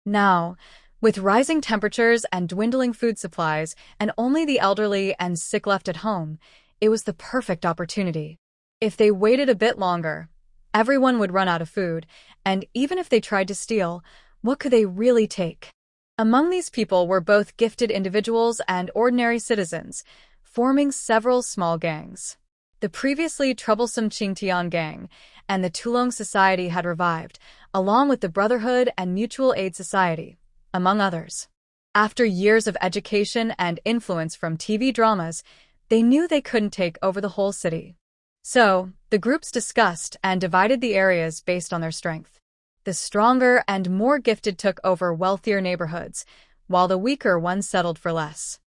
Now, with rising temperatures and dwindling food supplies, and only the elderly and sick left at home, it was the perfect opportunity. If they waited a bit longer, everyone would run out of food, and even if they tried to steal, what could they really take? Among these people were both gifted individuals and ordinary citizens, forming several small gangs. The previously troublesome Qingtian gang and the Tulong Society had revived, along with the Brotherhood and Mutual Aid Society, among others. After years of education and influence from TV dramas, they knew they couldn't take over the whole city. So, the groups discussed and divided the areas based on their strength. The stronger and more gifted took over wealthier neighborhoods, while the weaker ones settled for less.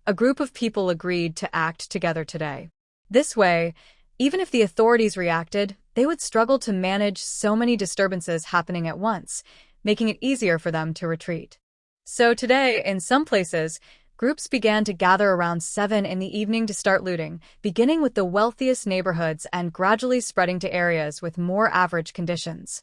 A group of people agreed to act together today. This way, even if the authorities reacted, they would struggle to manage so many disturbances happening at once, making it easier for them to retreat. So today, in some places, groups began to gather around 7 in the evening to start looting, beginning with the wealthiest neighborhoods and gradually spreading to areas with more average conditions.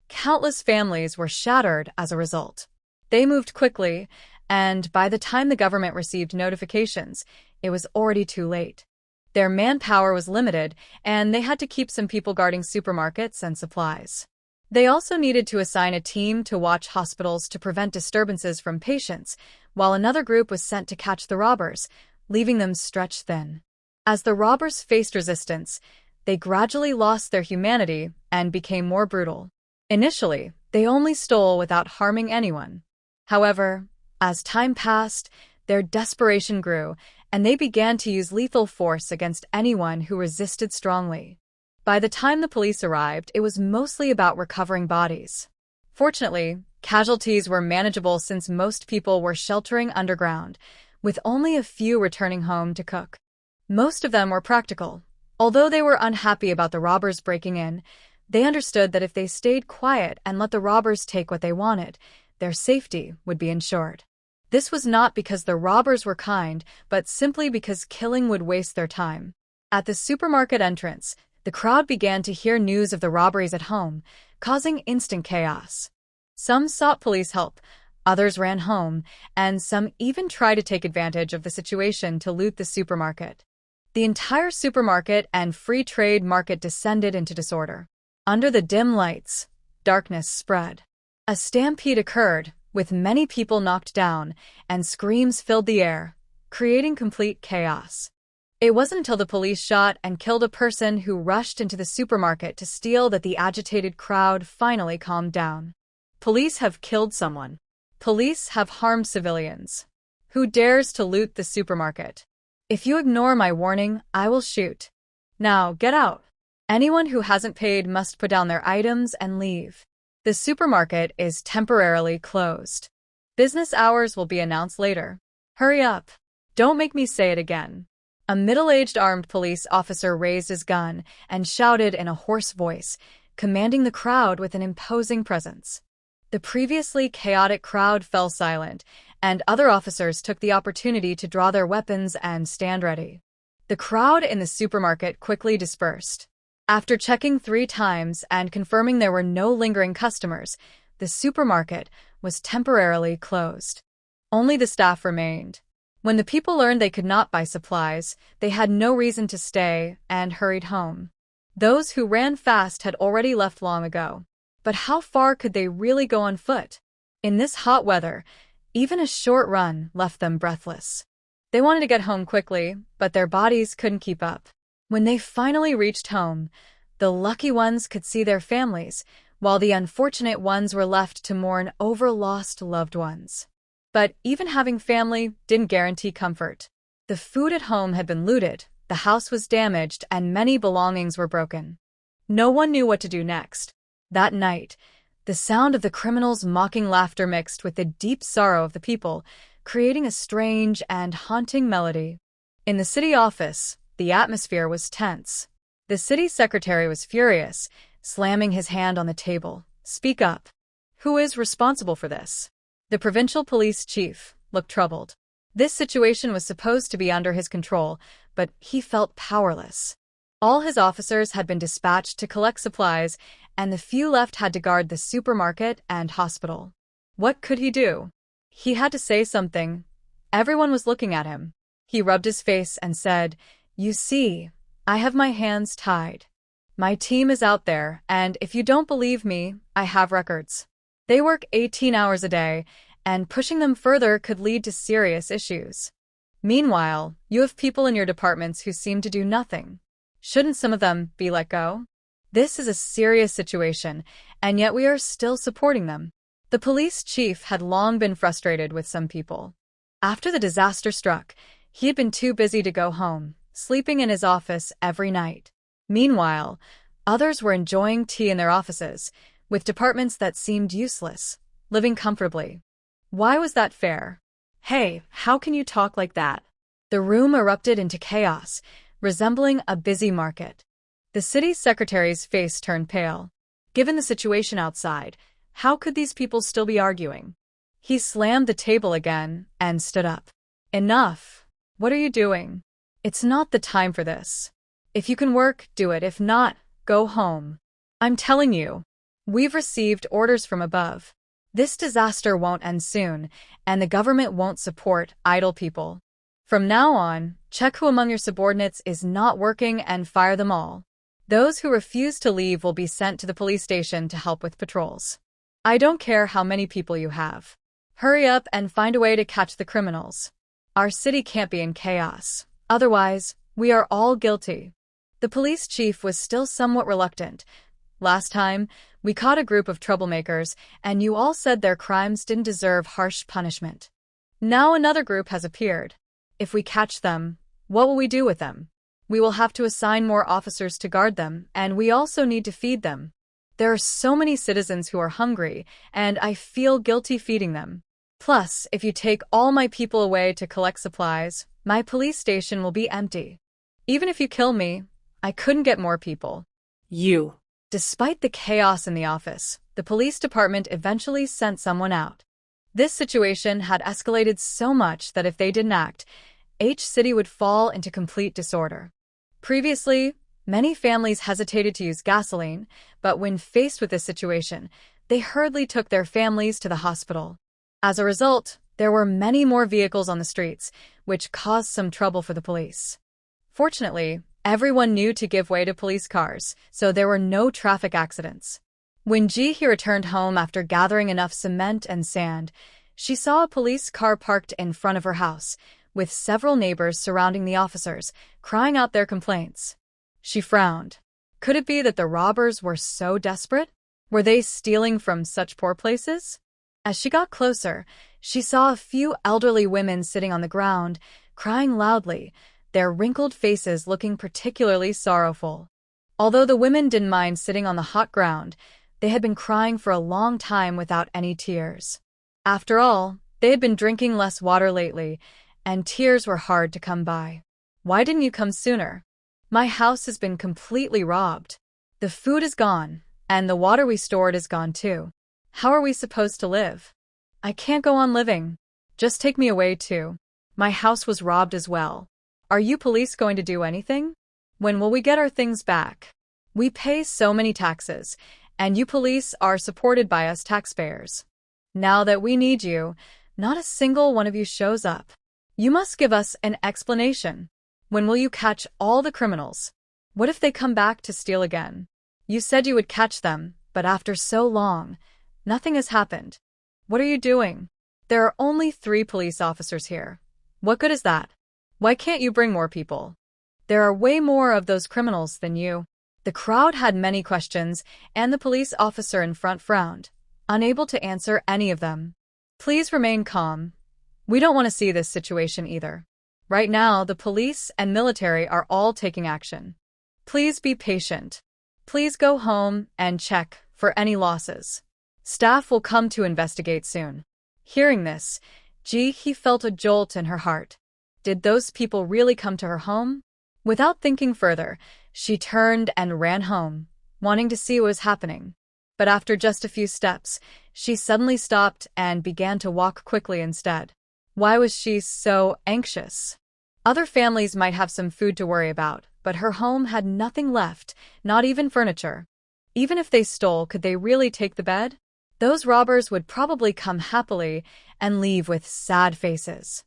Countless families were shattered as a result. They moved quickly, and by the time the government received notifications, it was already too late. Their manpower was limited, and they had to keep some people guarding supermarkets and supplies. They also needed to assign a team to watch hospitals to prevent disturbances from patients, while another group was sent to catch the robbers, leaving them stretched thin. As the robbers faced resistance, they gradually lost their humanity and became more brutal. Initially, they only stole without harming anyone. However, as time passed, their desperation grew, and they began to use lethal force against anyone who resisted strongly. By the time the police arrived, it was mostly about recovering bodies. Fortunately, casualties were manageable since most people were sheltering underground, with only a few returning home to cook. Most of them were practical. Although they were unhappy about the robbers breaking in, they understood that if they stayed quiet and let the robbers take what they wanted, their safety would be ensured. This was not because the robbers were kind, but simply because killing would waste their time. At the supermarket entrance, the crowd began to hear news of the robberies at home, causing instant chaos. Some sought police help, others ran home, and some even tried to take advantage of the situation to loot the supermarket. The entire supermarket and free trade market descended into disorder. Under the dim lights, darkness spread. A stampede occurred, with many people knocked down, and screams filled the air, creating complete chaos. It wasn't until the police shot and killed a person who rushed into the supermarket to steal that the agitated crowd finally calmed down. Police have killed someone. Police have harmed civilians. Who dares to loot the supermarket? If you ignore my warning, I will shoot. Now, get out. Anyone who hasn't paid must put down their items and leave. The supermarket is temporarily closed. Business hours will be announced later. Hurry up. Don't make me say it again. A middle-aged armed police officer raised his gun and shouted in a hoarse voice, commanding the crowd with an imposing presence. The previously chaotic crowd fell silent, and other officers took the opportunity to draw their weapons and stand ready. The crowd in the supermarket quickly dispersed. After checking 3 times and confirming there were no lingering customers, the supermarket was temporarily closed. Only the staff remained. When the people learned they could not buy supplies, they had no reason to stay and hurried home. Those who ran fast had already left long ago. But how far could they really go on foot? In this hot weather, even a short run left them breathless. They wanted to get home quickly, but their bodies couldn't keep up. When they finally reached home, the lucky ones could see their families, while the unfortunate ones were left to mourn over lost loved ones. But even having family didn't guarantee comfort. The food at home had been looted, the house was damaged, and many belongings were broken. No one knew what to do next. That night, the sound of the criminals' mocking laughter mixed with the deep sorrow of the people, creating a strange and haunting melody. In the city office, the atmosphere was tense. The city secretary was furious, slamming his hand on the table. "Speak up. Who is responsible for this?" The provincial police chief looked troubled. This situation was supposed to be under his control, but he felt powerless. All his officers had been dispatched to collect supplies, and the few left had to guard the supermarket and hospital. What could he do? He had to say something. Everyone was looking at him. He rubbed his face and said, "You see, I have my hands tied. My team is out there, and if you don't believe me, I have records. They work 18 hours a day, and pushing them further could lead to serious issues. Meanwhile, you have people in your departments who seem to do nothing. Shouldn't some of them be let go? This is a serious situation, and yet we are still supporting them." The police chief had long been frustrated with some people. After the disaster struck, he had been too busy to go home, sleeping in his office every night. Meanwhile, others were enjoying tea in their offices, with departments that seemed useless, living comfortably. Why was that fair? Hey, how can you talk like that? The room erupted into chaos, resembling a busy market. The city secretary's face turned pale. Given the situation outside, how could these people still be arguing? He slammed the table again and stood up. Enough. What are you doing? It's not the time for this. If you can work, do it. If not, go home. I'm telling you. We've received orders from above. This disaster won't end soon, and the government won't support idle people. From now on, check who among your subordinates is not working and fire them all. Those who refuse to leave will be sent to the police station to help with patrols. I don't care how many people you have. Hurry up and find a way to catch the criminals. Our city can't be in chaos. Otherwise, we are all guilty. The police chief was still somewhat reluctant. Last time, we caught a group of troublemakers, and you all said their crimes didn't deserve harsh punishment. Now another group has appeared. If we catch them, what will we do with them? We will have to assign more officers to guard them, and we also need to feed them. There are so many citizens who are hungry, and I feel guilty feeding them. Plus, if you take all my people away to collect supplies, my police station will be empty. Even if you kill me, I couldn't get more people. You. Despite the chaos in the office, the police department eventually sent someone out. This situation had escalated so much that if they didn't act, each city would fall into complete disorder. Previously, many families hesitated to use gasoline, but when faced with this situation, they hurriedly took their families to the hospital. As a result, there were many more vehicles on the streets, which caused some trouble for the police. Fortunately, everyone knew to give way to police cars, so there were no traffic accidents. When Ji-hee returned home after gathering enough cement and sand, she saw a police car parked in front of her house, with several neighbors surrounding the officers, crying out their complaints. She frowned. Could it be that the robbers were so desperate? Were they stealing from such poor places? As she got closer, she saw a few elderly women sitting on the ground, crying loudly, their wrinkled faces looking particularly sorrowful. Although the women didn't mind sitting on the hot ground, they had been crying for a long time without any tears. After all, they had been drinking less water lately, and tears were hard to come by. Why didn't you come sooner? My house has been completely robbed. The food is gone, and the water we stored is gone too. How are we supposed to live? I can't go on living. Just take me away too. My house was robbed as well. Are you police going to do anything? When will we get our things back? We pay so many taxes, and you police are supported by us taxpayers. Now that we need you, not a single one of you shows up. You must give us an explanation. When will you catch all the criminals? What if they come back to steal again? You said you would catch them, but after so long, nothing has happened. What are you doing? There are only 3 police officers here. What good is that? Why can't you bring more people? There are way more of those criminals than you. The crowd had many questions, and the police officer in front frowned, unable to answer any of them. Please remain calm. We don't want to see this situation either. Right now, the police and military are all taking action. Please be patient. Please go home and check for any losses. Staff will come to investigate soon. Hearing this, Ji-hee felt a jolt in her heart. Did those people really come to her home? Without thinking further, she turned and ran home, wanting to see what was happening. But after just a few steps, she suddenly stopped and began to walk quickly instead. Why was she so anxious? Other families might have some food to worry about, but her home had nothing left, not even furniture. Even if they stole, could they really take the bed? those robbers would probably come happily and leave with sad faces.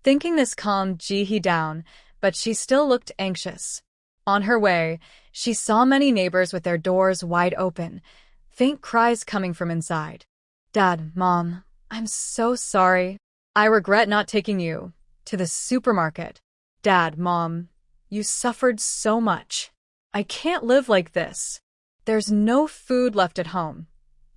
Thinking this calmed Ji-hee down, but she still looked anxious. On her way, she saw many neighbors with their doors wide open, faint cries coming from inside. "Dad, Mom, I'm so sorry. I regret not taking you to the supermarket. Dad, Mom, you suffered so much. I can't live like this. There's no food left at home.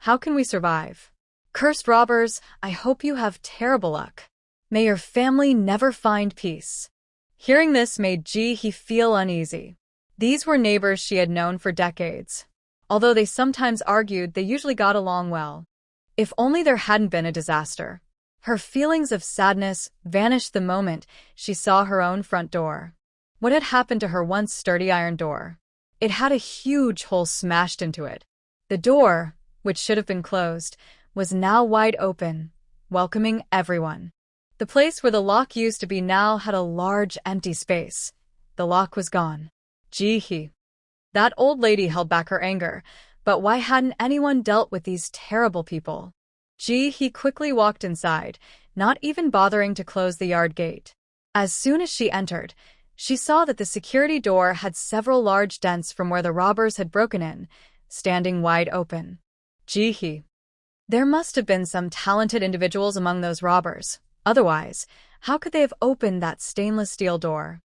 How can we survive? Cursed robbers, I hope you have terrible luck. May your family never find peace." Hearing this made Ji-hee feel uneasy. These were neighbors she had known for decades. Although they sometimes argued, they usually got along well. If only there hadn't been a disaster. Her feelings of sadness vanished the moment she saw her own front door. What had happened to her once sturdy iron door? It had a huge hole smashed into it. The door, which should have been closed, was now wide open, welcoming everyone. The place where the lock used to be now had a large empty space. The lock was gone. Ji-hee. That old lady held back her anger, but why hadn't anyone dealt with these terrible people? Ji-hee quickly walked inside, not even bothering to close the yard gate. As soon as she entered, she saw that the security door had several large dents from where the robbers had broken in, standing wide open. Ji-hee. There must have been some talented individuals among those robbers. Otherwise, how could they have opened that stainless steel door?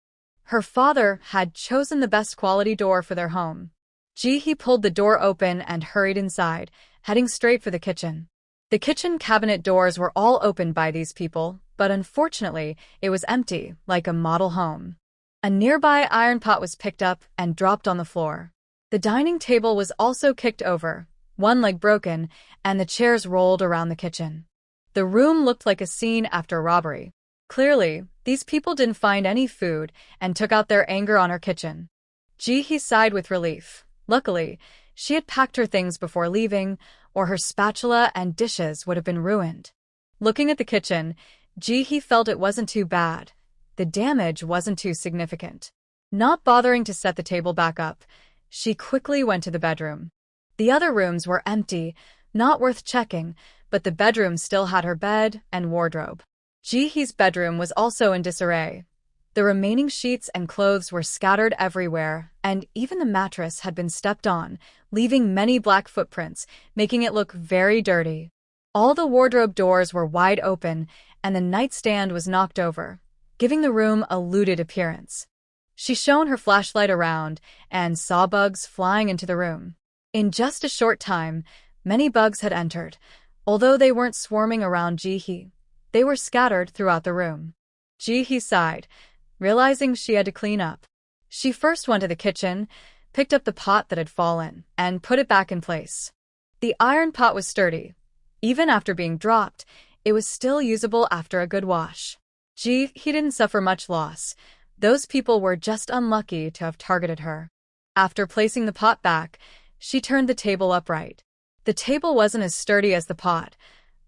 Her father had chosen the best quality door for their home. Ji-hee pulled the door open and hurried inside, heading straight for the kitchen. The kitchen cabinet doors were all opened by these people, but unfortunately, it was empty, like a model home. A nearby iron pot was picked up and dropped on the floor. The dining table was also kicked over, one leg broken, and the chairs rolled around the kitchen. The room looked like a scene after robbery. Clearly, these people didn't find any food and took out their anger on her kitchen. Ji-hee sighed with relief. Luckily, she had packed her things before leaving, or her spatula and dishes would have been ruined. Looking at the kitchen, Ji-hee felt it wasn't too bad. The damage wasn't too significant. Not bothering to set the table back up, she quickly went to the bedroom. The other rooms were empty, not worth checking, but the bedroom still had her bed and wardrobe. Ji-hee's bedroom was also in disarray. The remaining sheets and clothes were scattered everywhere, and even the mattress had been stepped on, leaving many black footprints, making it look very dirty. All the wardrobe doors were wide open, and the nightstand was knocked over, giving the room a looted appearance. She shone her flashlight around and saw bugs flying into the room. In just a short time, many bugs had entered. Although they weren't swarming around Ji-hee, they were scattered throughout the room. Ji-hee sighed, realizing she had to clean up. She first went to the kitchen, picked up the pot that had fallen, and put it back in place. The iron pot was sturdy. Even after being dropped, it was still usable after a good wash. Ji-hee didn't suffer much loss. Those people were just unlucky to have targeted her. After placing the pot back, she turned the table upright. The table wasn't as sturdy as the pot.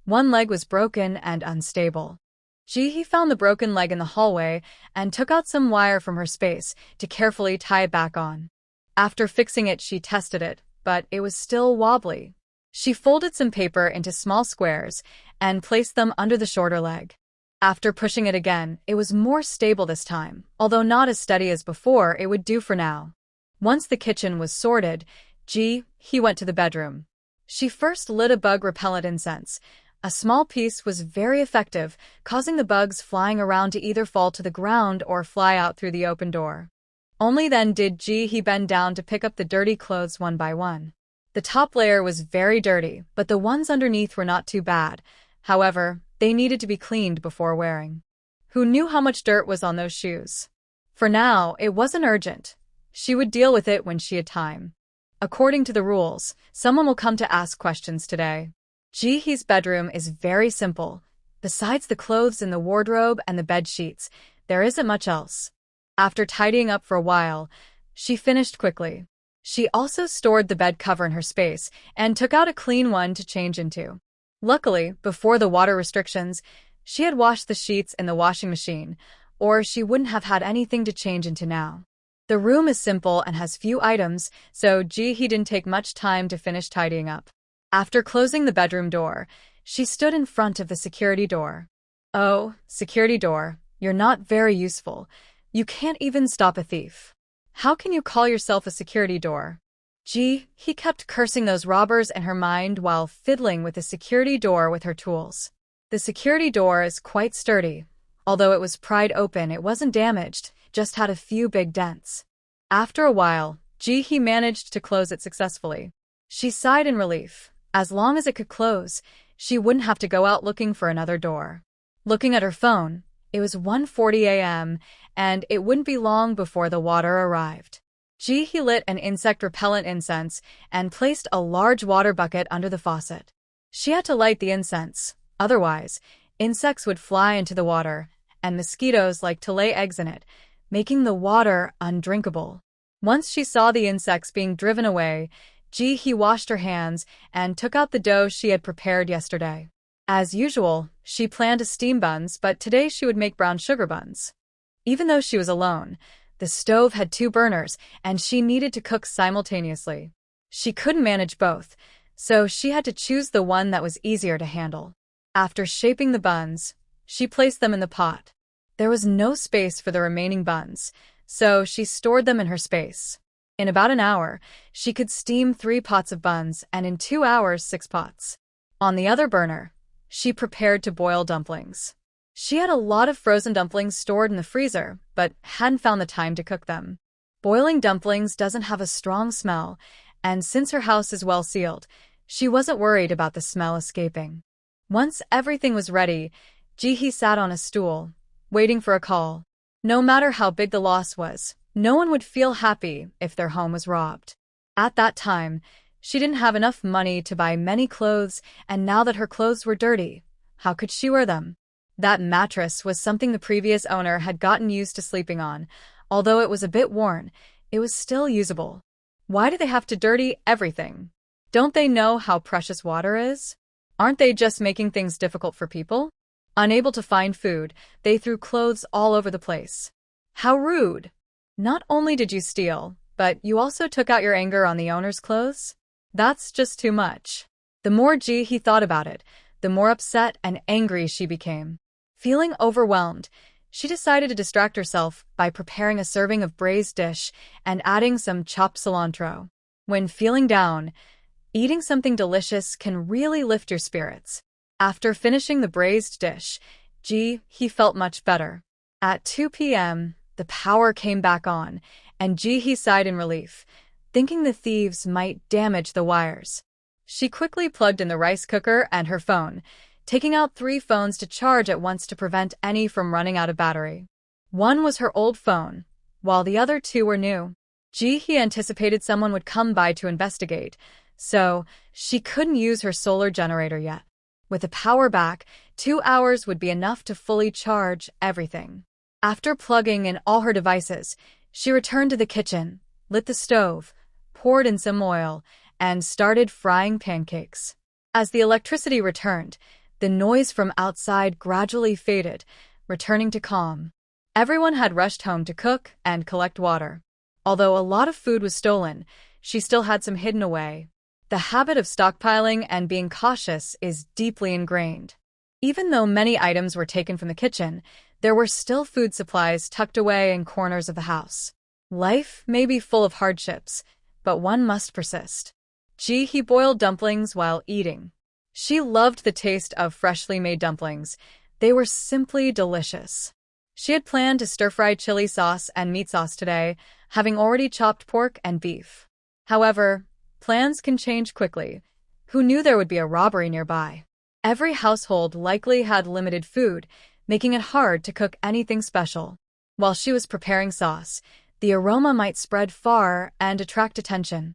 One leg was broken and unstable. Ji-hee found the broken leg in the hallway and took out some wire from her space to carefully tie it back on. After fixing it, she tested it, but it was still wobbly. She folded some paper into small squares and placed them under the shorter leg. After pushing it again, it was more stable this time, although not as steady as before. It would do for now. Once the kitchen was sorted, Ji-hee went to the bedroom. She first lit a bug-repellent incense. A small piece was very effective, causing the bugs flying around to either fall to the ground or fly out through the open door. Only then did Ji-hee bend down to pick up the dirty clothes one by one. The top layer was very dirty, but the ones underneath were not too bad. However, they needed to be cleaned before wearing. Who knew how much dirt was on those shoes? For now, it wasn't urgent. She would deal with it when she had time. According to the rules, someone will come to ask questions today. Ji-hee's bedroom is very simple. Besides the clothes in the wardrobe and the bed sheets, there isn't much else. After tidying up for a while, she finished quickly. She also stored the bed cover in her space and took out a clean one to change into. Luckily, before the water restrictions, she had washed the sheets in the washing machine, or she wouldn't have had anything to change into now. The room is simple and has few items, so Ji-hee didn't take much time to finish tidying up. After closing the bedroom door, she stood in front of the security door. Oh, security door, you're not very useful. You can't even stop a thief. How can you call yourself a security door? He kept cursing those robbers in her mind while fiddling with the security door with her tools. The security door is quite sturdy. Although it was pried open, it wasn't damaged, just had a few big dents. After a while, he managed to close it successfully. She sighed in relief. As long as it could close, she wouldn't have to go out looking for another door. Looking at her phone, it was 1:40 a.m., and it wouldn't be long before the water arrived. He lit an insect-repellent incense and placed a large water bucket under the faucet. She had to light the incense, otherwise, insects would fly into the water, and mosquitoes like to lay eggs in it, making the water undrinkable. Once she saw the insects being driven away, he washed her hands and took out the dough she had prepared yesterday. As usual, she planned to steam buns, but today she would make brown sugar buns. Even though she was alone, the stove had 2 burners, and she needed to cook simultaneously. She couldn't manage both, so she had to choose the one that was easier to handle. After shaping the buns, she placed them in the pot. There was no space for the remaining buns, so she stored them in her space. In about an hour, she could steam 3 pots of buns, and in 2 hours, 6 pots. On the other burner, she prepared to boil dumplings. She had a lot of frozen dumplings stored in the freezer, but hadn't found the time to cook them. Boiling dumplings doesn't have a strong smell, and since her house is well sealed, she wasn't worried about the smell escaping. Once everything was ready, he sat on a stool, waiting for a call. No matter how big the loss was, no one would feel happy if their home was robbed. At that time, she didn't have enough money to buy many clothes, and now that her clothes were dirty, how could she wear them? That mattress was something the previous owner had gotten used to sleeping on. Although it was a bit worn, it was still usable. Why do they have to dirty everything? Don't they know how precious water is? Aren't they just making things difficult for people? Unable to find food, they threw clothes all over the place. How rude! Not only did you steal, but you also took out your anger on the owner's clothes? That's just too much. The more he thought about it, the more upset and angry she became. Feeling overwhelmed, she decided to distract herself by preparing a serving of braised dish and adding some chopped cilantro. When feeling down, eating something delicious can really lift your spirits. After finishing the braised dish, he felt much better. At 2 p.m., the power came back on, and he sighed in relief, thinking the thieves might damage the wires. She quickly plugged in the rice cooker and her phone, taking out 3 phones to charge at once to prevent any from running out of battery. One was her old phone, while the other 2 were new. He anticipated someone would come by to investigate, so she couldn't use her solar generator yet. With the power back, 2 hours would be enough to fully charge everything. After plugging in all her devices, she returned to the kitchen, lit the stove, poured in some oil, and started frying pancakes. As the electricity returned, the noise from outside gradually faded, returning to calm. Everyone had rushed home to cook and collect water. Although a lot of food was stolen, she still had some hidden away. The habit of stockpiling and being cautious is deeply ingrained. Even though many items were taken from the kitchen, there were still food supplies tucked away in corners of the house. Life may be full of hardships, but one must persist. He boiled dumplings while eating. She loved the taste of freshly made dumplings. They were simply delicious. She had planned to stir-fry chili sauce and meat sauce today, having already chopped pork and beef. However, plans can change quickly. Who knew there would be a robbery nearby? Every household likely had limited food, making it hard to cook anything special. While she was preparing sauce, the aroma might spread far and attract attention.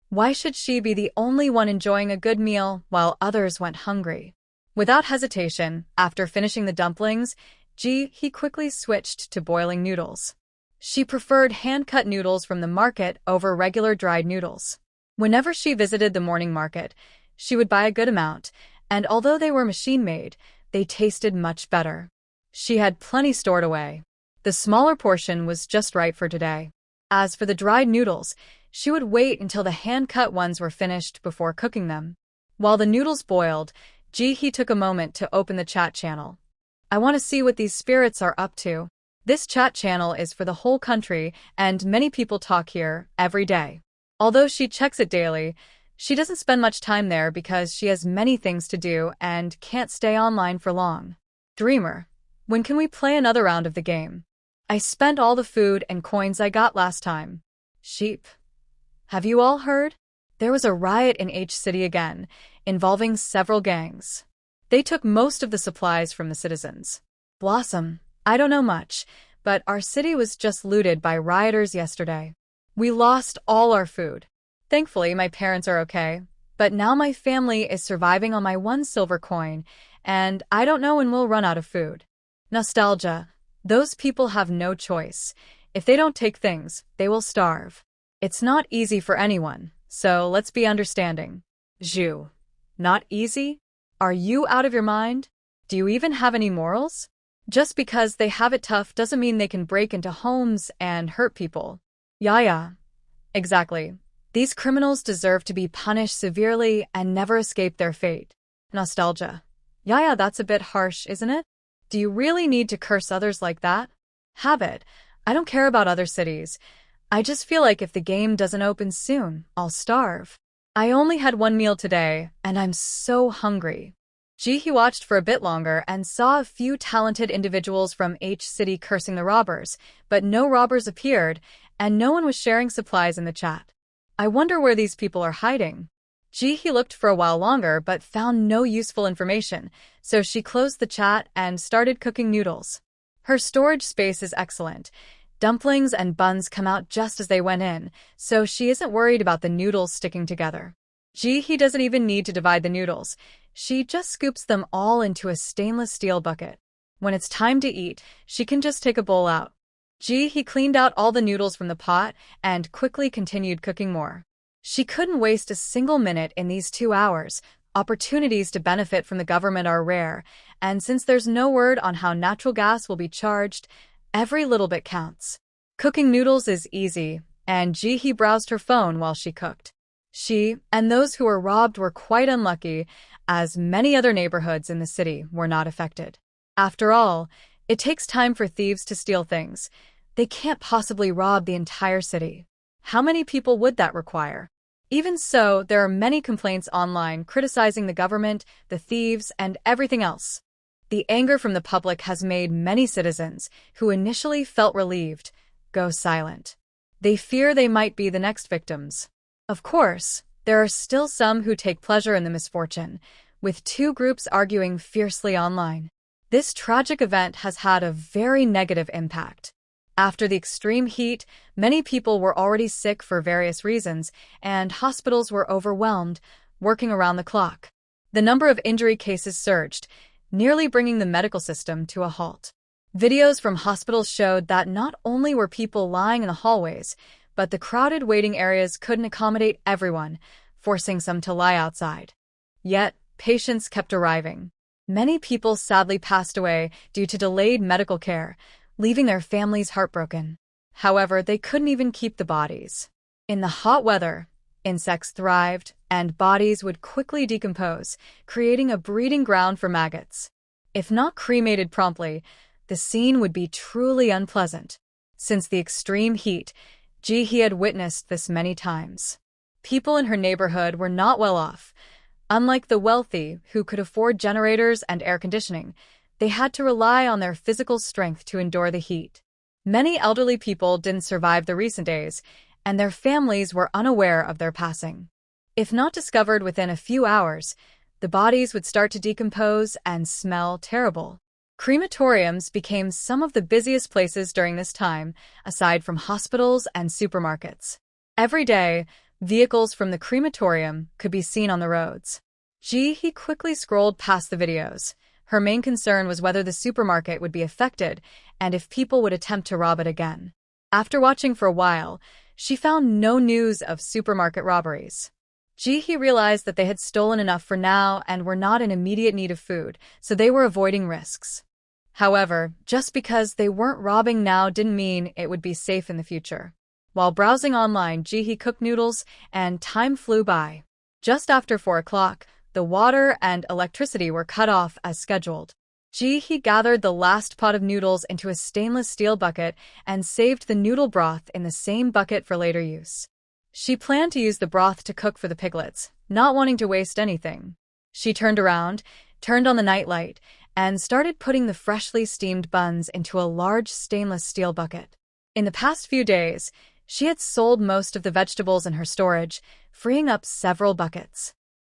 Why should she be the only one enjoying a good meal while others went hungry? Without hesitation, after finishing the dumplings, he quickly switched to boiling noodles. She preferred hand-cut noodles from the market over regular dried noodles. Whenever she visited the morning market, she would buy a good amount, and although they were machine-made, they tasted much better. She had plenty stored away. The smaller portion was just right for today. As for the dried noodles, she would wait until the hand-cut ones were finished before cooking them. While the noodles boiled, Ji-hee took a moment to open the chat channel. I want to see what these spirits are up to. This chat channel is for the whole country, and many people talk here every day. Although she checks it daily, she doesn't spend much time there because she has many things to do and can't stay online for long. Dreamer, when can we play another round of the game? I spent all the food and coins I got last time. Sheep. Have you all heard? There was a riot in H City again, involving several gangs. They took most of the supplies from the citizens. Blossom, I don't know much, but our city was just looted by rioters yesterday. We lost all our food. Thankfully, my parents are okay, but now my family is surviving on my 1 silver coin, and I don't know when we'll run out of food. Nostalgia. Those people have no choice. If they don't take things, they will starve. It's not easy for anyone, so let's be understanding. Zhu. Not easy? Are you out of your mind? Do you even have any morals? Just because they have it tough doesn't mean they can break into homes and hurt people. Yeah. Exactly. These criminals deserve to be punished severely and never escape their fate. Nostalgia. Yeah, that's a bit harsh, isn't it? Do you really need to curse others like that? Habit. I don't care about other cities. I just feel like if the game doesn't open soon, I'll starve. I only had 1 meal today, and I'm so hungry. Ji-hee watched for a bit longer and saw a few talented individuals from H City cursing the robbers, but no robbers appeared, and no one was sharing supplies in the chat. I wonder where these people are hiding. Ji-hee looked for a while longer but found no useful information, so she closed the chat and started cooking noodles. Her storage space is excellent. Dumplings and buns come out just as they went in, so she isn't worried about the noodles sticking together. Ji-hee doesn't even need to divide the noodles. She just scoops them all into a stainless steel bucket. When it's time to eat, she can just take a bowl out. Ji-hee cleaned out all the noodles from the pot and quickly continued cooking more. She couldn't waste a single minute in these 2 hours. Opportunities to benefit from the government are rare, and since there's no word on how natural gas will be charged, every little bit counts. Cooking noodles is easy, and Ji-hee browsed her phone while she cooked. She and those who were robbed were quite unlucky, as many other neighborhoods in the city were not affected. After all, it takes time for thieves to steal things. They can't possibly rob the entire city. How many people would that require? Even so, there are many complaints online criticizing the government, the thieves, and everything else. The anger from the public has made many citizens, who initially felt relieved, go silent. They fear they might be the next victims. Of course, there are still some who take pleasure in the misfortune, with 2 groups arguing fiercely online. This tragic event has had a very negative impact. After the extreme heat, many people were already sick for various reasons, and hospitals were overwhelmed, working around the clock. The number of injury cases surged, nearly bringing the medical system to a halt. Videos from hospitals showed that not only were people lying in the hallways, but the crowded waiting areas couldn't accommodate everyone, forcing some to lie outside. Yet, patients kept arriving. Many people sadly passed away due to delayed medical care, leaving their families heartbroken. However, they couldn't even keep the bodies. In the hot weather, insects thrived, and bodies would quickly decompose, creating a breeding ground for maggots. If not cremated promptly, the scene would be truly unpleasant. Since the extreme heat, Ji-hee had witnessed this many times. People in her neighborhood were not well off. Unlike the wealthy, who could afford generators and air conditioning, they had to rely on their physical strength to endure the heat. Many elderly people didn't survive the recent days, and their families were unaware of their passing. If not discovered within a few hours, the bodies would start to decompose and smell terrible. Crematoriums became some of the busiest places during this time, aside from hospitals and supermarkets. Every day, vehicles from the crematorium could be seen on the roads. Ji-hee quickly scrolled past the videos. Her main concern was whether the supermarket would be affected and if people would attempt to rob it again. After watching for a while, she found no news of supermarket robberies. Ji-hee realized that they had stolen enough for now and were not in immediate need of food, so they were avoiding risks. However, just because they weren't robbing now didn't mean it would be safe in the future. While browsing online, Ji-hee cooked noodles, and time flew by. Just after 4 o'clock, the water and electricity were cut off as scheduled. Ji-hee gathered the last pot of noodles into a stainless steel bucket and saved the noodle broth in the same bucket for later use. She planned to use the broth to cook for the piglets, not wanting to waste anything. She turned around, turned on the nightlight, and started putting the freshly steamed buns into a large stainless steel bucket. In the past few days, she had sold most of the vegetables in her storage, freeing up several buckets.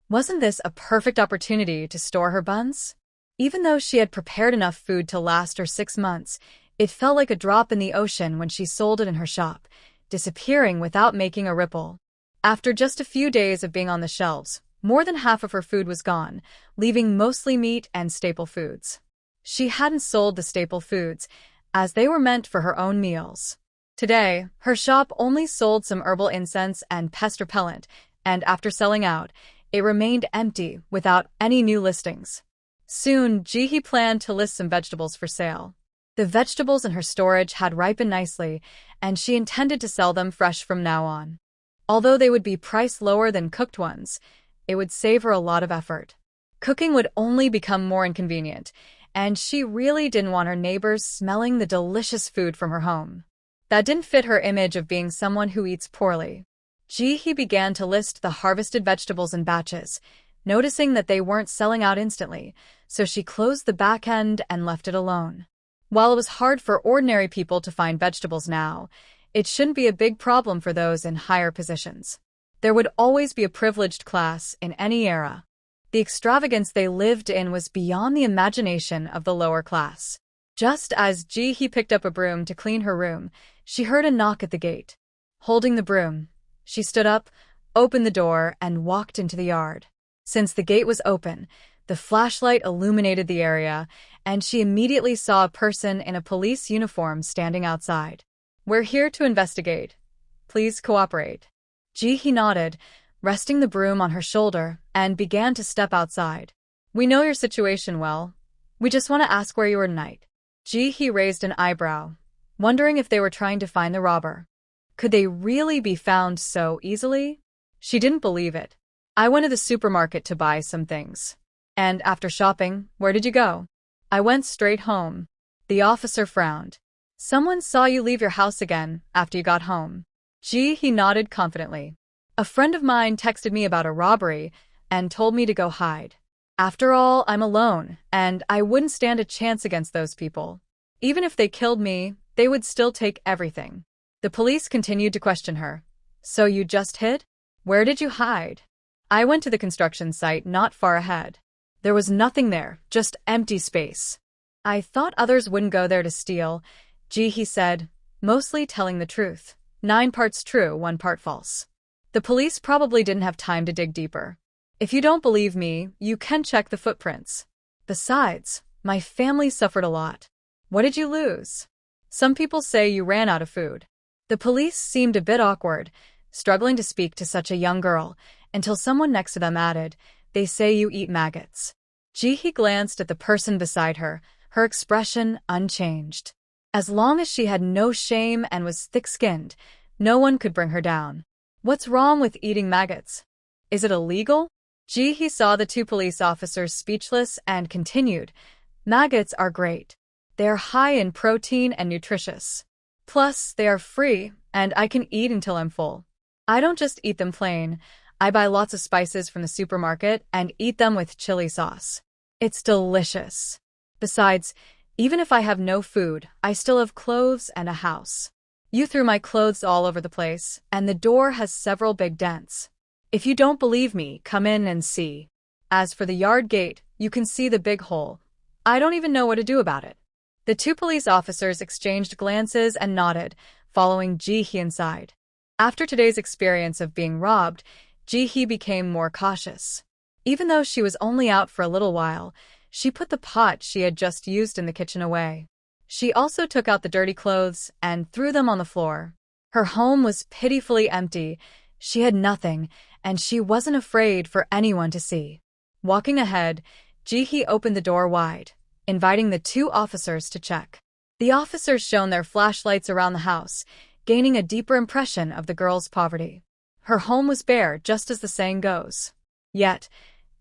Wasn't this a perfect opportunity to store her buns? Even though she had prepared enough food to last her 6 months, it felt like a drop in the ocean when she sold it in her shop, disappearing without making a ripple. After just a few days of being on the shelves, more than half of her food was gone, leaving mostly meat and staple foods. She hadn't sold the staple foods, as they were meant for her own meals. Today, her shop only sold some herbal incense and pest repellent, and after selling out, it remained empty without any new listings. Soon, Ji-hee planned to list some vegetables for sale. The vegetables in her storage had ripened nicely, and she intended to sell them fresh from now on. Although they would be priced lower than cooked ones, it would save her a lot of effort. Cooking would only become more inconvenient, and she really didn't want her neighbors smelling the delicious food from her home. That didn't fit her image of being someone who eats poorly. Ji-hee began to list the harvested vegetables in batches, noticing that they weren't selling out instantly, so she closed the back end and left it alone. While it was hard for ordinary people to find vegetables now, it shouldn't be a big problem for those in higher positions. There would always be a privileged class in any era. The extravagance they lived in was beyond the imagination of the lower class. Just as Ji-hee picked up a broom to clean her room, she heard a knock at the gate. Holding the broom, she stood up, opened the door, and walked into the yard. Since the gate was open, the flashlight illuminated the area, and she immediately saw a person in a police uniform standing outside. "We're here to investigate. Please cooperate." Ji-hee nodded, resting the broom on her shoulder, and began to step outside. "We know your situation well. We just want to ask where you were tonight." Ji-hee raised an eyebrow, wondering if they were trying to find the robber. Could they really be found so easily? She didn't believe it. "I went to the supermarket to buy some things." "And after shopping, where did you go?" "I went straight home." The officer frowned. "Someone saw you leave your house again after you got home." Ji-hee nodded confidently. "A friend of mine texted me about a robbery and told me to go hide. After all, I'm alone, and I wouldn't stand a chance against those people. Even if they killed me, they would still take everything." The police continued to question her. "So you just hid? Where did you hide?" "I went to the construction site not far ahead. There was nothing there, just empty space." "I thought others wouldn't go there to steal," Ji-hee said, mostly telling the truth. 9 parts true, 1 part false. The police probably didn't have time to dig deeper. "If you don't believe me, you can check the footprints. Besides, my family suffered a lot." "What did you lose?" "Some people say you ran out of food." The police seemed a bit awkward, struggling to speak to such a young girl, until someone next to them added, "They say you eat maggots." Ji-hee glanced at the person beside her, her expression unchanged. As long as she had no shame and was thick-skinned, no one could bring her down. "What's wrong with eating maggots? Is it illegal?" Ji-hee saw the 2 police officers speechless and continued, "Maggots are great. They are high in protein and nutritious. Plus, they are free, and I can eat until I'm full. I don't just eat them plain. I buy lots of spices from the supermarket and eat them with chili sauce. It's delicious. Besides, even if I have no food, I still have clothes and a house. You threw my clothes all over the place, and the door has several big dents. If you don't believe me, come in and see. As for the yard gate, you can see the big hole. I don't even know what to do about it." The 2 police officers exchanged glances and nodded, following Ji-hee inside. After today's experience of being robbed, Ji-hee became more cautious. Even though she was only out for a little while, she put the pot she had just used in the kitchen away. She also took out the dirty clothes and threw them on the floor. Her home was pitifully empty. She had nothing, and she wasn't afraid for anyone to see. Walking ahead, Ji-hee opened the door wide, inviting the 2 officers to check. The officers shone their flashlights around the house, gaining a deeper impression of the girl's poverty. Her home was bare, just as the saying goes. Yet,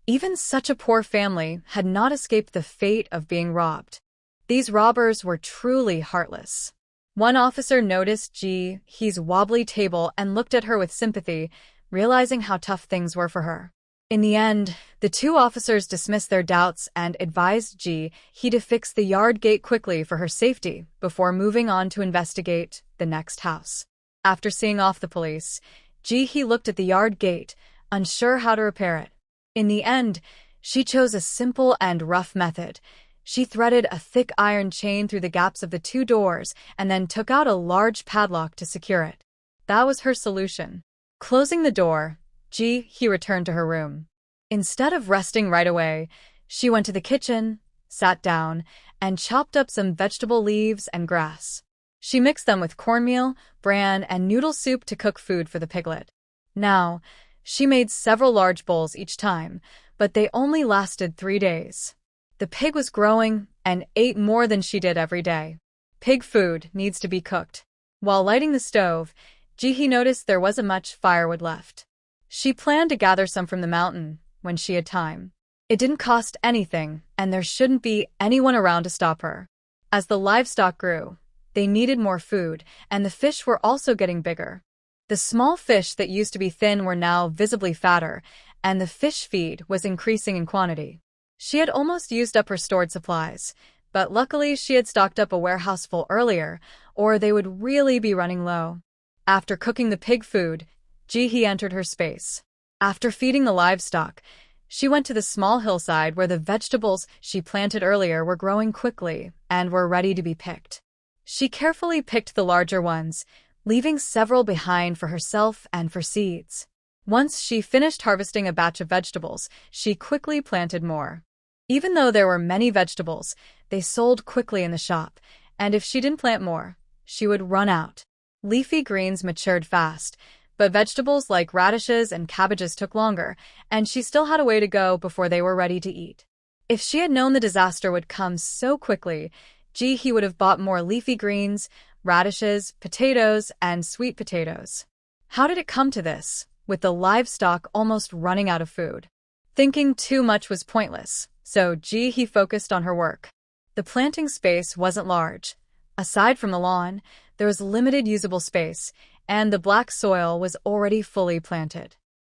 Even such a poor family had not escaped the fate of being robbed. These robbers were truly heartless. One officer noticed Ji-hee's wobbly table and looked at her with sympathy, realizing how tough things were for her. In the end, the two officers dismissed their doubts and advised Ji-hee to fix the yard gate quickly for her safety before moving on to investigate the next house. After seeing off the police, Ji-hee looked at the yard gate, unsure how to repair it. In the end, she chose a simple and rough method. She threaded a thick iron chain through the gaps of the two doors and then took out a large padlock to secure it. That was her solution. Closing the door, Ji-hee returned to her room. Instead of resting right away, she went to the kitchen, sat down, and chopped up some vegetable leaves and grass. She mixed them with cornmeal, bran, and noodle soup to cook food for the piglet. Now, she made several large bowls each time, but they only lasted 3 days. The pig was growing and ate more than she did every day. Pig food needs to be cooked. While lighting the stove, Ji-hee noticed there wasn't much firewood left. She planned to gather some from the mountain when she had time. It didn't cost anything, and there shouldn't be anyone around to stop her. As the livestock grew, they needed more food, and the fish were also getting bigger. The small fish that used to be thin were now visibly fatter, and the fish feed was increasing in quantity. She had almost used up her stored supplies, but luckily she had stocked up a warehouse full earlier, or they would really be running low. After cooking the pig food, Ji-hee entered her space. After feeding the livestock, she went to the small hillside where the vegetables she planted earlier were growing quickly and were ready to be picked. She carefully picked the larger ones, leaving several behind for herself and for seeds. Once she finished harvesting a batch of vegetables, she quickly planted more. Even though there were many vegetables, they sold quickly in the shop, and if she didn't plant more, she would run out. Leafy greens matured fast, but vegetables like radishes and cabbages took longer, and she still had a way to go before they were ready to eat. If she had known the disaster would come so quickly, Ji-hee would have bought more leafy greens, radishes, potatoes, and sweet potatoes. How did it come to this, with the livestock almost running out of food? Thinking too much was pointless, so Ji-hee focused on her work. The planting space wasn't large. Aside from the lawn, there was limited usable space, and the black soil was already fully planted.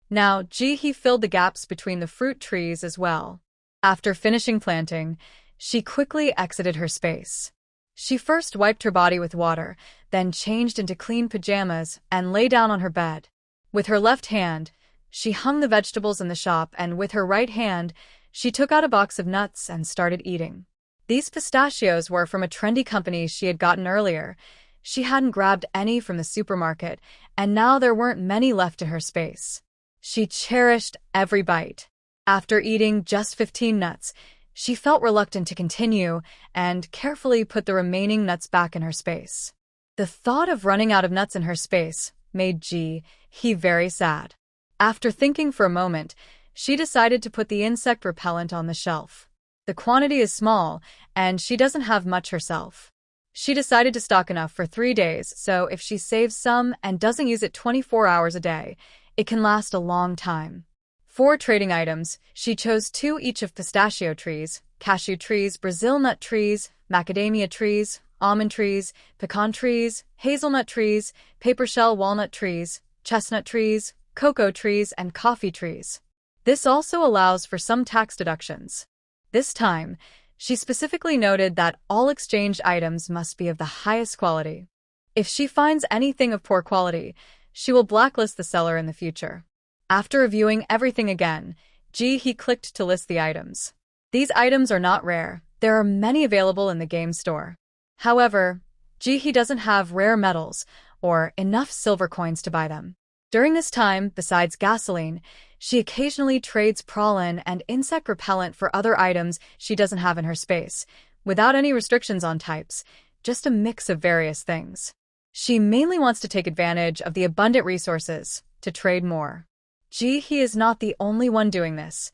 Now, Ji-hee filled the gaps between the fruit trees as well. After finishing planting, she quickly exited her space. She first wiped her body with water, then changed into clean pajamas and lay down on her bed. With her left hand, she hung the vegetables in the shop, and with her right hand, she took out a box of nuts and started eating. These pistachios were from a trendy company she had gotten earlier. She hadn't grabbed any from the supermarket, and now there weren't many left in her space. She cherished every bite. After eating just 15 nuts, she felt reluctant to continue and carefully put the remaining nuts back in her space. The thought of running out of nuts in her space made Ji-hee very sad. After thinking for a moment, she decided to put the insect repellent on the shelf. The quantity is small, and she doesn't have much herself. She decided to stock enough for 3 days, so if she saves some and doesn't use it 24 hours a day, it can last a long time. For trading items, she chose 2 each of pistachio trees, cashew trees, Brazil nut trees, macadamia trees, almond trees, pecan trees, hazelnut trees, paper shell walnut trees, chestnut trees, cocoa trees, and coffee trees. This also allows for some tax deductions. This time, she specifically noted that all exchanged items must be of the highest quality. If she finds anything of poor quality, she will blacklist the seller in the future. After reviewing everything again, Ji-hee clicked to list the items. These items are not rare. There are many available in the game store. However, Ji-hee doesn't have rare metals or enough silver coins to buy them. During this time, besides gasoline, she occasionally trades praline and insect repellent for other items she doesn't have in her space, without any restrictions on types, just a mix of various things. She mainly wants to take advantage of the abundant resources to trade more. Ji-hee is not the only one doing this.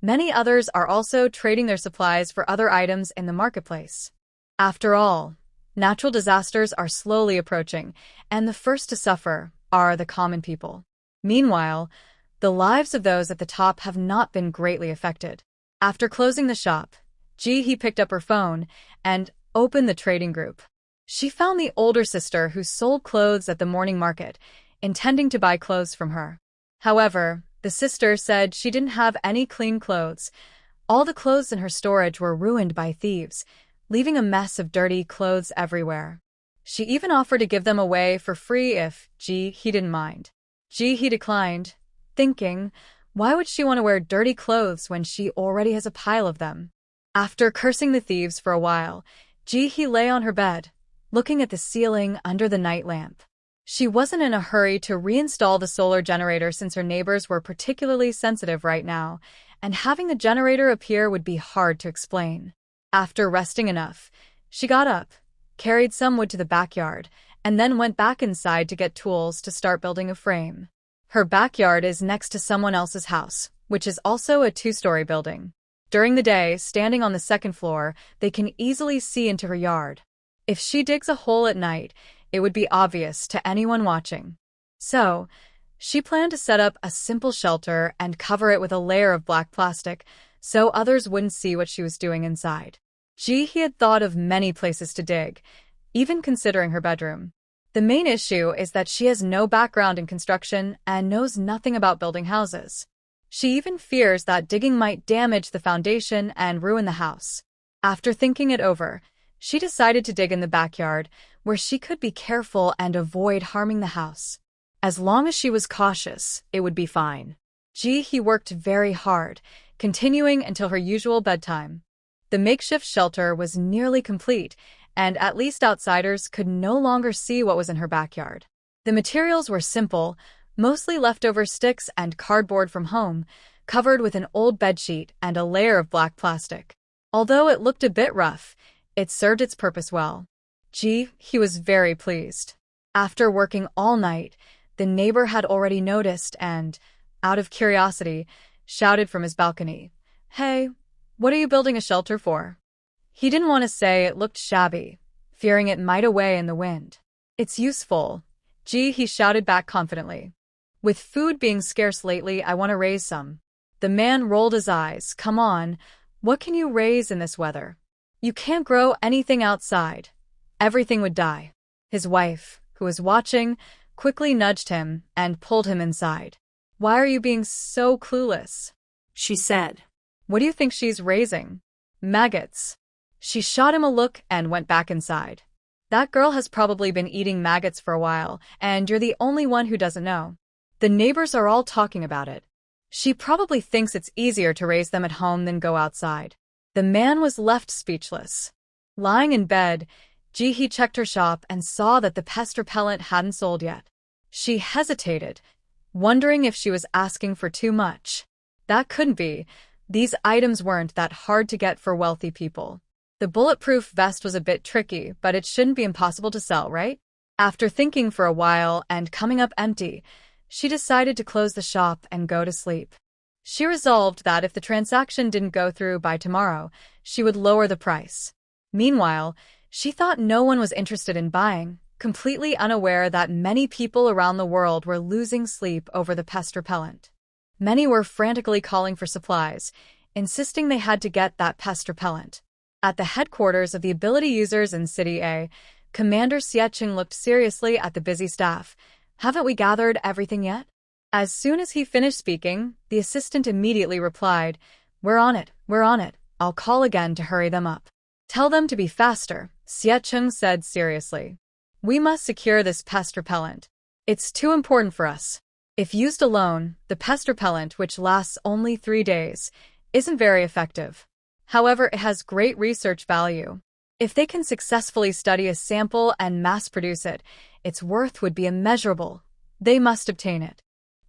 Many others are also trading their supplies for other items in the marketplace. After all, natural disasters are slowly approaching, and the first to suffer are the common people. Meanwhile, The lives of those at the top have not been greatly affected. After closing the shop, Ji-hee picked up her phone and opened the trading group. She found the older sister who sold clothes at the morning market, intending to buy clothes from her. However, the sister said she didn't have any clean clothes. All the clothes in her storage were ruined by thieves, leaving a mess of dirty clothes everywhere. She even offered to give them away for free if Ji-hee didn't mind. Ji-hee declined, thinking, why would she want to wear dirty clothes when she already has a pile of them? After cursing the thieves for a while, Ji-hee lay on her bed, looking at the ceiling under the night lamp. She wasn't in a hurry to reinstall the solar generator since her neighbors were particularly sensitive right now, and having the generator appear would be hard to explain. After resting enough, she got up, carried some wood to the backyard, and then went back inside to get tools to start building a frame. Her backyard is next to someone else's house, which is also a two-story building. During the day, standing on the second floor, they can easily see into her yard. If she digs a hole at night, it would be obvious to anyone watching. So, she planned to set up a simple shelter and cover it with a layer of black plastic so others wouldn't see what she was doing inside. Ji-hee had thought of many places to dig, even considering her bedroom. The main issue is that she has no background in construction and knows nothing about building houses. She even fears that digging might damage the foundation and ruin the house. After thinking it over, she decided to dig in the backyard, where she could be careful and avoid harming the house. As long as she was cautious, it would be fine. Ji-hee worked very hard, continuing until her usual bedtime. The makeshift shelter was nearly complete, and at least outsiders could no longer see what was in her backyard. The materials were simple, mostly leftover sticks and cardboard from home, covered with an old bedsheet and a layer of black plastic. Although it looked a bit rough, it served its purpose well. Ji-hee was very pleased. After working all night, the neighbor had already noticed and, out of curiosity, shouted from his balcony, "Hey, what are you building a shelter for?" He didn't want to say it looked shabby, fearing it might away in the wind. "It's useful," Ji-hee shouted back confidently. "With food being scarce lately, I want to raise some." The man rolled his eyes. "Come on, what can you raise in this weather? You can't grow anything outside. Everything would die." His wife, who was watching, quickly nudged him and pulled him inside. "Why are you being so clueless?" she said. "What do you think she's raising?" "Maggots." She shot him a look and went back inside. "That girl has probably been eating maggots for a while, and you're the only one who doesn't know. The neighbors are all talking about it. She probably thinks it's easier to raise them at home than go outside." The man was left speechless. Lying in bed, Ji-hee checked her shop and saw that the pest repellent hadn't sold yet. She hesitated, wondering if she was asking for too much. That couldn't be. These items weren't that hard to get for wealthy people. The bulletproof vest was a bit tricky, but it shouldn't be impossible to sell, right? After thinking for a while and coming up empty, she decided to close the shop and go to sleep. She resolved that if the transaction didn't go through by tomorrow, she would lower the price. Meanwhile, she thought no one was interested in buying, completely unaware that many people around the world were losing sleep over the pest repellent. Many were frantically calling for supplies, insisting they had to get that pest repellent. At the headquarters of the ability users in City A, Commander Siecheng looked seriously at the busy staff. "Haven't we gathered everything yet?" As soon as he finished speaking, the assistant immediately replied, we're on it. I'll call again to hurry them up." "Tell them to be faster," Siecheng said seriously. "We must secure this pest repellent. It's too important for us." If used alone, the pest repellent, which lasts only 3 days, isn't very effective. However, it has great research value. If they can successfully study a sample and mass-produce it, its worth would be immeasurable. They must obtain it.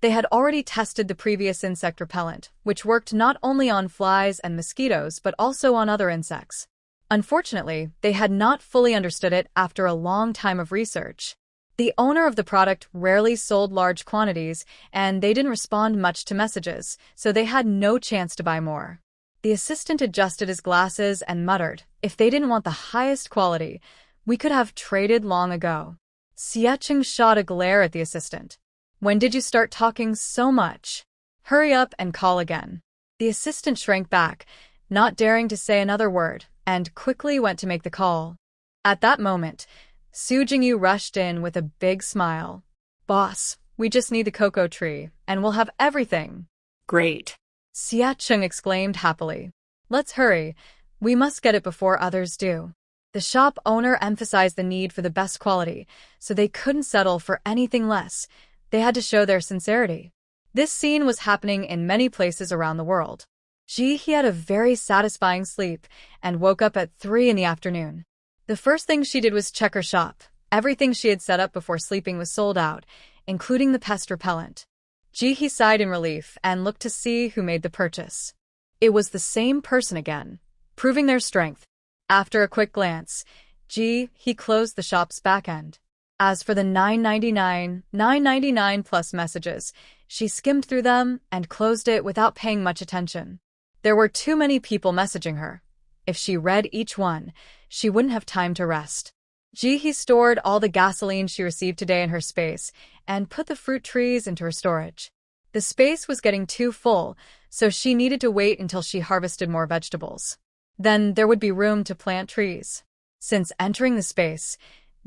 They had already tested the previous insect repellent, which worked not only on flies and mosquitoes but also on other insects. Unfortunately, they had not fully understood it after a long time of research. The owner of the product rarely sold large quantities, and they didn't respond much to messages, so they had no chance to buy more. The assistant adjusted his glasses and muttered, "If they didn't want the highest quality, we could have traded long ago." Siecheng shot a glare at the assistant. "When did you start talking so much?" Hurry up and call again. The assistant shrank back, not daring to say another word, and quickly went to make the call. At that moment, Su Jingyu rushed in with a big smile. Boss, we just need the cocoa tree, and we'll have everything. Great. Xia Cheng exclaimed happily. Let's hurry. We must get it before others do. The shop owner emphasized the need for the best quality, so they couldn't settle for anything less. They had to show their sincerity. This scene was happening in many places around the world. He had a very satisfying sleep and woke up at 3 in the afternoon. The first thing she did was check her shop. Everything she had set up before sleeping was sold out, including the pest repellent. He sighed in relief and looked to see who made the purchase. It was the same person again, proving their strength. After a quick glance, he closed the shop's back end. As for the $9.99 plus messages, she skimmed through them and closed it without paying much attention. There were too many people messaging her. If she read each one, she wouldn't have time to rest. He stored all the gasoline she received today in her space and put the fruit trees into her storage. The space was getting too full, so she needed to wait until she harvested more vegetables. Then there would be room to plant trees. Since entering the space,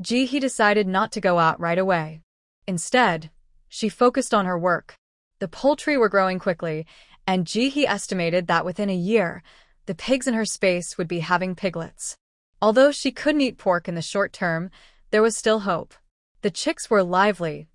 he decided not to go out right away. Instead, she focused on her work. The poultry were growing quickly, and he estimated that within a year, the pigs in her space would be having piglets. Although she couldn't eat pork in the short term, there was still hope. The chicks were lively.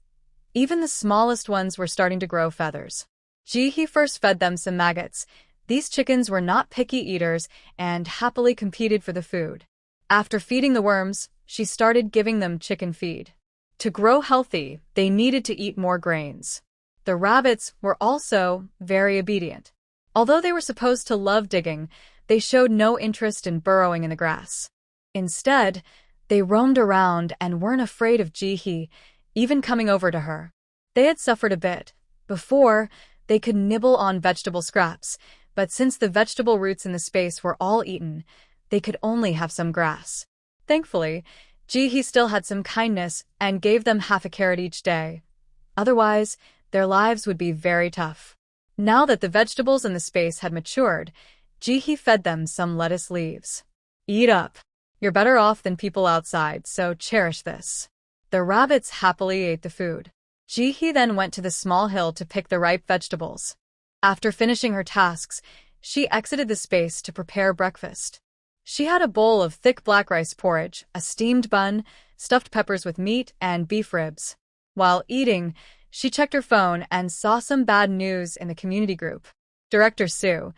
Even the smallest ones were starting to grow feathers. He first fed them some maggots. These chickens were not picky eaters and happily competed for the food. After feeding the worms, she started giving them chicken feed. To grow healthy, they needed to eat more grains. The rabbits were also very obedient. Although they were supposed to love digging, they showed no interest in burrowing in the grass. Instead, they roamed around and weren't afraid of Jihe, even coming over to her. They had suffered a bit. Before, they could nibble on vegetable scraps, but since the vegetable roots in the space were all eaten, they could only have some grass. Thankfully, Jihe still had some kindness and gave them half a carrot each day. Otherwise, their lives would be very tough. Now that the vegetables in the space had matured, Jihe fed them some lettuce leaves. Eat up. You're better off than people outside, so cherish this. The rabbits happily ate the food. Jihe then went to the small hill to pick the ripe vegetables. After finishing her tasks, she exited the space to prepare breakfast. She had a bowl of thick black rice porridge, a steamed bun, stuffed peppers with meat, and beef ribs. While eating, she checked her phone and saw some bad news in the community group. Director Su,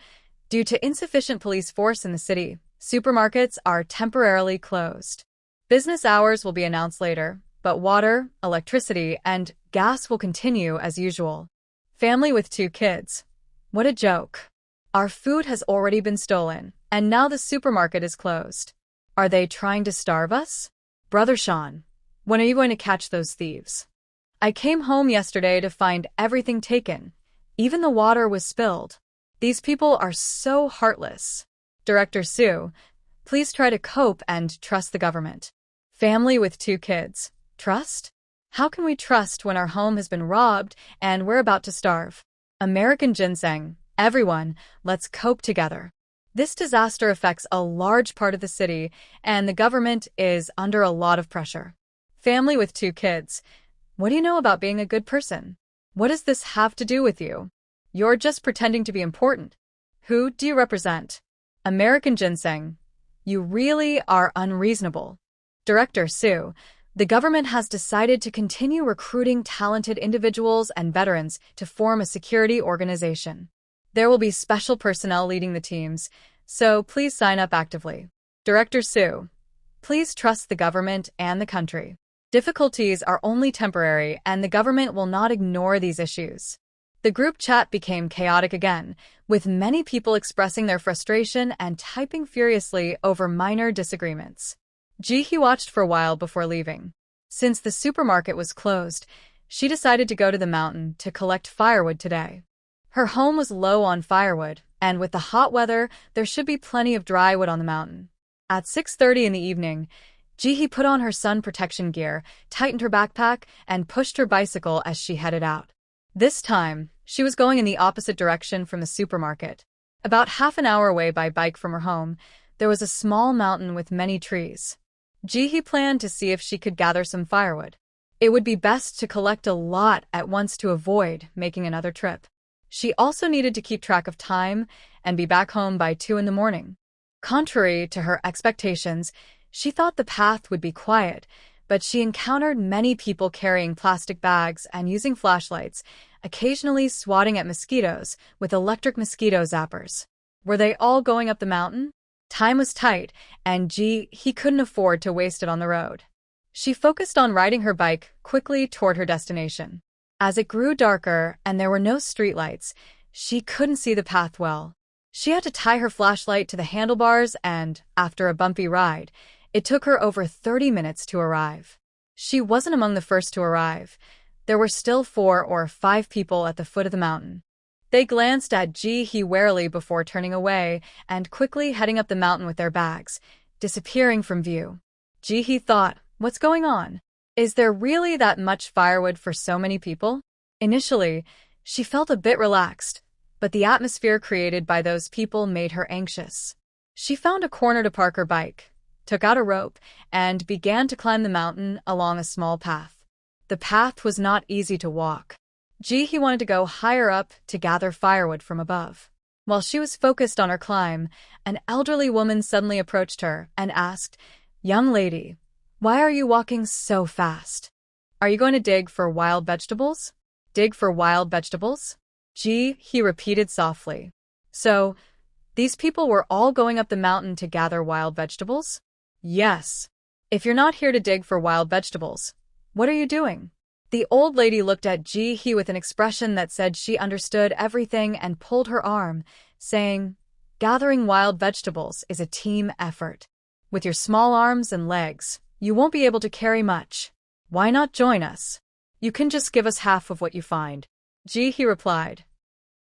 due to insufficient police force in the city, supermarkets are temporarily closed. Business hours will be announced later, but water, electricity, and gas will continue as usual. Family with 2 kids. What a joke. Our food has already been stolen, and now the supermarket is closed. Are they trying to starve us? Brother Sean, when are you going to catch those thieves? I came home yesterday to find everything taken. Even the water was spilled. These people are so heartless. Director Su, please try to cope and trust the government. Family with 2 kids. Trust? How can we trust when our home has been robbed and we're about to starve? American ginseng. Everyone, let's cope together. This disaster affects a large part of the city, and the government is under a lot of pressure. Family with 2 kids. What do you know about being a good person? What does this have to do with you? You're just pretending to be important. Who do you represent? American ginseng. You really are unreasonable. Director Su, the government has decided to continue recruiting talented individuals and veterans to form a security organization. There will be special personnel leading the teams, so please sign up actively. Director Su, please trust the government and the country. Difficulties are only temporary, and the government will not ignore these issues. The group chat became chaotic again, with many people expressing their frustration and typing furiously over minor disagreements. Jihe watched for a while before leaving. Since the supermarket was closed, she decided to go to the mountain to collect firewood today. Her home was low on firewood, and with the hot weather, there should be plenty of dry wood on the mountain. At 6:30 in the evening, Jihe put on her sun protection gear, tightened her backpack, and pushed her bicycle as she headed out. This time, She was going in the opposite direction from the supermarket. About half an hour away by bike from her home, there was a small mountain with many trees. Ji-hee planned to see if she could gather some firewood. It would be best to collect a lot at once to avoid making another trip. She also needed to keep track of time and be back home by 2 in the morning. Contrary to her expectations, she thought the path would be quiet, but she encountered many people carrying plastic bags and using flashlights, occasionally swatting at mosquitoes with electric mosquito zappers. Were they all going up the mountain? Time was tight, and he couldn't afford to waste it on the road. She focused on riding her bike quickly toward her destination. As it grew darker and there were no streetlights, she couldn't see the path well. She had to tie her flashlight to the handlebars and, after a bumpy ride, it took her over 30 minutes to arrive. She wasn't among the first to arrive. There were still 4 or 5 people at the foot of the mountain. They glanced at Ji-hee warily before turning away and quickly heading up the mountain with their bags, disappearing from view. Ji-hee thought, "What's going on? Is there really that much firewood for so many people?" Initially, she felt a bit relaxed, but the atmosphere created by those people made her anxious. She found a corner to park her bike, took out a rope, and began to climb the mountain along a small path. The path was not easy to walk. Ji-hee wanted to go higher up to gather firewood from above. While she was focused on her climb, an elderly woman suddenly approached her and asked, "Young lady, why are you walking so fast? Are you going to dig for wild vegetables?" "Dig for wild vegetables?" Ji-hee repeated softly. "So, these people were all going up the mountain to gather wild vegetables?" "Yes. If you're not here to dig for wild vegetables, what are you doing?" The old lady looked at Ji-hee with an expression that said she understood everything and pulled her arm, saying, "Gathering wild vegetables is a team effort. With your small arms and legs, you won't be able to carry much. Why not join us? You can just give us half of what you find." Ji-hee replied,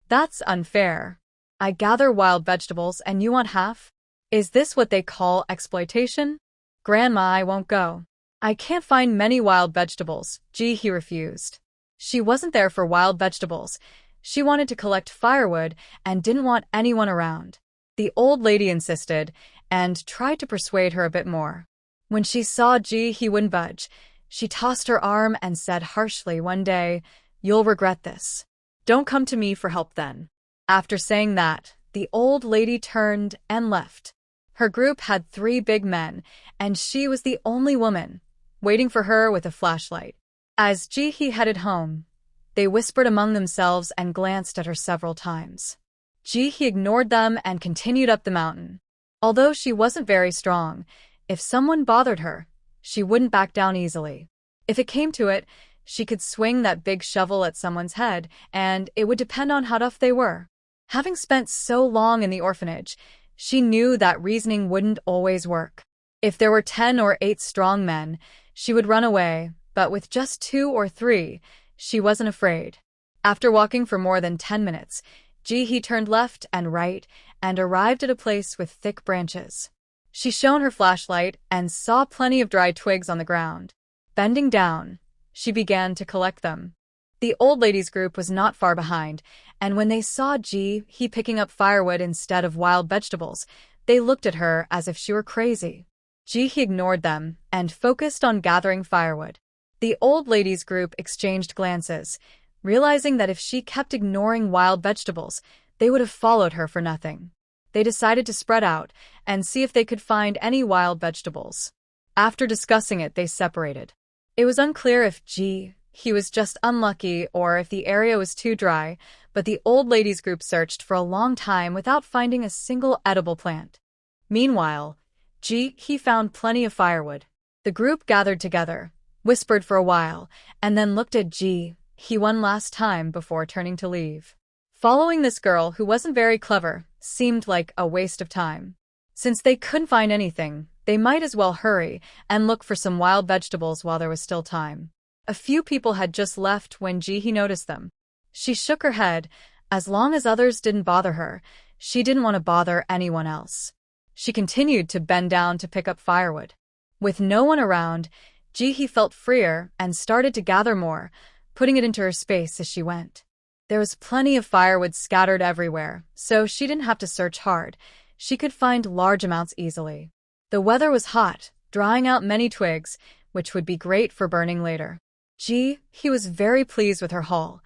"That's unfair. I gather wild vegetables and you want half? Is this what they call exploitation?" "Grandma, I won't go. I can't find many wild vegetables," Ji-hee refused. She wasn't there for wild vegetables. She wanted to collect firewood and didn't want anyone around. The old lady insisted and tried to persuade her a bit more. When she saw Ji-hee wouldn't budge, she tossed her arm and said harshly one day, "You'll regret this. Don't come to me for help then." After saying that, the old lady turned and left. Her group had 3 big men, and she was the only woman, waiting for her with a flashlight. As Ji-hee headed home, they whispered among themselves and glanced at her several times. Ji-hee ignored them and continued up the mountain. Although she wasn't very strong, if someone bothered her, she wouldn't back down easily. If it came to it, she could swing that big shovel at someone's head, and it would depend on how tough they were. Having spent so long in the orphanage, she knew that reasoning wouldn't always work. If there were 10 or 8 strong men, she would run away, but with just 2 or 3, she wasn't afraid. After walking for more than 10 minutes, Ji-hee turned left and right and arrived at a place with thick branches. She shone her flashlight and saw plenty of dry twigs on the ground. Bending down, she began to collect them. The old lady's group was not far behind, and when they saw Ji-hee picking up firewood instead of wild vegetables, they looked at her as if she were crazy. Ji-hee ignored them and focused on gathering firewood. The old lady's group exchanged glances, realizing that if she kept ignoring wild vegetables, they would have followed her for nothing. They decided to spread out and see if they could find any wild vegetables. After discussing it, they separated. It was unclear if Ji-hee was just unlucky or if the area was too dry, but the old lady's group searched for a long time without finding a single edible plant. Meanwhile, Ji-hee found plenty of firewood. The group gathered together, whispered for a while, and then looked at Ji-hee one last time before turning to leave. Following this girl, who wasn't very clever, seemed like a waste of time. Since they couldn't find anything, they might as well hurry and look for some wild vegetables while there was still time. A few people had just left when Ji-hee noticed them. She shook her head. As long as others didn't bother her, she didn't want to bother anyone else. She continued to bend down to pick up firewood. With no one around, Ji-hee felt freer and started to gather more, putting it into her space as she went. There was plenty of firewood scattered everywhere, so she didn't have to search hard. She could find large amounts easily. The weather was hot, drying out many twigs, which would be great for burning later. He was very pleased with her haul.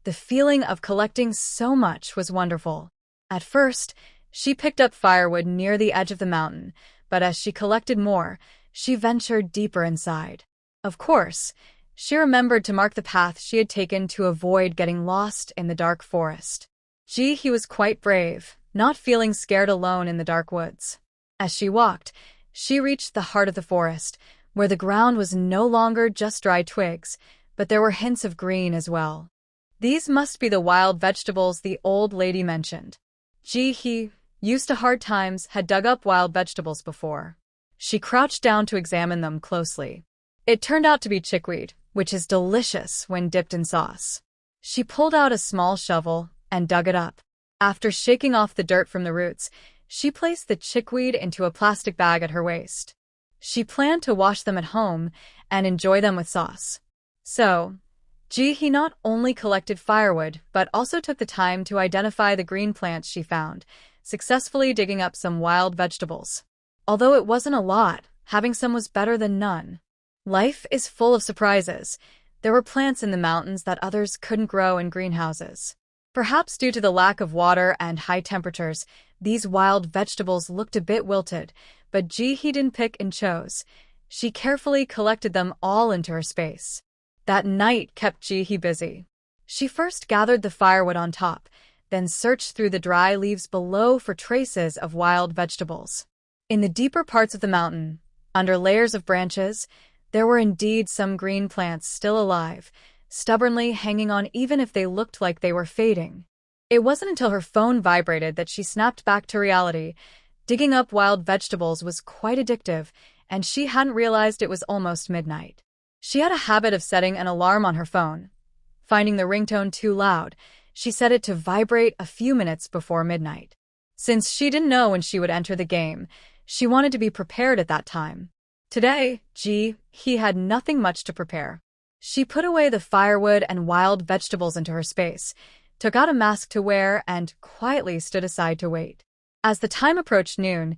The feeling of collecting so much was wonderful. At first, she picked up firewood near the edge of the mountain, but as she collected more, she ventured deeper inside. Of course, she remembered to mark the path she had taken to avoid getting lost in the dark forest. He was quite brave, not feeling scared alone in the dark woods. As she walked, she reached the heart of the forest, where the ground was no longer just dry twigs, but there were hints of green as well. These must be the wild vegetables the old lady mentioned. He, used to hard times, had dug up wild vegetables before. She crouched down to examine them closely. It turned out to be chickweed, which is delicious when dipped in sauce. She pulled out a small shovel and dug it up. After shaking off the dirt from the roots, she placed the chickweed into a plastic bag at her waist. She planned to wash them at home and enjoy them with sauce. So, he not only collected firewood, but also took the time to identify the green plants she found, successfully digging up some wild vegetables. Although it wasn't a lot, having some was better than none. Life is full of surprises. There were plants in the mountains that others couldn't grow in greenhouses. Perhaps due to the lack of water and high temperatures, these wild vegetables looked a bit wilted, but he didn't pick and chose. She carefully collected them all into her space. That night kept he busy. She first gathered the firewood on top, then searched through the dry leaves below for traces of wild vegetables. In the deeper parts of the mountain, under layers of branches, there were indeed some green plants still alive, stubbornly hanging on even if they looked like they were fading. It wasn't until her phone vibrated that she snapped back to reality. Digging up wild vegetables was quite addictive, and she hadn't realized it was almost midnight. She had a habit of setting an alarm on her phone. Finding the ringtone too loud, she set it to vibrate a few minutes before midnight. Since she didn't know when she would enter the game, she wanted to be prepared at that time. Today, he had nothing much to prepare. She put away the firewood and wild vegetables into her space, took out a mask to wear, and quietly stood aside to wait. As the time approached noon,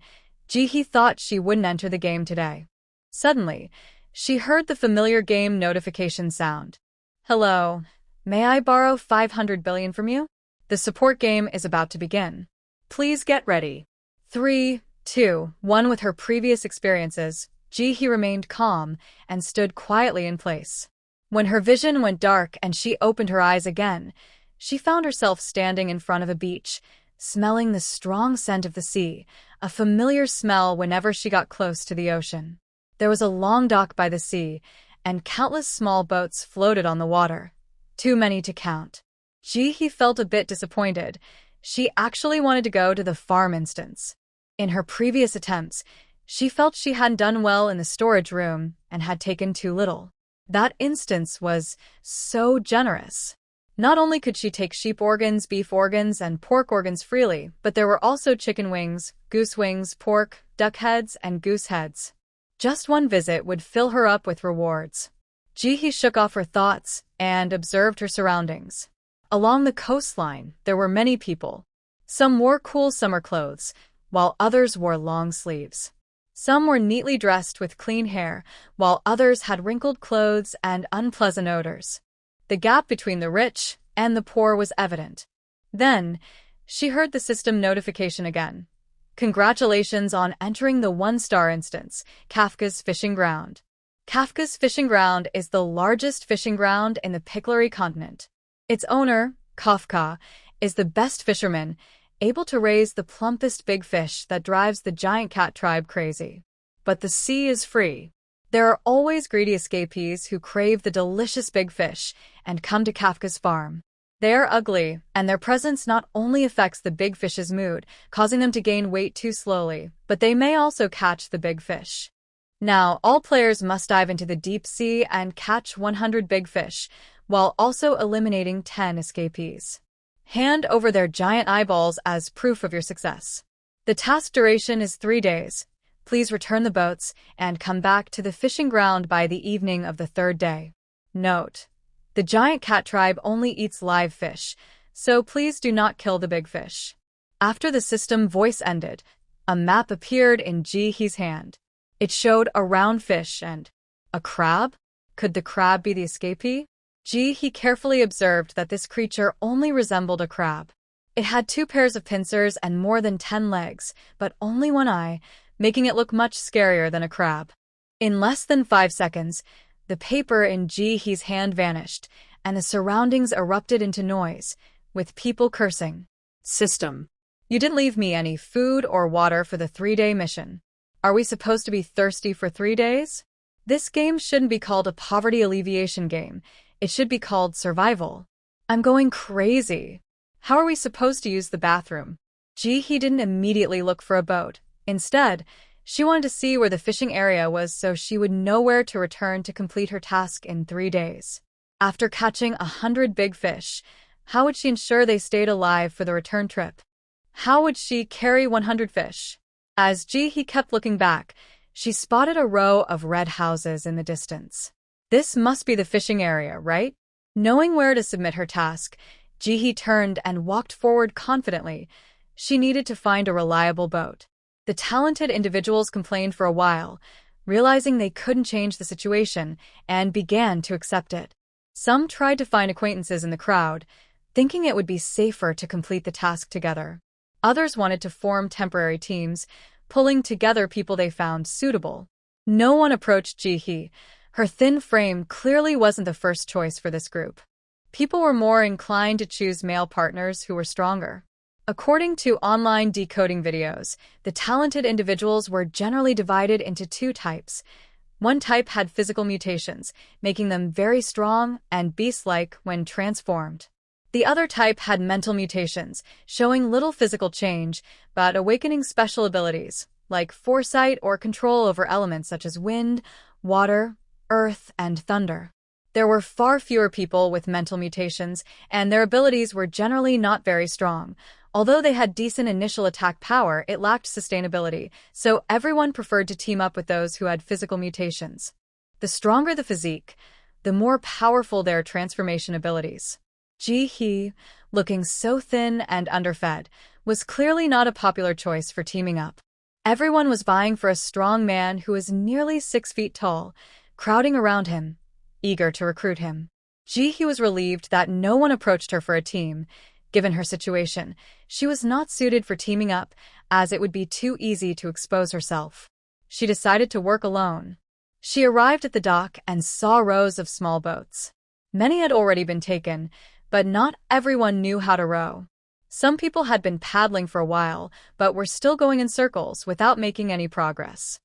he thought she wouldn't enter the game today. Suddenly, she heard the familiar game notification sound. Hello, may I borrow 500 billion from you? The support game is about to begin. Please get ready. 3, 2, 1. With her previous experiences, he remained calm and stood quietly in place. When her vision went dark and she opened her eyes again, she found herself standing in front of a beach, smelling the strong scent of the sea, a familiar smell whenever she got close to the ocean. There was a long dock by the sea, and countless small boats floated on the water. Too many to count. He felt a bit disappointed. She actually wanted to go to the farm instance. In her previous attempts, she felt she hadn't done well in the storage room and had taken too little. That instance was so generous. Not only could she take sheep organs, beef organs, and pork organs freely, but there were also chicken wings, goose wings, pork, duck heads, and goose heads. Just one visit would fill her up with rewards. He shook off her thoughts and observed her surroundings. Along the coastline, there were many people. Some wore cool summer clothes, while others wore long sleeves. Some were neatly dressed with clean hair, while others had wrinkled clothes and unpleasant odors. The gap between the rich and the poor was evident. Then, she heard the system notification again. Congratulations on entering the 1-star instance, Kafka's Fishing Ground. Kafka's Fishing Ground is the largest fishing ground in the Picklary continent. Its owner, Kafka, is the best fisherman, able to raise the plumpest big fish that drives the giant cat tribe crazy. But the sea is free. There are always greedy escapees who crave the delicious big fish and come to Kafka's farm. They are ugly, and their presence not only affects the big fish's mood, causing them to gain weight too slowly, but they may also catch the big fish. Now, all players must dive into the deep sea and catch 100 big fish, while also eliminating 10 escapees. Hand over their giant eyeballs as proof of your success. The task duration is 3 days. Please return the boats and come back to the fishing ground by the evening of the 3rd day. Note: The giant cat tribe only eats live fish, so please do not kill the big fish. After the system voice ended, a map appeared in Ji-hee's hand. It showed a round fish and a crab? Could the crab be the escapee? Ji-hee carefully observed that this creature only resembled a crab. It had 2 pairs of pincers and more than 10 legs, but only 1 eye, making it look much scarier than a crab. In less than 5 seconds, the paper in Ji-hee's hand vanished, and the surroundings erupted into noise, with people cursing. System. You didn't leave me any food or water for the 3-day mission. Are we supposed to be thirsty for 3 days? This game shouldn't be called a poverty alleviation game. It should be called survival. I'm going crazy. How are we supposed to use the bathroom? Ji-hee didn't immediately look for a boat. Instead, she wanted to see where the fishing area was so she would know where to return to complete her task in 3 days. After catching 100 big fish, how would she ensure they stayed alive for the return trip? How would she carry 100 fish? As Ji-hee kept looking back, she spotted a row of red houses in the distance. This must be the fishing area, right? Knowing where to submit her task, Ji-hee turned and walked forward confidently. She needed to find a reliable boat. The talented individuals complained for a while, realizing they couldn't change the situation, and began to accept it. Some tried to find acquaintances in the crowd, thinking it would be safer to complete the task together. Others wanted to form temporary teams, pulling together people they found suitable. No one approached Ji-hee. Her thin frame clearly wasn't the first choice for this group. People were more inclined to choose male partners who were stronger. According to online decoding videos, the talented individuals were generally divided into 2 types. One type had physical mutations, making them very strong and beast-like when transformed. The other type had mental mutations, showing little physical change, but awakening special abilities, like foresight or control over elements such as wind, water, earth, and thunder. There were far fewer people with mental mutations, and their abilities were generally not very strong. Although they had decent initial attack power, it lacked sustainability, so everyone preferred to team up with those who had physical mutations. The stronger the physique, the more powerful their transformation abilities. Ji-hee, looking so thin and underfed, was clearly not a popular choice for teaming up. Everyone was vying for a strong man who was nearly 6 feet tall, crowding around him, eager to recruit him. Ji-hee was relieved that no one approached her for a team. Given her situation, she was not suited for teaming up, as it would be too easy to expose herself. She decided to work alone. She arrived at the dock and saw rows of small boats. Many had already been taken, but not everyone knew how to row. Some people had been paddling for a while, but were still going in circles without making any progress.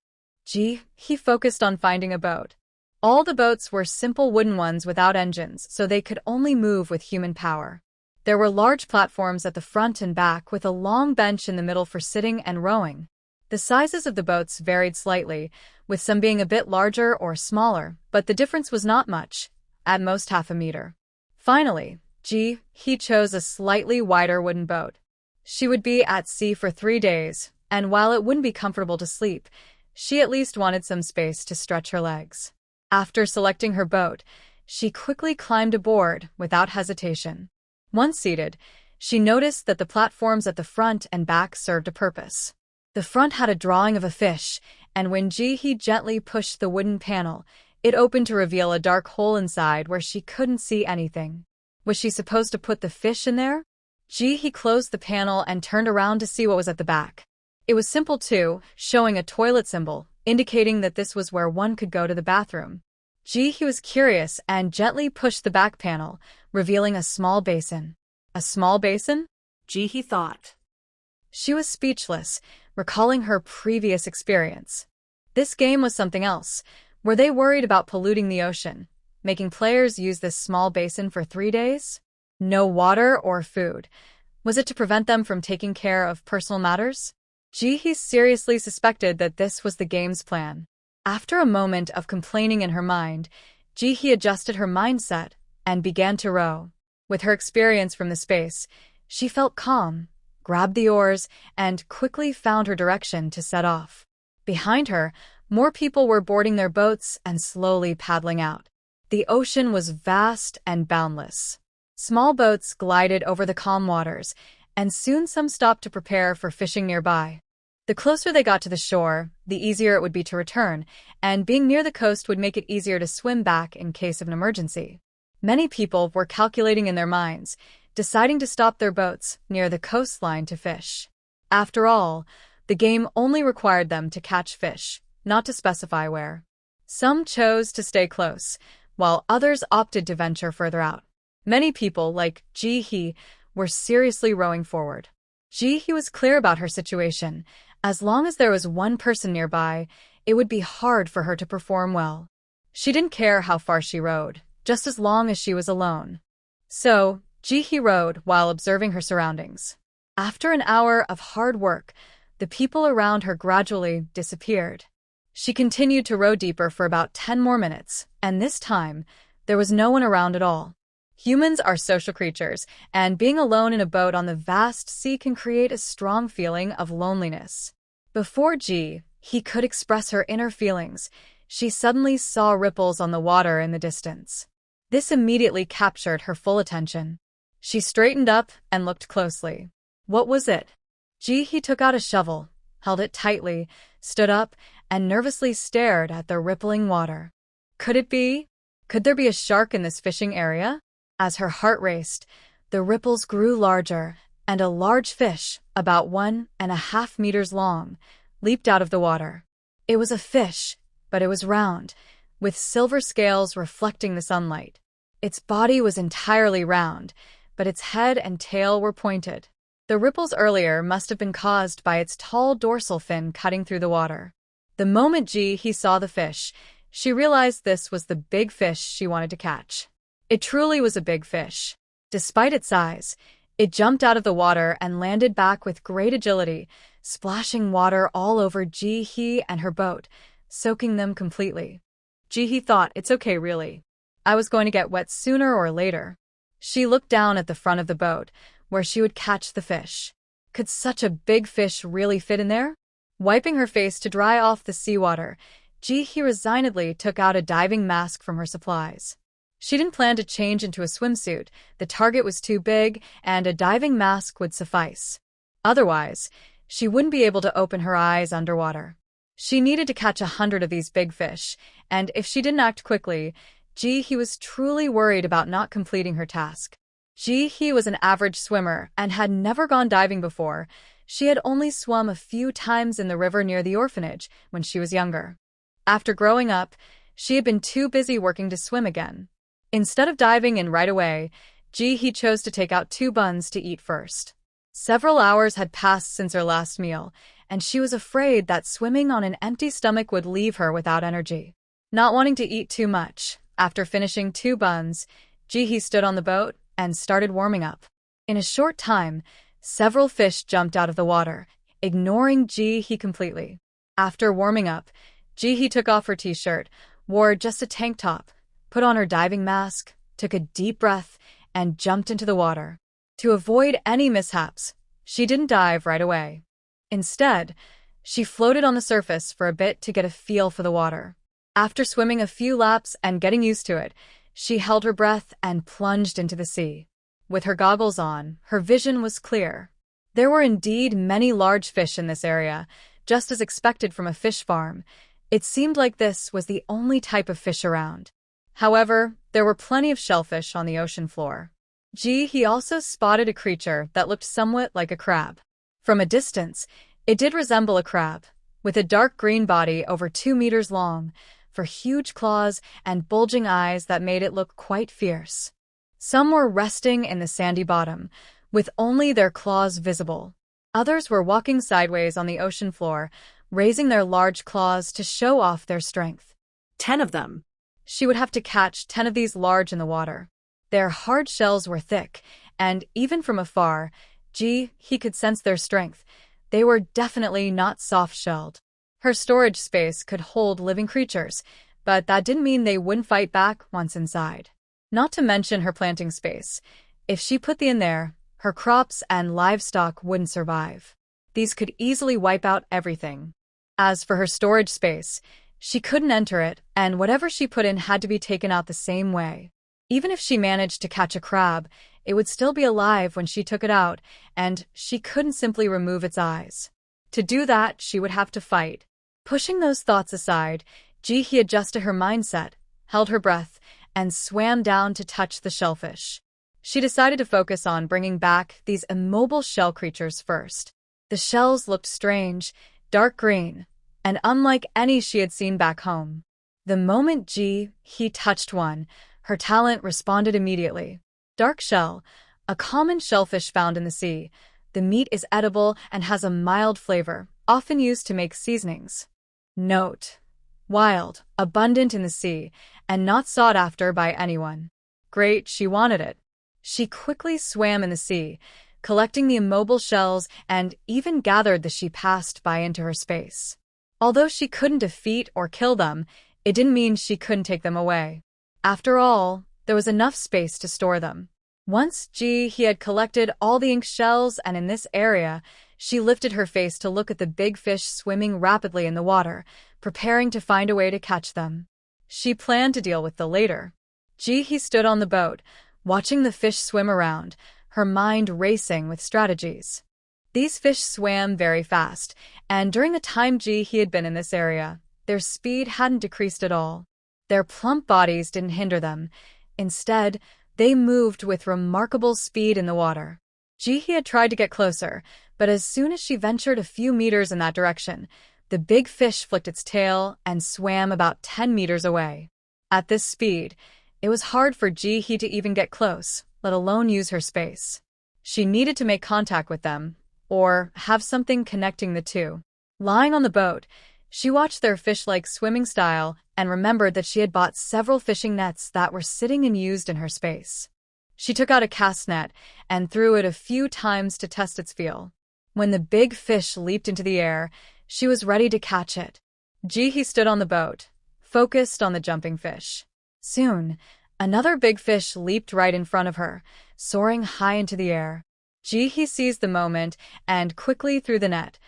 Ji-hee focused on finding a boat. All the boats were simple wooden ones without engines, so they could only move with human power. There were large platforms at the front and back with a long bench in the middle for sitting and rowing. The sizes of the boats varied slightly, with some being a bit larger or smaller, but the difference was not much, at most half a meter. Finally, Ji-hee chose a slightly wider wooden boat. She would be at sea for 3 days, and while it wouldn't be comfortable to sleep, she at least wanted some space to stretch her legs. After selecting her boat, she quickly climbed aboard without hesitation. Once seated, she noticed that the platforms at the front and back served a purpose. The front had a drawing of a fish, and when Ji-hee gently pushed the wooden panel, it opened to reveal a dark hole inside where she couldn't see anything. Was she supposed to put the fish in there? Ji-hee closed the panel and turned around to see what was at the back. It was simple too, showing a toilet symbol, indicating that this was where one could go to the bathroom. Ji-hee was curious and gently pushed the back panel, revealing a small basin. A small basin? Ji-hee thought. She was speechless, recalling her previous experience. This game was something else. Were they worried about polluting the ocean, making players use this small basin for 3 days? No water or food. Was it to prevent them from taking care of personal matters? Ji-hee seriously suspected that this was the game's plan. After a moment of complaining in her mind, Ji-hee adjusted her mindset and began to row. With her experience from the space, she felt calm, grabbed the oars, and quickly found her direction to set off. Behind her, more people were boarding their boats and slowly paddling out. The ocean was vast and boundless. Small boats glided over the calm waters, and soon some stopped to prepare for fishing nearby. The closer they got to the shore, the easier it would be to return, and being near the coast would make it easier to swim back in case of an emergency. Many people were calculating in their minds, deciding to stop their boats near the coastline to fish. After all, the game only required them to catch fish, not to specify where. Some chose to stay close, while others opted to venture further out. Many people, like Ji-hee, were seriously rowing forward. Ji-hee was clear about her situation. As long as there was one person nearby, it would be hard for her to perform well. She didn't care how far she rowed, just as long as she was alone. So, Ji-hee rowed while observing her surroundings. After an hour of hard work, the people around her gradually disappeared. She continued to row deeper for about 10 more minutes, and this time, there was no one around at all. Humans are social creatures, and being alone in a boat on the vast sea can create a strong feeling of loneliness. Before Ji-hee could express her inner feelings, she suddenly saw ripples on the water in the distance. This immediately captured her full attention. She straightened up and looked closely. What was it? Ji-hee took out a shovel, held it tightly, stood up, and nervously stared at the rippling water. Could it be? Could there be a shark in this fishing area? As her heart raced, the ripples grew larger, and a large fish, about 1.5 meters long, leaped out of the water. It was a fish, but it was round, with silver scales reflecting the sunlight. Its body was entirely round, but its head and tail were pointed. The ripples earlier must have been caused by its tall dorsal fin cutting through the water. The moment Ji-hee saw the fish, she realized this was the big fish she wanted to catch. It truly was a big fish. Despite its size, it jumped out of the water and landed back with great agility, splashing water all over Ji-hee and her boat, soaking them completely. Ji-hee thought, it's okay really. I was going to get wet sooner or later. She looked down at the front of the boat, where she would catch the fish. Could such a big fish really fit in there? Wiping her face to dry off the seawater, Ji-hee resignedly took out a diving mask from her supplies. She didn't plan to change into a swimsuit, the target was too big, and a diving mask would suffice. Otherwise, she wouldn't be able to open her eyes underwater. She needed to catch 100 of these big fish, and if she didn't act quickly, Ji-hee was truly worried about not completing her task. Ji-hee was an average swimmer and had never gone diving before. She had only swum a few times in the river near the orphanage when she was younger. After growing up, she had been too busy working to swim again. Instead of diving in right away, Ji-hee chose to take out 2 buns to eat first. Several hours had passed since her last meal, and she was afraid that swimming on an empty stomach would leave her without energy. Not wanting to eat too much, after finishing 2 buns, Ji-hee stood on the boat and started warming up. In a short time, several fish jumped out of the water, ignoring Ji-hee completely. After warming up, Ji-hee took off her t-shirt, wore just a tank top, put on her diving mask, took a deep breath, and jumped into the water. To avoid any mishaps, she didn't dive right away. Instead, she floated on the surface for a bit to get a feel for the water. After swimming a few laps and getting used to it, she held her breath and plunged into the sea. With her goggles on, her vision was clear. There were indeed many large fish in this area, just as expected from a fish farm. It seemed like this was the only type of fish around. However, there were plenty of shellfish on the ocean floor. Ji-hee also spotted a creature that looked somewhat like a crab. From a distance, it did resemble a crab, with a dark green body over 2 meters long, for huge claws and bulging eyes that made it look quite fierce. Some were resting in the sandy bottom, with only their claws visible. Others were walking sideways on the ocean floor, raising their large claws to show off their strength. 10 of them. She would have to catch 10 of these large in the water. Their hard shells were thick, and even from afar, Ji-hee could sense their strength. They were definitely not soft-shelled. Her storage space could hold living creatures, but that didn't mean they wouldn't fight back once inside. Not to mention her planting space. If she put the in there, her crops and livestock wouldn't survive. These could easily wipe out everything. As for her storage space, She couldn't enter it, and whatever she put in had to be taken out the same way. Even if she managed to catch a crab, it would still be alive when she took it out, and she couldn't simply remove its eyes. To do that, she would have to fight. Pushing those thoughts aside, Ji-hee adjusted her mindset, held her breath, and swam down to touch the shellfish. She decided to focus on bringing back these immobile shell creatures first. The shells looked strange, dark green, and unlike any she had seen back home. The moment Ji-hee touched one, her talent responded immediately. Dark shell, a common shellfish found in the sea. The meat is edible and has a mild flavor, often used to make seasonings. Note: wild, abundant in the sea, and not sought after by anyone. Great, she wanted it. She quickly swam in the sea, collecting the immobile shells and even gathered the she passed by into her space. Although she couldn't defeat or kill them, it didn't mean she couldn't take them away. After all, there was enough space to store them. Once he had collected all the ink shells, and in this area, she lifted her face to look at the big fish swimming rapidly in the water, preparing to find a way to catch them. She planned to deal with them later. He stood on the boat, watching the fish swim around, her mind racing with strategies. These fish swam very fast, and during the time he had been in this area, their speed hadn't decreased at all. Their plump bodies didn't hinder them. Instead, they moved with remarkable speed in the water. He had tried to get closer, but as soon as she ventured a few meters in that direction, the big fish flicked its tail and swam about 10 meters away. At this speed, it was hard for Ji to even get close, let alone use her space. She needed to make contact with them, or have something connecting the two. Lying on the boat, she watched their fish-like swimming style and remembered that she had bought several fishing nets that were sitting unused in her space. She took out a cast net and threw it a few times to test its feel. When the big fish leaped into the air, she was ready to catch it. Ji stood on the boat, focused on the jumping fish. Soon, another big fish leaped right in front of her, soaring high into the air. Ji seized the moment and quickly threw the net,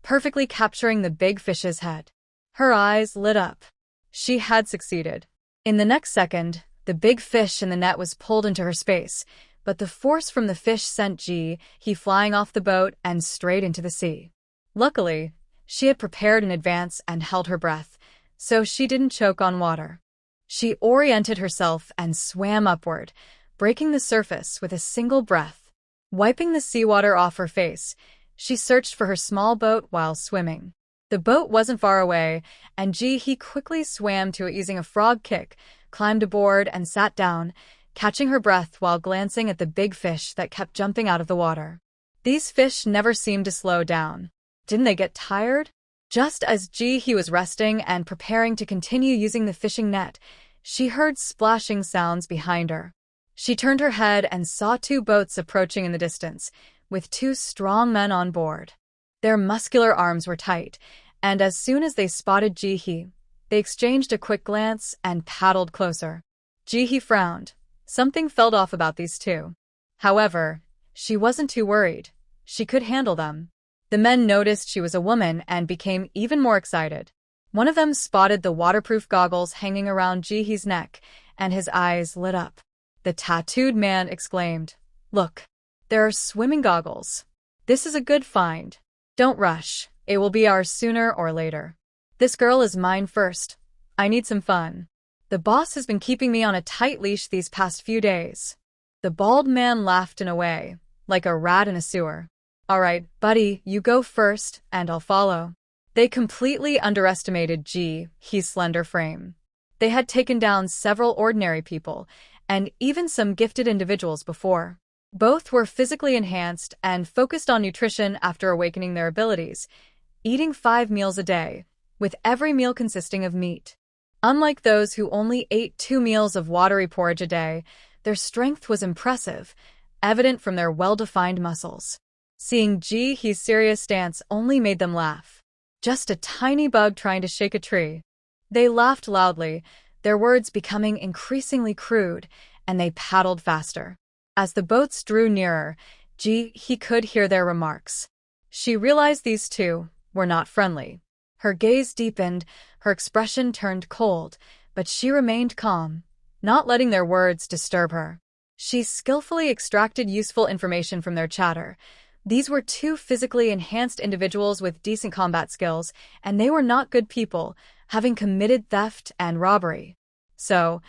perfectly capturing the big fish's head. Her eyes lit up. She had succeeded. In the next second, the big fish in the net was pulled into her space, but the force from the fish sent Ji flying off the boat and straight into the sea. Luckily, she had prepared in advance and held her breath, so she didn't choke on water. She oriented herself and swam upward, breaking the surface with a single breath. Wiping the seawater off her face, she searched for her small boat while swimming. The boat wasn't far away, and Ji quickly swam to it using a frog kick, climbed aboard and sat down, catching her breath while glancing at the big fish that kept jumping out of the water. These fish never seemed to slow down. Didn't they get tired? Just as Ji was resting and preparing to continue using the fishing net, she heard splashing sounds behind her. She turned her head and saw two boats approaching in the distance, with two strong men on board. Their muscular arms were tight, and as soon as they spotted Ji, they exchanged a quick glance and paddled closer. Ji frowned. Something felt off about these two. However, she wasn't too worried. She could handle them. The men noticed she was a woman and became even more excited. One of them spotted the waterproof goggles hanging around Ji's neck, and his eyes lit up. The tattooed man exclaimed, "Look, there are swimming goggles. This is a good find. Don't rush. It will be ours sooner or later. This girl is mine first. I need some fun. The boss has been keeping me on a tight leash these past few days." The bald man laughed in a way, like a rat in a sewer. "All right, buddy, you go first, and I'll follow." They completely underestimated Ji's slender frame. They had taken down several ordinary people, and even some gifted individuals before. Both were physically enhanced and focused on nutrition after awakening their abilities, eating 5 meals a day, with every meal consisting of meat. Unlike those who only ate 2 meals of watery porridge a day, their strength was impressive, evident from their well-defined muscles. Seeing Ji's serious stance only made them laugh. Just a tiny bug trying to shake a tree. They laughed loudly, their words becoming increasingly crude, and they paddled faster. As the boats drew nearer, Ji could hear their remarks. She realized these two were not friendly. Her gaze deepened, Her expression turned cold, but she remained calm, not letting their words disturb her. She skillfully extracted useful information from their chatter. These were two physically enhanced individuals with decent combat skills, and they were not good people, having committed theft and robbery. So,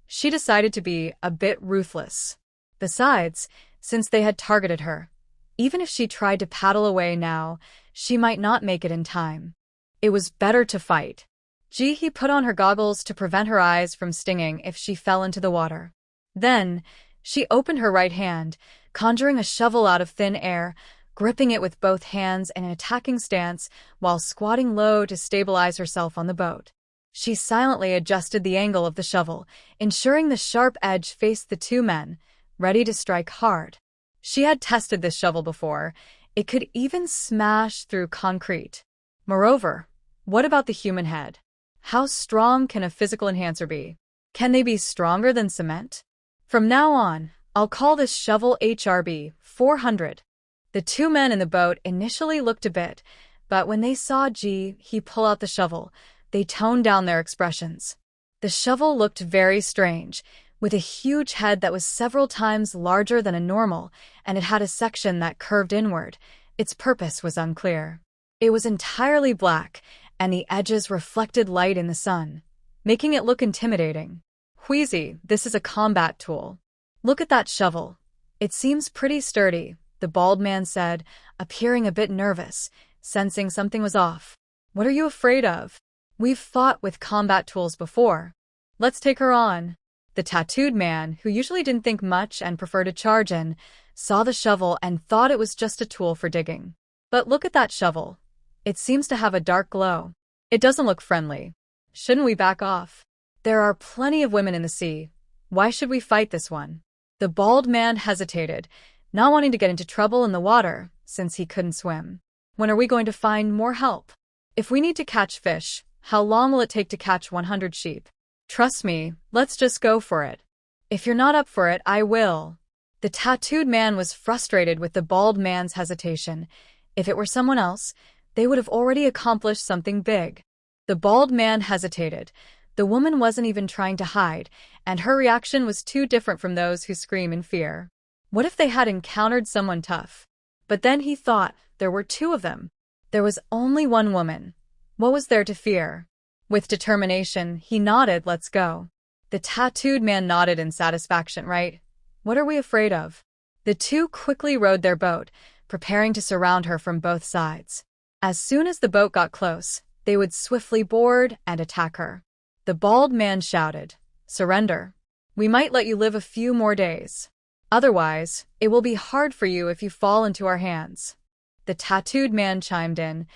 she decided to be a bit ruthless. Besides, since they had targeted her, even if she tried to paddle away now, she might not make it in time. It was better to fight. Ji-hee put on her goggles to prevent her eyes from stinging if she fell into the water. Then, she opened her right hand, conjuring a shovel out of thin air, gripping it with both hands in an attacking stance while squatting low to stabilize herself on the boat. She silently adjusted the angle of the shovel, ensuring the sharp edge faced the two men, ready to strike hard. She had tested this shovel before. It could even smash through concrete. Moreover, what about the human head? How strong can a physical enhancer be? Can they be stronger than cement? From now on, I'll call this shovel HRB 400. The two men in the boat initially looked a bit, but when they saw Ji-hee pull out the shovel, they toned down their expressions. The shovel looked very strange, with a huge head that was several times larger than a normal, and it had a section that curved inward. Its purpose was unclear. It was entirely black, and the edges reflected light in the sun, making it look intimidating. Wheezy, this is a combat tool. Look at that shovel. It seems pretty sturdy, the bald man said, appearing a bit nervous, sensing something was off. What are you afraid of? We've fought with combat tools before. Let's take her on. The tattooed man, who usually didn't think much and preferred to charge in, saw the shovel and thought it was just a tool for digging. But look at that shovel. It seems to have a dark glow. It doesn't look friendly. Shouldn't we back off? There are plenty of women in the sea. Why should we fight this one? The bald man hesitated, not wanting to get into trouble in the water, since he couldn't swim. When are we going to find more help? If we need to catch fish, how long will it take to catch 100 sheep? Trust me, let's just go for it. If you're not up for it, I will. The tattooed man was frustrated with the bald man's hesitation. If it were someone else, they would have already accomplished something big. The bald man hesitated. The woman wasn't even trying to hide, and her reaction was too different from those who scream in fear. What if they had encountered someone tough? But then he thought, there were two of them. There was only one woman. What was there to fear? With determination, he nodded, let's go. The tattooed man nodded in satisfaction, right? What are we afraid of? The two quickly rowed their boat, preparing to surround her from both sides. As soon as the boat got close, they would swiftly board and attack her. The bald man shouted, surrender. We might let you live a few more days. Otherwise, it will be hard for you if you fall into our hands. The tattooed man chimed in,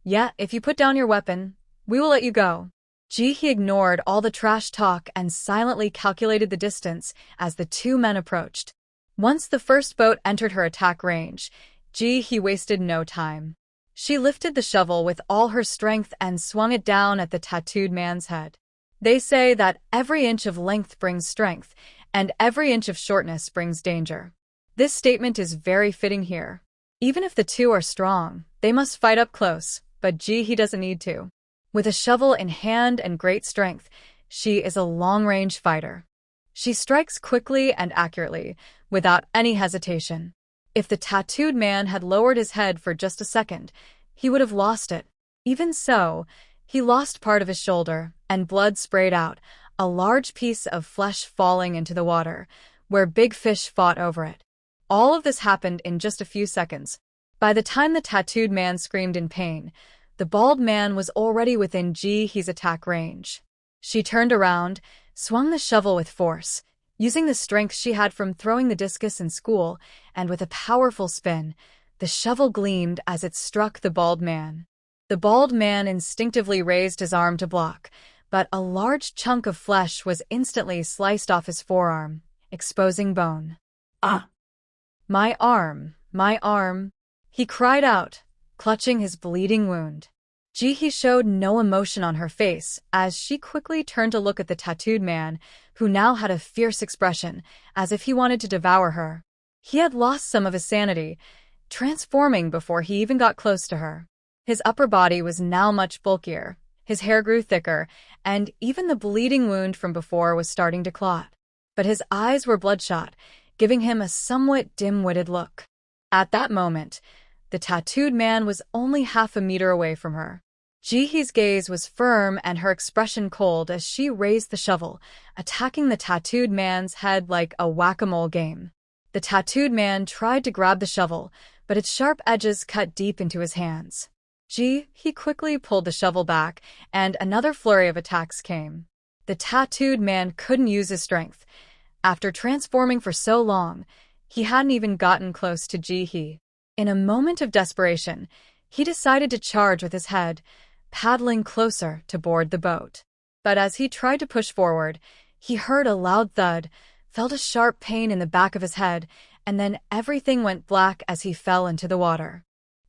yeah, if you put down your weapon, we will let you go. Ji-hee ignored all the trash talk and silently calculated the distance as the two men approached. Once the first boat entered her attack range, Ji-hee wasted no time. She lifted the shovel with all her strength and swung it down at the tattooed man's head. They say that every inch of length brings strength, and every inch of shortness brings danger. This statement is very fitting here. Even if the two are strong, they must fight up close, but Ji-hee doesn't need to. With a shovel in hand and great strength, she is a long-range fighter. She strikes quickly and accurately, without any hesitation. If the tattooed man had lowered his head for just a second, he would have lost it. Even so, he lost part of his shoulder, and blood sprayed out, a large piece of flesh falling into the water, where big fish fought over it. All of this happened in just a few seconds. By the time the tattooed man screamed in pain, the bald man was already within Ji-hee's attack range. She turned around, swung the shovel with force, using the strength she had from throwing the discus in school, and with a powerful spin, the shovel gleamed as it struck the bald man. The bald man instinctively raised his arm to block, but a large chunk of flesh was instantly sliced off his forearm, exposing bone. Ah! My arm, my arm! He cried out, clutching his bleeding wound. Ji-hee showed no emotion on her face as she quickly turned to look at the tattooed man, who now had a fierce expression, as if he wanted to devour her. He had lost some of his sanity, transforming before he even got close to her. His upper body was now much bulkier, His hair grew thicker, and even the bleeding wound from before was starting to clot. But his eyes were bloodshot, giving him a somewhat dim-witted look. At that moment, the tattooed man was only half a meter away from her. Jihee's gaze was firm and her expression cold as she raised the shovel, attacking the tattooed man's head like a whack-a-mole game. The tattooed man tried to grab the shovel, but its sharp edges cut deep into his hands. He quickly pulled the shovel back, and another flurry of attacks came. The tattooed man couldn't use his strength. After transforming for so long, he hadn't even gotten close to Jihee. In a moment of desperation, he decided to charge with his head, paddling closer to board the boat. But as he tried to push forward, he heard a loud thud, felt a sharp pain in the back of his head, and then everything went black as he fell into the water.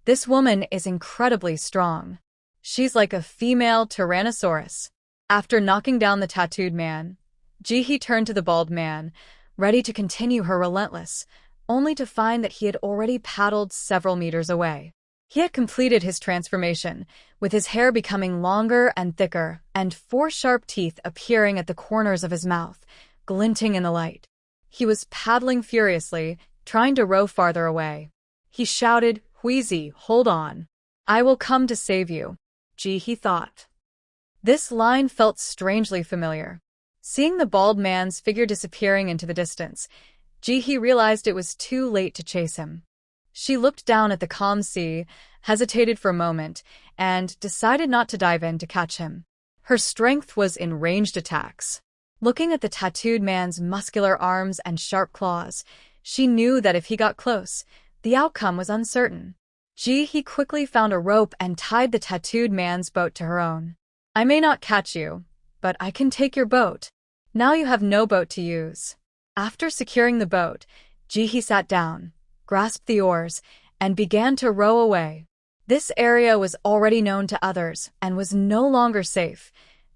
This woman is incredibly strong. She's like a female Tyrannosaurus. After knocking down the tattooed man, Jihee turned to the bald man, ready to continue her relentless, only to find that he had already paddled several meters away. He had completed his transformation, with his hair becoming longer and thicker, and 4 sharp teeth appearing at the corners of his mouth, glinting in the light. He was paddling furiously, trying to row farther away. He shouted, "Wheezy, hold on. I will come to save you," Jihee thought. This line felt strangely familiar. Seeing the bald man's figure disappearing into the distance, Jihee realized it was too late to chase him. She looked down at the calm sea, hesitated for a moment, and decided not to dive in to catch him. Her strength was in ranged attacks. Looking at the tattooed man's muscular arms and sharp claws, she knew that if he got close, the outcome was uncertain. Jihee quickly found a rope and tied the tattooed man's boat to her own. "I may not catch you, but I can take your boat. Now you have no boat to use." After securing the boat, Jihee sat down, grasped the oars, and began to row away. This area was already known to others and was no longer safe.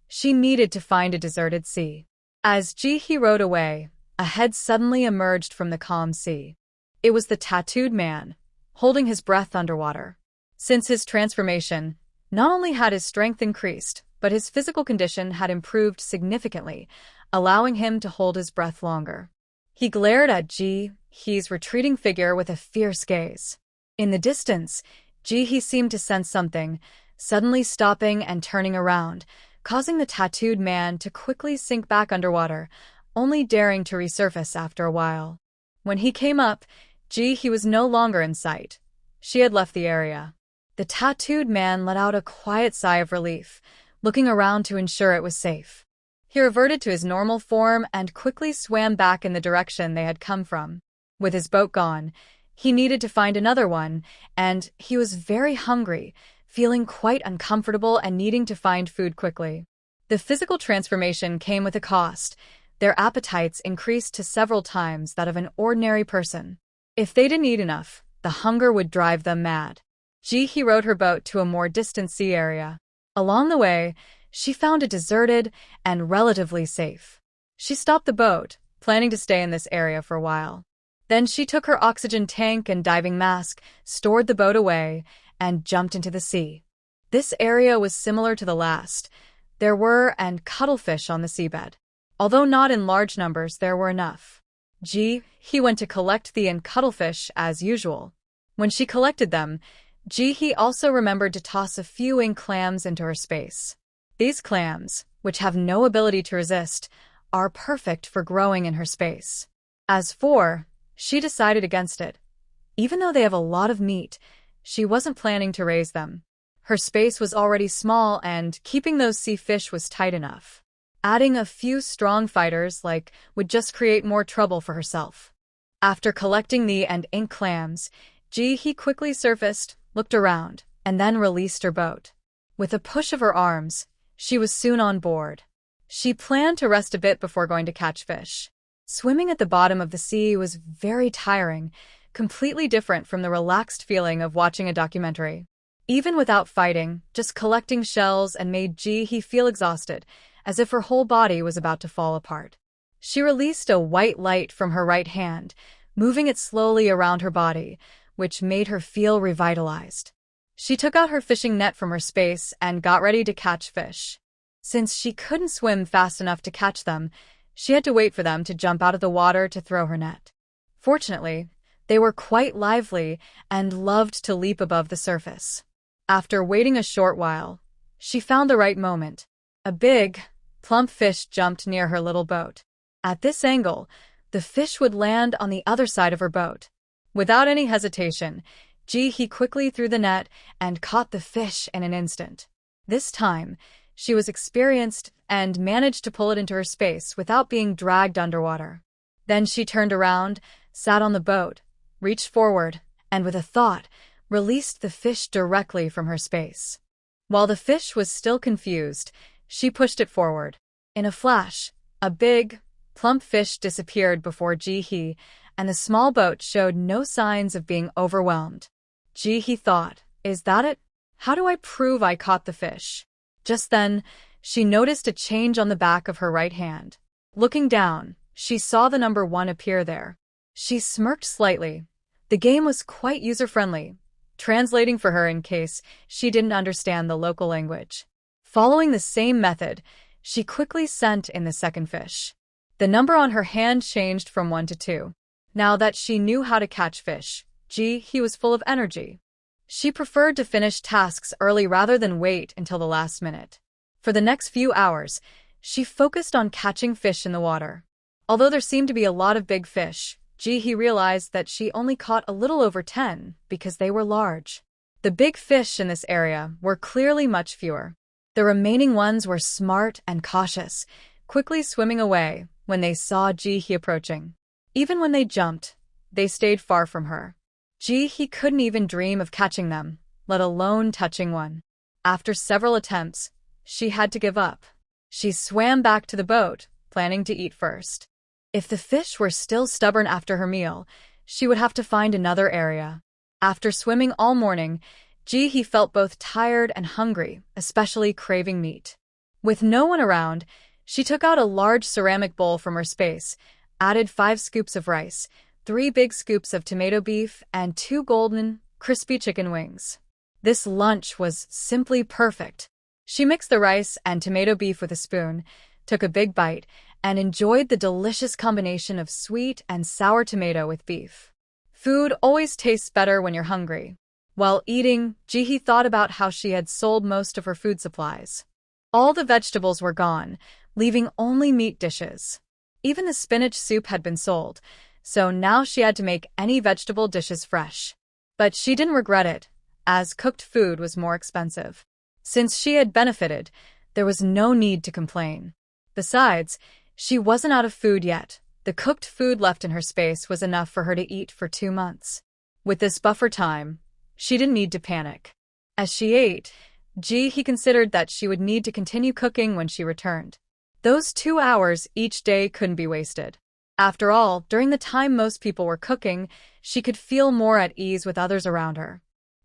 She needed to find a deserted sea. As Jihee rowed away, a head suddenly emerged from the calm sea. It was the tattooed man, holding his breath underwater. Since his transformation, not only had his strength increased, but his physical condition had improved significantly, allowing him to hold his breath longer. He glared at Jihee's retreating figure with a fierce gaze. In the distance, Jihee seemed to sense something, suddenly stopping and turning around, causing the tattooed man to quickly sink back underwater, only daring to resurface after a while. When he came up, Jihee was no longer in sight. She had left the area. The tattooed man let out a quiet sigh of relief, looking around to ensure it was safe. He reverted to his normal form and quickly swam back in the direction they had come from. With his boat gone, he needed to find another one, and he was very hungry, feeling quite uncomfortable and needing to find food quickly. The physical transformation came with a cost. Their appetites increased to several times that of an ordinary person. If they didn't eat enough, the hunger would drive them mad. Jihee rowed her boat to a more distant sea area. Along the way, she found it deserted and relatively safe. She stopped the boat, planning to stay in this area for a while. Then she took her oxygen tank and diving mask, stored the boat away, and jumped into the sea. This area was similar to the last. There were cuttlefish on the seabed. Although not in large numbers, there were enough. Jihee went to collect the cuttlefish as usual. When she collected them, Jihee also remembered to toss a few clams into her space. These clams, which have no ability to resist, are perfect for growing in her space. As for, she decided against it. Even though they have a lot of meat, she wasn't planning to raise them. Her space was already small and keeping those sea fish was tight enough. Adding a few strong fighters would just create more trouble for herself. After collecting the ink clams, Jihee quickly surfaced, looked around, and then released her boat. With a push of her arms, she was soon on board. She planned to rest a bit before going to catch fish. Swimming at the bottom of the sea was very tiring, completely different from the relaxed feeling of watching a documentary. Even without fighting, just collecting shells and made Jihee feel exhausted, as if her whole body was about to fall apart. She released a white light from her right hand, moving it slowly around her body, which made her feel revitalized. She took out her fishing net from her space and got ready to catch fish. Since she couldn't swim fast enough to catch them, she had to wait for them to jump out of the water to throw her net. Fortunately, they were quite lively and loved to leap above the surface. After waiting a short while, she found the right moment. A big, plump fish jumped near her little boat. At this angle, the fish would land on the other side of her boat. Without any hesitation, Ji-hee quickly threw the net and caught the fish in an instant. This time, she was experienced and managed to pull it into her space without being dragged underwater. Then she turned around, sat on the boat, reached forward, and with a thought, released the fish directly from her space. While the fish was still confused, she pushed it forward. In a flash, a big, plump fish disappeared before Ji-hee, and the small boat showed no signs of being overwhelmed. Ji-hee thought, "Is that it? How do I prove I caught the fish?" Just then, she noticed a change on the back of her right hand. Looking down, she saw the number 1 appear there. She smirked slightly. The game was quite user-friendly, translating for her in case she didn't understand the local language. Following the same method, she quickly sent in the second fish. The number on her hand changed from 1 to 2. Now that she knew how to catch fish, Ji-hee was full of energy. She preferred to finish tasks early rather than wait until the last minute. For the next few hours, she focused on catching fish in the water. Although there seemed to be a lot of big fish, Ji-hee realized that she only caught a little over 10 because they were large. The big fish in this area were clearly much fewer. The remaining ones were smart and cautious, quickly swimming away when they saw Ji-hee approaching. Even when they jumped, they stayed far from her. Ji-hee couldn't even dream of catching them, let alone touching one. After several attempts, she had to give up. She swam back to the boat, planning to eat first. If the fish were still stubborn after her meal, she would have to find another area. After swimming all morning, Ji-hee felt both tired and hungry, especially craving meat. With no one around, she took out a large ceramic bowl from her space, added 5 scoops of rice, 3 big scoops of tomato beef, and 2 golden, crispy chicken wings. This lunch was simply perfect. She mixed the rice and tomato beef with a spoon, took a big bite, and enjoyed the delicious combination of sweet and sour tomato with beef. Food always tastes better when you're hungry. While eating, Ji-hee thought about how she had sold most of her food supplies. All the vegetables were gone, leaving only meat dishes. Even the spinach soup had been sold, so now she had to make any vegetable dishes fresh. But she didn't regret it, as cooked food was more expensive. Since she had benefited, there was no need to complain. Besides, she wasn't out of food yet. The cooked food left in her space was enough for her to eat for 2 months. With this buffer time, she didn't need to panic. As she ate, Ji-hee considered that she would need to continue cooking when she returned. Those 2 hours each day couldn't be wasted. After all, during the time most people were cooking, she could feel more at ease with others around her.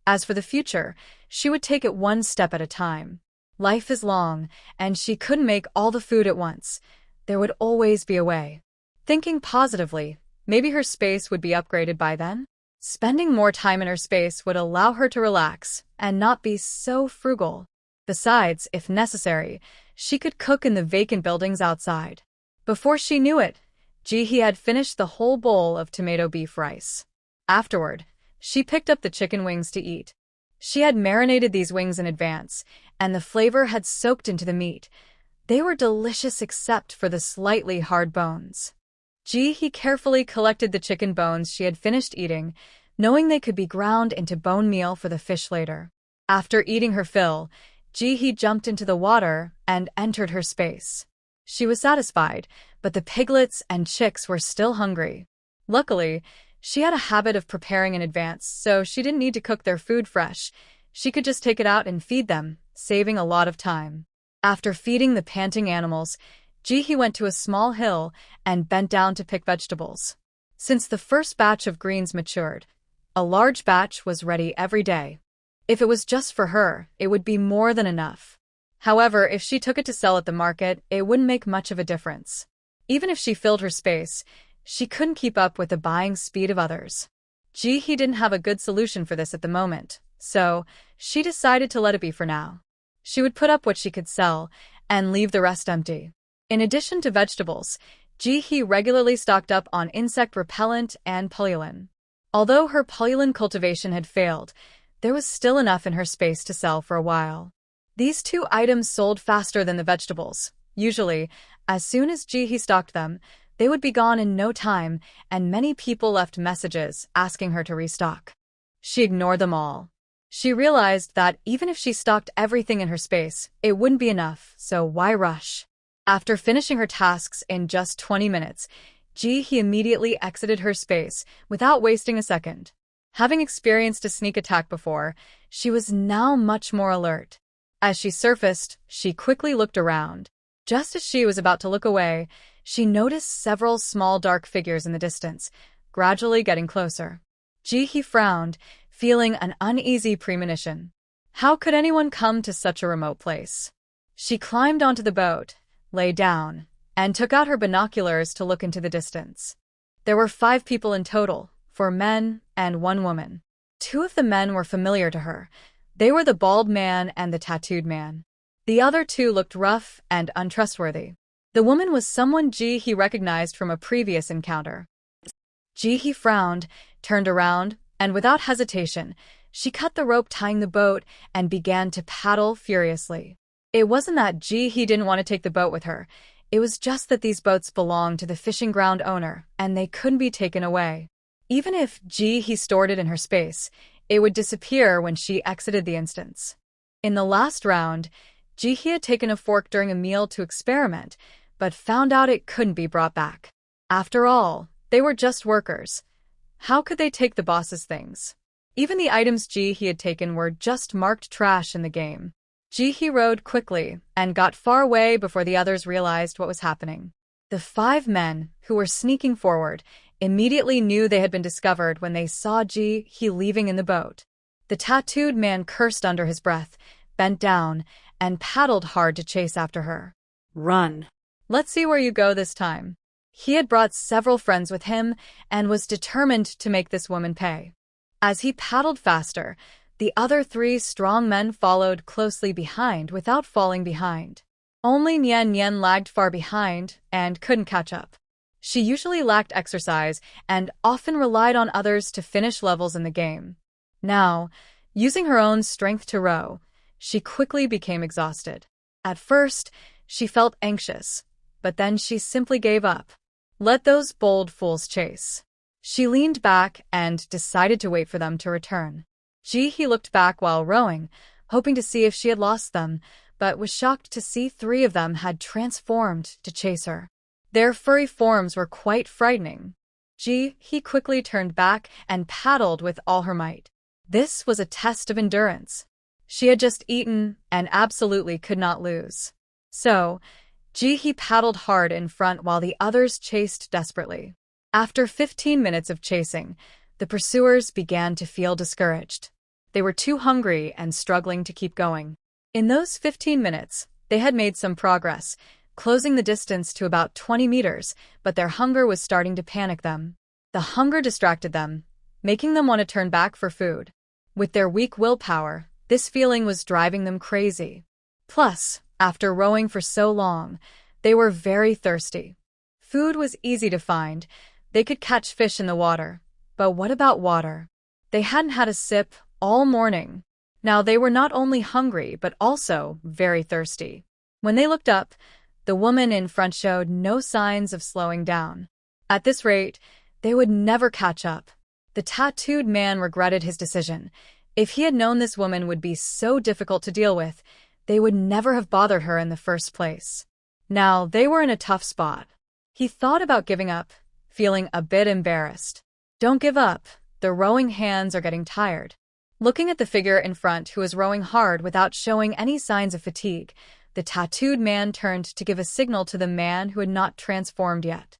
As for the future, she would take it one step at a time. Life is long, and she couldn't make all the food at once. There would always be a way. Thinking positively, maybe her space would be upgraded by then? Spending more time in her space would allow her to relax and not be so frugal. Besides, if necessary, she could cook in the vacant buildings outside. Before she knew it, Ji-hee had finished the whole bowl of tomato beef rice. Afterward, she picked up the chicken wings to eat. She had marinated these wings in advance, and the flavor had soaked into the meat. They were delicious except for the slightly hard bones. Ji-hee carefully collected the chicken bones she had finished eating, knowing they could be ground into bone meal for the fish later. After eating her fill, Ji-hee jumped into the water and entered her space. She was satisfied, but the piglets and chicks were still hungry. Luckily, she had a habit of preparing in advance, so she didn't need to cook their food fresh. She could just take it out and feed them, saving a lot of time. After feeding the panting animals, Ji-hee went to a small hill and bent down to pick vegetables. Since the first batch of greens matured, a large batch was ready every day. If it was just for her, it would be more than enough. However, if she took it to sell at the market, it wouldn't make much of a difference. Even if she filled her space, she couldn't keep up with the buying speed of others. Ji-hee didn't have a good solution for this at the moment, So, she decided to let it be for now. She would put up what she could sell and leave the rest empty. In addition to vegetables, Ji-hee regularly stocked up on insect repellent and pullulan. Although her pullulan cultivation had failed, there was still enough in her space to sell for a while. These two items sold faster than the vegetables. Usually, as soon as Ji-hee stocked them, they would be gone in no time, and many people left messages asking her to restock. She ignored them all. She realized that even if she stocked everything in her space, it wouldn't be enough, so why rush? After finishing her tasks in just 20 minutes, Ji-hee immediately exited her space without wasting a second. Having experienced a sneak attack before, she was now much more alert. As she surfaced, she quickly looked around. Just as she was about to look away, she noticed several small dark figures in the distance, gradually getting closer. Ji-hee frowned, feeling an uneasy premonition. How could anyone come to such a remote place? She climbed onto the boat, lay down, and took out her binoculars to look into the distance. There were 5 people in total, 4 men and 1 woman. 2 of the men were familiar to her. They were the bald man and the tattooed man. The other 2 looked rough and untrustworthy. The woman was someone Ji-hee recognized from a previous encounter. Ji-hee frowned, turned around, and without hesitation, she cut the rope tying the boat and began to paddle furiously. It wasn't that Ji-hee didn't want to take the boat with her. It was just that these boats belonged to the fishing ground owner, and they couldn't be taken away. Even if Ji-hee stored it in her space, it would disappear when she exited the instance. In the last round, Ji-hee had taken a fork during a meal to experiment, but found out it couldn't be brought back. After all, they were just workers. How could they take the boss's things? Even the items Ji-hee had taken were just marked trash in the game. Ji-hee rowed quickly and got far away before the others realized what was happening. The 5 men, who were sneaking forward, immediately knew they had been discovered when they saw Ji-hee leaving in the boat. The tattooed man cursed under his breath, bent down, and paddled hard to chase after her. Run. Let's see where you go this time. He had brought several friends with him and was determined to make this woman pay. As he paddled faster, the other 3 strong men followed closely behind without falling behind. Only Nian Nian lagged far behind and couldn't catch up. She usually lacked exercise and often relied on others to finish levels in the game. Now, using her own strength to row, she quickly became exhausted. At first, she felt anxious, but then she simply gave up. Let those bold fools chase. She leaned back and decided to wait for them to return. Ji-hee looked back while rowing, hoping to see if she had lost them, but was shocked to see 3 of them had transformed to chase her. Their furry forms were quite frightening. Ji-hee quickly turned back and paddled with all her might. This was a test of endurance. She had just eaten and absolutely could not lose. So, Ji-hee paddled hard in front while the others chased desperately. After 15 minutes of chasing, the pursuers began to feel discouraged. They were too hungry and struggling to keep going. In those 15 minutes, they had made some progress, closing the distance to about 20 meters, but their hunger was starting to panic them. The hunger distracted them, making them want to turn back for food. With their weak willpower, this feeling was driving them crazy. Plus, after rowing for so long, they were very thirsty. Food was easy to find. They could catch fish in the water. But what about water? They hadn't had a sip all morning. Now they were not only hungry, but also very thirsty. When they looked up, the woman in front showed no signs of slowing down. At this rate, they would never catch up. The tattooed man regretted his decision. If he had known this woman would be so difficult to deal with, they would never have bothered her in the first place. Now they were in a tough spot. He thought about giving up, feeling a bit embarrassed. Don't give up. The rowing hands are getting tired. Looking at the figure in front who was rowing hard without showing any signs of fatigue, the tattooed man turned to give a signal to the man who had not transformed yet.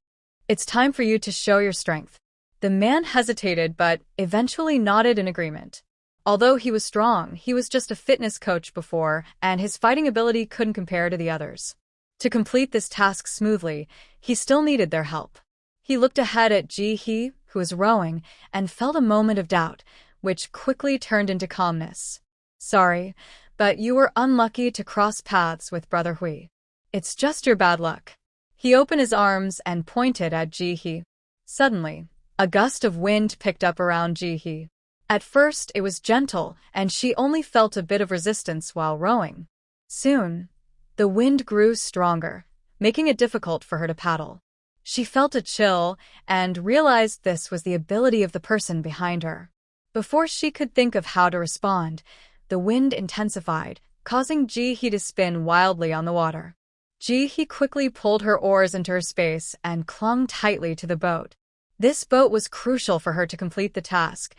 It's time for you to show your strength. The man hesitated but eventually nodded in agreement. Although he was strong, he was just a fitness coach before, and his fighting ability couldn't compare to the others. To complete this task smoothly, he still needed their help. He looked ahead at Ji-hee, who was rowing, and felt a moment of doubt, which quickly turned into calmness. Sorry, but you were unlucky to cross paths with Brother Hui. It's just your bad luck. He opened his arms and pointed at Ji-hee. Suddenly, a gust of wind picked up around Ji-hee. At first, it was gentle, and she only felt a bit of resistance while rowing. Soon, the wind grew stronger, making it difficult for her to paddle. She felt a chill and realized this was the ability of the person behind her. Before she could think of how to respond, the wind intensified, causing Ji-hee to spin wildly on the water. Ji-hee quickly pulled her oars into her space and clung tightly to the boat. This boat was crucial for her to complete the task.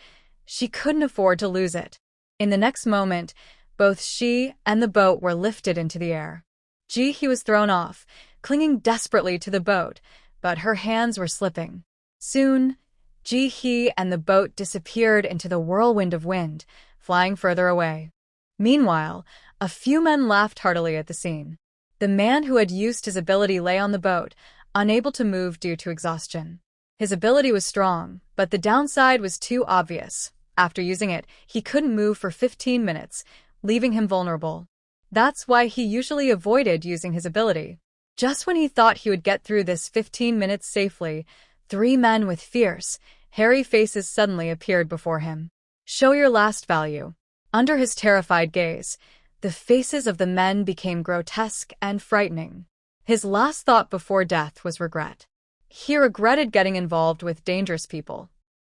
She couldn't afford to lose it. In the next moment, both she and the boat were lifted into the air. Ji-hee was thrown off, clinging desperately to the boat, but her hands were slipping. Soon, Ji-hee and the boat disappeared into the whirlwind of wind, flying further away. Meanwhile, a few men laughed heartily at the scene. The man who had used his ability lay on the boat, unable to move due to exhaustion. His ability was strong, but the downside was too obvious. After using it, he couldn't move for 15 minutes, leaving him vulnerable. That's why he usually avoided using his ability. Just when he thought he would get through this 15 minutes safely, 3 men with fierce, hairy faces suddenly appeared before him. Show your last value. Under his terrified gaze, the faces of the men became grotesque and frightening. His last thought before death was regret. He regretted getting involved with dangerous people.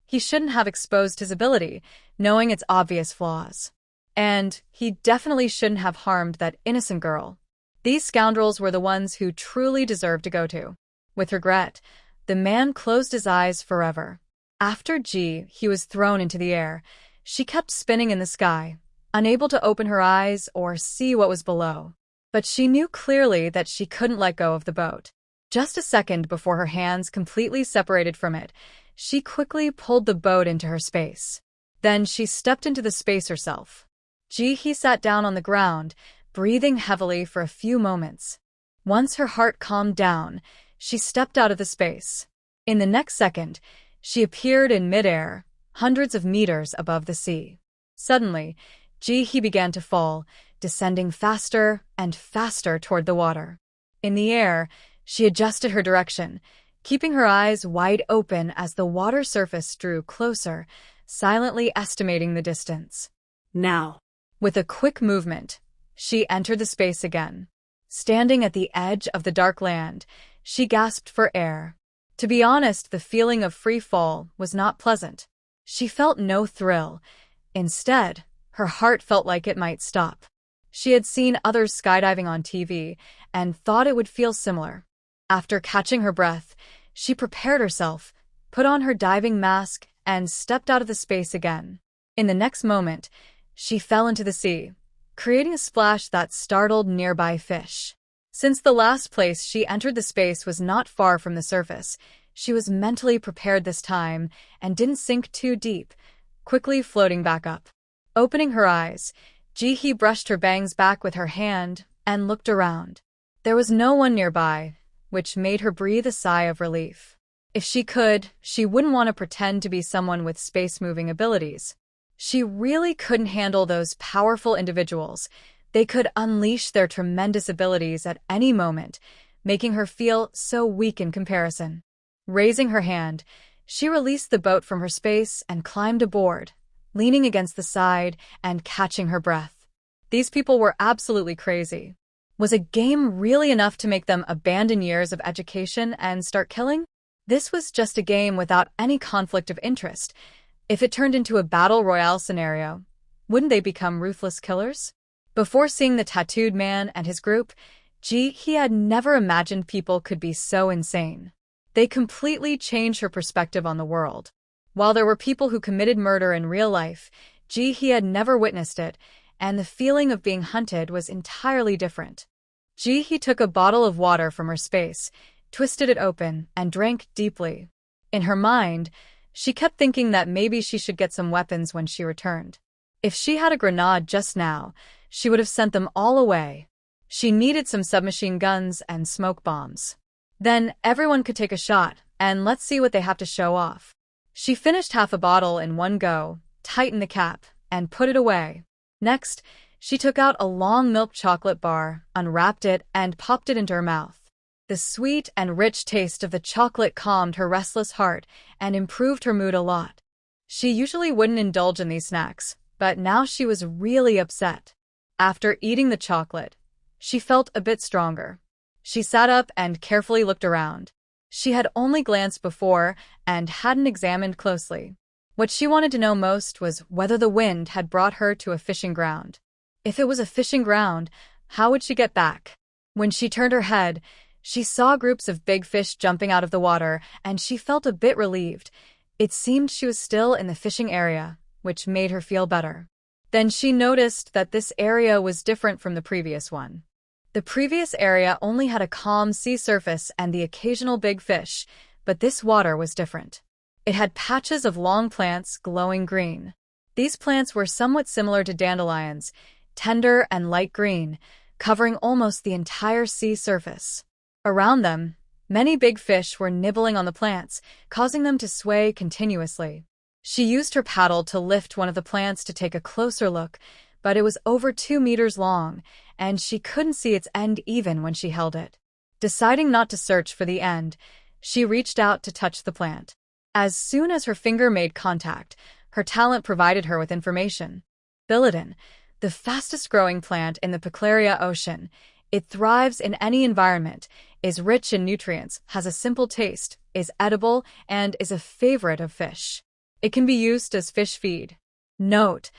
He shouldn't have exposed his ability, knowing its obvious flaws. And he definitely shouldn't have harmed that innocent girl. These scoundrels were the ones who truly deserved to go to. With regret, the man closed his eyes forever. After he was thrown into the air. She kept spinning in the sky, unable to open her eyes or see what was below. But she knew clearly that she couldn't let go of the boat. Just a second before her hands completely separated from it, she quickly pulled the boat into her space. Then she stepped into the space herself. Ji-hee sat down on the ground, breathing heavily for a few moments. Once her heart calmed down, she stepped out of the space. In the next second, she appeared in midair, hundreds of meters above the sea. Suddenly, Ji-hee began to fall, descending faster and faster toward the water. In the air, she adjusted her direction, keeping her eyes wide open as the water surface drew closer, silently estimating the distance. Now. With a quick movement, she entered the space again. Standing at the edge of the dark land, she gasped for air. To be honest, the feeling of free fall was not pleasant. She felt no thrill. Instead, her heart felt like it might stop. She had seen others skydiving on TV and thought it would feel similar. After catching her breath, she prepared herself, put on her diving mask, and stepped out of the space again. In the next moment, she fell into the sea, creating a splash that startled nearby fish. Since the last place she entered the space was not far from the surface, she was mentally prepared this time and didn't sink too deep, quickly floating back up. Opening her eyes, Ji-hee brushed her bangs back with her hand and looked around. There was no one nearby, which made her breathe a sigh of relief. If she could, she wouldn't want to pretend to be someone with space-moving abilities. She really couldn't handle those powerful individuals. They could unleash their tremendous abilities at any moment, making her feel so weak in comparison. Raising her hand, she released the boat from her space and climbed aboard, leaning against the side and catching her breath. These people were absolutely crazy. Was a game really enough to make them abandon years of education and start killing? This was just a game without any conflict of interest. If it turned into a battle royale scenario, wouldn't they become ruthless killers? Before seeing the tattooed man and his group, he had never imagined people could be so insane. They completely changed her perspective on the world. While there were people who committed murder in real life, he had never witnessed it, and the feeling of being hunted was entirely different. He took a bottle of water from her space, twisted it open, and drank deeply. In her mind, she kept thinking that maybe she should get some weapons when she returned. If she had a grenade just now, she would have sent them all away. She needed some submachine guns and smoke bombs. Then everyone could take a shot, and let's see what they have to show off. She finished half a bottle in one go, tightened the cap, and put it away. Next, she took out a long milk chocolate bar, unwrapped it, and popped it into her mouth. The sweet and rich taste of the chocolate calmed her restless heart and improved her mood a lot. She usually wouldn't indulge in these snacks, but now she was really upset. After eating the chocolate, she felt a bit stronger. She sat up and carefully looked around. She had only glanced before and hadn't examined closely. What she wanted to know most was whether the wind had brought her to a fishing ground. If it was a fishing ground, how would she get back? When she turned her head, she saw groups of big fish jumping out of the water, and she felt a bit relieved. It seemed she was still in the fishing area, which made her feel better. Then she noticed that this area was different from the previous one. The previous area only had a calm sea surface and the occasional big fish, but this water was different. It had patches of long plants glowing green. These plants were somewhat similar to dandelions, tender and light green, covering almost the entire sea surface. Around them, many big fish were nibbling on the plants, causing them to sway continuously. She used her paddle to lift one of the plants to take a closer look, but it was over 2 meters long, and she couldn't see its end even when she held it. Deciding not to search for the end, she reached out to touch the plant. As soon as her finger made contact, her talent provided her with information. Billiton, the fastest-growing plant in the Paclaria Ocean. It thrives in any environment, is rich in nutrients, has a simple taste, is edible, and is a favorite of fish. It can be used as fish feed. Note: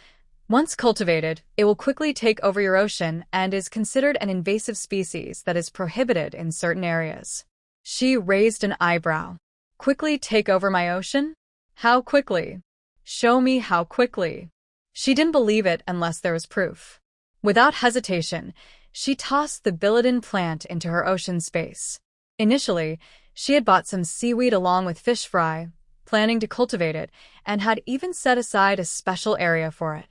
once cultivated, it will quickly take over your ocean and is considered an invasive species that is prohibited in certain areas. She raised an eyebrow. Quickly take over my ocean? How quickly? Show me how quickly. She didn't believe it unless there was proof. Without hesitation, she tossed the Billiton plant into her ocean space. Initially, she had bought some seaweed along with fish fry, planning to cultivate it, and had even set aside a special area for it.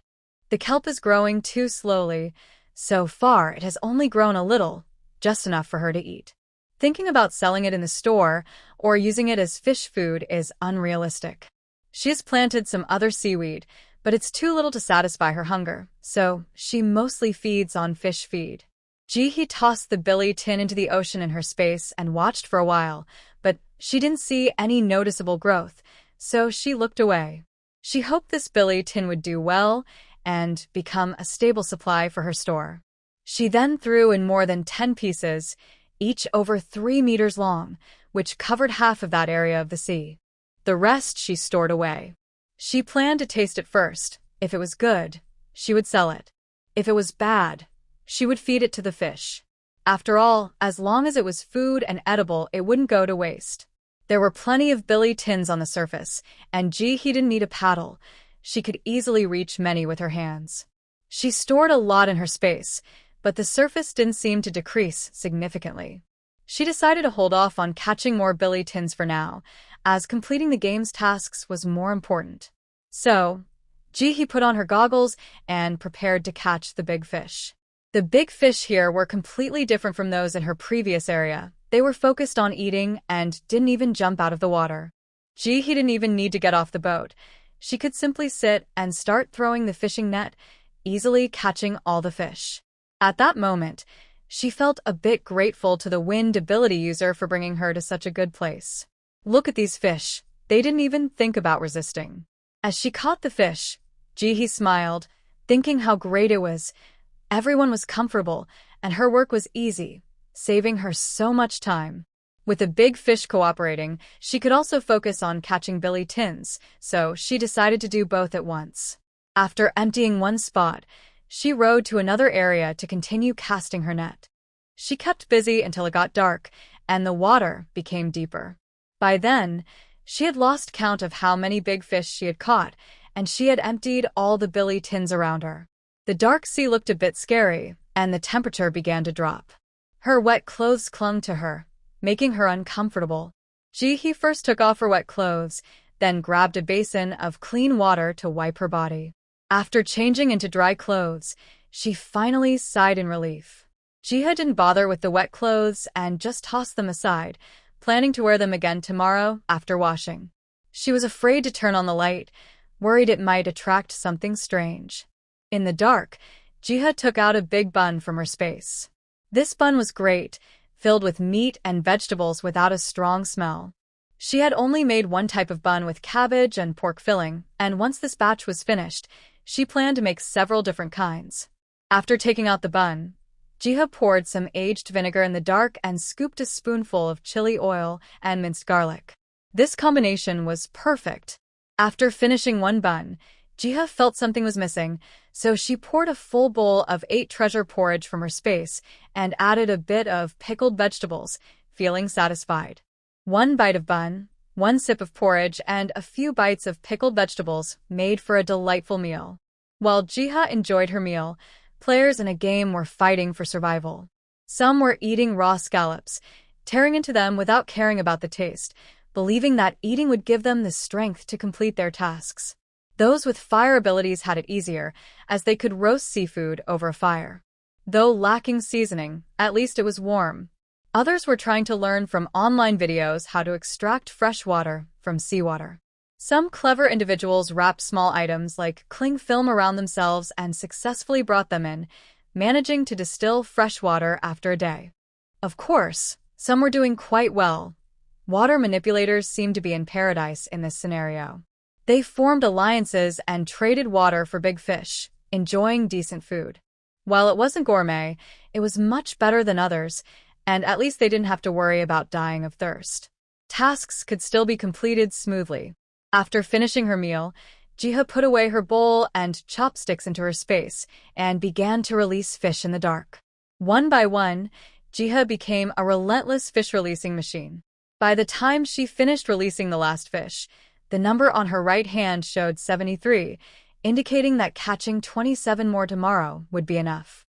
The kelp is growing too slowly. So far, it has only grown a little, just enough for her to eat. Thinking about selling it in the store or using it as fish food is unrealistic. She has planted some other seaweed, but it's too little to satisfy her hunger, so she mostly feeds on fish feed. Ji-hee tossed the billy tin into the ocean in her space and watched for a while, but she didn't see any noticeable growth, so she looked away. She hoped this billy tin would do well and become a stable supply for her store. She then threw in more than 10 pieces, each over 3 meters long, which covered half of that area of the sea. The rest she stored away. She planned to taste it first. If it was good, she would sell it. If it was bad, she would feed it to the fish. After all, as long as it was food and edible, it wouldn't go to waste. There were plenty of billy tins on the surface, and Ji-hee didn't need a paddle. She could easily reach many with her hands. She stored a lot in her space, but the surface didn't seem to decrease significantly. She decided to hold off on catching more billy tins for now, as completing the game's tasks was more important. So, Ji-hee put on her goggles and prepared to catch the big fish. The big fish here were completely different from those in her previous area. They were focused on eating and didn't even jump out of the water. Ji-hee didn't even need to get off the boat. She could simply sit and start throwing the fishing net, easily catching all the fish. At that moment, she felt a bit grateful to the wind ability user for bringing her to such a good place. Look at these fish. They didn't even think about resisting. As she caught the fish, Ji-hee smiled, thinking how great it was. Everyone was comfortable, and her work was easy, saving her so much time. With the big fish cooperating, she could also focus on catching billy tins, so she decided to do both at once. After emptying one spot, she rowed to another area to continue casting her net. She kept busy until it got dark, and the water became deeper. By then, she had lost count of how many big fish she had caught, and she had emptied all the billy tins around her. The dark sea looked a bit scary, and the temperature began to drop. Her wet clothes clung to her, making her uncomfortable. Ji-hee first took off her wet clothes, then grabbed a basin of clean water to wipe her body. After changing into dry clothes, she finally sighed in relief. Ji-hee didn't bother with the wet clothes and just tossed them aside, planning to wear them again tomorrow after washing. She was afraid to turn on the light, worried it might attract something strange. In the dark, Jiha took out a big bun from her space. This bun was great, filled with meat and vegetables without a strong smell. She had only made one type of bun with cabbage and pork filling, and once this batch was finished, she planned to make several different kinds. After taking out the bun, Jiha poured some aged vinegar in the dark and scooped a spoonful of chili oil and minced garlic. This combination was perfect. After finishing one bun, Jiha felt something was missing, so she poured a full bowl of 8 treasure porridge from her space and added a bit of pickled vegetables, feeling satisfied. One bite of bun, one sip of porridge, and a few bites of pickled vegetables made for a delightful meal. While Jiha enjoyed her meal, players in a game were fighting for survival. Some were eating raw scallops, tearing into them without caring about the taste, believing that eating would give them the strength to complete their tasks. Those with fire abilities had it easier, as they could roast seafood over a fire. Though lacking seasoning, at least it was warm. Others were trying to learn from online videos how to extract fresh water from seawater. Some clever individuals wrapped small items like cling film around themselves and successfully brought them in, managing to distill fresh water after a day. Of course, some were doing quite well. Water manipulators seemed to be in paradise in this scenario. They formed alliances and traded water for big fish, enjoying decent food. While it wasn't gourmet, it was much better than others, and at least they didn't have to worry about dying of thirst. Tasks could still be completed smoothly. After finishing her meal, Jiha put away her bowl and chopsticks into her space and began to release fish in the dark. One by one, Jiha became a relentless fish-releasing machine. By the time she finished releasing the last fish, the number on her right hand showed 73, indicating that catching 27 more tomorrow would be enough.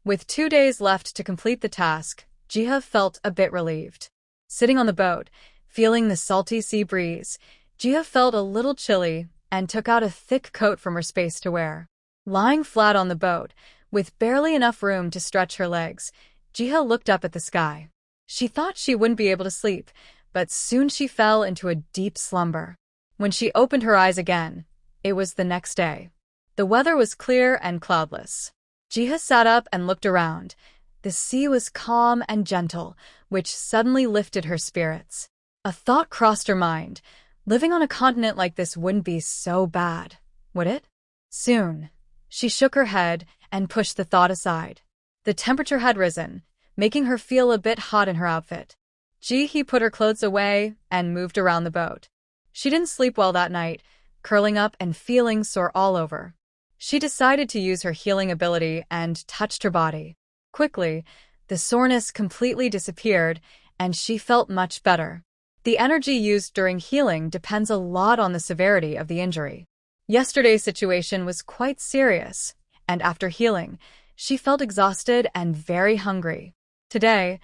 With 2 days left to complete the task, Jiha felt a bit relieved. Sitting on the boat, feeling the salty sea breeze, Jiha felt a little chilly and took out a thick coat from her space to wear. Lying flat on the boat, with barely enough room to stretch her legs, Jiha looked up at the sky. She thought she wouldn't be able to sleep, but soon she fell into a deep slumber. When she opened her eyes again, it was the next day. The weather was clear and cloudless. Jiha sat up and looked around. The sea was calm and gentle, which suddenly lifted her spirits. A thought crossed her mind. Living on a continent like this wouldn't be so bad, would it? Soon, she shook her head and pushed the thought aside. The temperature had risen, making her feel a bit hot in her outfit. Jiha put her clothes away and moved around the boat. She didn't sleep well that night, curling up and feeling sore all over. She decided to use her healing ability and touched her body. Quickly, the soreness completely disappeared, and she felt much better. The energy used during healing depends a lot on the severity of the injury. Yesterday's situation was quite serious, and after healing, she felt exhausted and very hungry. Today,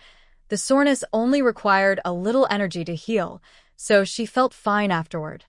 the soreness only required a little energy to heal, so she felt fine afterward.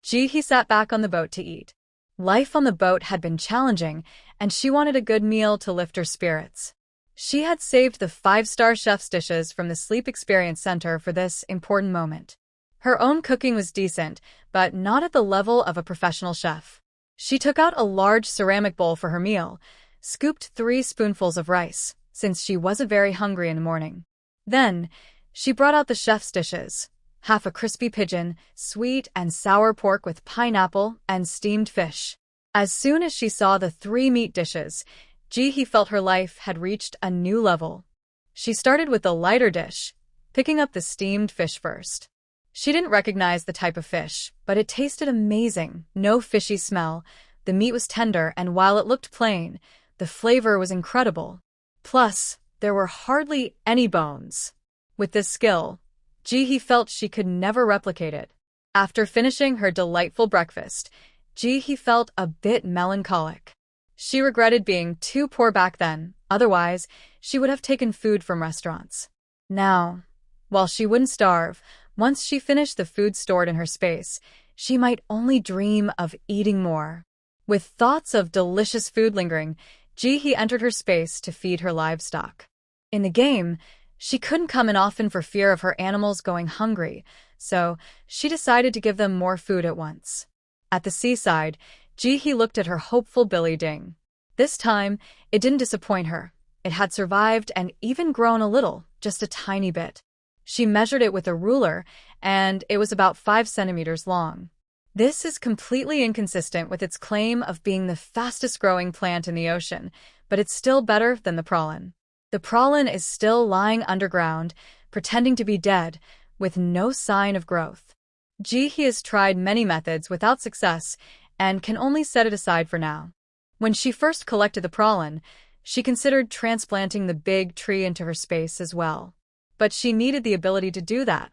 Jiha sat back on the boat to eat. Life on the boat had been challenging, and she wanted a good meal to lift her spirits. She had saved the 5-star chef's dishes from the Sleep Experience Center for this important moment. Her own cooking was decent, but not at the level of a professional chef. She took out a large ceramic bowl for her meal, scooped 3 spoonfuls of rice, since she wasn't very hungry in the morning. Then, she brought out the chef's dishes, half a crispy pigeon, sweet and sour pork with pineapple, and steamed fish. As soon as she saw the 3 meat dishes, Jiha felt her life had reached a new level. She started with the lighter dish, picking up the steamed fish first. She didn't recognize the type of fish, but it tasted amazing, no fishy smell. The meat was tender, and while it looked plain, the flavor was incredible. Plus, there were hardly any bones. With this skill, Jiha felt she could never replicate it. After finishing her delightful breakfast, Jiha felt a bit melancholic. She regretted being too poor back then, otherwise, she would have taken food from restaurants. Now, while she wouldn't starve, once she finished the food stored in her space, she might only dream of eating more. With thoughts of delicious food lingering, Jiha entered her space to feed her livestock. In the game, she couldn't come in often for fear of her animals going hungry, so she decided to give them more food at once. At the seaside, Ji-hee looked at her hopeful Billy Ding. This time, it didn't disappoint her. It had survived and even grown a little, just a tiny bit. She measured it with a ruler, and it was about 5 centimeters long. This is completely inconsistent with its claim of being the fastest-growing plant in the ocean, but it's still better than the prawn. The prawn is still lying underground, pretending to be dead, with no sign of growth. Ji-hee has tried many methods without success and can only set it aside for now. When she first collected the prawn, she considered transplanting the big tree into her space as well. But she needed the ability to do that.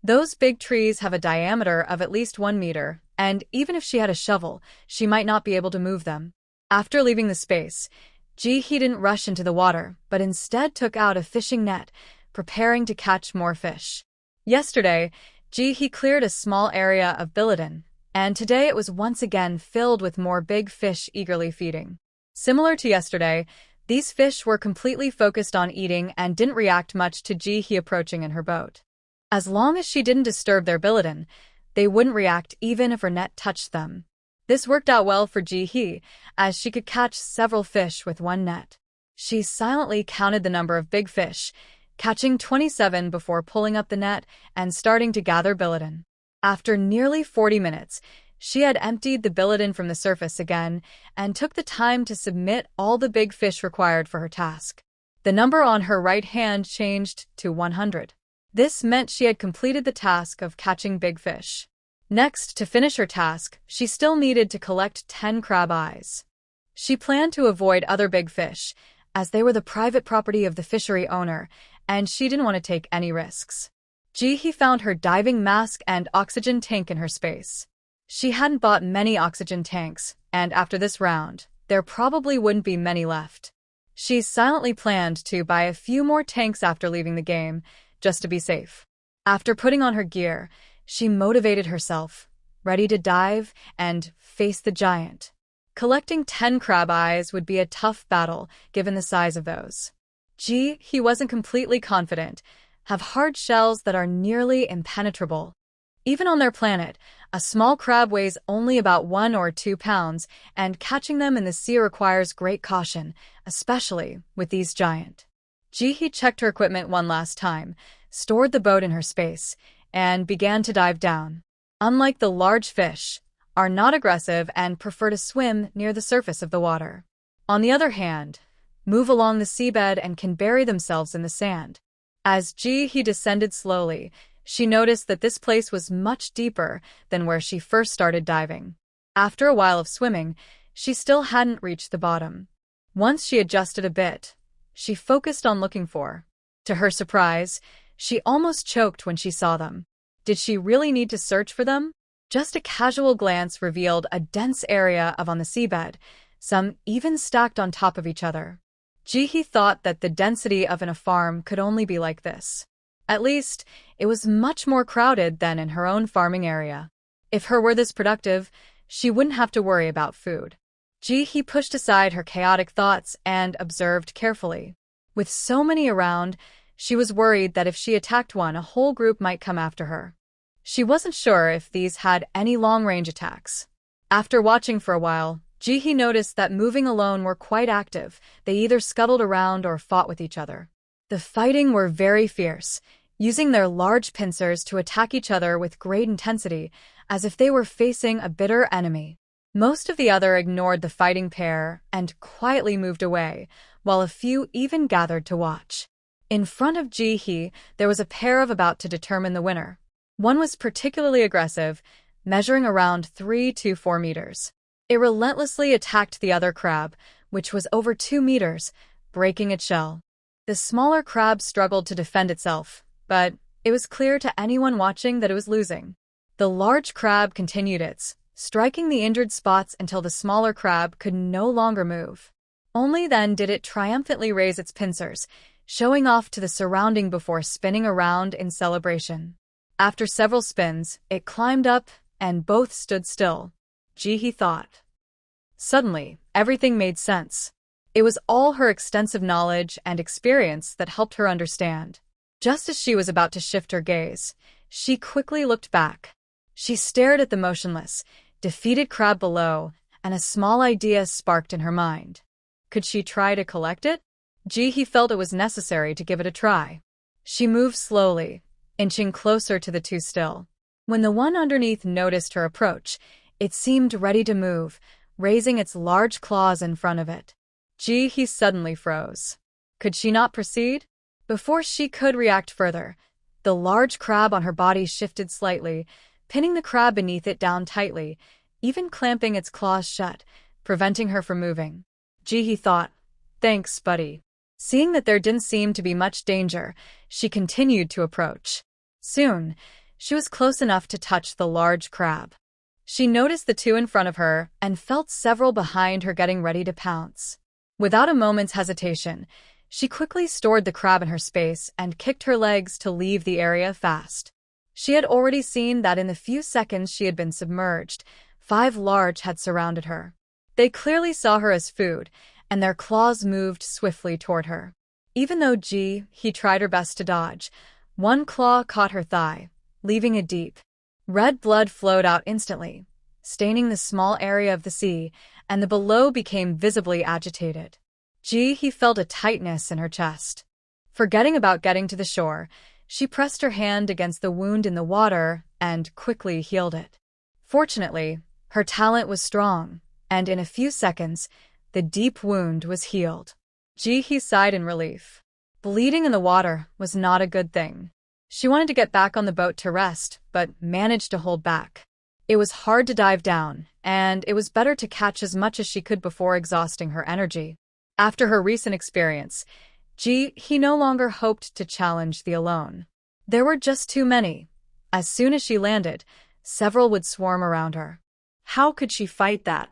Those big trees have a diameter of at least 1 meter, and even if she had a shovel, she might not be able to move them. After leaving the space, Ji-hee didn't rush into the water, but instead took out a fishing net, preparing to catch more fish. Yesterday, Ji-hee cleared a small area of Billiton, and today it was once again filled with more big fish eagerly feeding. Similar to yesterday, these fish were completely focused on eating and didn't react much to Ji-hee approaching in her boat. As long as she didn't disturb their Billiton, they wouldn't react even if her net touched them. This worked out well for Ji-hee, as she could catch several fish with one net. She silently counted the number of big fish, catching 27 before pulling up the net and starting to gather Billiton. After nearly 40 minutes, she had emptied the Billiton from the surface again and took the time to submit all the big fish required for her task. The number on her right hand changed to 100. This meant she had completed the task of catching big fish. Next, to finish her task, she still needed to collect 10 crab eyes. She planned to avoid other big fish, as they were the private property of the fishery owner, and she didn't want to take any risks. Ji-hee found her diving mask and oxygen tank in her space. She hadn't bought many oxygen tanks, and after this round, there probably wouldn't be many left. She silently planned to buy a few more tanks after leaving the game, just to be safe. After putting on her gear, she motivated herself, ready to dive and face the giant. Collecting 10 crab eyes would be a tough battle, given the size of those. Ji-hee wasn't completely confident, have hard shells that are nearly impenetrable. Even on their planet, a small crab weighs only about 1 or 2 pounds, and catching them in the sea requires great caution, especially with these giant. Ji-hee checked her equipment one last time, stored the boat in her space, and began to dive down. Unlike the large fish, are not aggressive and prefer to swim near the surface of the water. On the other hand, move along the seabed and can bury themselves in the sand. As Ji-hee descended slowly, she noticed that this place was much deeper than where she first started diving. After a while of swimming, she still hadn't reached the bottom. Once she adjusted a bit, she focused on looking for. To her surprise, she almost choked when she saw them. Did she really need to search for them? Just a casual glance revealed a dense area on the seabed, some even stacked on top of each other. Ji-hee thought that the density of a farm could only be like this. At least, it was much more crowded than in her own farming area. If her were this productive, she wouldn't have to worry about food. Ji-hee pushed aside her chaotic thoughts and observed carefully. With so many around, she was worried that if she attacked one, a whole group might come after her. She wasn't sure if these had any long-range attacks. After watching for a while, Ji-hee noticed that moving alone were quite active. They either scuttled around or fought with each other. The fighting were very fierce, using their large pincers to attack each other with great intensity, as if they were facing a bitter enemy. Most of the other ignored the fighting pair and quietly moved away, while a few even gathered to watch. In front of Ji-hee, there was a pair about to determine the winner. One was particularly aggressive, measuring around 3 to 4 meters. It relentlessly attacked the other crab, which was over 2 meters, breaking its shell. The smaller crab struggled to defend itself, but it was clear to anyone watching that it was losing. The large crab continued striking the injured spots until the smaller crab could no longer move. Only then did it triumphantly raise its pincers, showing off to the surrounding before spinning around in celebration. After several spins, it climbed up, and both stood still. Ji-hee thought. Suddenly, everything made sense. It was all her extensive knowledge and experience that helped her understand. Just as she was about to shift her gaze, she quickly looked back. She stared at the motionless, defeated crab below, and a small idea sparked in her mind. Could she try to collect it? He felt it was necessary to give it a try. She moved slowly, inching closer to the two still. When the one underneath noticed her approach, it seemed ready to move, raising its large claws in front of it. He suddenly froze. Could she not proceed? Before she could react further, the large crab on her body shifted slightly, pinning the crab beneath it down tightly, even clamping its claws shut, preventing her from moving. He thought, "Thanks, buddy." Seeing that there didn't seem to be much danger, she continued to approach. Soon, she was close enough to touch the large crab. She noticed the two in front of her and felt several behind her getting ready to pounce. Without a moment's hesitation, she quickly stored the crab in her space and kicked her legs to leave the area fast. She had already seen that in the few seconds she had been submerged, 5 large had surrounded her. They clearly saw her as food, and their claws moved swiftly toward her. Even though he tried her best to dodge, one claw caught her thigh, leaving a deep red blood flowed out instantly, staining the small area of the sea, and the below became visibly agitated. He felt a tightness in her chest. Forgetting about getting to the shore, she pressed her hand against the wound in the water and quickly healed it. Fortunately, her talent was strong, and in a few seconds, the deep wound was healed. He sighed in relief. Bleeding in the water was not a good thing. She wanted to get back on the boat to rest, but managed to hold back. It was hard to dive down, and it was better to catch as much as she could before exhausting her energy. After her recent experience, he no longer hoped to challenge the alone. There were just too many. As soon as she landed, several would swarm around her. How could she fight that?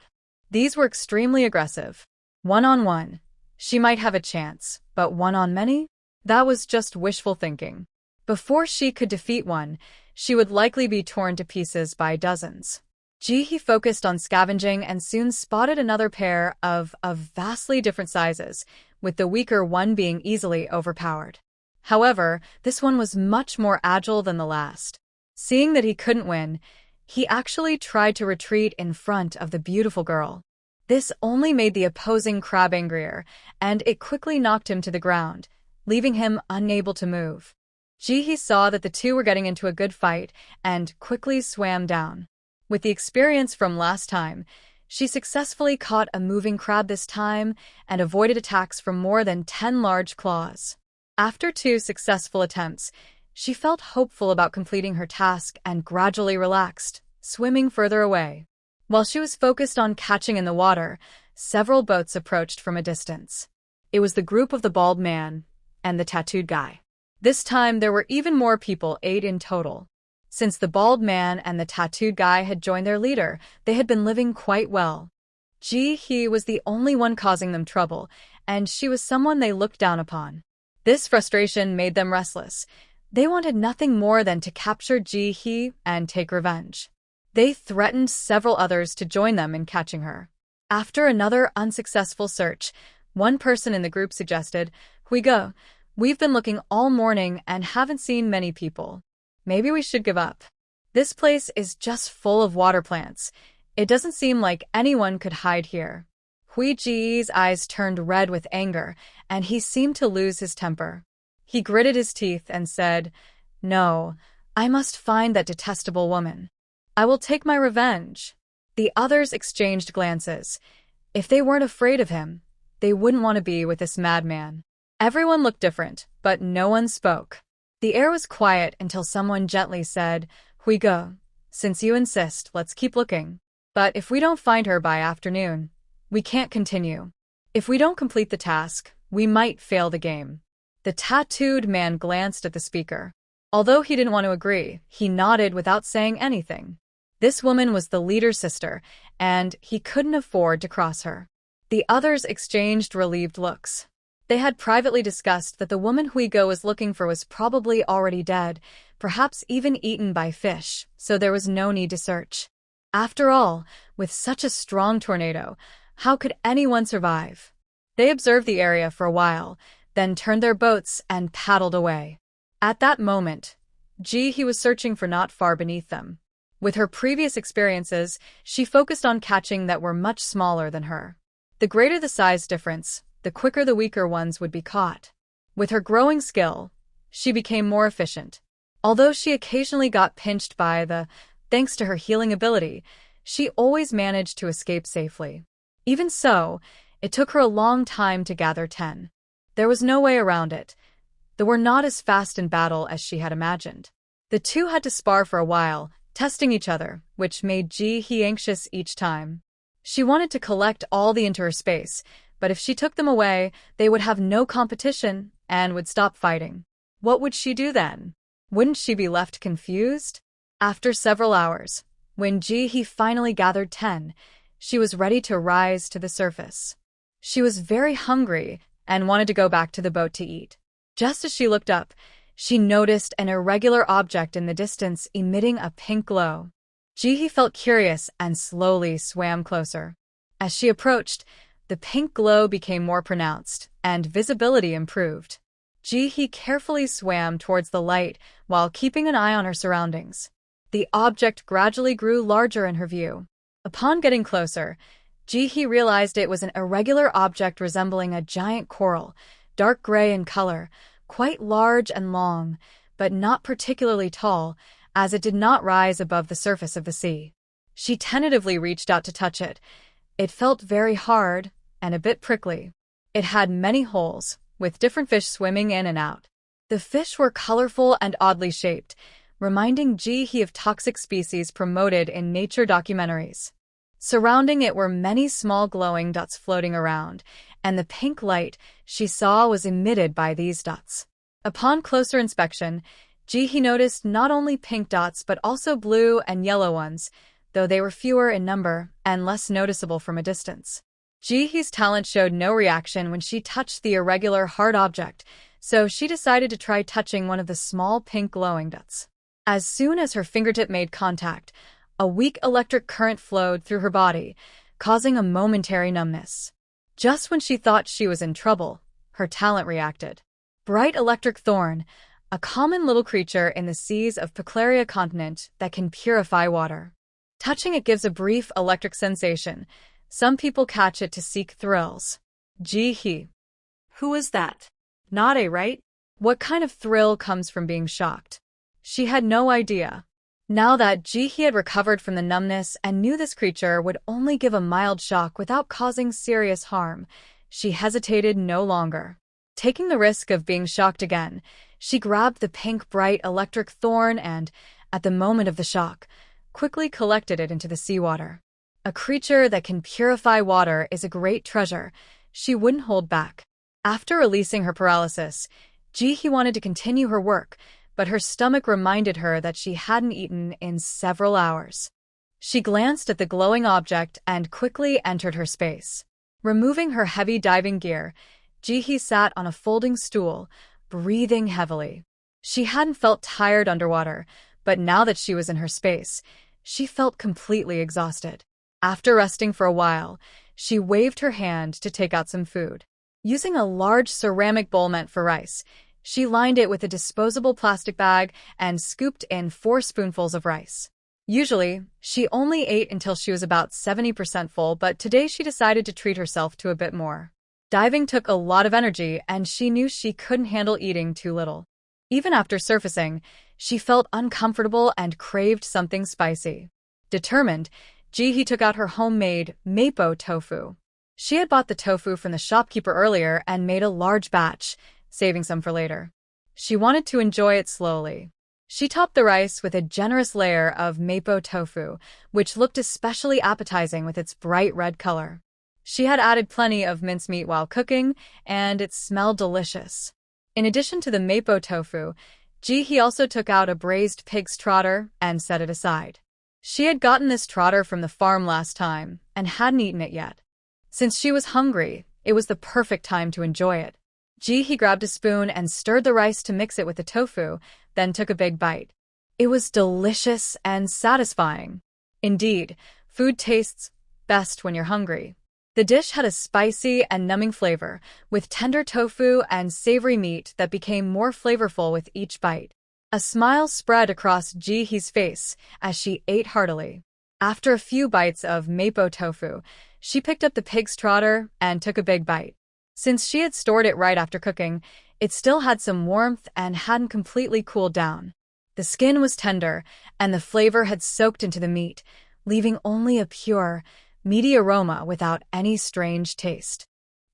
These were extremely aggressive. One-on-one, she might have a chance, but one-on-many? That was just wishful thinking. Before she could defeat one, she would likely be torn to pieces by dozens. He focused on scavenging and soon spotted another pair of vastly different sizes, with the weaker one being easily overpowered. However, this one was much more agile than the last. Seeing that he couldn't win, he actually tried to retreat in front of the beautiful girl. This only made the opposing crab angrier, and it quickly knocked him to the ground, leaving him unable to move. He saw that the two were getting into a good fight and quickly swam down. With the experience from last time, she successfully caught a moving crab this time and avoided attacks from more than 10 large claws. After 2 successful attempts, she felt hopeful about completing her task and gradually relaxed, swimming further away. While she was focused on catching in the water, several boats approached from a distance. It was the group of the bald man and the tattooed guy. This time there were even more people, 8 in total. Since the bald man and the tattooed guy had joined their leader, they had been living quite well. He was the only one causing them trouble, and she was someone they looked down upon. This frustration made them restless. They wanted nothing more than to capture he and take revenge. They threatened several others to join them in catching her. After another unsuccessful search, one person in the group suggested, "Huigo, we've been looking all morning and haven't seen many people. Maybe we should give up. This place is just full of water plants. It doesn't seem like anyone could hide here." Huiji's eyes turned red with anger, and he seemed to lose his temper. He gritted his teeth and said, "No, I must find that detestable woman. I will take my revenge." The others exchanged glances. If they weren't afraid of him, they wouldn't want to be with this madman. Everyone looked different, but no one spoke. The air was quiet until someone gently said, "Huigo, since you insist, let's keep looking. But if we don't find her by afternoon, we can't continue. If we don't complete the task, we might fail the game." The tattooed man glanced at the speaker. Although he didn't want to agree, he nodded without saying anything. This woman was the leader's sister, and he couldn't afford to cross her. The others exchanged relieved looks. They had privately discussed that the woman Huigo was looking for was probably already dead, perhaps even eaten by fish, so there was no need to search. After all, with such a strong tornado, how could anyone survive? They observed the area for a while, then turned their boats and paddled away. At that moment, he was searching for not far beneath them. With her previous experiences, she focused on catching that were much smaller than her. The greater the size difference, the quicker the weaker ones would be caught. With her growing skill, she became more efficient. Although she occasionally got pinched by thanks to her healing ability, she always managed to escape safely. Even so, it took her a long time to gather 10. There was no way around it. They were not as fast in battle as she had imagined. The two had to spar for a while, testing each other, which made Ji-hee anxious each time. She wanted to collect all the into her space, but if she took them away, they would have no competition and would stop fighting. What would she do then? Wouldn't she be left confused? After several hours, when Ji-hee finally gathered 10, she was ready to rise to the surface. She was very hungry and wanted to go back to the boat to eat. Just as she looked up, she noticed an irregular object in the distance emitting a pink glow. Ji-hee felt curious and slowly swam closer. As she approached, the pink glow became more pronounced, and visibility improved. Ji-hee carefully swam towards the light while keeping an eye on her surroundings. The object gradually grew larger in her view. Upon getting closer, Ji-hee realized it was an irregular object resembling a giant coral, dark gray in color, quite large and long, but not particularly tall, as it did not rise above the surface of the sea. She tentatively reached out to touch it. It felt very hard and a bit prickly. It had many holes, with different fish swimming in and out. The fish were colorful and oddly shaped, reminding Ji-hee of toxic species promoted in nature documentaries. Surrounding it were many small glowing dots floating around, and the pink light she saw was emitted by these dots. Upon closer inspection, Ji-hee noticed not only pink dots but also blue and yellow ones, though they were fewer in number and less noticeable from a distance. Ji-hee's talent showed no reaction when she touched the irregular hard object, so she decided to try touching one of the small pink glowing dots. As soon as her fingertip made contact, a weak electric current flowed through her body, causing a momentary numbness. Just when she thought she was in trouble, her talent reacted. Bright electric thorn, a common little creature in the seas of Paclaria continent that can purify water. Touching it gives a brief electric sensation. Some people catch it to seek thrills. Ji-hee. Who is that? Not a right? What kind of thrill comes from being shocked? She had no idea. Now that Ji-hee had recovered from the numbness and knew this creature would only give a mild shock without causing serious harm, she hesitated no longer. Taking the risk of being shocked again, she grabbed the pink bright electric thorn and, at the moment of the shock, quickly collected it into the seawater. A creature that can purify water is a great treasure. She wouldn't hold back. After releasing her paralysis, Ji-hee wanted to continue her work, but her stomach reminded her that she hadn't eaten in several hours. She glanced at the glowing object and quickly entered her space. Removing her heavy diving gear, Ji-hee sat on a folding stool, breathing heavily. She hadn't felt tired underwater, but now that she was in her space, she felt completely exhausted. After resting for a while, she waved her hand to take out some food. Using a large ceramic bowl meant for rice, she lined it with a disposable plastic bag and scooped in 4 spoonfuls of rice. Usually, she only ate until she was about 70% full, but today she decided to treat herself to a bit more. Diving took a lot of energy, and she knew she couldn't handle eating too little. Even after surfacing, she felt uncomfortable and craved something spicy. Determined, Ji-hee took out her homemade mapo tofu. She had bought the tofu from the shopkeeper earlier and made a large batch, saving some for later. She wanted to enjoy it slowly. She topped the rice with a generous layer of mapo tofu, which looked especially appetizing with its bright red color. She had added plenty of mincemeat while cooking, and it smelled delicious. In addition to the mapo tofu, Ji-hee also took out a braised pig's trotter and set it aside. She had gotten this trotter from the farm last time and hadn't eaten it yet. Since she was hungry, it was the perfect time to enjoy it. Ji-hee grabbed a spoon and stirred the rice to mix it with the tofu, then took a big bite. It was delicious and satisfying. Indeed, food tastes best when you're hungry. The dish had a spicy and numbing flavor, with tender tofu and savory meat that became more flavorful with each bite. A smile spread across Ji-hee's face as she ate heartily. After a few bites of mapo tofu, she picked up the pig's trotter and took a big bite. Since she had stored it right after cooking, it still had some warmth and hadn't completely cooled down. The skin was tender, and the flavor had soaked into the meat, leaving only a pure, meaty aroma without any strange taste.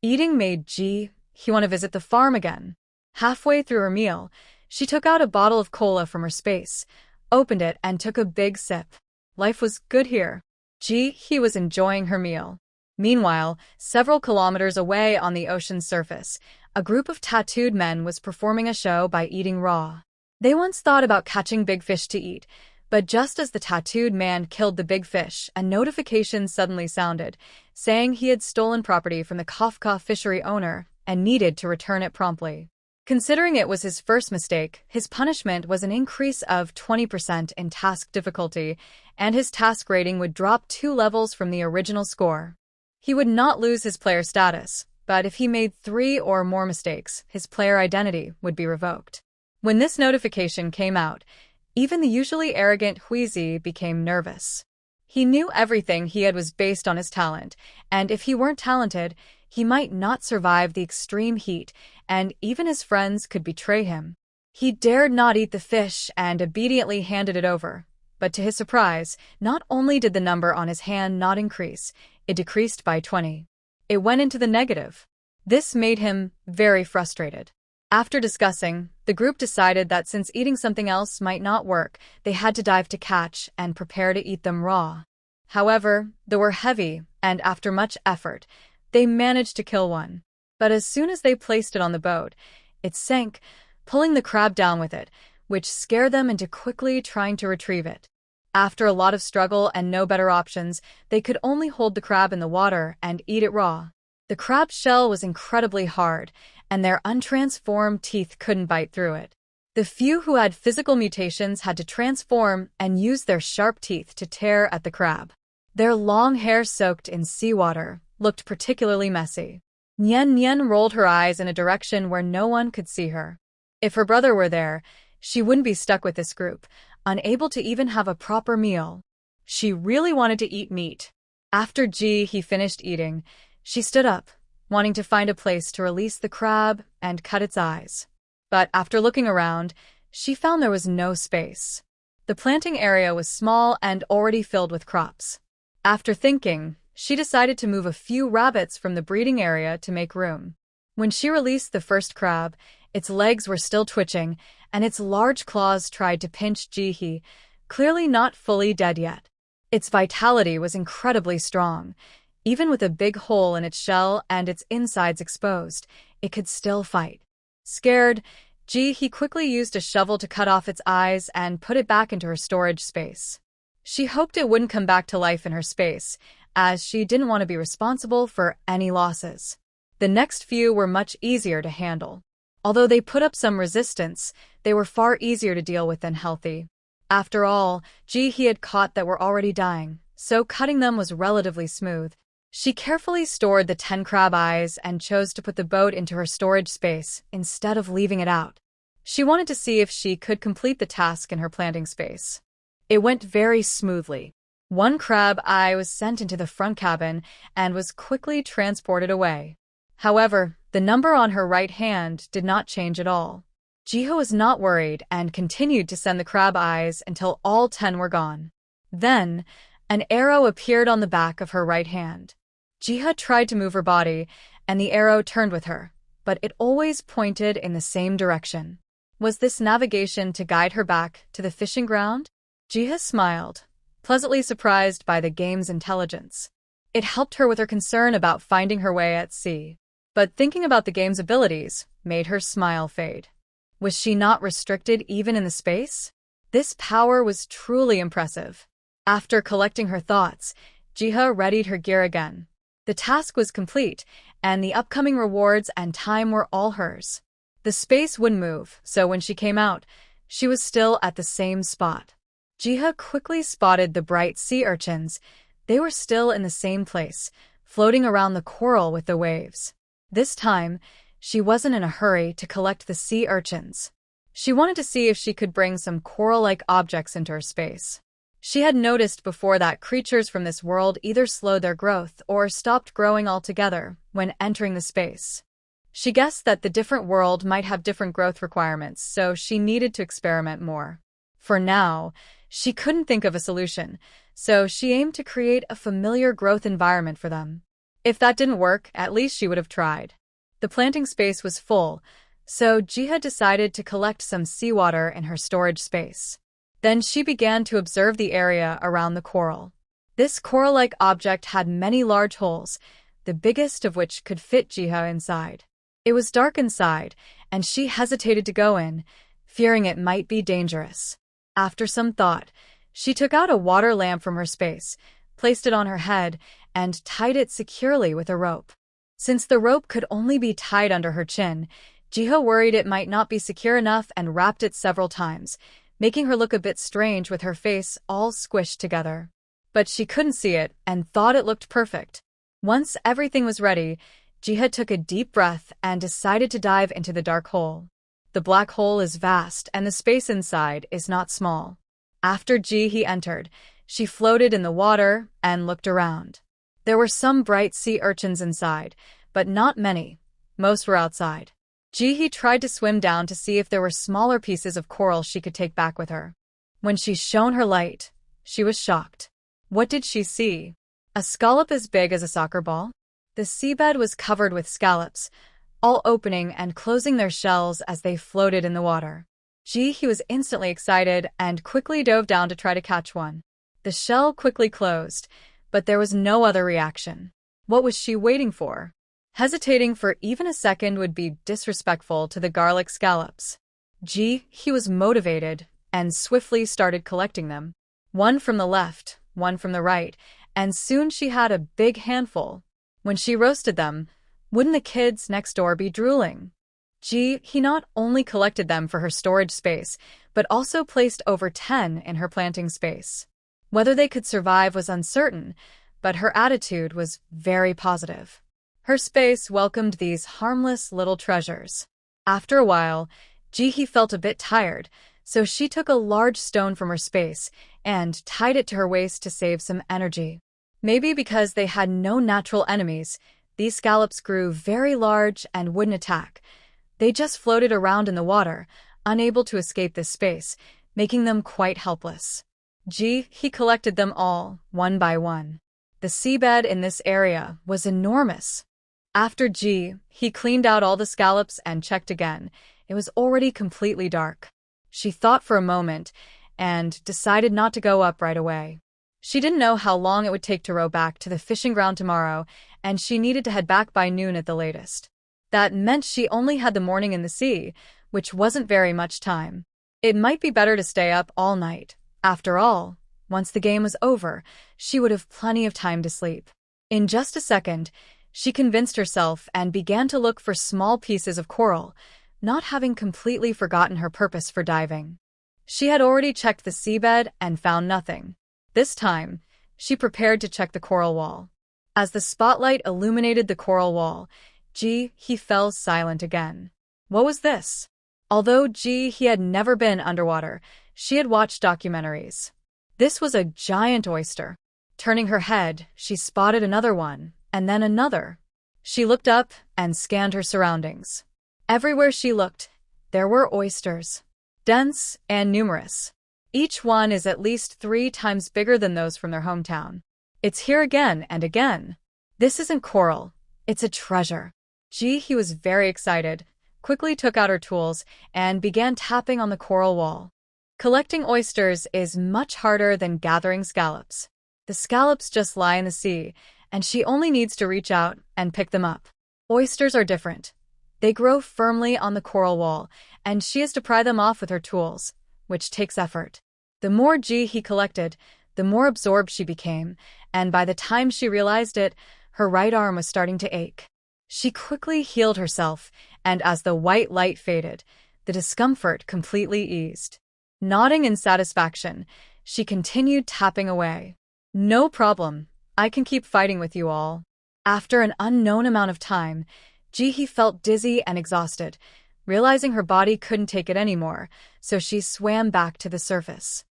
Eating made Ji-hee want to visit the farm again. Halfway through her meal, she took out a bottle of cola from her space, opened it, and took a big sip. Life was good here. Ji-hee was enjoying her meal. Meanwhile, several kilometers away on the ocean's surface, a group of tattooed men was performing a show by eating raw. They once thought about catching big fish to eat, but just as the tattooed man killed the big fish, a notification suddenly sounded, saying he had stolen property from the Kafka fishery owner and needed to return it promptly. Considering it was his first mistake, his punishment was an increase of 20% in task difficulty, and his task rating would drop 2 levels from the original score. He would not lose his player status, but if he made 3 or more mistakes, his player identity would be revoked. When this notification came out, even the usually arrogant Huizi became nervous. He knew everything he had was based on his talent, and if he weren't talented, he might not survive the extreme heat, and even his friends could betray him. He dared not eat the fish and obediently handed it over. But to his surprise, not only did the number on his hand not increase, it decreased by 20. It went into the negative. This made him very frustrated. After discussing, the group decided that since eating something else might not work, they had to dive to catch and prepare to eat them raw. However, they were heavy, and after much effort, they managed to kill one. But as soon as they placed it on the boat, it sank, pulling the crab down with it, which scared them into quickly trying to retrieve it. After a lot of struggle and no better options, they could only hold the crab in the water and eat it raw. The crab's shell was incredibly hard, and their untransformed teeth couldn't bite through it. The few who had physical mutations had to transform and use their sharp teeth to tear at the crab. Their long hair soaked in seawater looked particularly messy. Nian Nian rolled her eyes in a direction where no one could see her. If her brother were there, she wouldn't be stuck with this group, unable to even have a proper meal. She really wanted to eat meat. After Ji-hee finished eating, she stood up, wanting to find a place to release the crab and cut its eyes. But after looking around, she found there was no space. The planting area was small and already filled with crops. After thinking, she decided to move a few rabbits from the breeding area to make room. When she released the first crab, its legs were still twitching, and its large claws tried to pinch Ji-hee, clearly not fully dead yet. Its vitality was incredibly strong. Even with a big hole in its shell and its insides exposed, it could still fight. Scared, Ji-hee quickly used a shovel to cut off its eyes and put it back into her storage space. She hoped it wouldn't come back to life in her space, as she didn't want to be responsible for any losses. The next few were much easier to handle. Although they put up some resistance, they were far easier to deal with than healthy. After all, Ji-hee had caught that were already dying, so cutting them was relatively smooth. She carefully stored the 10 crab eyes and chose to put the boat into her storage space instead of leaving it out. She wanted to see if she could complete the task in her planting space. It went very smoothly. 1 crab eye was sent into the front cabin and was quickly transported away. However, the number on her right hand did not change at all. Ji-hee was not worried and continued to send the crab eyes until all 10 were gone. Then, an arrow appeared on the back of her right hand. Ji-hee tried to move her body, and the arrow turned with her, but it always pointed in the same direction. Was this navigation to guide her back to the fishing ground? Ji-hee smiled, pleasantly surprised by the game's intelligence. It helped her with her concern about finding her way at sea. But thinking about the game's abilities made her smile fade. Was she not restricted even in the space? This power was truly impressive. After collecting her thoughts, Ji-hee readied her gear again. The task was complete, and the upcoming rewards and time were all hers. The space wouldn't move, so when she came out, she was still at the same spot. Ji-hee quickly spotted the bright sea urchins. They were still in the same place, floating around the coral with the waves. This time, she wasn't in a hurry to collect the sea urchins. She wanted to see if she could bring some coral-like objects into her space. She had noticed before that creatures from this world either slowed their growth or stopped growing altogether when entering the space. She guessed that the different world might have different growth requirements, so she needed to experiment more. For now, she couldn't think of a solution, so she aimed to create a familiar growth environment for them. If that didn't work, at least she would have tried. The planting space was full, so Jiha decided to collect some seawater in her storage space. Then she began to observe the area around the coral. This coral-like object had many large holes, the biggest of which could fit Jiha inside. It was dark inside, and she hesitated to go in, fearing it might be dangerous. After some thought, she took out a water lamp from her space, placed it on her head, and tied it securely with a rope. Since the rope could only be tied under her chin, Jiho worried it might not be secure enough and wrapped it several times, making her look a bit strange with her face all squished together. But she couldn't see it and thought it looked perfect. Once everything was ready, Jiha took a deep breath and decided to dive into the dark hole. The black hole is vast and the space inside is not small. After Ji entered, she floated in the water and looked around. There were some bright sea urchins inside, but not many. Most were outside. Ji tried to swim down to see if there were smaller pieces of coral she could take back with her. When she shone her light, she was shocked. What did she see? A scallop as big as a soccer ball? The seabed was covered with scallops, all opening and closing their shells as they floated in the water. Ji was instantly excited and quickly dove down to try to catch one. The shell quickly closed, but there was no other reaction. What was she waiting for? Hesitating for even a second would be disrespectful to the garlic scallops. He was motivated and swiftly started collecting them. One from the left, one from the right, and soon she had a big handful. When she roasted them, wouldn't the kids next door be drooling? He not only collected them for her storage space, but also placed over 10 in her planting space. Whether they could survive was uncertain, but her attitude was very positive. Her space welcomed these harmless little treasures. After a while, Ji felt a bit tired, so she took a large stone from her space and tied it to her waist to save some energy. Maybe because they had no natural enemies, these scallops grew very large and wouldn't attack. They just floated around in the water, unable to escape this space, making them quite helpless. He collected them all, one by one. The seabed in this area was enormous. After he cleaned out all the scallops and checked again. It was already completely dark. She thought for a moment and decided not to go up right away. She didn't know how long it would take to row back to the fishing ground tomorrow, and she needed to head back by noon at the latest. That meant she only had the morning in the sea, which wasn't very much time. It might be better to stay up all night. After all, once the game was over, she would have plenty of time to sleep. In just a second, she convinced herself and began to look for small pieces of coral, not having completely forgotten her purpose for diving. She had already checked the seabed and found nothing. This time, she prepared to check the coral wall. As the spotlight illuminated the coral wall, he fell silent again. What was this? Although he had never been underwater, she had watched documentaries. This was a giant oyster. Turning her head, she spotted another one, and then another. She looked up and scanned her surroundings. Everywhere she looked, there were oysters. Dense and numerous. Each one is at least 3 times bigger than those from their hometown. It's here again and again. This isn't coral. It's a treasure. He was very excited, quickly took out her tools, and began tapping on the coral wall. Collecting oysters is much harder than gathering scallops. The scallops just lie in the sea, and she only needs to reach out and pick them up. Oysters are different. They grow firmly on the coral wall, and she has to pry them off with her tools, which takes effort. The more he collected, the more absorbed she became, and by the time she realized it, her right arm was starting to ache. She quickly healed herself, and as the white light faded, the discomfort completely eased. Nodding in satisfaction, she continued tapping away. No problem. I can keep fighting with you all. After an unknown amount of time, he felt dizzy and exhausted, realizing her body couldn't take it anymore, so she swam back to the surface.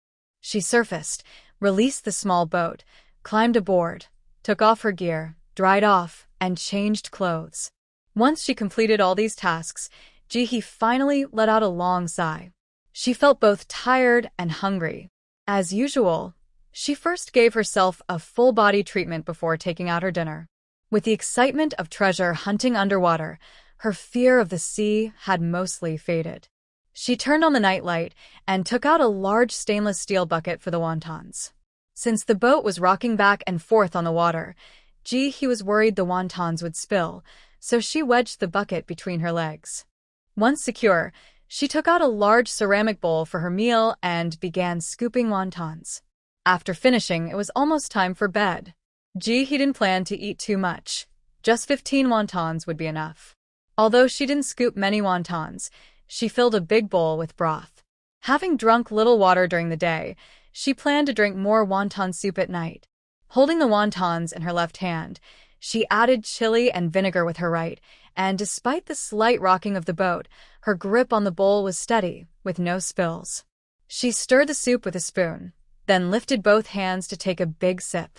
She surfaced, released the small boat, climbed aboard, took off her gear, dried off, and changed clothes. Once she completed all these tasks, Ji-hee finally let out a long sigh. She felt both tired and hungry. As usual, she first gave herself a full-body treatment before taking out her dinner. With the excitement of treasure hunting underwater, her fear of the sea had mostly faded. She turned on the nightlight and took out a large stainless steel bucket for the wontons. Since the boat was rocking back and forth on the water, Ji-hee was worried the wontons would spill, so she wedged the bucket between her legs. Once secure, she took out a large ceramic bowl for her meal and began scooping wontons. After finishing, it was almost time for bed. Ji-hee didn't plan to eat too much. Just 15 wontons would be enough. Although she didn't scoop many wontons, she filled a big bowl with broth. Having drunk little water during the day, she planned to drink more wonton soup at night. Holding the wontons in her left hand, she added chili and vinegar with her right, and despite the slight rocking of the boat, her grip on the bowl was steady, with no spills. She stirred the soup with a spoon, then lifted both hands to take a big sip.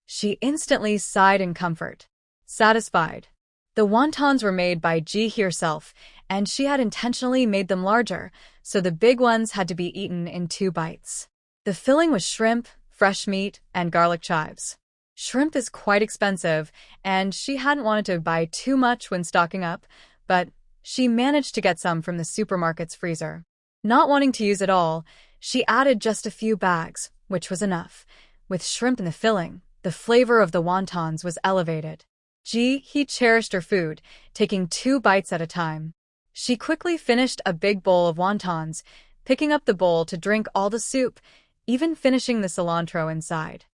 She instantly sighed in comfort. Satisfied. The wontons were made by Ji-hee herself, and she had intentionally made them larger, so the big ones had to be eaten in 2 bites. The filling was shrimp, fresh meat, and garlic chives. Shrimp is quite expensive, and she hadn't wanted to buy too much when stocking up, but she managed to get some from the supermarket's freezer. Not wanting to use it all, she added just a few bags, which was enough. With shrimp in the filling, the flavor of the wontons was elevated. Ji-hee cherished her food, taking 2 bites at a time. She quickly finished a big bowl of wontons, picking up the bowl to drink all the soup, even finishing the cilantro inside.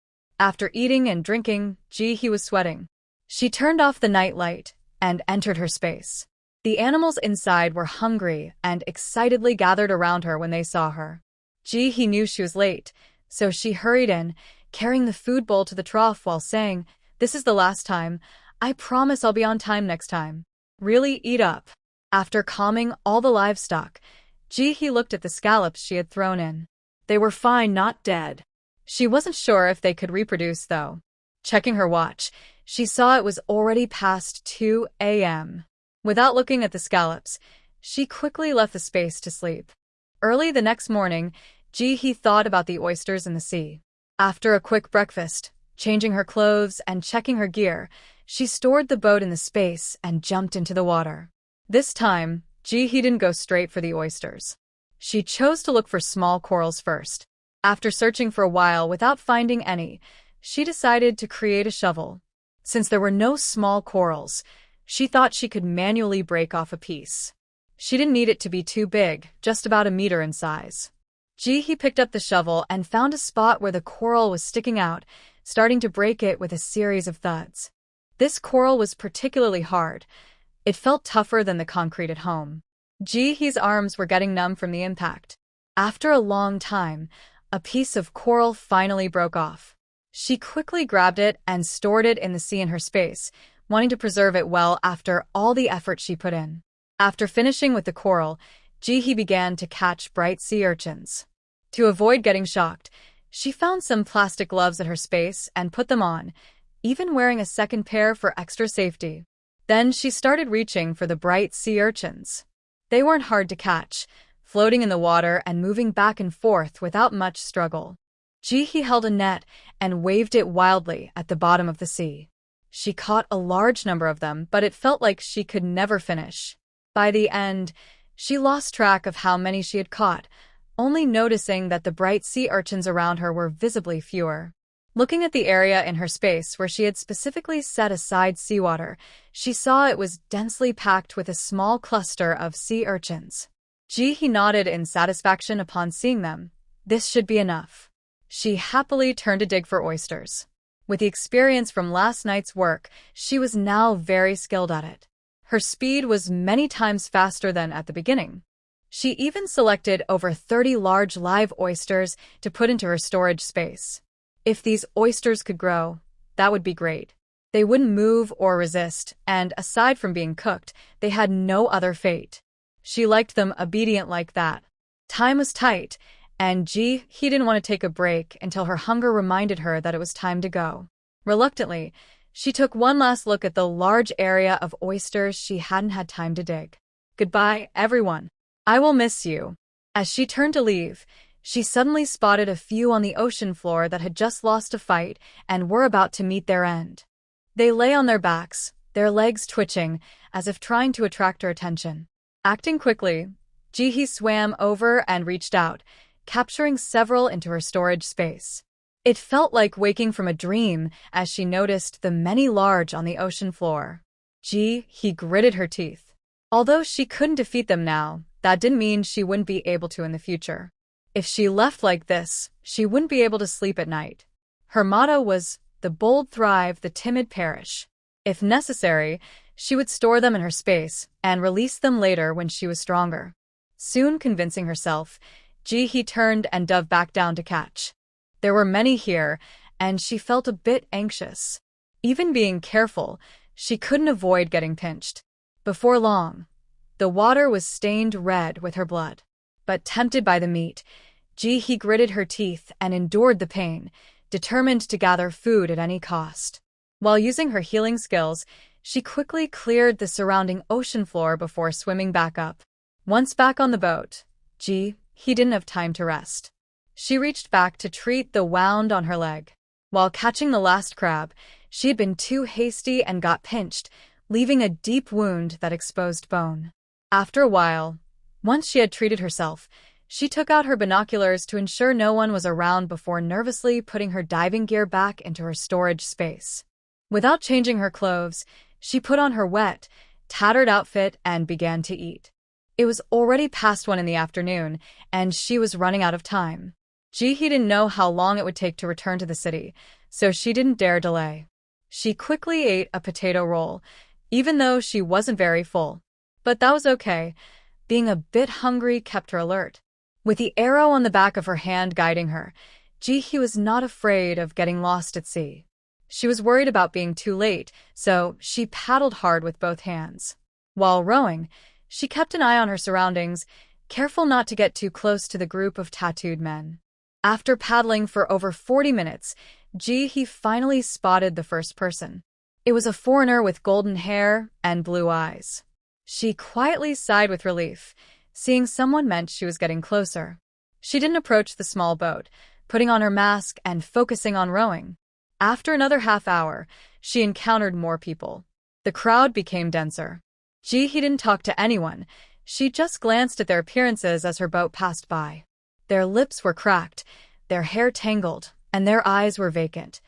After eating and drinking, Ji-hee was sweating. She turned off the nightlight and entered her space. The animals inside were hungry and excitedly gathered around her when they saw her. Ji-hee knew she was late, so she hurried in, carrying the food bowl to the trough while saying, "This is the last time. I promise I'll be on time next time. Really eat up." After calming all the livestock, Ji-hee looked at the scallops she had thrown in. They were fine, not dead. She wasn't sure if they could reproduce, though. Checking her watch, she saw it was already past 2 a.m. Without looking at the scallops, she quickly left the space to sleep. Early the next morning, Ji-hee thought about the oysters in the sea. After a quick breakfast, changing her clothes and checking her gear, she stored the boat in the space and jumped into the water. This time, Ji-hee didn't go straight for the oysters. She chose to look for small corals first. After searching for a while without finding any, she decided to create a shovel. Since there were no small corals, she thought she could manually break off a piece. She didn't need it to be too big, just about 1 meter in size. Ji-hee picked up the shovel and found a spot where the coral was sticking out, starting to break it with a series of thuds. This coral was particularly hard. It felt tougher than the concrete at home. Ji-hee's arms were getting numb from the impact. After a long time, a piece of coral finally broke off. She quickly grabbed it and stored it in the sea in her space, wanting to preserve it well after all the effort she put in. After finishing with the coral, Ji-hee began to catch bright sea urchins. To avoid getting shocked, she found some plastic gloves at her space and put them on, even wearing a second pair for extra safety. Then she started reaching for the bright sea urchins. They weren't hard to catch, floating in the water and moving back and forth without much struggle. Ji-hee held a net and waved it wildly at the bottom of the sea. She caught a large number of them, but it felt like she could never finish. By the end, she lost track of how many she had caught, only noticing that the bright sea urchins around her were visibly fewer. Looking at the area in her space where she had specifically set aside seawater, she saw it was densely packed with a small cluster of sea urchins. Ji-hee nodded in satisfaction upon seeing them. This should be enough. She happily turned to dig for oysters. With the experience from last night's work, she was now very skilled at it. Her speed was many times faster than at the beginning. She even selected over 30 large live oysters to put into her storage space. If these oysters could grow, that would be great. They wouldn't move or resist, and aside from being cooked, they had no other fate. She liked them obedient like that. Time was tight, and he didn't want to take a break until her hunger reminded her that it was time to go. Reluctantly, she took one last look at the large area of oysters she hadn't had time to dig. Goodbye, everyone. I will miss you. As she turned to leave, she suddenly spotted a few on the ocean floor that had just lost a fight and were about to meet their end. They lay on their backs, their legs twitching, as if trying to attract her attention. Acting quickly, Jihi swam over and reached out, capturing several into her storage space. It felt like waking from a dream as she noticed the many large on the ocean floor. He gritted her teeth. Although she couldn't defeat them now, that didn't mean she wouldn't be able to in the future. If she left like this, she wouldn't be able to sleep at night. Her motto was, "The bold thrive, the timid perish." If necessary, she would store them in her space and release them later when she was stronger. Soon convincing herself, Jihi turned and dove back down to catch. There were many here, and she felt a bit anxious. Even being careful, she couldn't avoid getting pinched. Before long, the water was stained red with her blood. But tempted by the meat, Jihi gritted her teeth and endured the pain, determined to gather food at any cost. While using her healing skills, she quickly cleared the surrounding ocean floor before swimming back up. Once back on the boat, he didn't have time to rest. She reached back to treat the wound on her leg. While catching the last crab, she had been too hasty and got pinched, leaving a deep wound that exposed bone. After a while, once she had treated herself, she took out her binoculars to ensure no one was around before nervously putting her diving gear back into her storage space. Without changing her clothes, she put on her wet, tattered outfit and began to eat. It was already past 1 in the afternoon, and she was running out of time. Jihi didn't know how long it would take to return to the city, so she didn't dare delay. She quickly ate a potato roll, even though she wasn't very full. But that was okay. Being a bit hungry kept her alert. With the arrow on the back of her hand guiding her, Jihi was not afraid of getting lost at sea. She was worried about being too late, so she paddled hard with both hands. While rowing, she kept an eye on her surroundings, careful not to get too close to the group of tattooed men. After paddling for over 40 minutes, Jihi finally spotted the first person. It was a foreigner with golden hair and blue eyes. She quietly sighed with relief. Seeing someone meant she was getting closer. She didn't approach the small boat, putting on her mask and focusing on rowing. After another half hour, she encountered more people. The crowd became denser. Jihi didn't talk to anyone. She just glanced at their appearances as her boat passed by. Their lips were cracked, their hair tangled, and their eyes were vacant.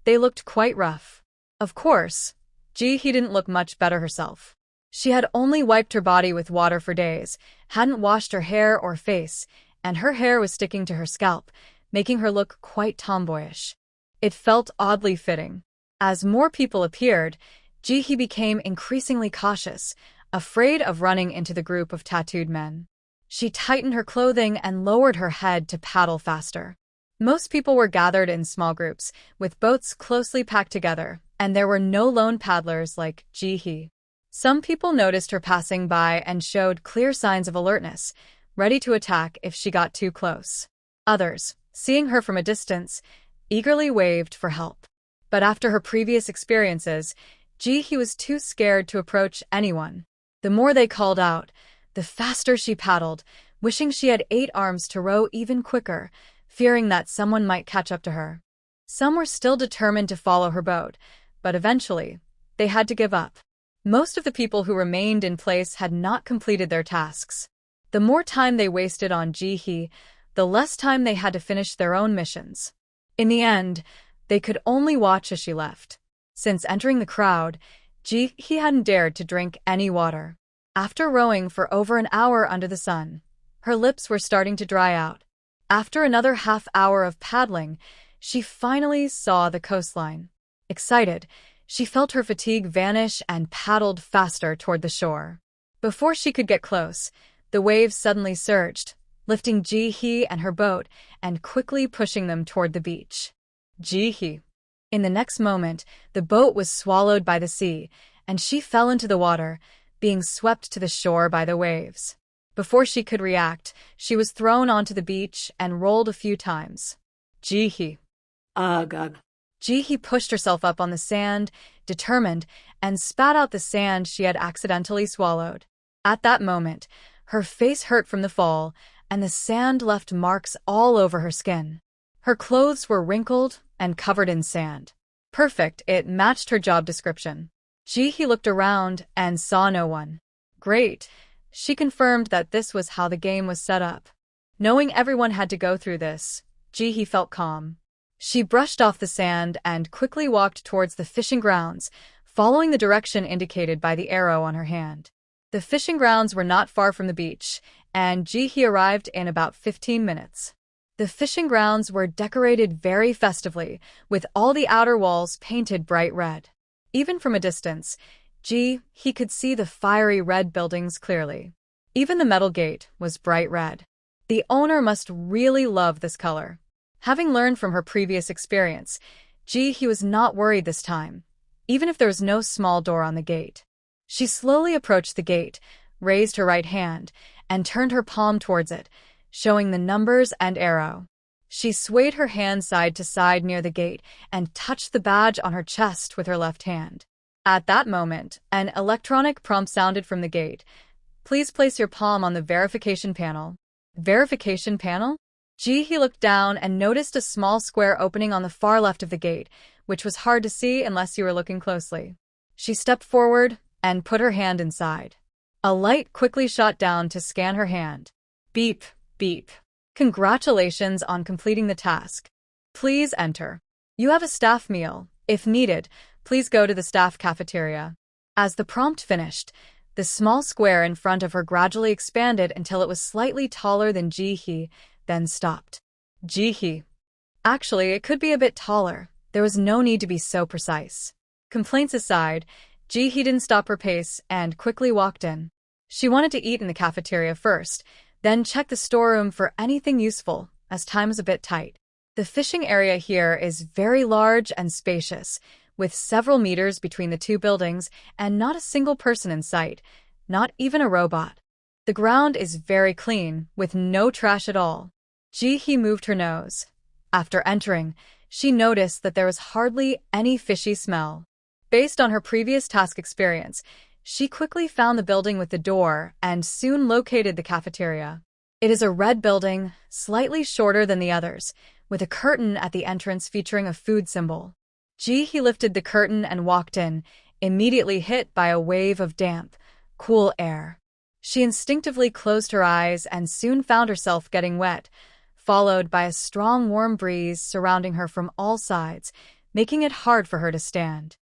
They looked quite rough. Of course, Jihi didn't look much better herself. She had only wiped her body with water for days, hadn't washed her hair or face, and her hair was sticking to her scalp, making her look quite tomboyish. It felt oddly fitting. As more people appeared, Jihi became increasingly cautious, afraid of running into the group of tattooed men. She tightened her clothing and lowered her head to paddle faster. Most people were gathered in small groups, with boats closely packed together, and there were no lone paddlers like Jihi. Some people noticed her passing by and showed clear signs of alertness, ready to attack if she got too close. Others, seeing her from a distance, eagerly waved for help. But after her previous experiences, Jihi was too scared to approach anyone. The more they called out, the faster she paddled, wishing she had 8 arms to row even quicker, fearing that someone might catch up to her. Some were still determined to follow her boat, but eventually, they had to give up. Most of the people who remained in place had not completed their tasks. The more time they wasted on Jihi, the less time they had to finish their own missions. In the end, they could only watch as she left. Since entering the crowd, Jihi hadn't dared to drink any water. After rowing for over an hour under the sun, her lips were starting to dry out. After another half hour of paddling, she finally saw the coastline. Excited, she felt her fatigue vanish and paddled faster toward the shore. Before she could get close, the waves suddenly surged, lifting Jihi and her boat and quickly pushing them toward the beach. Jihi. In the next moment, the boat was swallowed by the sea, and she fell into the water, being swept to the shore by the waves. Before she could react, she was thrown onto the beach and rolled a few times. Ji-hee. Ugh. Ji-hee pushed herself up on the sand, determined, and spat out the sand she had accidentally swallowed. At that moment, her face hurt from the fall, and the sand left marks all over her skin. Her clothes were wrinkled and covered in sand. Perfect, it matched her job description. Ji-hee looked around and saw no one. Great. She confirmed that this was how the game was set up. Knowing everyone had to go through this, Ji-hee felt calm. She brushed off the sand and quickly walked towards the fishing grounds, following the direction indicated by the arrow on her hand. The fishing grounds were not far from the beach, and Ji-hee arrived in about 15 minutes. The fishing grounds were decorated very festively, with all the outer walls painted bright red. Even from a distance, Ji-hee could see the fiery red buildings clearly. Even the metal gate was bright red. The owner must really love this color. Having learned from her previous experience, Ji-hee was not worried this time, even if there was no small door on the gate. She slowly approached the gate, raised her right hand, and turned her palm towards it, showing the numbers and arrow. She swayed her hand side to side near the gate and touched the badge on her chest with her left hand. At that moment, an electronic prompt sounded from the gate. Please place your palm on the verification panel. Verification panel? Ji-hee looked down and noticed a small square opening on the far left of the gate, which was hard to see unless you were looking closely. She stepped forward and put her hand inside. A light quickly shot down to scan her hand. Beep, beep. Congratulations on completing the task. Please enter. You have a staff meal. If needed, please go to the staff cafeteria. As the prompt finished, the small square in front of her gradually expanded until it was slightly taller than Ji-hee, then stopped. Ji-hee. Actually, it could be a bit taller. There was no need to be so precise. Complaints aside, Ji-hee didn't stop her pace and quickly walked in. She wanted to eat in the cafeteria first, then check the storeroom for anything useful, as time was a bit tight. The fishing area here is very large and spacious, with several meters between the two buildings and not a single person in sight, not even a robot. The ground is very clean, with no trash at all. Ji-hee moved her nose. After entering, she noticed that there was hardly any fishy smell. Based on her previous task experience, she quickly found the building with the door and soon located the cafeteria. It is a red building, slightly shorter than the others, with a curtain at the entrance featuring a food symbol. Ji-hee lifted the curtain and walked in, immediately hit by a wave of damp, cool air. She instinctively closed her eyes and soon found herself getting wet, followed by a strong warm breeze surrounding her from all sides, making it hard for her to stand.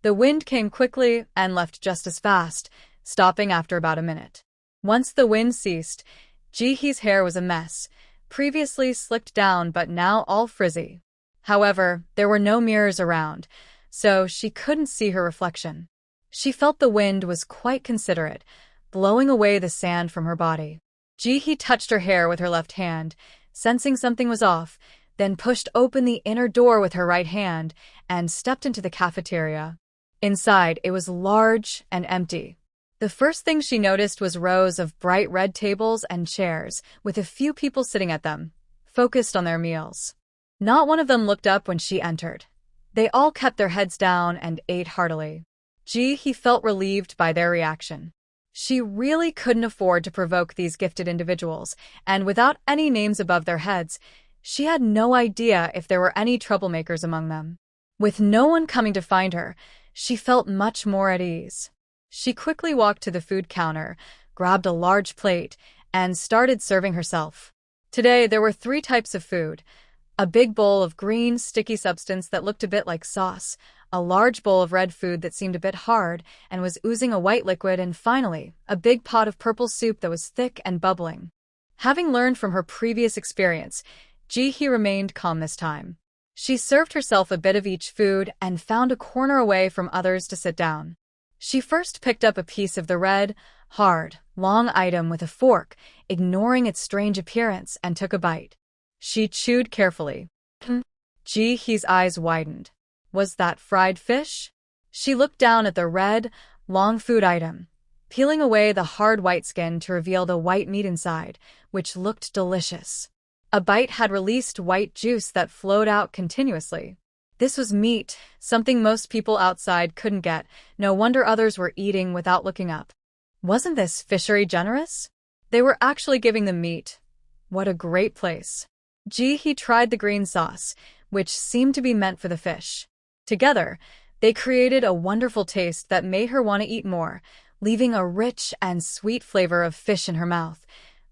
The wind came quickly and left just as fast, stopping after about a minute. Once the wind ceased, Ji-hee's hair was a mess, previously slicked down but now all frizzy. However, there were no mirrors around, so she couldn't see her reflection. She felt the wind was quite considerate, blowing away the sand from her body. Ji-hee touched her hair with her left hand, sensing something was off, then pushed open the inner door with her right hand and stepped into the cafeteria. Inside, it was large and empty. The first thing she noticed was rows of bright red tables and chairs, with a few people sitting at them, focused on their meals. Not one of them looked up when she entered. They all kept their heads down and ate heartily. Ji-hee felt relieved by their reaction. She really couldn't afford to provoke these gifted individuals, and without any names above their heads, she had no idea if there were any troublemakers among them. With no one coming to find her, she felt much more at ease. She quickly walked to the food counter, grabbed a large plate, and started serving herself. Today, there were 3 types of food: a big bowl of green, sticky substance that looked a bit like sauce, a large bowl of red food that seemed a bit hard and was oozing a white liquid, and finally, a big pot of purple soup that was thick and bubbling. Having learned from her previous experience, Ji-hee remained calm this time. She served herself a bit of each food and found a corner away from others to sit down. She first picked up a piece of the red, hard, long item with a fork, ignoring its strange appearance, and took a bite. She chewed carefully. Ji-hee's eyes widened. Was that fried fish? She looked down at the red, long food item. peeling away the hard white skin to reveal the white meat inside, which looked delicious. A bite had released white juice that flowed out continuously. This was meat, something most people outside couldn't get. No wonder others were eating without looking up. Wasn't this fishery generous? They were actually giving them meat. What a great place. He tried the green sauce, which seemed to be meant for the fish. Together, they created a wonderful taste that made her want to eat more, leaving a rich and sweet flavor of fish in her mouth,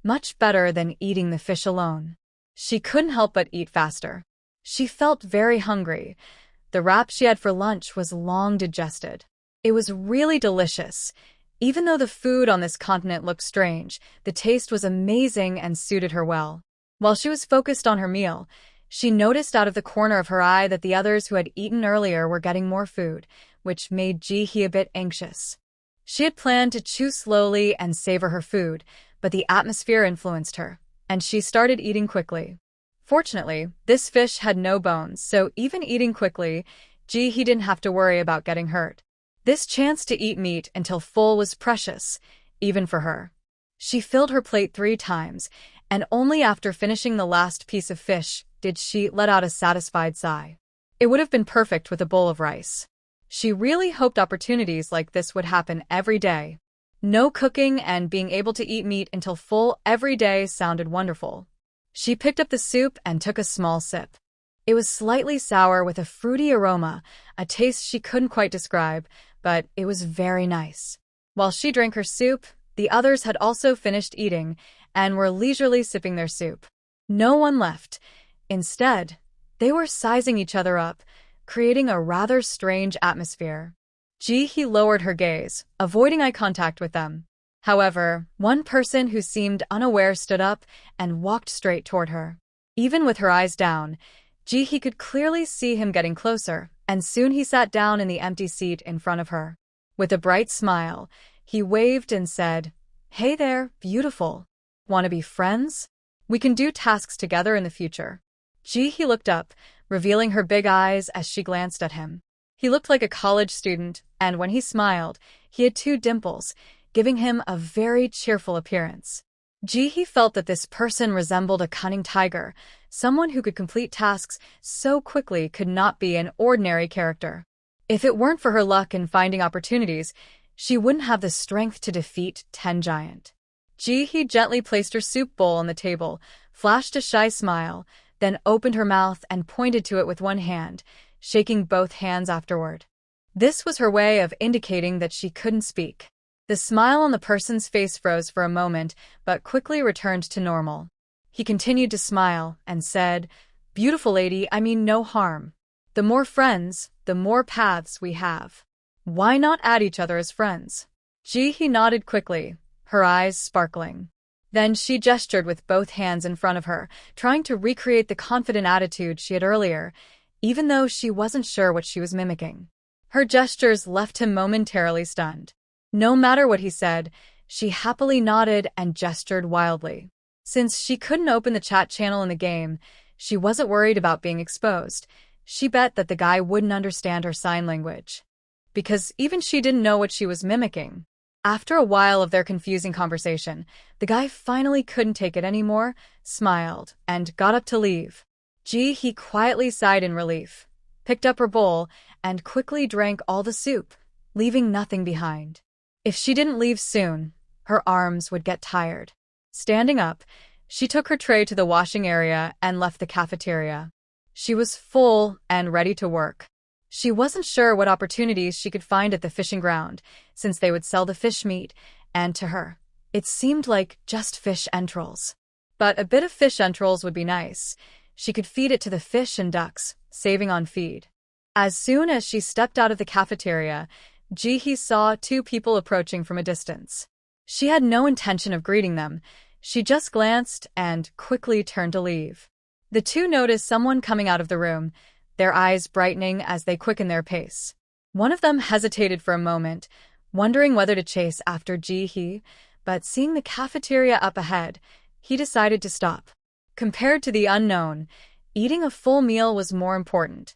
much better than eating the fish alone. She couldn't help but eat faster. She felt very hungry. The wrap she had for lunch was long digested. It was really delicious. Even though the food on this continent looked strange, the taste was amazing and suited her well. While she was focused on her meal, she noticed out of the corner of her eye that the others who had eaten earlier were getting more food, which made Ji-hee a bit anxious. She had planned to chew slowly and savor her food, but the atmosphere influenced her, and she started eating quickly. Fortunately, this fish had no bones, so even eating quickly, Ji-hee didn't have to worry about getting hurt. This chance to eat meat until full was precious, even for her. She filled her plate 3 times, and only after finishing the last piece of fish did she let out a satisfied sigh. It would have been perfect with a bowl of rice. She really hoped opportunities like this would happen every day. No cooking and being able to eat meat until full every day sounded wonderful. She picked up the soup and took a small sip. It was slightly sour with a fruity aroma, a taste she couldn't quite describe, but it was very nice. While she drank her soup, the others had also finished eating and were leisurely sipping their soup. No one left. Instead, they were sizing each other up, creating a rather strange atmosphere. Ji-hee lowered her gaze, avoiding eye contact with them. However, one person who seemed unaware stood up and walked straight toward her. Even with her eyes down, Ji-hee could clearly see him getting closer, and soon he sat down in the empty seat in front of her. With a bright smile, he waved and said, "Hey there, beautiful. Want to be friends? We can do tasks together in the future." Ji-hee looked up, revealing her big eyes as she glanced at him. He looked like a college student, and when he smiled, he had 2 dimples, giving him a very cheerful appearance. Ji-hee felt that this person resembled a cunning tiger. Someone who could complete tasks so quickly could not be an ordinary character. If it weren't for her luck in finding opportunities, she wouldn't have the strength to defeat 10 Giant. Ji-hee gently placed her soup bowl on the table, flashed a shy smile, then opened her mouth and pointed to it with one hand, shaking both hands afterward. This was her way of indicating that she couldn't speak. The smile on the person's face froze for a moment, but quickly returned to normal. He continued to smile and said, "Beautiful lady, I mean no harm. The more friends, the more paths we have. Why not add each other as friends?" Ji-hee nodded quickly, her eyes sparkling. Then she gestured with both hands in front of her, trying to recreate the confident attitude she had earlier, even though she wasn't sure what she was mimicking. Her gestures left him momentarily stunned. No matter what he said, she happily nodded and gestured wildly. Since she couldn't open the chat channel in the game, she wasn't worried about being exposed. She bet that the guy wouldn't understand her sign language, because even she didn't know what she was mimicking. After a while of their confusing conversation, the guy finally couldn't take it anymore, smiled, and got up to leave. Ji-hee quietly sighed in relief, picked up her bowl, and quickly drank all the soup, leaving nothing behind. If she didn't leave soon, her arms would get tired. Standing up, she took her tray to the washing area and left the cafeteria. She was full and ready to work. She wasn't sure what opportunities she could find at the fishing ground, since they would sell the fish meat, and to her, it seemed like just fish entrails. But a bit of fish entrails would be nice. She could feed it to the fish and ducks, saving on feed. As soon as she stepped out of the cafeteria, Ji-hee saw 2 people approaching from a distance. She had no intention of greeting them. She just glanced and quickly turned to leave. The 2 noticed someone coming out of the room, their eyes brightening as they quickened their pace. One of them hesitated for a moment, wondering whether to chase after Ji-hee, but seeing the cafeteria up ahead, he decided to stop. Compared to the unknown, eating a full meal was more important.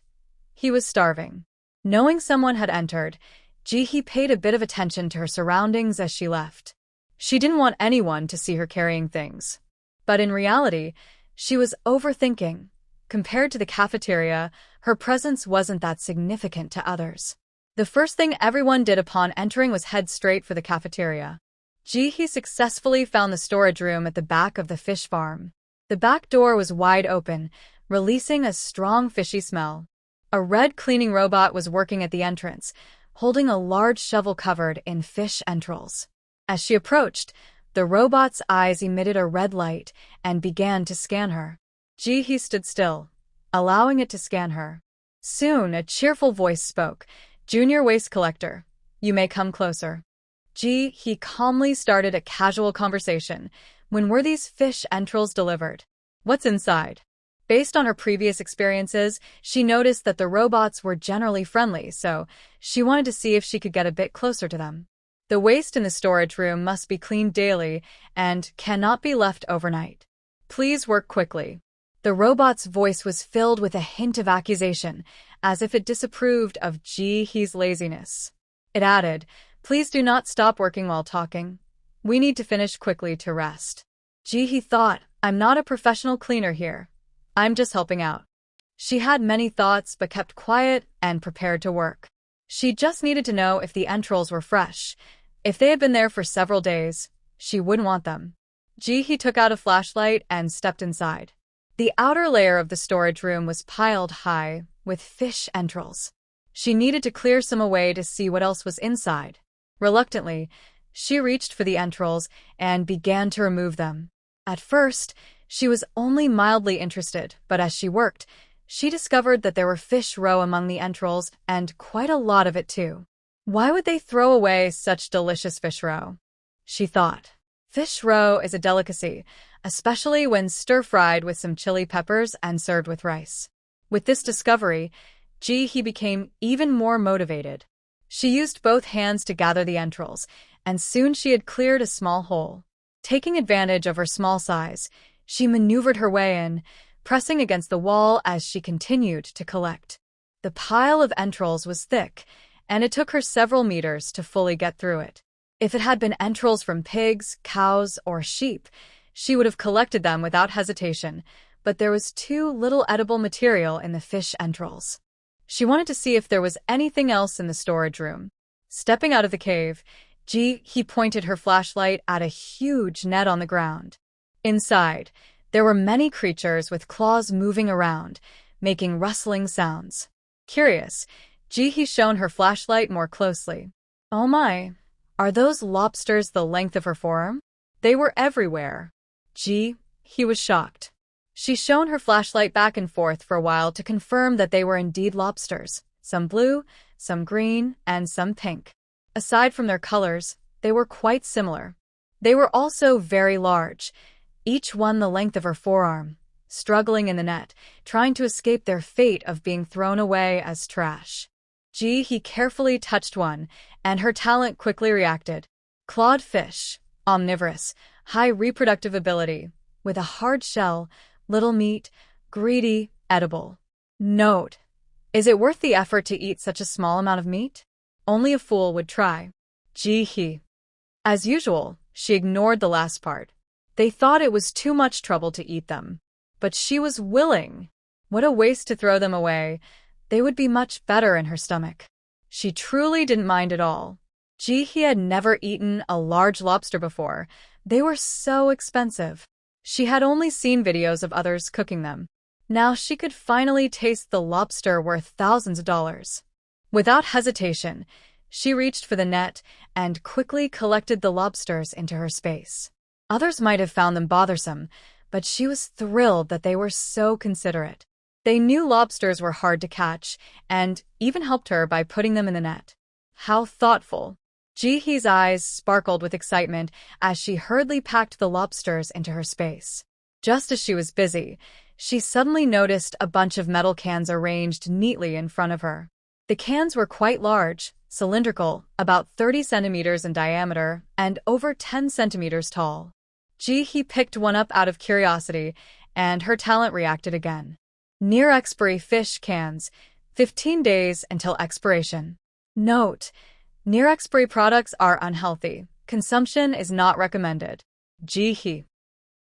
He was starving. Knowing someone had entered, Ji-hee paid a bit of attention to her surroundings as she left. She didn't want anyone to see her carrying things. But in reality, she was overthinking. Compared to the cafeteria, her presence wasn't that significant to others. The first thing everyone did upon entering was head straight for the cafeteria. Ji-hee successfully found the storage room at the back of the fish farm. The back door was wide open, releasing a strong fishy smell. A red cleaning robot was working at the entrance, holding a large shovel covered in fish entrails. As she approached, the robot's eyes emitted a red light and began to scan her. Ji-hee stood still, allowing it to scan her. Soon, a cheerful voice spoke, "Junior waste collector, you may come closer." Ji-hee calmly started a casual conversation. "When were these fish entrails delivered? What's inside?" Based on her previous experiences, she noticed that the robots were generally friendly, so she wanted to see if she could get a bit closer to them. The waste in the storage room must be cleaned daily and cannot be left overnight. Please work quickly. The robot's voice was filled with a hint of accusation, as if it disapproved of Ji-hee's laziness. It added, "Please do not stop working while talking. We need to finish quickly to rest." Ji-hee thought, "I'm not a professional cleaner here. I'm just helping out." She had many thoughts but kept quiet and prepared to work. She just needed to know if the entrails were fresh. If they had been there for several days, she wouldn't want them. Ji-hee took out a flashlight and stepped inside. The outer layer of the storage room was piled high with fish entrails. She needed to clear some away to see what else was inside. Reluctantly, she reached for the entrails and began to remove them. At first, she was only mildly interested, but as she worked, she discovered that there were fish roe among the entrails, and quite a lot of it too. Why would they throw away such delicious fish roe? She thought. Fish roe is a delicacy, especially when stir-fried with some chili peppers and served with rice. With this discovery, Ji-hee became even more motivated. She used both hands to gather the entrails, and soon she had cleared a small hole. Taking advantage of her small size, she maneuvered her way in, pressing against the wall as she continued to collect. The pile of entrails was thick, and it took her several meters to fully get through it. If it had been entrails from pigs, cows, or sheep, she would have collected them without hesitation, but there was too little edible material in the fish entrails. She wanted to see if there was anything else in the storage room. Stepping out of the cave, Ji-hee pointed her flashlight at a huge net on the ground. Inside, there were many creatures with claws moving around, making rustling sounds. Curious, Ji-hee shone her flashlight more closely. Oh my, are those lobsters the length of her forearm? They were everywhere. Ji-hee was shocked. She shone her flashlight back and forth for a while to confirm that they were indeed lobsters, some blue, some green, and some pink. Aside from their colors, they were quite similar. They were also very large, each one the length of her forearm, struggling in the net, trying to escape their fate of being thrown away as trash. Ji-hee carefully touched one, and her talent quickly reacted. Clawed fish, omnivorous, high reproductive ability, with a hard shell, little meat, greedy, edible. Note: is it worth the effort to eat such a small amount of meat? Only a fool would try. Ji-hee. As usual, she ignored the last part. They thought it was too much trouble to eat them. But she was willing. What a waste to throw them away. They would be much better in her stomach. She truly didn't mind at all. Ji-hee had never eaten a large lobster before. They were so expensive. She had only seen videos of others cooking them. Now she could finally taste the lobster worth thousands of dollars. Without hesitation, she reached for the net and quickly collected the lobsters into her space. Others might have found them bothersome, but she was thrilled that they were so considerate. They knew lobsters were hard to catch and even helped her by putting them in the net. How thoughtful. Ji-hee's eyes sparkled with excitement as she hurriedly packed the lobsters into her space. Just as she was busy, she suddenly noticed a bunch of metal cans arranged neatly in front of her. The cans were quite large, cylindrical, about 30 centimeters in diameter, and over 10 centimeters tall. Ji-hee picked one up out of curiosity, and her talent reacted again. Near expiry fish cans, 15 days until expiration. Note: Near-expiry products are unhealthy. Consumption is not recommended. Ji-hee.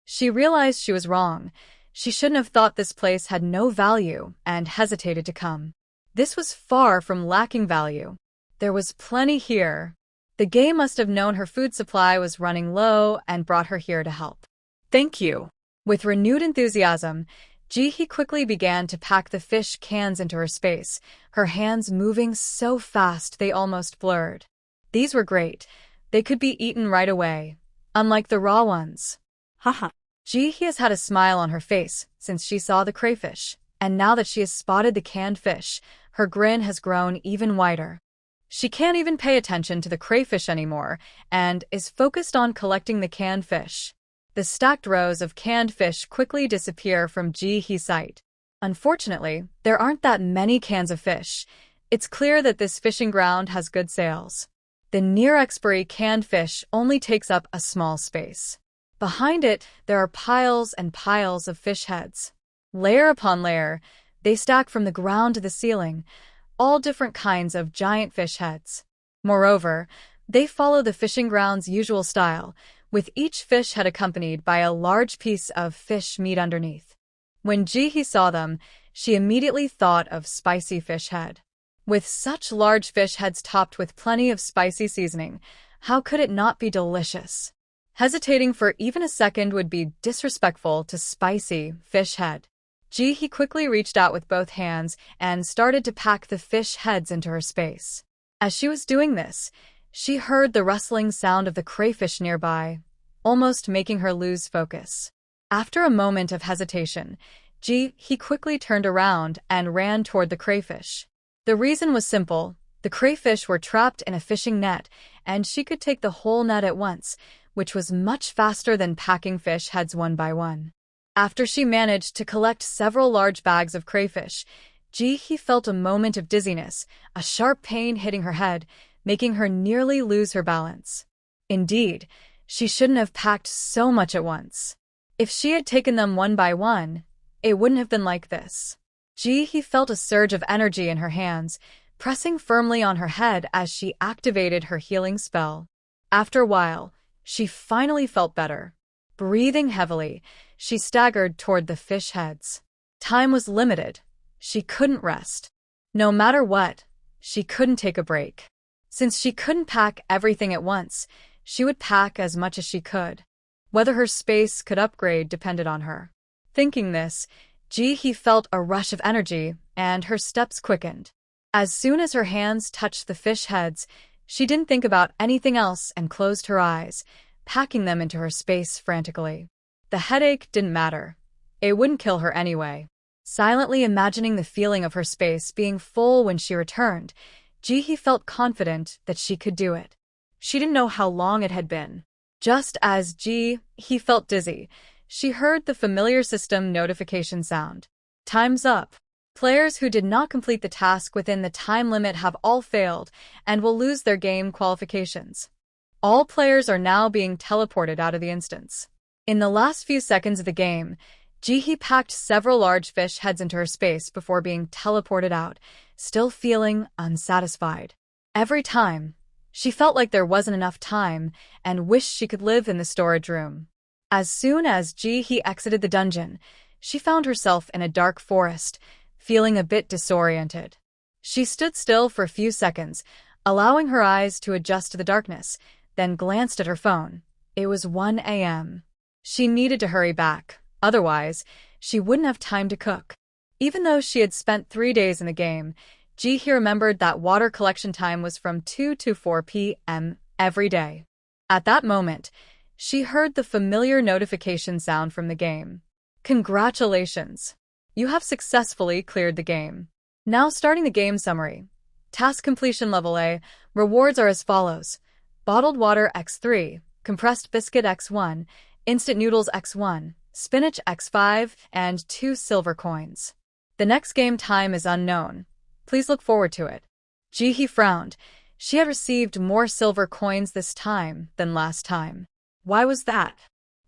She realized she was wrong. She shouldn't have thought this place had no value and hesitated to come. This was far from lacking value. There was plenty here. The game must have known her food supply was running low and brought her here to help. Thank you. With renewed enthusiasm, Ji-hee quickly began to pack the fish cans into her space, her hands moving so fast they almost blurred. These were great. They could be eaten right away, unlike the raw ones. Haha. Ji-hee has had a smile on her face since she saw the crayfish, and now that she has spotted the canned fish, her grin has grown even wider. She can't even pay attention to the crayfish anymore and is focused on collecting the canned fish. The stacked rows of canned fish quickly disappear from Ji-hee's sight. Unfortunately, there aren't that many cans of fish. It's clear that this fishing ground has good sales. The near-expiry canned fish only takes up a small space. Behind it, there are piles and piles of fish heads. Layer upon layer, they stack from the ground to the ceiling, all different kinds of giant fish heads. Moreover, they follow the fishing ground's usual style, with each fish head accompanied by a large piece of fish meat underneath. When Ji-hee saw them, she immediately thought of spicy fish head. With such large fish heads topped with plenty of spicy seasoning, how could it not be delicious? Hesitating for even a second would be disrespectful to spicy fish head. Ji-hee quickly reached out with both hands and started to pack the fish heads into her space. As she was doing this, she heard the rustling sound of the crayfish nearby, almost making her lose focus. After a moment of hesitation, Ji-hee quickly turned around and ran toward the crayfish. The reason was simple. The crayfish were trapped in a fishing net, and she could take the whole net at once, which was much faster than packing fish heads one by one. After she managed to collect several large bags of crayfish, Ji-hee felt a moment of dizziness, a sharp pain hitting her head, making her nearly lose her balance. Indeed, she shouldn't have packed so much at once. If she had taken them one by one, it wouldn't have been like this. Ji-hee felt a surge of energy in her hands, pressing firmly on her head as she activated her healing spell. After a while, she finally felt better. Breathing heavily, she staggered toward the fish heads. Time was limited. She couldn't rest. No matter what, she couldn't take a break. Since she couldn't pack everything at once, she would pack as much as she could. Whether her space could upgrade depended on her. Thinking this, Ji-hee felt a rush of energy, and her steps quickened. As soon as her hands touched the fish heads, she didn't think about anything else and closed her eyes, packing them into her space frantically. The headache didn't matter. It wouldn't kill her anyway. Silently imagining the feeling of her space being full when she returned, Ji-hee felt confident that she could do it. She didn't know how long it had been. Just as Ji-hee felt dizzy, she heard the familiar system notification sound. Time's up. Players who did not complete the task within the time limit have all failed and will lose their game qualifications. All players are now being teleported out of the instance. In the last few seconds of the game, Ji-hee packed several large fish heads into her space before being teleported out, still feeling unsatisfied. Every time, she felt like there wasn't enough time and wished she could live in the storage room. As soon as Ji-hee exited the dungeon, she found herself in a dark forest, feeling a bit disoriented. She stood still for a few seconds, allowing her eyes to adjust to the darkness, then glanced at her phone. It was 1 a.m. She needed to hurry back, otherwise, she wouldn't have time to cook. Even though she had spent 3 days in the game, Ji-hee remembered that water collection time was from 2 to 4 p.m. every day. At that moment, she heard the familiar notification sound from the game. Congratulations! You have successfully cleared the game. Now starting the game summary. Task completion level A. Rewards are as follows. Bottled water x3, compressed biscuit x1, instant noodles x1, spinach x5, and 2 silver coins. The next game time is unknown. Please look forward to it. Ji-hee frowned. She had received more silver coins this time than last time. Why was that?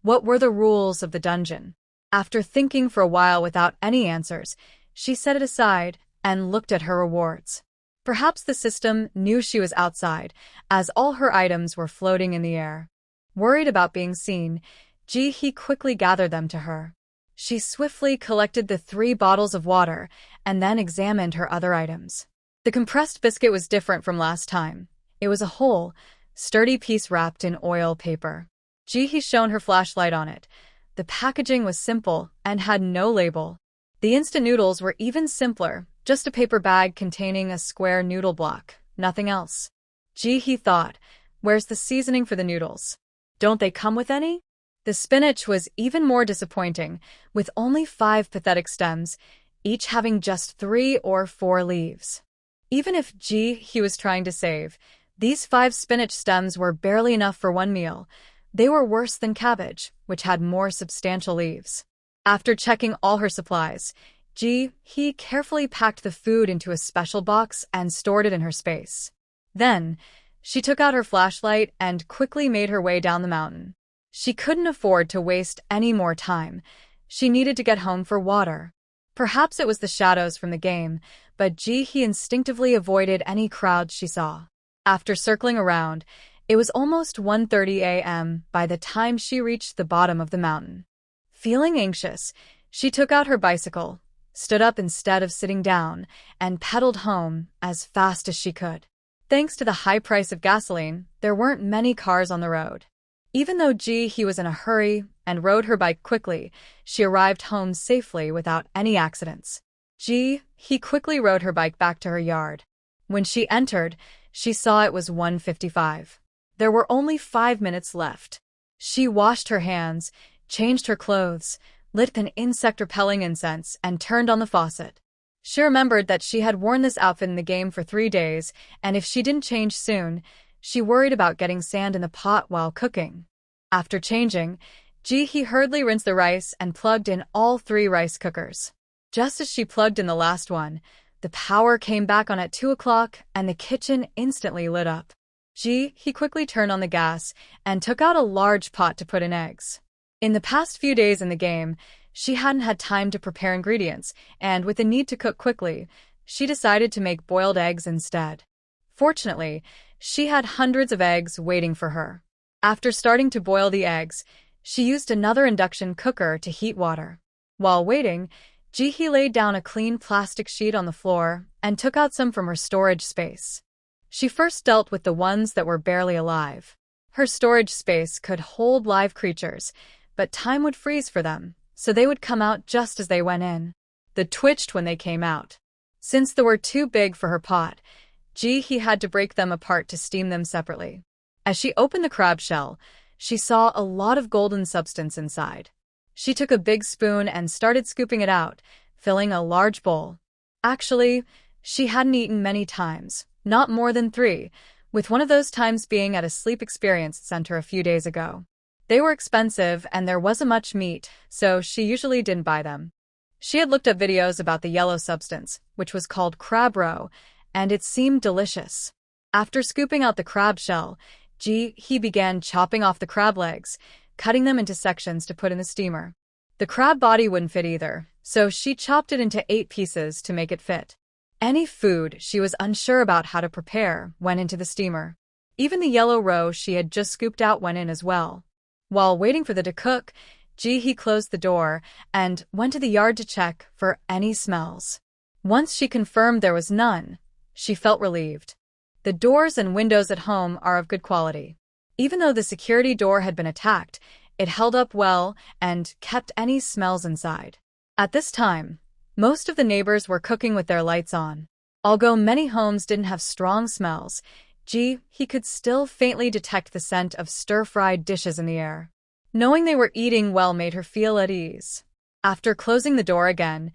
What were the rules of the dungeon? After thinking for a while without any answers, she set it aside and looked at her rewards. Perhaps the system knew she was outside, as all her items were floating in the air. Worried about being seen, Ji-hee quickly gathered them to her. She swiftly collected the 3 bottles of water and then examined her other items. The compressed biscuit was different from last time. It was a whole, sturdy piece wrapped in oil paper. Ji-hee shone her flashlight on it. The packaging was simple and had no label. The instant noodles were even simpler, just a paper bag containing a square noodle block, nothing else. Ji-hee thought, where's the seasoning for the noodles? Don't they come with any? The spinach was even more disappointing, with only 5 pathetic stems, each having just 3 or 4 leaves. Even if Ji-hee was trying to save, these 5 spinach stems were barely enough for one meal. They were worse than cabbage, which had more substantial leaves. After checking all her supplies, Ji-hee carefully packed the food into a special box and stored it in her space. Then, she took out her flashlight and quickly made her way down the mountain. She couldn't afford to waste any more time. She needed to get home for water. Perhaps it was the shadows from the game, but Ji-hee instinctively avoided any crowds she saw. After circling around, it was almost 1:30 a.m. by the time she reached the bottom of the mountain. Feeling anxious, she took out her bicycle, stood up instead of sitting down, and pedaled home as fast as she could. Thanks to the high price of gasoline, there weren't many cars on the road. Even though Ji-hee was in a hurry and rode her bike quickly, she arrived home safely without any accidents. Ji-hee quickly rode her bike back to her yard. When she entered, she saw it was 1:55. There were only 5 minutes left. She washed her hands, changed her clothes, lit an insect-repelling incense, and turned on the faucet. She remembered that she had worn this outfit in the game for 3 days, and if she didn't change soon, she worried about getting sand in the pot while cooking. After changing, Ji-hee hurriedly rinsed the rice and plugged in all 3 rice cookers. Just as she plugged in the last one, the power came back on at 2 o'clock and the kitchen instantly lit up. Ji-hee quickly turned on the gas and took out a large pot to put in eggs. In the past few days in the game, she hadn't had time to prepare ingredients, and with the need to cook quickly, she decided to make boiled eggs instead. Fortunately, she had hundreds of eggs waiting for her. After starting to boil the eggs, she used another induction cooker to heat water. While waiting, Ji-hee laid down a clean plastic sheet on the floor and took out some from her storage space. She first dealt with the ones that were barely alive. Her storage space could hold live creatures, but time would freeze for them, so they would come out just as they went in. They twitched when they came out. Since they were too big for her pot, Ji-hee had to break them apart to steam them separately. As she opened the crab shell, she saw a lot of golden substance inside. She took a big spoon and started scooping it out, filling a large bowl. Actually, she hadn't eaten many times, not more than 3, with one of those times being at a sleep experience center a few days ago. They were expensive and there wasn't much meat, so she usually didn't buy them. She had looked up videos about the yellow substance, which was called crab roe, and it seemed delicious. After scooping out the crab shell, Ji-hee began chopping off the crab legs, cutting them into sections to put in the steamer. The crab body wouldn't fit either, so she chopped it into 8 pieces to make it fit. Any food she was unsure about how to prepare went into the steamer. Even the yellow roe she had just scooped out went in as well. While waiting for the to cook, Ji-hee closed the door and went to the yard to check for any smells. Once she confirmed there was none, she felt relieved. The doors and windows at home are of good quality. Even though the security door had been attacked, it held up well and kept any smells inside. At this time, most of the neighbors were cooking with their lights on. Although many homes didn't have strong smells, Ji-hee could still faintly detect the scent of stir-fried dishes in the air. Knowing they were eating well made her feel at ease. After closing the door again,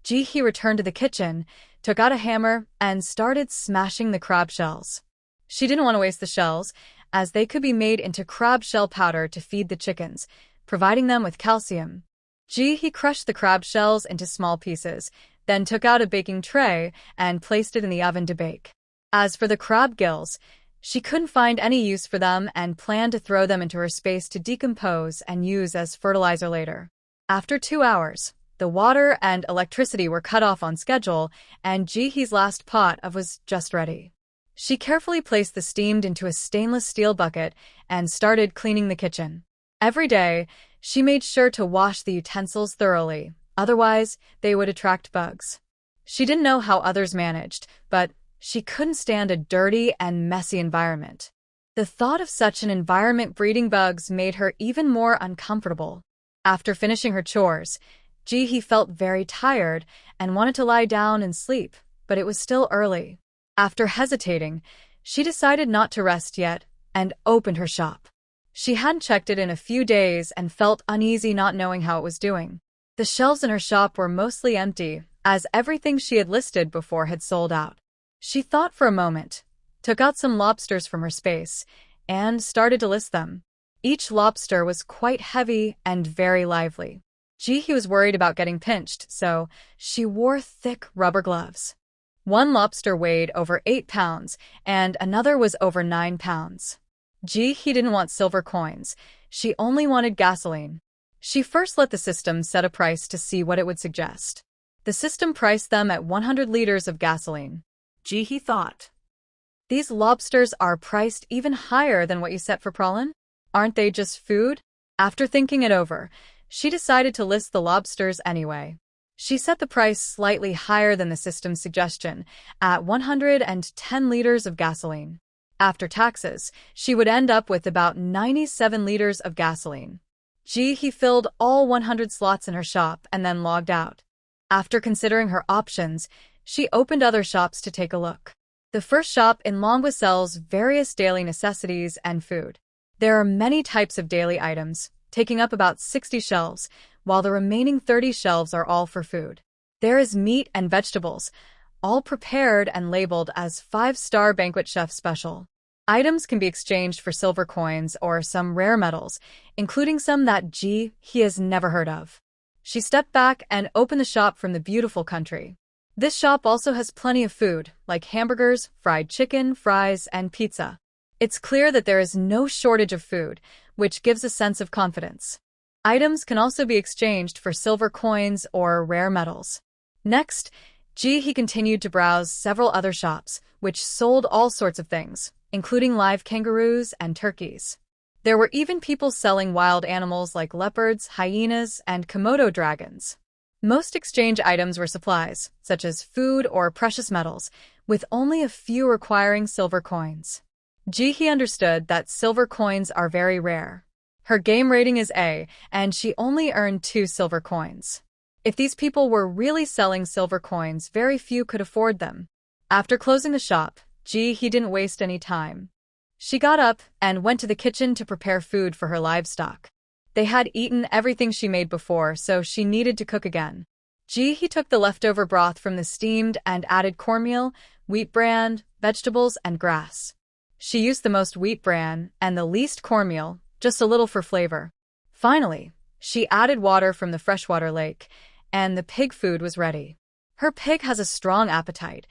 Ji-hee returned to the kitchen, took out a hammer, and started smashing the crab shells. She didn't want to waste the shells, as they could be made into crab shell powder to feed the chickens, providing them with calcium. Ji-hee crushed the crab shells into small pieces, then took out a baking tray and placed it in the oven to bake. As for the crab gills, she couldn't find any use for them and planned to throw them into her space to decompose and use as fertilizer later. After 2 hours, The water and electricity were cut off on schedule, and Jihee's last pot of was just ready. She carefully placed the steamed into a stainless steel bucket and started cleaning the kitchen. Every day, she made sure to wash the utensils thoroughly, otherwise they would attract bugs. She didn't know how others managed, but she couldn't stand a dirty and messy environment. The thought of such an environment breeding bugs made her even more uncomfortable. After finishing her chores, Jihee felt very tired and wanted to lie down and sleep, but it was still early. After hesitating, she decided not to rest yet and opened her shop. She hadn't checked it in a few days and felt uneasy not knowing how it was doing. The shelves in her shop were mostly empty, as everything she had listed before had sold out. She thought for a moment, took out some lobsters from her space, and started to list them. Each lobster was quite heavy and very lively. Jihee was worried about getting pinched, so she wore thick rubber gloves. One lobster weighed over 8 pounds, and another was over 9 pounds. Jihee didn't want silver coins. She only wanted gasoline. She first let the system set a price to see what it would suggest. The system priced them at 100 liters of gasoline. Jihee thought, "These lobsters are priced even higher than what you set for prawn? Aren't they just food?" After thinking it over, she decided to list the lobsters anyway. She set the price slightly higher than the system's suggestion, at 110 liters of gasoline. After taxes, she would end up with about 97 liters of gasoline. Jihee filled all 100 slots in her shop and then logged out. After considering her options, she opened other shops to take a look. The first shop in Manhwa sells various daily necessities and food. There are many types of daily items, taking up about 60 shelves, while the remaining 30 shelves are all for food. There is meat and vegetables, all prepared and labeled as 5-star banquet chef special. Items can be exchanged for silver coins or some rare metals, including some that Jihee has never heard of. She stepped back and opened the shop from the beautiful country. This shop also has plenty of food, like hamburgers, fried chicken, fries, and pizza. It's clear that there is no shortage of food, which gives a sense of confidence. Items can also be exchanged for silver coins or rare metals. Next, Jihee continued to browse several other shops, which sold all sorts of things, including live kangaroos and turkeys. There were even people selling wild animals like leopards, hyenas, and Komodo dragons. Most exchange items were supplies, such as food or precious metals, with only a few requiring silver coins. Jihee understood that silver coins are very rare. Her game rating is A, and she only earned 2 silver coins. If these people were really selling silver coins, very few could afford them. After closing the shop, Jihee didn't waste any time. She got up and went to the kitchen to prepare food for her livestock. They had eaten everything she made before, so she needed to cook again. Jihee took the leftover broth from the steamed and added cornmeal, wheat bran, vegetables, and grass. She used the most wheat bran and the least cornmeal, just a little for flavor. Finally, she added water from the freshwater lake, and the pig food was ready. Her pig has a strong appetite.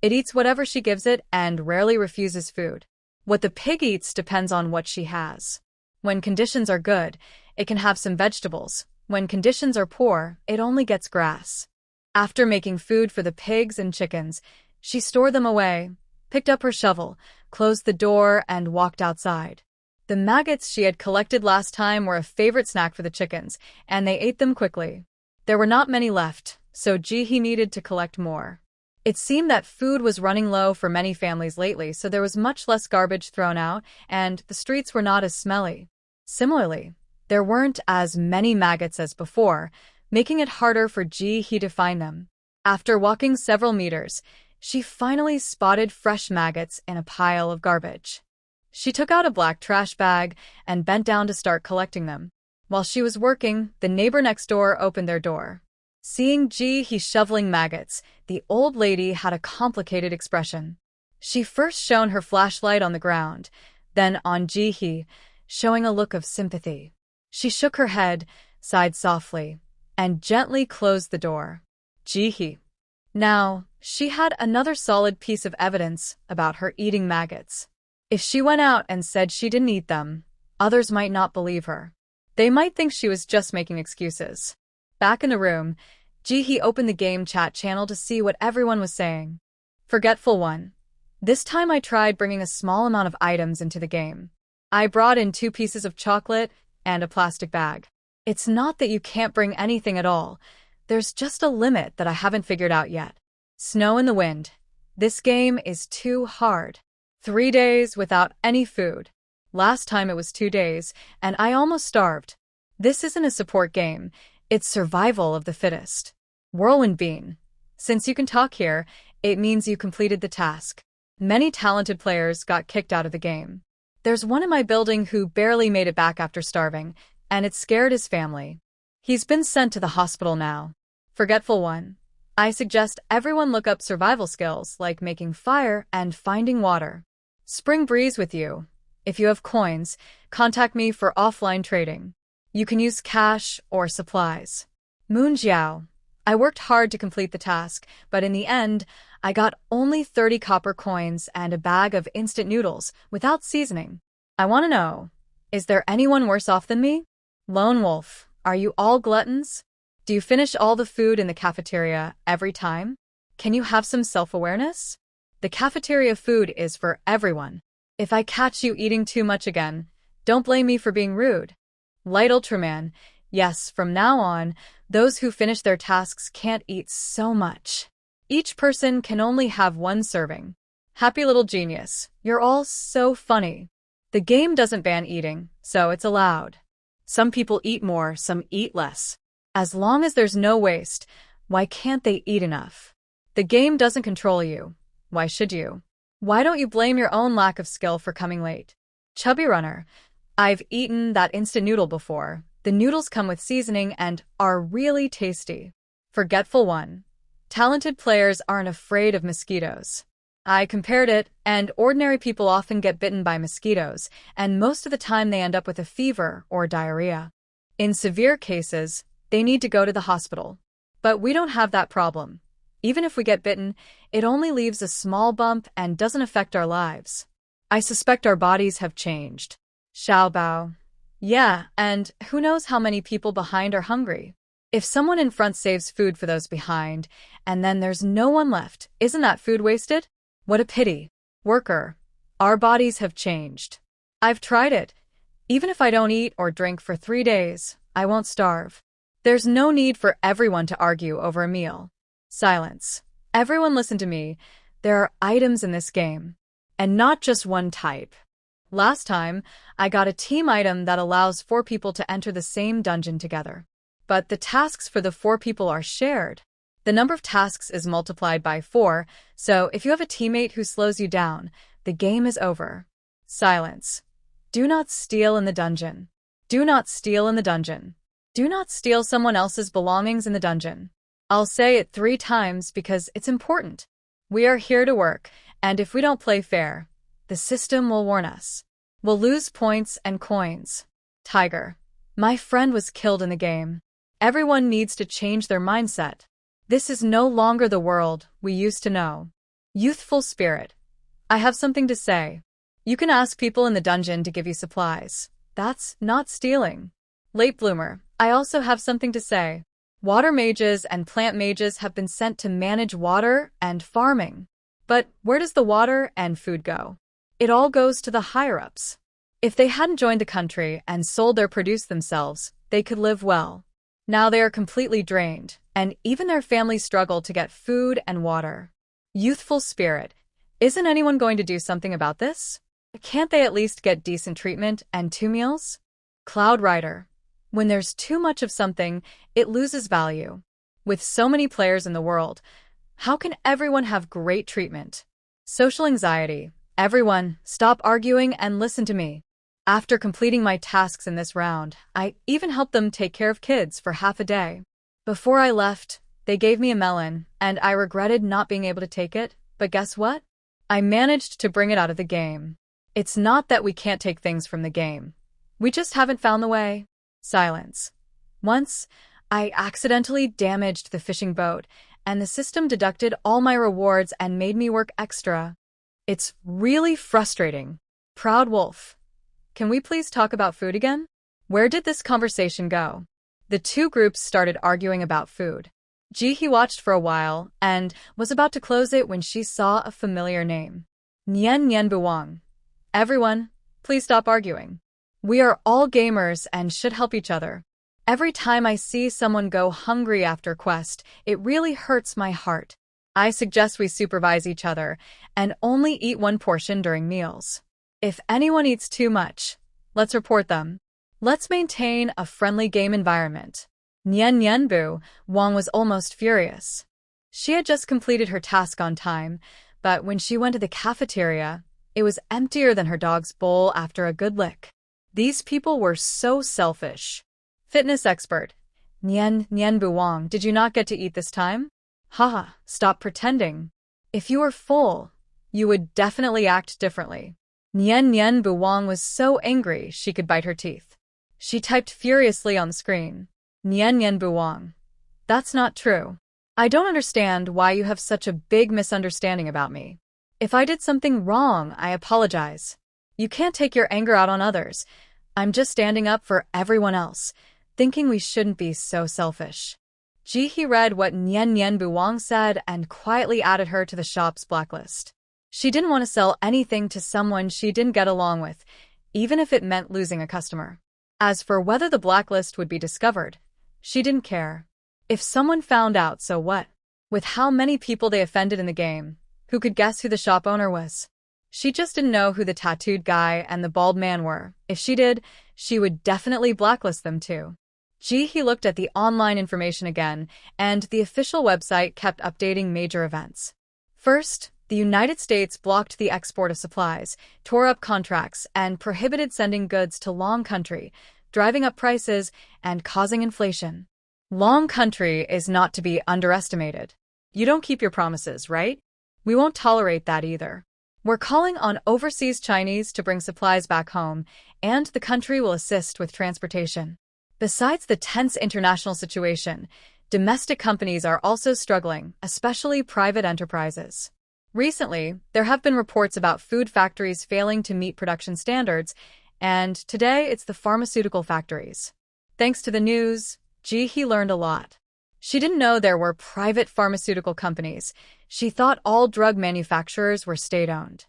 It eats whatever she gives it and rarely refuses food. What the pig eats depends on what she has. When conditions are good, it can have some vegetables. When conditions are poor, it only gets grass. After making food for the pigs and chickens, she stored them away, picked up her shovel, closed the door, and walked outside. The maggots she had collected last time were a favorite snack for the chickens, and they ate them quickly. There were not many left, so Jihee needed to collect more. It seemed that food was running low for many families lately, so there was much less garbage thrown out, and the streets were not as smelly. Similarly, there weren't as many maggots as before, making it harder for Jihee to find them. After walking several meters, she finally spotted fresh maggots in a pile of garbage. She took out a black trash bag and bent down to start collecting them. While she was working, the neighbor next door opened their door. Seeing Jihee shoveling maggots, the old lady had a complicated expression. She first shone her flashlight on the ground, then on Jihee, showing a look of sympathy. She shook her head, sighed softly, and gently closed the door. Jihee. Now, she had another solid piece of evidence about her eating maggots. If she went out and said she didn't eat them, others might not believe her. They might think she was just making excuses. Back in the room, Jihee opened the game chat channel to see what everyone was saying. Forgetful one. This time I tried bringing a small amount of items into the game. I brought in 2 pieces of chocolate and a plastic bag. It's not that you can't bring anything at all. There's just a limit that I haven't figured out yet. Snow in the wind. This game is too hard. 3 days without any food. Last time it was 2 days, and I almost starved. This isn't a support game. It's survival of the fittest. Whirlwind Bean. Since you can talk here, it means you completed the task. Many talented players got kicked out of the game. There's one in my building who barely made it back after starving, and it scared his family. He's been sent to the hospital now. Forgetful one. I suggest everyone look up survival skills like making fire and finding water. Spring Breeze with you. If you have coins, contact me for offline trading. You can use cash or supplies. Moon Jiao. I worked hard to complete the task, but in the end, I got only 30 copper coins and a bag of instant noodles without seasoning. I want to know, is there anyone worse off than me? Lone Wolf. Are you all gluttons? Do you finish all the food in the cafeteria every time? Can you have some self-awareness? The cafeteria food is for everyone. If I catch you eating too much again, don't blame me for being rude. Light Ultraman. Yes, from now on, those who finish their tasks can't eat so much. Each person can only have 1 serving. Happy little genius. You're all so funny. The game doesn't ban eating, so it's allowed. Some people eat more, some eat less. As long as there's no waste, why can't they eat enough? The game doesn't control you. Why should you? Why don't you blame your own lack of skill for coming late? Chubby Runner. I've eaten that instant noodle before. The noodles come with seasoning and are really tasty. Forgetful one. Talented players aren't afraid of mosquitoes. I compared it, and ordinary people often get bitten by mosquitoes, and most of the time they end up with a fever or diarrhea. In severe cases, they need to go to the hospital. But we don't have that problem. Even if we get bitten, it only leaves a small bump and doesn't affect our lives. I suspect our bodies have changed. Xiaobao. Yeah, and who knows how many people behind are hungry. If someone in front saves food for those behind, and then there's no one left, isn't that food wasted? What a pity. Worker. Our bodies have changed. I've tried it. Even if I don't eat or drink for 3 days, I won't starve. There's no need for everyone to argue over a meal. Silence. Everyone listen to me. There are items in this game, and not just one type. Last time, I got a team item that allows 4 people to enter the same dungeon together. But the tasks for the 4 people are shared. The number of tasks is multiplied by 4, so if you have a teammate who slows you down, the game is over. Silence. Do not steal in the dungeon. Do not steal in the dungeon. Do not steal someone else's belongings in the dungeon. I'll say it 3 times because it's important. We are here to work, and if we don't play fair, the system will warn us. We'll lose points and coins. Tiger. My friend was killed in the game. Everyone needs to change their mindset. This is no longer the world we used to know. Youthful spirit. I have something to say. You can ask people in the dungeon to give you supplies. That's not stealing. Late bloomer. I also have something to say. Water mages and plant mages have been sent to manage water and farming. But where does the water and food go? It all goes to the higher-ups. If they hadn't joined the country and sold their produce themselves, they could live well. Now they are completely drained, and even their families struggle to get food and water. Youthful spirit. Isn't anyone going to do something about this? Can't they at least get decent treatment and 2 meals? Cloud Rider. When there's too much of something, it loses value. With so many players in the world, how can everyone have great treatment? Social anxiety. Everyone, stop arguing and listen to me. After completing my tasks in this round, I even helped them take care of kids for half a day. Before I left, they gave me a melon, and I regretted not being able to take it, but guess what? I managed to bring it out of the game. It's not that we can't take things from the game. We just haven't found the way. Silence. Once, I accidentally damaged the fishing boat, and the system deducted all my rewards and made me work extra. It's really frustrating. Proud Wolf. Can we please talk about food again? Where did this conversation go? The two groups started arguing about food. Ji-hee watched for a while and was about to close it when she saw a familiar name. Nian Nian Buwang. Everyone, please stop arguing. We are all gamers and should help each other. Every time I see someone go hungry after quest, it really hurts my heart. I suggest we supervise each other and only eat one portion during meals. If anyone eats too much, let's report them. Let's maintain a friendly game environment. Nian Nianbu Wang was almost furious. She had just completed her task on time, but when she went to the cafeteria, it was emptier than her dog's bowl after a good lick. These people were so selfish. Fitness expert. Nianbu Wang, did you not get to eat this time? Haha, stop pretending. If you were full, you would definitely act differently. Nianbu Wang was so angry she could bite her teeth. She typed furiously on the screen. Nianbu Wang. That's not true. I don't understand why you have such a big misunderstanding about me. If I did something wrong, I apologize. You can't take your anger out on others. I'm just standing up for everyone else, thinking we shouldn't be so selfish. Ji-hee read what Nianbu Wang said and quietly added her to the shop's blacklist. She didn't want to sell anything to someone she didn't get along with, even if it meant losing a customer. As for whether the blacklist would be discovered, she didn't care. If someone found out, so what? With how many people they offended in the game, who could guess who the shop owner was? She just didn't know who the tattooed guy and the bald man were. If she did, she would definitely blacklist them too. Ji-hee looked at the online information again, and the official website kept updating major events. First, the United States blocked the export of supplies, tore up contracts, and prohibited sending goods to Long Country, driving up prices and causing inflation. Long Country is not to be underestimated. You don't keep your promises, right? We won't tolerate that either. We're calling on overseas Chinese to bring supplies back home, and the country will assist with transportation. Besides the tense international situation, domestic companies are also struggling, especially private enterprises. Recently, there have been reports about food factories failing to meet production standards, and today it's the pharmaceutical factories. Thanks to the news, Ji-hee learned a lot. She didn't know there were private pharmaceutical companies. She thought all drug manufacturers were state-owned.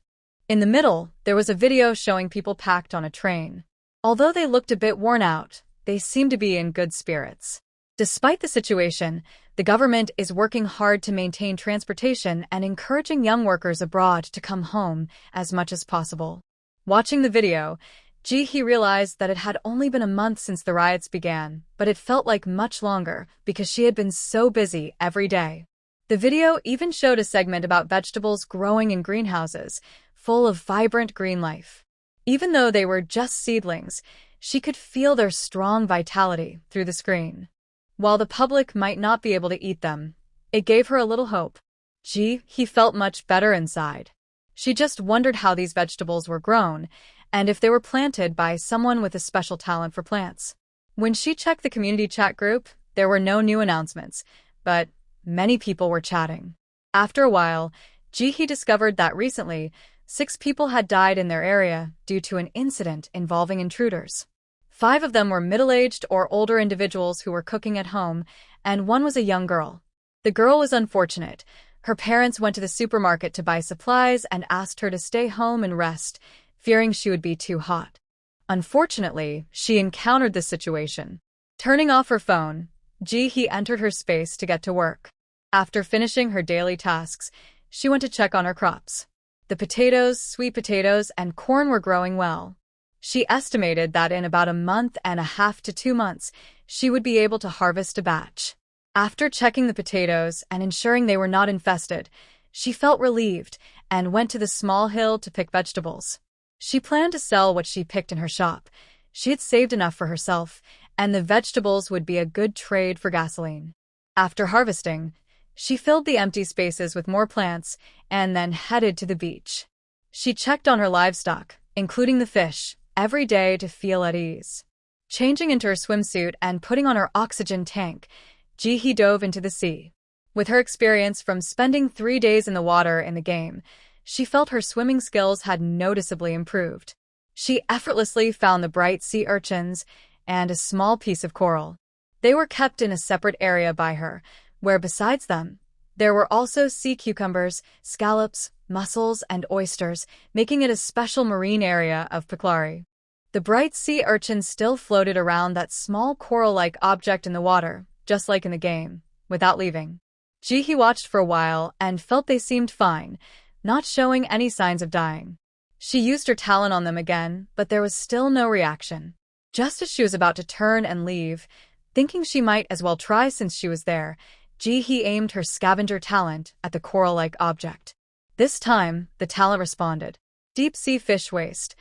In the middle, there was a video showing people packed on a train. Although they looked a bit worn out, they seemed to be in good spirits. Despite the situation, the government is working hard to maintain transportation and encouraging young workers abroad to come home as much as possible. Watching the video, Ji-hee realized that it had only been a month since the riots began, but it felt like much longer because she had been so busy every day. The video even showed a segment about vegetables growing in greenhouses, full of vibrant green life. Even though they were just seedlings, she could feel their strong vitality through the screen. While the public might not be able to eat them, it gave her a little hope. Ji-hee felt much better inside. She just wondered how these vegetables were grown, and if they were planted by someone with a special talent for plants. When she checked the community chat group, there were no new announcements, but many people were chatting. After a while, Ji-hee discovered that recently, 6 people had died in their area due to an incident involving intruders. 5 of them were middle-aged or older individuals who were cooking at home, and 1 was a young girl. The girl was unfortunate. Her parents went to the supermarket to buy supplies and asked her to stay home and rest, fearing she would be too hot. Unfortunately, she encountered this situation. Turning off her phone, Ji-hee entered her space to get to work. After finishing her daily tasks, she went to check on her crops. The potatoes, sweet potatoes, and corn were growing well. She estimated that in about a month and a half to 2 months, she would be able to harvest a batch. After checking the potatoes and ensuring they were not infested, she felt relieved and went to the small hill to pick vegetables. She planned to sell what she picked in her shop. She had saved enough for herself, and the vegetables would be a good trade for gasoline. After harvesting, she filled the empty spaces with more plants and then headed to the beach. She checked on her livestock, including the fish, every day to feel at ease. Changing into her swimsuit and putting on her oxygen tank, Ji-hee dove into the sea. With her experience from spending 3 days in the water in the game, she felt her swimming skills had noticeably improved. She effortlessly found the bright sea urchins and a small piece of coral. They were kept in a separate area by her, where besides them, there were also sea cucumbers, scallops, mussels, and oysters, making it a special marine area of Paklari. The bright sea urchins still floated around that small coral-like object in the water, just like in the game, without leaving. Jihi watched for a while and felt they seemed fine, not showing any signs of dying. She used her talon on them again, but there was still no reaction. Just as she was about to turn and leave, thinking she might as well try since she was there, Jihi aimed her scavenger talent at the coral-like object. This time, the talent responded. Deep-sea fish waste.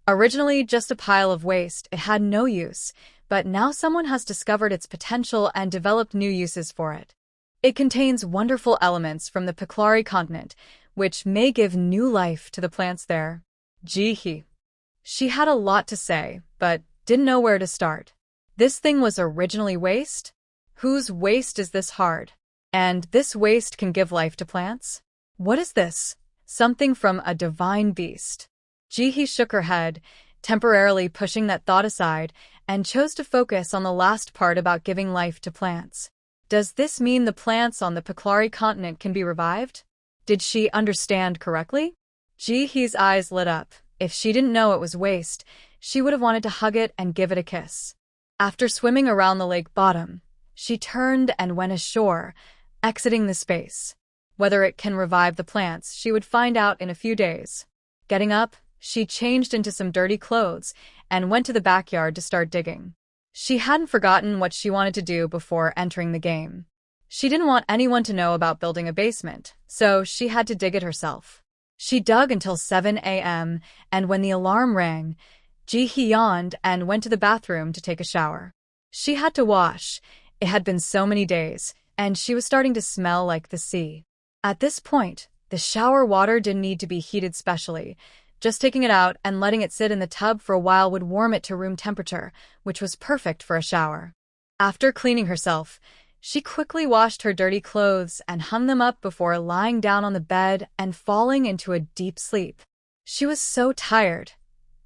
Originally just a pile of waste, it had no use, but now someone has discovered its potential and developed new uses for it. It contains wonderful elements from the Paklari continent, which may give new life to the plants there. Jihi. She had a lot to say, but didn't know where to start. This thing was originally waste? Whose waste is this hard? And this waste can give life to plants? What is this? Something from a divine beast. Jihi shook her head, temporarily pushing that thought aside, and chose to focus on the last part about giving life to plants. Does this mean the plants on the Paklari continent can be revived? Did she understand correctly? Jihi's eyes lit up. If she didn't know it was waste, she would have wanted to hug it and give it a kiss. After swimming around the lake bottom, she turned and went ashore, exiting the space. Whether it can revive the plants, she would find out in a few days. Getting up, she changed into some dirty clothes and went to the backyard to start digging. She hadn't forgotten what she wanted to do before entering the game. She didn't want anyone to know about building a basement, so she had to dig it herself. She dug until 7 a.m., and when the alarm rang, Jihi yawned and went to the bathroom to take a shower. She had to wash. It had been so many days, and she was starting to smell like the sea. At this point, the shower water didn't need to be heated specially. Just taking it out and letting it sit in the tub for a while would warm it to room temperature, which was perfect for a shower. After cleaning herself, she quickly washed her dirty clothes and hung them up before lying down on the bed and falling into a deep sleep. She was so tired.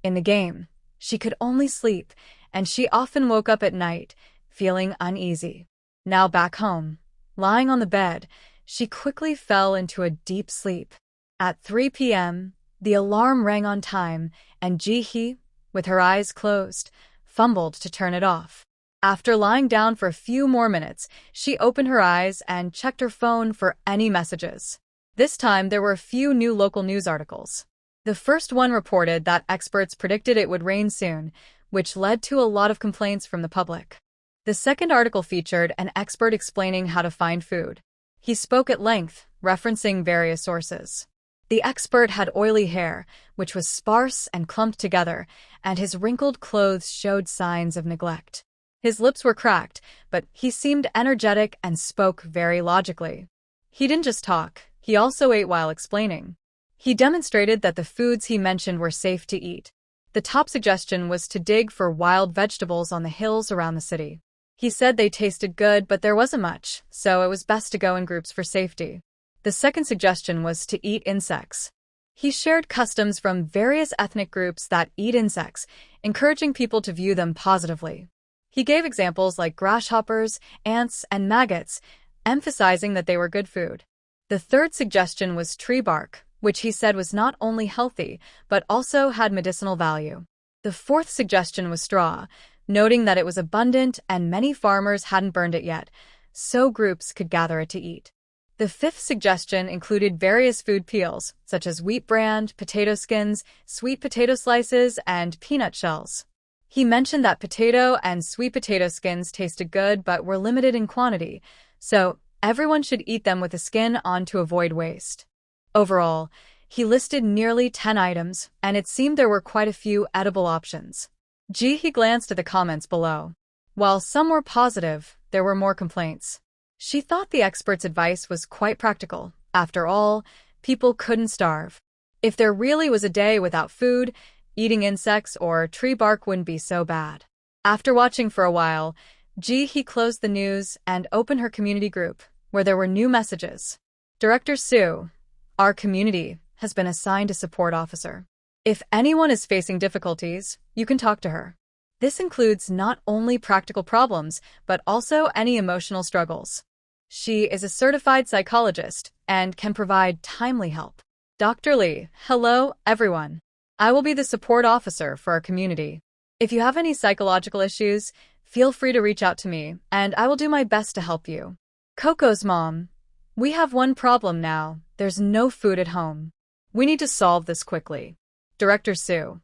In the game, she could only sleep, and she often woke up at night, feeling uneasy. Now back home, lying on the bed, she quickly fell into a deep sleep. At 3 p.m., the alarm rang on time, and Jihi, with her eyes closed, fumbled to turn it off. After lying down for a few more minutes, she opened her eyes and checked her phone for any messages. This time, there were a few new local news articles. The first one reported that experts predicted it would rain soon, which led to a lot of complaints from the public. The second article featured an expert explaining how to find food. He spoke at length, referencing various sources. The expert had oily hair, which was sparse and clumped together, and his wrinkled clothes showed signs of neglect. His lips were cracked, but he seemed energetic and spoke very logically. He didn't just talk, he also ate while explaining. He demonstrated that the foods he mentioned were safe to eat. The top suggestion was to dig for wild vegetables on the hills around the city. He said they tasted good, but there wasn't much, so it was best to go in groups for safety. The second suggestion was to eat insects. He shared customs from various ethnic groups that eat insects, encouraging people to view them positively. He gave examples like grasshoppers, ants, and maggots, emphasizing that they were good food. The third suggestion was tree bark, which he said was not only healthy, but also had medicinal value. The fourth suggestion was straw, noting that it was abundant and many farmers hadn't burned it yet, so groups could gather it to eat. The fifth suggestion included various food peels, such as wheat bran, potato skins, sweet potato slices, and peanut shells. He mentioned that potato and sweet potato skins tasted good but were limited in quantity, so everyone should eat them with the skin on to avoid waste. Overall, he listed nearly 10 items, and it seemed there were quite a few edible options. Jihi glanced at the comments below. While some were positive, there were more complaints. She thought the expert's advice was quite practical. After all, people couldn't starve. If there really was a day without food, eating insects or tree bark wouldn't be so bad. After watching for a while, Jihi closed the news and opened her community group, where there were new messages. Director Sue, our community, has been assigned a support officer. If anyone is facing difficulties, you can talk to her. This includes not only practical problems, but also any emotional struggles. She is a certified psychologist and can provide timely help. Dr. Lee, hello, everyone. I will be the support officer for our community. If you have any psychological issues, feel free to reach out to me, and I will do my best to help you. Coco's mom, we have one problem now. There's no food at home. We need to solve this quickly. Director Sue,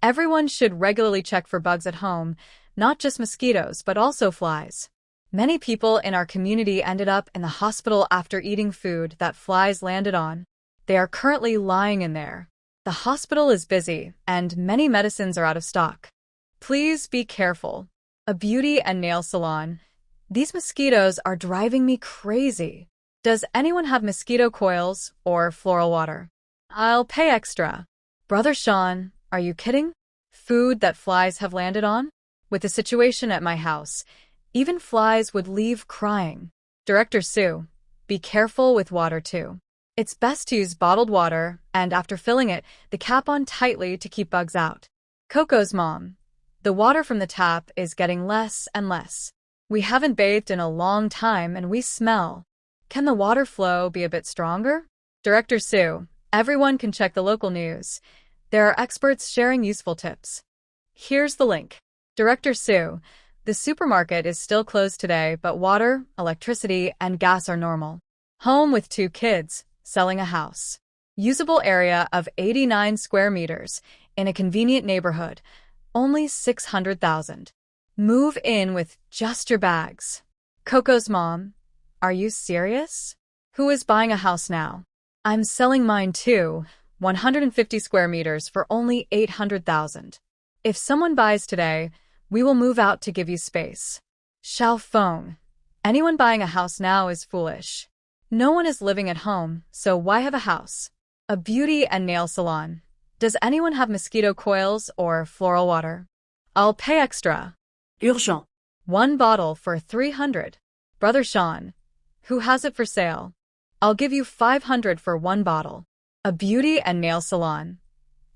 everyone should regularly check for bugs at home, not just mosquitoes, but also flies. Many people in our community ended up in the hospital after eating food that flies landed on. They are currently lying in there. The hospital is busy, and many medicines are out of stock. Please be careful. A beauty and nail salon. These mosquitoes are driving me crazy. Does anyone have mosquito coils or floral water? I'll pay extra. Brother Sean, are you kidding? Food that flies have landed on? With the situation at my house, even flies would leave crying. Director Sue, be careful with water too. It's best to use bottled water, and after filling it, the cap on tightly to keep bugs out. Coco's mom, the water from the tap is getting less and less. We haven't bathed in a long time and we smell. Can the water flow be a bit stronger? Director Sue, everyone can check the local news. There are experts sharing useful tips. Here's the link. Director Sue, the supermarket is still closed today, but water, electricity, and gas are normal. Home with 2 kids, selling a house. Usable area of 89 square meters, in a convenient neighborhood, only $600,000. Move in with just your bags. Coco's mom, are you serious? Who is buying a house now? I'm selling mine too, 150 square meters for only $800,000. If someone buys today, we will move out to give you space. Xiao Feng, anyone buying a house now is foolish. No one is living at home, so why have a house? A beauty and nail salon. Does anyone have mosquito coils or floral water? I'll pay extra. Urgent. 1 bottle for $300. Brother Sean, who has it for sale? I'll give you $500 for 1 bottle. A beauty and nail salon.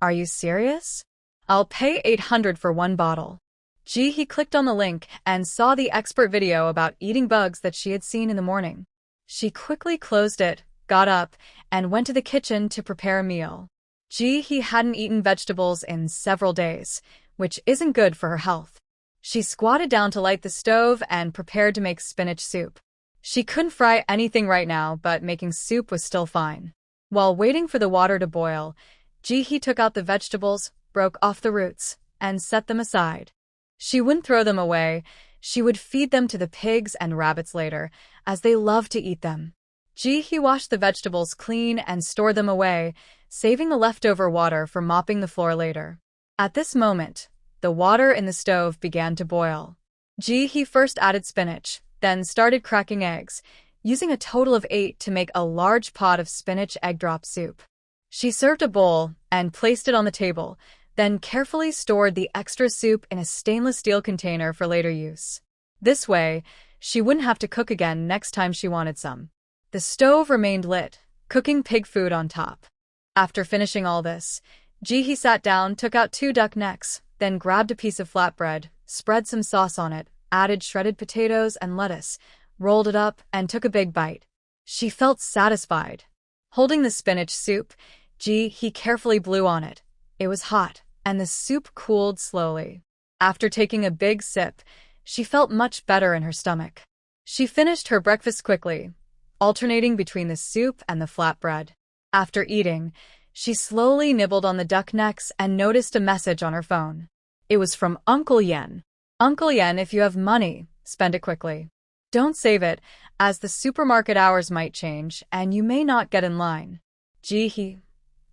Are you serious? I'll pay $800 for 1 bottle. He clicked on the link and saw the expert video about eating bugs that she had seen in the morning. She quickly closed it, got up, and went to the kitchen to prepare a meal. He hadn't eaten vegetables in several days, which isn't good for her health. She squatted down to light the stove and prepared to make spinach soup. She couldn't fry anything right now, but making soup was still fine. While waiting for the water to boil, he took out the vegetables, broke off the roots, and set them aside. She wouldn't throw them away. She would feed them to the pigs and rabbits later, as they loved to eat them. He washed the vegetables clean and stored them away, saving the leftover water for mopping the floor later. At this moment, the water in the stove began to boil. He first added spinach, then started cracking eggs, using a total of 8 to make a large pot of spinach egg drop soup. She served a bowl and placed it on the table, then carefully stored the extra soup in a stainless steel container for later use. This way, she wouldn't have to cook again next time she wanted some. The stove remained lit, cooking pig food on top. After finishing all this, he sat down, took out 2 duck necks, then grabbed a piece of flatbread, spread some sauce on it, added shredded potatoes and lettuce, rolled it up, and took a big bite. She felt satisfied. Holding the spinach soup, he carefully blew on it. It was hot, and the soup cooled slowly. After taking a big sip, she felt much better in her stomach. She finished her breakfast quickly, alternating between the soup and the flatbread. After eating, she slowly nibbled on the duck necks and noticed a message on her phone. It was from Uncle Yen. Uncle Yen, if you have money, spend it quickly. Don't save it, as the supermarket hours might change and you may not get in line.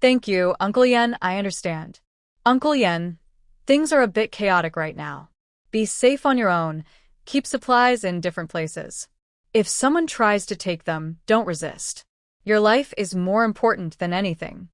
Thank you, Uncle Yen, I understand. Uncle Yen, things are a bit chaotic right now. Be safe on your own. Keep supplies in different places. If someone tries to take them, don't resist. Your life is more important than anything.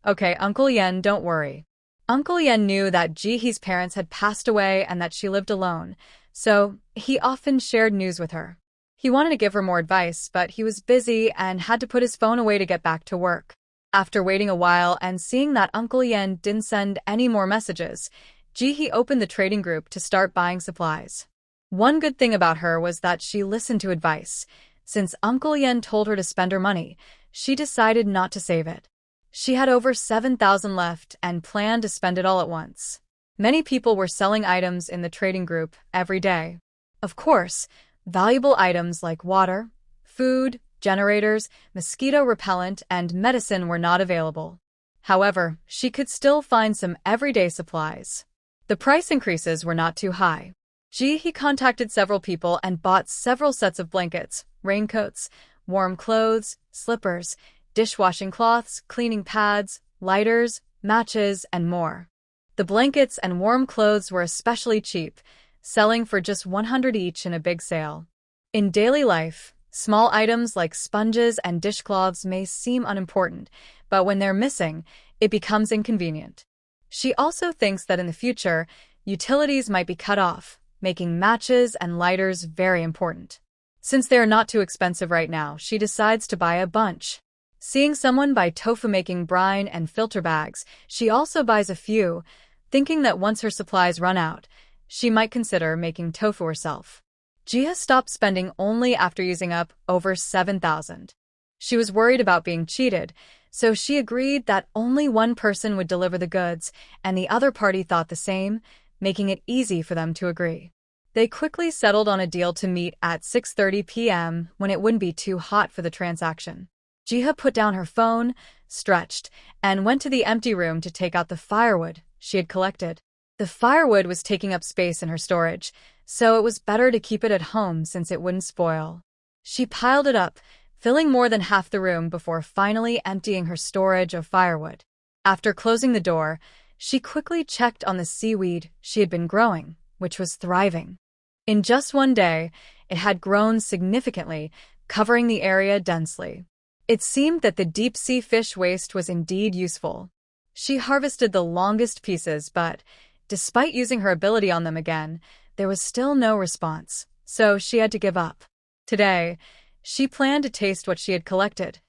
Okay, Uncle Yen, don't worry. Uncle Yen knew that Jihee's parents had passed away and that she lived alone, so he often shared news with her. He wanted to give her more advice, but he was busy and had to put his phone away to get back to work. After waiting a while and seeing that Uncle Yen didn't send any more messages, Ji-hee opened the trading group to start buying supplies. One good thing about her was that she listened to advice. Since Uncle Yen told her to spend her money, she decided not to save it. She had over 7,000 left and planned to spend it all at once. Many people were selling items in the trading group every day. Of course, valuable items like water, food, generators, mosquito repellent, and medicine were not available. However, she could still find some everyday supplies. The price increases were not too high. Ji-hee contacted several people and bought several sets of blankets, raincoats, warm clothes, slippers, dishwashing cloths, cleaning pads, lighters, matches, and more. The blankets and warm clothes were especially cheap, selling for just 100 each in a big sale. In daily life, small items like sponges and dishcloths may seem unimportant, but when they're missing, it becomes inconvenient. She also thinks that in the future, utilities might be cut off, making matches and lighters very important. Since they are not too expensive right now, she decides to buy a bunch. Seeing someone buy tofu-making brine and filter bags, she also buys a few, thinking that once her supplies run out, she might consider making tofu herself. Ji-hee stopped spending only after using up over 7,000. She was worried about being cheated, so she agreed that only one person would deliver the goods, and the other party thought the same, making it easy for them to agree. They quickly settled on a deal to meet at 6:30 p.m. when it wouldn't be too hot for the transaction. Ji-hee put down her phone, stretched, and went to the empty room to take out the firewood she had collected. The firewood was taking up space in her storage, so it was better to keep it at home since it wouldn't spoil. She piled it up, filling more than half the room before finally emptying her storage of firewood. After closing the door, she quickly checked on the seaweed she had been growing, which was thriving. In just one day, it had grown significantly, covering the area densely. It seemed that the deep-sea fish waste was indeed useful. She harvested the longest pieces, but, despite using her ability on them again, there was still no response, so she had to give up. Today, she planned to taste what she had collected.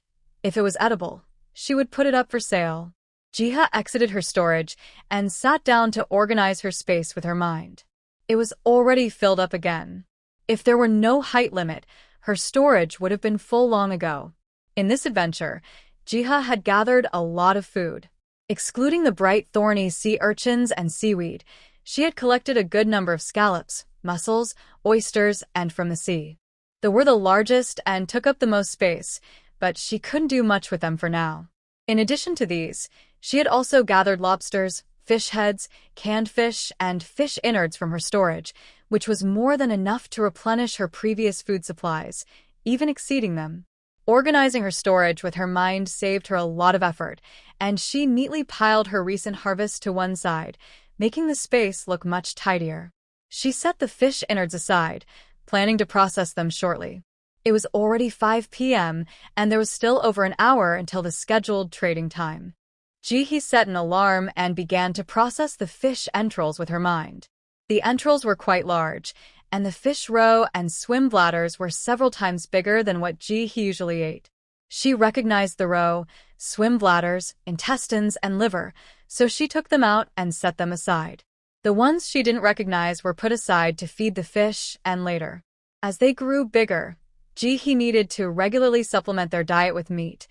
If it was edible, she would put it up for sale. Ji-hee exited her storage and sat down to organize her space with her mind. It was already filled up again. If there were no height limit, her storage would have been full long ago. In this adventure, Ji-hee had gathered a lot of food. Excluding the bright thorny sea urchins and seaweed, she had collected a good number of scallops, mussels, oysters, and from the sea. They were the largest and took up the most space, but she couldn't do much with them for now. In addition to these, she had also gathered lobsters, fish heads, canned fish, and fish innards from her storage, which was more than enough to replenish her previous food supplies, even exceeding them. Organizing her storage with her mind saved her a lot of effort, and she neatly piled her recent harvest to one side, making the space look much tidier. She set the fish innards aside, planning to process them shortly. It was already 5 p.m., and there was still over an hour until the scheduled trading time. Ji-hee set an alarm and began to process the fish entrails with her mind. The entrails were quite large, and the fish roe and swim bladders were several times bigger than what Ji-hee usually ate. She recognized the roe, swim bladders, intestines, and liver, so she took them out and set them aside. The ones she didn't recognize were put aside to feed the fish and later. As they grew bigger, Ji-hee needed to regularly supplement their diet with meat.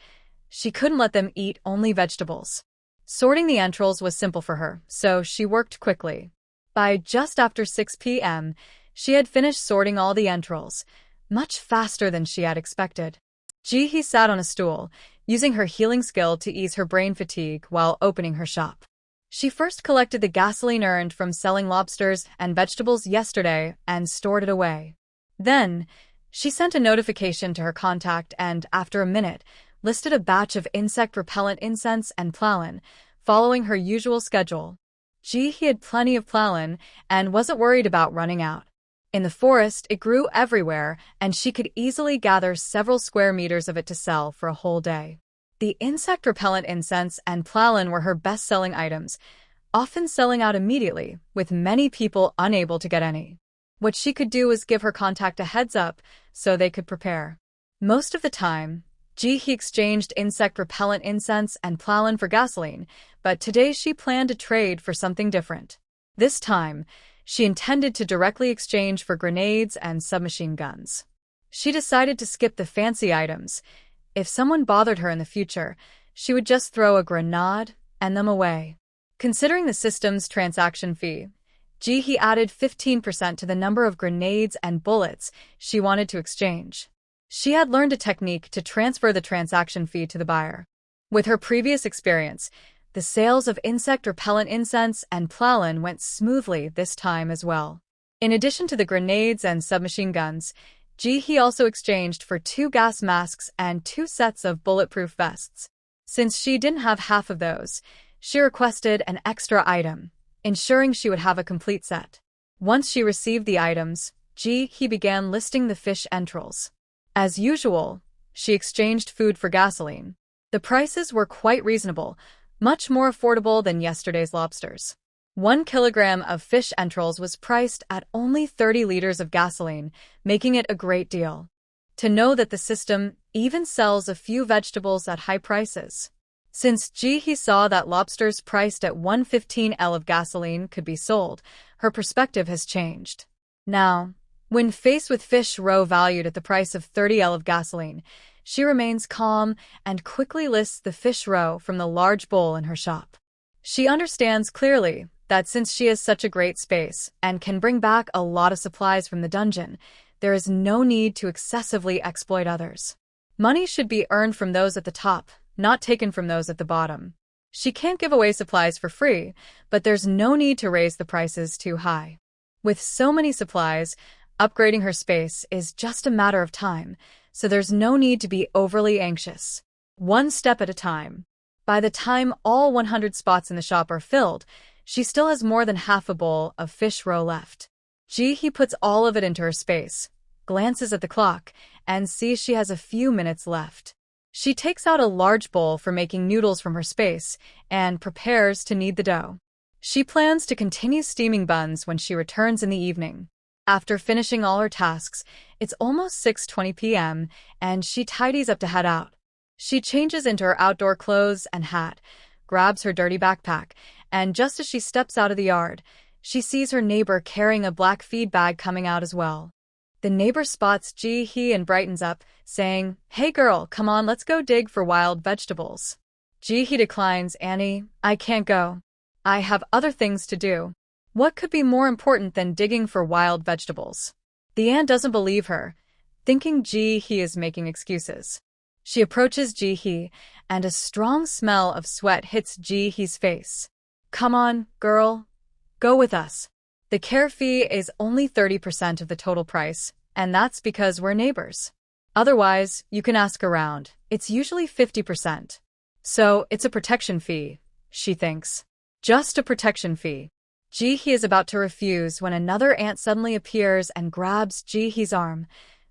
She couldn't let them eat only vegetables. Sorting the entrails was simple for her, so she worked quickly. By just after 6 p.m., she had finished sorting all the entrails, much faster than she had expected. Ji-hee sat on a stool, using her healing skill to ease her brain fatigue while opening her shop. She first collected the gasoline earned from selling lobsters and vegetables yesterday and stored it away. Then, she sent a notification to her contact and, after a minute, listed a batch of insect-repellent incense and plalin, following her usual schedule. Ji-hee had plenty of plalin and wasn't worried about running out. In the forest, it grew everywhere, and she could easily gather several square meters of it to sell for a whole day. The insect-repellent incense and plalin were her best-selling items, often selling out immediately, with many people unable to get any. What she could do was give her contact a heads-up so they could prepare. Most of the time, Ji-hee exchanged insect-repellent incense and plalin for gasoline, but today she planned to trade for something different. This time, she intended to directly exchange for grenades and submachine guns. She decided to skip the fancy items. If someone bothered her in the future, she would just throw a grenade and them away. Considering the system's transaction fee, Ji-hee added 15% to the number of grenades and bullets she wanted to exchange. She had learned a technique to transfer the transaction fee to the buyer. With her previous experience, the sales of insect-repellent incense and Plalin went smoothly this time as well. In addition to the grenades and submachine guns, Ji-hee also exchanged for 2 gas masks and 2 sets of bulletproof vests. Since she didn't have half of those, she requested an extra item, ensuring she would have a complete set. Once she received the items, Ji-hee began listing the fish entrails. As usual, she exchanged food for gasoline. The prices were quite reasonable, much more affordable than yesterday's lobsters. 1 kilogram of fish entrails was priced at only 30 liters of gasoline, making it a great deal. To know that the system even sells a few vegetables at high prices. Since Ji-hee saw that lobsters priced at 115 L of gasoline could be sold, her perspective has changed. Now, when faced with fish roe valued at the price of 30 L of gasoline, she remains calm and quickly lists the fish roe from the large bowl in her shop. She understands clearly that since she has such a great space and can bring back a lot of supplies from the dungeon, there is no need to excessively exploit others. Money should be earned from those at the top, not taken from those at the bottom. She can't give away supplies for free, but there's no need to raise the prices too high. With so many supplies, upgrading her space is just a matter of time, so there's no need to be overly anxious. One step at a time. By the time all 100 spots in the shop are filled, she still has more than half a bowl of fish roe left. Ji-hee puts all of it into her space, glances at the clock, and sees she has a few minutes left. She takes out a large bowl for making noodles from her space and prepares to knead the dough. She plans to continue steaming buns when she returns in the evening. After finishing all her tasks, it's almost 6:20 p.m., and she tidies up to head out. She changes into her outdoor clothes and hat, grabs her dirty backpack, and just as she steps out of the yard, she sees her neighbor carrying a black feed bag coming out as well. The neighbor spots Ji-hee and brightens up, saying, "Hey girl, come on, let's go dig for wild vegetables." Ji-hee declines, "Annie, I can't go. I have other things to do. What could be more important than digging for wild vegetables?" The aunt doesn't believe her, thinking Ji-hee is making excuses. She approaches Ji-hee, and a strong smell of sweat hits Ji-hee's face. "Come on, girl. Go with us. The care fee is only 30% of the total price, and that's because we're neighbors. Otherwise, you can ask around. It's usually 50%. So, it's a protection fee," she thinks. Just a protection fee. Ji-hee is about to refuse when another ant suddenly appears and grabs Ji-hee's arm.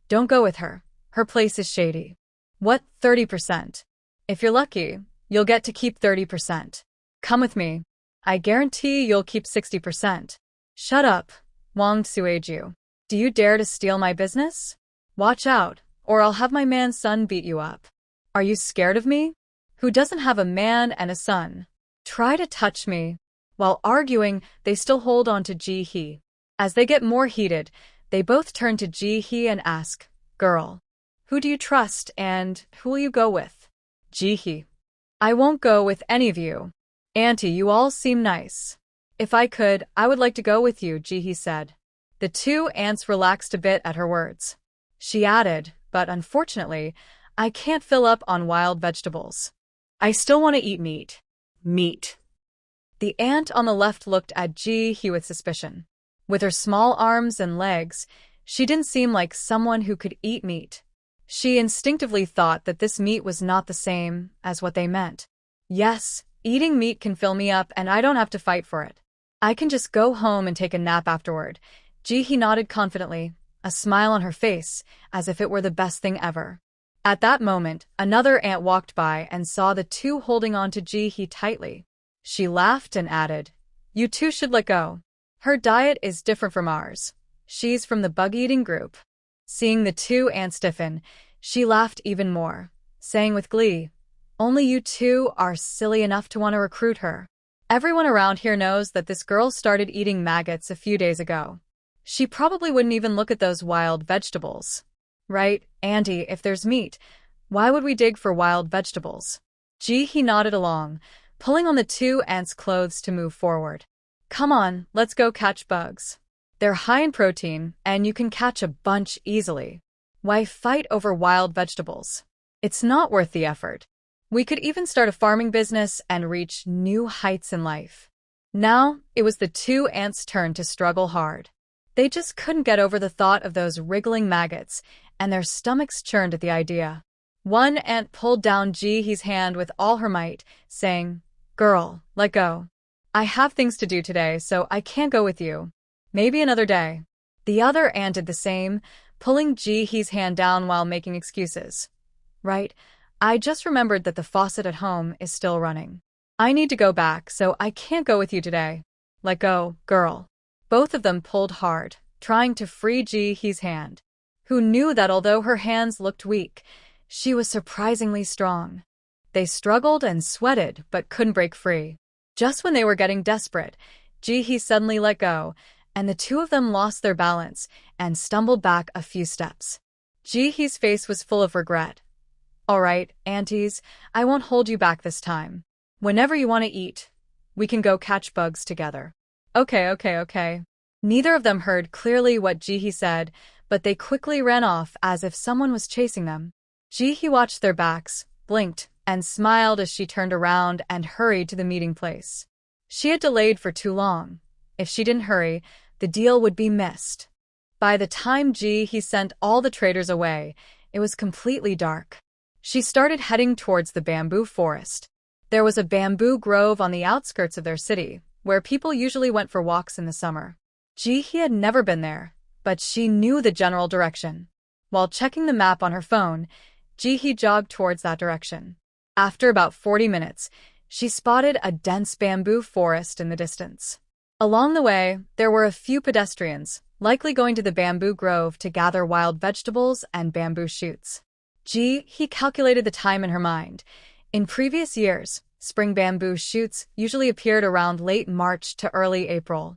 "Don't go with her. Her place is shady." "What, 30%? If you're lucky, you'll get to keep 30%. Come with me. I guarantee you'll keep 60%. "Shut up, Wang Sueju. Do you dare to steal my business? Watch out, or I'll have my man's son beat you up. Are you scared of me? Who doesn't have a man and a son? Try to touch me." While arguing, they still hold on to Ji-hee. As they get more heated, they both turn to Ji-hee and ask, "Girl, who do you trust and who will you go with?" Ji-hee, "I won't go with any of you. Auntie, you all seem nice." "If I could, I would like to go with you," Ji-hee said. The two ants relaxed a bit at her words. She added, "But unfortunately, I can't fill up on wild vegetables. I still want to eat meat." "Meat." The ant on the left looked at Ji-hee with suspicion. With her small arms and legs, she didn't seem like someone who could eat meat. She instinctively thought that this meat was not the same as what they meant. "Yes, eating meat can fill me up and I don't have to fight for it. I can just go home and take a nap afterward." Ji-hee nodded confidently, a smile on her face, as if it were the best thing ever. At that moment, another ant walked by and saw the two holding on to Ji-hee tightly. She laughed and added, "You two should let go. Her diet is different from ours. She's from the bug-eating group." Seeing the two ants stiffen, she laughed even more, saying with glee, "Only you two are silly enough to want to recruit her." Everyone around here knows that this girl started eating maggots a few days ago. She probably wouldn't even look at those wild vegetables. Right, Auntie, if there's meat, why would we dig for wild vegetables? He nodded along, pulling on the two ants' clothes to move forward. Come on, let's go catch bugs. They're high in protein, and you can catch a bunch easily. Why fight over wild vegetables? It's not worth the effort. We could even start a farming business and reach new heights in life. Now, it was the two ants' turn to struggle hard. They just couldn't get over the thought of those wriggling maggots, and their stomachs churned at the idea. One ant pulled down Jihee's hand with all her might, saying, "Girl, let go. I have things to do today, so I can't go with you. Maybe another day." The other ant did the same, pulling Jihee's hand down while making excuses. Right, I just remembered that the faucet at home is still running. I need to go back, so I can't go with you today. Let go, girl. Both of them pulled hard, trying to free Jihee's hand, who knew that although her hands looked weak, she was surprisingly strong. They struggled and sweated, but couldn't break free. Just when they were getting desperate, Jihee suddenly let go, and the two of them lost their balance and stumbled back a few steps. Jihee's face was full of regret. All right, aunties, I won't hold you back this time. Whenever you want to eat, we can go catch bugs together. Okay. Neither of them heard clearly what Jihee said, but they quickly ran off as if someone was chasing them. Jihee watched their backs, blinked, and smiled as she turned around and hurried to the meeting place. She had delayed for too long. If she didn't hurry, the deal would be missed. By the time Jihee sent all the traders away, it was completely dark. She started heading towards the bamboo forest. There was a bamboo grove on the outskirts of their city, where people usually went for walks in the summer. Jihee had never been there, but she knew the general direction. While checking the map on her phone, Jihee jogged towards that direction. After about 40 minutes, she spotted a dense bamboo forest in the distance. Along the way, there were a few pedestrians, likely going to the bamboo grove to gather wild vegetables and bamboo shoots. Jihee calculated the time in her mind. In previous years, spring bamboo shoots usually appeared around late March to early April.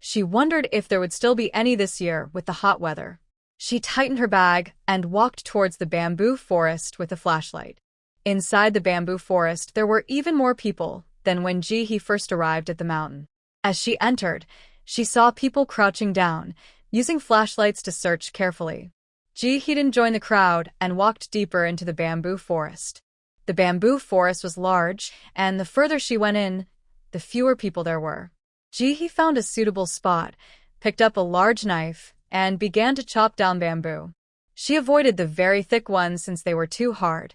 She wondered if there would still be any this year with the hot weather. She tightened her bag and walked towards the bamboo forest with a flashlight. Inside the bamboo forest, there were even more people than when Jihee first arrived at the mountain. As she entered, she saw people crouching down, using flashlights to search carefully. Jihee didn't join the crowd and walked deeper into the bamboo forest. The bamboo forest was large, and the further she went in, the fewer people there were. Jihee found a suitable spot, picked up a large knife, and began to chop down bamboo. She avoided the very thick ones since they were too hard.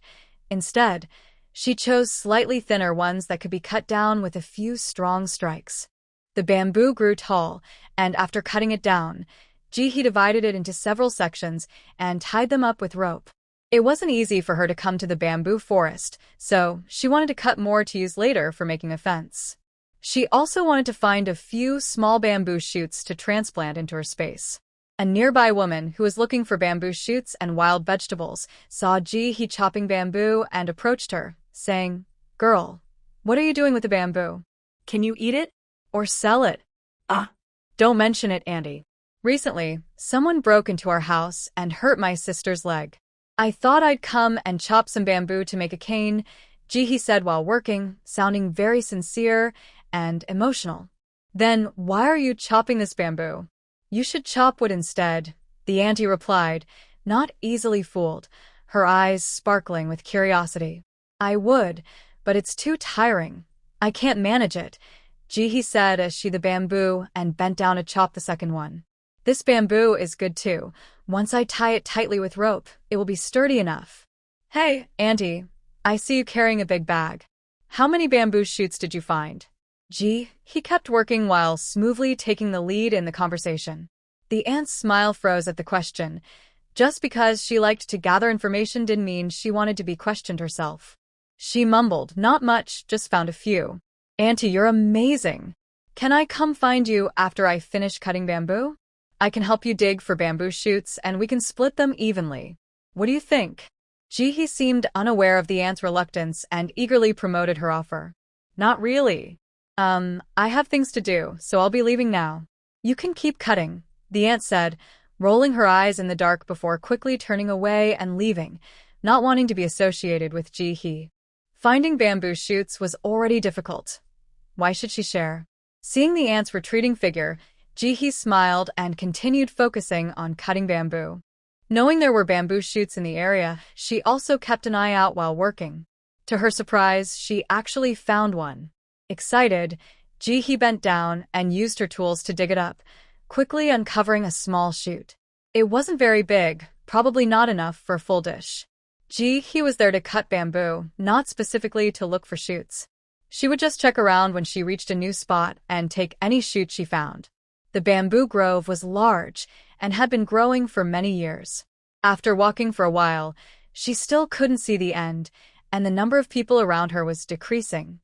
Instead, she chose slightly thinner ones that could be cut down with a few strong strikes. The bamboo grew tall, and after cutting it down, Jihee divided it into several sections and tied them up with rope. It wasn't easy for her to come to the bamboo forest, so she wanted to cut more to use later for making a fence. She also wanted to find a few small bamboo shoots to transplant into her space. A nearby woman who was looking for bamboo shoots and wild vegetables saw Jihee chopping bamboo and approached her, saying, "Girl, what are you doing with the bamboo? Can you eat it? Or sell it?" Don't mention it, Andy. Recently, someone broke into our house and hurt my sister's leg. I thought I'd come and chop some bamboo to make a cane," Jihee said while working, sounding very sincere and emotional. "Then why are you chopping this bamboo? You should chop wood instead," the auntie replied, not easily fooled, her eyes sparkling with curiosity. "I would, but it's too tiring. I can't manage it," Jihee said as she the bamboo and bent down to chop the second one. "This bamboo is good too. Once I tie it tightly with rope, it will be sturdy enough." "Hey, auntie, I see you carrying a big bag. How many bamboo shoots did you find?" He kept working while smoothly taking the lead in the conversation. The aunt's smile froze at the question. Just because she liked to gather information didn't mean she wanted to be questioned herself. She mumbled, "Not much, just found a few." "Auntie, you're amazing. Can I come find you after I finish cutting bamboo? I can help you dig for bamboo shoots and we can split them evenly. What do you think?" Jihee seemed unaware of the aunt's reluctance and eagerly promoted her offer. "Not really. I have things to do, so I'll be leaving now. You can keep cutting, the ant said, rolling her eyes in the dark before quickly turning away and leaving, not wanting to be associated with Ji-hee. Finding bamboo shoots was already difficult. Why should she share? Seeing the ant's retreating figure, Ji-hee smiled and continued focusing on cutting bamboo. Knowing there were bamboo shoots in the area, she also kept an eye out while working. To her surprise, she actually found one. Excited, Ji-hee bent down and used her tools to dig it up, quickly uncovering a small shoot. It wasn't very big, probably not enough for a full dish. Ji-hee was there to cut bamboo, not specifically to look for shoots. She would just check around when she reached a new spot and take any shoot she found. The bamboo grove was large and had been growing for many years. After walking for a while, she still couldn't see the end, and the number of people around her was decreasing.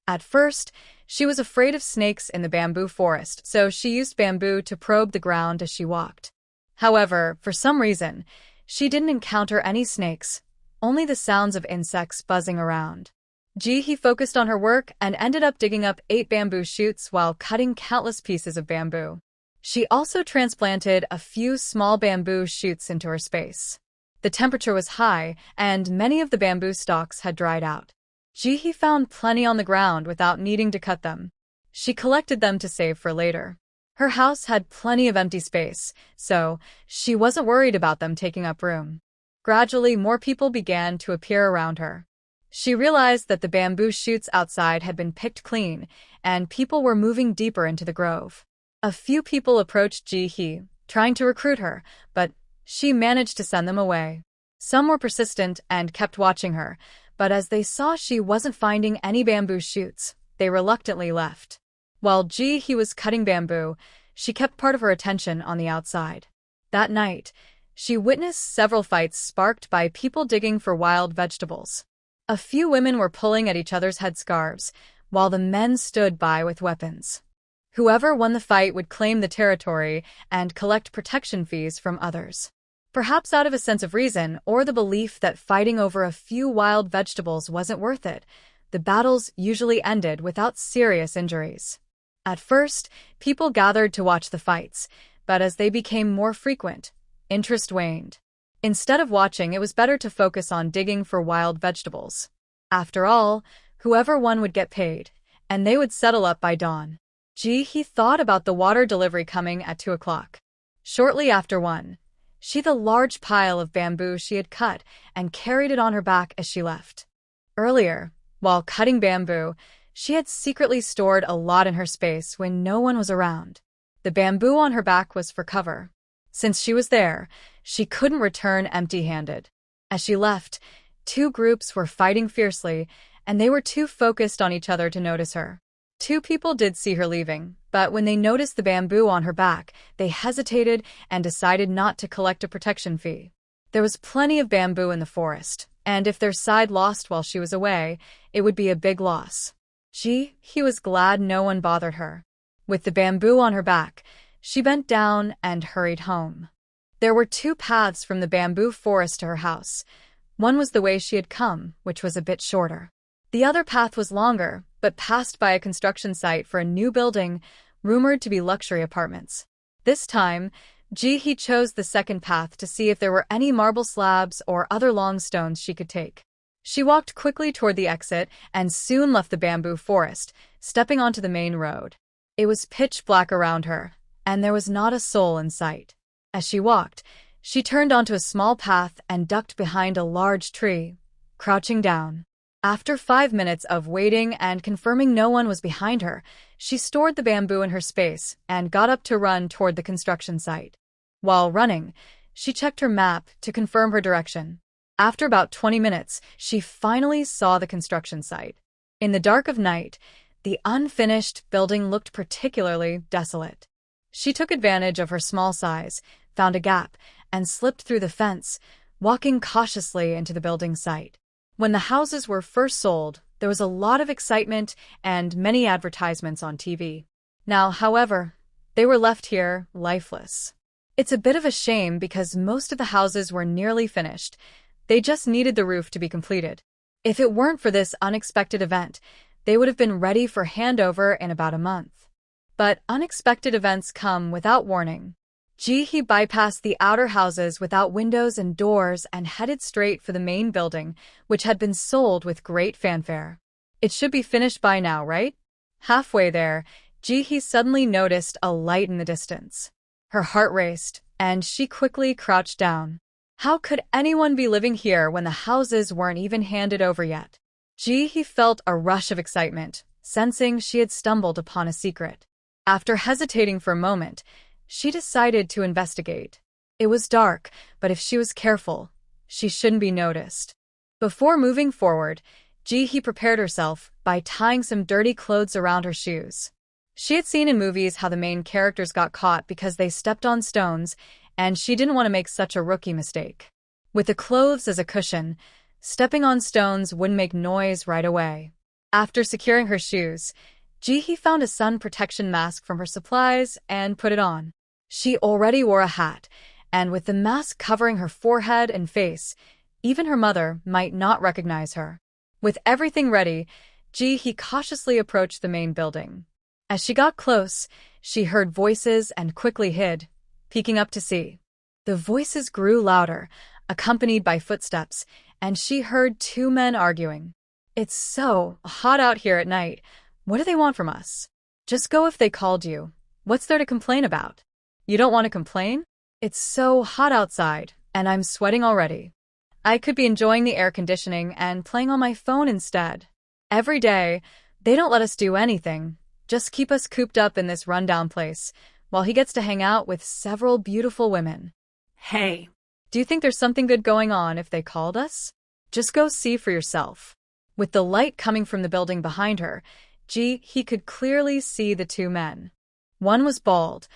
At first, she was afraid of snakes in the bamboo forest, so she used bamboo to probe the ground as she walked. However, for some reason, she didn't encounter any snakes, only the sounds of insects buzzing around. Ji-hee focused on her work and ended up digging up 8 bamboo shoots while cutting countless pieces of bamboo. She also transplanted a few small bamboo shoots into her space. The temperature was high, and many of the bamboo stalks had dried out. Ji-hee found plenty on the ground without needing to cut them. She collected them to save for later. Her house had plenty of empty space, so she wasn't worried about them taking up room. Gradually, more people began to appear around her. She realized that the bamboo shoots outside had been picked clean, and people were moving deeper into the grove. A few people approached Ji-hee, trying to recruit her, but she managed to send them away. Some were persistent and kept watching her, but as they saw she wasn't finding any bamboo shoots, they reluctantly left. While Ji-hee was cutting bamboo, she kept part of her attention on the outside. That night, she witnessed several fights sparked by people digging for wild vegetables. A few women were pulling at each other's headscarves, while the men stood by with weapons. Whoever won the fight would claim the territory and collect protection fees from others. Perhaps out of a sense of reason or the belief that fighting over a few wild vegetables wasn't worth it, the battles usually ended without serious injuries. At first, people gathered to watch the fights, but as they became more frequent, interest waned. Instead of watching, it was better to focus on digging for wild vegetables. After all, whoever won would get paid, and they would settle up by dawn. Ji-hee thought about the water delivery coming at 2 o'clock. Shortly after 1, she the large pile of bamboo she had cut and carried it on her back as she left. Earlier, while cutting bamboo, she had secretly stored a lot in her space when no one was around. The bamboo on her back was for cover. Since she was there, she couldn't return empty-handed. As she left, 2 groups were fighting fiercely, and they were too focused on each other to notice her. 2 people did see her leaving, but when they noticed the bamboo on her back, they hesitated and decided not to collect a protection fee. There was plenty of bamboo in the forest, and if their side lost while she was away, it would be a big loss. Ji-hee was glad no one bothered her. With the bamboo on her back, she bent down and hurried home. There were 2 paths from the bamboo forest to her house. One was the way she had come, which was a bit shorter. The other path was longer, but passed by a construction site for a new building, rumored to be luxury apartments. This time, Ji-hee chose the second path to see if there were any marble slabs or other long stones she could take. She walked quickly toward the exit and soon left the bamboo forest, stepping onto the main road. It was pitch black around her, and there was not a soul in sight. As she walked, she turned onto a small path and ducked behind a large tree, crouching down. After 5 minutes of waiting and confirming no one was behind her, she stored the bamboo in her space and got up to run toward the construction site. While running, she checked her map to confirm her direction. After about 20 minutes, she finally saw the construction site. In the dark of night, the unfinished building looked particularly desolate. She took advantage of her small size, found a gap, and slipped through the fence, walking cautiously into the building site. When the houses were first sold, there was a lot of excitement and many advertisements on TV. Now, however, they were left here lifeless. It's a bit of a shame because most of the houses were nearly finished. They just needed the roof to be completed. If it weren't for this unexpected event, They would have been ready for handover in about a month. But unexpected events come without warning. Ji-hee bypassed the outer houses without windows and doors and headed straight for the main building, which had been sold with great fanfare. It should be finished by now, right? Halfway there, Ji-hee suddenly noticed a light in the distance. Her heart raced, and she quickly crouched down. How could anyone be living here when the houses weren't even handed over yet? Ji-hee felt a rush of excitement, sensing she had stumbled upon a secret. After hesitating for a moment, she decided to investigate. It was dark, but if she was careful, she shouldn't be noticed. Before moving forward, Ji-hee prepared herself by tying some dirty clothes around her shoes. She had seen in movies how the main characters got caught because they stepped on stones, and she didn't want to make such a rookie mistake. With the clothes as a cushion, stepping on stones wouldn't make noise right away. After securing her shoes, Ji-hee found a sun protection mask from her supplies and put it on. She already wore a hat, and with the mask covering her forehead and face, even her mother might not recognize her. With everything ready, Ji-hee cautiously approached the main building. As she got close, she heard voices and quickly hid, peeking up to see. The voices grew louder, accompanied by footsteps, and she heard two men arguing. "It's so hot out here at night. What do they want from us? Just go if they called you. What's there to complain about? You don't want to complain? It's so hot outside, and I'm sweating already. I could be enjoying the air conditioning and playing on my phone instead. Every day, they don't let us do anything, just keep us cooped up in this rundown place, while he gets to hang out with several beautiful women. Hey, do you think there's something good going on if they called us? Just go see for yourself." With the light coming from the building behind her, he could clearly see the two men. One was bald,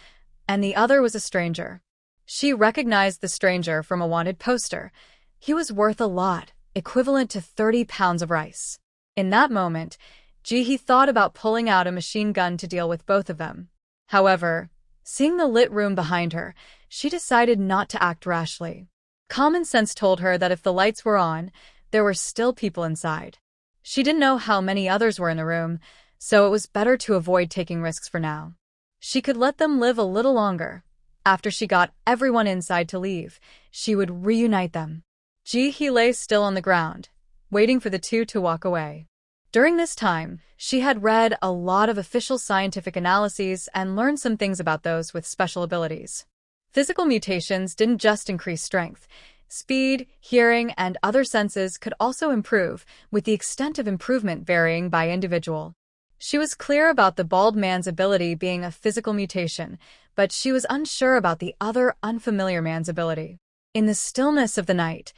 and the other was a stranger. She recognized the stranger from a wanted poster. He was worth a lot, equivalent to 30 pounds of rice. In that moment, Ji-hee thought about pulling out a machine gun to deal with both of them. However, seeing the lit room behind her, she decided not to act rashly. Common sense told her that if the lights were on, there were still people inside. She didn't know how many others were in the room, so it was better to avoid taking risks for now. She could let them live a little longer. After she got everyone inside to leave, she would reunite them. Ji-hee lay still on the ground, waiting for the two to walk away. During this time, she had read a lot of official scientific analyses and learned some things about those with special abilities. Physical mutations didn't just increase strength. Speed, hearing, and other senses could also improve, with the extent of improvement varying by individual. She was clear about the bald man's ability being a physical mutation, but she was unsure about the other unfamiliar man's ability. In the stillness of the night,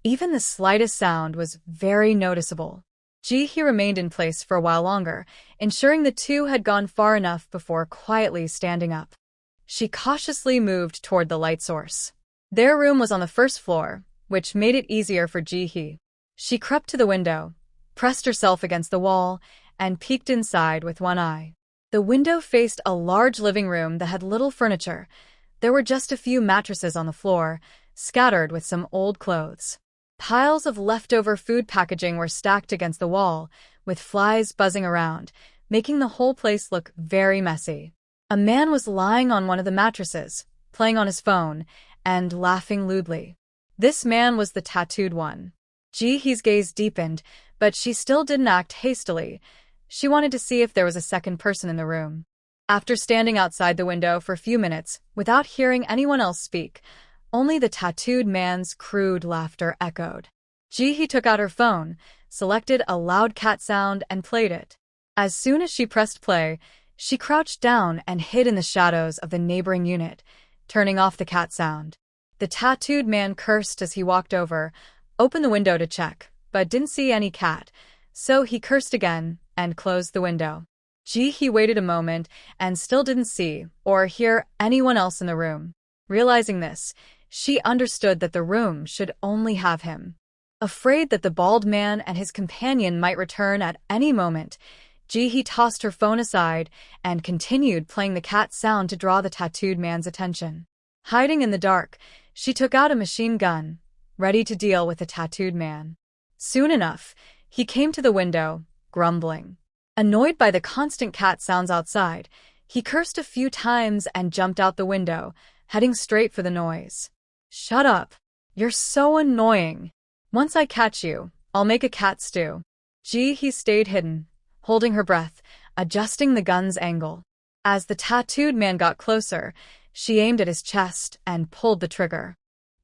even the slightest sound was very noticeable. Ji-hee remained in place for a while longer, ensuring the two had gone far enough before quietly standing up. She cautiously moved toward the light source. Their room was on the first floor, which made it easier for Ji-hee. She crept to the window, pressed herself against the wall, and peeked inside with one eye. The window faced a large living room that had little furniture. There were just a few mattresses on the floor, scattered with some old clothes. Piles of leftover food packaging were stacked against the wall, with flies buzzing around, making the whole place look very messy. A man was lying on one of the mattresses, playing on his phone, and laughing lewdly. This man was the tattooed one. Ji-hee's gaze deepened, but she still didn't act hastily. She wanted to see if there was a second person in the room. After standing outside the window for a few minutes, without hearing anyone else speak, only the tattooed man's crude laughter echoed. Ji-hee took out her phone, selected a loud cat sound, and played it. As soon as she pressed play, she crouched down and hid in the shadows of the neighboring unit, turning off the cat sound. The tattooed man cursed as he walked over, opened the window to check, but didn't see any cat, so he cursed again and closed the window. Ji-hee waited a moment and still didn't see or hear anyone else in the room. Realizing this, she understood that the room should only have him. Afraid that the bald man and his companion might return at any moment, Ji-hee tossed her phone aside and continued playing the cat sound to draw the tattooed man's attention. Hiding in the dark, she took out a machine gun, ready to deal with the tattooed man. Soon enough, he came to the window, grumbling. Annoyed by the constant cat sounds outside, he cursed a few times and jumped out the window, heading straight for the noise. "Shut up. You're so annoying. Once I catch you, I'll make a cat stew." He stayed hidden, holding her breath, adjusting the gun's angle. As the tattooed man got closer, she aimed at his chest and pulled the trigger.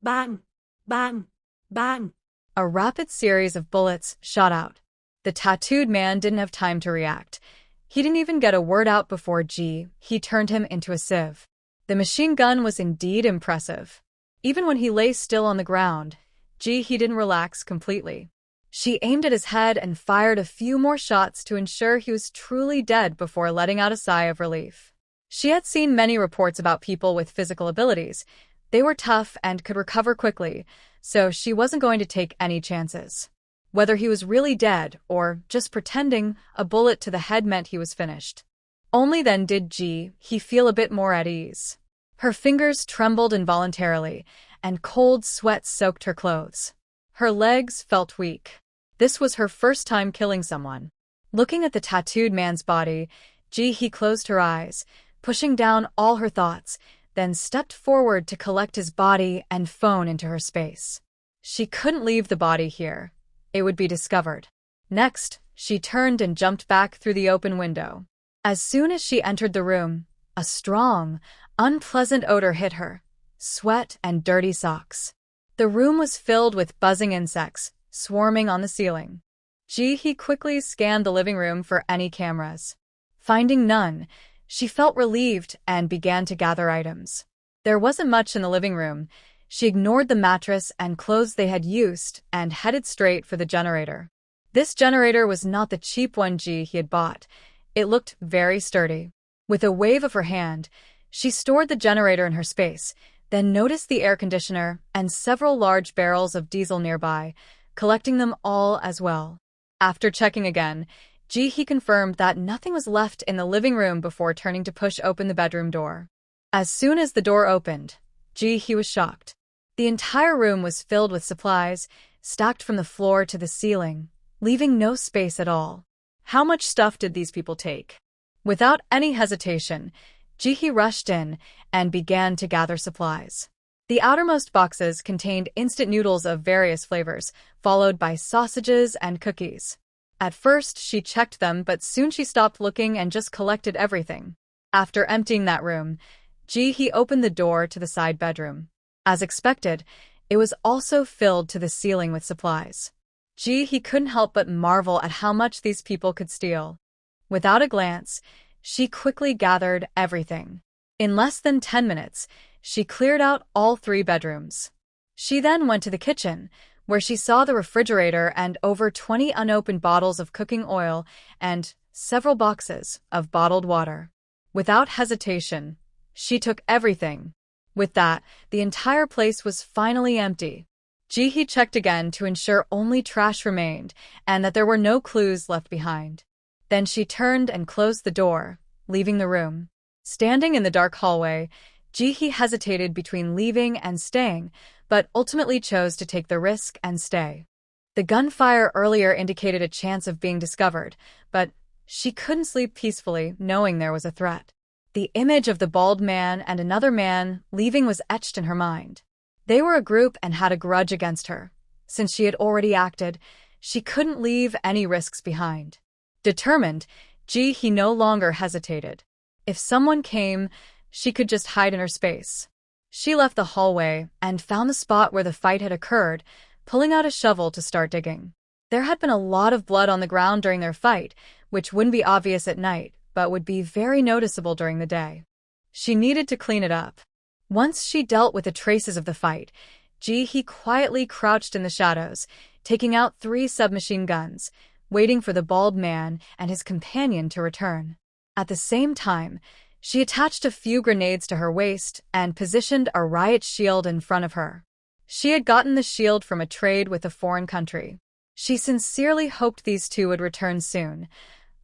Bang! Bang! Bang! A rapid series of bullets shot out. The tattooed man didn't have time to react. He didn't even get a word out before he turned him into a sieve. The machine gun was indeed impressive. Even when he lay still on the ground, he didn't relax completely. She aimed at his head and fired a few more shots to ensure he was truly dead before letting out a sigh of relief. She had seen many reports about people with physical abilities. They were tough and could recover quickly, so she wasn't going to take any chances. Whether he was really dead or just pretending, a bullet to the head meant he was finished. Only then did he feel a bit more at ease. Her fingers trembled involuntarily, and cold sweat soaked her clothes. Her legs felt weak. This was her first time killing someone. Looking at the tattooed man's body, he closed her eyes, pushing down all her thoughts, then stepped forward to collect his body and phone into her space. She couldn't leave the body here. It would be discovered. Next, she turned and jumped back through the open window. As soon as she entered the room, a strong, unpleasant odor hit her: sweat and dirty socks. The room was filled with buzzing insects, swarming on the ceiling. He quickly scanned the living room for any cameras. Finding none, she felt relieved and began to gather items. There wasn't much in the living room. She ignored the mattress and clothes they had used and headed straight for the generator. This generator was not the cheap one he had bought. It looked very sturdy. With a wave of her hand, she stored the generator in her space, then noticed the air conditioner and several large barrels of diesel nearby, collecting them all as well. After checking again, he confirmed that nothing was left in the living room before turning to push open the bedroom door. As soon as the door opened, he was shocked. The entire room was filled with supplies, stacked from the floor to the ceiling, leaving no space at all. How much stuff did these people take? Without any hesitation, he rushed in and began to gather supplies. The outermost boxes contained instant noodles of various flavors, followed by sausages and cookies. At first, she checked them, but soon she stopped looking and just collected everything. After emptying that room, he opened the door to the side bedroom. As expected, it was also filled to the ceiling with supplies. He couldn't help but marvel at how much these people could steal. Without a glance, she quickly gathered everything. In less than 10 minutes, she cleared out all 3 bedrooms. She then went to the kitchen, where she saw the refrigerator and over 20 unopened bottles of cooking oil and several boxes of bottled water. Without hesitation, she took everything. With that, the entire place was finally empty. He checked again to ensure only trash remained and that there were no clues left behind. Then she turned and closed the door, leaving the room. Standing in the dark hallway, he hesitated between leaving and staying, but ultimately chose to take the risk and stay. The gunfire earlier indicated a chance of being discovered, but she couldn't sleep peacefully knowing there was a threat. The image of the bald man and another man leaving was etched in her mind. They were a group and had a grudge against her. Since she had already acted, she couldn't leave any risks behind. Determined, he no longer hesitated. If someone came, she could just hide in her space. She left the hallway and found the spot where the fight had occurred, pulling out a shovel to start digging. There had been a lot of blood on the ground during their fight, which wouldn't be obvious at night, but would be very noticeable during the day. She needed to clean it up. Once she dealt with the traces of the fight, he quietly crouched in the shadows, taking out 3 submachine guns, waiting for the bald man and his companion to return. At the same time, she attached a few grenades to her waist and positioned a riot shield in front of her. She had gotten the shield from a trade with a foreign country. She sincerely hoped these two would return soon.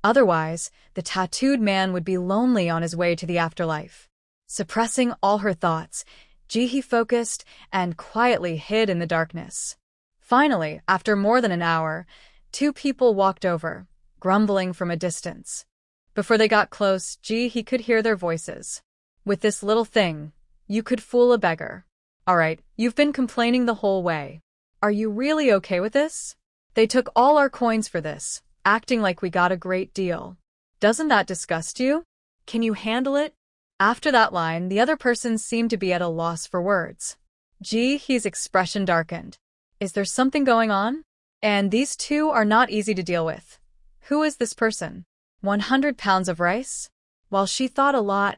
Otherwise, the tattooed man would be lonely on his way to the afterlife. Suppressing all her thoughts, he focused and quietly hid in the darkness. Finally, after more than an hour, 2 people walked over, grumbling from a distance. Before they got close, he could hear their voices. With this little thing, you could fool a beggar. All right, you've been complaining the whole way. Are you really okay with this? They took all our coins for this, acting like we got a great deal. Doesn't that disgust you? Can you handle it? After that line, the other person seemed to be at a loss for words. He's expression darkened. Is there something going on? And these two are not easy to deal with. Who is this person? 100 pounds of rice? While she thought a lot,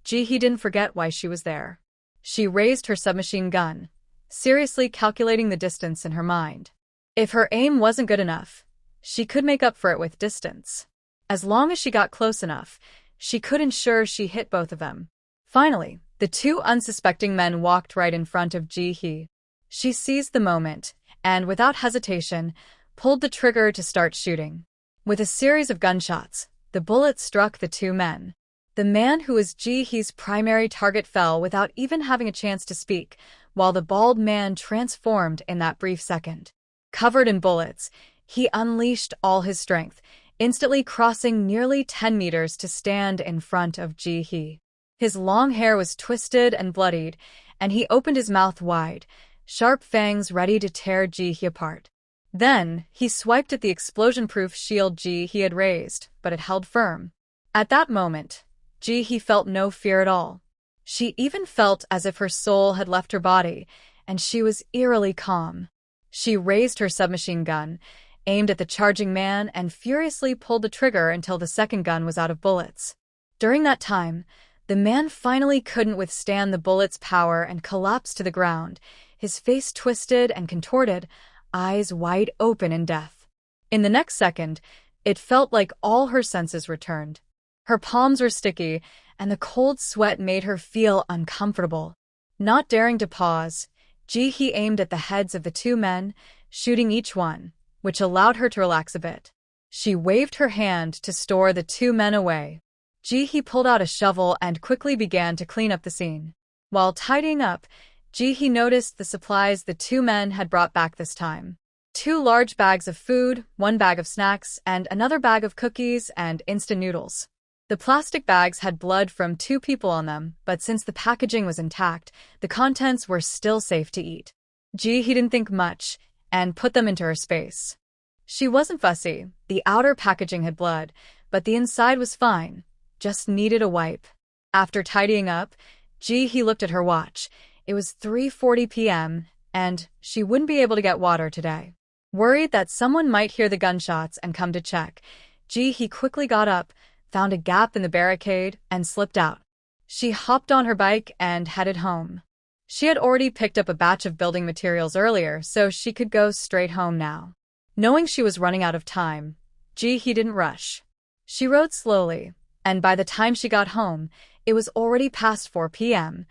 he didn't forget why she was there. She raised her submachine gun, seriously calculating the distance in her mind. If her aim wasn't good enough, she could make up for it with distance. As long as she got close enough, she could ensure she hit both of them. Finally, the two unsuspecting men walked right in front of Ji-hee. She seized the moment, and without hesitation, pulled the trigger to start shooting. With a series of gunshots, the bullet struck the two men. The man who was Ji-hee's primary target fell without even having a chance to speak, while the bald man transformed in that brief second. Covered in bullets, he unleashed all his strength, instantly crossing nearly 10 meters to stand in front of Ji-hee. His long hair was twisted and bloodied, and he opened his mouth wide, sharp fangs ready to tear Ji-hee apart. Then, he swiped at the explosion-proof shield Ji-hee had raised, but it held firm. At that moment, Ji-hee felt no fear at all. She even felt as if her soul had left her body, and she was eerily calm. She raised her submachine gun, aimed at the charging man, and furiously pulled the trigger until the second gun was out of bullets. During that time, the man finally couldn't withstand the bullet's power and collapsed to the ground, his face twisted and contorted, eyes wide open in death. In the next second, it felt like all her senses returned. Her palms were sticky, and the cold sweat made her feel uncomfortable. Not daring to pause, Ji-hee aimed at the heads of the two men, shooting each one, which allowed her to relax a bit. She waved her hand to store the two men away. Ji-hee pulled out a shovel and quickly began to clean up the scene. While tidying up, Ji-hee noticed the supplies the two men had brought back this time. 2 large bags of food, 1 bag of snacks, and another bag of cookies and instant noodles. The plastic bags had blood from 2 people on them, but since the packaging was intact, the contents were still safe to eat. Ji-hee didn't think much and put them into her space. She wasn't fussy. The outer packaging had blood, but the inside was fine, just needed a wipe. After tidying up, Ji-hee looked at her watch. It was 3:40 p.m., and she wouldn't be able to get water today. Worried that someone might hear the gunshots and come to check, Ji-hee quickly got up, found a gap in the barricade, and slipped out. She hopped on her bike and headed home. She had already picked up a batch of building materials earlier, so she could go straight home now. Knowing she was running out of time, Ji-hee didn't rush. She rode slowly, and by the time she got home, it was already past 4 p.m.,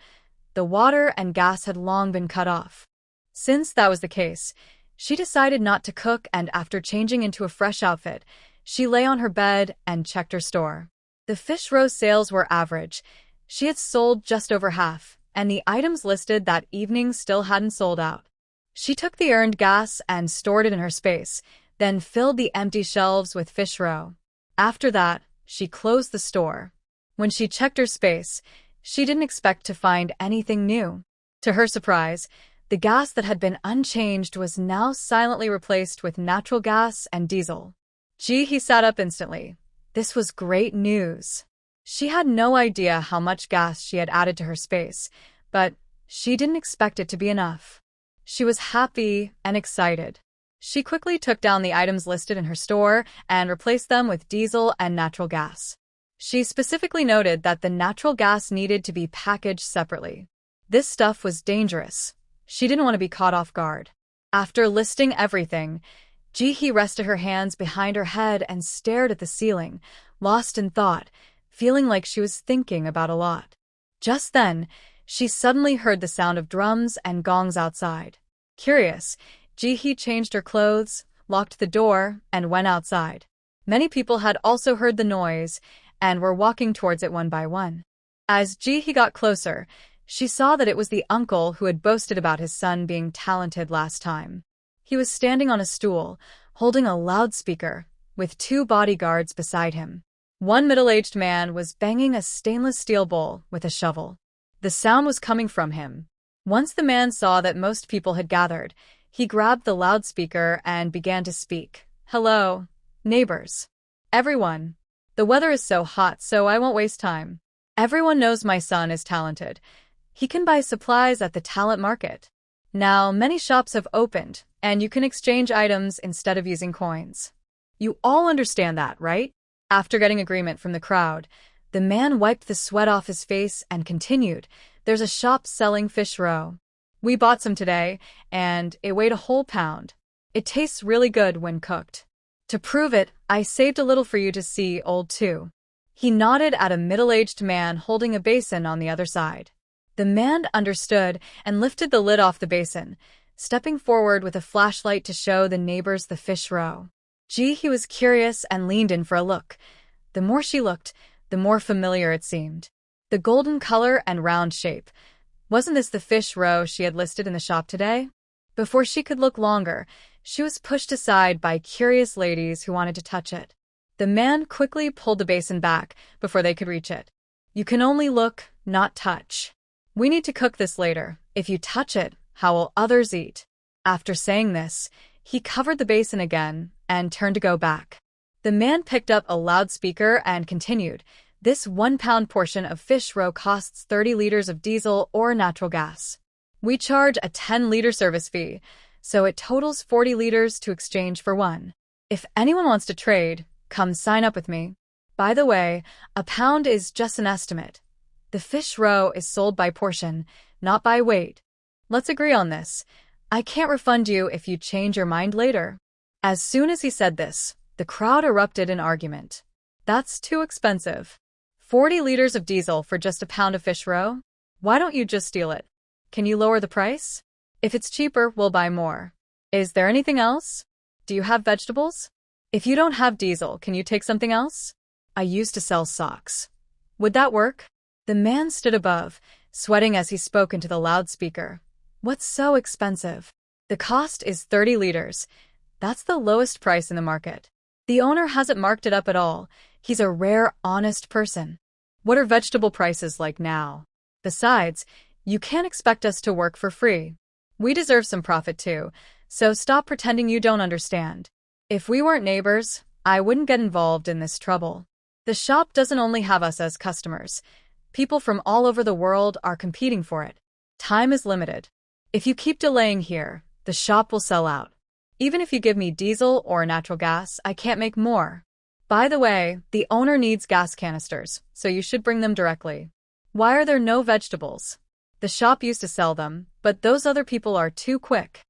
The water and gas had long been cut off. Since that was the case, she decided not to cook, and after changing into a fresh outfit, she lay on her bed and checked her store. The fish roe sales were average. She had sold just over half, and the items listed that evening still hadn't sold out. She took the earned gas and stored it in her space, then filled the empty shelves with fish roe. After that, she closed the store. When she checked her space, she didn't expect to find anything new. To her surprise, the gas that had been unchanged was now silently replaced with natural gas and diesel. He sat up instantly. This was great news. She had no idea how much gas she had added to her space, but she didn't expect it to be enough. She was happy and excited. She quickly took down the items listed in her store and replaced them with diesel and natural gas. She specifically noted that the natural gas needed to be packaged separately. This stuff was dangerous. She didn't want to be caught off guard. After listing everything, Ji-hee rested her hands behind her head and stared at the ceiling, lost in thought, feeling like she was thinking about a lot. Just then, she suddenly heard the sound of drums and gongs outside. Curious, Ji-hee changed her clothes, locked the door, and went outside. Many people had also heard the noise and were walking towards it one by one. As Ji-hee got closer, she saw that it was the uncle who had boasted about his son being talented last time. He was standing on a stool, holding a loudspeaker, with 2 bodyguards beside him. One middle-aged man was banging a stainless steel bowl with a shovel. The sound was coming from him. Once the man saw that most people had gathered, he grabbed the loudspeaker and began to speak. "Hello, neighbors. Everyone. The weather is so hot, so I won't waste time. Everyone knows my son is talented. He can buy supplies at the talent market. Now, many shops have opened, and you can exchange items instead of using coins. You all understand that, right?" After getting agreement from the crowd, the man wiped the sweat off his face and continued, "There's a shop selling fish roe. We bought some today, and it weighed a whole pound. It tastes really good when cooked. To prove it, I saved a little for you to see, old too." He nodded at a middle-aged man holding a basin on the other side. The man understood and lifted the lid off the basin, stepping forward with a flashlight to show the neighbors the fish roe. He was curious and leaned in for a look. The more she looked, the more familiar it seemed. The golden color and round shape. Wasn't this the fish roe she had listed in the shop today? Before she could look longer, she was pushed aside by curious ladies who wanted to touch it. The man quickly pulled the basin back before they could reach it. "You can only look, not touch. We need to cook this later. If you touch it, how will others eat?" After saying this, he covered the basin again and turned to go back. The man picked up a loudspeaker and continued, "This 1-pound portion of fish roe costs 30 liters of diesel or natural gas. We charge a 10-liter service fee, so it totals 40 liters to exchange for one. If anyone wants to trade, come sign up with me. By the way, a pound is just an estimate. The fish roe is sold by portion, not by weight. Let's agree on this. I can't refund you if you change your mind later." As soon as he said this, the crowd erupted in argument. "That's too expensive. 40 liters of diesel for just a pound of fish roe? Why don't you just steal it? Can you lower the price? If it's cheaper, we'll buy more. Is there anything else? Do you have vegetables? If you don't have diesel, can you take something else? I used to sell socks. Would that work?" The man stood above, sweating as he spoke into the loudspeaker. "What's so expensive? The cost is 30 liters. That's the lowest price in the market. The owner hasn't marked it up at all. He's a rare, honest person. What are vegetable prices like now? Besides, you can't expect us to work for free. We deserve some profit too, so stop pretending you don't understand. If we weren't neighbors, I wouldn't get involved in this trouble. The shop doesn't only have us as customers. People from all over the world are competing for it. Time is limited. If you keep delaying here, the shop will sell out. Even if you give me diesel or natural gas, I can't make more. By the way, the owner needs gas canisters, so you should bring them directly. Why are there no vegetables? The shop used to sell them, but those other people are too quick.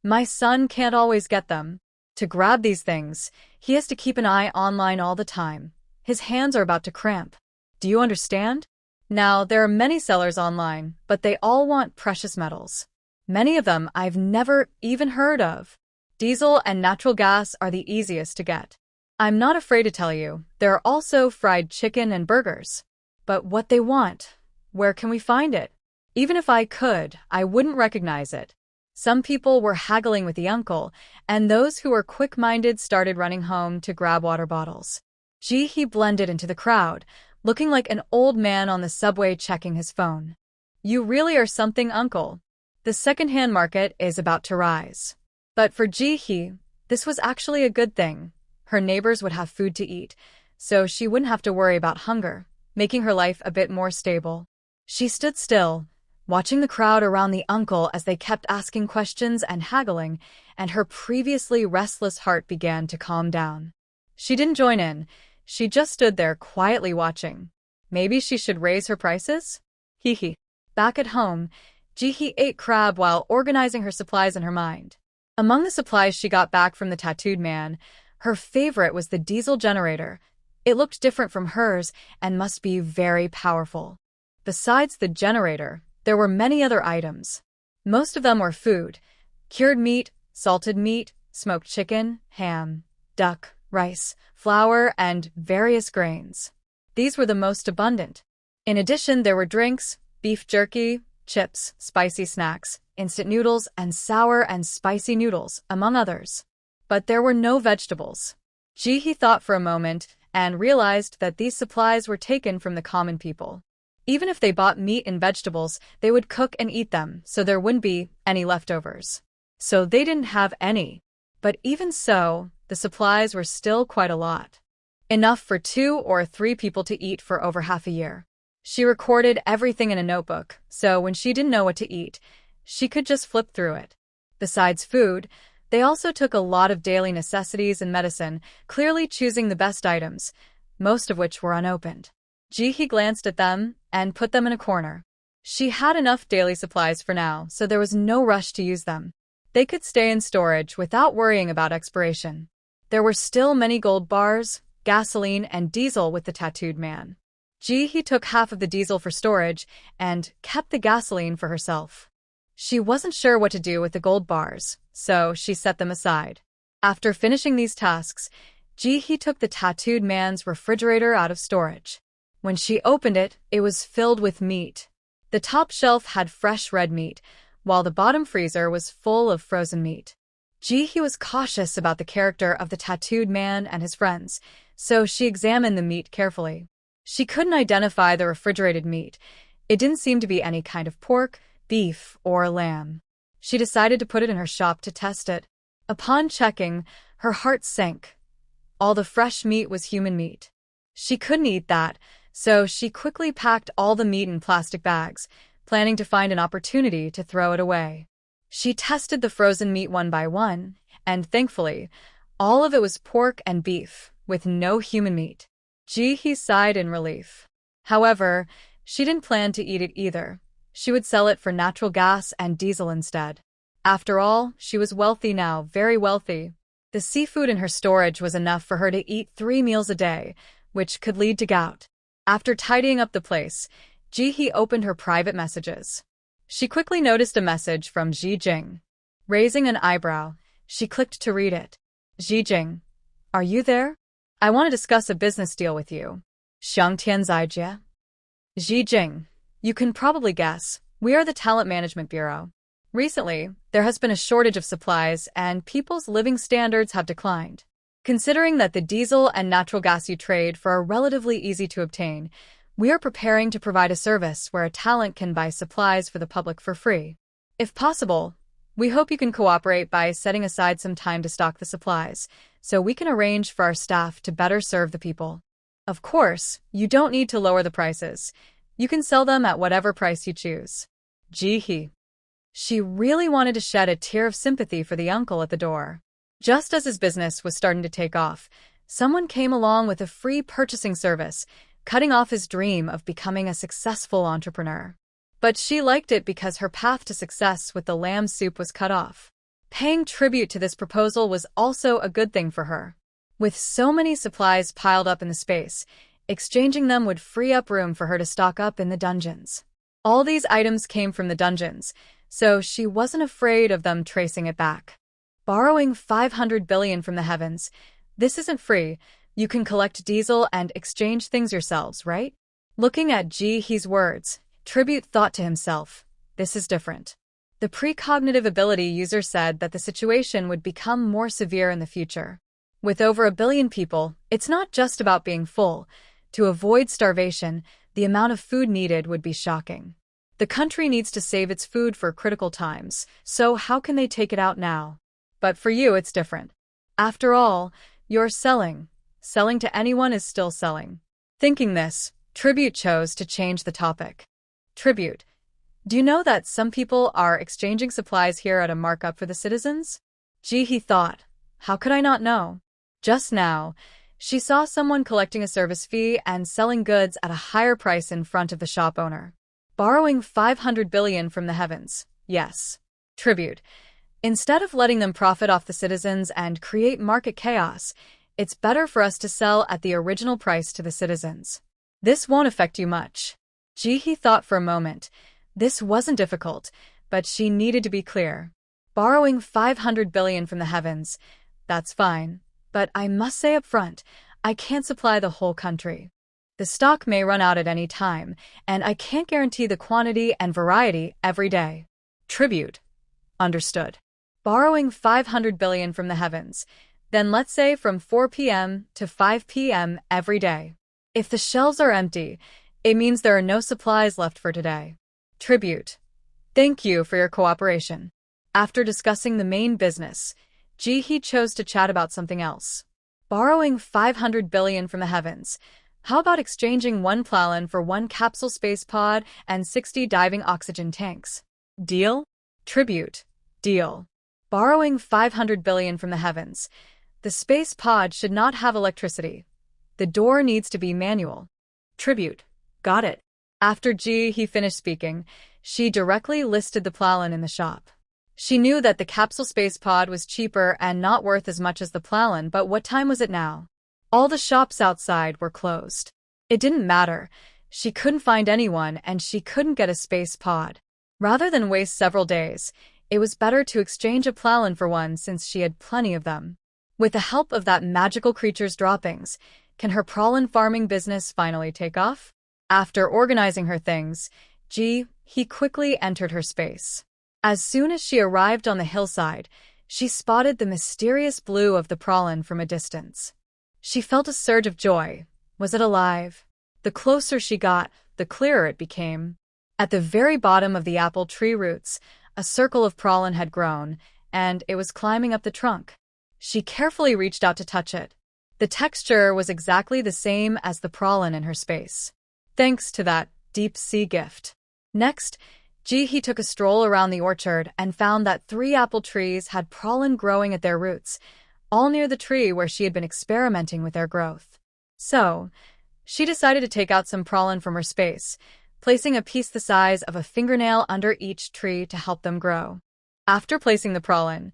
My son can't always get them. To grab these things, he has to keep an eye online all the time. His hands are about to cramp. Do you understand? Now, there are many sellers online, but they all want precious metals. Many of them I've never even heard of. Diesel and natural gas are the easiest to get. I'm not afraid to tell you, there are also fried chicken and burgers. But what they want, where can we find it? Even if I could, I wouldn't recognize it. Some people were haggling with the uncle, and those who were quick-minded started running home to grab water bottles. He blended into the crowd, looking like an old man on the subway checking his phone. You really are something, uncle. The second-hand market is about to rise. But for this was actually a good thing. Her neighbors would have food to eat, so she wouldn't have to worry about hunger, making her life a bit more stable. She stood still, watching the crowd around the uncle as they kept asking questions and haggling, and her previously restless heart began to calm down. She didn't join in. She just stood there quietly watching. Maybe she should raise her prices? Back at home, ate crab while organizing her supplies in her mind. Among the supplies she got back from the tattooed man, her favorite was the diesel generator. It looked different from hers and must be very powerful. Besides the generator, there were many other items. Most of them were food: cured meat, salted meat, smoked chicken, ham, duck, rice, flour, and various grains. These were the most abundant. In addition, there were drinks, beef jerky, chips, spicy snacks, instant noodles, and sour and spicy noodles, among others. But there were no vegetables. Ji-hee thought for a moment and realized that these supplies were taken from the common people. Even if they bought meat and vegetables, they would cook and eat them, so there wouldn't be any leftovers. So they didn't have any. But even so, the supplies were still quite a lot. Enough for 2 or 3 people to eat for over half a year. She recorded everything in a notebook, so when she didn't know what to eat, she could just flip through it. Besides food, they also took a lot of daily necessities and medicine, clearly choosing the best items, most of which were unopened. Ji-hee glanced at them and put them in a corner. She had enough daily supplies for now, so there was no rush to use them. They could stay in storage without worrying about expiration. There were still many gold bars, gasoline, and diesel with the tattooed man. Ji-hee took half of the diesel for storage and kept the gasoline for herself. She wasn't sure what to do with the gold bars, so she set them aside. After finishing these tasks, Ji-hee took the tattooed man's refrigerator out of storage. When she opened it, it was filled with meat. The top shelf had fresh red meat, while the bottom freezer was full of frozen meat. Ji-hee was cautious about the character of the tattooed man and his friends, so she examined the meat carefully. She couldn't identify the refrigerated meat. It didn't seem to be any kind of pork, beef, or lamb. She decided to put it in her shop to test it. Upon checking, her heart sank. All the fresh meat was human meat. She couldn't eat that, so she quickly packed all the meat in plastic bags, planning to find an opportunity to throw it away. She tested the frozen meat one by one, and thankfully, all of it was pork and beef, with no human meat. Ji-hee sighed in relief. However, she didn't plan to eat it either. She would sell it for natural gas and diesel instead. After all, she was wealthy now, very wealthy. The seafood in her storage was enough for her to eat 3 meals a day, which could lead to gout. After tidying up the place, Ji-hee opened her private messages. She quickly noticed a message from Ji Jing. Raising an eyebrow, she clicked to read it. Ji Jing, are you there? I want to discuss a business deal with you. Xiang Tianzaijie. Ji Jing, you can probably guess, we are the Talent Management Bureau. Recently, there has been a shortage of supplies and people's living standards have declined. Considering that the diesel and natural gas you trade for are relatively easy to obtain, we are preparing to provide a service where a talent can buy supplies for the public for free. If possible, we hope you can cooperate by setting aside some time to stock the supplies, so we can arrange for our staff to better serve the people. Of course, you don't need to lower the prices. You can sell them at whatever price you choose. Ji-hee. She really wanted to shed a tear of sympathy for the uncle at the door. Just as his business was starting to take off, someone came along with a free purchasing service, cutting off his dream of becoming a successful entrepreneur. But she liked it because her path to success with the lamb soup was cut off. Paying tribute to this proposal was also a good thing for her. With so many supplies piled up in the space, exchanging them would free up room for her to stock up in the dungeons. All these items came from the dungeons, so she wasn't afraid of them tracing it back. Borrowing 500 billion from the heavens, this isn't free. You can collect diesel and exchange things yourselves, right? Looking at Ji-hee's words, Tribute thought to himself, this is different. The precognitive ability user said that the situation would become more severe in the future. With over 1 billion people, it's not just about being full. To avoid starvation, the amount of food needed would be shocking. The country needs to save its food for critical times, so how can they take it out now? But for you, it's different. After all, you're selling. Selling to anyone is still selling. Thinking this, Tribute chose to change the topic. Tribute, do you know that some people are exchanging supplies here at a markup for the citizens? Ji-hee thought, how could I not know? Just now, she saw someone collecting a service fee and selling goods at a higher price in front of the shop owner. Borrowing 500 billion from the heavens, yes. Tribute, instead of letting them profit off the citizens and create market chaos, it's better for us to sell at the original price to the citizens. This won't affect you much. Ji-hee thought for a moment. This wasn't difficult, but she needed to be clear. Borrowing 500 billion from the heavens, that's fine. But I must say up front, I can't supply the whole country. The stock may run out at any time, and I can't guarantee the quantity and variety every day. Tribute. Understood. Borrowing 500 billion from the heavens, Then let's say from 4 p.m. to 5 p.m. every day. If the shelves are empty, it means there are no supplies left for today. Tribute. Thank you for your cooperation. After discussing the main business, Ji-hee chose to chat about something else. Borrowing 500 billion from the heavens. How about exchanging one Plowin for one capsule space pod and 60 diving oxygen tanks? Deal? Tribute. Deal. Borrowing 500 billion from the heavens. The space pod should not have electricity. The door needs to be manual. Tribute. Got it. After Ji-hee finished speaking, she directly listed the Plowin in the shop. She knew that the capsule space pod was cheaper and not worth as much as the Plowin, but what time was it now? All the shops outside were closed. It didn't matter. She couldn't find anyone and she couldn't get a space pod. Rather than waste several days, it was better to exchange a Plowin for one since she had plenty of them. With the help of that magical creature's droppings, can her prawn farming business finally take off? After organizing her things, Ji-hee quickly entered her space. As soon as she arrived on the hillside, she spotted the mysterious blue of the prawn from a distance. She felt a surge of joy. Was it alive? The closer she got, the clearer it became. At the very bottom of the apple tree roots, a circle of prawn had grown, and it was climbing up the trunk. She carefully reached out to touch it. The texture was exactly the same as the prawn in her space. Thanks to that deep-sea gift. Next, Ji-hee took a stroll around the orchard and found that 3 apple trees had prawn growing at their roots, all near the tree where she had been experimenting with their growth. So, she decided to take out some prawn from her space, placing a piece the size of a fingernail under each tree to help them grow. After placing the prawn,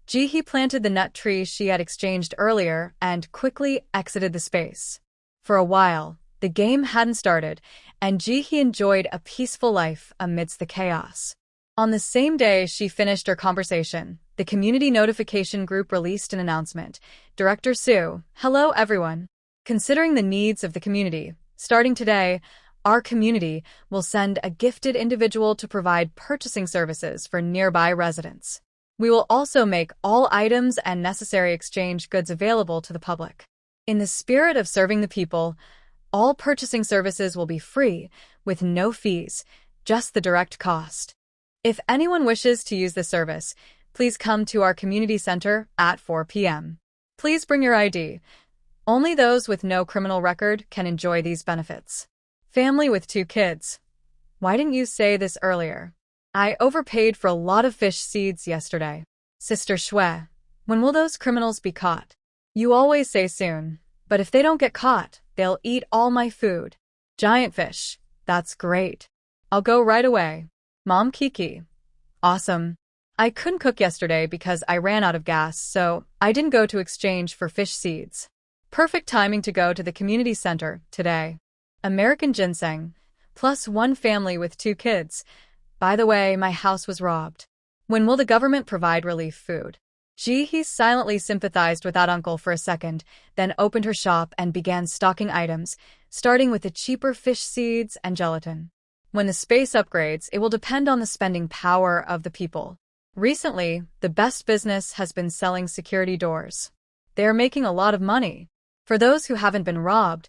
Ji-hee planted the nut tree she had exchanged earlier and quickly exited the space. For a while, the game hadn't started, and Ji-hee enjoyed a peaceful life amidst the chaos. On the same day she finished her conversation, the community notification group released an announcement. Director Sue, hello everyone. Considering the needs of the community, starting today, our community will send a gifted individual to provide purchasing services for nearby residents. We will also make all items and necessary exchange goods available to the public. In the spirit of serving the people, all purchasing services will be free, with no fees, just the direct cost. If anyone wishes to use this service, please come to our community center at 4 p.m. Please bring your ID. Only those with no criminal record can enjoy these benefits. Family with 2 kids. Why didn't you say this earlier? I overpaid for a lot of fish seeds yesterday. Sister Shui, when will those criminals be caught? You always say soon, but if they don't get caught, they'll eat all my food. Giant fish. That's great. I'll go right away. Mom Kiki. Awesome. I couldn't cook yesterday because I ran out of gas, so I didn't go to exchange for fish seeds. Perfect timing to go to the community center today. American ginseng. Plus 1 family with 2 kids. By the way, my house was robbed. When will the government provide relief food? Ji-hee silently sympathized with that uncle for a second, then opened her shop and began stocking items, starting with the cheaper fish seeds and gelatin. When the space upgrades, it will depend on the spending power of the people. Recently, the best business has been selling security doors. They are making a lot of money. For those who haven't been robbed,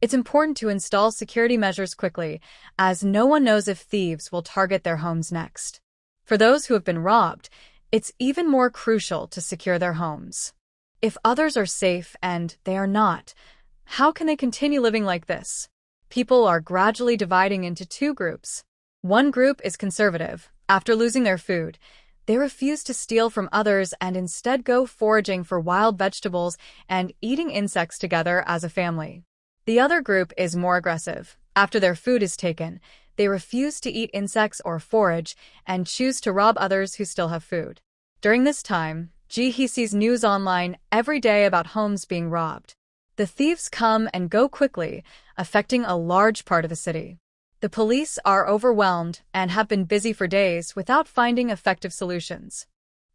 it's important to install security measures quickly, as no one knows if thieves will target their homes next. For those who have been robbed, it's even more crucial to secure their homes. If others are safe and they are not, how can they continue living like this? People are gradually dividing into 2 groups. One group is conservative. After losing their food, they refuse to steal from others and instead go foraging for wild vegetables and eating insects together as a family. The other group is more aggressive. After their food is taken, they refuse to eat insects or forage and choose to rob others who still have food. During this time, Ji-hee sees news online every day about homes being robbed. The thieves come and go quickly, affecting a large part of the city. The police are overwhelmed and have been busy for days without finding effective solutions.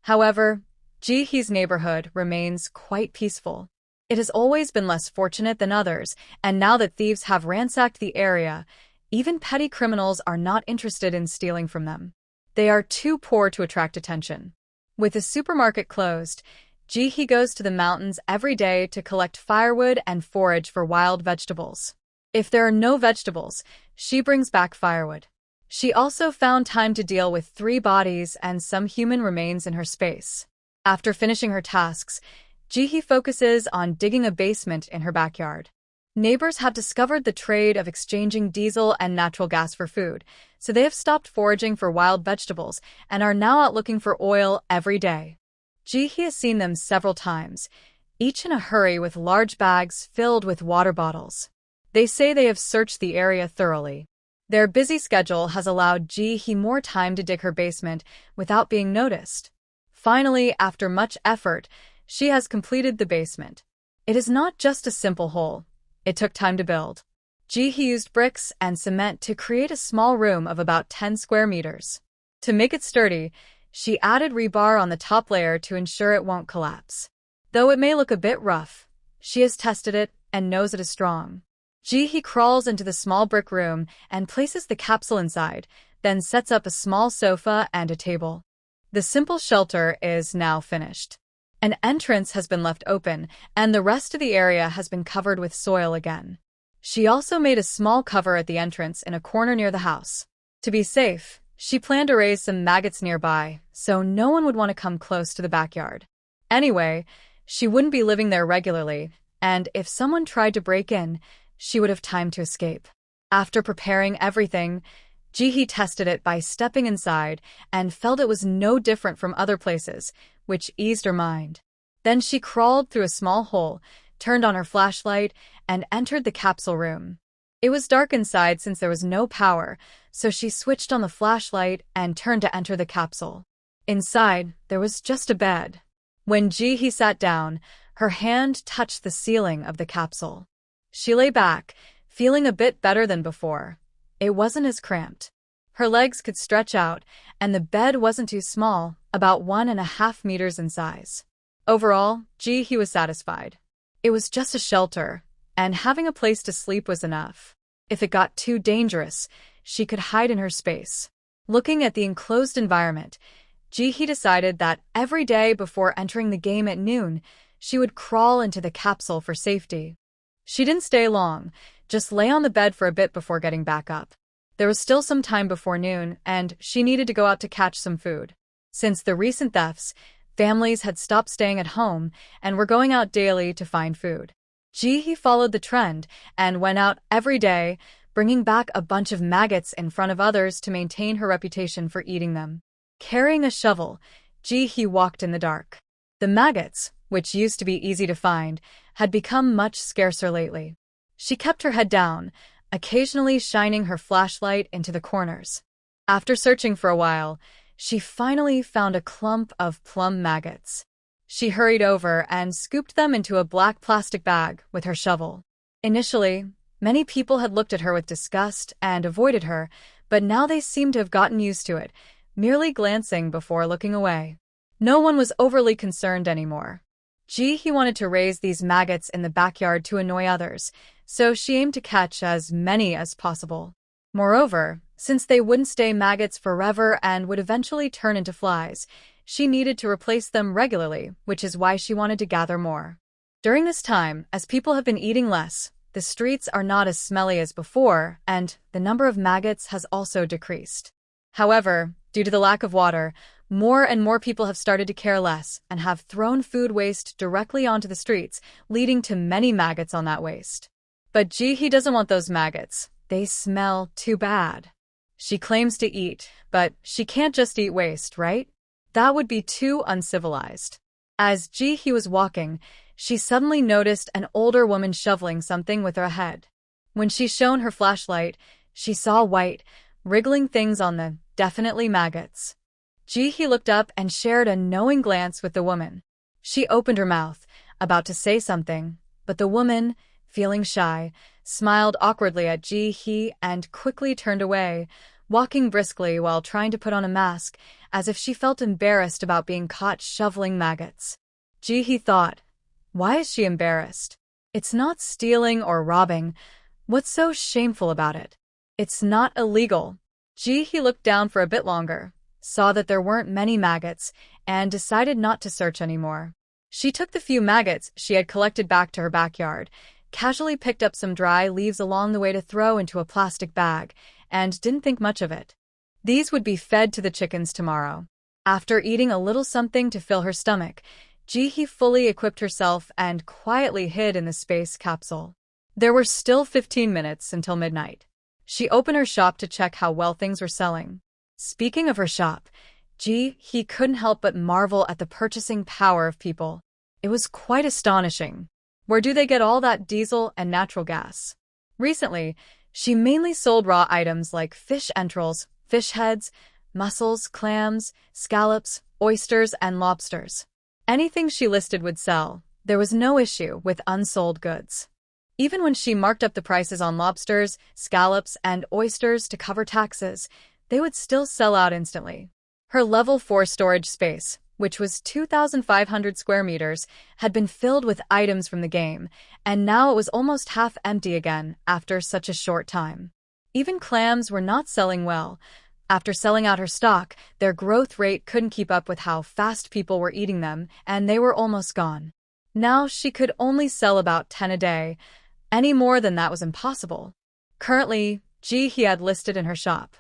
However, Ji-hee's neighborhood remains quite peaceful. It has always been less fortunate than others, and now that thieves have ransacked the area, even petty criminals are not interested in stealing from them. They are too poor to attract attention. With the supermarket closed, Ji-hee goes to the mountains every day to collect firewood and forage for wild vegetables. If there are no vegetables, she brings back firewood. She also found time to deal with 3 bodies and some human remains in her space. After finishing her tasks, Ji-hee focuses on digging a basement in her backyard. Neighbors have discovered the trade of exchanging diesel and natural gas for food, so they have stopped foraging for wild vegetables and are now out looking for oil every day. Ji-hee has seen them several times, each in a hurry with large bags filled with water bottles. They say they have searched the area thoroughly. Their busy schedule has allowed Ji-hee more time to dig her basement without being noticed. Finally, after much effort, she has completed the basement. It is not just a simple hole. It took time to build. Ji-hee used bricks and cement to create a small room of about 10 square meters. To make it sturdy, she added rebar on the top layer to ensure it won't collapse. Though it may look a bit rough, she has tested it and knows it is strong. Ji-hee crawls into the small brick room and places the capsule inside, then sets up a small sofa and a table. The simple shelter is now finished. An entrance has been left open, and the rest of the area has been covered with soil again. She also made a small cover at the entrance in a corner near the house. To be safe, she planned to raise some maggots nearby, so no one would want to come close to the backyard. Anyway, she wouldn't be living there regularly, and if someone tried to break in, she would have time to escape. After preparing everything, Ji-hee tested it by stepping inside and felt it was no different from other places, which eased her mind. Then she crawled through a small hole, turned on her flashlight, and entered the capsule room. It was dark inside since there was no power, so she switched on the flashlight and turned to enter the capsule. Inside, there was just a bed. When Ji-hee sat down, her hand touched the ceiling of the capsule. She lay back, feeling a bit better than before. It wasn't as cramped. Her legs could stretch out, and the bed wasn't too small, about 1.5 meters in size. Overall, Ji-hee was satisfied. It was just a shelter, and having a place to sleep was enough. If it got too dangerous, she could hide in her space. Looking at the enclosed environment, Ji-hee decided that every day before entering the game at noon, she would crawl into the capsule for safety. She didn't stay long, just lay on the bed for a bit before getting back up. There was still some time before noon, and she needed to go out to catch some food. Since the recent thefts, families had stopped staying at home and were going out daily to find food. Ji-hee followed the trend and went out every day, bringing back a bunch of maggots in front of others to maintain her reputation for eating them. Carrying a shovel, Ji-hee walked in the dark. The maggots, which used to be easy to find, had become much scarcer lately. She kept her head down, occasionally shining her flashlight into the corners. After searching for a while, she finally found a clump of plum maggots. She hurried over and scooped them into a black plastic bag with her shovel. Initially, many people had looked at her with disgust and avoided her, but now they seemed to have gotten used to it, merely glancing before looking away. No one was overly concerned anymore. Ji-hee wanted to raise these maggots in the backyard to annoy others, so she aimed to catch as many as possible. Moreover, since they wouldn't stay maggots forever and would eventually turn into flies, she needed to replace them regularly, which is why she wanted to gather more. During this time, as people have been eating less, the streets are not as smelly as before, and the number of maggots has also decreased. However, due to the lack of water, more and more people have started to care less and have thrown food waste directly onto the streets, leading to many maggots on that waste. But Ji-hee doesn't want those maggots. They smell too bad. She claims to eat, but she can't just eat waste, right? That would be too uncivilized. As Ji-hee was walking, she suddenly noticed an older woman shoveling something with her head. When she shone her flashlight, she saw white, wriggling things on the definitely maggots. Ji-hee looked up and shared a knowing glance with the woman. She opened her mouth, about to say something, but the woman, feeling shy, smiled awkwardly at Ji-hee and quickly turned away, walking briskly while trying to put on a mask, as if she felt embarrassed about being caught shoveling maggots. Ji-hee thought, why is she embarrassed? It's not stealing or robbing. What's so shameful about it? It's not illegal. Ji-hee looked down for a bit longer, saw that there weren't many maggots, and decided not to search anymore. She took the few maggots she had collected back to her backyard, casually picked up some dry leaves along the way to throw into a plastic bag, and didn't think much of it. These would be fed to the chickens tomorrow. After eating a little something to fill her stomach, Ji-hee fully equipped herself and quietly hid in the space capsule. There were still 15 minutes until midnight. She opened her shop to check how well things were selling. Speaking of her shop, Ji-hee couldn't help but marvel at the purchasing power of people. It was quite astonishing. Where do they get all that diesel and natural gas? Recently, she mainly sold raw items like fish entrails, fish heads, mussels, clams, scallops, oysters, and lobsters. Anything she listed would sell. There was no issue with unsold goods. Even when she marked up the prices on lobsters, scallops, and oysters to cover taxes, they would still sell out instantly. Her level 4 storage space, which was 2,500 square meters, had been filled with items from the game, and now it was almost half empty again after such a short time. Even clams were not selling well. After selling out her stock, their growth rate couldn't keep up with how fast people were eating them, and they were almost gone. Now she could only sell about 10 a day. Any more than that was impossible. Currently, Ji-hee had listed in her shop.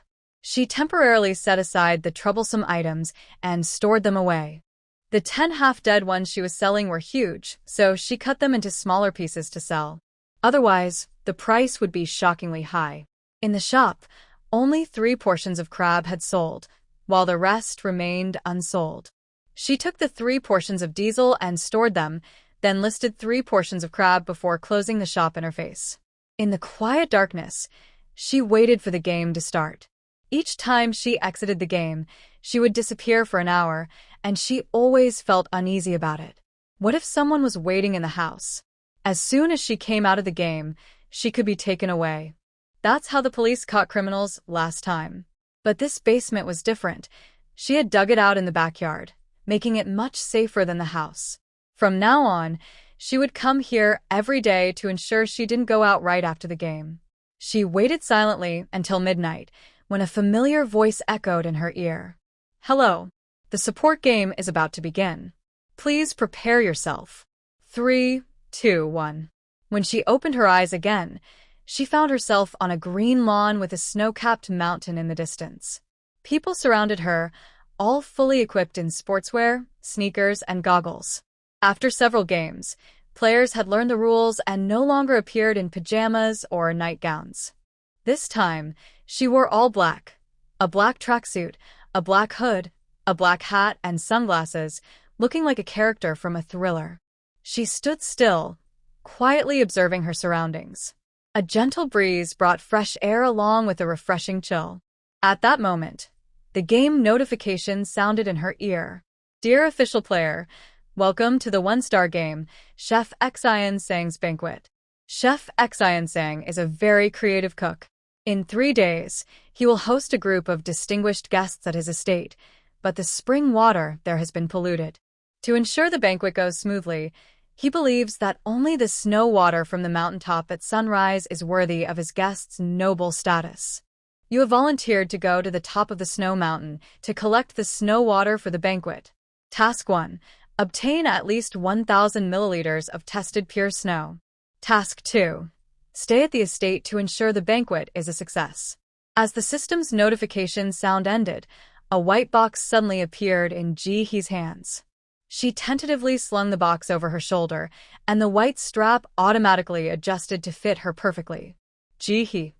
She temporarily set aside the troublesome items and stored them away. The 10 half-dead ones she was selling were huge, so she cut them into smaller pieces to sell. Otherwise, the price would be shockingly high. In the shop, only 3 portions of crab had sold, while the rest remained unsold. She took the 3 portions of diesel and stored them, then listed 3 portions of crab before closing the shop in her face. In the quiet darkness, she waited for the game to start. Each time she exited the game, she would disappear for an hour, and she always felt uneasy about it. What if someone was waiting in the house? As soon as she came out of the game, she could be taken away. That's how the police caught criminals last time. But this basement was different. She had dug it out in the backyard, making it much safer than the house. From now on, she would come here every day to ensure she didn't go out right after the game. She waited silently until midnight, when a familiar voice echoed in her ear. "Hello. The support game is about to begin. Please prepare yourself. 3, 2, 1. When she opened her eyes again, she found herself on a green lawn with a snow-capped mountain in the distance. People surrounded her, all fully equipped in sportswear, sneakers, and goggles. After several games, players had learned the rules and no longer appeared in pajamas or nightgowns. This time, she wore all black: a black tracksuit, a black hood, a black hat, and sunglasses, looking like a character from a thriller. She stood still, quietly observing her surroundings. A gentle breeze brought fresh air along with a refreshing chill. At that moment, the game notification sounded in her ear. "Dear official player, welcome to the 1-star game, Chef Xian Sang's banquet. Chef Xian Sang is a very creative cook. In 3 days, he will host a group of distinguished guests at his estate, but the spring water there has been polluted. To ensure the banquet goes smoothly, he believes that only the snow water from the mountaintop at sunrise is worthy of his guests' noble status. You have volunteered to go to the top of the snow mountain to collect the snow water for the banquet. Task 1. Obtain at least 1,000 milliliters of tested pure snow. Task 2. Stay at the estate to ensure the banquet is a success." As the system's notification sound ended, a white box suddenly appeared in Ji-hee's hands. She tentatively slung the box over her shoulder, and the white strap automatically adjusted to fit her perfectly. Ji-hee.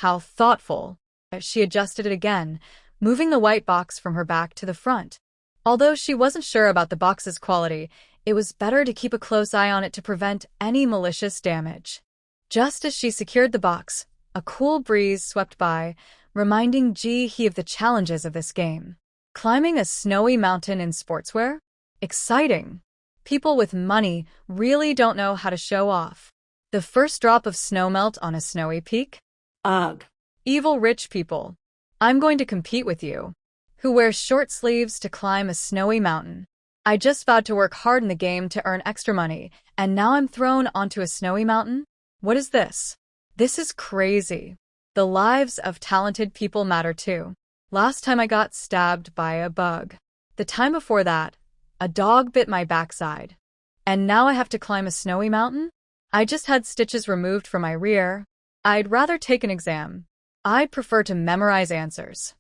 How thoughtful. She adjusted it again, moving the white box from her back to the front. Although she wasn't sure about the box's quality, it was better to keep a close eye on it to prevent any malicious damage. Just as she secured the box, a cool breeze swept by, reminding Ji-hee of the challenges of this game. Climbing a snowy mountain in sportswear? Exciting! People with money really don't know how to show off. The first drop of snowmelt on a snowy peak? Ugh. Evil rich people. I'm going to compete with you. Who wears short sleeves to climb a snowy mountain? I just vowed to work hard in the game to earn extra money, and now I'm thrown onto a snowy mountain? What is this? This is crazy. The lives of talented people matter too. Last time I got stabbed by a bug. The time before that, a dog bit my backside. And now I have to climb a snowy mountain? I just had stitches removed from my rear. I'd rather take an exam. I'd prefer to memorize answers.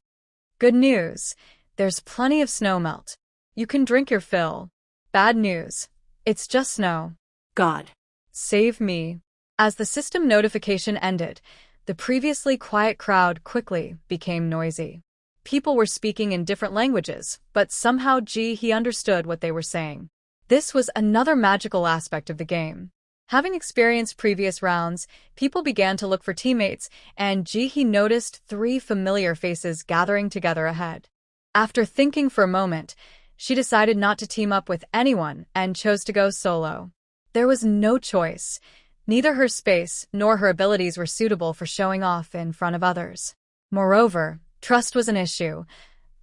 Good news. There's plenty of snow melt. You can drink your fill. Bad news. It's just snow. God. Save me. As the system notification ended, the previously quiet crowd quickly became noisy. People were speaking in different languages, but somehow he understood what they were saying. This was another magical aspect of the game. Having experienced previous rounds, people began to look for teammates, and he noticed 3 familiar faces gathering together ahead. After thinking for a moment, she decided not to team up with anyone and chose to go solo. There was no choice. Neither her space nor her abilities were suitable for showing off in front of others. Moreover, trust was an issue.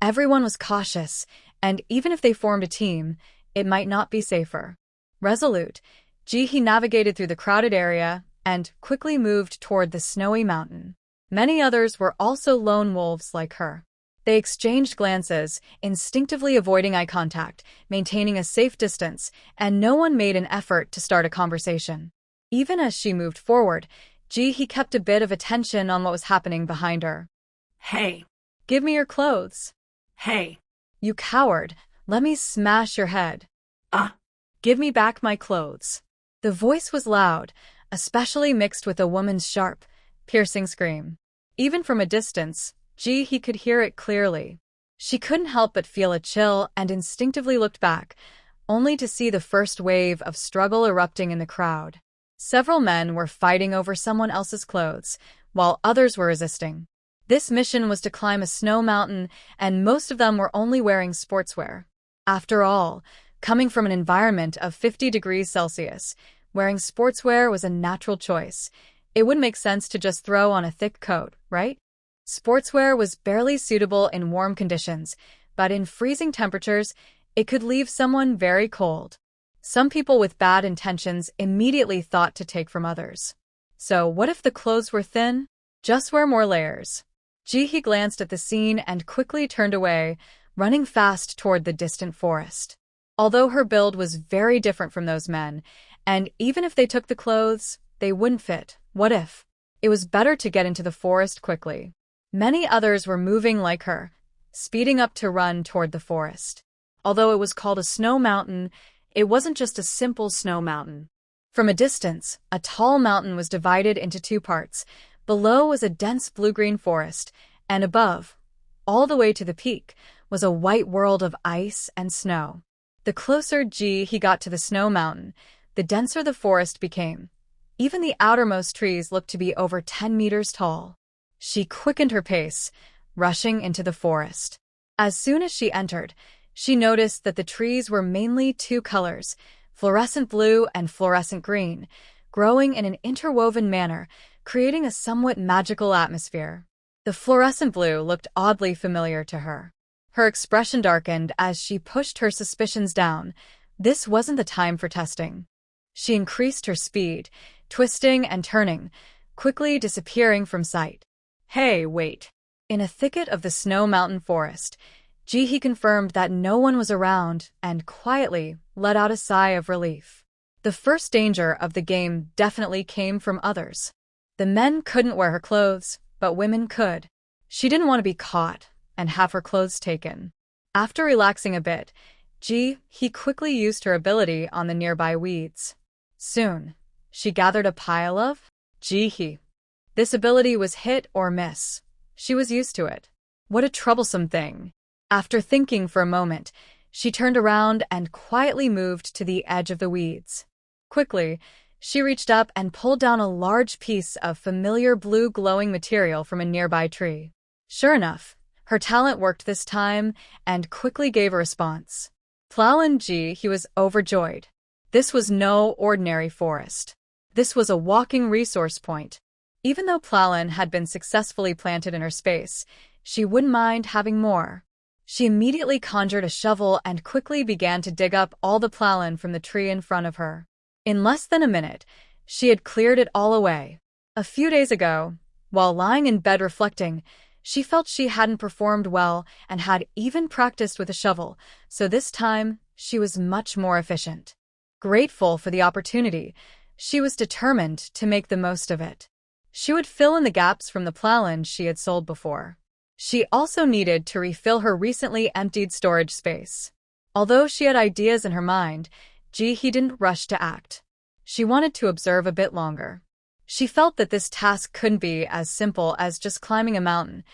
Everyone was cautious, and even if they formed a team, it might not be safer. Resolute, he navigated through the crowded area and quickly moved toward the snowy mountain. Many others were also lone wolves like her. They exchanged glances, instinctively avoiding eye contact, maintaining a safe distance, and no one made an effort to start a conversation. Even as she moved forward, he kept a bit of attention on what was happening behind her. Hey. Give me your clothes. Hey. You coward. Let me smash your head. Give me back my clothes. The voice was loud, especially mixed with a woman's sharp, piercing scream. Even from a distance, he could hear it clearly. She couldn't help but feel a chill and instinctively looked back, only to see the first wave of struggle erupting in the crowd. Several men were fighting over someone else's clothes, while others were resisting. This mission was to climb a snow mountain, and most of them were only wearing sportswear. After all, coming from an environment of 50 degrees Celsius, wearing sportswear was a natural choice. It would make sense to just throw on a thick coat, right? Sportswear was barely suitable in warm conditions, but in freezing temperatures, it could leave someone very cold. Some people with bad intentions immediately thought to take from others. So what if the clothes were thin? Just wear more layers. He glanced at the scene and quickly turned away, running fast toward the distant forest. Although her build was very different from those men, and even if they took the clothes, they wouldn't fit. What if? It was better to get into the forest quickly. Many others were moving like her, speeding up to run toward the forest. Although it was called a snow mountain, it wasn't just a simple snow mountain. From a distance, a tall mountain was divided into 2 parts. Below was a dense blue-green forest, and above, all the way to the peak, was a white world of ice and snow. The closer he got to the snow mountain, the denser the forest became. Even the outermost trees looked to be over 10 meters tall. She quickened her pace, rushing into the forest. As soon as she entered, she noticed that the trees were mainly 2 colors, fluorescent blue and fluorescent green, growing in an interwoven manner, creating a somewhat magical atmosphere. The fluorescent blue looked oddly familiar to her. Her expression darkened as she pushed her suspicions down. This wasn't the time for testing. She increased her speed, twisting and turning, quickly disappearing from sight. Hey, wait. In a thicket of the snow mountain forest, he confirmed that no one was around and quietly let out a sigh of relief. The first danger of the game definitely came from others. The men couldn't wear her clothes, but women could. She didn't want to be caught and have her clothes taken. After relaxing a bit, he quickly used her ability on the nearby weeds. Soon, she gathered a pile of he. This ability was hit or miss. She was used to it. What a troublesome thing. After thinking for a moment, she turned around and quietly moved to the edge of the weeds. Quickly, she reached up and pulled down a large piece of familiar blue glowing material from a nearby tree. Sure enough, her talent worked this time and quickly gave a response. Plalan he was overjoyed. This was no ordinary forest. This was a walking resource point. Even though Plalan had been successfully planted in her space, she wouldn't mind having more. She immediately conjured a shovel and quickly began to dig up all the Plalan from the tree in front of her. In less than a minute, she had cleared it all away. A few days ago, while lying in bed reflecting, she felt she hadn't performed well and had even practiced with a shovel, so this time she was much more efficient. Grateful for the opportunity, she was determined to make the most of it. She would fill in the gaps from the plowland she had sold before. She also needed to refill her recently emptied storage space. Although she had ideas in her mind, Ji-hee didn't rush to act. She wanted to observe a bit longer. She felt that this task couldn't be as simple as just climbing a mountain.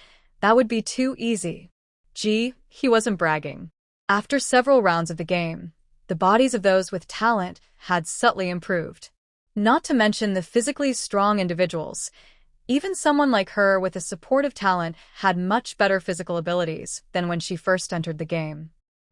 That would be too easy. He wasn't bragging. After several rounds of the game, the bodies of those with talent had subtly improved. Not to mention the physically strong individuals. Even someone like her with a supportive talent had much better physical abilities than when she first entered the game.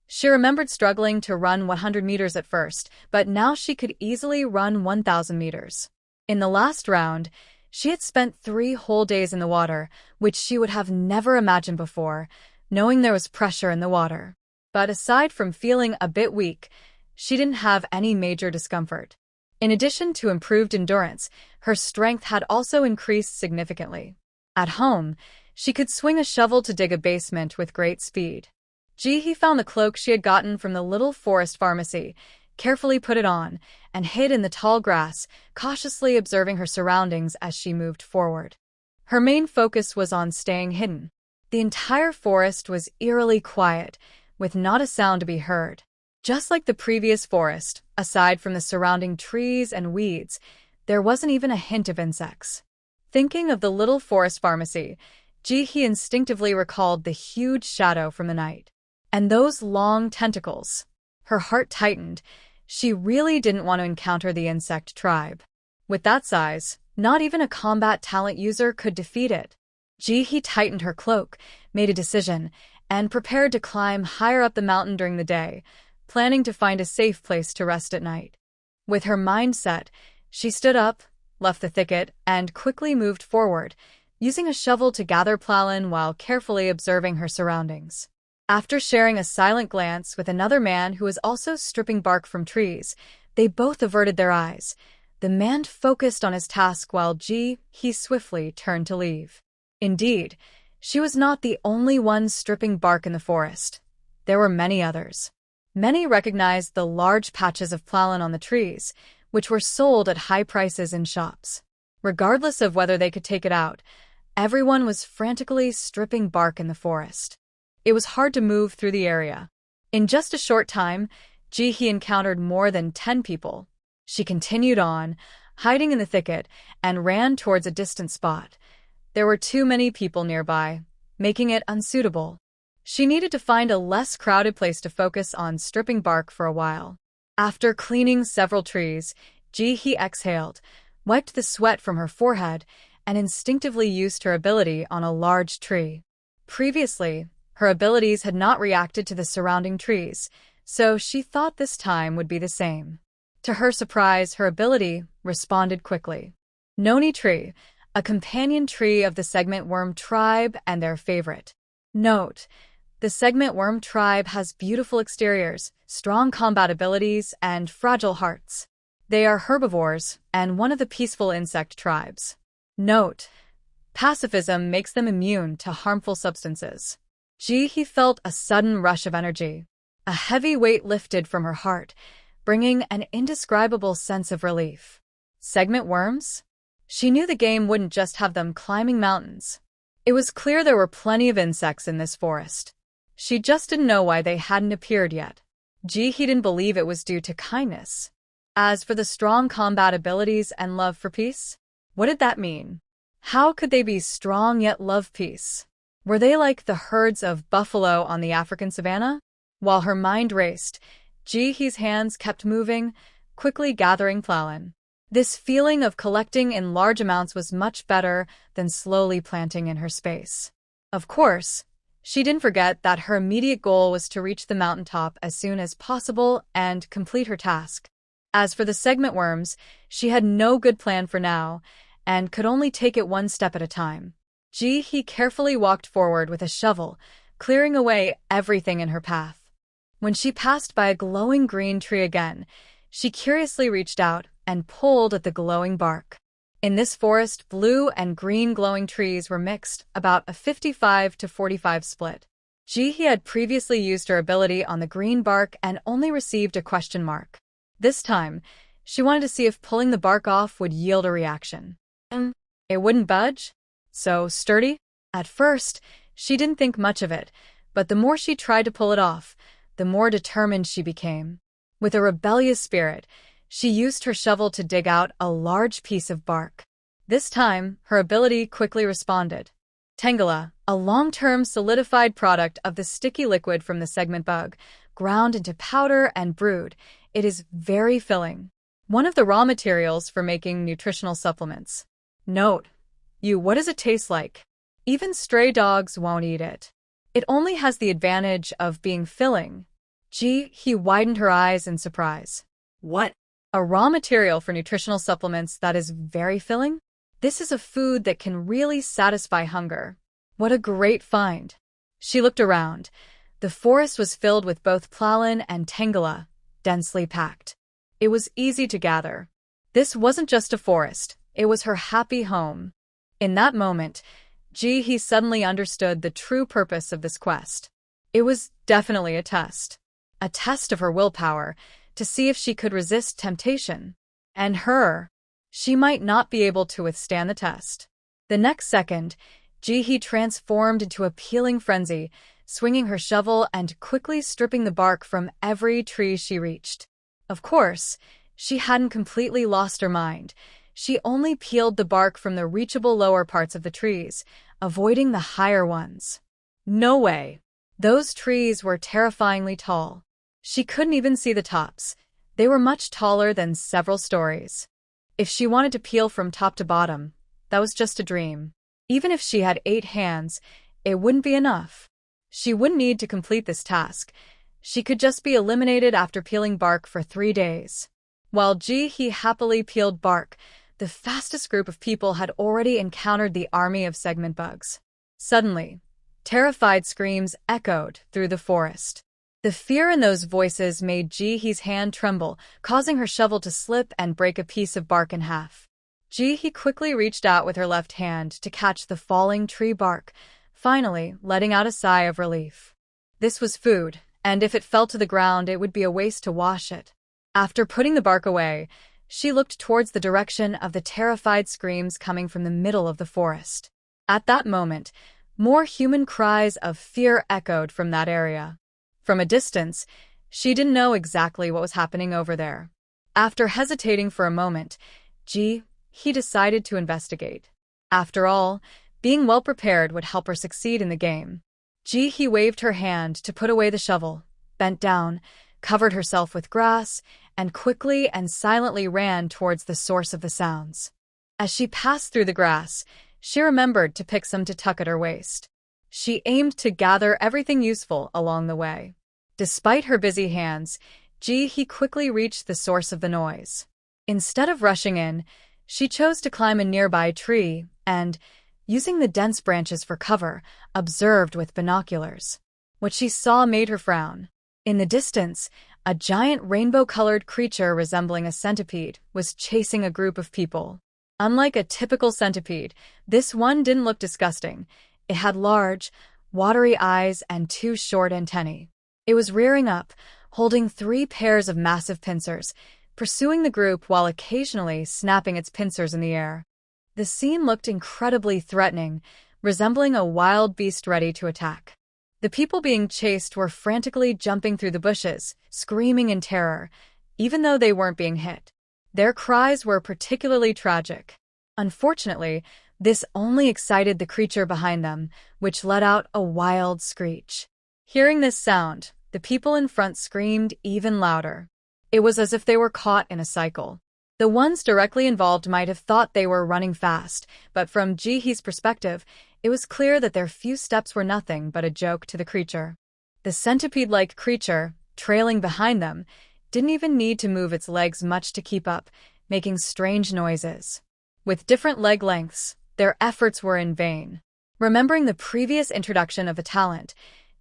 She remembered struggling to run 100 meters at first, but now she could easily run 1,000 meters. In the last round, she had spent 3 whole days in the water, which she would have never imagined before, knowing there was pressure in the water. But aside from feeling a bit weak, she didn't have any major discomfort. In addition to improved endurance, her strength had also increased significantly. At home, she could swing a shovel to dig a basement with great speed. Ji-hee found the cloak she had gotten from the little forest pharmacy, carefully put it on, and hid in the tall grass, cautiously observing her surroundings as she moved forward. Her main focus was on staying hidden. The entire forest was eerily quiet, with not a sound to be heard. Just like the previous forest, aside from the surrounding trees and weeds, there wasn't even a hint of insects. Thinking of the little forest pharmacy, Ji-hee instinctively recalled the huge shadow from the night. And those long tentacles. Her heart tightened. She really didn't want to encounter the insect tribe. With that size, not even a combat talent user could defeat it. Ji-hee tightened her cloak, made a decision, and prepared to climb higher up the mountain during the day, planning to find a safe place to rest at night. With her mind set, she stood up, left the thicket, and quickly moved forward, using a shovel to gather pollen while carefully observing her surroundings. After sharing a silent glance with another man who was also stripping bark from trees, they both averted their eyes. The man focused on his task while Ji-hee swiftly turned to leave. Indeed, she was not the only one stripping bark in the forest. There were many others. Many recognized the large patches of pollen on the trees, which were sold at high prices in shops. Regardless of whether they could take it out, everyone was frantically stripping bark in the forest. It was hard to move through the area. In just a short time, Ji-hee encountered more than 10 people. She continued on, hiding in the thicket, and ran towards a distant spot. There were too many people nearby, making it unsuitable. She needed to find a less crowded place to focus on stripping bark for a while. After cleaning several trees, Ji-hee exhaled, wiped the sweat from her forehead, and instinctively used her ability on a large tree. Previously, her abilities had not reacted to the surrounding trees, so she thought this time would be the same. To her surprise, her ability responded quickly. Noni tree, a companion tree of the segment worm tribe and their favorite. Note: the segment worm tribe has beautiful exteriors, strong combat abilities, and fragile hearts. They are herbivores and one of the peaceful insect tribes. Note: pacifism makes them immune to harmful substances. Ji-hee felt a sudden rush of energy. A heavy weight lifted from her heart, bringing an indescribable sense of relief. Segment worms? She knew the game wouldn't just have them climbing mountains. It was clear there were plenty of insects in this forest. She just didn't know why they hadn't appeared yet. Ji-hee didn't believe it was due to kindness. As for the strong combat abilities and love for peace, what did that mean? How could they be strong yet love peace? Were they like the herds of buffalo on the African savanna? While her mind raced, Ji-hee's hands kept moving, quickly gathering pollen. This feeling of collecting in large amounts was much better than slowly planting in her space. Of course, she didn't forget that her immediate goal was to reach the mountaintop as soon as possible and complete her task. As for the segment worms, she had no good plan for now, and could only take it one step at a time. Ji-hee carefully walked forward with a shovel, clearing away everything in her path. When she passed by a glowing green tree again, she curiously reached out and pulled at the glowing bark. In this forest, blue and green glowing trees were mixed, about a 55-45 split. Ji-hee had previously used her ability on the green bark and only received a question mark. This time, she wanted to see if pulling the bark off would yield a reaction. It wouldn't budge? So sturdy? At first, she didn't think much of it, but the more she tried to pull it off, the more determined she became. With a rebellious spirit, she used her shovel to dig out a large piece of bark. This time, her ability quickly responded. Tangela, a long-term solidified product of the sticky liquid from the segment bug, ground into powder and brewed. It is very filling. One of the raw materials for making nutritional supplements. Note: what does it taste like? Even stray dogs won't eat it. It only has the advantage of being filling. He widened her eyes in surprise. What? A raw material for nutritional supplements that is very filling? This is a food that can really satisfy hunger. What a great find. She looked around. The forest was filled with both Plowin and Tangela, densely packed. It was easy to gather. This wasn't just a forest, it was her happy home. In that moment, he suddenly understood the true purpose of this quest. It was definitely a test. A test of her willpower, to see if she could resist temptation. And she might not be able to withstand the test. The next second, he transformed into a peeling frenzy, swinging her shovel and quickly stripping the bark from every tree she reached. Of course, she hadn't completely lost her mind. She only peeled the bark from the reachable lower parts of the trees, avoiding the higher ones. No way. Those trees were terrifyingly tall. She couldn't even see the tops. They were much taller than several stories. If she wanted to peel from top to bottom, that was just a dream. Even if she had 8 hands, it wouldn't be enough. She wouldn't need to complete this task. She could just be eliminated after peeling bark for 3 days. While he happily peeled bark, the fastest group of people had already encountered the army of segment bugs. Suddenly, terrified screams echoed through the forest. The fear in those voices made he's hand tremble, causing her shovel to slip and break a piece of bark in half. He quickly reached out with her left hand to catch the falling tree bark, finally letting out a sigh of relief. This was food, and if it fell to the ground, it would be a waste to wash it. After putting the bark away, she looked towards the direction of the terrified screams coming from the middle of the forest. At that moment, more human cries of fear echoed from that area. From a distance, she didn't know exactly what was happening over there. After hesitating for a moment, he decided to investigate. After all, being well prepared would help her succeed in the game. He waved her hand to put away the shovel, bent down, covered herself with grass, and quickly and silently ran towards the source of the sounds. As she passed through the grass, she remembered to pick some to tuck at her waist. She aimed to gather everything useful along the way. Despite her busy hands, he quickly reached the source of the noise. Instead of rushing in, she chose to climb a nearby tree and, using the dense branches for cover, observed with binoculars. What she saw made her frown. In the distance, a giant rainbow-colored creature resembling a centipede was chasing a group of people. Unlike a typical centipede, this one didn't look disgusting. It had large, watery eyes and 2 short antennae. It was rearing up, holding 3 pairs of massive pincers, pursuing the group while occasionally snapping its pincers in the air. The scene looked incredibly threatening, resembling a wild beast ready to attack. The people being chased were frantically jumping through the bushes, screaming in terror, even though they weren't being hit. Their cries were particularly tragic. Unfortunately, this only excited the creature behind them, which let out a wild screech. Hearing this sound, the people in front screamed even louder. It was as if they were caught in a cycle. The ones directly involved might have thought they were running fast, but from Jihee's perspective, it was clear that their few steps were nothing but a joke to the creature. The centipede-like creature, trailing behind them, didn't even need to move its legs much to keep up, making strange noises. With different leg lengths, their efforts were in vain. Remembering the previous introduction of the talent,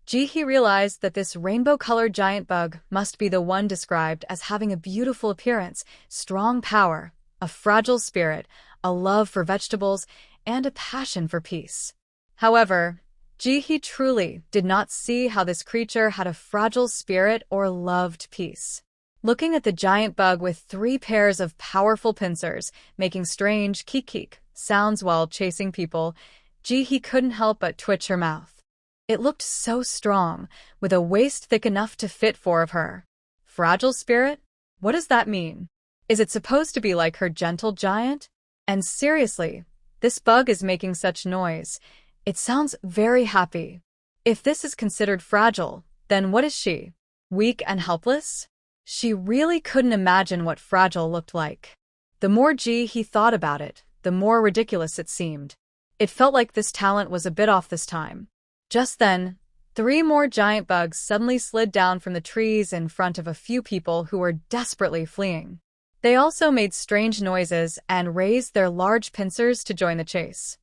Jihee realized that this rainbow-colored giant bug must be the one described as having a beautiful appearance, strong power, a fragile spirit, a love for vegetables, and a passion for peace. However, Jihee truly did not see how this creature had a fragile spirit or loved peace. looking at the giant bug with 3 pairs of powerful pincers, making strange keek-keek sounds while chasing people. Ji-hee couldn't help but twitch her mouth. It looked so strong, with a waist thick enough to fit 4 of her. Fragile spirit? What does that mean? Is it supposed to be like her gentle giant? And seriously, this bug is making such noise. It sounds very happy. If this is considered fragile, then what is she? Weak and helpless? She really couldn't imagine what fragile looked like. The more he thought about it, the more ridiculous it seemed. It felt like this talent was a bit off this time. Just then, 3 more giant bugs suddenly slid down from the trees in front of a few people who were desperately fleeing. They also made strange noises and raised their large pincers to join the chase.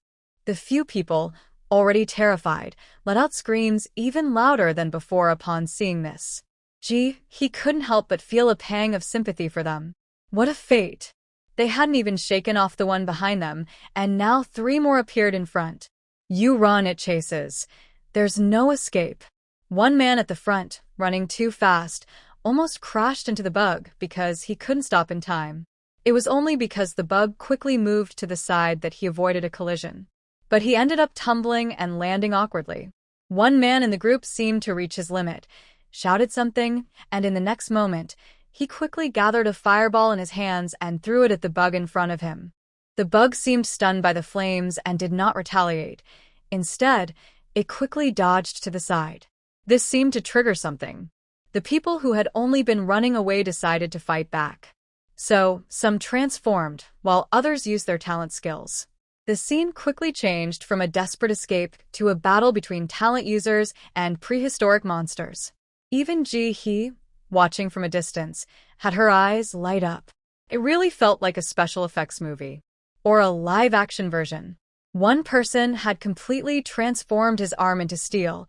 The few people, already terrified, let out screams even louder than before upon seeing this. He couldn't help but feel a pang of sympathy for them. What a fate! They hadn't even shaken off the one behind them, and now 3 more appeared in front. You run, it chases. There's no escape. One man at the front, running too fast, almost crashed into the bug because he couldn't stop in time. It was only because the bug quickly moved to the side that he avoided a collision. But he ended up tumbling and landing awkwardly. One man in the group seemed to reach his limit, shouted something, and in the next moment, he quickly gathered a fireball in his hands and threw it at the bug in front of him. The bug seemed stunned by the flames and did not retaliate. Instead, it quickly dodged to the side. This seemed to trigger something. The people who had only been running away decided to fight back. So, some transformed, while others used their talent skills. The scene quickly changed from a desperate escape to a battle between talent users and prehistoric monsters. Even Ji-hee, watching from a distance, had her eyes light up. It really felt like a special effects movie. Or a live-action version. One person had completely transformed his arm into steel,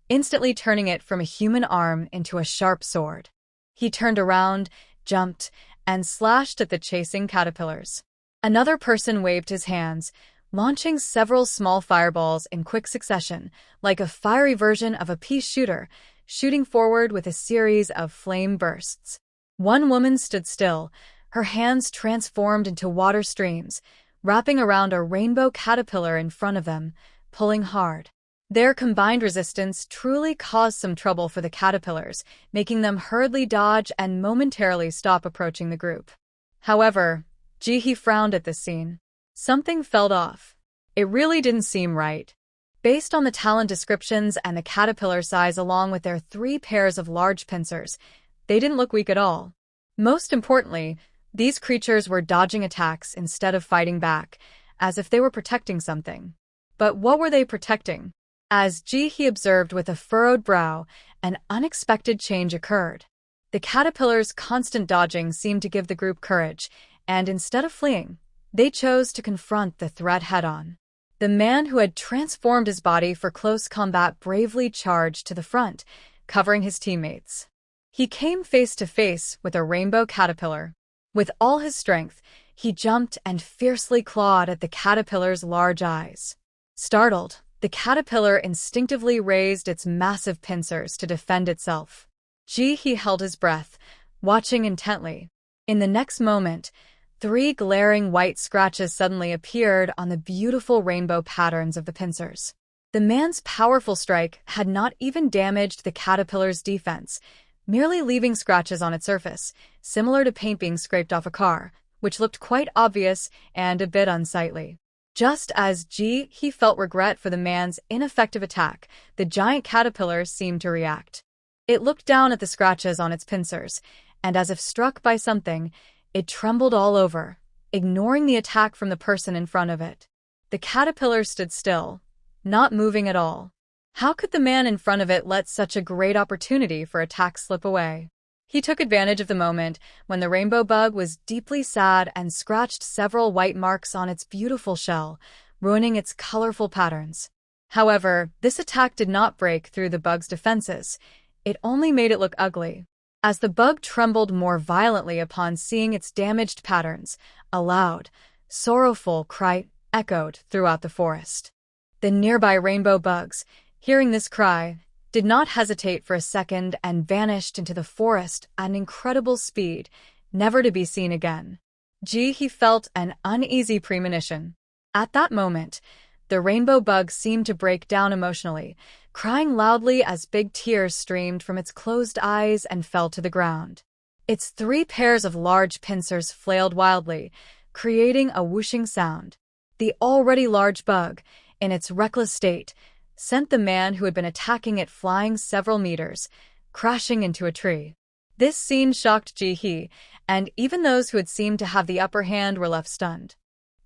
instantly turning it from a human arm into a sharp sword. He turned around, jumped, and slashed at the chasing caterpillars. Another person waved his hands, launching several small fireballs in quick succession, like a fiery version of a pea shooter, shooting forward with a series of flame bursts. One woman stood still, her hands transformed into water streams, wrapping around a rainbow caterpillar in front of them, pulling hard. Their combined resistance truly caused some trouble for the caterpillars, making them hurriedly dodge and momentarily stop approaching the group. However, Ji-hee frowned at this scene. Something felt off. It really didn't seem right. Based on the talent descriptions and the caterpillar size along with their 3 pairs of large pincers, they didn't look weak at all. Most importantly, these creatures were dodging attacks instead of fighting back, as if they were protecting something. But what were they protecting? As Ji-hee observed with a furrowed brow, an unexpected change occurred. The caterpillar's constant dodging seemed to give the group courage, and instead of fleeing, they chose to confront the threat head-on. The man who had transformed his body for close combat bravely charged to the front, covering his teammates. He came face to face with a rainbow caterpillar. With all his strength, he jumped and fiercely clawed at the caterpillar's large eyes. Startled, the caterpillar instinctively raised its massive pincers to defend itself. Ji-hee held his breath, watching intently. In the next moment, 3 glaring white scratches suddenly appeared on the beautiful rainbow patterns of the pincers. The man's powerful strike had not even damaged the caterpillar's defense, merely leaving scratches on its surface, similar to paint being scraped off a car, which looked quite obvious and a bit unsightly. Just as he felt regret for the man's ineffective attack, the giant caterpillar seemed to react. It looked down at the scratches on its pincers, and as if struck by something, it trembled all over, ignoring the attack from the person in front of it. The caterpillar stood still, not moving at all. How could the man in front of it let such a great opportunity for attack slip away? He took advantage of the moment when the rainbow bug was deeply sad and scratched several white marks on its beautiful shell, ruining its colorful patterns. However, this attack did not break through the bug's defenses. It only made it look ugly. As the bug trembled more violently upon seeing its damaged patterns, a loud, sorrowful cry echoed throughout the forest. The nearby rainbow bugs, hearing this cry, did not hesitate for a second and vanished into the forest at an incredible speed, never to be seen again. He felt an uneasy premonition. At that moment, the rainbow bug seemed to break down emotionally, crying loudly as big tears streamed from its closed eyes and fell to the ground. Its 3 pairs of large pincers flailed wildly, creating a whooshing sound. The already large bug, in its reckless state, sent the man who had been attacking it flying several meters, crashing into a tree. This scene shocked Ji-hee, and even those who had seemed to have the upper hand were left stunned.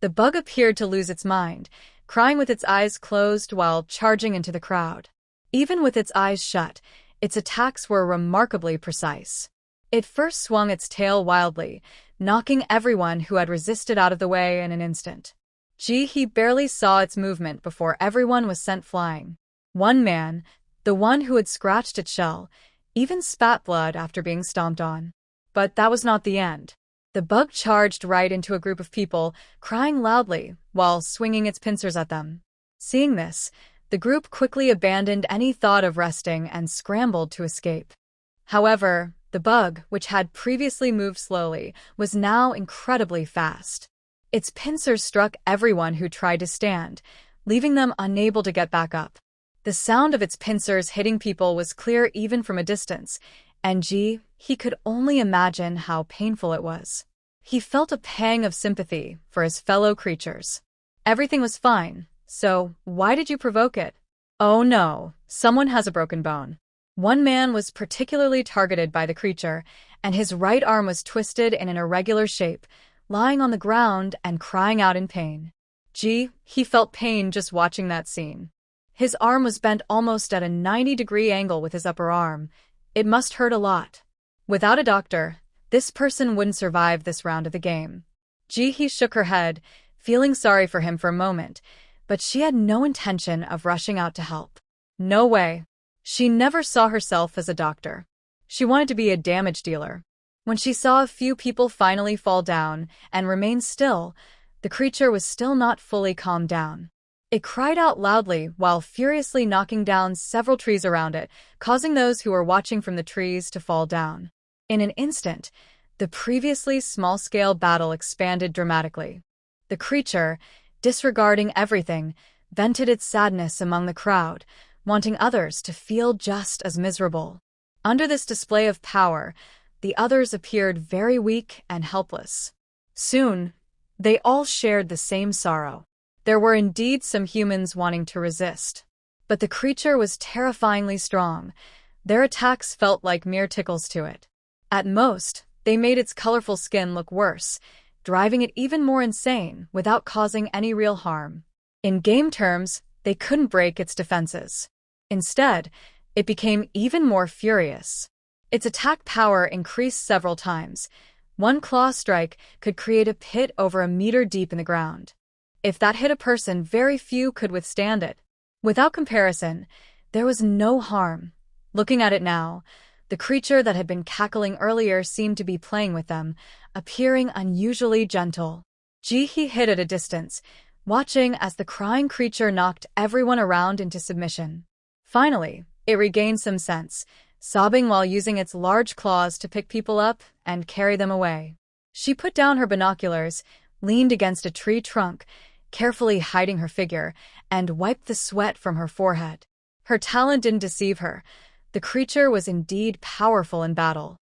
The bug appeared to lose its mind, crying with its eyes closed while charging into the crowd. Even with its eyes shut, its attacks were remarkably precise. It first swung its tail wildly, knocking everyone who had resisted out of the way in an instant. Ji-hee barely saw its movement before everyone was sent flying. One man, the one who had scratched its shell, even spat blood after being stomped on. But that was not the end. The bug charged right into a group of people, crying loudly while swinging its pincers at them. Seeing this, the group quickly abandoned any thought of resting and scrambled to escape. However, the bug, which had previously moved slowly, was now incredibly fast. Its pincers struck everyone who tried to stand, leaving them unable to get back up. The sound of its pincers hitting people was clear even from a distance, and he could only imagine how painful it was. He felt a pang of sympathy for his fellow creatures. Everything was fine, so why did you provoke it? Oh no, someone has a broken bone. One man was particularly targeted by the creature, and his right arm was twisted in an irregular shape, lying on the ground and crying out in pain. He felt pain just watching that scene. His arm was bent almost at a 90-degree angle with his upper arm. It must hurt a lot. Without a doctor, this person wouldn't survive this round of the game. Ji-hee shook her head, feeling sorry for him for a moment, but she had no intention of rushing out to help. No way. She never saw herself as a doctor. She wanted to be a damage dealer. When she saw a few people finally fall down and remain still, the creature was still not fully calmed down. It cried out loudly while furiously knocking down several trees around it, causing those who were watching from the trees to fall down. In an instant, the previously small-scale battle expanded dramatically. The creature, disregarding everything, vented its sadness among the crowd, wanting others to feel just as miserable. Under this display of power, the others appeared very weak and helpless. Soon, they all shared the same sorrow. There were indeed some humans wanting to resist, but the creature was terrifyingly strong. Their attacks felt like mere tickles to it. At most, they made its colorful skin look worse, driving it even more insane without causing any real harm. In game terms, they couldn't break its defenses. Instead, it became even more furious. Its attack power increased several times. One claw strike could create a pit over a meter deep in the ground. If that hit a person, very few could withstand it. Without comparison, there was no harm. Looking at it now, the creature that had been cackling earlier seemed to be playing with them, appearing unusually gentle. Ji-hee hid at a distance, watching as the crying creature knocked everyone around into submission. Finally, it regained some sense, sobbing while using its large claws to pick people up and carry them away. She put down her binoculars, leaned against a tree trunk, carefully hiding her figure, and wiped the sweat from her forehead. Her talent didn't deceive her. The creature was indeed powerful in battle.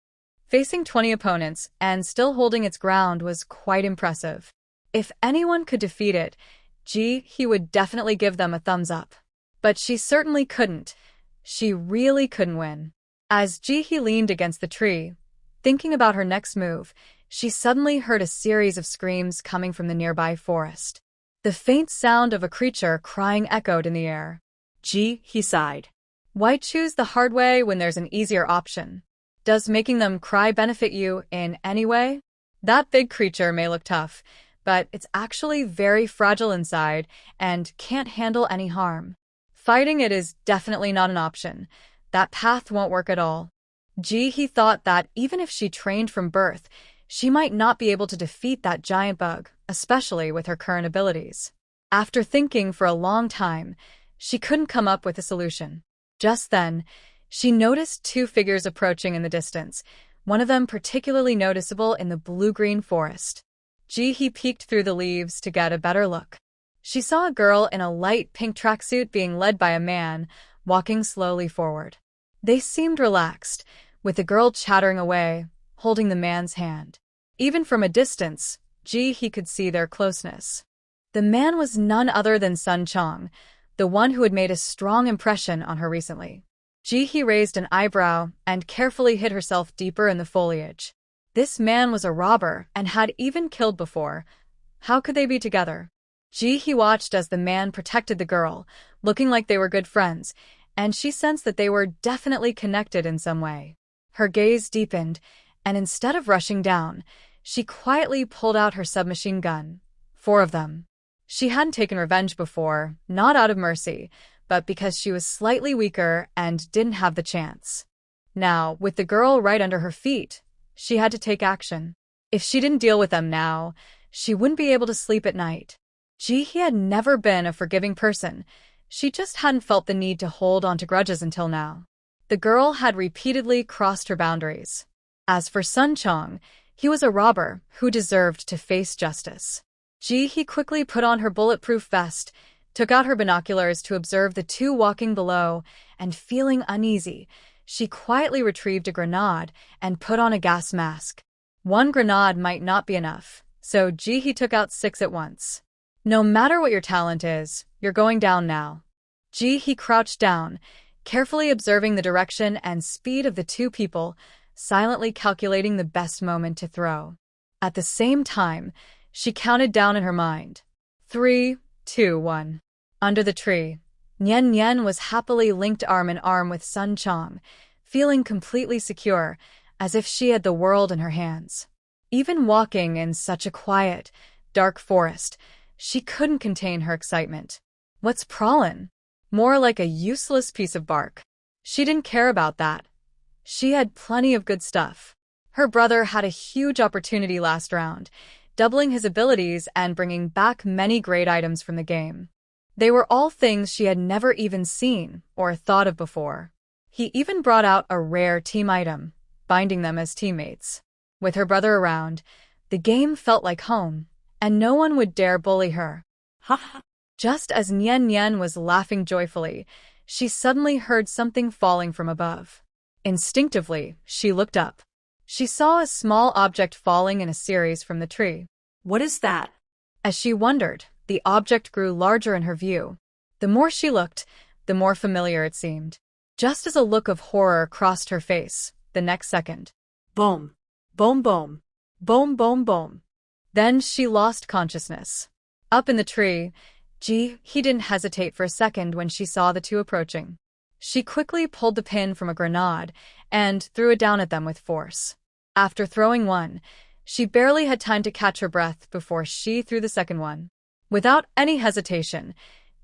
Facing 20 opponents and still holding its ground was quite impressive. If anyone could defeat it, he would definitely give them a thumbs up. But she certainly couldn't. She really couldn't win. As Ji-hee leaned against the tree, thinking about her next move, she suddenly heard a series of screams coming from the nearby forest. The faint sound of a creature crying echoed in the air. Ji-hee sighed. Why choose the hard way when there's an easier option? Does making them cry benefit you in any way? That big creature may look tough, but it's actually very fragile inside and can't handle any harm. Fighting it is definitely not an option. That path won't work at all. Ji-hee thought that even if she trained from birth, she might not be able to defeat that giant bug, especially with her current abilities. After thinking for a long time, she couldn't come up with a solution. Just then, she noticed two figures approaching in the distance, one of them particularly noticeable in the blue-green forest. Ji-hee peeked through the leaves to get a better look. She saw a girl in a light pink tracksuit being led by a man, walking slowly forward. They seemed relaxed, with the girl chattering away, holding the man's hand. Even from a distance, Ji-hee could see their closeness. The man was none other than Sun Chong, the one who had made a strong impression on her recently. Ji-hee raised an eyebrow and carefully hid herself deeper in the foliage. This man was a robber and had even killed before. How could they be together? Ji-hee watched as the man protected the girl, looking like they were good friends, and she sensed that they were definitely connected in some way. Her gaze deepened, and instead of rushing down, she quietly pulled out her submachine gun. 4 of them. She hadn't taken revenge before, not out of mercy, but because she was slightly weaker and didn't have the chance. Now, with the girl right under her feet, she had to take action. If she didn't deal with them now, she wouldn't be able to sleep at night. Ji-hee had never been a forgiving person. She just hadn't felt the need to hold on to grudges until now. The girl had repeatedly crossed her boundaries. As for Sun Chong, he was a robber who deserved to face justice. Ji-hee quickly put on her bulletproof vest, took out her binoculars to observe the two walking below, and feeling uneasy, she quietly retrieved a grenade and put on a gas mask. 1 grenade might not be enough, so Ji-hee took out 6 at once. No matter what your talent is, you're going down now. Ji-hee crouched down, carefully observing the direction and speed of the two people, silently calculating the best moment to throw. At the same time, she counted down in her mind. 3, 2, 1. Under the tree, Nian Nian was happily linked arm in arm with Sun Chong, feeling completely secure, as if she had the world in her hands. Even walking in such a quiet, dark forest, she couldn't contain her excitement. What's Prolin? More like a useless piece of bark. She didn't care about that. She had plenty of good stuff. Her brother had a huge opportunity last round, doubling his abilities and bringing back many great items from the game. They were all things she had never even seen or thought of before. He even brought out a rare team item, binding them as teammates. With her brother around, the game felt like home, and no one would dare bully her. Ha ha! Just as Nian Nian was laughing joyfully, she suddenly heard something falling from above. Instinctively, she looked up. She saw a small object falling in a series from the tree. What is that? As she wondered, the object grew larger in her view. The more she looked, the more familiar it seemed. Just as a look of horror crossed her face, the next second. Boom. Boom boom. Boom boom boom. Then she lost consciousness. Up in the tree, Ji-hee didn't hesitate for a second when she saw the two approaching. She quickly pulled the pin from a grenade and threw it down at them with force. After throwing one, she barely had time to catch her breath before she threw the second one. Without any hesitation,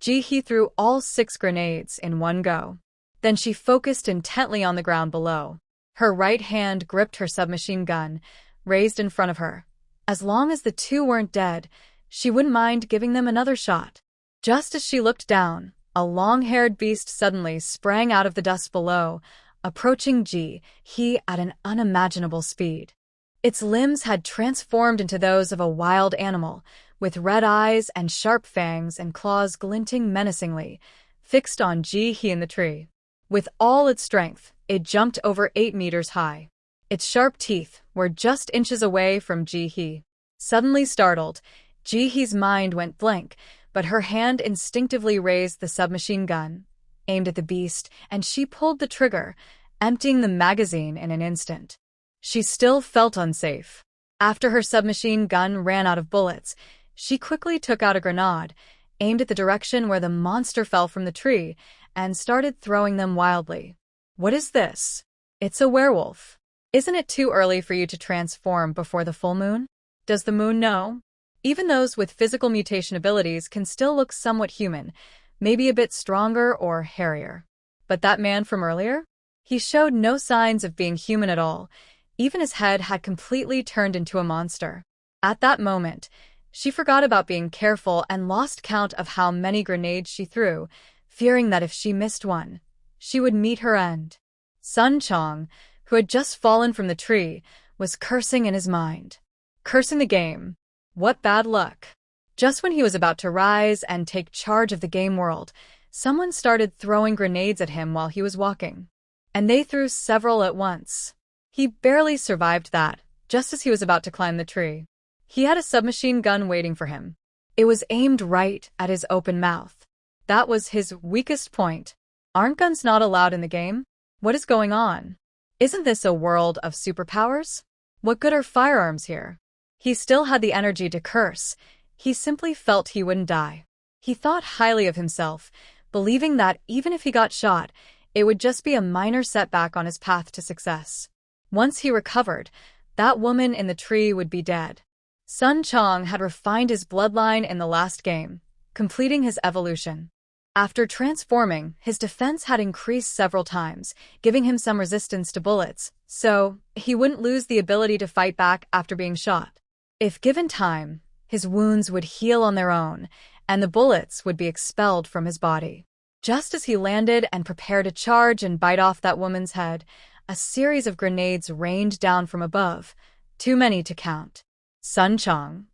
Ji-hee threw all 6 grenades in one go. Then she focused intently on the ground below. Her right hand gripped her submachine gun, raised in front of her. As long as the two weren't dead, she wouldn't mind giving them another shot. Just as she looked down, a long-haired beast suddenly sprang out of the dust below, approaching Ji-hee at an unimaginable speed. Its limbs had transformed into those of a wild animal, with red eyes and sharp fangs and claws glinting menacingly, fixed on Ji-hee in the tree. With all its strength, it jumped over 8 meters high. Its sharp teeth were just inches away from Ji-hee. Suddenly startled, Ji-hee's mind went blank, but her hand instinctively raised the submachine gun, aimed at the beast, and she pulled the trigger, emptying the magazine in an instant. She still felt unsafe. After her submachine gun ran out of bullets, she quickly took out a grenade, aimed at the direction where the monster fell from the tree, and started throwing them wildly. What is this? It's a werewolf. Isn't it too early for you to transform before the full moon? Does the moon know? Even those with physical mutation abilities can still look somewhat human, maybe a bit stronger or hairier. But that man from earlier? He showed no signs of being human at all. Even his head had completely turned into a monster. At that moment, she forgot about being careful and lost count of how many grenades she threw, fearing that if she missed one, she would meet her end. Sun Chong, who had just fallen from the tree, was cursing in his mind. Cursing the game. What bad luck. Just when he was about to rise and take charge of the game world, someone started throwing grenades at him while he was walking. And they threw several at once. He barely survived that, just as he was about to climb the tree. He had a submachine gun waiting for him. It was aimed right at his open mouth. That was his weakest point. Aren't guns not allowed in the game? What is going on? Isn't this a world of superpowers? What good are firearms here? He still had the energy to curse. He simply felt he wouldn't die. He thought highly of himself, believing that even if he got shot, it would just be a minor setback on his path to success. Once he recovered, that woman in the tree would be dead. Sun Chong had refined his bloodline in the last game, completing his evolution. After transforming, his defense had increased several times, giving him some resistance to bullets, so he wouldn't lose the ability to fight back after being shot. If given time, his wounds would heal on their own, and the bullets would be expelled from his body. Just as he landed and prepared to charge and bite off that woman's head, a series of grenades rained down from above, too many to count. Sun Chong.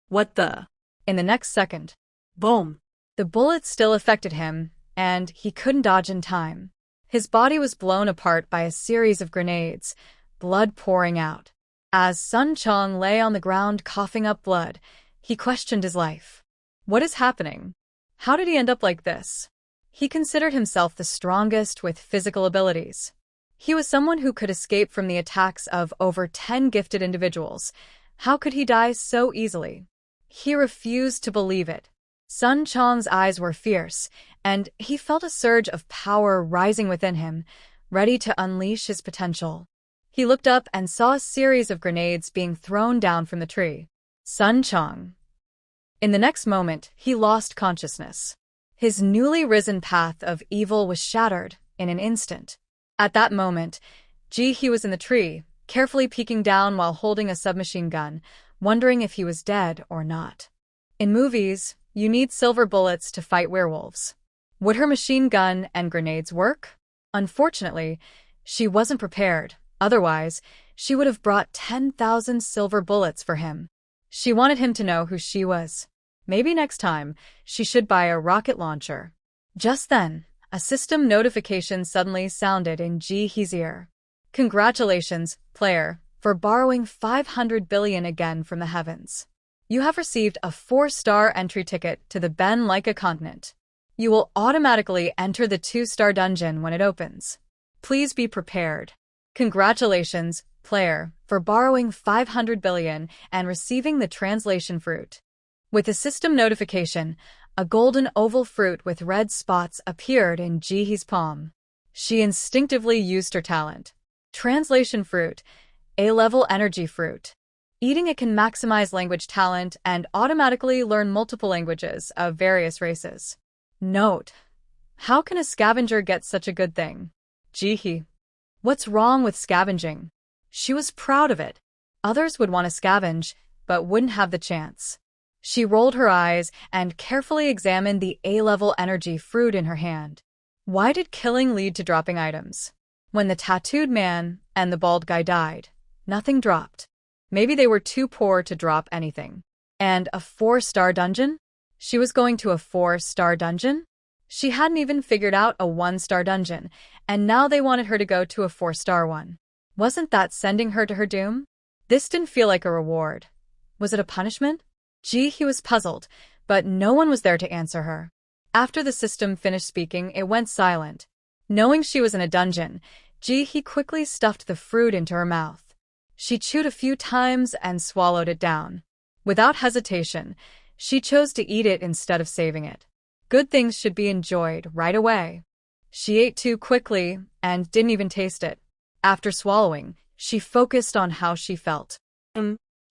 What the? In the next second, Boom. the bullets still affected him, and he couldn't dodge in time. His body was blown apart by a series of grenades, blood pouring out. As Sun Chong lay on the ground coughing up blood, he questioned his life. What is happening? How did he end up like this? He considered himself the strongest with physical abilities. He was someone who could escape from the attacks of over 10 gifted individuals. How could he die so easily? He refused to believe it. Sun Chong's eyes were fierce, and he felt a surge of power rising within him, ready to unleash his potential. He looked up and saw a series of grenades being thrown down from the tree. Sun Chong. In the next moment, he lost consciousness. His newly risen path of evil was shattered in an instant. At that moment, Ji-hee was in the tree, carefully peeking down while holding a submachine gun, wondering if he was dead or not. In movies, you need silver bullets to fight werewolves. Would her machine gun and grenades work? Unfortunately, she wasn't prepared. Otherwise, she would have brought 10,000 silver bullets for him. She wanted him to know who she was. Maybe next time, she should buy a rocket launcher. Just then, a system notification suddenly sounded in Ji-hee's ear. Congratulations, player, for borrowing 500 billion again from the heavens. You have received a 4-star entry ticket to the Ben Laika continent. You will automatically enter the 2-star dungeon when it opens. Please be prepared. Congratulations, player, for borrowing 500 billion and receiving the translation fruit. With the system notification, a golden oval fruit with red spots appeared in Ji-hee's palm. She instinctively used her talent. Translation fruit, A-level energy fruit. Eating it can maximize language talent and automatically learn multiple languages of various races. Note: how can a scavenger get such a good thing? Ji-hee. What's wrong with scavenging? She was proud of it. Others would want to scavenge, but wouldn't have the chance. She rolled her eyes and carefully examined the A-level energy fruit in her hand. Why did killing lead to dropping items? When the tattooed man and the bald guy died, nothing dropped. Maybe they were too poor to drop anything. And a 4-star dungeon? She was going to a 4-star dungeon? She hadn't even figured out a 1-star dungeon, and now they wanted her to go to a 4-star one. Wasn't that sending her to her doom? This didn't feel like a reward. Was it a punishment? Ji-hee was puzzled, but no one was there to answer her. After the system finished speaking, it went silent. Knowing she was in a dungeon, Ji-hee quickly stuffed the fruit into her mouth. She chewed a few times and swallowed it down. Without hesitation, she chose to eat it instead of saving it. Good things should be enjoyed right away. She ate too quickly and didn't even taste it. After swallowing, she focused on how she felt.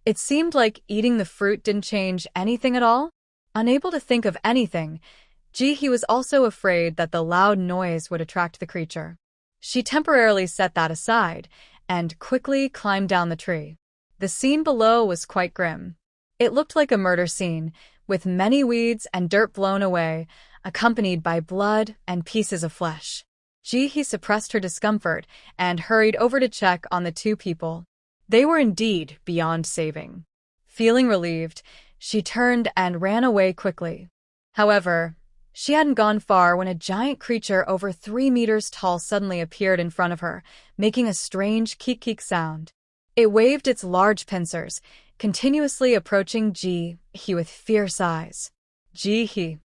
It seemed like eating the fruit didn't change anything at all. Unable to think of anything, Ji-hee was also afraid that the loud noise would attract the creature. She temporarily set that aside and quickly climbed down the tree. The scene below was quite grim. It looked like a murder scene, with many weeds and dirt blown away, accompanied by blood and pieces of flesh. Ji-hee suppressed her discomfort and hurried over to check on the two people. They were indeed beyond saving. Feeling relieved, she turned and ran away quickly. However, she hadn't gone far when a giant creature over 3 meters tall suddenly appeared in front of her, making a strange keek-keek sound. It waved its large pincers, continuously approaching Ji-hee with fierce eyes. Ji-hee.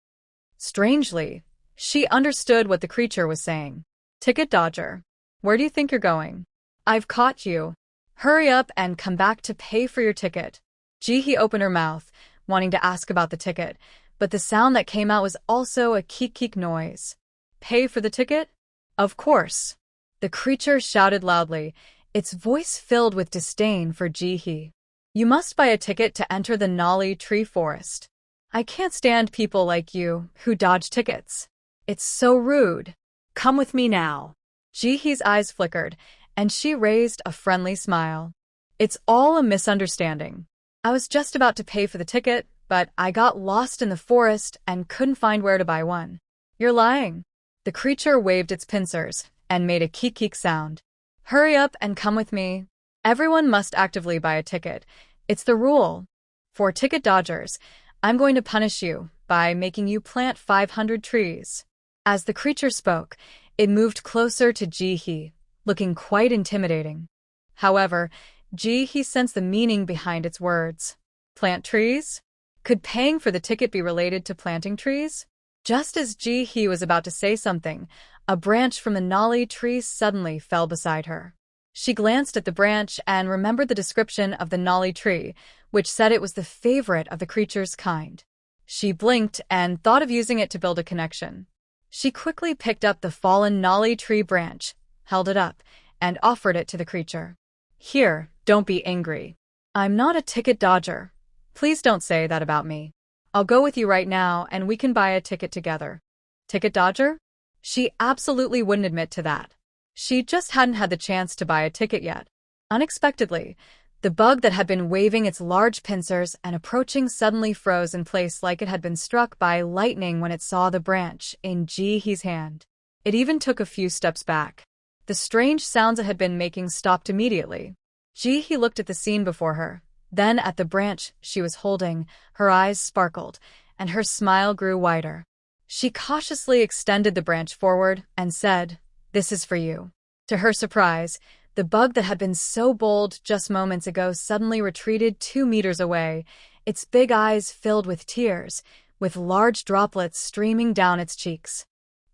Strangely, she understood what the creature was saying. Ticket dodger. Where do you think you're going? I've caught you. Hurry up and come back to pay for your ticket. Ji-hee opened her mouth, wanting to ask about the ticket, but the sound that came out was also a keek-keek noise. Pay for the ticket? Of course. The creature shouted loudly, its voice filled with disdain for Ji-hee. You must buy a ticket to enter the Nolly Tree Forest. I can't stand people like you who dodge tickets. It's so rude. Come with me now. Ji-hee's eyes flickered, and she raised a friendly smile. It's all a misunderstanding. I was just about to pay for the ticket, but I got lost in the forest and couldn't find where to buy one. You're lying. The creature waved its pincers and made a keek-keek sound. Hurry up and come with me. Everyone must actively buy a ticket. It's the rule. For ticket dodgers, I'm going to punish you by making you plant 500 trees. As the creature spoke, it moved closer to Ji-hee, looking quite intimidating. However, Ji-hee sensed the meaning behind its words. Plant trees? Could paying for the ticket be related to planting trees? Just as Ji-hee was about to say something, a branch from the Nolly tree suddenly fell beside her. She glanced at the branch and remembered the description of the Nolly tree, which said it was the favorite of the creature's kind. She blinked and thought of using it to build a connection. She quickly picked up the fallen Nolly tree branch, held it up, and offered it to the creature. Here, don't be angry. I'm not a ticket dodger. Please don't say that about me. I'll go with you right now and we can buy a ticket together. Ticket dodger? She absolutely wouldn't admit to that. She just hadn't had the chance to buy a ticket yet. Unexpectedly, the bug that had been waving its large pincers and approaching suddenly froze in place like it had been struck by lightning when it saw the branch in Ji-hee's hand. It even took a few steps back. The strange sounds it had been making stopped immediately. Ji-hee looked at the scene before her, then at the branch she was holding. Her eyes sparkled, and her smile grew wider. She cautiously extended the branch forward and said, "This is for you." To her surprise, the bug that had been so bold just moments ago suddenly retreated 2 meters away, its big eyes filled with tears, with large droplets streaming down its cheeks.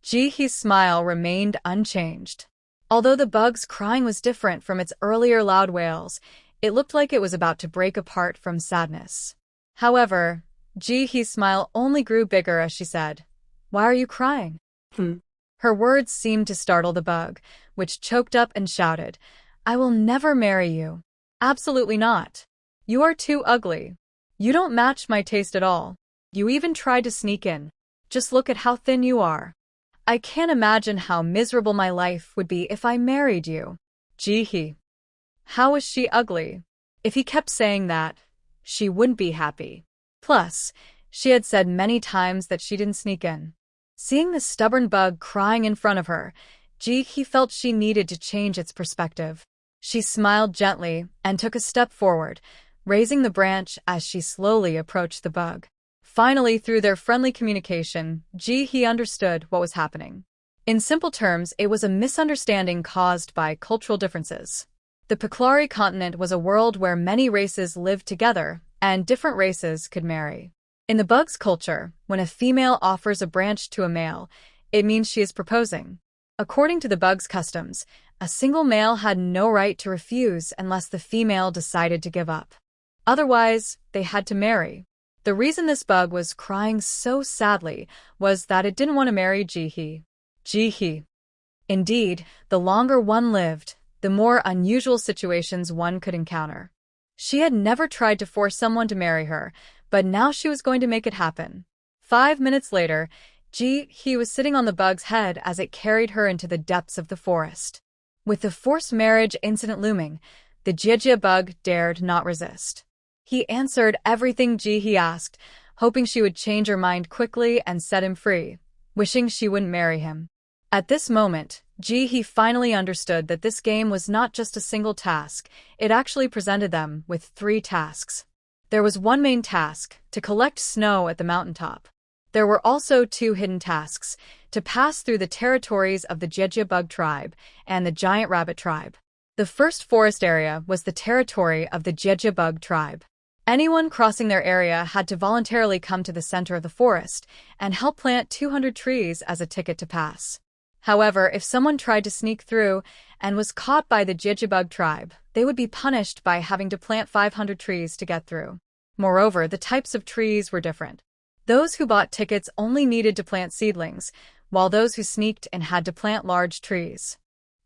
Ji-hee's smile remained unchanged. Although the bug's crying was different from its earlier loud wails, it looked like it was about to break apart from sadness. However, Ji-hee's smile only grew bigger as she said, "Why are you crying?" Her words seemed to startle the bug, which choked up and shouted, "I will never marry you. Absolutely not. You are too ugly. You don't match my taste at all. You even tried to sneak in. Just look at how thin you are. I can't imagine how miserable my life would be if I married you." Ji-hee. How was she ugly? If he kept saying that, she wouldn't be happy. Plus, she had said many times that she didn't sneak in. Seeing the stubborn bug crying in front of her, Ji-hee felt she needed to change its perspective. She smiled gently and took a step forward, raising the branch as she slowly approached the bug. Finally, through their friendly communication, Ji-hee understood what was happening. In simple terms, it was a misunderstanding caused by cultural differences. The Paklari continent was a world where many races lived together, and different races could marry. In the bug's culture, when a female offers a branch to a male, it means she is proposing. According to the bug's customs, a single male had no right to refuse unless the female decided to give up. Otherwise, they had to marry. The reason this bug was crying so sadly was that it didn't want to marry Ji-hee. Ji-hee. Indeed, the longer one lived, the more unusual situations one could encounter. She had never tried to force someone to marry her, but now she was going to make it happen. 5 minutes later, Ji-hee was sitting on the bug's head as it carried her into the depths of the forest. With the forced marriage incident looming, the Jia bug dared not resist. He answered everything Ji-hee asked, hoping she would change her mind quickly and set him free, wishing she wouldn't marry him. At this moment, He finally understood that this game was not just a single task, it actually presented them with 3 tasks. There was one main task, to collect snow at the mountaintop. There were also 2 hidden tasks, to pass through the territories of the Jejebug tribe and the giant rabbit tribe. The first forest area was the territory of the Jejebug tribe. Anyone crossing their area had to voluntarily come to the center of the forest and help plant 200 trees as a ticket to pass. However, if someone tried to sneak through and was caught by the Jejebug tribe, they would be punished by having to plant 500 trees to get through. Moreover, the types of trees were different. Those who bought tickets only needed to plant seedlings, while those who sneaked in had to plant large trees.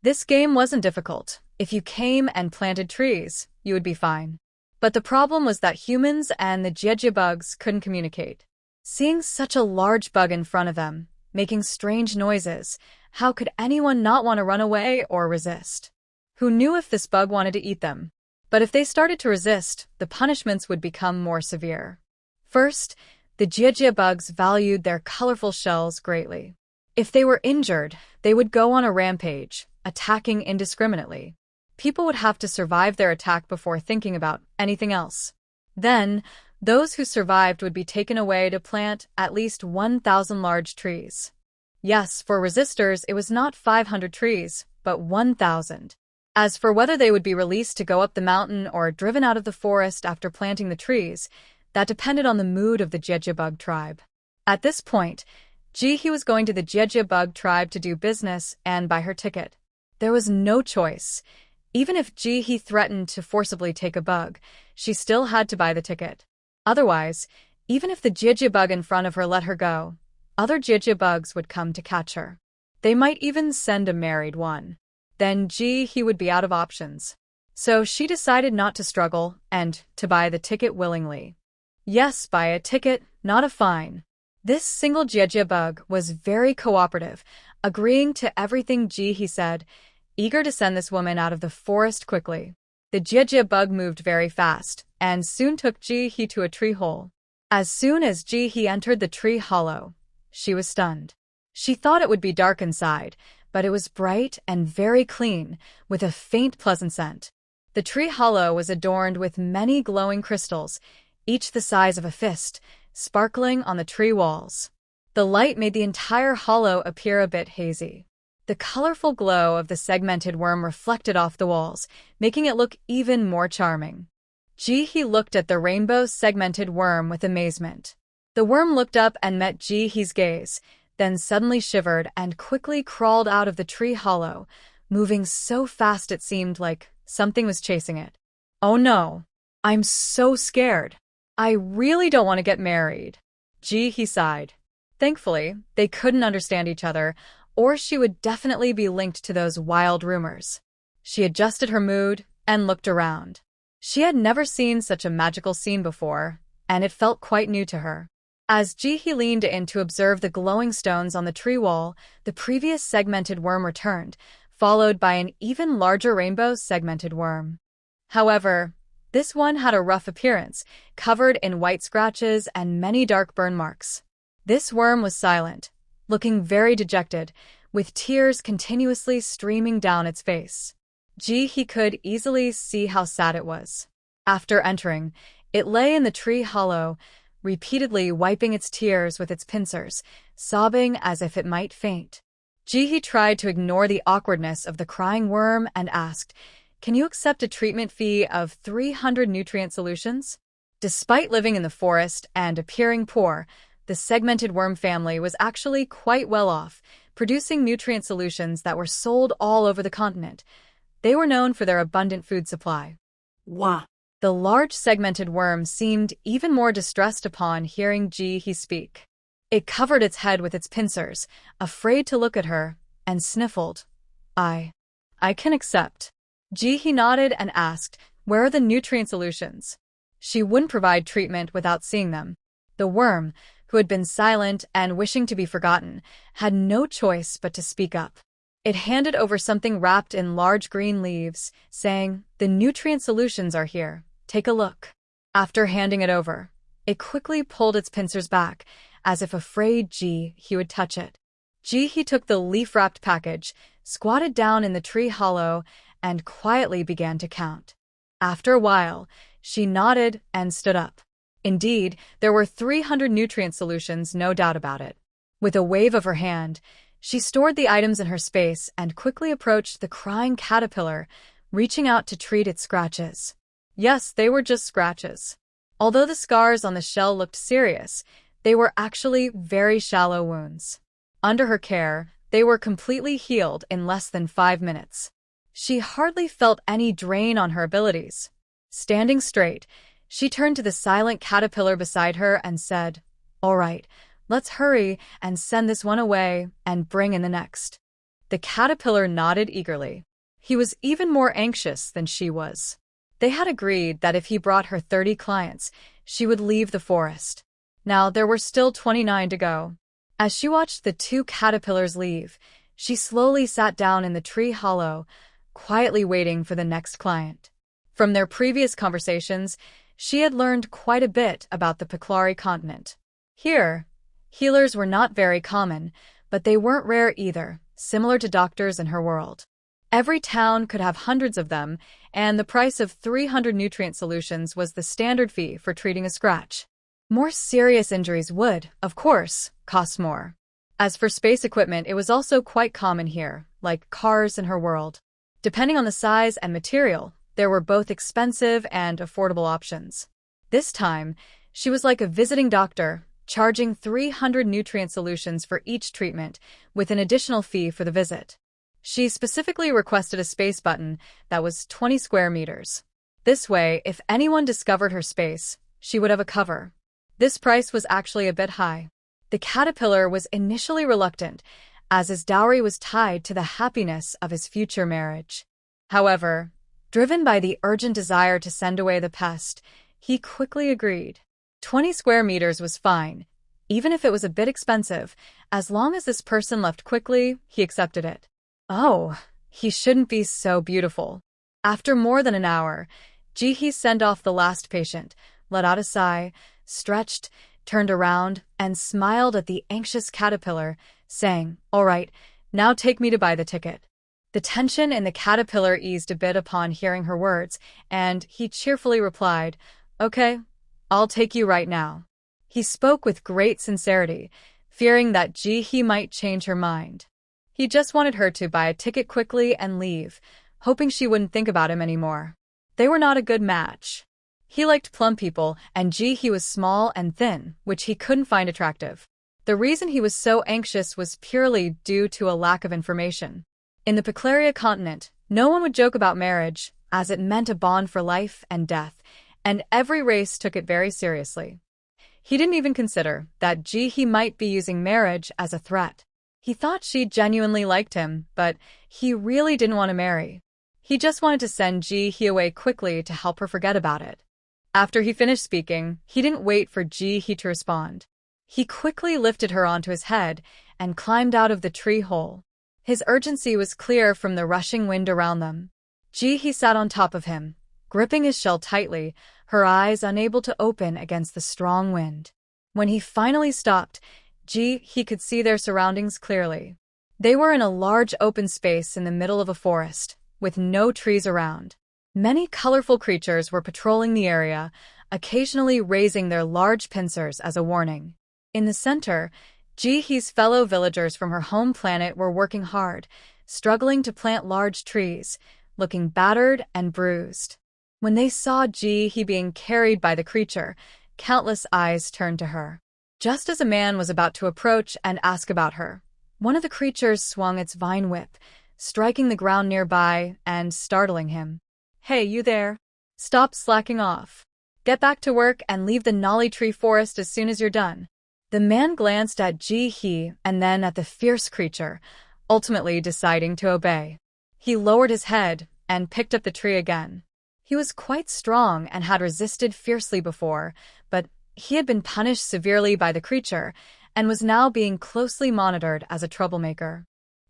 This game wasn't difficult. If you came and planted trees, you would be fine. But the problem was that humans and the Jejebugs couldn't communicate. Seeing such a large bug in front of them, making strange noises, how could anyone not want to run away or resist? Who knew if this bug wanted to eat them? But if they started to resist, the punishments would become more severe. First, the Jejebugs valued their colorful shells greatly. If they were injured, they would go on a rampage, attacking indiscriminately. People would have to survive their attack before thinking about anything else. Then, those who survived would be taken away to plant at least 1,000 large trees. Yes, for resistors it was not 500 trees, but 1,000. As for whether they would be released to go up the mountain or driven out of the forest after planting the trees, that depended on the mood of the Jejebug tribe. At this point, Jihi was going to the Jejebug tribe to do business and buy her ticket. There was no choice. Even if Jihi threatened to forcibly take a bug, she still had to buy the ticket. Otherwise, even if the Jejebug in front of her let her go, other Jejebugs would come to catch her. They might even send a married one. Then Jihi would be out of options. So she decided not to struggle and to buy the ticket willingly. Yes, buy a ticket, not a fine. This single Jejebug was very cooperative, agreeing to everything Jihi said, eager to send this woman out of the forest quickly. The Jejebug moved very fast, and soon took Jihi to a tree hole. As soon as Jihi entered the tree hollow, she was stunned. She thought it would be dark inside, but it was bright and very clean, with a faint pleasant scent. The tree hollow was adorned with many glowing crystals, each the size of a fist, sparkling on the tree walls. The light made the entire hollow appear a bit hazy. The colorful glow of the segmented worm reflected off the walls, making it look even more charming. Jihi looked at the rainbow segmented worm with amazement. The worm looked up and met Jihi's gaze, then suddenly shivered and quickly crawled out of the tree hollow, moving so fast it seemed like something was chasing it. Oh no, I'm so scared. I really don't want to get married. Jihi sighed. Thankfully, they couldn't understand each other, or she would definitely be linked to those wild rumors. She adjusted her mood and looked around. She had never seen such a magical scene before, and it felt quite new to her. As Jihi leaned in to observe the glowing stones on the tree wall, the previous segmented worm returned, followed by an even larger rainbow segmented worm. However, this one had a rough appearance, covered in white scratches and many dark burn marks. This worm was silent, looking very dejected, with tears continuously streaming down its face. Jihi could easily see how sad it was. After entering, it lay in the tree hollow, repeatedly wiping its tears with its pincers, sobbing as if it might faint. Jihi tried to ignore the awkwardness of the crying worm and asked, "Can you accept a treatment fee of 300 nutrient solutions?" Despite living in the forest and appearing poor, the segmented worm family was actually quite well off, producing nutrient solutions that were sold all over the continent. They were known for their abundant food supply. Wah. The large segmented worm seemed even more distressed upon hearing Jihi speak. It covered its head with its pincers, afraid to look at her, and sniffled. I can accept." Jihi nodded and asked, "Where are the nutrient solutions?" She wouldn't provide treatment without seeing them. The worm, who had been silent and wishing to be forgotten, had no choice but to speak up. It handed over something wrapped in large green leaves, saying, "The nutrient solutions are here. Take a look." After handing it over, it quickly pulled its pincers back, as if afraid Jihi would touch it. Ji-hee took the leaf-wrapped package, squatted down in the tree hollow, and quietly began to count. After a while, she nodded and stood up. Indeed, there were 300 nutrient solutions, no doubt about it. With a wave of her hand, she stored the items in her space and quickly approached the crying caterpillar, reaching out to treat its scratches. Yes, they were just scratches. Although the scars on the shell looked serious, they were actually very shallow wounds. Under her care, they were completely healed in less than 5 minutes. She hardly felt any drain on her abilities. Standing straight, she turned to the silent caterpillar beside her and said, "All right, let's hurry and send this one away and bring in the next." The caterpillar nodded eagerly. He was even more anxious than she was. They had agreed that if he brought her 30 clients, she would leave the forest. Now there were still 29 to go. As she watched the 2 caterpillars leave, she slowly sat down in the tree hollow, quietly waiting for the next client. From their previous conversations, she had learned quite a bit about the Paklari continent. Here, healers were not very common, but they weren't rare either, similar to doctors in her world. Every town could have hundreds of them, and the price of 300 nutrient solutions was the standard fee for treating a scratch. More serious injuries would, of course, cost more. As for space equipment, it was also quite common here, like cars in her world. Depending on the size and material, there were both expensive and affordable options. This time, she was like a visiting doctor, charging 300 nutrient solutions for each treatment, with an additional fee for the visit. She specifically requested a space button that was 20 square meters. This way, if anyone discovered her space, she would have a cover. This price was actually a bit high. The caterpillar was initially reluctant, as his dowry was tied to the happiness of his future marriage. However, driven by the urgent desire to send away the pest, he quickly agreed. 20 square meters was fine, even if it was a bit expensive. As long as this person left quickly, he accepted it. Oh, he shouldn't be so beautiful. After more than an hour, Ji-hee sent off the last patient, let out a sigh, stretched, turned around, and smiled at the anxious caterpillar, saying, "All right, now take me to buy the ticket." The tension in the caterpillar eased a bit upon hearing her words, and he cheerfully replied, "Okay, I'll take you right now." He spoke with great sincerity, fearing that Ji-hee might change her mind. He just wanted her to buy a ticket quickly and leave, hoping she wouldn't think about him anymore. They were not a good match. He liked plump people, and Ji-hee was small and thin, which he couldn't find attractive. The reason he was so anxious was purely due to a lack of information. In the Paklaria continent, no one would joke about marriage, as it meant a bond for life and death, and every race took it very seriously. He didn't even consider that Ji-hee might be using marriage as a threat. He thought she genuinely liked him, but he really didn't want to marry. He just wanted to send Ji-hee away quickly to help her forget about it. After he finished speaking, he didn't wait for Ji-hee to respond. He quickly lifted her onto his head and climbed out of the tree hole. His urgency was clear from the rushing wind around them. Ji-hee sat on top of him, gripping his shell tightly, her eyes unable to open against the strong wind. When he finally stopped, Ji-hee could see their surroundings clearly. They were in a large open space in the middle of a forest, with no trees around. Many colorful creatures were patrolling the area, occasionally raising their large pincers as a warning. In the center, Ji-hee's fellow villagers from her home planet were working hard, struggling to plant large trees, looking battered and bruised. When they saw Ji-hee being carried by the creature, countless eyes turned to her. Just as a man was about to approach and ask about her, one of the creatures swung its vine whip, striking the ground nearby and startling him. "Hey, you there? Stop slacking off. Get back to work and leave the Nolly Tree Forest as soon as you're done." The man glanced at Ji-hee and then at the fierce creature, ultimately deciding to obey. He lowered his head and picked up the tree again. He was quite strong and had resisted fiercely before, but he had been punished severely by the creature and was now being closely monitored as a troublemaker.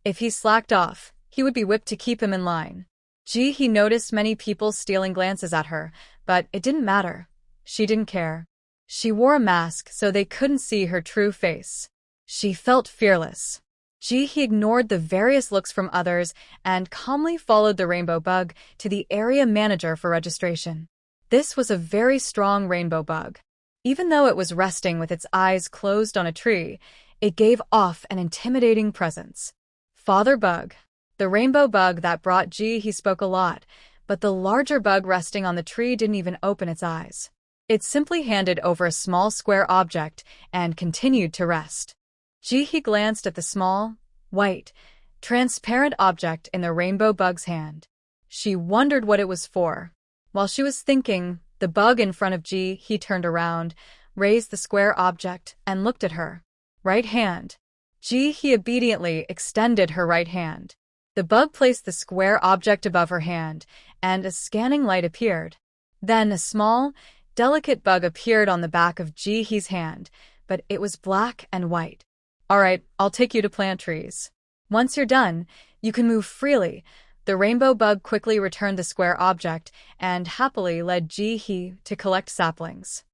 If he slacked off, he would be whipped to keep him in line. Ji-hee noticed many people stealing glances at her, but it didn't matter. She didn't care. She wore a mask so they couldn't see her true face. She felt fearless. He ignored the various looks from others and calmly followed the rainbow bug to the area manager for registration. This was a very strong rainbow bug. Even though it was resting with its eyes closed on a tree, it gave off an intimidating presence. Father Bug. The rainbow bug that brought he spoke a lot, but the larger bug resting on the tree didn't even open its eyes. It simply handed over a small square object and continued to rest. He glanced at the small, white, transparent object in the rainbow bug's hand. She wondered what it was for. While she was thinking, the bug in front of he turned around, raised the square object, and looked at her. Right hand. He obediently extended her right hand. The bug placed the square object above her hand, and a scanning light appeared. Then a small, delicate bug appeared on the back of he's hand, but it was black and white. All right, I'll take you to plant trees. Once you're done, you can move freely. The rainbow bug quickly returned the square object and happily led he to collect saplings.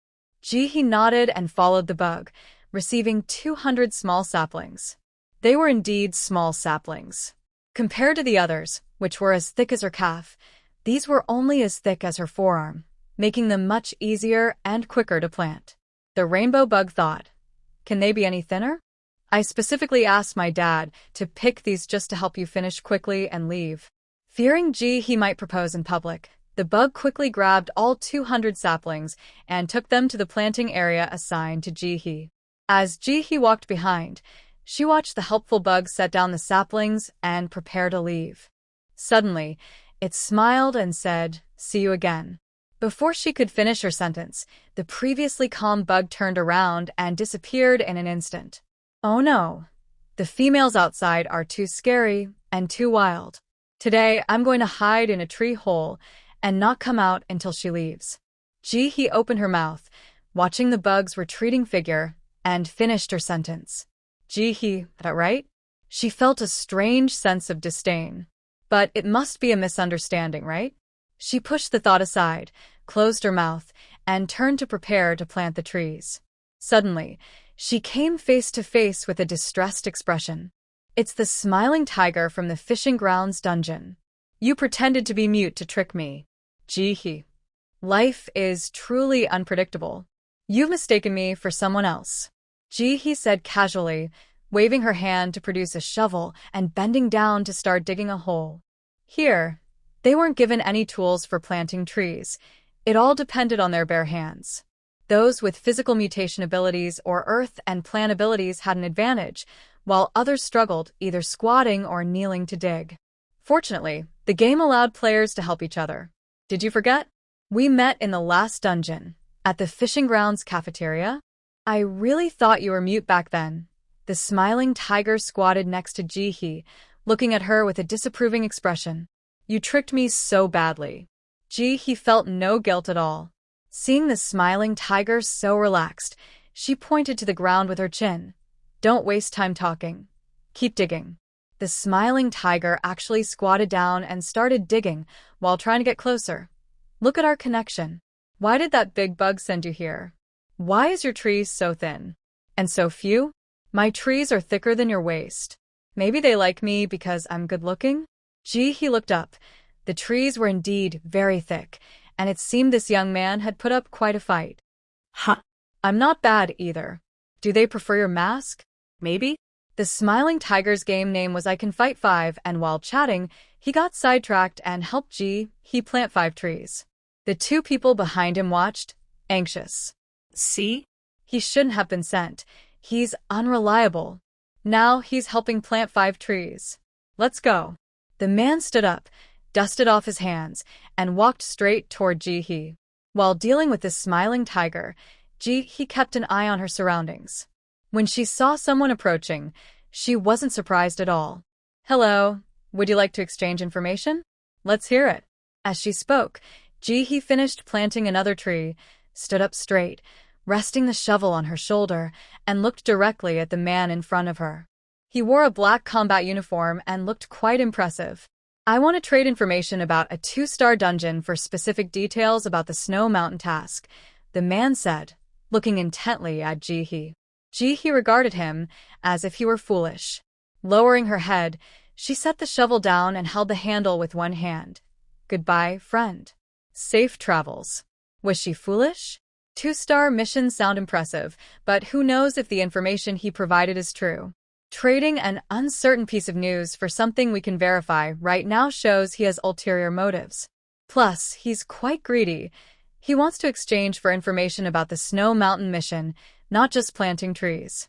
He nodded and followed the bug, receiving 200 small saplings. They were indeed small saplings. Compared to the others, which were as thick as her calf, these were only as thick as her forearm, making them much easier and quicker to plant. The rainbow bug thought, can they be any thinner? I specifically asked my dad to pick these just to help you finish quickly and leave. Fearing he might propose in public, the bug quickly grabbed all 200 saplings and took them to the planting area assigned to he. As he walked behind, she watched the helpful bug set down the saplings and prepare to leave. Suddenly, it smiled and said, "See you again." Before she could finish her sentence, the previously calm bug turned around and disappeared in an instant. Oh no, the females outside are too scary and too wild. Today, I'm going to hide in a tree hole and not come out until she leaves. He opened her mouth, watching the bug's retreating figure, and finished her sentence. That right? She felt a strange sense of disdain. But it must be a misunderstanding, right? She pushed the thought aside, closed her mouth, and turned to prepare to plant the trees. Suddenly, she came face to face with a distressed expression. It's the smiling tiger from the fishing grounds dungeon. You pretended to be mute to trick me. Life is truly unpredictable. You've mistaken me for someone else. He said casually, waving her hand to produce a shovel and bending down to start digging a hole. Here, they weren't given any tools for planting trees. It all depended on their bare hands. Those with physical mutation abilities or earth and plant abilities had an advantage, while others struggled, either squatting or kneeling to dig. Fortunately, the game allowed players to help each other. Did you forget? We met in the last dungeon, at the fishing grounds cafeteria. I really thought you were mute back then. The smiling tiger squatted next to Jihe, looking at her with a disapproving expression. You tricked me so badly. Jihe felt no guilt at all. Seeing the smiling tiger so relaxed, she pointed to the ground with her chin. Don't waste time talking. Keep digging. The smiling tiger actually squatted down and started digging while trying to get closer. Look at our connection. Why did that big bug send you here? Why is your tree so thin? And so few? My trees are thicker than your waist. Maybe they like me because I'm good-looking? He looked up. The trees were indeed very thick, and it seemed this young man had put up quite a fight. Huh. I'm not bad either. Do they prefer your mask? Maybe? The smiling tiger's game name was I Can Fight 5, and while chatting, he got sidetracked and helped he plant 5 trees. The 2 people behind him watched, anxious. See? He shouldn't have been sent. He's unreliable. Now he's helping plant 5 trees. Let's go. The man stood up, dusted off his hands, and walked straight toward Jihe. While dealing with the smiling tiger, Jihe kept an eye on her surroundings. When she saw someone approaching, she wasn't surprised at all. Hello, would you like to exchange information? Let's hear it. As she spoke, Jihe finished planting another tree, stood up straight, resting the shovel on her shoulder, and looked directly at the man in front of her. He wore a black combat uniform and looked quite impressive. I want to trade information about a 2-star dungeon for specific details about the Snow Mountain task, the man said, looking intently at Jihe. Jihe regarded him as if he were foolish. Lowering her head, she set the shovel down and held the handle with one hand. Goodbye, friend. Safe travels. Was she foolish? 2-star missions sound impressive, but who knows if the information he provided is true. Trading an uncertain piece of news for something we can verify right now shows he has ulterior motives. Plus, he's quite greedy. He wants to exchange for information about the Snow Mountain mission, not just planting trees.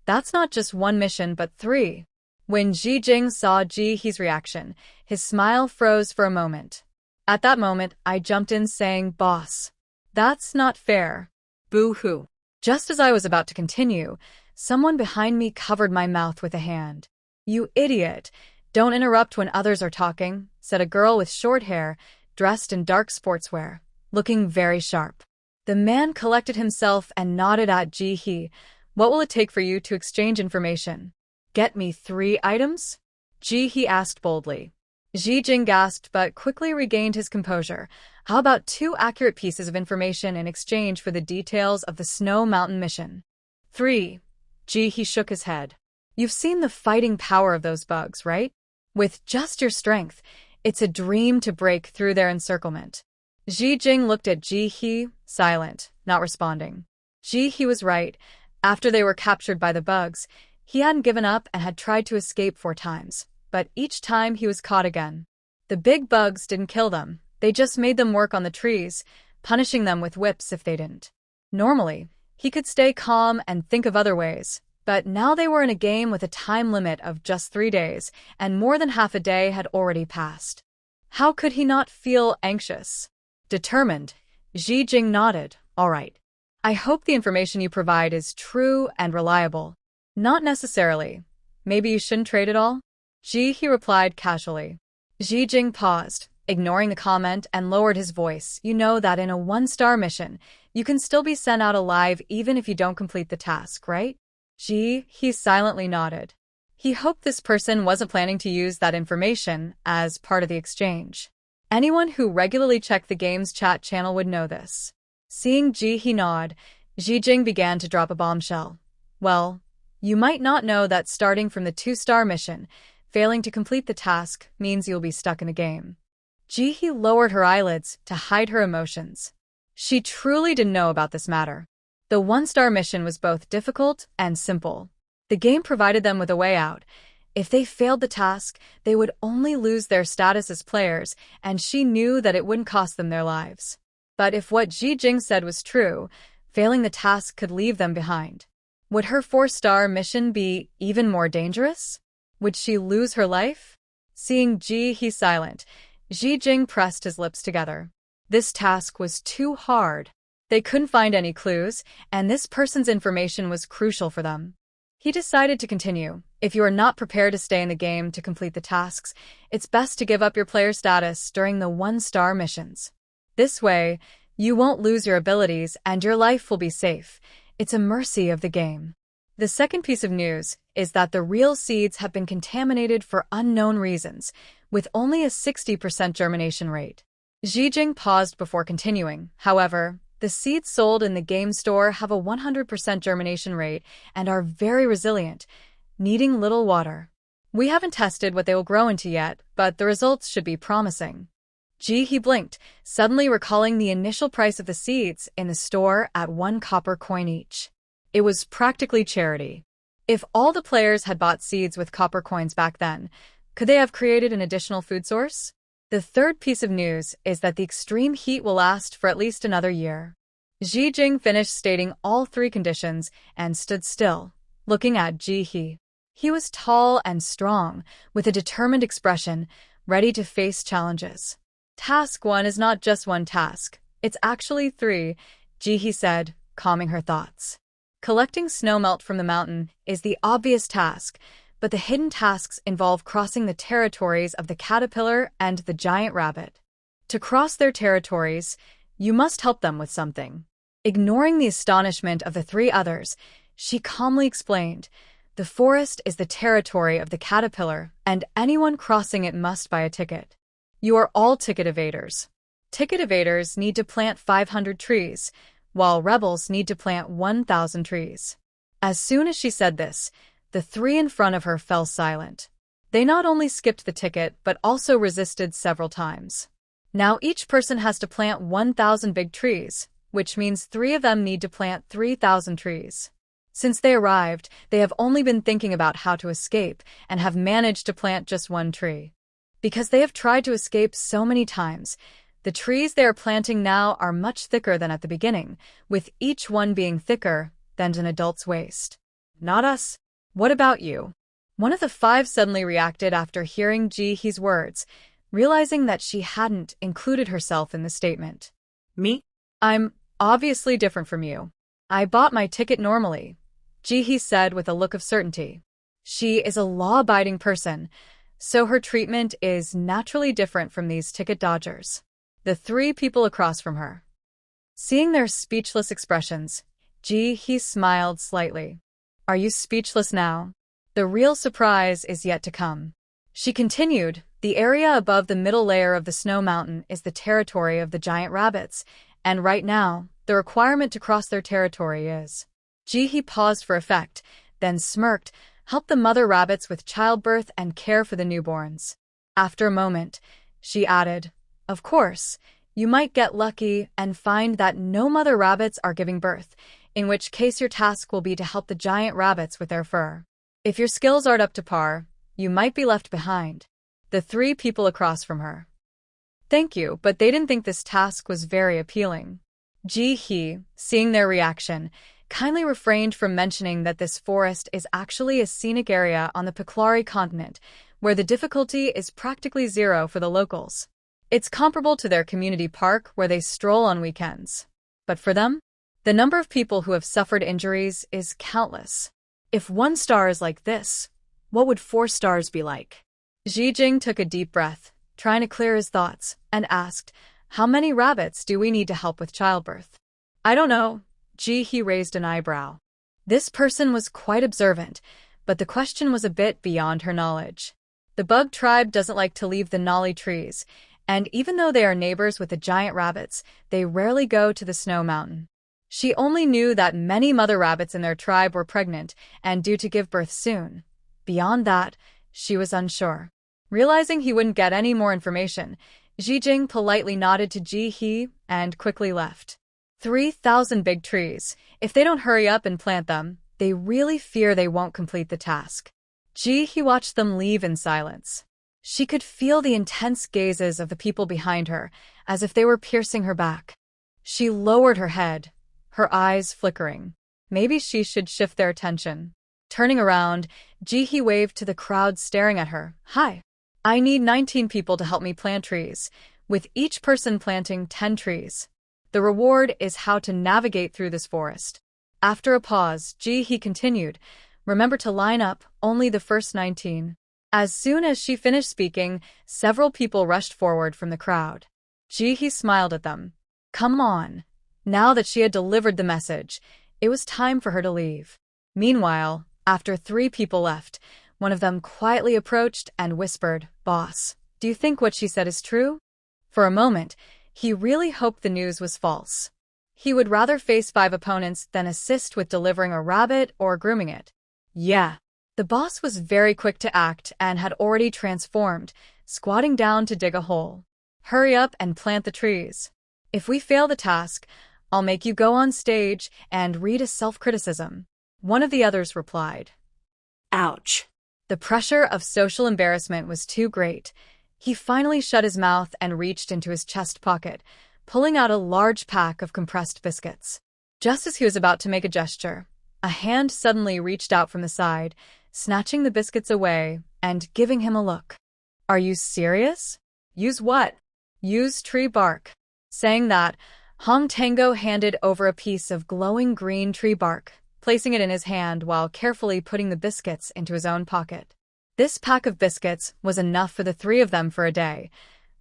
That's not just one mission, but 3. When Ji Jing saw Ji He's reaction, his smile froze for a moment. At that moment, I jumped in saying, "Boss, that's not fair." Boo-hoo. Just as I was about to continue, someone behind me covered my mouth with a hand. "You idiot! Don't interrupt when others are talking," said a girl with short hair, dressed in dark sportswear, looking very sharp. The man collected himself and nodded at Ji He. "What will it take for you to exchange information?" "Get me 3 items?" Ji He asked boldly. Ji Jing gasped but quickly regained his composure. "How about 2 accurate pieces of information in exchange for the details of the Snow Mountain mission?" 3. Ji He shook his head. "You've seen the fighting power of those bugs, right? With just your strength, it's a dream to break through their encirclement." Ji Jing looked at Ji He, silent, not responding. Ji He was right. After they were captured by the bugs, he hadn't given up and had tried to escape 4 times. But each time he was caught again. The big bugs didn't kill them, they just made them work on the trees, punishing them with whips if they didn't. Normally, he could stay calm and think of other ways, but now they were in a game with a time limit of just 3 days, and more than half a day had already passed. How could he not feel anxious? Determined, Ji Jing nodded. "All right. I hope the information you provide is true and reliable." "Not necessarily. Maybe you shouldn't trade at all?" Ji He replied casually. Ji Jing paused, ignoring the comment, and lowered his voice. "You know that in a 1-star mission, you can still be sent out alive even if you don't complete the task, right?" Ji He silently nodded. He hoped this person wasn't planning to use that information as part of the exchange. Anyone who regularly checked the game's chat channel would know this. Seeing Ji He nod, Ji Jing began to drop a bombshell. "Well, you might not know that starting from the 2-star mission, failing to complete the task means you'll be stuck in a game." Ji He lowered her eyelids to hide her emotions. She truly didn't know about this matter. The 1-star mission was both difficult and simple. The game provided them with a way out. If they failed the task, they would only lose their status as players, and she knew that it wouldn't cost them their lives. But if what Ji Jing said was true, failing the task could leave them behind. Would her 4-star mission be even more dangerous? Would she lose her life? Seeing Ji He silent, Ji Jing pressed his lips together. This task was too hard. They couldn't find any clues, and this person's information was crucial for them. He decided to continue. "If you are not prepared to stay in the game to complete the tasks, it's best to give up your player status during the 1-star missions. This way, you won't lose your abilities and your life will be safe. It's a mercy of the game." The second piece of news is that the real seeds have been contaminated for unknown reasons, with only a 60% germination rate. Ji Jing paused before continuing. However, the seeds sold in the game store have a 100% germination rate and are very resilient, needing little water. "We haven't tested what they will grow into yet, but the results should be promising." Ji He blinked, suddenly recalling the initial price of the seeds in the store at 1 copper coin each. It was practically charity. If all the players had bought seeds with copper coins back then, could they have created an additional food source? The third piece of news is that the extreme heat will last for at least another year. Ji Jing finished stating all 3 conditions and stood still, looking at Ji He. He was tall and strong, with a determined expression, ready to face challenges. "Task 1 is not just 1 task, it's actually 3, Ji He said, calming her thoughts. Collecting snowmelt from the mountain is the obvious task, but the hidden tasks involve crossing the territories of the caterpillar and the giant rabbit. To cross their territories, you must help them with something." Ignoring the astonishment of the 3 others, she calmly explained, "The forest is the territory of the caterpillar, and anyone crossing it must buy a ticket. You are all ticket evaders. Ticket evaders need to plant 500 trees, while rebels need to plant 1,000 trees." As soon as she said this, The three in front of her fell silent. They not only skipped the ticket but also resisted several times. Now each person has to plant 1,000 big trees, which means 3 of them need to plant 3,000 trees. Since they arrived, they have only been thinking about how to escape and have managed to plant just 1 tree. Because they have tried to escape so many times, the trees they are planting now are much thicker than at the beginning, with each one being thicker than an adult's waist. Not us. What about you? One of the 5 suddenly reacted after hearing Ji-hee's words, realizing that she hadn't included herself in the statement. Me? I'm obviously different from you. I bought my ticket normally, Ji-hee said with a look of certainty. She is a law-abiding person, so her treatment is naturally different from these ticket dodgers. The 3 people across from her. Seeing their speechless expressions, Ji-hee smiled slightly. Are you speechless now? The real surprise is yet to come. She continued, the area above the middle layer of the snow mountain is the territory of the giant rabbits, and right now, the requirement to cross their territory is. Ji-hee paused for effect, then smirked, help the mother rabbits with childbirth and care for the newborns. After a moment, she added, of course, you might get lucky and find that no mother rabbits are giving birth, in which case your task will be to help the giant rabbits with their fur. If your skills aren't up to par, you might be left behind. The 3 people across from her. Thank you, but they didn't think this task was very appealing. Ji-hee, seeing their reaction, kindly refrained from mentioning that this forest is actually a scenic area on the Paklari continent, where the difficulty is practically 0 for the locals. It's comparable to their community park where they stroll on weekends. But for them, the number of people who have suffered injuries is countless. If 1 star is like this, what would 4 stars be like? Ji-jing took a deep breath, trying to clear his thoughts, and asked, how many rabbits do we need to help with childbirth? I don't know. Ji-hee raised an eyebrow. This person was quite observant, but the question was a bit beyond her knowledge. The bug tribe doesn't like to leave the nolly trees, and even though they are neighbors with the giant rabbits, they rarely go to the snow mountain. She only knew that many mother rabbits in their tribe were pregnant and due to give birth soon. Beyond that, she was unsure. Realizing he wouldn't get any more information, Ji-jing politely nodded to Ji-hee and quickly left. 3,000 big trees. If they don't hurry up and plant them, they really fear they won't complete the task. Ji-hee watched them leave in silence. She could feel the intense gazes of the people behind her, as if they were piercing her back. She lowered her head, her eyes flickering. Maybe she should shift their attention. Turning around, Ji-hee waved to the crowd staring at her. Hi. I need 19 people to help me plant trees, with each person planting 10 trees. The reward is how to navigate through this forest. After a pause, Ji-hee continued, remember to line up only the first 19. As soon as she finished speaking, several people rushed forward from the crowd. Ji-hee smiled at them. Come on. Now that she had delivered the message, it was time for her to leave. Meanwhile, after 3 people left, one of them quietly approached and whispered, Boss, do you think what she said is true? For a moment, he really hoped the news was false. He would rather face 5 opponents than assist with delivering a rabbit or grooming it. Yeah. The boss was very quick to act and had already transformed, squatting down to dig a hole. Hurry up and plant the trees. If we fail the task, I'll make you go on stage and read a self-criticism. One of the others replied. Ouch. The pressure of social embarrassment was too great. He finally shut his mouth and reached into his chest pocket, pulling out a large pack of compressed biscuits. Just as he was about to make a gesture, a hand suddenly reached out from the side, snatching the biscuits away and giving him a look. Are you serious? Use what? Use tree bark. Saying that, Hong Tango handed over a piece of glowing green tree bark, placing it in his hand while carefully putting the biscuits into his own pocket. This pack of biscuits was enough for the 3 of them for a day.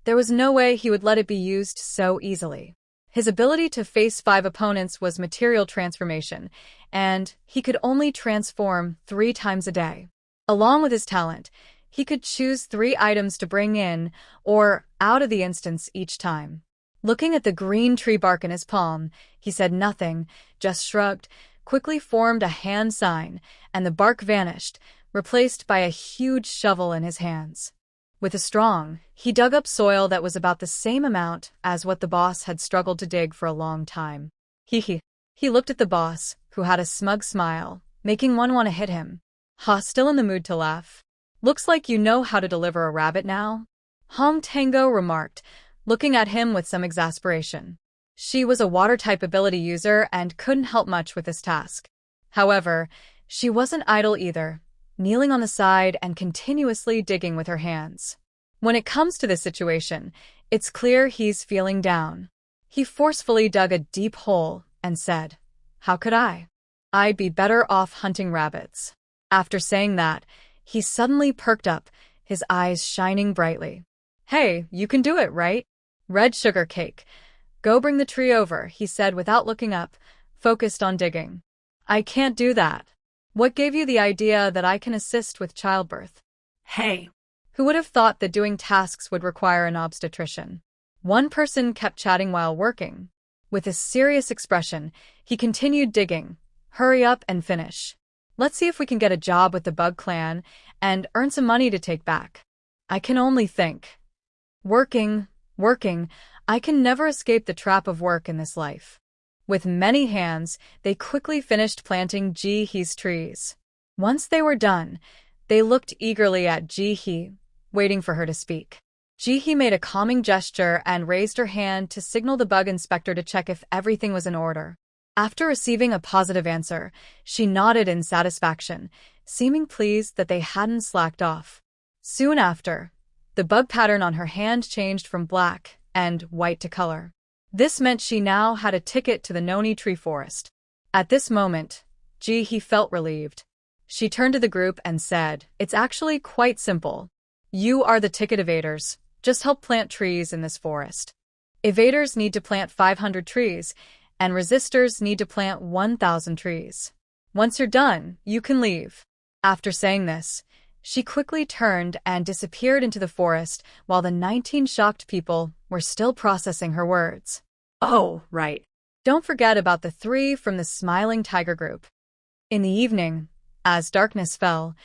There was no way he would let it be used so easily. His ability to face 5 opponents was material transformation, and he could only transform 3 times a day. Along with his talent, he could choose 3 items to bring in or out of the instance each time. Looking at the green tree bark in his palm, he said nothing, just shrugged, quickly formed a hand sign, and the bark vanished, replaced by a huge shovel in his hands. With a strong, he dug up soil that was about the same amount as what the boss had struggled to dig for a long time. He looked at the boss, who had a smug smile, making one want to hit him. Ha, still in the mood to laugh. Looks like you know how to deliver a rabbit now? Hong Tango remarked, looking at him with some exasperation. She was a water-type ability user and couldn't help much with this task. However, she wasn't idle either, kneeling on the side and continuously digging with her hands. When it comes to this situation, it's clear he's feeling down. He forcefully dug a deep hole and said, "How could I? I'd be better off hunting rabbits." After saying that, he suddenly perked up, his eyes shining brightly. "Hey, you can do it, right? Red sugar cake. Go bring the tree over," he said without looking up, focused on digging. "I can't do that. What gave you the idea that I can assist with childbirth?" Hey. Who would have thought that doing tasks would require an obstetrician? One person kept chatting while working. With a serious expression, he continued digging. "Hurry up and finish. Let's see if we can get a job with the Bug Clan and earn some money to take back. I can only think. Working. I can never escape the trap of work in this life." With many hands, they quickly finished planting Ji-hee's trees. Once they were done, they looked eagerly at Ji-hee, waiting for her to speak. Ji-hee made a calming gesture and raised her hand to signal the bug inspector to check if everything was in order. After receiving a positive answer, she nodded in satisfaction, seeming pleased that they hadn't slacked off. Soon after, the bug pattern on her hand changed from black and white to color. This meant she now had a ticket to the Noni tree forest. At this moment, Ji-hee felt relieved. She turned to the group and said, "It's actually quite simple. You are the ticket evaders. Just help plant trees in this forest. Evaders need to plant 500 trees, and resistors need to plant 1,000 trees. Once you're done, you can leave." After saying this, she quickly turned and disappeared into the forest while the 19 shocked people were still processing her words. Oh, right. Don't forget about the 3 from the Smiling Tiger group. In the evening, as darkness fell,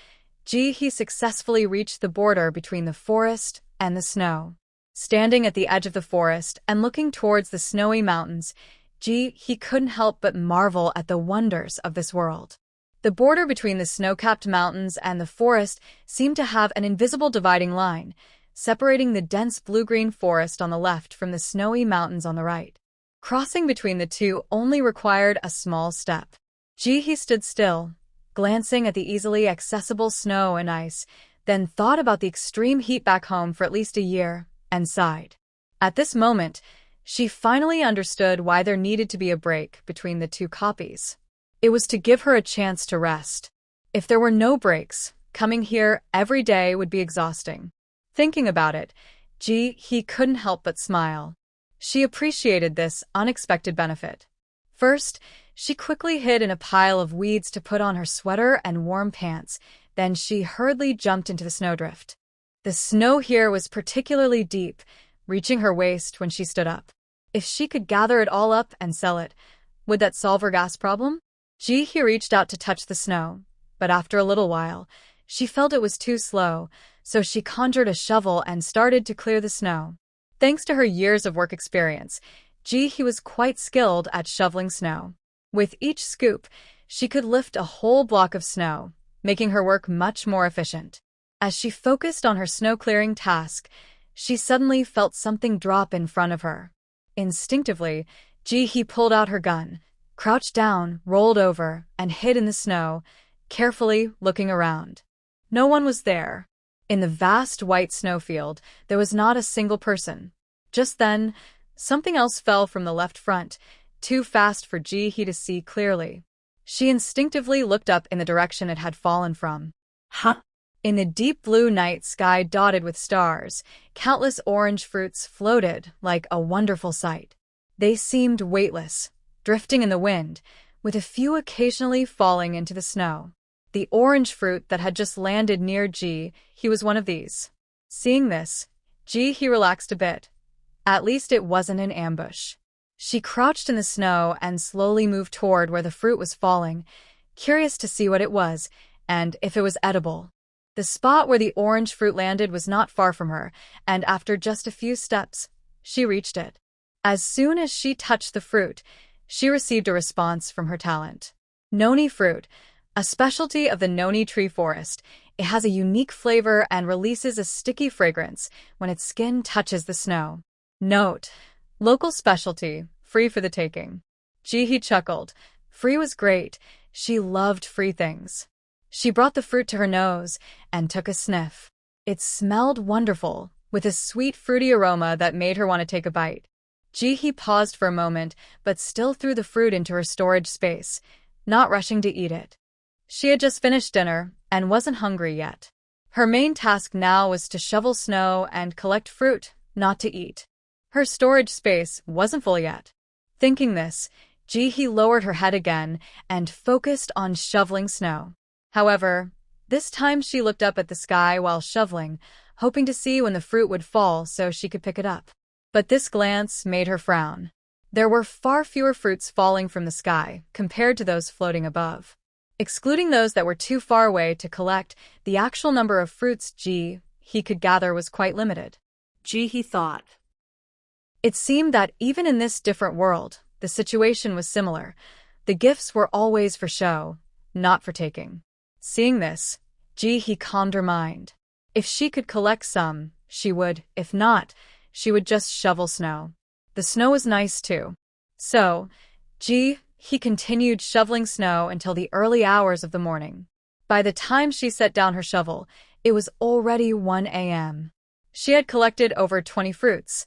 Ji-hee successfully reached the border between the forest and the snow. Standing at the edge of the forest and looking towards the snowy mountains, Ji-hee couldn't help but marvel at the wonders of this world. The border between the snow-capped mountains and the forest seemed to have an invisible dividing line, separating the dense blue-green forest on the left from the snowy mountains on the right. Crossing between the two only required a small step. Ji-hee stood still, glancing at the easily accessible snow and ice, then thought about the extreme heat back home for at least a year, and sighed. At this moment, she finally understood why there needed to be a break between the two copies. It was to give her a chance to rest. If there were no breaks, coming here every day would be exhausting. Thinking about it, Ji-hee couldn't help but smile. She appreciated this unexpected benefit. First, she quickly hid in a pile of weeds to put on her sweater and warm pants, then she hurriedly jumped into the snowdrift. The snow here was particularly deep, reaching her waist when she stood up. If she could gather it all up and sell it, would that solve her gas problem? Ji-hee reached out to touch the snow, but after a little while, she felt it was too slow, so she conjured a shovel and started to clear the snow. Thanks to her years of work experience, Ji-hee was quite skilled at shoveling snow. With each scoop, she could lift a whole block of snow, making her work much more efficient. As she focused on her snow-clearing task, she suddenly felt something drop in front of her. Instinctively, Ji-hee pulled out her gun, crouched down, rolled over, and hid in the snow, carefully looking around. No one was there. In the vast white snowfield, there was not a single person. Just then, something else fell from the left front, too fast for Ji-hee to see clearly. She instinctively looked up in the direction it had fallen from. Huh? In the deep blue night sky dotted with stars, countless orange fruits floated like a wonderful sight. They seemed weightless, drifting in the wind, with a few occasionally falling into the snow. The orange fruit that had just landed near Ji-hee was one of these. Seeing this, Ji-hee relaxed a bit. At least it wasn't an ambush. She crouched in the snow and slowly moved toward where the fruit was falling, curious to see what it was and if it was edible. The spot where the orange fruit landed was not far from her, and after just a few steps, she reached it. As soon as she touched the fruit, she received a response from her talent. Noni fruit, a specialty of the noni tree forest. It has a unique flavor and releases a sticky fragrance when its skin touches the snow. Note: local specialty, free for the taking. Jihi chuckled. Free was great. She loved free things. She brought the fruit to her nose and took a sniff. It smelled wonderful, with a sweet fruity aroma that made her want to take a bite. Jihi paused for a moment, but still threw the fruit into her storage space, not rushing to eat it. She had just finished dinner and wasn't hungry yet. Her main task now was to shovel snow and collect fruit, not to eat. Her storage space wasn't full yet. Thinking this, Jihi lowered her head again and focused on shoveling snow. However, this time she looked up at the sky while shoveling, hoping to see when the fruit would fall so she could pick it up. But this glance made her frown. There were far fewer fruits falling from the sky compared to those floating above. Excluding those that were too far away to collect, the actual number of fruits he could gather was quite limited. He thought. It seemed that even in this different world, the situation was similar. The gifts were always for show, not for taking. Seeing this, he calmed her mind. If she could collect some, she would. If not, she would just shovel snow. The snow was nice too. So, he continued shoveling snow until the early hours of the morning. By the time she set down her shovel, it was already 1 a.m. She had collected over 20 fruits,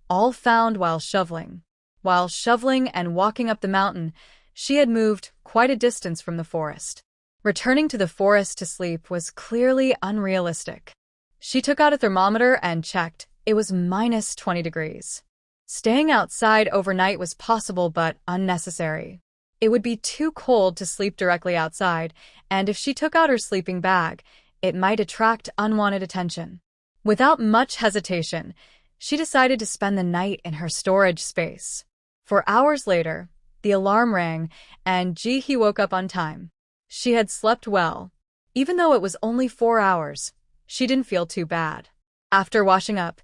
all found while shoveling. While shoveling and walking up the mountain, she had moved quite a distance from the forest. Returning to the forest to sleep was clearly unrealistic. She took out a thermometer and checked. It was minus 20 degrees. Staying outside overnight was possible but unnecessary. It would be too cold to sleep directly outside, and if she took out her sleeping bag, it might attract unwanted attention. Without much hesitation, she decided to spend the night in her storage space. 4 hours later, the alarm rang, and Jihi woke up on time. She had slept well. Even though it was only 4 hours, she didn't feel too bad. After washing up,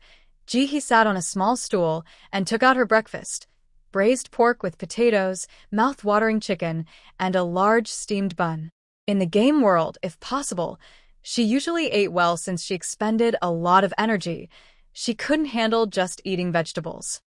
Jihi sat on a small stool and took out her breakfast: braised pork with potatoes, mouth-watering chicken, and a large steamed bun. In the game world, if possible, she usually ate well since she expended a lot of energy. She couldn't handle just eating vegetables.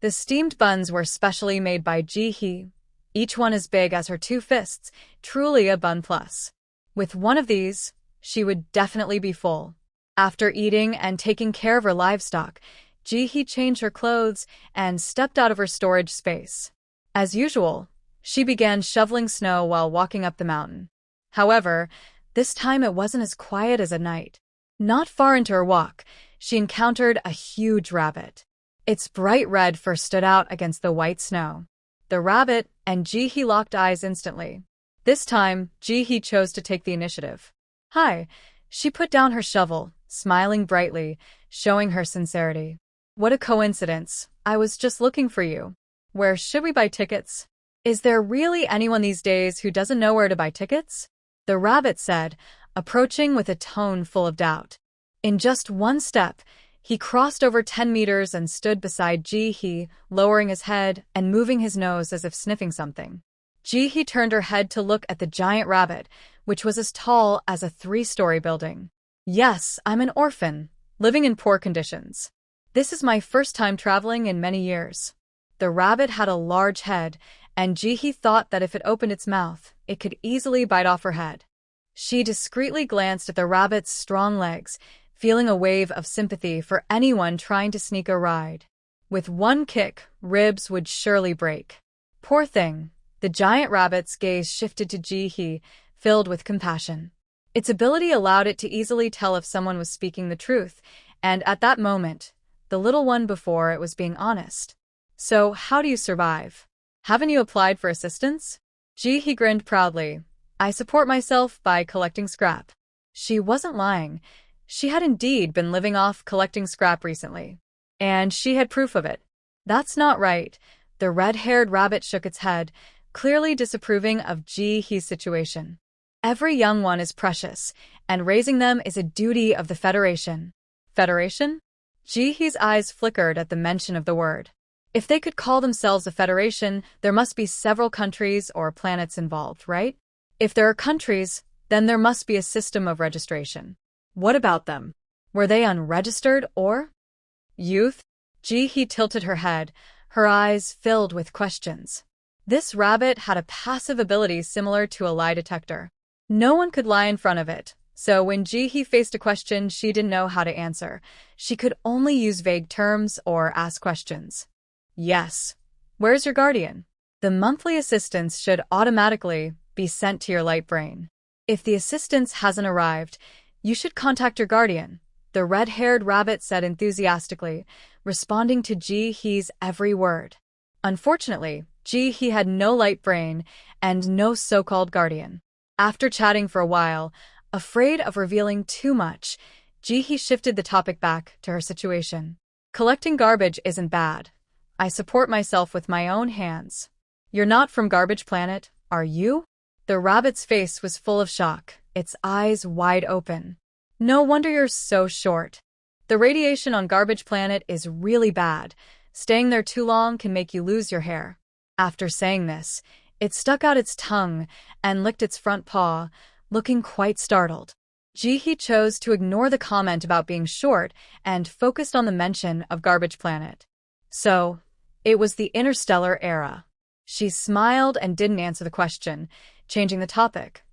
The steamed buns were specially made by Jihi, each one as big as her 2 fists, truly a bun plus. With one of these, she would definitely be full. After eating and taking care of her livestock, Jihi changed her clothes and stepped out of her storage space. As usual, she began shoveling snow while walking up the mountain. However, this time it wasn't as quiet as at night. Not far into her walk, she encountered a huge rabbit. Its bright red fur stood out against the white snow. The rabbit and Jihi locked eyes instantly. This time, Jihi chose to take the initiative. Hi. She put down her shovel, smiling brightly, showing her sincerity. What a coincidence. I was just looking for you. Where should we buy tickets? Is there really anyone these days who doesn't know where to buy tickets? The rabbit said, approaching with a tone full of doubt. In just one step, he crossed over 10 meters and stood beside Jihi, lowering his head and moving his nose as if sniffing something. Jihi turned her head to look at the giant rabbit, which was as tall as a 3-story building. Yes, I'm an orphan, living in poor conditions. This is my first time traveling in many years. The rabbit had a large head, and Jihi thought that if it opened its mouth, it could easily bite off her head. She discreetly glanced at the rabbit's strong legs, feeling a wave of sympathy for anyone trying to sneak a ride. With one kick, ribs would surely break. Poor thing. The giant rabbit's gaze shifted to Jihi, filled with compassion. Its ability allowed it to easily tell if someone was speaking the truth, and at that moment, the little one before it was being honest. So, how do you survive? Haven't you applied for assistance? Jihi grinned proudly. I support myself by collecting scrap. She wasn't lying. She had indeed been living off collecting scrap recently. And she had proof of it. That's not right. The red-haired rabbit shook its head, clearly disapproving of Ji-hee's situation. Every young one is precious, and raising them is a duty of the Federation. Federation? Ji-hee's eyes flickered at the mention of the word. If they could call themselves a federation, there must be several countries or planets involved, right? If there are countries, then there must be a system of registration. What about them? Were they unregistered or? Youth? Ji-hee tilted her head, her eyes filled with questions. This rabbit had a passive ability similar to a lie detector. No one could lie in front of it, so when Ji-hee faced a question she didn't know how to answer, she could only use vague terms or ask questions. Yes. Where's your guardian? The monthly assistance should automatically be sent to your light brain. If the assistance hasn't arrived, you should contact your guardian, the red-haired rabbit said enthusiastically, responding to Ji-hee's every word. Unfortunately, Ji-hee had no light brain and no so-called guardian. After chatting for a while, afraid of revealing too much, Ji-hee shifted the topic back to her situation. Collecting garbage isn't bad. I support myself with my own hands. You're not from Garbage Planet, are you? The rabbit's face was full of shock, its eyes wide open. No wonder you're so short. The radiation on Garbage Planet is really bad. Staying there too long can make you lose your hair. After saying this, it stuck out its tongue and licked its front paw, looking quite startled. Ji-hee chose to ignore the comment about being short and focused on the mention of Garbage Planet. So, it was the interstellar era. She smiled and didn't answer the question, changing the topic.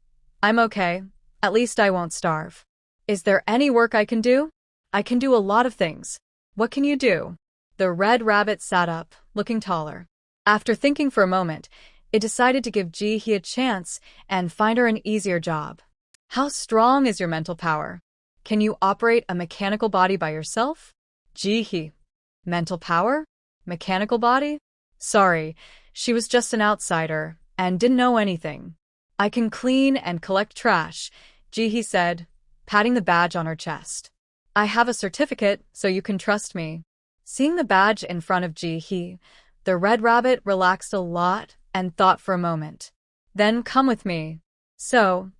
I'm okay. At least I won't starve. Is there any work I can do? I can do a lot of things. What can you do? The red rabbit sat up, looking taller. After thinking for a moment, it decided to give Ji-hee a chance and find her an easier job. How strong is your mental power? Can you operate a mechanical body by yourself? Ji-hee. Mental power? Mechanical body? Sorry, she was just an outsider and didn't know anything. I can clean and collect trash, Ji-hee said, patting the badge on her chest. I have a certificate, so you can trust me. Seeing the badge in front of Ji-hee, the red rabbit relaxed a lot and thought for a moment. Then come with me. So,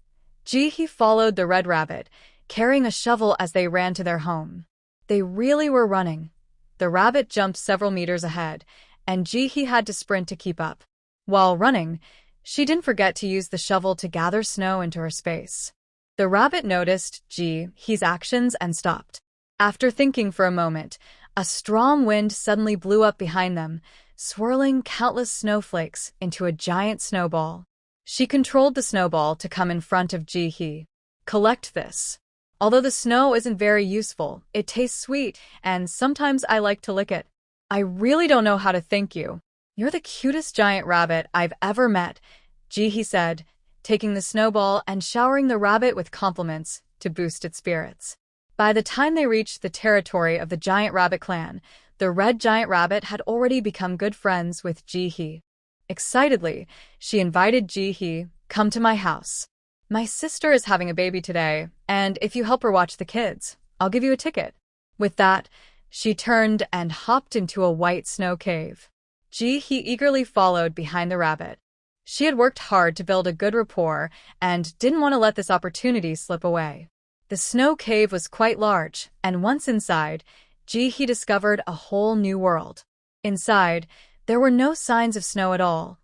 Ji-hee followed the red rabbit, carrying a shovel as they ran to their home. They really were running. The rabbit jumped several meters ahead, and Ji-hee had to sprint to keep up. While running, she didn't forget to use the shovel to gather snow into her space. The rabbit noticed Ji-hee's actions and stopped. After thinking for a moment, a strong wind suddenly blew up behind them, swirling countless snowflakes into a giant snowball. She controlled the snowball to come in front of Ji-hee. Collect this. Although the snow isn't very useful, it tastes sweet, and sometimes I like to lick it. I really don't know how to thank you. You're the cutest giant rabbit I've ever met, Ji-hee said, taking the snowball and showering the rabbit with compliments to boost its spirits. By the time they reached the territory of the giant rabbit clan, the red giant rabbit had already become good friends with Ji-hee. Excitedly, she invited Ji-hee, "Come to my house. My sister is having a baby today, and if you help her watch the kids, I'll give you a ticket." With that, she turned and hopped into a white snow cave. Ji-hee eagerly followed behind the rabbit. She had worked hard to build a good rapport and didn't want to let this opportunity slip away. The snow cave was quite large, and once inside, Ji-hee discovered a whole new world. Inside, there were no signs of snow at all.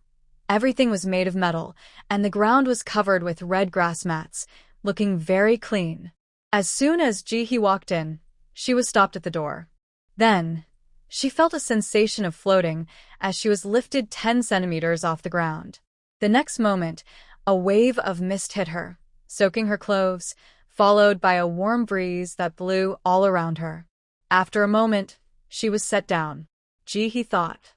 Everything was made of metal, and the ground was covered with red grass mats, looking very clean. As soon as Ji-hee walked in, she was stopped at the door. Then, she felt a sensation of floating as she was lifted 10 centimeters off the ground. The next moment, a wave of mist hit her, soaking her clothes, followed by a warm breeze that blew all around her. After a moment, she was set down. Ji-hee thought,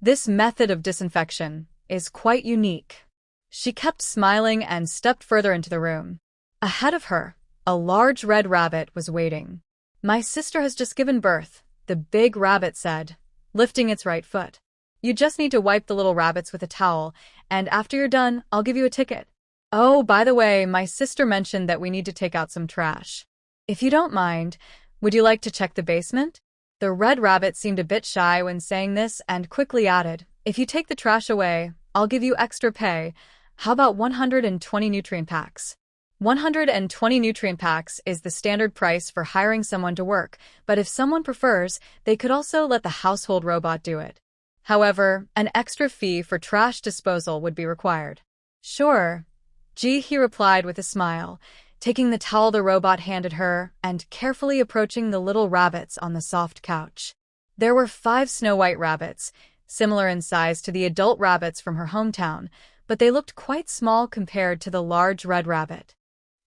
"This method of disinfection is quite unique." She kept smiling and stepped further into the room. Ahead of her, a large red rabbit was waiting. "My sister has just given birth," the big rabbit said, lifting its right foot. "You just need to wipe the little rabbits with a towel, and after you're done, I'll give you a ticket. Oh, by the way, my sister mentioned that we need to take out some trash. If you don't mind, would you like to check the basement?" The red rabbit seemed a bit shy when saying this and quickly added, "If you take the trash away, I'll give you extra pay. How about 120 nutrient packs?" 120 nutrient packs is the standard price for hiring someone to work, but if someone prefers, they could also let the household robot do it. However, an extra fee for trash disposal would be required. "Sure," he replied with a smile, taking the towel the robot handed her and carefully approaching the little rabbits on the soft couch. There were 5 snow-white rabbits, similar in size to the adult rabbits from her hometown, but they looked quite small compared to the large red rabbit.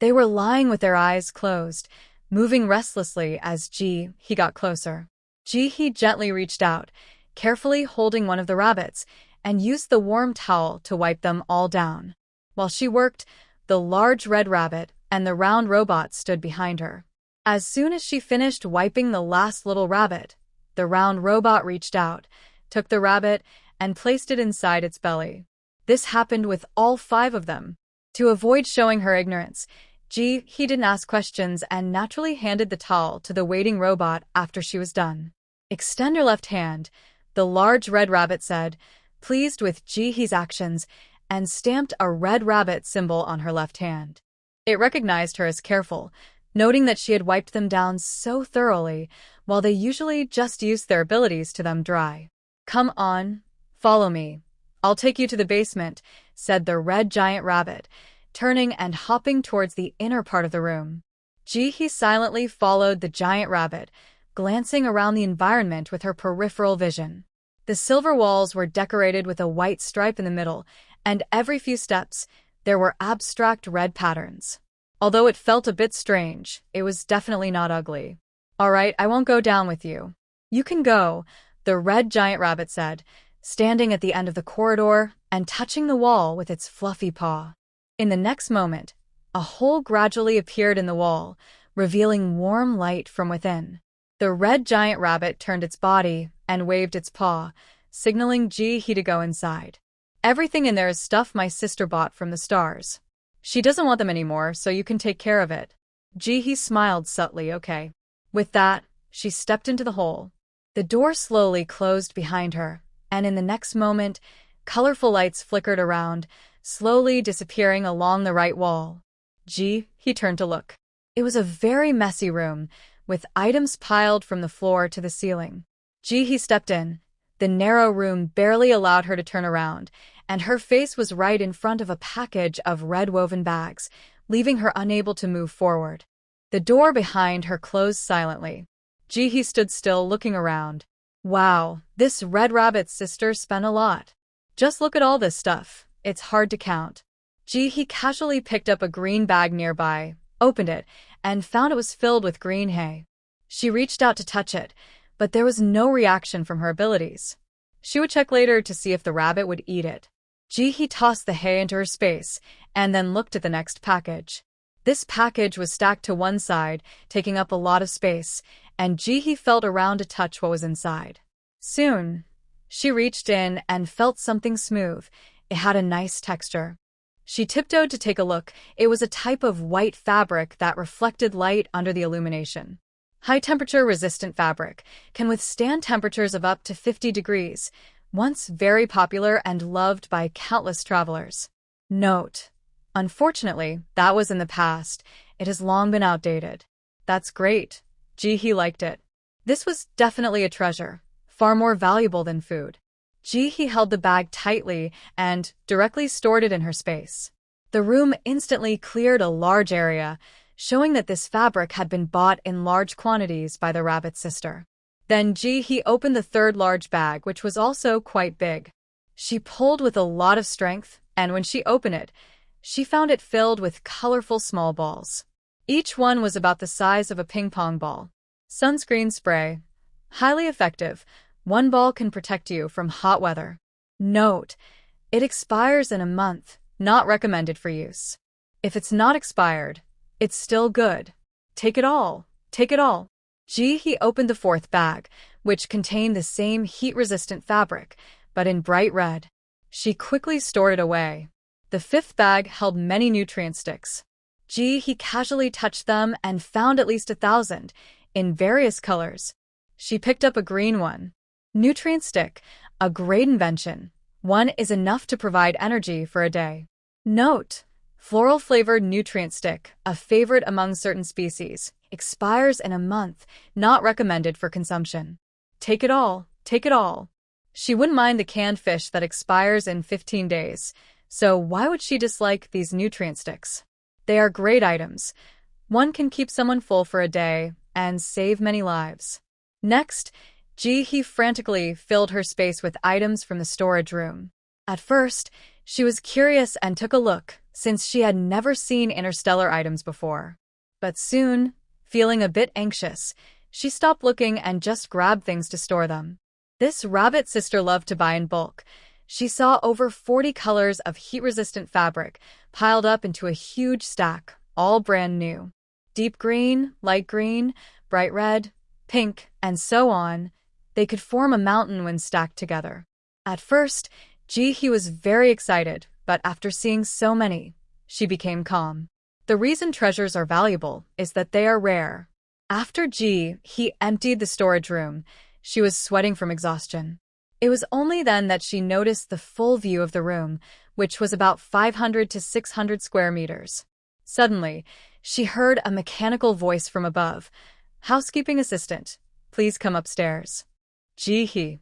They were lying with their eyes closed, moving restlessly as he got closer. He gently reached out, carefully holding one of the rabbits, and used the warm towel to wipe them all down. While she worked, the large red rabbit and the round robot stood behind her. As soon as she finished wiping the last little rabbit, the round robot reached out, took the rabbit, and placed it inside its belly. This happened with all 5 of them. To avoid showing her ignorance, he didn't ask questions and naturally handed the towel to the waiting robot after she was done. "Extend your left hand," the large red rabbit said, pleased with Jihee's actions, and stamped a red rabbit symbol on her left hand. It recognized her as careful, noting that she had wiped them down so thoroughly, while they usually just used their abilities to them dry. "Come on, follow me. I'll take you to the basement," said the red giant rabbit, turning and hopping towards the inner part of the room. Jihee silently followed the giant rabbit, glancing around the environment with her peripheral vision. The silver walls were decorated with a white stripe in the middle, and every few steps, there were abstract red patterns. Although it felt a bit strange, it was definitely not ugly. "All right, I won't go down with you. You can go," the red giant rabbit said, standing at the end of the corridor and touching the wall with its fluffy paw. In the next moment, a hole gradually appeared in the wall, revealing warm light from within. The red giant rabbit turned its body and waved its paw, signaling Jihee to go inside. "Everything in there is stuff my sister bought from the stars. She doesn't want them anymore, so you can take care of it." Jihee smiled subtly, "Okay." With that, she stepped into the hole. The door slowly closed behind her, and in the next moment, colorful lights flickered around, slowly disappearing along the right wall. He turned to look. It was a very messy room, with items piled from the floor to the ceiling. He stepped in. The narrow room barely allowed her to turn around, and her face was right in front of a package of red woven bags, leaving her unable to move forward. The door behind her closed silently. Jihee stood still, looking around. Wow, this red rabbit's sister spent a lot. Just look at all this stuff. It's hard to count. Jihee casually picked up a green bag nearby, opened it, and found it was filled with green hay. She reached out to touch it, but there was no reaction from her abilities. She would check later to see if the rabbit would eat it. Jihee tossed the hay into her space, and then looked at the next package. This package was stacked to one side, taking up a lot of space, and Jihee felt around to touch what was inside. Soon, she reached in and felt something smooth. It had a nice texture. She tiptoed to take a look. It was a type of white fabric that reflected light under the illumination. High-temperature resistant fabric can withstand temperatures of up to 50 degrees, once very popular and loved by countless travelers. Note: unfortunately, that was in the past. It has long been outdated. That's great. Jihee liked it. This was definitely a treasure, far more valuable than food. Jihee held the bag tightly and directly stored it in her space. The room instantly cleared a large area, showing that this fabric had been bought in large quantities by the rabbit's sister. Then Jihee opened the third large bag, which was also quite big. She pulled with a lot of strength, and when she opened it, she found it filled with colorful small balls. Each one was about the size of a ping-pong ball. Sunscreen spray. Highly effective. One ball can protect you from hot weather. Note: it expires in a month, not recommended for use. If it's not expired, it's still good. Take it all. Take it all. Jihee opened the fourth bag, which contained the same heat-resistant fabric, but in bright red. She quickly stored it away. The fifth bag held many nutrient sticks. Jihee casually touched them and found at least 1,000, in various colors. She picked up a green one. Nutrient stick, a great invention. One is enough to provide energy for a day. Note: floral-flavored nutrient stick, a favorite among certain species, expires in a month, not recommended for consumption. Take it all, take it all. She wouldn't mind the canned fish that expires in 15 days, so why would she dislike these nutrient sticks? They are great items. One can keep someone full for a day and save many lives. Next, Ji-hee frantically filled her space with items from the storage room. At first, she was curious and took a look, since she had never seen interstellar items before. But soon, feeling a bit anxious, she stopped looking and just grabbed things to store them. This rabbit sister loved to buy in bulk. She saw over 40 colors of heat-resistant fabric piled up into a huge stack, all brand new. Deep green, light green, bright red, pink, and so on. They could form a mountain when stacked together. At first, Ji-hee was very excited, but after seeing so many, she became calm. The reason treasures are valuable is that they are rare. After Ji-hee emptied the storage room, she was sweating from exhaustion. It was only then that she noticed the full view of the room, which was about 500 to 600 square meters. Suddenly, she heard a mechanical voice from above. "Housekeeping assistant, please come upstairs." Ji-hee.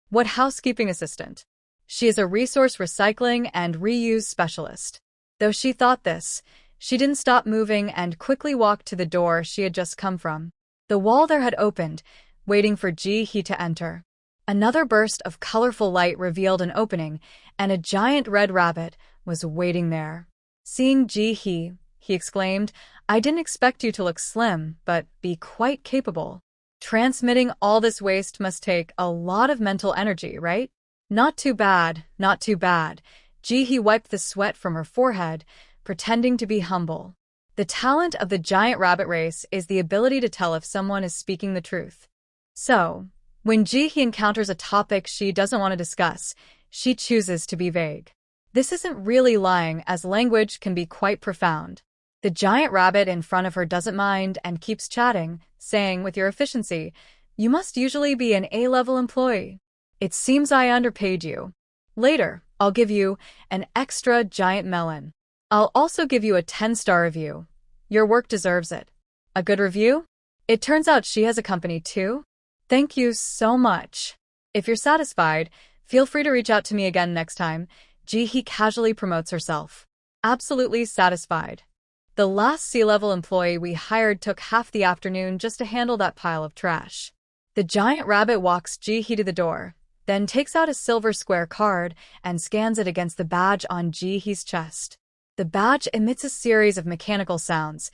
What housekeeping assistant? She is a resource recycling and reuse specialist. Though she thought this, she didn't stop moving and quickly walked to the door she had just come from. The wall there had opened, waiting for Ji-hee to enter. Another burst of colorful light revealed an opening, and a giant red rabbit was waiting there. Seeing Ji-hee, he exclaimed, "I didn't expect you to look slim, but be quite capable. Transmitting all this waste must take a lot of mental energy, right?" "Not too bad, not too bad." Ji-hee wiped the sweat from her forehead, pretending to be humble. The talent of the giant rabbit race is the ability to tell if someone is speaking the truth. So, when Ji-hee encounters a topic she doesn't want to discuss, she chooses to be vague. This isn't really lying, as language can be quite profound. The giant rabbit in front of her doesn't mind and keeps chatting, saying, "With your efficiency, you must usually be an A-level employee. It seems I underpaid you. Later, I'll give you an extra giant melon. I'll also give you a 10-star review. Your work deserves it." A good review? It turns out she has a company too? Thank you so much. If you're satisfied, feel free to reach out to me again next time. Ji-hee casually promotes herself. Absolutely satisfied. The last C-level employee we hired took half the afternoon just to handle that pile of trash. The giant rabbit walks Ji-hee to the door, then takes out a silver square card and scans it against the badge on Ji-hee's chest. The badge emits a series of mechanical sounds.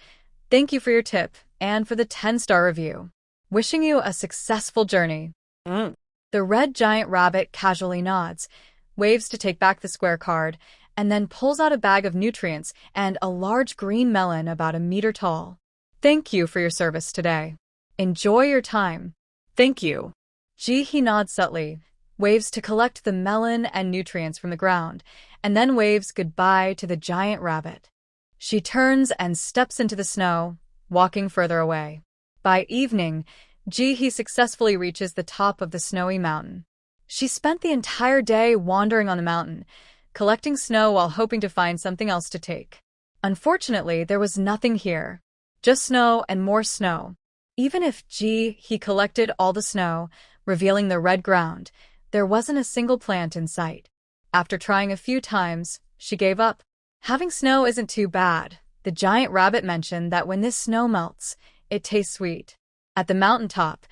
"Thank you for your tip and for the 10-star review. Wishing you a successful journey." The red giant rabbit casually nods, waves to take back the square card, and then pulls out a bag of nutrients and a large green melon about a meter tall. "Thank you for your service today. Enjoy your time." "Thank you." Ji-hee nods subtly, waves to collect the melon and nutrients from the ground, and then waves goodbye to the giant rabbit. She turns and steps into the snow, walking further away. By evening, Ji-hee successfully reaches the top of the snowy mountain. She spent the entire day wandering on the mountain, collecting snow while hoping to find something else to take. Unfortunately, there was nothing here. Just snow and more snow. Even if Ji-hee collected all the snow, revealing the red ground, there wasn't a single plant in sight. After trying a few times, she gave up. Having snow isn't too bad. The giant rabbit mentioned that when this snow melts, it tastes sweet. At the mountaintop,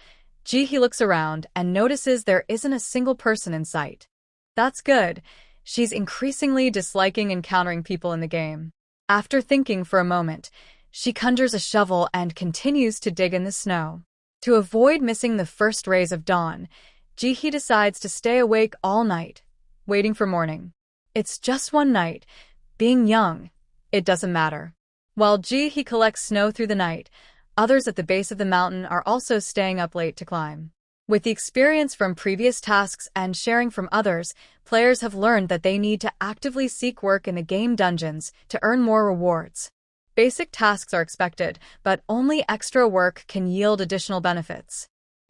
Ji-hee looks around and notices there isn't a single person in sight. That's good. She's increasingly disliking encountering people in the game. After thinking for a moment, she conjures a shovel and continues to dig in the snow. To avoid missing the first rays of dawn, Ji-hee decides to stay awake all night, waiting for morning. It's just one night. Being young, it doesn't matter. While Ji-hee collects snow through the night, others at the base of the mountain are also staying up late to climb. With the experience from previous tasks and sharing from others, players have learned that they need to actively seek work in the game dungeons to earn more rewards. Basic tasks are expected, but only extra work can yield additional benefits.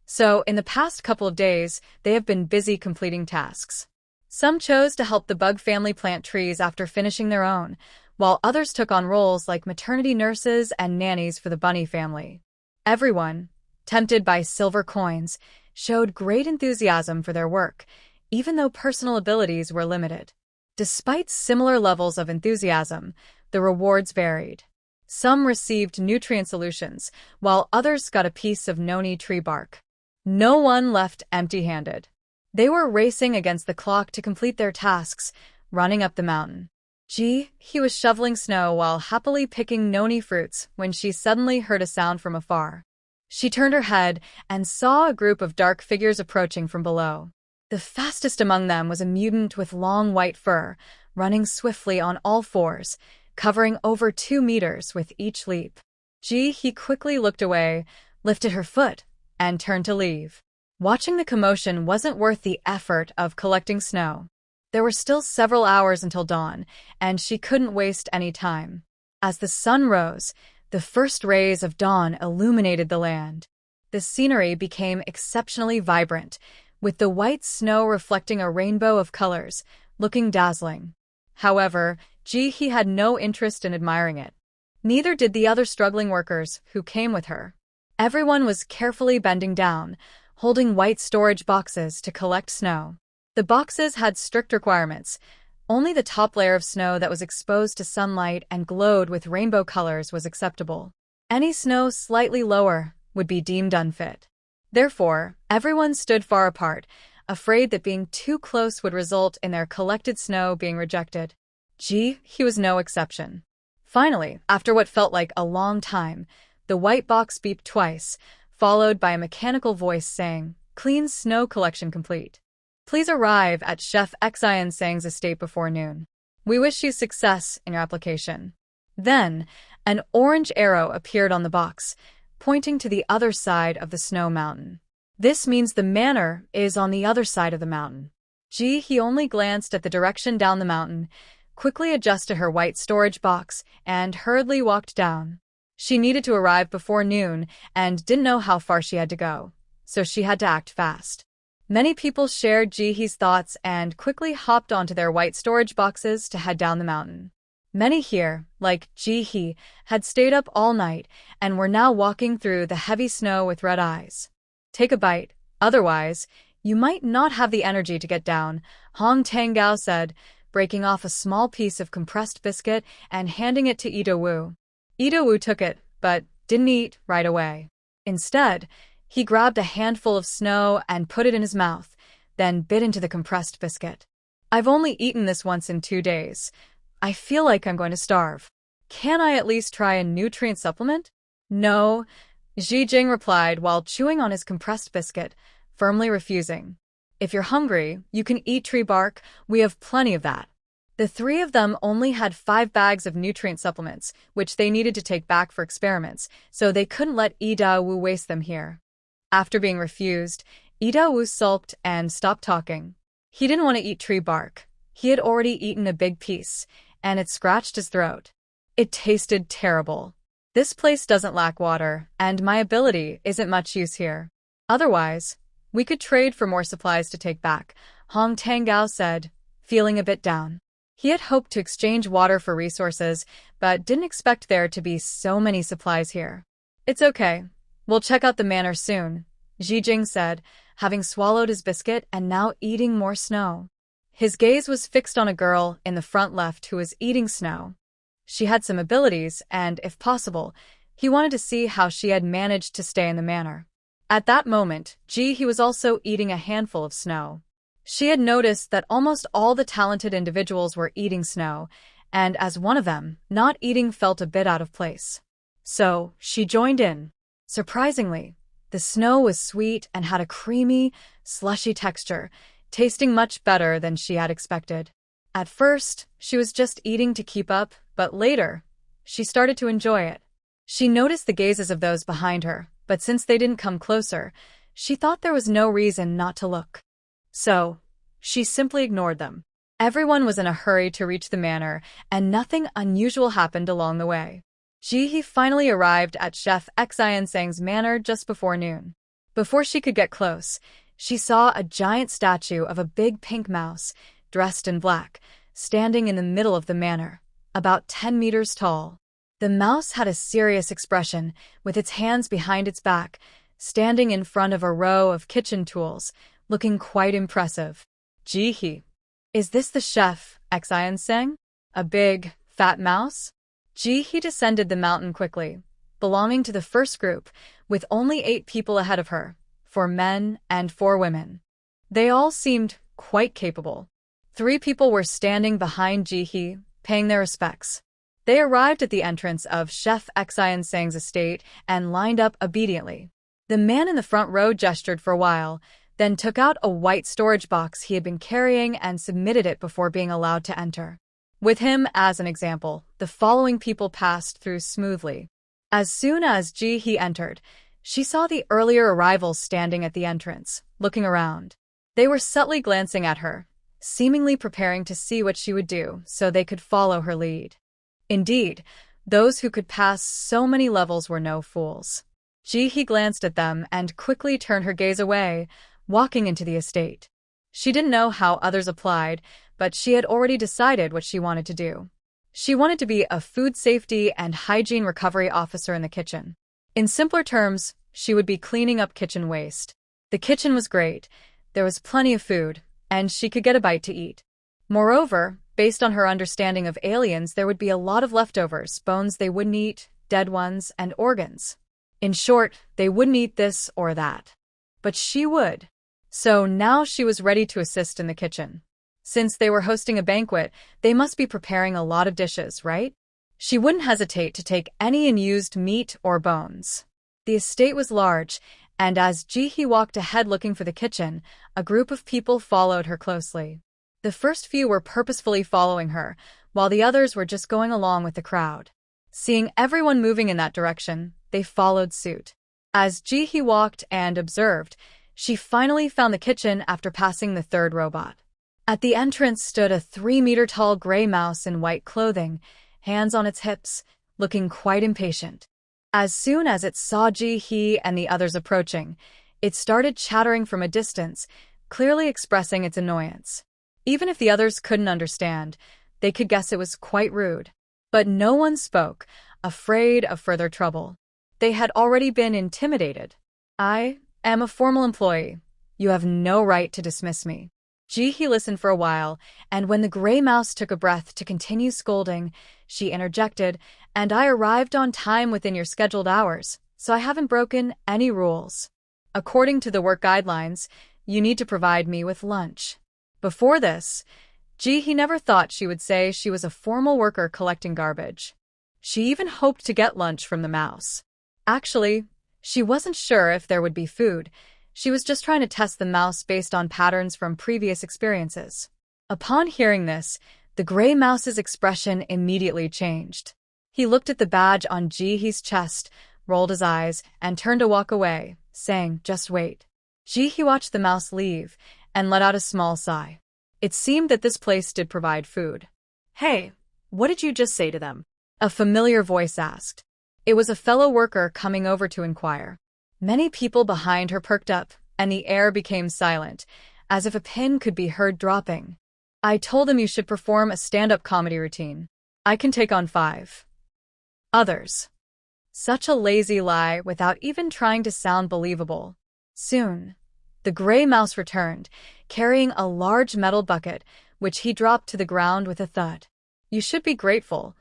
So, in the past couple of days, they have been busy completing tasks. Some chose to help the bug family plant trees after finishing their own, while others took on roles like maternity nurses and nannies for the bunny family. Everyone, tempted by silver coins, showed great enthusiasm for their work, even though personal abilities were limited. Despite similar levels of enthusiasm, the rewards varied. Some received nutrient solutions, while others got a piece of noni tree bark. No one left empty-handed. They were racing against the clock to complete their tasks, running up the mountain. He was shoveling snow while happily picking noni fruits when she suddenly heard a sound from afar. She turned her head and saw a group of dark figures approaching from below. The fastest among them was a mutant with long white fur, running swiftly on all fours, covering over 2 meters with each leap. He quickly looked away, lifted her foot, and turned to leave. Watching the commotion wasn't worth the effort of collecting snow. There were still several hours until dawn, and she couldn't waste any time. As the sun rose, the first rays of dawn illuminated the land. The scenery became exceptionally vibrant, with the white snow reflecting a rainbow of colors, looking dazzling. However, he had no interest in admiring it. Neither did the other struggling workers who came with her. Everyone was carefully bending down, holding white storage boxes to collect snow. The boxes had strict requirements. Only the top layer of snow that was exposed to sunlight and glowed with rainbow colors was acceptable. Any snow slightly lower would be deemed unfit. Therefore, everyone stood far apart, afraid that being too close would result in their collected snow being rejected. He was no exception. Finally, after what felt like a long time, the white box beeped twice, followed by a mechanical voice saying, "Clean snow collection complete. Please arrive at Chef Xian Sang's estate before noon. We wish you success in your application." Then, an orange arrow appeared on the box, pointing to the other side of the snow mountain. This means the manor is on the other side of the mountain. He only glanced at the direction down the mountain, quickly adjusted her white storage box, and hurriedly walked down. She needed to arrive before noon and didn't know how far she had to go, so she had to act fast. Many people shared Jihee's thoughts and quickly hopped onto their white storage boxes to head down the mountain. Many here, like Jihee, had stayed up all night and were now walking through the heavy snow with red eyes. "Take a bite, otherwise, you might not have the energy to get down," Hong Tanggao said, breaking off a small piece of compressed biscuit and handing it to Ida Wu. Ida Wu took it, but didn't eat right away. Instead, he grabbed a handful of snow and put it in his mouth, then bit into the compressed biscuit. "I've only eaten this once in 2 days. I feel like I'm going to starve. Can I at least try a nutrient supplement?" "No," Jing replied while chewing on his compressed biscuit, firmly refusing. "If you're hungry, you can eat tree bark. We have plenty of that." The three of them only had 5 bags of nutrient supplements, which they needed to take back for experiments, so they couldn't let Ida Wu waste them here. After being refused, Ida Wu sulked and stopped talking. He didn't want to eat tree bark. He had already eaten a big piece, and it scratched his throat. It tasted terrible. "This place doesn't lack water, and my ability isn't much use here. Otherwise, we could trade for more supplies to take back," Hong Tanggao said, feeling a bit down. He had hoped to exchange water for resources, but didn't expect there to be so many supplies here. "It's okay. We'll check out the manor soon," Jing said, having swallowed his biscuit and now eating more snow. His gaze was fixed on a girl in the front left who was eating snow. She had some abilities, and, if possible, he wanted to see how she had managed to stay in the manor. At that moment, he was also eating a handful of snow. She had noticed that almost all the talented individuals were eating snow, and as one of them, not eating felt a bit out of place. So, she joined in. Surprisingly, the snow was sweet and had a creamy, slushy texture, tasting much better than she had expected. At first, she was just eating to keep up, but later, she started to enjoy it. She noticed the gazes of those behind her, but since they didn't come closer, she thought there was no reason not to look. So, she simply ignored them. Everyone was in a hurry to reach the manor, and nothing unusual happened along the way. Jihee finally arrived at Chef Xian Sang's manor just before noon. Before she could get close, she saw a giant statue of a big pink mouse, dressed in black, standing in the middle of the manor, about 10 meters tall. The mouse had a serious expression, with its hands behind its back, standing in front of a row of kitchen tools, looking quite impressive. Ji-hee. Is this the chef, Xian sang? A big, fat mouse? Ji-hee descended the mountain quickly, belonging to the first group, with only 8 people ahead of her, 4 men and 4 women. They all seemed quite capable. 3 people were standing behind Ji-hee, paying their respects. They arrived at the entrance of Chef Xian Sang's estate and lined up obediently. The man in the front row gestured for a while, then took out a white storage box he had been carrying and submitted it before being allowed to enter. With him as an example, the following people passed through smoothly. As soon as Ji-hee entered, she saw the earlier arrivals standing at the entrance, looking around. They were subtly glancing at her, seemingly preparing to see what she would do so they could follow her lead. Indeed, those who could pass so many levels were no fools. Ji-hee glanced at them and quickly turned her gaze away, walking into the estate. She didn't know how others applied, but she had already decided what she wanted to do. She wanted to be a food safety and hygiene recovery officer in the kitchen. In simpler terms, she would be cleaning up kitchen waste. The kitchen was great, there was plenty of food, and she could get a bite to eat. Moreover, based on her understanding of aliens, there would be a lot of leftovers, bones they wouldn't eat, dead ones, and organs. In short, they wouldn't eat this or that. But she would. So now she was ready to assist in the kitchen. Since they were hosting a banquet, they must be preparing a lot of dishes, right? She wouldn't hesitate to take any unused meat or bones. The estate was large, and as Ji-hee walked ahead looking for the kitchen, a group of people followed her closely. The first few were purposefully following her, while the others were just going along with the crowd. Seeing everyone moving in that direction, they followed suit. As Ji-hee walked and observed, she finally found the kitchen after passing the third robot. At the entrance stood a 3-meter-tall gray mouse in white clothing, hands on its hips, looking quite impatient. As soon as it saw Ji-hee and the others approaching, it started chattering from a distance, clearly expressing its annoyance. Even if the others couldn't understand, they could guess it was quite rude. But no one spoke, afraid of further trouble. They had already been intimidated. I am a formal employee. You have no right to dismiss me. Ji-hee listened for a while, and when the gray mouse took a breath to continue scolding, she interjected, "And I arrived on time within your scheduled hours, so I haven't broken any rules. According to the work guidelines, you need to provide me with lunch." Before this, Ji-hee never thought she would say she was a formal worker collecting garbage. She even hoped to get lunch from the mouse. Actually, she wasn't sure if there would be food. She was just trying to test the mouse based on patterns from previous experiences. Upon hearing this, the gray mouse's expression immediately changed. He looked at the badge on Ji-hee's chest, rolled his eyes, and turned to walk away, saying, "Just wait." Ji-hee watched the mouse leave and let out a small sigh. It seemed that this place did provide food. Hey, what did you just say to them? A familiar voice asked. It was a fellow worker coming over to inquire. Many people behind her perked up, and the air became silent, as if a pin could be heard dropping. I told them you should perform a stand-up comedy routine. I can take on 5 others. Such a lazy lie without even trying to sound believable. Soon, the gray mouse returned, carrying a large metal bucket, which he dropped to the ground with a thud. You should be grateful.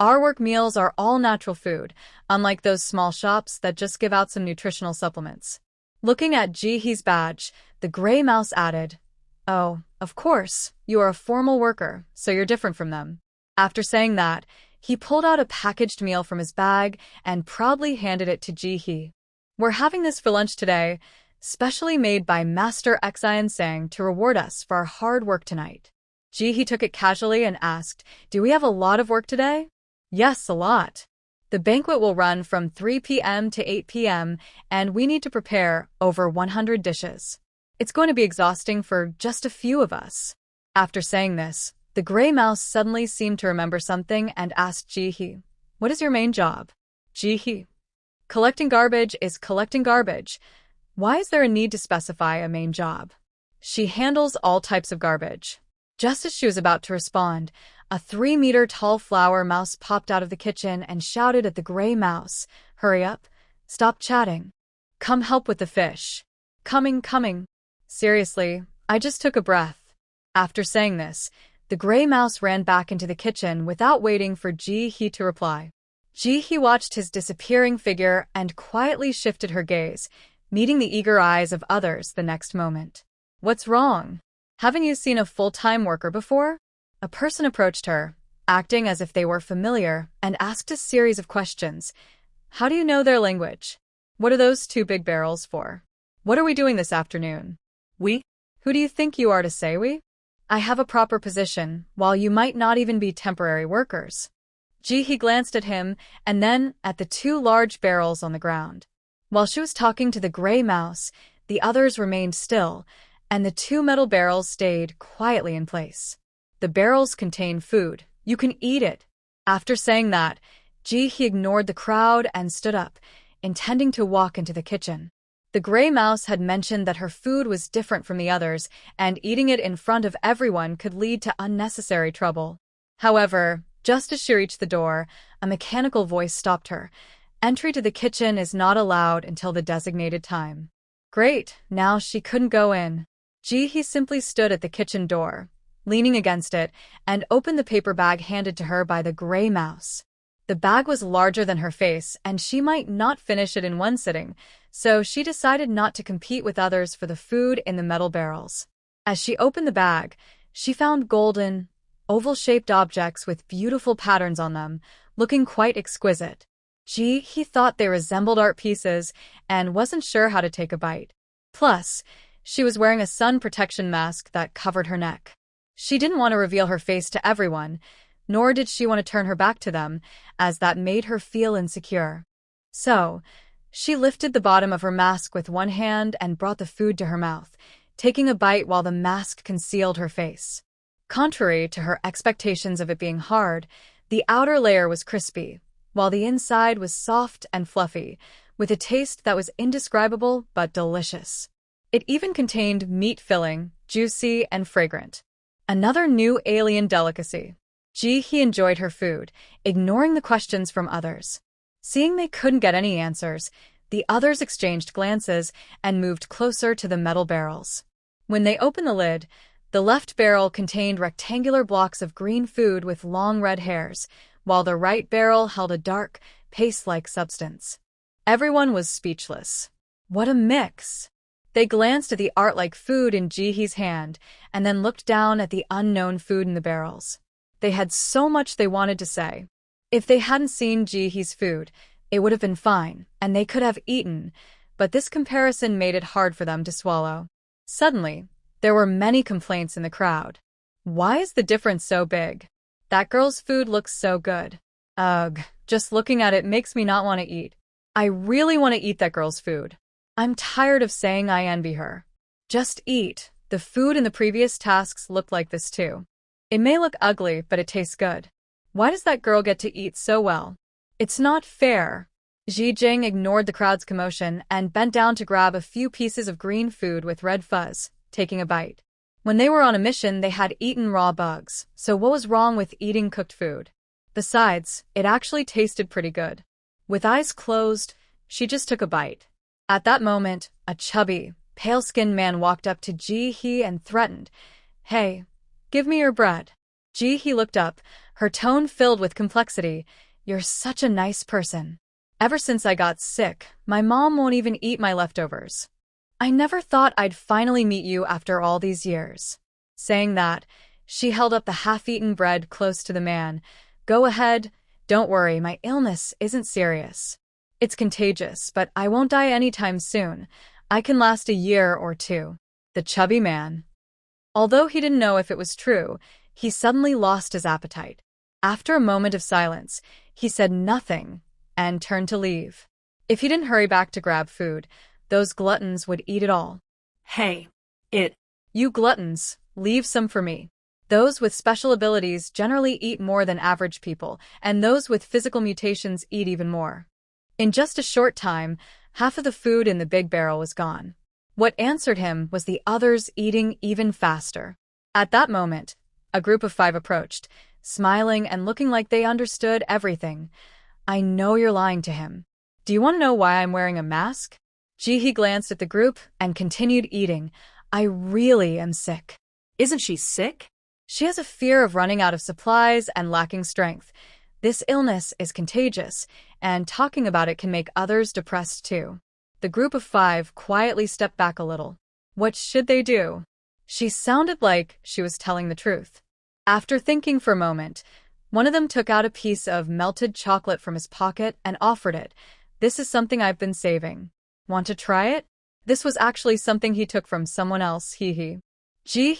Our work meals are all natural food, unlike those small shops that just give out some nutritional supplements. Looking at Ji-hee's badge, the gray mouse added, "Oh, of course, you are a formal worker, so you're different from them." After saying that, he pulled out a packaged meal from his bag and proudly handed it to Ji-hee. "We're having this for lunch today, specially made by Master Xian Sang to reward us for our hard work tonight." Ji-hee took it casually and asked, "Do we have a lot of work today?" "Yes, a lot. The banquet will run from 3 p.m. to 8 p.m., and we need to prepare over 100 dishes. It's going to be exhausting for just a few of us." After saying this, the gray mouse suddenly seemed to remember something and asked Ji-hee, "What is your main job?" Ji-hee: "Collecting garbage is collecting garbage. Why is there a need to specify a main job? She handles all types of garbage. Just as she was about to respond, a 3-meter-tall flower mouse popped out of the kitchen and shouted at the gray mouse, "Hurry up! Stop chatting! Come help with the fish! Coming, coming!" Seriously, I just took a breath. After saying this, the gray mouse ran back into the kitchen without waiting for Ji-hee to reply. Ji-hee watched his disappearing figure and quietly shifted her gaze, meeting the eager eyes of others the next moment. "What's wrong? Haven't you seen a full-time worker before?" A person approached her, acting as if they were familiar, and asked a series of questions. "How do you know their language? What are those 2 big barrels for? What are we doing this afternoon?" We? "Who do you think you are to say we? I have a proper position, while you might not even be temporary workers." Ji-hee glanced at him, and then at the 2 large barrels on the ground. While she was talking to the gray mouse, the others remained still, and the 2 metal barrels stayed quietly in place. "The barrels contain food. You can eat it." After saying that, Ji-hee ignored the crowd and stood up, intending to walk into the kitchen. The gray mouse had mentioned that her food was different from the others, and eating it in front of everyone could lead to unnecessary trouble. However, just as she reached the door, a mechanical voice stopped her. Entry to the kitchen is not allowed until the designated time. Great, now she couldn't go in. Ji-hee simply stood at the kitchen door, leaning against it, and opened the paper bag handed to her by the gray mouse. The bag was larger than her face, and she might not finish it in one sitting, so she decided not to compete with others for the food in the metal barrels. As she opened the bag, she found golden, oval-shaped objects with beautiful patterns on them, looking quite exquisite. Ji-hee thought they resembled art pieces and wasn't sure how to take a bite. Plus, she was wearing a sun protection mask that covered her neck. She didn't want to reveal her face to everyone, nor did she want to turn her back to them, as that made her feel insecure. So, she lifted the bottom of her mask with one hand and brought the food to her mouth, taking a bite while the mask concealed her face. Contrary to her expectations of it being hard, the outer layer was crispy, while the inside was soft and fluffy, with a taste that was indescribable but delicious. It even contained meat filling, juicy and fragrant. Another new alien delicacy. Ji-hee enjoyed her food, ignoring the questions from others. Seeing they couldn't get any answers, the others exchanged glances and moved closer to the metal barrels. When they opened the lid, the left barrel contained rectangular blocks of green food with long red hairs, while the right barrel held a dark, paste-like substance. Everyone was speechless. What a mix! They glanced at the art-like food in Ji-hee's hand, and then looked down at the unknown food in the barrels. They had so much they wanted to say. If they hadn't seen Ji-hee's food, it would have been fine, and they could have eaten, but this comparison made it hard for them to swallow. Suddenly, there were many complaints in the crowd. Why is the difference so big? That girl's food looks so good. Ugh, just looking at it makes me not want to eat. I really want to eat that girl's food. I'm tired of saying I envy her. Just eat. The food in the previous tasks looked like this too. It may look ugly, but it tastes good. Why does that girl get to eat so well? It's not fair. Ji Jing ignored the crowd's commotion and bent down to grab a few pieces of green food with red fuzz, taking a bite. When they were on a mission, they had eaten raw bugs, so what was wrong with eating cooked food? Besides, it actually tasted pretty good. With eyes closed, she just took a bite. At that moment, a chubby, pale-skinned man walked up to Ji-hee and threatened, "Hey, give me your bread." Ji-hee looked up, her tone filled with complexity. "You're such a nice person. Ever since I got sick, my mom won't even eat my leftovers. I never thought I'd finally meet you after all these years." Saying that, she held up the half-eaten bread close to the man. "Go ahead. Don't worry, my illness isn't serious. It's contagious, but I won't die anytime soon. I can last a year or two." The chubby man. Although he didn't know if it was true, he suddenly lost his appetite. After a moment of silence, he said nothing and turned to leave. If he didn't hurry back to grab food, those gluttons would eat it all. Hey, You gluttons, leave some for me. Those with special abilities generally eat more than average people, and those with physical mutations eat even more. In just a short time, Half of the food in the big barrel was gone. What answered him was the others eating even faster. At that moment, a group of 5 approached, smiling and looking like they understood everything. I know you're lying to him. Do you want to know why I'm wearing a mask? Ji-hee glanced at the group and continued eating. I really am sick. Isn't she sick? She has a fear of running out of supplies and lacking strength. This illness is contagious, and talking about it can make others depressed too. The group of 5 quietly stepped back a little. What should they do? She sounded like she was telling the truth. After thinking for a moment, one of them took out a piece of melted chocolate from his pocket and offered it. This is something I've been saving. Want to try it? This was actually something he took from someone else, he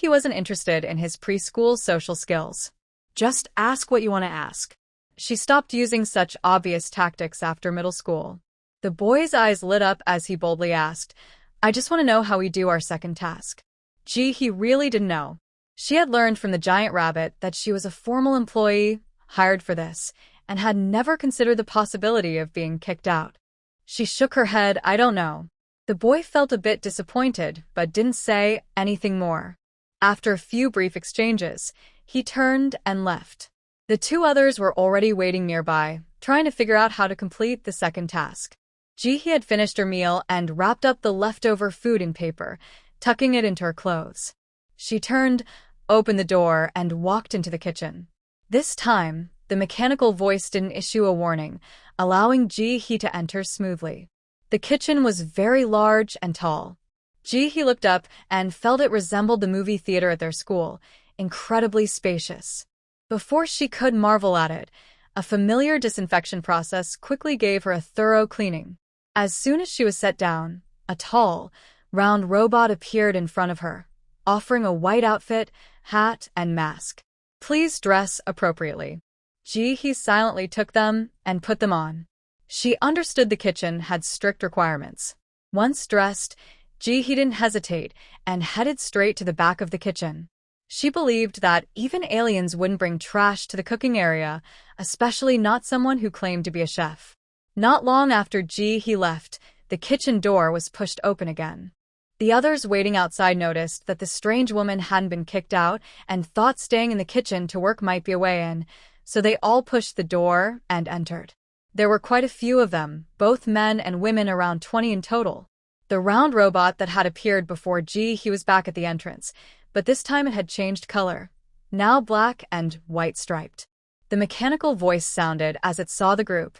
wasn't interested in his preschool social skills. Just ask what you want to ask. She stopped using such obvious tactics after middle school. The boy's eyes lit up as he boldly asked, I just want to know how we do our second task. He really didn't know. She had learned from the giant rabbit that she was a formal employee, hired for this, and had never considered the possibility of being kicked out. She shook her head, I don't know. The boy felt a bit disappointed, but didn't say anything more. After a few brief exchanges, he turned and left. The 2 others were already waiting nearby, trying to figure out how to complete the second task. Ji-hee had finished her meal and wrapped up the leftover food in paper, tucking it into her clothes. She turned, opened the door, and walked into the kitchen. This time, the mechanical voice didn't issue a warning, allowing Ji-hee to enter smoothly. The kitchen was very large and tall. Ji-hee looked up and felt it resembled the movie theater at their school, incredibly spacious. Before she could marvel at it, a familiar disinfection process quickly gave her a thorough cleaning. As soon as she was set down, a tall, round robot appeared in front of her, offering a white outfit, hat, and mask. Please dress appropriately. Ji-hee silently took them and put them on. She understood the kitchen had strict requirements. Once dressed, Ji-hee didn't hesitate and headed straight to the back of the kitchen. She believed that even aliens wouldn't bring trash to the cooking area, especially not someone who claimed to be a chef. Not long after Ji-hee left, the kitchen door was pushed open again. The others waiting outside noticed that the strange woman hadn't been kicked out and thought staying in the kitchen to work might be a way in, so they all pushed the door and entered. There were quite a few of them, both men and women, around 20 in total. The round robot that had appeared before Ji-hee was back at the entrance, but this time it had changed color, now black and white striped. The mechanical voice sounded as it saw the group.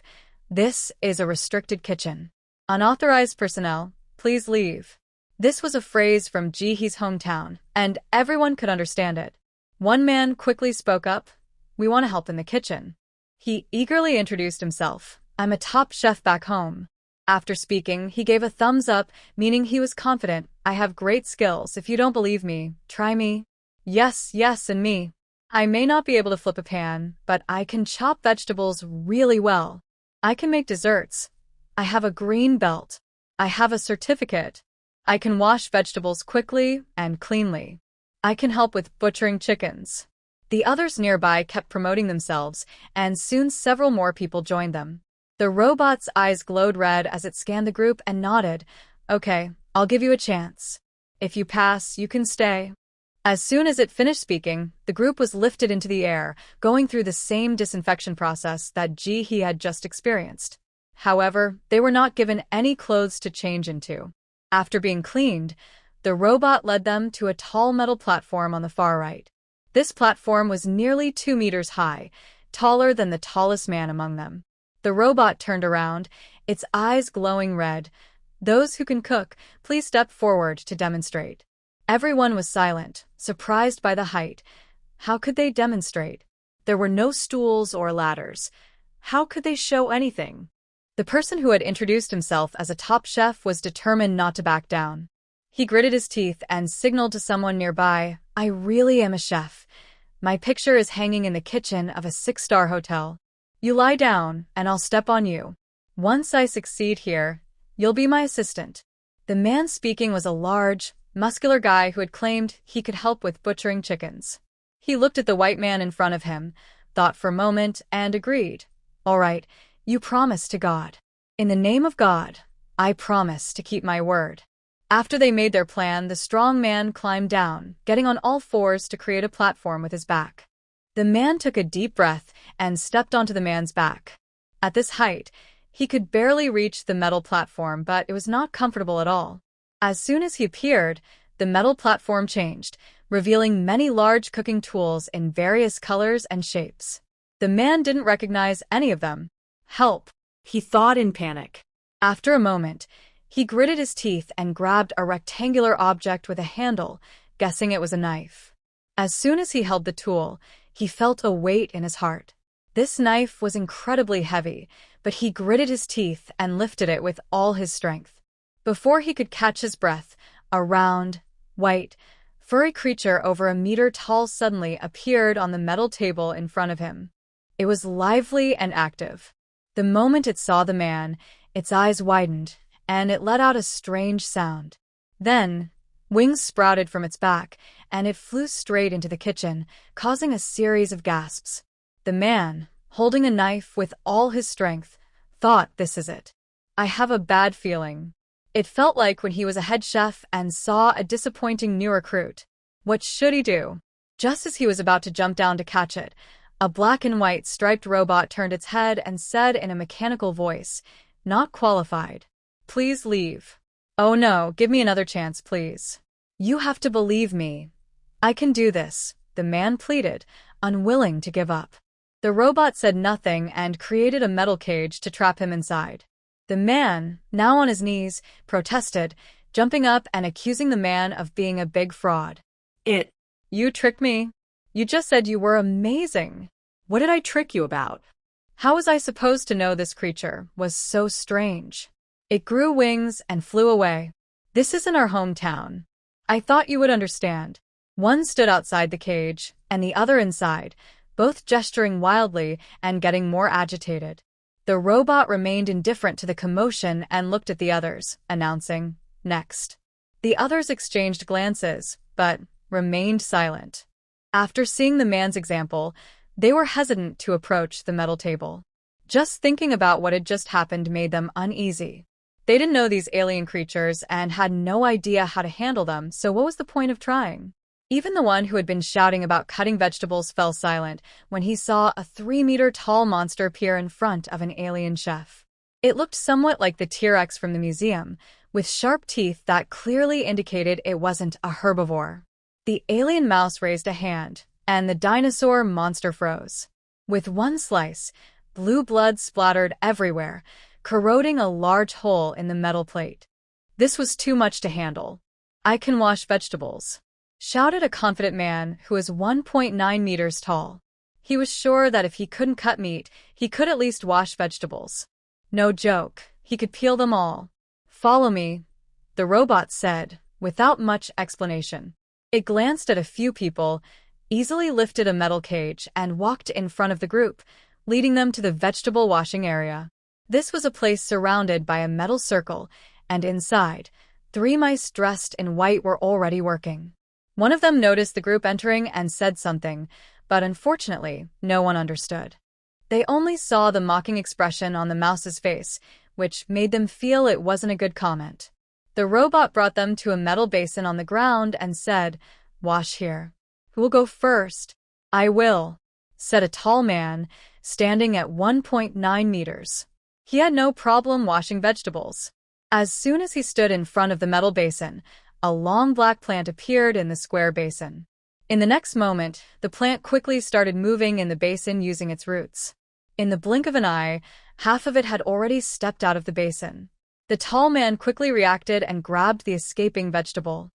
This is a restricted kitchen. Unauthorized personnel, please leave. This was a phrase from Ji-hee's hometown, and everyone could understand it. One man quickly spoke up, we want to help in the kitchen. He eagerly introduced himself. I'm a top chef back home. After speaking, he gave a thumbs up, meaning he was confident. I have great skills. If you don't believe me, try me. Yes, and me. I may not be able to flip a pan, but I can chop vegetables really well. I can make desserts. I have a green belt. I have a certificate. I can wash vegetables quickly and cleanly. I can help with butchering chickens. The others nearby kept promoting themselves, and soon several more people joined them. The robot's eyes glowed red as it scanned the group and nodded. Okay, I'll give you a chance. If you pass, you can stay. As soon as it finished speaking, the group was lifted into the air, going through the same disinfection process that Ji-hee had just experienced. However, they were not given any clothes to change into. After being cleaned, the robot led them to a tall metal platform on the far right. This platform was nearly 2 meters high, taller than the tallest man among them. The robot turned around, its eyes glowing red. Those who can cook, please step forward to demonstrate. Everyone was silent, surprised by the height. How could they demonstrate? There were no stools or ladders. How could they show anything? The person who had introduced himself as a top chef was determined not to back down. He gritted his teeth and signaled to someone nearby, I really am a chef. My picture is hanging in the kitchen of a 6-star hotel. You lie down, and I'll step on you. Once I succeed here, you'll be my assistant. The man speaking was a large, muscular guy who had claimed he could help with butchering chickens. He looked at the white man in front of him, thought for a moment, and agreed. All right, you promise to God. In the name of God, I promise to keep my word. After they made their plan, the strong man climbed down, getting on all fours to create a platform with his back. The man took a deep breath and stepped onto the man's back. At this height, he could barely reach the metal platform, but it was not comfortable at all. As soon as he appeared, the metal platform changed, revealing many large cooking tools in various colors and shapes. The man didn't recognize any of them. Help, he thought in panic. After a moment, he gritted his teeth and grabbed a rectangular object with a handle, guessing it was a knife. As soon as he held the tool, he felt a weight in his heart. This knife was incredibly heavy, but he gritted his teeth and lifted it with all his strength. Before he could catch his breath, a round, white, furry creature over 1 meter tall suddenly appeared on the metal table in front of him. It was lively and active. The moment it saw the man, its eyes widened, and it let out a strange sound. Then, wings sprouted from its back, and it flew straight into the kitchen, causing a series of gasps. The man, holding a knife with all his strength, thought, "This is it. I have a bad feeling." It felt like when he was a head chef and saw a disappointing new recruit. What should he do? Just as he was about to jump down to catch it, a black and white striped robot turned its head and said in a mechanical voice, "Not qualified. Please leave." "Oh no, give me another chance, please. You have to believe me. I can do this," the man pleaded, unwilling to give up. The robot said nothing and created a metal cage to trap him inside. The man, now on his knees, protested, jumping up and accusing the man of being a big fraud. You tricked me. You just said you were amazing." "What did I trick you about?" How was I supposed to know this creature was so strange? It grew wings and flew away. "This isn't our hometown. I thought you would understand." One stood outside the cage, and the other inside, both gesturing wildly and getting more agitated. The robot remained indifferent to the commotion and looked at the others, announcing, "Next." The others exchanged glances, but remained silent. After seeing the man's example, they were hesitant to approach the metal table. Just thinking about what had just happened made them uneasy. They didn't know these alien creatures and had no idea how to handle them, so what was the point of trying? Even the one who had been shouting about cutting vegetables fell silent when he saw a 3-meter-tall monster appear in front of an alien chef. It looked somewhat like the T-Rex from the museum, with sharp teeth that clearly indicated it wasn't a herbivore. The alien mouse raised a hand, and the dinosaur monster froze. With one slice, blue blood splattered everywhere, corroding a large hole in the metal plate. "This was too much to handle. I can wash vegetables," shouted a confident man who was 1.9 meters tall. He was sure that if he couldn't cut meat, he could at least wash vegetables. No joke, he could peel them all. "Follow me," the robot said, without much explanation. It glanced at a few people, easily lifted a metal cage, and walked in front of the group, leading them to the vegetable washing area. This was a place surrounded by a metal circle, and inside, 3 mice dressed in white were already working. One of them noticed the group entering and said something, but unfortunately, no one understood. They only saw the mocking expression on the mouse's face, which made them feel it wasn't a good comment. The robot brought them to a metal basin on the ground and said, "Wash here." "Who will go first?" "I will," said a tall man, standing at 1.9 meters. He had no problem washing vegetables. As soon as he stood in front of the metal basin, a long black plant appeared in the square basin. In the next moment, the plant quickly started moving in the basin using its roots. In the blink of an eye, half of it had already stepped out of the basin. The tall man quickly reacted and grabbed the escaping vegetable.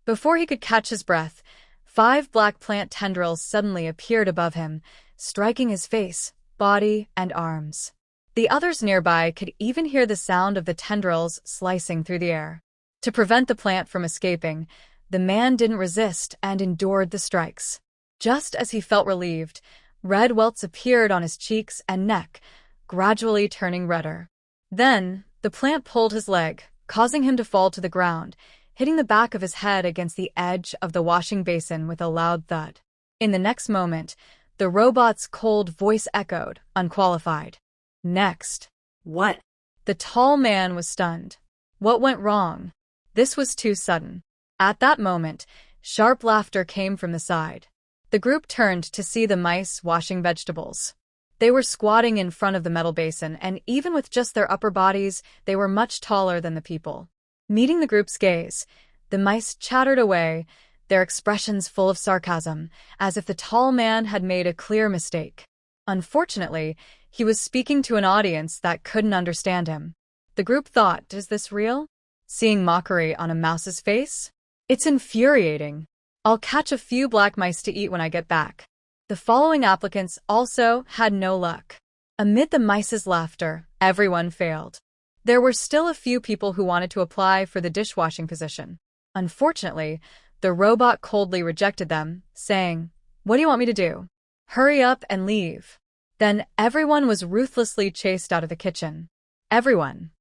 Before he could catch his breath, 5 black plant tendrils suddenly appeared above him, striking his face, body, and arms. The others nearby could even hear the sound of the tendrils slicing through the air. To prevent the plant from escaping, the man didn't resist and endured the strikes. Just as he felt relieved, red welts appeared on his cheeks and neck, gradually turning redder. Then, the plant pulled his leg, causing him to fall to the ground, hitting the back of his head against the edge of the washing basin with a loud thud. In the next moment, the robot's cold voice echoed, "Unqualified." "Next." "What?" The tall man was stunned. What went wrong? This was too sudden. At that moment, sharp laughter came from the side. The group turned to see the mice washing vegetables. They were squatting in front of the metal basin, and even with just their upper bodies, they were much taller than the people. Meeting the group's gaze, the mice chattered away, their expressions full of sarcasm, as if the tall man had made a clear mistake. Unfortunately, he was speaking to an audience that couldn't understand him. The group thought, is this real? Seeing mockery on a mouse's face? It's infuriating. I'll catch a few black mice to eat when I get back. The following applicants also had no luck. Amid the mice's laughter, everyone failed. There were still a few people who wanted to apply for the dishwashing position. Unfortunately, the robot coldly rejected them, saying, "What do you want me to do? Hurry up and leave." Then everyone was ruthlessly chased out of the kitchen. Everyone.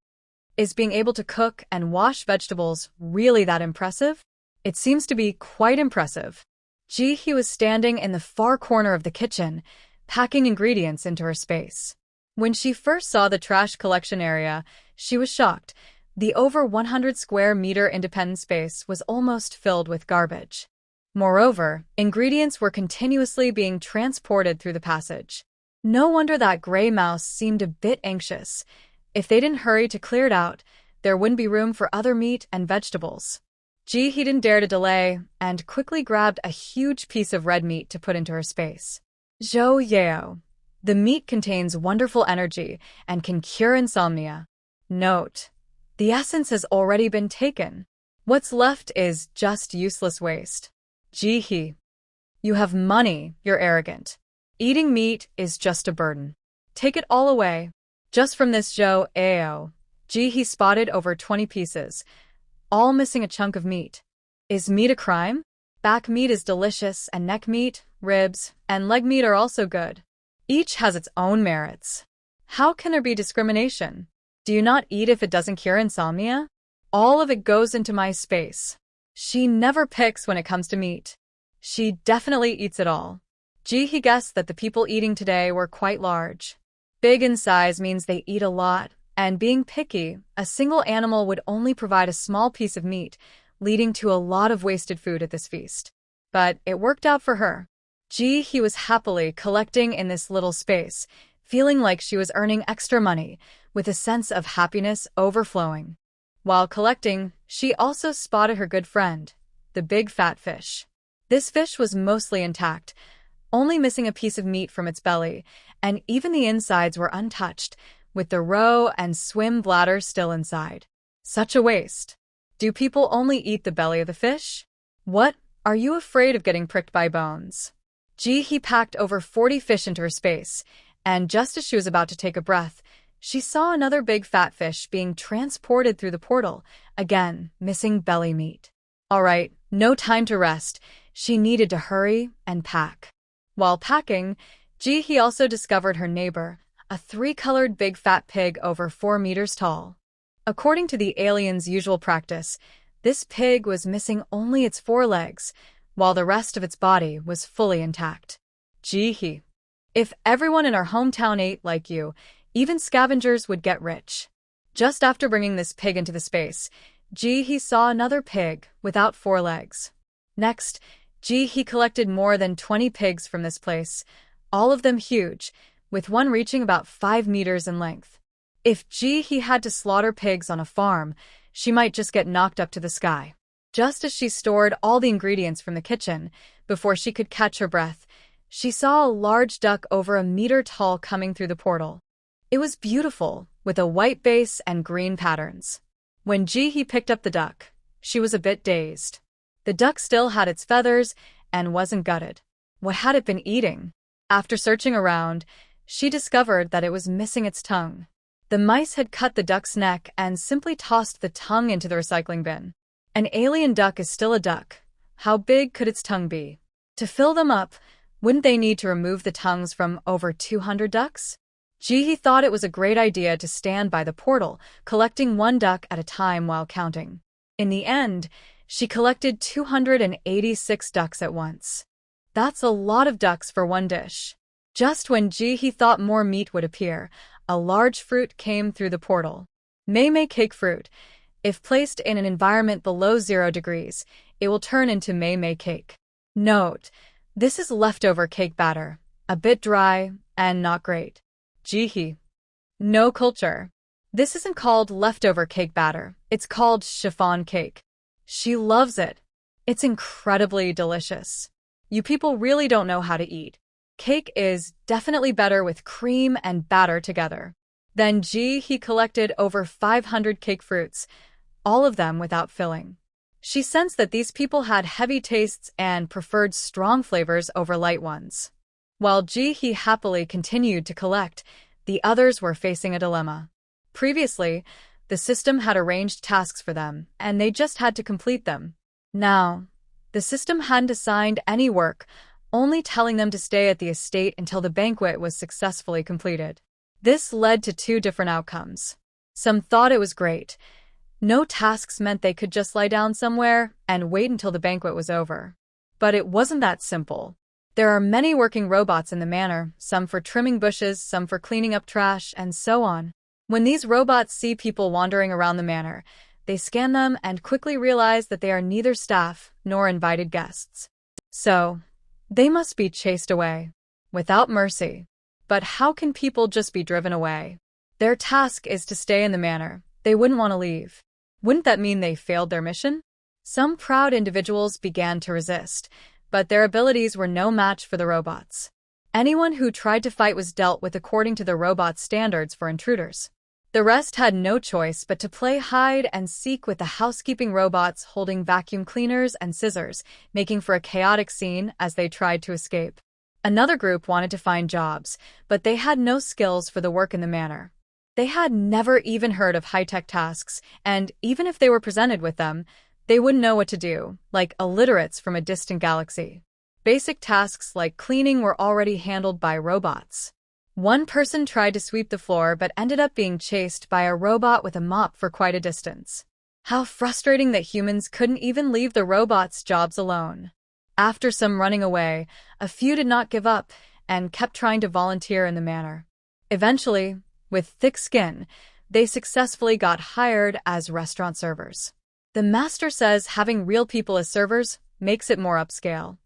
Is being able to cook and wash vegetables really that impressive? It seems to be quite impressive. Ji-hee was standing in the far corner of the kitchen, packing ingredients into her space. When she first saw the trash collection area, she was shocked. The over 100 square meter independent space was almost filled with garbage. Moreover, ingredients were continuously being transported through the passage. No wonder that gray mouse seemed a bit anxious. If they didn't hurry to clear it out, there wouldn't be room for other meat and vegetables. Ji-hee didn't dare to delay, and quickly grabbed a huge piece of red meat to put into her space. Zhou Yao. The meat contains wonderful energy and can cure insomnia. Note: the essence has already been taken. What's left is just useless waste. Ji-hee. You have money, you're arrogant. Eating meat is just a burden. Take it all away. Just from this Zhou Yao, Ji-hee spotted over 20 pieces, all missing a chunk of meat. Is meat a crime? Back meat is delicious, and neck meat, ribs, and leg meat are also good. Each has its own merits. How can there be discrimination? Do you not eat if it doesn't cure insomnia? All of it goes into my space. She never picks when it comes to meat. She definitely eats it all. Ji-hee guessed that the people eating today were quite large. Big in size means they eat a lot, and being picky, a single animal would only provide a small piece of meat, leading to a lot of wasted food at this feast. But it worked out for her. Ji-hee was happily collecting in this little space, feeling like she was earning extra money, with a sense of happiness overflowing. While collecting, she also spotted her good friend, the big fat fish. This fish was mostly intact, only missing a piece of meat from its belly, and even the insides were untouched, with the roe and swim bladder still inside. Such a waste. Do people only eat the belly of the fish? What? Are you afraid of getting pricked by bones? Ji-hee packed over 40 fish into her space, and just as she was about to take a breath, she saw another big fat fish being transported through the portal, again missing belly meat. All right, no time to rest. She needed to hurry and pack. While packing, Ji-hee also discovered her neighbor, a 3-colored big fat pig over 4 meters tall. According to the alien's usual practice, this pig was missing only its 4 legs, while the rest of its body was fully intact. Ji-hee. If everyone in our hometown ate like you, even scavengers would get rich. Just after bringing this pig into the space, Ji-hee saw another pig without 4 legs. Next, Ji-hee collected more than 20 pigs from this place, all of them huge, with one reaching about 5 meters in length. If Ji-hee had to slaughter pigs on a farm, she might just get knocked up to the sky. Just as she stored all the ingredients from the kitchen, before she could catch her breath, she saw a large duck over 1 meter tall coming through the portal. It was beautiful, with a white base and green patterns. When Ji-hee picked up the duck, she was a bit dazed. The duck still had its feathers and wasn't gutted. What had it been eating? After searching around, she discovered that it was missing its tongue. The mice had cut the duck's neck and simply tossed the tongue into the recycling bin. An alien duck is still a duck. How big could its tongue be? To fill them up, wouldn't they need to remove the tongues from over 200 ducks? Ji-hee thought it was a great idea to stand by the portal, collecting 1 duck at a time while counting. In the end, she collected 286 ducks at once. That's a lot of ducks for one dish. Just when Ji-hee thought more meat would appear, a large fruit came through the portal. Mei cake fruit. If placed in an environment below 0 degrees, it will turn into mei cake. Note: this is leftover cake batter, a bit dry and not great. Jihi. No culture. This isn't called leftover cake batter, it's called chiffon cake. She loves it. It's incredibly delicious. You people really don't know how to eat. Cake is definitely better with cream and batter together. Then he collected over 500 cake fruits, all of them without filling. She sensed that these people had heavy tastes and preferred strong flavors over light ones. While he happily continued to collect, the others were facing a dilemma. Previously, the system had arranged tasks for them, and they just had to complete them. Now, the system hadn't assigned any work, only telling them to stay at the estate until the banquet was successfully completed. This led to 2 different outcomes. Some thought it was great. No tasks meant they could just lie down somewhere and wait until the banquet was over. But it wasn't that simple. There are many working robots in the manor, some for trimming bushes, some for cleaning up trash, and so on. When these robots see people wandering around the manor, they scan them and quickly realize that they are neither staff nor invited guests. So, they must be chased away, without mercy. But how can people just be driven away? Their task is to stay in the manor. They wouldn't want to leave. Wouldn't that mean they failed their mission? Some proud individuals began to resist, but their abilities were no match for the robots. Anyone who tried to fight was dealt with according to the robot's standards for intruders. The rest had no choice but to play hide and seek with the housekeeping robots holding vacuum cleaners and scissors, making for a chaotic scene as they tried to escape. Another group wanted to find jobs, but they had no skills for the work in the manor. They had never even heard of high-tech tasks, and even if they were presented with them, they wouldn't know what to do, like illiterates from a distant galaxy. Basic tasks like cleaning were already handled by robots. One person tried to sweep the floor but ended up being chased by a robot with a mop for quite a distance. How frustrating that humans couldn't even leave the robots' jobs alone. After some running away, a few did not give up and kept trying to volunteer in the manor. Eventually, with thick skin, they successfully got hired as restaurant servers. The master says having real people as servers makes it more upscale.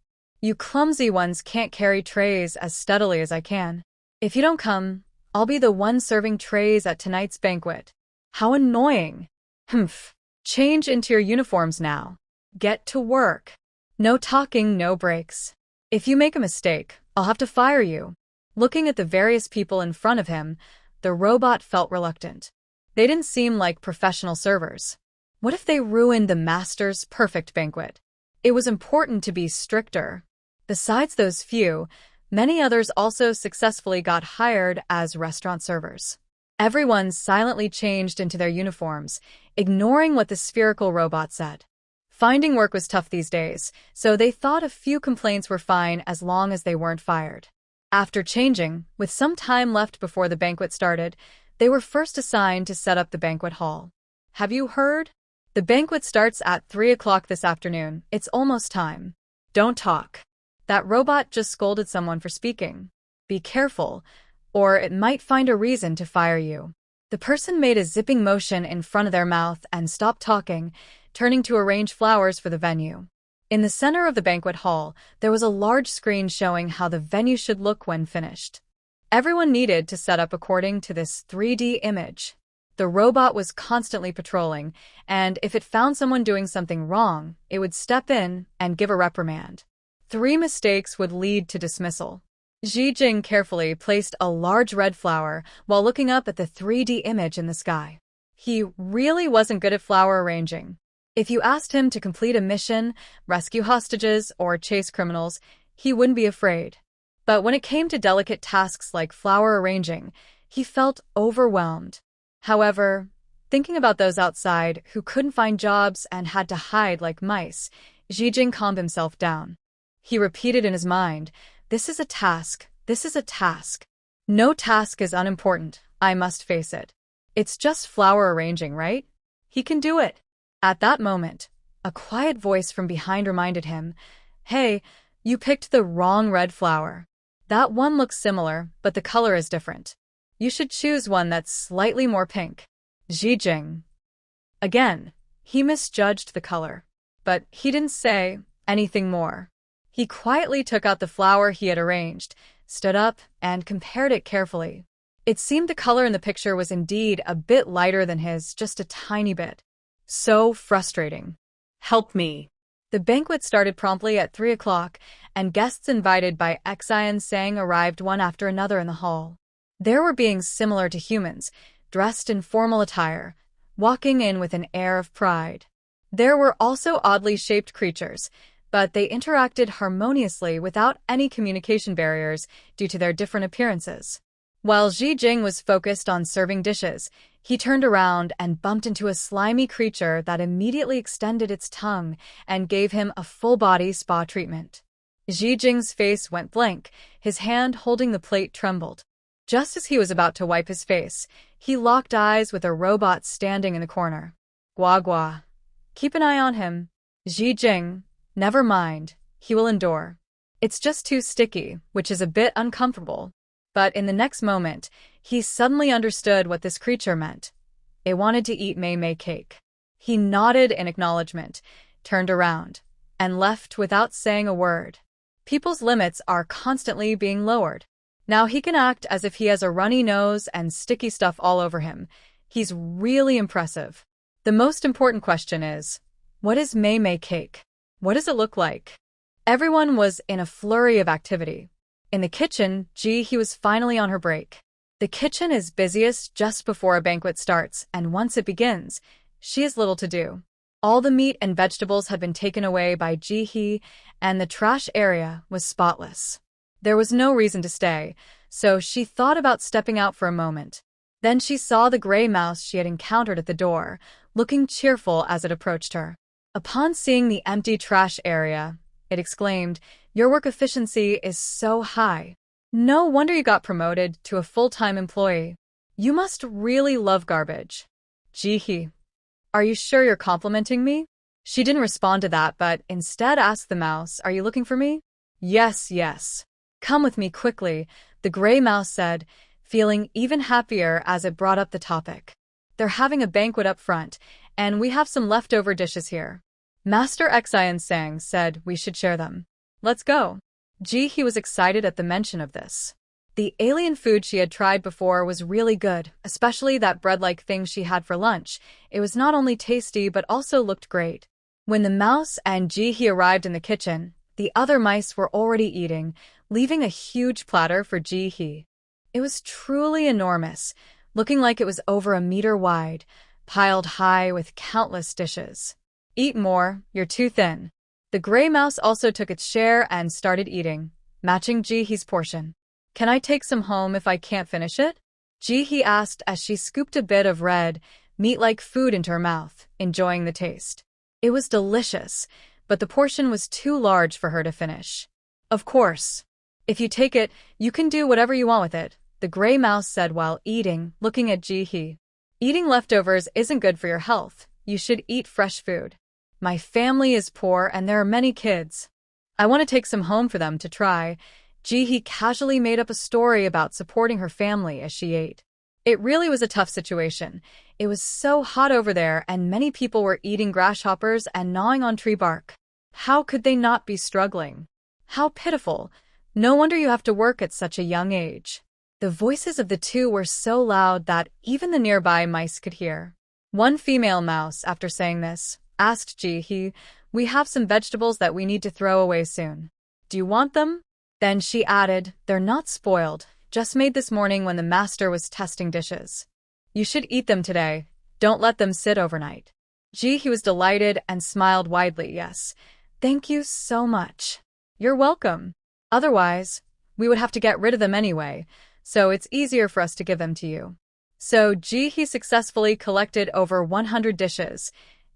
You clumsy ones can't carry trays as steadily as I can. If you don't come, I'll be the one serving trays at tonight's banquet. How annoying. Humph. Change into your uniforms now. Get to work. No talking, no breaks. If you make a mistake, I'll have to fire you. Looking at the various people in front of him, the robot felt reluctant. They didn't seem like professional servers. What if they ruined the master's perfect banquet? It was important to be stricter. Besides those few, many others also successfully got hired as restaurant servers. Everyone silently changed into their uniforms, ignoring what the spherical robot said. Finding work was tough these days, so they thought a few complaints were fine as long as they weren't fired. After changing, with some time left before the banquet started, they were first assigned to set up the banquet hall. Have you heard? The banquet starts at 3 o'clock this afternoon. It's almost time. Don't talk. That robot just scolded someone for speaking. Be careful, or it might find a reason to fire you. The person made a zipping motion in front of their mouth and stopped talking, turning to arrange flowers for the venue. In the center of the banquet hall, there was a large screen showing how the venue should look when finished. Everyone needed to set up according to this 3D image. The robot was constantly patrolling, and if it found someone doing something wrong, it would step in and give a reprimand. 3 mistakes would lead to dismissal. Jing carefully placed a large red flower while looking up at the 3D image in the sky. He really wasn't good at flower arranging. If you asked him to complete a mission, rescue hostages, or chase criminals, he wouldn't be afraid. But when it came to delicate tasks like flower arranging, he felt overwhelmed. However, thinking about those outside who couldn't find jobs and had to hide like mice, Jing calmed himself down. He repeated in his mind, "This is a task. This is a task. No task is unimportant. I must face it. It's just flower arranging, right? He can do it." At that moment, a quiet voice from behind reminded him, "Hey, you picked the wrong red flower. That one looks similar, but the color is different. You should choose one that's slightly more pink." Jing. Again, he misjudged the color. But he didn't say anything more. He quietly took out the flower he had arranged, stood up, and compared it carefully. It seemed the color in the picture was indeed a bit lighter than his, just a tiny bit. So frustrating. Help me. The banquet started promptly at 3 o'clock, and guests invited by Xian Sang arrived one after another in the hall. There were beings similar to humans, dressed in formal attire, walking in with an air of pride. There were also oddly shaped creatures, but they interacted harmoniously without any communication barriers due to their different appearances. While Ji Jing was focused on serving dishes, he turned around and bumped into a slimy creature that immediately extended its tongue and gave him a full-body spa treatment. Ji Jing's face went blank, his hand holding the plate trembled. Just as he was about to wipe his face, he locked eyes with a robot standing in the corner. Gua gua. Keep an eye on him. Ji Jing. Never mind, he will endure. It's just too sticky, which is a bit uncomfortable. But in the next moment, he suddenly understood what this creature meant. It wanted to eat Mei Mei cake. He nodded in acknowledgement, turned around, and left without saying a word. People's limits are constantly being lowered. Now he can act as if he has a runny nose and sticky stuff all over him. He's really impressive. The most important question is, what is Mei Mei cake? What does it look like? Everyone was in a flurry of activity. In the kitchen, he was finally on her break. The kitchen is busiest just before a banquet starts, and once it begins, she has little to do. All the meat and vegetables had been taken away by Ji, and the trash area was spotless. There was no reason to stay, so she thought about stepping out for a moment. Then she saw the gray mouse she had encountered at the door, looking cheerful as it approached her. Upon seeing the empty trash area, it exclaimed, "Your work efficiency is so high. No wonder you got promoted to a full-time employee. You must really love garbage." Ji, are you sure you're complimenting me? She didn't respond to that, but instead asked the mouse, "Are you looking for me?" Yes, yes. Come with me quickly, the gray mouse said, feeling even happier as it brought up the topic. They're having a banquet up front, and we have some leftover dishes here. Master Xian Sang said we should share them. Let's go. Ji was excited at the mention of this. The alien food she had tried before was really good, especially that bread-like thing she had for lunch. It was not only tasty but also looked great. When the mouse and Ji arrived in the kitchen, the other mice were already eating, leaving a huge platter for Ji. It was truly enormous, looking like it was over 1 meter wide, piled high with countless dishes. Eat more, you're too thin. The gray mouse also took its share and started eating, matching Ji's portion. Can I take some home if I can't finish it? Ji asked as she scooped a bit of red, meat-like food into her mouth, enjoying the taste. It was delicious, but the portion was too large for her to finish. Of course. If you take it, you can do whatever you want with it, the gray mouse said while eating, looking at Ji. Eating leftovers isn't good for your health. You should eat fresh food. My family is poor and there are many kids. I want to take some home for them to try. Ji casually made up a story about supporting her family as she ate. It really was a tough situation. It was so hot over there and many people were eating grasshoppers and gnawing on tree bark. How could they not be struggling? How pitiful. No wonder you have to work at such a young age. The voices of the two were so loud that even the nearby mice could hear. One female mouse, after saying this, asked Ji, "We have some vegetables that we need to throw away soon. Do you want them?" Then she added, "They're not spoiled, just made this morning when the master was testing dishes. You should eat them today, don't let them sit overnight." Ji was delighted and smiled widely. "Yes, thank you so much. You're welcome. Otherwise, we would have to get rid of them anyway, so it's easier for us to give them to you." So Ji successfully collected over 100 dishes,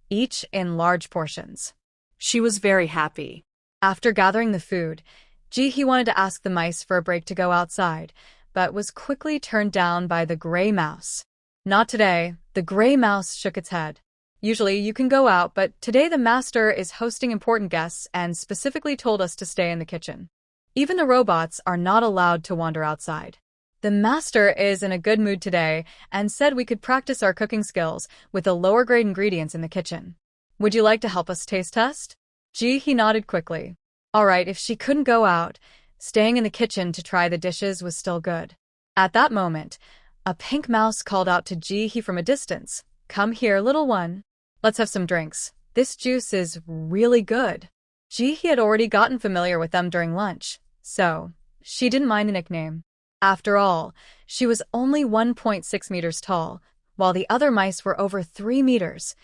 each in large portions. She was very happy. After gathering the food, Ji wanted to ask the mice for a break to go outside, but was quickly turned down by the gray mouse. "Not today," the gray mouse shook its head. "Usually you can go out, but today the master is hosting important guests and specifically told us to stay in the kitchen. Even the robots are not allowed to wander outside." The master is in a good mood today and said we could practice our cooking skills with the lower grade ingredients in the kitchen. Would you like to help us taste test? He nodded quickly. All right, if she couldn't go out, staying in the kitchen to try the dishes was still good. At that moment, a pink mouse called out to He from a distance. Come here, little one. Let's have some drinks. This juice is really good. He had already gotten familiar with them during lunch, so she didn't mind the nickname. After all, she was only 1.6 meters tall, while the other mice were over 3 meters.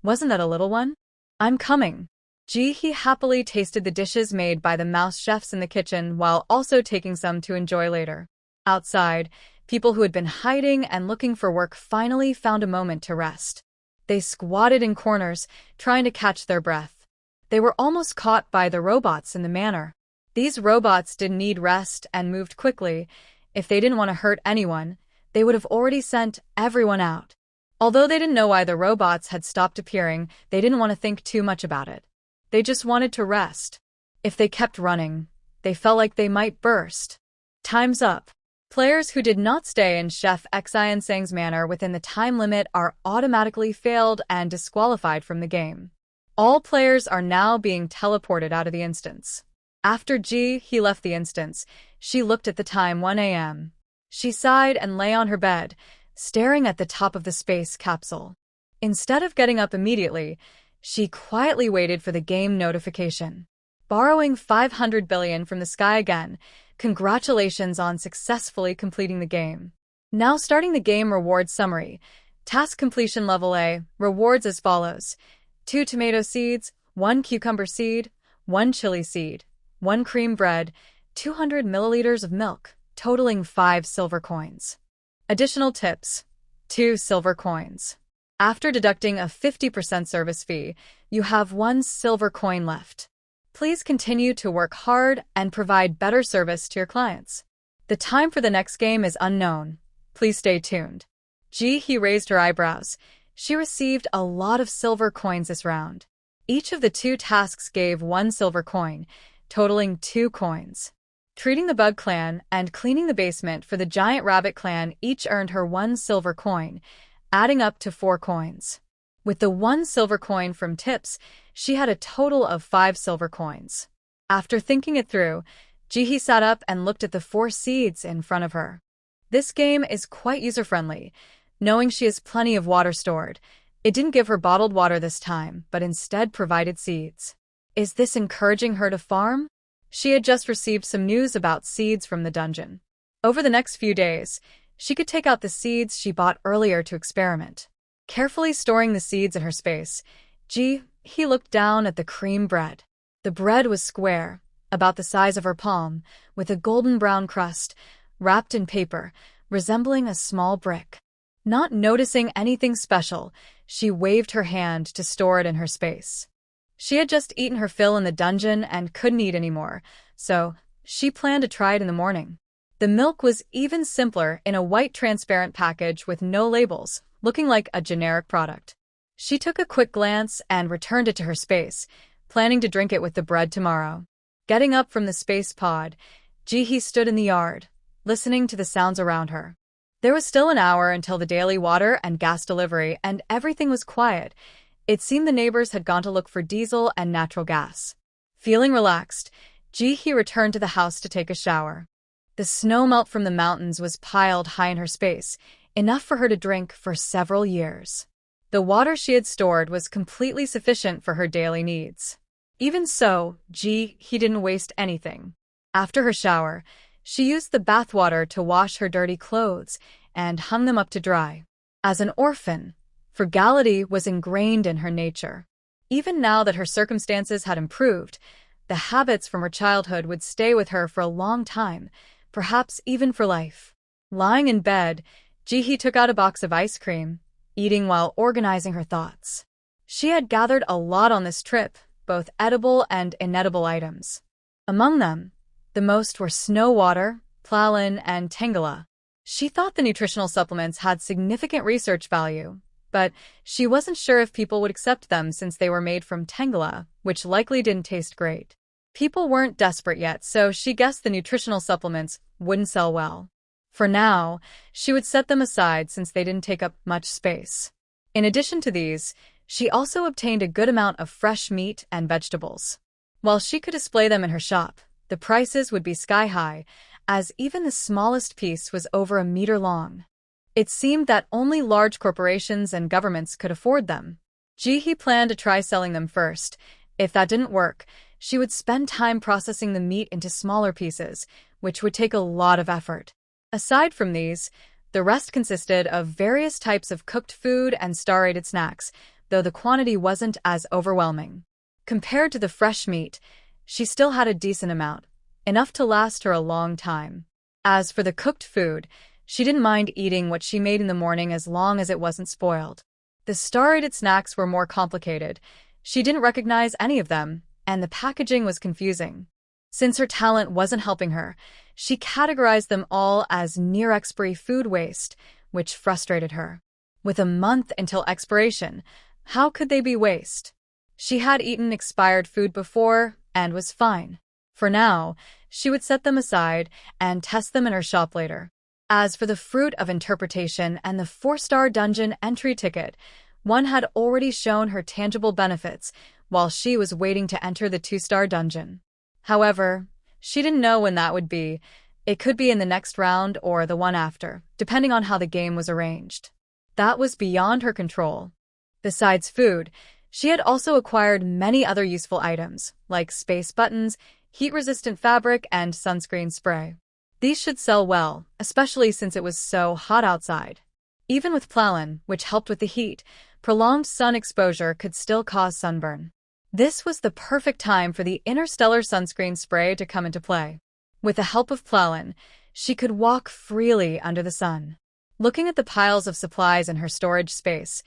Wasn't that a little one? I'm coming. He happily tasted the dishes made by the mouse chefs in the kitchen while also taking some to enjoy later. Outside, people who had been hiding and looking for work finally found a moment to rest. They squatted in corners, trying to catch their breath. They were almost caught by the robots in the manor. These robots didn't need rest and moved quickly. If they didn't want to hurt anyone, they would have already sent everyone out. Although they didn't know why the robots had stopped appearing, they didn't want to think too much about it. They just wanted to rest. If they kept running, they felt like they might burst. Time's up. Players who did not stay in Chef Xiansang's manor within the time limit are automatically failed and disqualified from the game. All players are now being teleported out of the instance. After he left the instance, she looked at the time 1 a.m. She sighed and lay on her bed, staring at the top of the space capsule. Instead of getting up immediately, she quietly waited for the game notification. Borrowing 500 billion from the sky again, congratulations on successfully completing the game. Now starting the game reward summary. Task completion level A, rewards as follows. 2 tomato seeds, 1 cucumber seed, 1 chili seed, 1 cream bread, 200 milliliters of milk, totaling 5 silver coins. Additional tips. 2 silver coins. After deducting a 50% service fee, you have 1 silver coin left. Please continue to work hard and provide better service to your clients. The time for the next game is unknown. Please stay tuned. He raised her eyebrows. She received a lot of silver coins this round. Each of the 2 tasks gave 1 silver coin, totaling 2 coins. Treating the Bug Clan and cleaning the basement for the Giant Rabbit Clan each earned her 1 silver coin, adding up to 4 coins. With the 1 silver coin from tips, she had a total of 5 silver coins. After thinking it through, He sat up and looked at the 4 seeds in front of her. This game is quite user-friendly. Knowing she has plenty of water stored, it didn't give her bottled water this time, but instead provided seeds. Is this encouraging her to farm? She had just received some news about seeds from the dungeon. Over the next few days, she could take out the seeds she bought earlier to experiment. Carefully storing the seeds in her space, he looked down at the cream bread. The bread was square, about the size of her palm, with a golden brown crust, wrapped in paper, resembling a small brick. Not noticing anything special, she waved her hand to store it in her space. She had just eaten her fill in the dungeon and couldn't eat anymore, so she planned to try it in the morning. The milk was even simpler in a white transparent package with no labels, looking like a generic product. She took a quick glance and returned it to her space, planning to drink it with the bread tomorrow. Getting up from the space pod, He stood in the yard, listening to the sounds around her. There was still an hour until the daily water and gas delivery, and everything was quiet. It seemed the neighbors had gone to look for diesel and natural gas. Feeling relaxed, he returned to the house to take a shower. The snow melt from the mountains was piled high in her space, enough for her to drink for several years. The water she had stored was completely sufficient for her daily needs. Even so, he didn't waste anything. After her shower, she used the bathwater to wash her dirty clothes and hung them up to dry. As an orphan, frugality was ingrained in her nature. Even now that her circumstances had improved, the habits from her childhood would stay with her for a long time, perhaps even for life. Lying in bed, He took out a box of ice cream, eating while organizing her thoughts. She had gathered a lot on this trip, both edible and inedible items. Among them, the most were snow water, Plalin, and Tengala. She thought the nutritional supplements had significant research value, but she wasn't sure if people would accept them since they were made from Tengala, which likely didn't taste great. People weren't desperate yet, so she guessed the nutritional supplements wouldn't sell well. For now, she would set them aside since they didn't take up much space. In addition to these, she also obtained a good amount of fresh meat and vegetables. While she could display them in her shop, the prices would be sky-high, as even the smallest piece was over a meter long. It seemed that only large corporations and governments could afford them. Ji-hee planned to try selling them first. If that didn't work, she would spend time processing the meat into smaller pieces, which would take a lot of effort. Aside from these, the rest consisted of various types of cooked food and star-rated snacks, though the quantity wasn't as overwhelming. Compared to the fresh meat, she still had a decent amount, enough to last her a long time. As for the cooked food, she didn't mind eating what she made in the morning as long as it wasn't spoiled. The star-rated snacks were more complicated. She didn't recognize any of them, and the packaging was confusing. Since her talent wasn't helping her, she categorized them all as near-expiry food waste, which frustrated her. With a month until expiration, how could they be waste? She had eaten expired food before and was fine. For now, she would set them aside and test them in her shop later. As for the fruit of interpretation and the 4-star dungeon entry ticket, one had already shown her tangible benefits while she was waiting to enter the 2-star dungeon. However, she didn't know when that would be. It could be in the next round or the one after, depending on how the game was arranged. That was beyond her control. Besides food, she had also acquired many other useful items, like space buttons, heat-resistant fabric, and sunscreen spray. These should sell well, especially since it was so hot outside. Even with Plalin, which helped with the heat, prolonged sun exposure could still cause sunburn. This was the perfect time for the interstellar sunscreen spray to come into play. With the help of Plalin, she could walk freely under the sun. Looking at the piles of supplies in her storage space,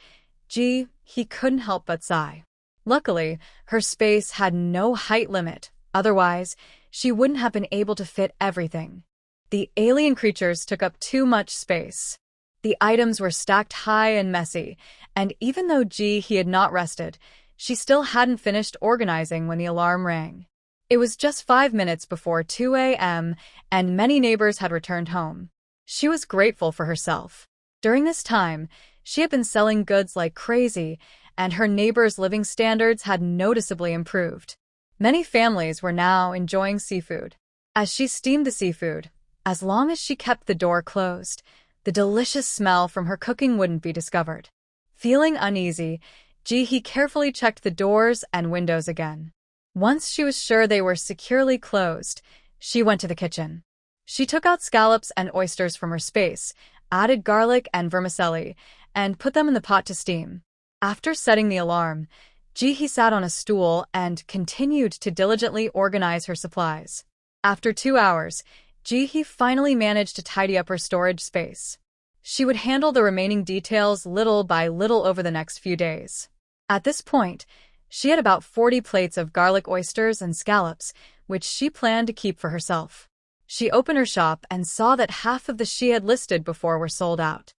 he couldn't help but sigh. Luckily, her space had no height limit, otherwise, she wouldn't have been able to fit everything. The alien creatures took up too much space. The items were stacked high and messy, and even though he had not rested, she still hadn't finished organizing when the alarm rang. It was just 5 minutes before 2 a.m., and many neighbors had returned home. She was grateful for herself. During this time, she had been selling goods like crazy, and her neighbors' living standards had noticeably improved. Many families were now enjoying seafood. As she steamed the seafood, as long as she kept the door closed, the delicious smell from her cooking wouldn't be discovered. Feeling uneasy, he carefully checked the doors and windows again. Once she was sure they were securely closed, she went to the kitchen. She took out scallops and oysters from her space, added garlic and vermicelli, and put them in the pot to steam. After setting the alarm, he sat on a stool and continued to diligently organize her supplies. After 2 hours, he finally managed to tidy up her storage space. She would handle the remaining details little by little over the next few days. At this point, she had about 40 plates of garlic oysters and scallops, which she planned to keep for herself. She opened her shop and saw that half of the she had listed before were sold out.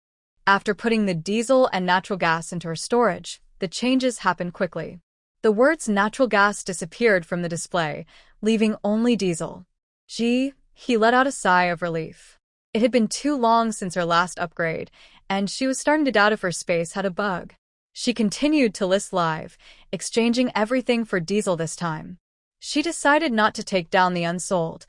After putting the diesel and natural gas into her storage, the changes happened quickly. The words natural gas disappeared from the display, leaving only diesel. He let out a sigh of relief. It had been too long since her last upgrade, and she was starting to doubt if her space had a bug. She continued to list live, exchanging everything for diesel this time. She decided not to take down the unsold.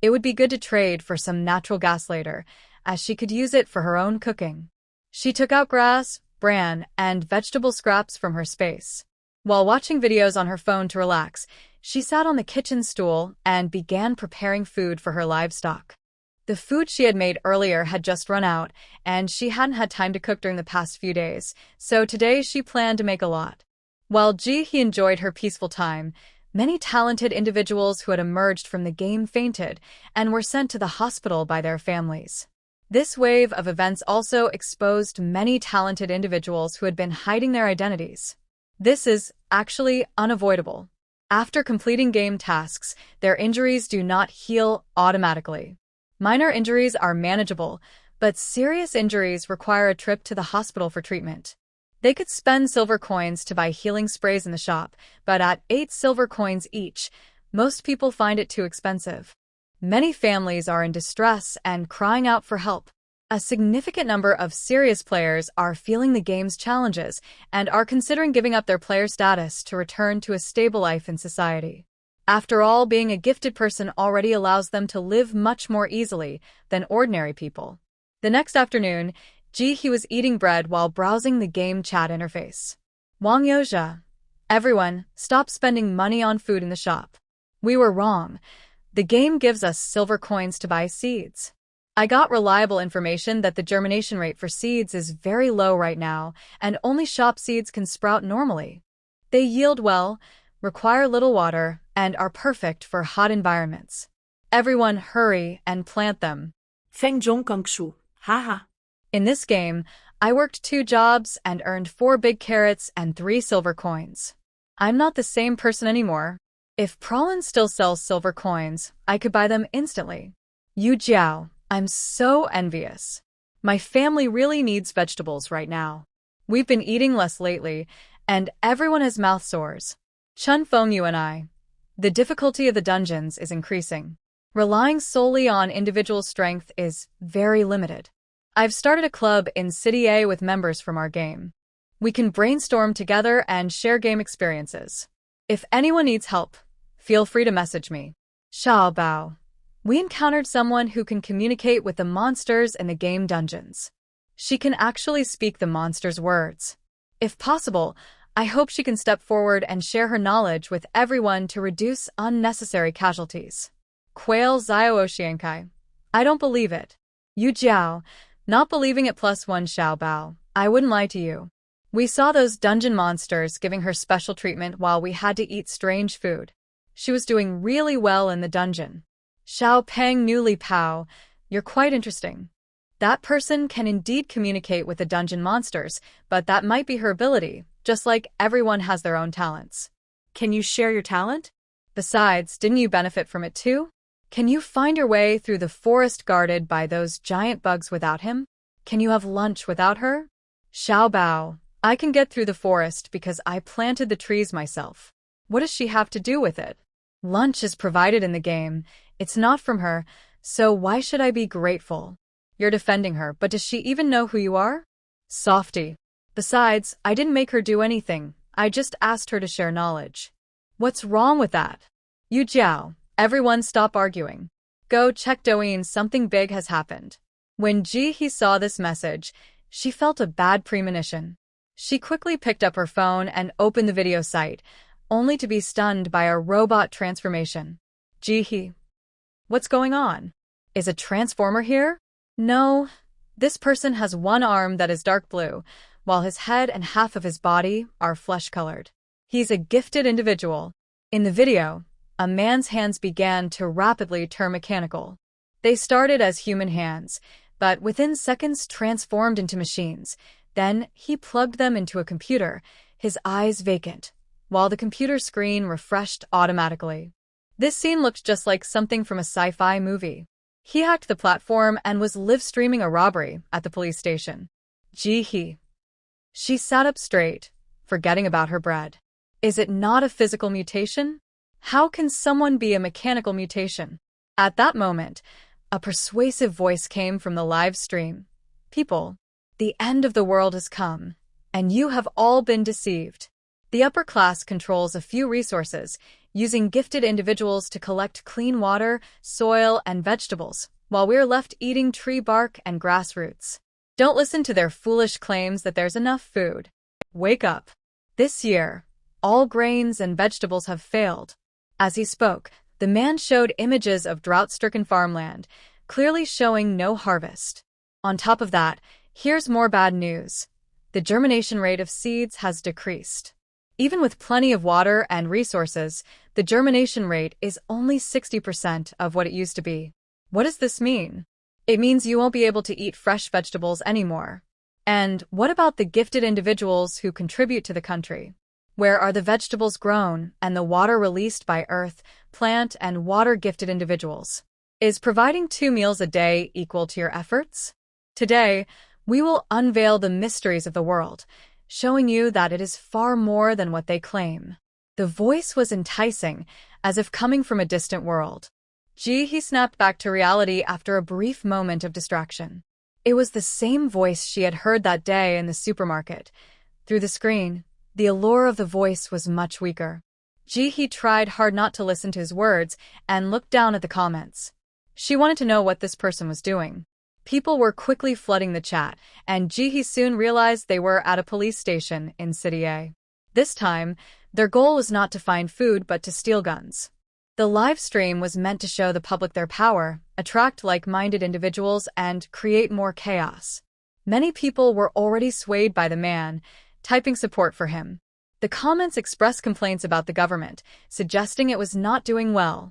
It would be good to trade for some natural gas later, as she could use it for her own cooking. She took out grass, bran, and vegetable scraps from her space. While watching videos on her phone to relax, she sat on the kitchen stool and began preparing food for her livestock. The food she had made earlier had just run out, and she hadn't had time to cook during the past few days, so today she planned to make a lot. While he enjoyed her peaceful time, many talented individuals who had emerged from the game fainted and were sent to the hospital by their families. This wave of events also exposed many talented individuals who had been hiding their identities. This is actually unavoidable. After completing game tasks, their injuries do not heal automatically. Minor injuries are manageable, but serious injuries require a trip to the hospital for treatment. They could spend silver coins to buy healing sprays in the shop, but at 8 silver coins each, most people find it too expensive. Many families are in distress and crying out for help. A significant number of serious players are feeling the game's challenges and are considering giving up their player status to return to a stable life in society. After all, being a gifted person already allows them to live much more easily than ordinary people. The next afternoon, Ji-hee was eating bread while browsing the game chat interface. Wang Yoja. Everyone, stop spending money on food in the shop. We were wrong. The game gives us silver coins to buy seeds. I got reliable information that the germination rate for seeds is very low right now, and only shop seeds can sprout normally. They yield well, require little water, and are perfect for hot environments. Everyone hurry and plant them. Feng Zhong Kung Shu. Haha. In this game, I worked 2 jobs and earned 4 big carrots and 3 silver coins. I'm not the same person anymore. If Pralin still sells silver coins, I could buy them instantly. Yu Jiao, I'm so envious. My family really needs vegetables right now. We've been eating less lately, and everyone has mouth sores. Chun Fengyu and I. The difficulty of the dungeons is increasing. Relying solely on individual strength is very limited. I've started a club in City A with members from our game. We can brainstorm together and share game experiences. If anyone needs help, feel free to message me. Xiao Bao. We encountered someone who can communicate with the monsters in the game dungeons. She can actually speak the monsters' words. If possible, I hope she can step forward and share her knowledge with everyone to reduce unnecessary casualties. Quail Xiaoshiankai. I don't believe it. Yu Jiao. Not believing it +1 Xiao Bao. I wouldn't lie to you. We saw those dungeon monsters giving her special treatment while we had to eat strange food. She was doing really well in the dungeon. Xiao Peng Newly Pao, you're quite interesting. That person can indeed communicate with the dungeon monsters, but that might be her ability, just like everyone has their own talents. Can you share your talent? Besides, didn't you benefit from it too? Can you find your way through the forest guarded by those giant bugs without him? Can you have lunch without her? Xiao Bao, I can get through the forest because I planted the trees myself. What does she have to do with it? Lunch is provided in the game. It's not from her, so why should I be grateful? You're defending her, but does she even know who you are? Softy. Besides, I didn't make her do anything. I just asked her to share knowledge. What's wrong with that? Yu Jiao, everyone stop arguing. Go check Douyin, something big has happened. When Ji-hee saw this message, she felt a bad premonition. She quickly picked up her phone and opened the video site, only to be stunned by a robot transformation. Ji-hee. What's going on? Is a transformer here? No. This person has one arm that is dark blue, while his head and half of his body are flesh-colored. He's a gifted individual. In the video, a man's hands began to rapidly turn mechanical. They started as human hands, but within seconds transformed into machines. Then he plugged them into a computer, his eyes vacant, while the computer screen refreshed automatically. This scene looked just like something from a sci-fi movie. He hacked the platform and was live-streaming a robbery at the police station. Ji-hee. She sat up straight, forgetting about her bread. Is it not a physical mutation? How can someone be a mechanical mutation? At that moment, a persuasive voice came from the live stream. People, the end of the world has come, and you have all been deceived. The upper class controls a few resources, using gifted individuals to collect clean water, soil, and vegetables, while we're left eating tree bark and grass roots. Don't listen to their foolish claims that there's enough food. Wake up. This year, all grains and vegetables have failed. As he spoke, the man showed images of drought-stricken farmland, clearly showing no harvest. On top of that, here's more bad news. The germination rate of seeds has decreased. Even with plenty of water and resources, the germination rate is only 60% of what it used to be. What does this mean? It means you won't be able to eat fresh vegetables anymore. And what about the gifted individuals who contribute to the country? Where are the vegetables grown and the water released by earth, plant, and water-gifted individuals? Is providing 2 meals a day equal to your efforts? Today, we will unveil the mysteries of the world, showing you that it is far more than what they claim. The voice was enticing, as if coming from a distant world. He snapped back to reality after a brief moment of distraction. It was the same voice she had heard that day in the supermarket. Through the screen, the allure of the voice was much weaker. He tried hard not to listen to his words and looked down at the comments. She wanted to know what this person was doing. People were quickly flooding the chat, and He soon realized they were at a police station in City A. This time, their goal was not to find food but to steal guns. The live stream was meant to show the public their power, attract like-minded individuals, and create more chaos. Many people were already swayed by the man, typing support for him. The comments expressed complaints about the government, suggesting it was not doing well.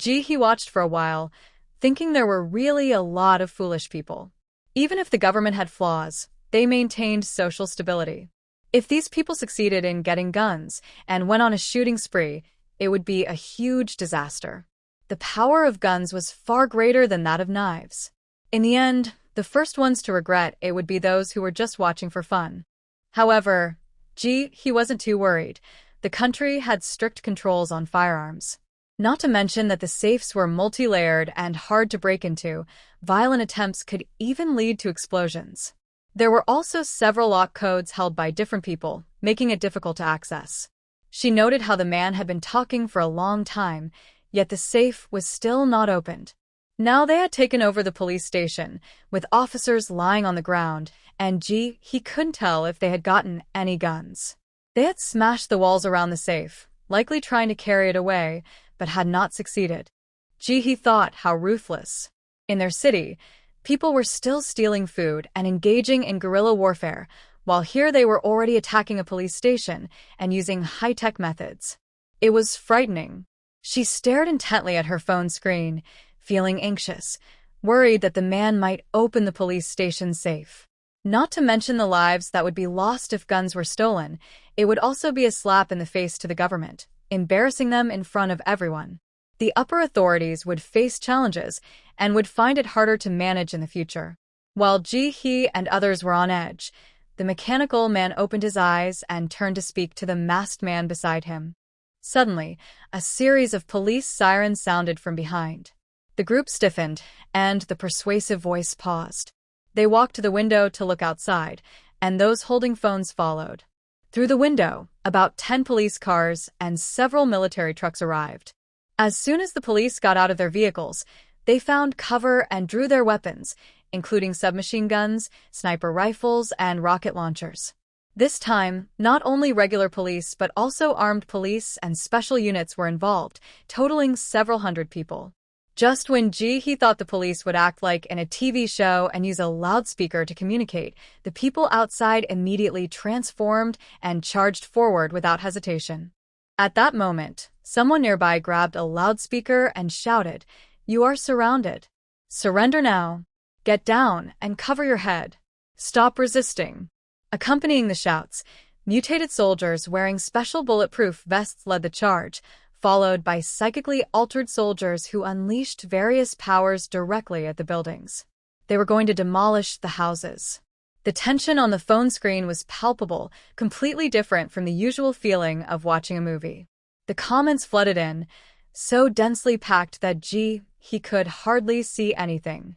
He watched for a while, thinking there were really a lot of foolish people. Even if the government had flaws, they maintained social stability. If these people succeeded in getting guns and went on a shooting spree, it would be a huge disaster. The power of guns was far greater than that of knives. In the end, the first ones to regret it would be those who were just watching for fun. However, he wasn't too worried. The country had strict controls on firearms. Not to mention that the safes were multi-layered and hard to break into. Violent attempts could even lead to explosions. There were also several lock codes held by different people, making it difficult to access. She noted how the man had been talking for a long time, yet the safe was still not opened. Now they had taken over the police station, with officers lying on the ground, and he couldn't tell if they had gotten any guns. They had smashed the walls around the safe, likely trying to carry it away, but had not succeeded. He thought how ruthless. In their city, people were still stealing food and engaging in guerrilla warfare, while here they were already attacking a police station and using high-tech methods. It was frightening. She stared intently at her phone screen, feeling anxious, worried that the man might open the police station safe. Not to mention the lives that would be lost if guns were stolen, it would also be a slap in the face to the government, embarrassing them in front of everyone. The upper authorities would face challenges and would find it harder to manage in the future. While he and others were on edge, the mechanical man opened his eyes and turned to speak to the masked man beside him. Suddenly, a series of police sirens sounded from behind. The group stiffened, and the persuasive voice paused. They walked to the window to look outside, and those holding phones followed. Through the window, about 10 police cars and several military trucks arrived. As soon as the police got out of their vehicles, they found cover and drew their weapons, including submachine guns, sniper rifles, and rocket launchers. This time, not only regular police but also armed police and special units were involved, totaling several hundred people. Just when he thought the police would act like in a TV show and use a loudspeaker to communicate, the people outside immediately transformed and charged forward without hesitation. At that moment, someone nearby grabbed a loudspeaker and shouted, "You are surrounded. Surrender now. Get down and cover your head. Stop resisting." Accompanying the shouts, mutated soldiers wearing special bulletproof vests led the charge, followed by psychically altered soldiers who unleashed various powers directly at the buildings. They were going to demolish the houses. The tension on the phone screen was palpable, completely different from the usual feeling of watching a movie. The comments flooded in, so densely packed that he could hardly see anything.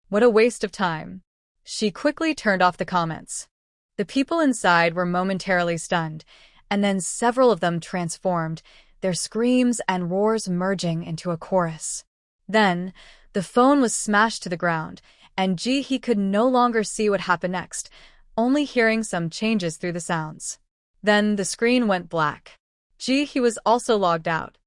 What a waste of time. She quickly turned off the comments. The people inside were momentarily stunned, and then several of them transformed, their screams and roars merging into a chorus. Then, the phone was smashed to the ground, and he could no longer see what happened next, only hearing some changes through the sounds. Then the screen went black. He was also logged out.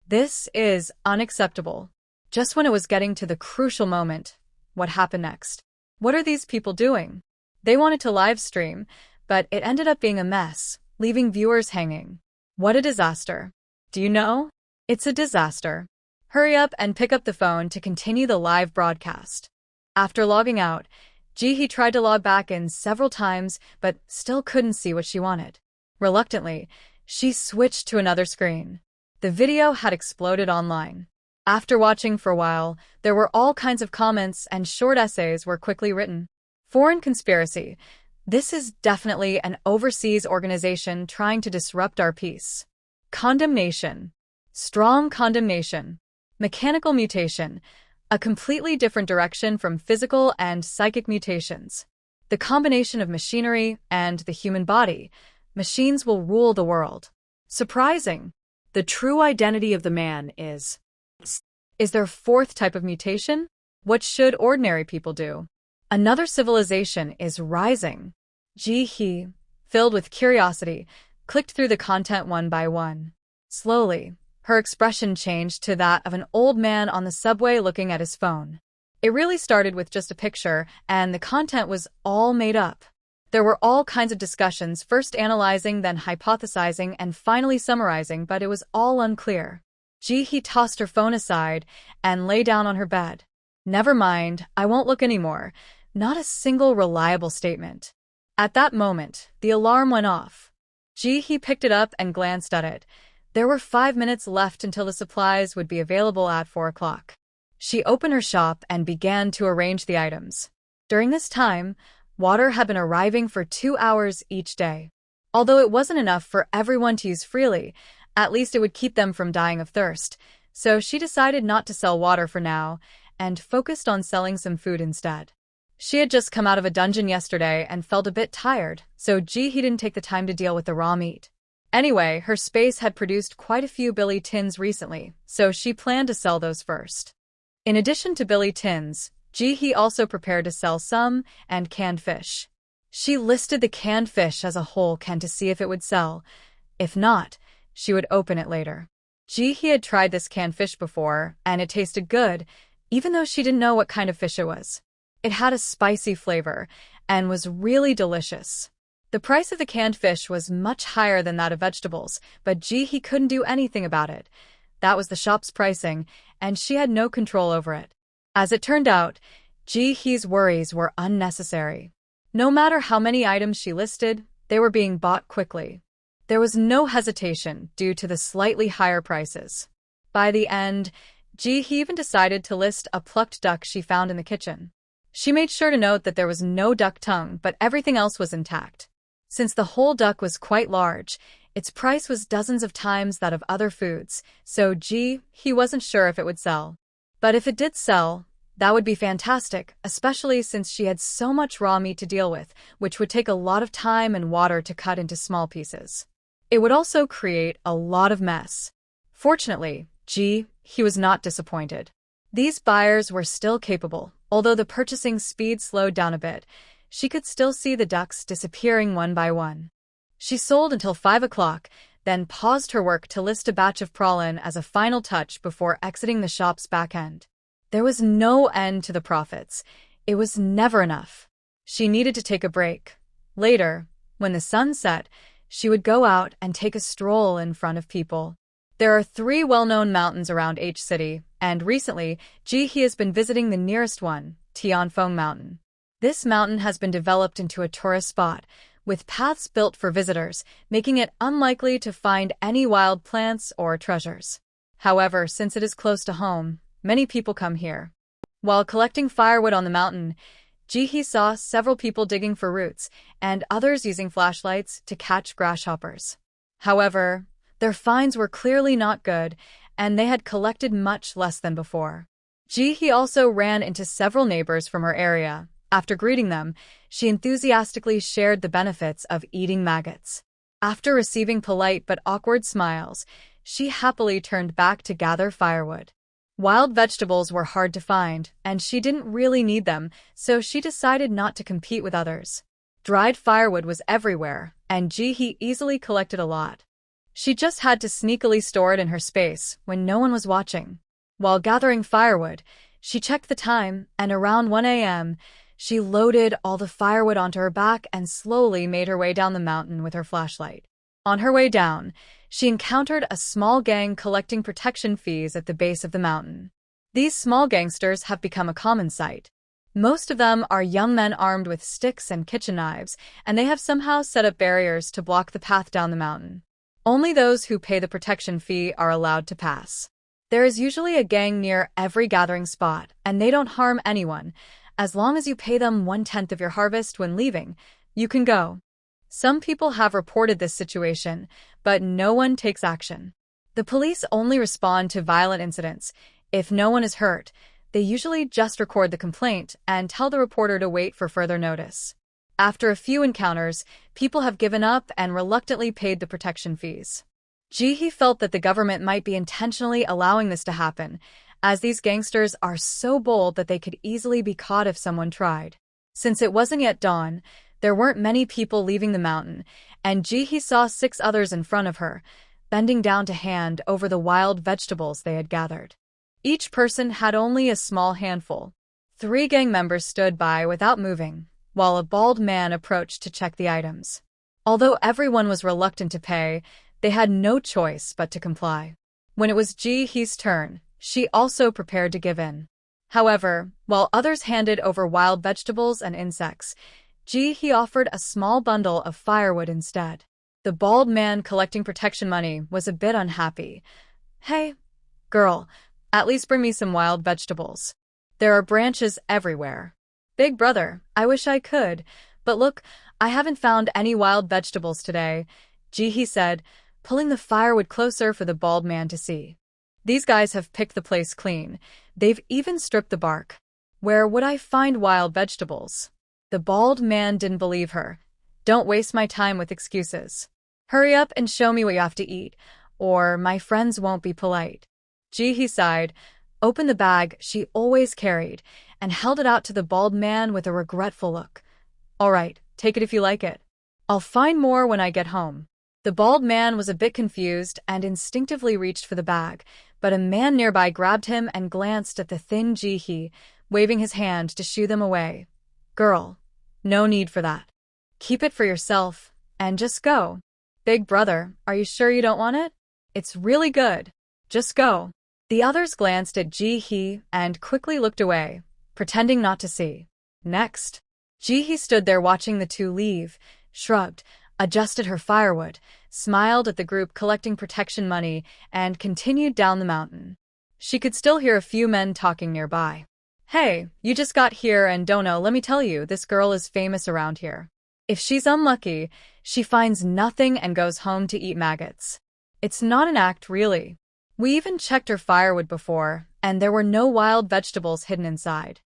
This is unacceptable. Just when it was getting to the crucial moment, what happened next? What are these people doing? They wanted to live stream, but it ended up being a mess, leaving viewers hanging. What a disaster. Do you know? It's a disaster. Hurry up and pick up the phone to continue the live broadcast. After logging out, he tried to log back in several times, but still couldn't see what she wanted. Reluctantly, she switched to another screen. The video had exploded online. After watching for a while, there were all kinds of comments and short essays were quickly written. Foreign conspiracy. This is definitely an overseas organization trying to disrupt our peace. Condemnation. Strong condemnation. Mechanical mutation. A completely different direction from physical and psychic mutations. The combination of machinery and the human body. Machines will rule the world. Surprising. The true identity of the man is. Is there a fourth type of mutation? What should ordinary people do? Another civilization is rising. Ji-hee, filled with curiosity, clicked through the content one by one. Slowly, her expression changed to that of an old man on the subway looking at his phone. It really started with just a picture, and the content was all made up. There were all kinds of discussions, first analyzing, then hypothesizing, and finally summarizing, but it was all unclear. Ji-hee tossed her phone aside and lay down on her bed. Never mind, I won't look anymore. Not a single reliable statement. At that moment, the alarm went off. Ji-hee picked it up and glanced at it. There were 5 minutes left until the supplies would be available at 4 o'clock. She opened her shop and began to arrange the items. During this time, water had been arriving for 2 hours each day. Although it wasn't enough for everyone to use freely, at least it would keep them from dying of thirst. So she decided not to sell water for now, and focused on selling some food instead. She had just come out of a dungeon yesterday and felt a bit tired, so Ji-hee didn't take the time to deal with the raw meat. Anyway, her space had produced quite a few billy tins recently, so she planned to sell those first. In addition to billy tins, Ji-hee also prepared to sell some and canned fish. She listed the canned fish as a whole can to see if it would sell. If not, she would open it later. Ji-hee had tried this canned fish before, and it tasted good, even though she didn't know what kind of fish it was. It had a spicy flavor and was really delicious. The price of the canned fish was much higher than that of vegetables, but Ji-hee couldn't do anything about it. That was the shop's pricing, and she had no control over it. As it turned out, Ji-hee's worries were unnecessary. No matter how many items she listed, they were being bought quickly. There was no hesitation due to the slightly higher prices. By the end, Ji-hee even decided to list a plucked duck she found in the kitchen. She made sure to note that there was no duck tongue, but everything else was intact. Since the whole duck was quite large, its price was dozens of times that of other foods, so Ji-hee wasn't sure if it would sell. But if it did sell, that would be fantastic, especially since she had so much raw meat to deal with, which would take a lot of time and water to cut into small pieces. It would also create a lot of mess. Fortunately, Ji-hee was not disappointed. These buyers were still capable. Although the purchasing speed slowed down a bit, she could still see the ducks disappearing one by one. She sold until 5 o'clock, then paused her work to list a batch of prawn as a final touch before exiting the shop's back end. There was no end to the profits. It was never enough. She needed to take a break. Later, when the sun set, she would go out and take a stroll in front of people. There are 3 well-known mountains around H City, and recently, Ji-hee has been visiting the nearest one, Tianfeng Mountain. This mountain has been developed into a tourist spot, with paths built for visitors, making it unlikely to find any wild plants or treasures. However, since it is close to home, many people come here. While collecting firewood on the mountain, Ji-hee saw several people digging for roots, and others using flashlights to catch grasshoppers. However, their finds were clearly not good, and they had collected much less than before. Ji-hee also ran into several neighbors from her area. After greeting them, she enthusiastically shared the benefits of eating maggots. After receiving polite but awkward smiles, she happily turned back to gather firewood. Wild vegetables were hard to find, and she didn't really need them, so she decided not to compete with others. Dried firewood was everywhere, and Ji-hee easily collected a lot. She just had to sneakily store it in her space when no one was watching. While gathering firewood, she checked the time, and around 1 a.m., she loaded all the firewood onto her back and slowly made her way down the mountain with her flashlight. On her way down, she encountered a small gang collecting protection fees at the base of the mountain. These small gangsters have become a common sight. Most of them are young men armed with sticks and kitchen knives, and they have somehow set up barriers to block the path down the mountain. Only those who pay the protection fee are allowed to pass. There is usually a gang near every gathering spot, and they don't harm anyone. As long as you pay them 1/10 of your harvest when leaving, you can go. Some people have reported this situation, but no one takes action. The police only respond to violent incidents. If no one is hurt, they usually just record the complaint and tell the reporter to wait for further notice. After a few encounters, people have given up and reluctantly paid the protection fees. Ji-hee felt that the government might be intentionally allowing this to happen, as these gangsters are so bold that they could easily be caught if someone tried. Since it wasn't yet dawn, there weren't many people leaving the mountain, and Ji-hee saw 6 others in front of her, bending down to hand over the wild vegetables they had gathered. Each person had only a small handful. 3 gang members stood by without moving, while a bald man approached to check the items. Although everyone was reluctant to pay, they had no choice but to comply. When it was Ji-hee's turn, she also prepared to give in. However, while others handed over wild vegetables and insects, Ji-hee offered a small bundle of firewood instead. The bald man collecting protection money was a bit unhappy. "Hey, girl, at least bring me some wild vegetables. There are branches everywhere." "Big brother, I wish I could, but look, I haven't found any wild vegetables today," Ji-hee said, pulling the firewood closer for the bald man to see. "These guys have picked the place clean. They've even stripped the bark. Where would I find wild vegetables?" The bald man didn't believe her. "Don't waste my time with excuses. Hurry up and show me what you have to eat, or my friends won't be polite." Ji-hee sighed, opened the bag she always carried, and held it out to the bald man with a regretful look. "All right, take it if you like it. I'll find more when I get home." The bald man was a bit confused and instinctively reached for the bag, but a man nearby grabbed him and glanced at the thin Ji-hee, waving his hand to shoo them away. "Girl, no need for that. Keep it for yourself, and just go." "Big brother, are you sure you don't want it? It's really good. Just go." The others glanced at Ji-hee and quickly looked away, pretending not to see. Next, Ji-hee stood there watching the 2 leave, shrugged, adjusted her firewood, smiled at the group collecting protection money, and continued down the mountain. She could still hear a few men talking nearby. "Hey, you just got here and don't know, let me tell you, this girl is famous around here. If she's unlucky, she finds nothing and goes home to eat maggots. It's not an act, really. We even checked her firewood before, and there were no wild vegetables hidden inside.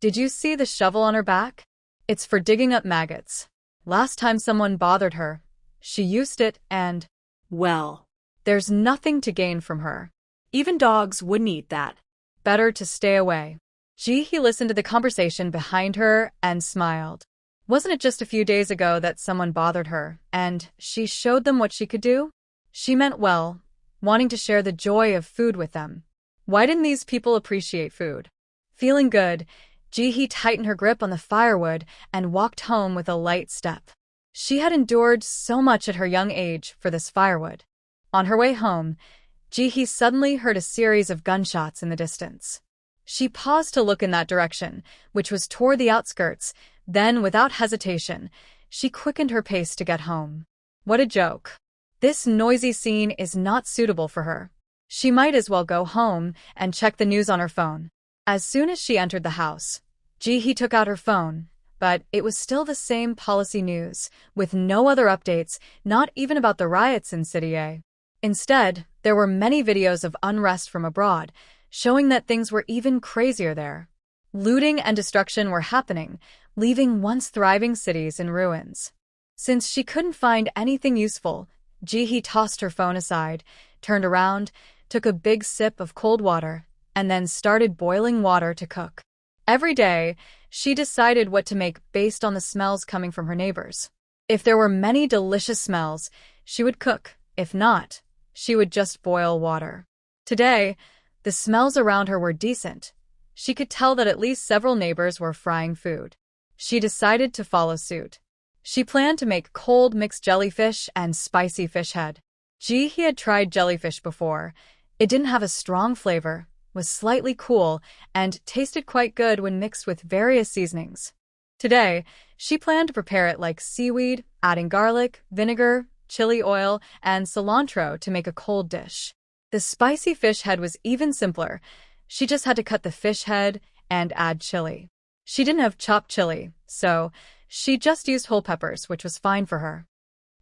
Did you see the shovel on her back? It's for digging up maggots. Last time someone bothered her, she used it and, Well, there's nothing to gain from her. even dogs wouldn't eat that. Better to stay away." Ji-hee listened to the conversation behind her and smiled. Wasn't it just a few days ago that someone bothered her, and she showed them what she could do? She meant well, wanting to share the joy of food with them. Why didn't these people appreciate food? Feeling good, Ji-hee tightened her grip on the firewood and walked home with a light step. She had endured so much at her young age for this firewood. On her way home, Ji-hee suddenly heard a series of gunshots in the distance. She paused to look in that direction, which was toward the outskirts. Then, without hesitation, she quickened her pace to get home. What a joke. This noisy scene is not suitable for her. She might as well go home and check the news on her phone. As soon as she entered the house, Ji-hee took out her phone, but it was still the same policy news, with no other updates, not even about the riots in City A. Instead, there were many videos of unrest from abroad, showing that things were even crazier there. Looting and destruction were happening, leaving once thriving cities in ruins. Since she couldn't find anything useful, Ji-hee tossed her phone aside, turned around, took a big sip of cold water, and then started boiling water to cook. Every day, she decided what to make based on the smells coming from her neighbors. If there were many delicious smells, she would cook. If not, she would just boil water. Today, the smells around her were decent. She could tell that at least several neighbors were frying food. She decided to follow suit. She planned to make cold mixed jellyfish and spicy fish head. Ji-hee had tried jellyfish before. It didn't have a strong flavor, was slightly cool, and tasted quite good when mixed with various seasonings. Today, she planned to prepare it like seaweed, adding garlic, vinegar, chili oil, and cilantro to make a cold dish. The spicy fish head was even simpler. She just had to cut the fish head and add chili. She didn't have chopped chili, so she just used whole peppers, which was fine for her.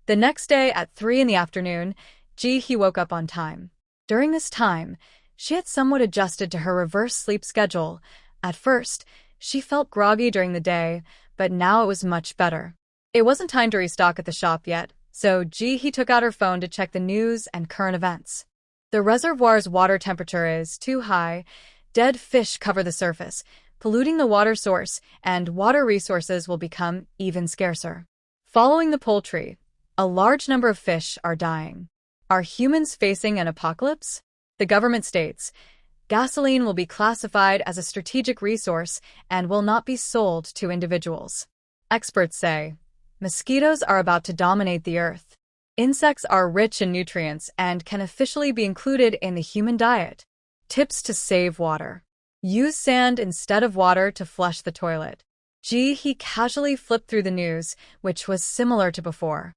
The next day at 3 in the afternoon, Ji-hee woke up on time. During this time, she had somewhat adjusted to her reverse sleep schedule. At first, she felt groggy during the day, but now it was much better. It wasn't time to restock at the shop yet, so Ji-hee took out her phone to check the news and current events. The reservoir's water temperature is too high. Dead fish cover the surface, polluting the water source, and water resources will become even scarcer. Following the poultry, a large number of fish are dying. Are humans facing an apocalypse? The government states, gasoline will be classified as a strategic resource and will not be sold to individuals. Experts say, mosquitoes are about to dominate the earth. Insects are rich in nutrients and can officially be included in the human diet. Tips to save water. Use sand instead of water to flush the toilet. Ji-hee casually flipped through the news, which was similar to before.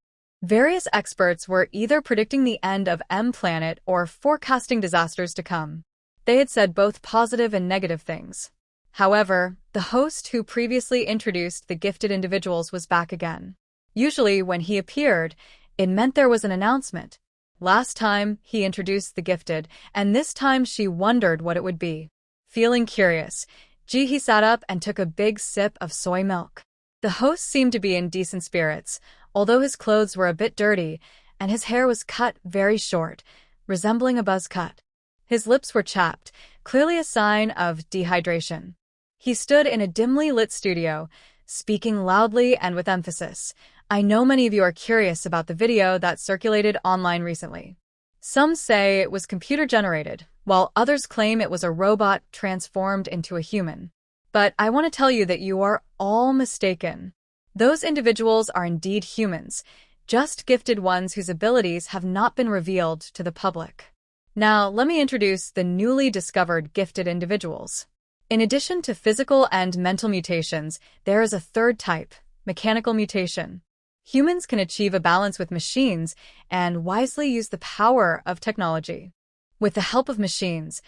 Various experts were either predicting the end of M-Planet or forecasting disasters to come. They had said both positive and negative things. However, the host who previously introduced the gifted individuals was back again. Usually, when he appeared, it meant there was an announcement. Last time, he introduced the gifted, and this time she wondered what it would be. Feeling curious, Ji-hee sat up and took a big sip of soy milk. The host seemed to be in decent spirits, although his clothes were a bit dirty, and his hair was cut very short, resembling a buzz cut. His lips were chapped, clearly a sign of dehydration. He stood in a dimly lit studio, speaking loudly and with emphasis. I know many of you are curious about the video that circulated online recently. Some say it was computer-generated, while others claim it was a robot transformed into a human. But I want to tell you that you are all mistaken. Those individuals are indeed humans, just gifted ones whose abilities have not been revealed to the public. Now, let me introduce the newly discovered gifted individuals. In addition to physical and mental mutations, there is a third type, mechanical mutation. Humans can achieve a balance with machines and wisely use the power of technology. With the help of machines,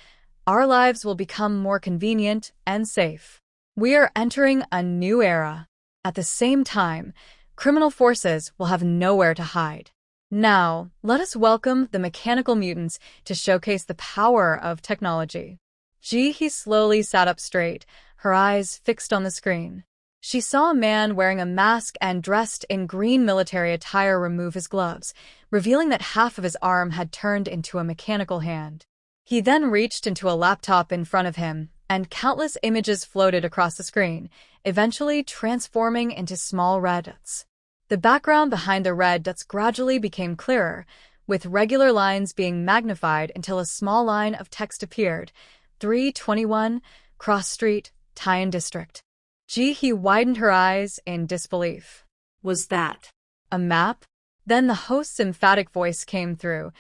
our lives will become more convenient and safe. We are entering a new era. At the same time, criminal forces will have nowhere to hide. Now, let us welcome the mechanical mutants to showcase the power of technology. Ji-hee slowly sat up straight, her eyes fixed on the screen. She saw a man wearing a mask and dressed in green military attire remove his gloves, revealing that half of his arm had turned into a mechanical hand. He then reached into a laptop in front of him, and countless images floated across the screen, eventually transforming into small red dots. The background behind the red dots gradually became clearer, with regular lines being magnified until a small line of text appeared. 321, Cross Street, Taiwan District. Ji-hee widened her eyes in disbelief. Was that a map? Then the host's emphatic voice came through.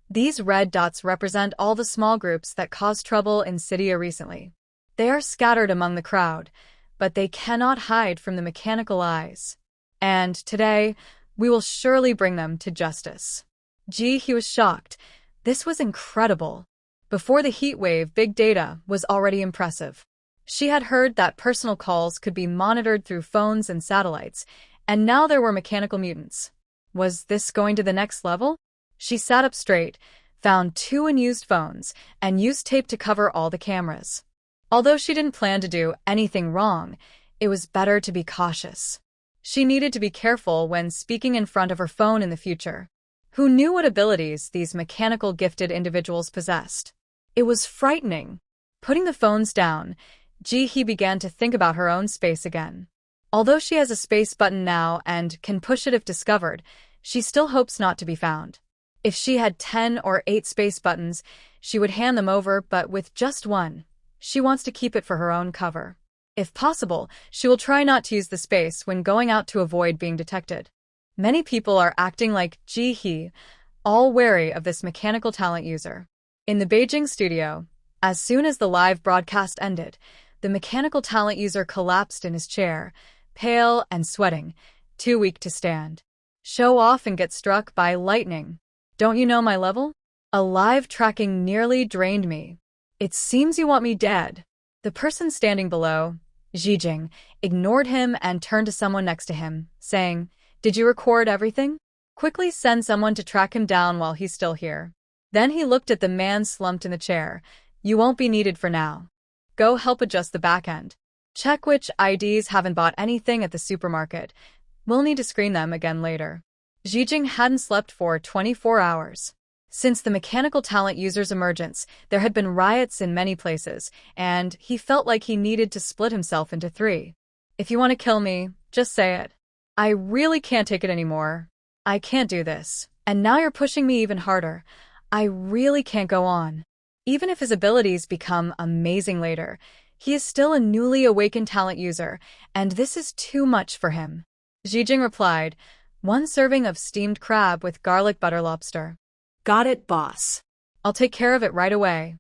These red dots represent all the small groups that caused trouble in Cydia recently. They are scattered among the crowd, but they cannot hide from the mechanical eyes. And today, we will surely bring them to justice. Ji-hee was shocked. This was incredible. Before the heat wave, big data was already impressive. She had heard that personal calls could be monitored through phones and satellites, and now there were mechanical mutants. Was this going to the next level? She sat up straight, found 2 unused phones, and used tape to cover all the cameras. Although she didn't plan to do anything wrong, it was better to be cautious. She needed to be careful when speaking in front of her phone in the future. Who knew what abilities these mechanical gifted individuals possessed? It was frightening. Putting the phones down, Ji-hee began to think about her own space again. Although she has a space button now and can push it if discovered, she still hopes not to be found. If she had 10 or 8 space buttons, she would hand them over, but with just one, she wants to keep it for her own cover. If possible, she will try not to use the space when going out to avoid being detected. Many people are acting like Ji-hee, all wary of this mechanical talent user. In the Beijing studio, as soon as the live broadcast ended, the mechanical talent user collapsed in his chair, pale and sweating, too weak to stand. Show off and get struck by lightning. Don't you know my level? A live tracking nearly drained me. It seems you want me dead. The person standing below, Zijing, ignored him and turned to someone next to him, saying, "Did you record everything? Quickly send someone to track him down while he's still here." Then he looked at the man slumped in the chair. You won't be needed for now. Go help adjust the back end. Check which IDs haven't bought anything at the supermarket. We'll need to screen them again later. Zijing hadn't slept for 24 hours. Since the mechanical talent user's emergence, there had been riots in many places, and he felt like he needed to split himself into three. If you want to kill me, just say it. I really can't take it anymore. I can't do this. And now you're pushing me even harder. I really can't go on. Even if his abilities become amazing later, he is still a newly awakened talent user, and this is too much for him. Zijing replied, 1 serving of steamed crab with garlic butter lobster. Got it, boss. I'll take care of it right away.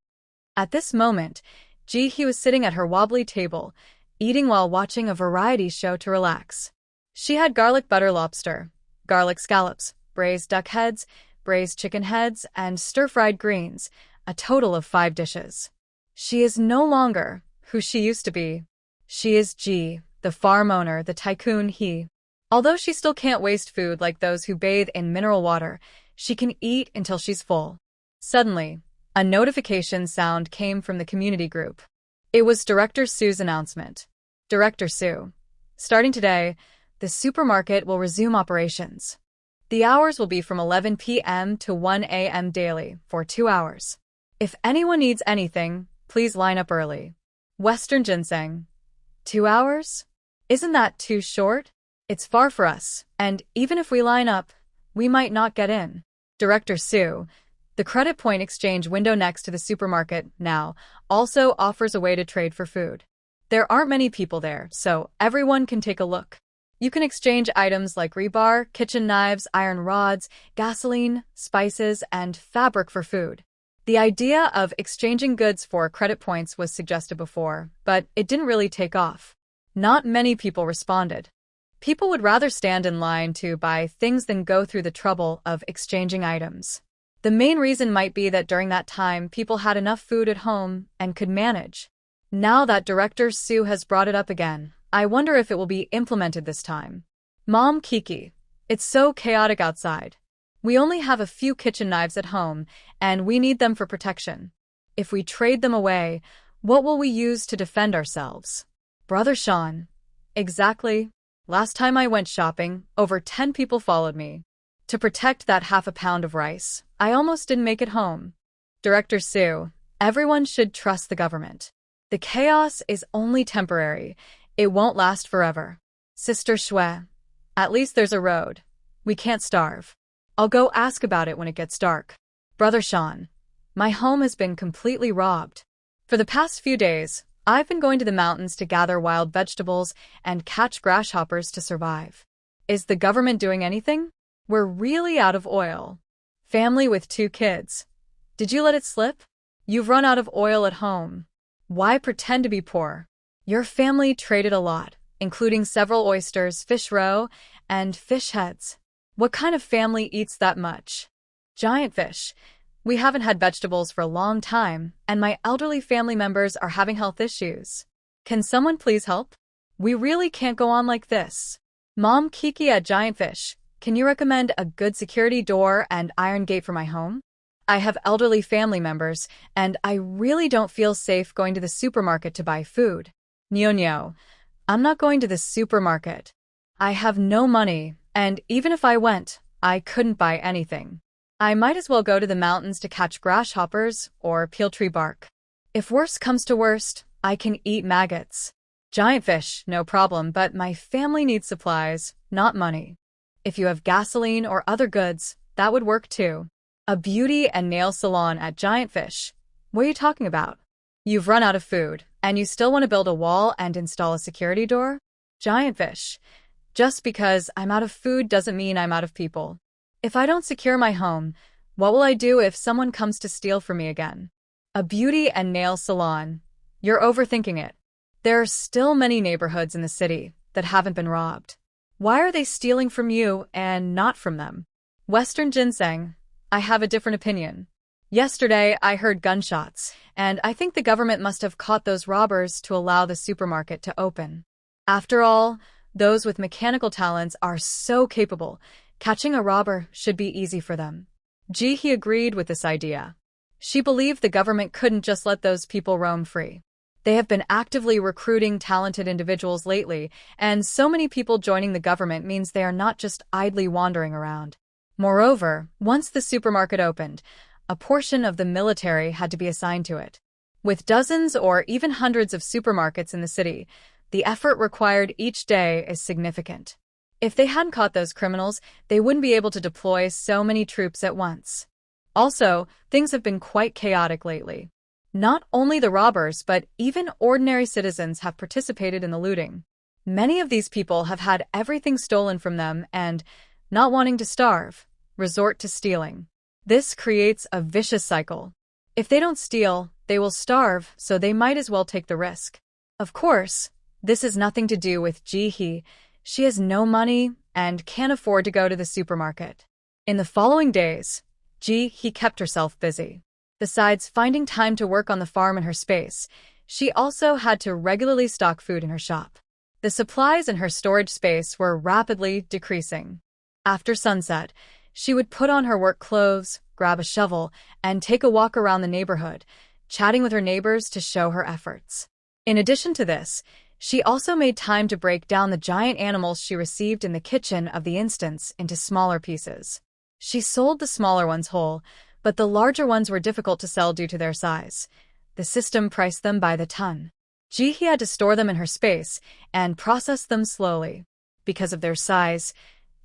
At this moment, Ji-hee was sitting at her wobbly table, eating while watching a variety show to relax. She had garlic butter lobster, garlic scallops, braised duck heads, braised chicken heads, and stir-fried greens, a total of 5 dishes. She is no longer who she used to be. She is Ji, the farm owner, the tycoon he. Although she still can't waste food like those who bathe in mineral water, she can eat until she's full. Suddenly, a notification sound came from the community group. It was Director Su's announcement. Director Su. Starting today, the supermarket will resume operations. The hours will be from 11 p.m. to 1 a.m. daily for 2 hours. If anyone needs anything, please line up early. Western Ginseng. 2 hours? Isn't that too short? It's far for us, and even if we line up, we might not get in. Director Su, the credit point exchange window next to the supermarket now, also offers a way to trade for food. There aren't many people there, so everyone can take a look. You can exchange items like rebar, kitchen knives, iron rods, gasoline, spices, and fabric for food. The idea of exchanging goods for credit points was suggested before, but it didn't really take off. Not many people responded. People would rather stand in line to buy things than go through the trouble of exchanging items. The main reason might be that during that time, people had enough food at home and could manage. Now that Director Su has brought it up again, I wonder if it will be implemented this time. Mom Kiki, it's so chaotic outside. We only have a few kitchen knives at home, and we need them for protection. If we trade them away, what will we use to defend ourselves? Brother Sean. Exactly. Last time I went shopping, over 10 people followed me. To protect that half a pound of rice, I almost didn't make it home. Director Su, everyone should trust the government. The chaos is only temporary. It won't last forever. Sister Shui, at least there's a road. We can't starve. I'll go ask about it when it gets dark. Brother Sean, my home has been completely robbed. For the past few days, I've been going to the mountains to gather wild vegetables and catch grasshoppers to survive. Is the government doing anything? We're really out of oil. Family with 2 kids. Did you let it slip? You've run out of oil at home. Why pretend to be poor? Your family traded a lot, including several oysters, fish roe, and fish heads. What kind of family eats that much? Giant fish. We haven't had vegetables for a long time, and my elderly family members are having health issues. Can someone please help? We really can't go on like this. Mom Kiki at Giant Fish, can you recommend a good security door and iron gate for my home? I have elderly family members, and I really don't feel safe going to the supermarket to buy food. Nyo, I'm not going to the supermarket. I have no money, and even if I went, I couldn't buy anything. I might as well go to the mountains to catch grasshoppers or peel tree bark. If worst comes to worst, I can eat maggots. Giant fish, no problem, but my family needs supplies, not money. If you have gasoline or other goods, that would work too. A beauty and nail salon at Giant Fish. What are you talking about? You've run out of food, and you still want to build a wall and install a security door? Giant Fish. Just because I'm out of food doesn't mean I'm out of people. If I don't secure my home, what will I do if someone comes to steal from me again? A beauty and nail salon. You're overthinking it. There are still many neighborhoods in the city that haven't been robbed. Why are they stealing from you and not from them? Western Ginseng. I have a different opinion. Yesterday, I heard gunshots, and I think the government must have caught those robbers to allow the supermarket to open. After all, those with mechanical talents are so capable. Catching a robber should be easy for them. Ji-hee agreed with this idea. She believed the government couldn't just let those people roam free. They have been actively recruiting talented individuals lately, and so many people joining the government means they are not just idly wandering around. Moreover, once the supermarket opened, a portion of the military had to be assigned to it. With dozens or even hundreds of supermarkets in the city, the effort required each day is significant. If they hadn't caught those criminals, they wouldn't be able to deploy so many troops at once. Also, things have been quite chaotic lately. Not only the robbers, but even ordinary citizens have participated in the looting. Many of these people have had everything stolen from them and, not wanting to starve, resort to stealing. This creates a vicious cycle. If they don't steal, they will starve, so they might as well take the risk. Of course, this has nothing to do with Ji-hee. She has no money and can't afford to go to the supermarket. In the following days, Ji-hee kept herself busy. Besides finding time to work on the farm in her space, she also had to regularly stock food in her shop. The supplies in her storage space were rapidly decreasing. After sunset, she would put on her work clothes, grab a shovel, and take a walk around the neighborhood, chatting with her neighbors to show her efforts. In addition to this, she also made time to break down the giant animals she received in the kitchen of the instance into smaller pieces. She sold the smaller ones whole, but the larger ones were difficult to sell due to their size. The system priced them by the ton. Ji-hee had to store them in her space and process them slowly. Because of their size,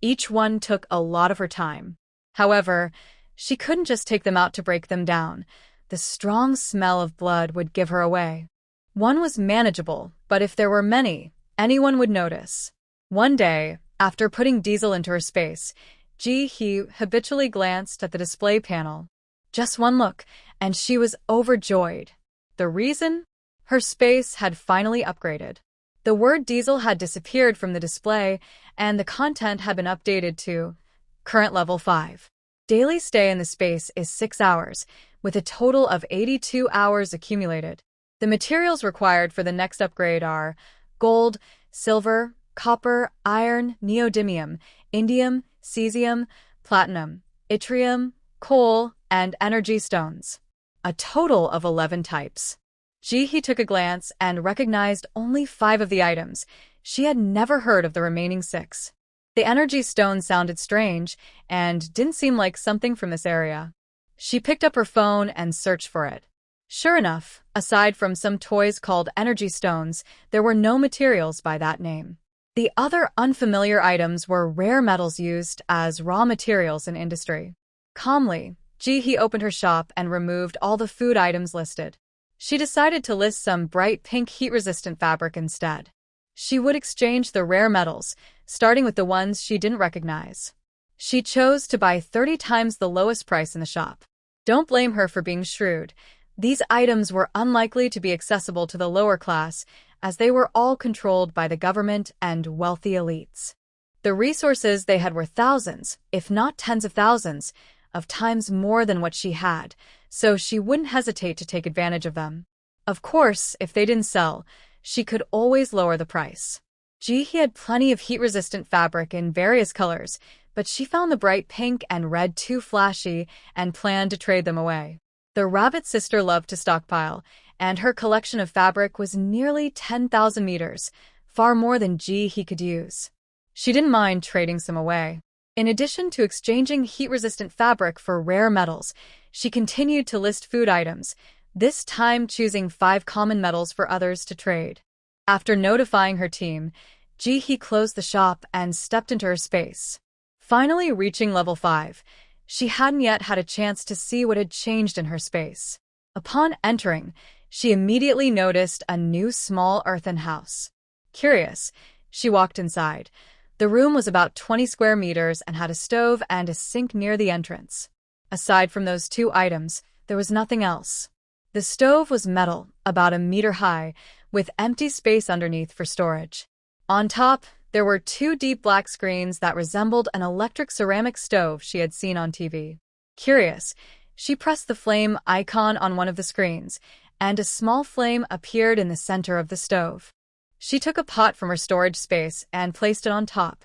each one took a lot of her time. However, she couldn't just take them out to break them down. The strong smell of blood would give her away. One was manageable, but if there were many, anyone would notice. One day, after putting Diesel into her space, Ji-hee habitually glanced at the display panel. Just one look, and she was overjoyed. The reason? Her space had finally upgraded. The word Diesel had disappeared from the display, and the content had been updated to current level 5. Daily stay in the space is 6 hours, with a total of 82 hours accumulated. The materials required for the next upgrade are gold, silver, copper, iron, neodymium, indium, cesium, platinum, yttrium, coal, and energy stones. A total of 11 types. Ji-hee took a glance and recognized only 5 of the items. She had never heard of the remaining 6. The energy stone sounded strange and didn't seem like something from this area. She picked up her phone and searched for it. Sure enough, aside from some toys called energy stones, there were no materials by that name. The other unfamiliar items were rare metals used as raw materials in industry. Calmly, Ji-hee opened her shop and removed all the food items listed. She decided to list some bright pink heat-resistant fabric instead. She would exchange the rare metals, starting with the ones she didn't recognize. She chose to buy 30 times the lowest price in the shop. Don't blame her for being shrewd. These items were unlikely to be accessible to the lower class, as they were all controlled by the government and wealthy elites. The resources they had were thousands, if not tens of thousands, of times more than what she had, so she wouldn't hesitate to take advantage of them. Of course, if they didn't sell, she could always lower the price. Ji-hee had plenty of heat-resistant fabric in various colors, but she found the bright pink and red too flashy and planned to trade them away. The rabbit sister loved to stockpile, and her collection of fabric was nearly 10,000 meters, far more than Ji-hee could use. She didn't mind trading some away. In addition to exchanging heat-resistant fabric for rare metals, she continued to list food items, this time choosing 5 common metals for others to trade. After notifying her team, Ji-hee closed the shop and stepped into her space. Finally reaching level 5, she hadn't yet had a chance to see what had changed in her space. Upon entering, she immediately noticed a new small earthen house. Curious, she walked inside. The room was about 20 square meters and had a stove and a sink near the entrance. Aside from those 2 items, there was nothing else. The stove was metal, about a meter high, with empty space underneath for storage. On top, there were 2 deep black screens that resembled an electric ceramic stove she had seen on TV. Curious, she pressed the flame icon on one of the screens, and a small flame appeared in the center of the stove. She took a pot from her storage space and placed it on top.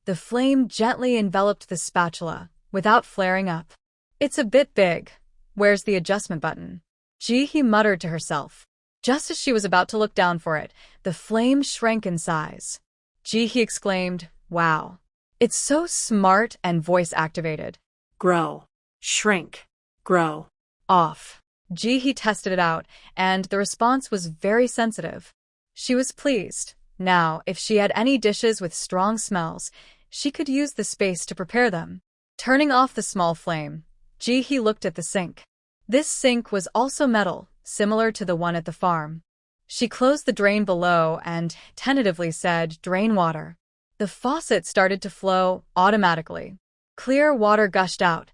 The flame gently enveloped the spatula, without flaring up. It's a bit big. Where's the adjustment button? He muttered to herself. Just as she was about to look down for it, the flame shrank in size. He exclaimed, "Wow. It's so smart and voice-activated." Grow. Shrink. Grow. Off. He tested it out, and the response was very sensitive. She was pleased. Now, if she had any dishes with strong smells, she could use the space to prepare them. Turning off the small flame, he looked at the sink. This sink was also metal, similar to the one at the farm. She closed the drain below and tentatively said, "Drain water." The faucet started to flow automatically. Clear water gushed out,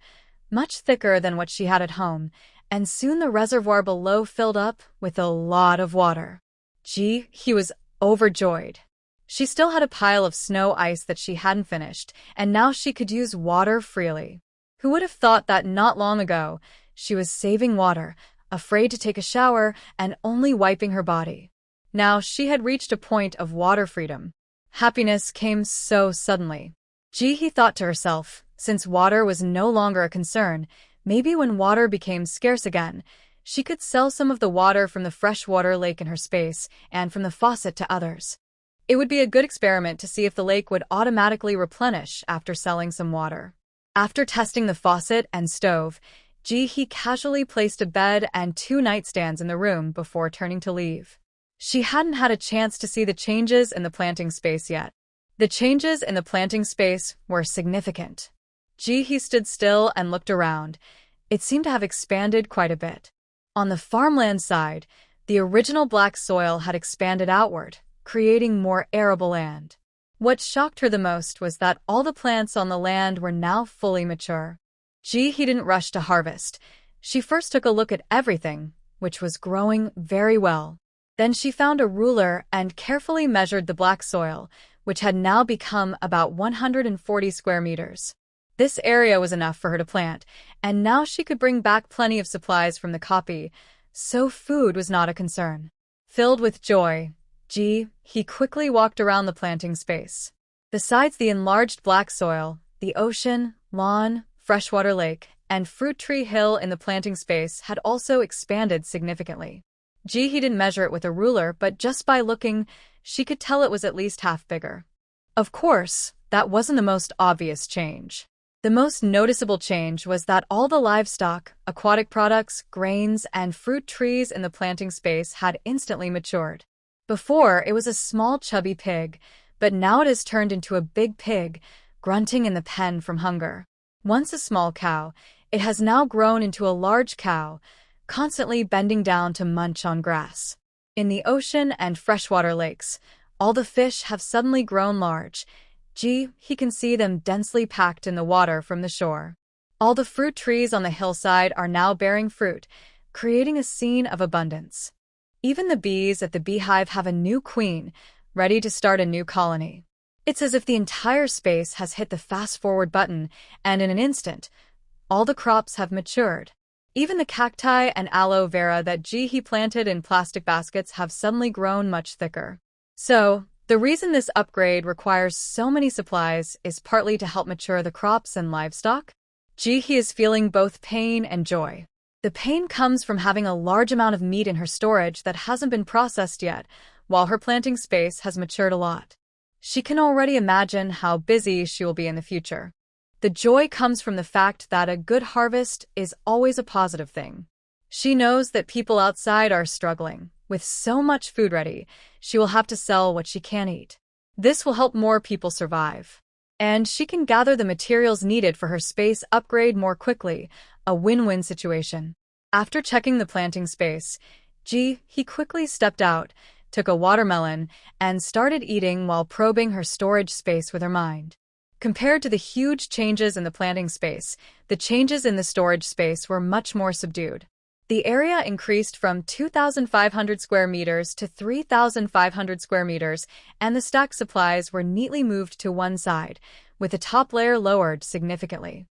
much thicker than what she had at home, and soon the reservoir below filled up with a lot of water. He was overjoyed. She still had a pile of snow ice that she hadn't finished, and now she could use water freely. Who would have thought that not long ago she was saving water, afraid to take a shower, and only wiping her body? Now she had reached a point of water freedom. Happiness came so suddenly. He thought to herself, since water was no longer a concern, maybe when water became scarce again, she could sell some of the water from the freshwater lake in her space and from the faucet to others. It would be a good experiment to see if the lake would automatically replenish after selling some water. After testing the faucet and stove, he casually placed a bed and 2 nightstands in the room before turning to leave. She hadn't had a chance to see the changes in the planting space yet. The changes in the planting space were significant. He stood still and looked around. It seemed to have expanded quite a bit. On the farmland side, the original black soil had expanded outward, creating more arable land. What shocked her the most was that all the plants on the land were now fully mature. He didn't rush to harvest. She first took a look at everything, which was growing very well. Then she found a ruler and carefully measured the black soil, which had now become about 140 square meters. This area was enough for her to plant, and now she could bring back plenty of supplies from the copy, so food was not a concern. Filled with joy, he quickly walked around the planting space. Besides the enlarged black soil, the ocean, lawn, freshwater lake, and fruit tree hill in the planting space had also expanded significantly. He didn't measure it with a ruler, but just by looking, she could tell it was at least half bigger. Of course, that wasn't the most obvious change. The most noticeable change was that all the livestock, aquatic products, grains, and fruit trees in the planting space had instantly matured. Before, it was a small chubby pig, but now it has turned into a big pig, grunting in the pen from hunger. Once a small cow, it has now grown into a large cow, constantly bending down to munch on grass. In the ocean and freshwater lakes, all the fish have suddenly grown large. He can see them densely packed in the water from the shore. All the fruit trees on the hillside are now bearing fruit, creating a scene of abundance. Even the bees at the beehive have a new queen, ready to start a new colony. It's as if the entire space has hit the fast-forward button, and in an instant, all the crops have matured. Even the cacti and aloe vera that he planted in plastic baskets have suddenly grown much thicker. So, the reason this upgrade requires so many supplies is partly to help mature the crops and livestock. He is feeling both pain and joy. The pain comes from having a large amount of meat in her storage that hasn't been processed yet, while her planting space has matured a lot. She can already imagine how busy she will be in the future. The joy comes from the fact that a good harvest is always a positive thing. She knows that people outside are struggling. With so much food ready, she will have to sell what she can't eat. This will help more people survive. And she can gather the materials needed for her space upgrade more quickly, a win-win situation. After checking the planting space, he quickly stepped out, took a watermelon, and started eating while probing her storage space with her mind. Compared to the huge changes in the planting space, the changes in the storage space were much more subdued. The area increased from 2,500 square meters to 3,500 square meters, and the stacked supplies were neatly moved to one side, with the top layer lowered significantly.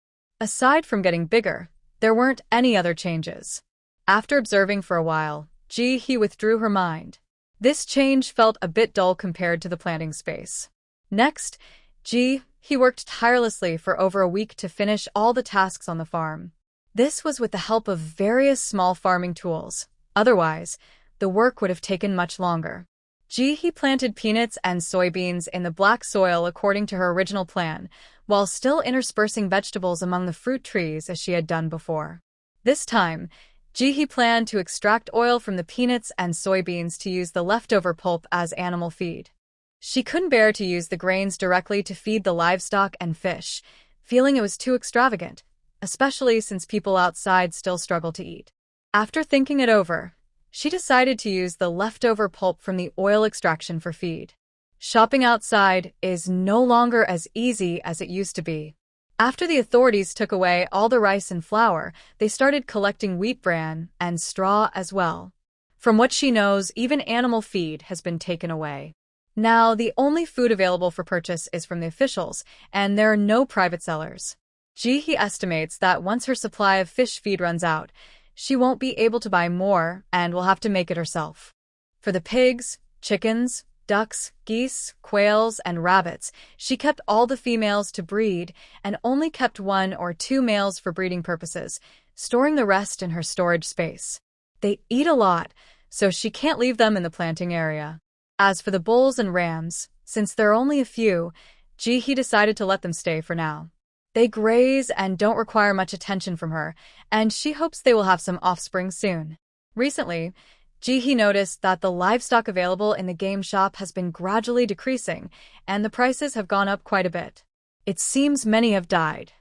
Aside from getting bigger, there weren't any other changes. After observing for a while, he withdrew her mind. This change felt a bit dull compared to the planting space. Next, he worked tirelessly for over a week to finish all the tasks on the farm. This was with the help of various small farming tools. Otherwise, the work would have taken much longer. Ji-hee planted peanuts and soybeans in the black soil according to her original plan, while still interspersing vegetables among the fruit trees as she had done before. This time, Ji-hee planned to extract oil from the peanuts and soybeans to use the leftover pulp as animal feed. She couldn't bear to use the grains directly to feed the livestock and fish, feeling it was too extravagant, especially since people outside still struggle to eat. After thinking it over, she decided to use the leftover pulp from the oil extraction for feed. Shopping outside is no longer as easy as it used to be. After the authorities took away all the rice and flour, they started collecting wheat bran and straw as well. From what she knows, even animal feed has been taken away. Now, the only food available for purchase is from the officials, and there are no private sellers. Ji-hee estimates that once her supply of fish feed runs out, she won't be able to buy more and will have to make it herself. For the pigs, chickens, ducks, geese, quails, and rabbits, she kept all the females to breed and only kept 1 or 2 males for breeding purposes, storing the rest in her storage space. They eat a lot, so she can't leave them in the planting area. As for the bulls and rams, since there are only a few, Ji-hee decided to let them stay for now. They graze and don't require much attention from her, and she hopes they will have some offspring soon. Recently, Ji-hee noticed that the livestock available in the game shop has been gradually decreasing, and the prices have gone up quite a bit. It seems many have died.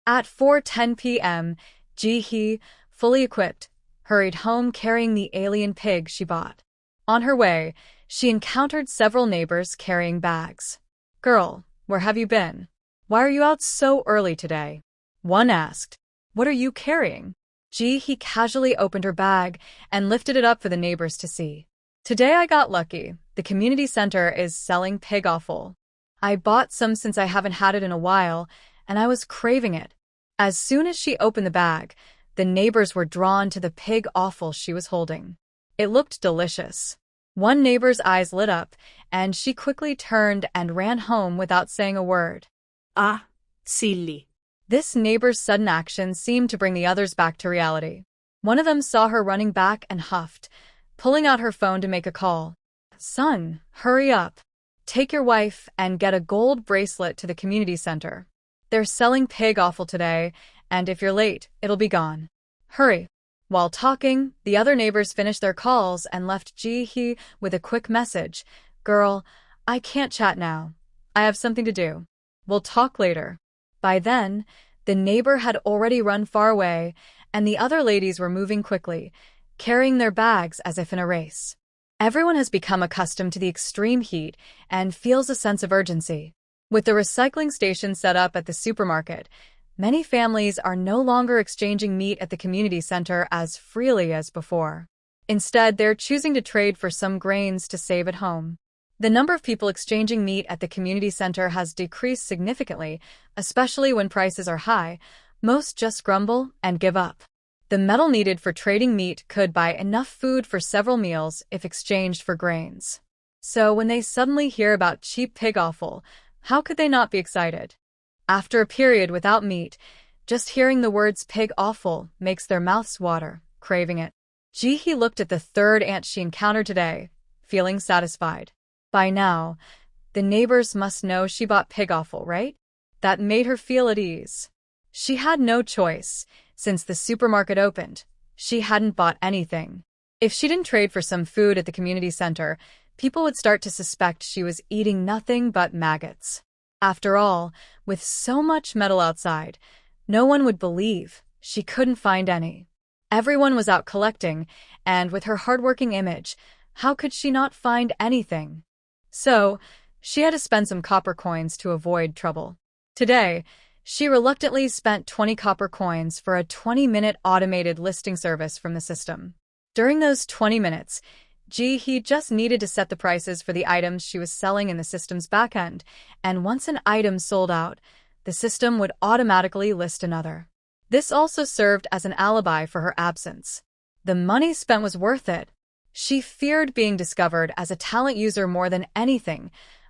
At 4:10 p.m., Ji-hee, fully equipped, hurried home carrying the alien pig she bought. On her way, she encountered several neighbors carrying bags. "Girl, where have you been? Why are you out so early today?" one asked. "What are you carrying?" Ji-hee casually opened her bag and lifted it up for the neighbors to see. "Today I got lucky. The community center is selling pig offal. I bought some since I haven't had it in a while, and I was craving it." As soon as she opened the bag, the neighbors were drawn to the pig offal she was holding. It looked delicious. One neighbor's eyes lit up, and she quickly turned and ran home without saying a word. Ah, silly. This neighbor's sudden action seemed to bring the others back to reality. One of them saw her running back and huffed, pulling out her phone to make a call. "Son, hurry up. Take your wife and get a gold bracelet to the community center. They're selling pig offal today, and if you're late, it'll be gone. Hurry." While talking, the other neighbors finished their calls and left Ji-hee with a quick message. "Girl, I can't chat now. I have something to do. We'll talk later." By then, the neighbor had already run far away, and the other ladies were moving quickly, carrying their bags as if in a race. Everyone has become accustomed to the extreme heat and feels a sense of urgency. With the recycling station set up at the supermarket, many families are no longer exchanging meat at the community center as freely as before. Instead, they're choosing to trade for some grains to save at home. The number of people exchanging meat at the community center has decreased significantly, especially when prices are high. Most just grumble and give up. The metal needed for trading meat could buy enough food for several meals if exchanged for grains. So when they suddenly hear about cheap pig offal, how could they not be excited? After a period without meat, just hearing the words pig offal makes their mouths water, craving it. Ji-hee looked at the third ant she encountered today, feeling satisfied. By now, the neighbors must know she bought pig offal, right? That made her feel at ease. She had no choice. Since the supermarket opened, she hadn't bought anything. If she didn't trade for some food at the community center, people would start to suspect she was eating nothing but maggots. After all, with so much metal outside, no one would believe she couldn't find any. Everyone was out collecting, and with her hardworking image, how could she not find anything? So, she had to spend some copper coins to avoid trouble. Today, she reluctantly spent 20 copper coins for a 20-minute automated listing service from the system. During those 20 minutes, Ji-hee just needed to set the prices for the items she was selling in the system's backend, and once an item sold out, the system would automatically list another. This also served as an alibi for her absence. The money spent was worth it. She feared being discovered as a talent user more than anything,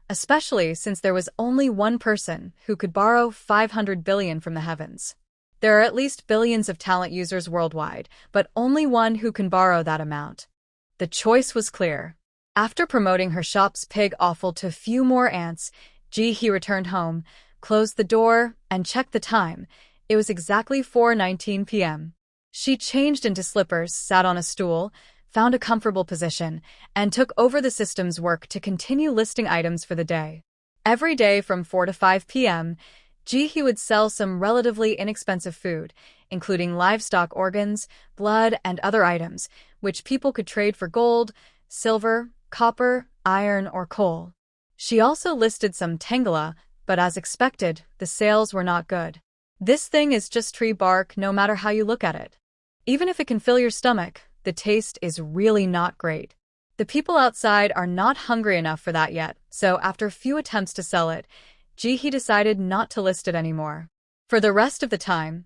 especially since there was only one person who could borrow 500 billion from the heavens. There are at least billions of talent users worldwide, but only one who can borrow that amount. The choice was clear. After promoting her shop's pig offal to few more ants, Ji-hee returned home, closed the door, and checked the time. It was exactly 4:19 p.m. She changed into slippers, sat on a stool, found a comfortable position, and took over the system's work to continue listing items for the day. Every day from 4 to 5 p.m., Ji-hee would sell some relatively inexpensive food, including livestock organs, blood, and other items, which people could trade for gold, silver, copper, iron, or coal. She also listed some tengala, but as expected, the sales were not good. This thing is just tree bark no matter how you look at it. Even if it can fill your stomach, the taste is really not great. The people outside are not hungry enough for that yet, so after a few attempts to sell it, Ji-hee decided not to list it anymore. For the rest of the time,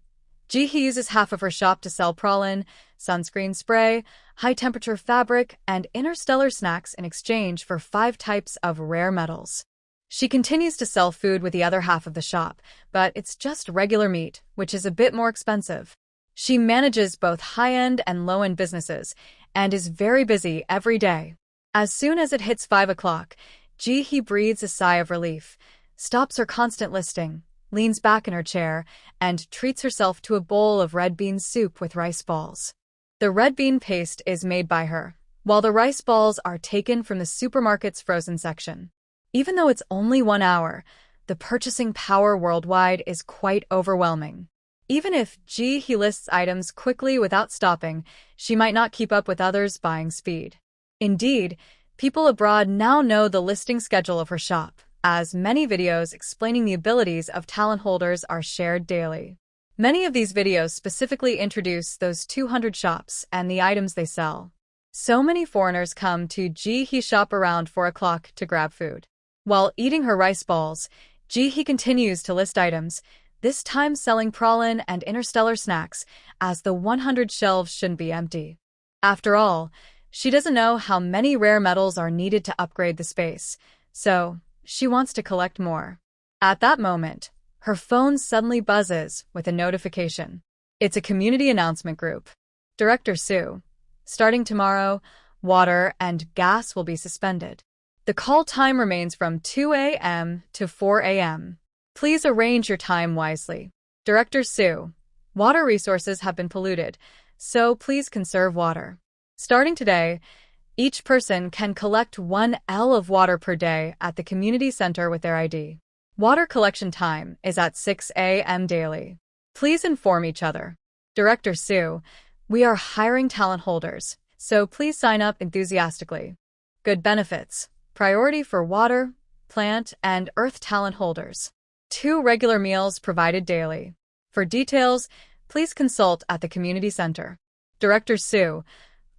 Ji-hee uses half of her shop to sell pralin, sunscreen spray, high-temperature fabric, and interstellar snacks in exchange for 5 types of rare metals. She continues to sell food with the other half of the shop, but it's just regular meat, which is a bit more expensive. She manages both high-end and low-end businesses, and is very busy every day. As soon as it hits 5 o'clock, Ji-hee breathes a sigh of relief, stops her constant listing, leans back in her chair, and treats herself to a bowl of red bean soup with rice balls. The red bean paste is made by her, while the rice balls are taken from the supermarket's frozen section. Even though it's only 1 hour, the purchasing power worldwide is quite overwhelming. Even if Ji-hee lists items quickly without stopping, she might not keep up with others' buying speed. Indeed, people abroad now know the listing schedule of her shop, as many videos explaining the abilities of talent holders are shared daily. Many of these videos specifically introduce those 200 shops and the items they sell. So many foreigners come to Ji-hee shop around 4 o'clock to grab food. While eating her rice balls, Ji-hee continues to list items, this time selling pralin and interstellar snacks, as the 100 shelves shouldn't be empty. After all, she doesn't know how many rare metals are needed to upgrade the space, so she wants to collect more. At that moment, her phone suddenly buzzes with a notification. It's a community announcement group. Director Sue. Starting tomorrow, water and gas will be suspended. The call time remains from 2 a.m. to 4 a.m. Please arrange your time wisely. Director Sue. Water resources have been polluted, so please conserve water. Starting today, each person can collect 1 L of water per day at the community center with their ID. Water collection time is at 6 a.m. daily. Please inform each other. Director Sue, we are hiring talent holders, so please sign up enthusiastically. Good benefits. Priority for water, plant, and earth talent holders. 2 regular meals provided daily. For details, please consult at the community center. Director Sue,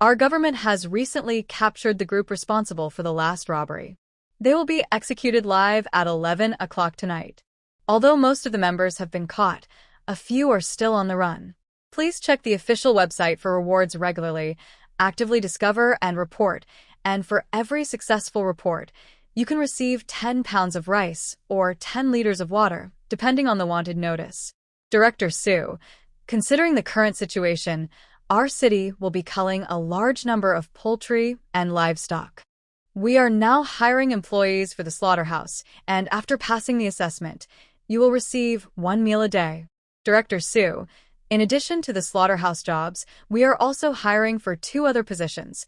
our government has recently captured the group responsible for the last robbery. They will be executed live at 11 o'clock tonight. Although most of the members have been caught, a few are still on the run. Please check the official website for rewards regularly, actively discover and report, and for every successful report, you can receive 10 pounds of rice or 10 liters of water, depending on the wanted notice. Director Sue, considering the current situation, our city will be culling a large number of poultry and livestock. We are now hiring employees for the slaughterhouse, and after passing the assessment, you will receive 1 meal a day. Director Sue, in addition to the slaughterhouse jobs, we are also hiring for 2 other positions.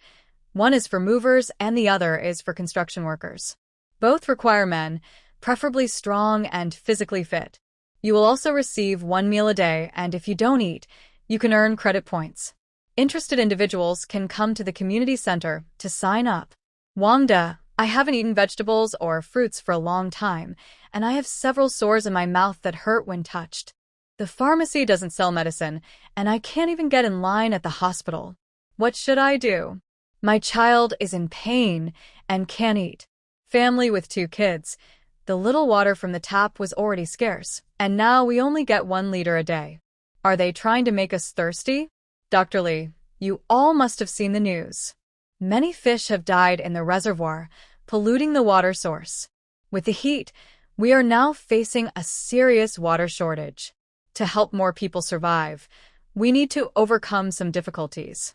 One is for movers and the other is for construction workers. Both require men, preferably strong and physically fit. You will also receive 1 meal a day, and if you don't eat, you can earn credit points. Interested individuals can come to the community center to sign up. Wangda, I haven't eaten vegetables or fruits for a long time, and I have several sores in my mouth that hurt when touched. The pharmacy doesn't sell medicine, and I can't even get in line at the hospital. What should I do? My child is in pain and can't eat. Family with 2 kids. The little water from the tap was already scarce, and now we only get 1 liter a day. Are they trying to make us thirsty? Dr. Lee, you all must have seen the news. Many fish have died in the reservoir, polluting the water source. With the heat, we are now facing a serious water shortage. To help more people survive, we need to overcome some difficulties.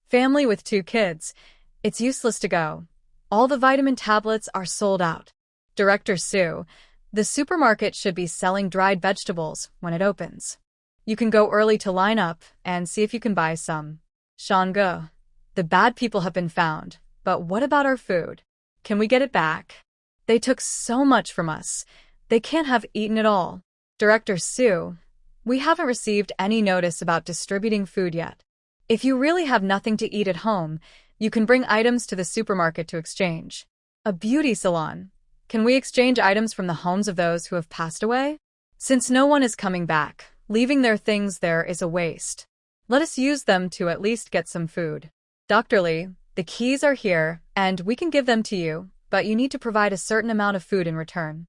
Family with 2 kids. It's useless to go. All the vitamin tablets are sold out. Director Sue. The supermarket should be selling dried vegetables when it opens. You can go early to line up and see if you can buy some. Shanga. The bad people have been found, but what about our food? Can we get it back? They took so much from us. They can't have eaten it all. Director Sue. We haven't received any notice about distributing food yet. If you really have nothing to eat at home, you can bring items to the supermarket to exchange. A beauty salon. Can we exchange items from the homes of those who have passed away? Since no one is coming back, leaving their things there is a waste. Let us use them to at least get some food. Dr. Lee, the keys are here, and we can give them to you, but you need to provide a certain amount of food in return.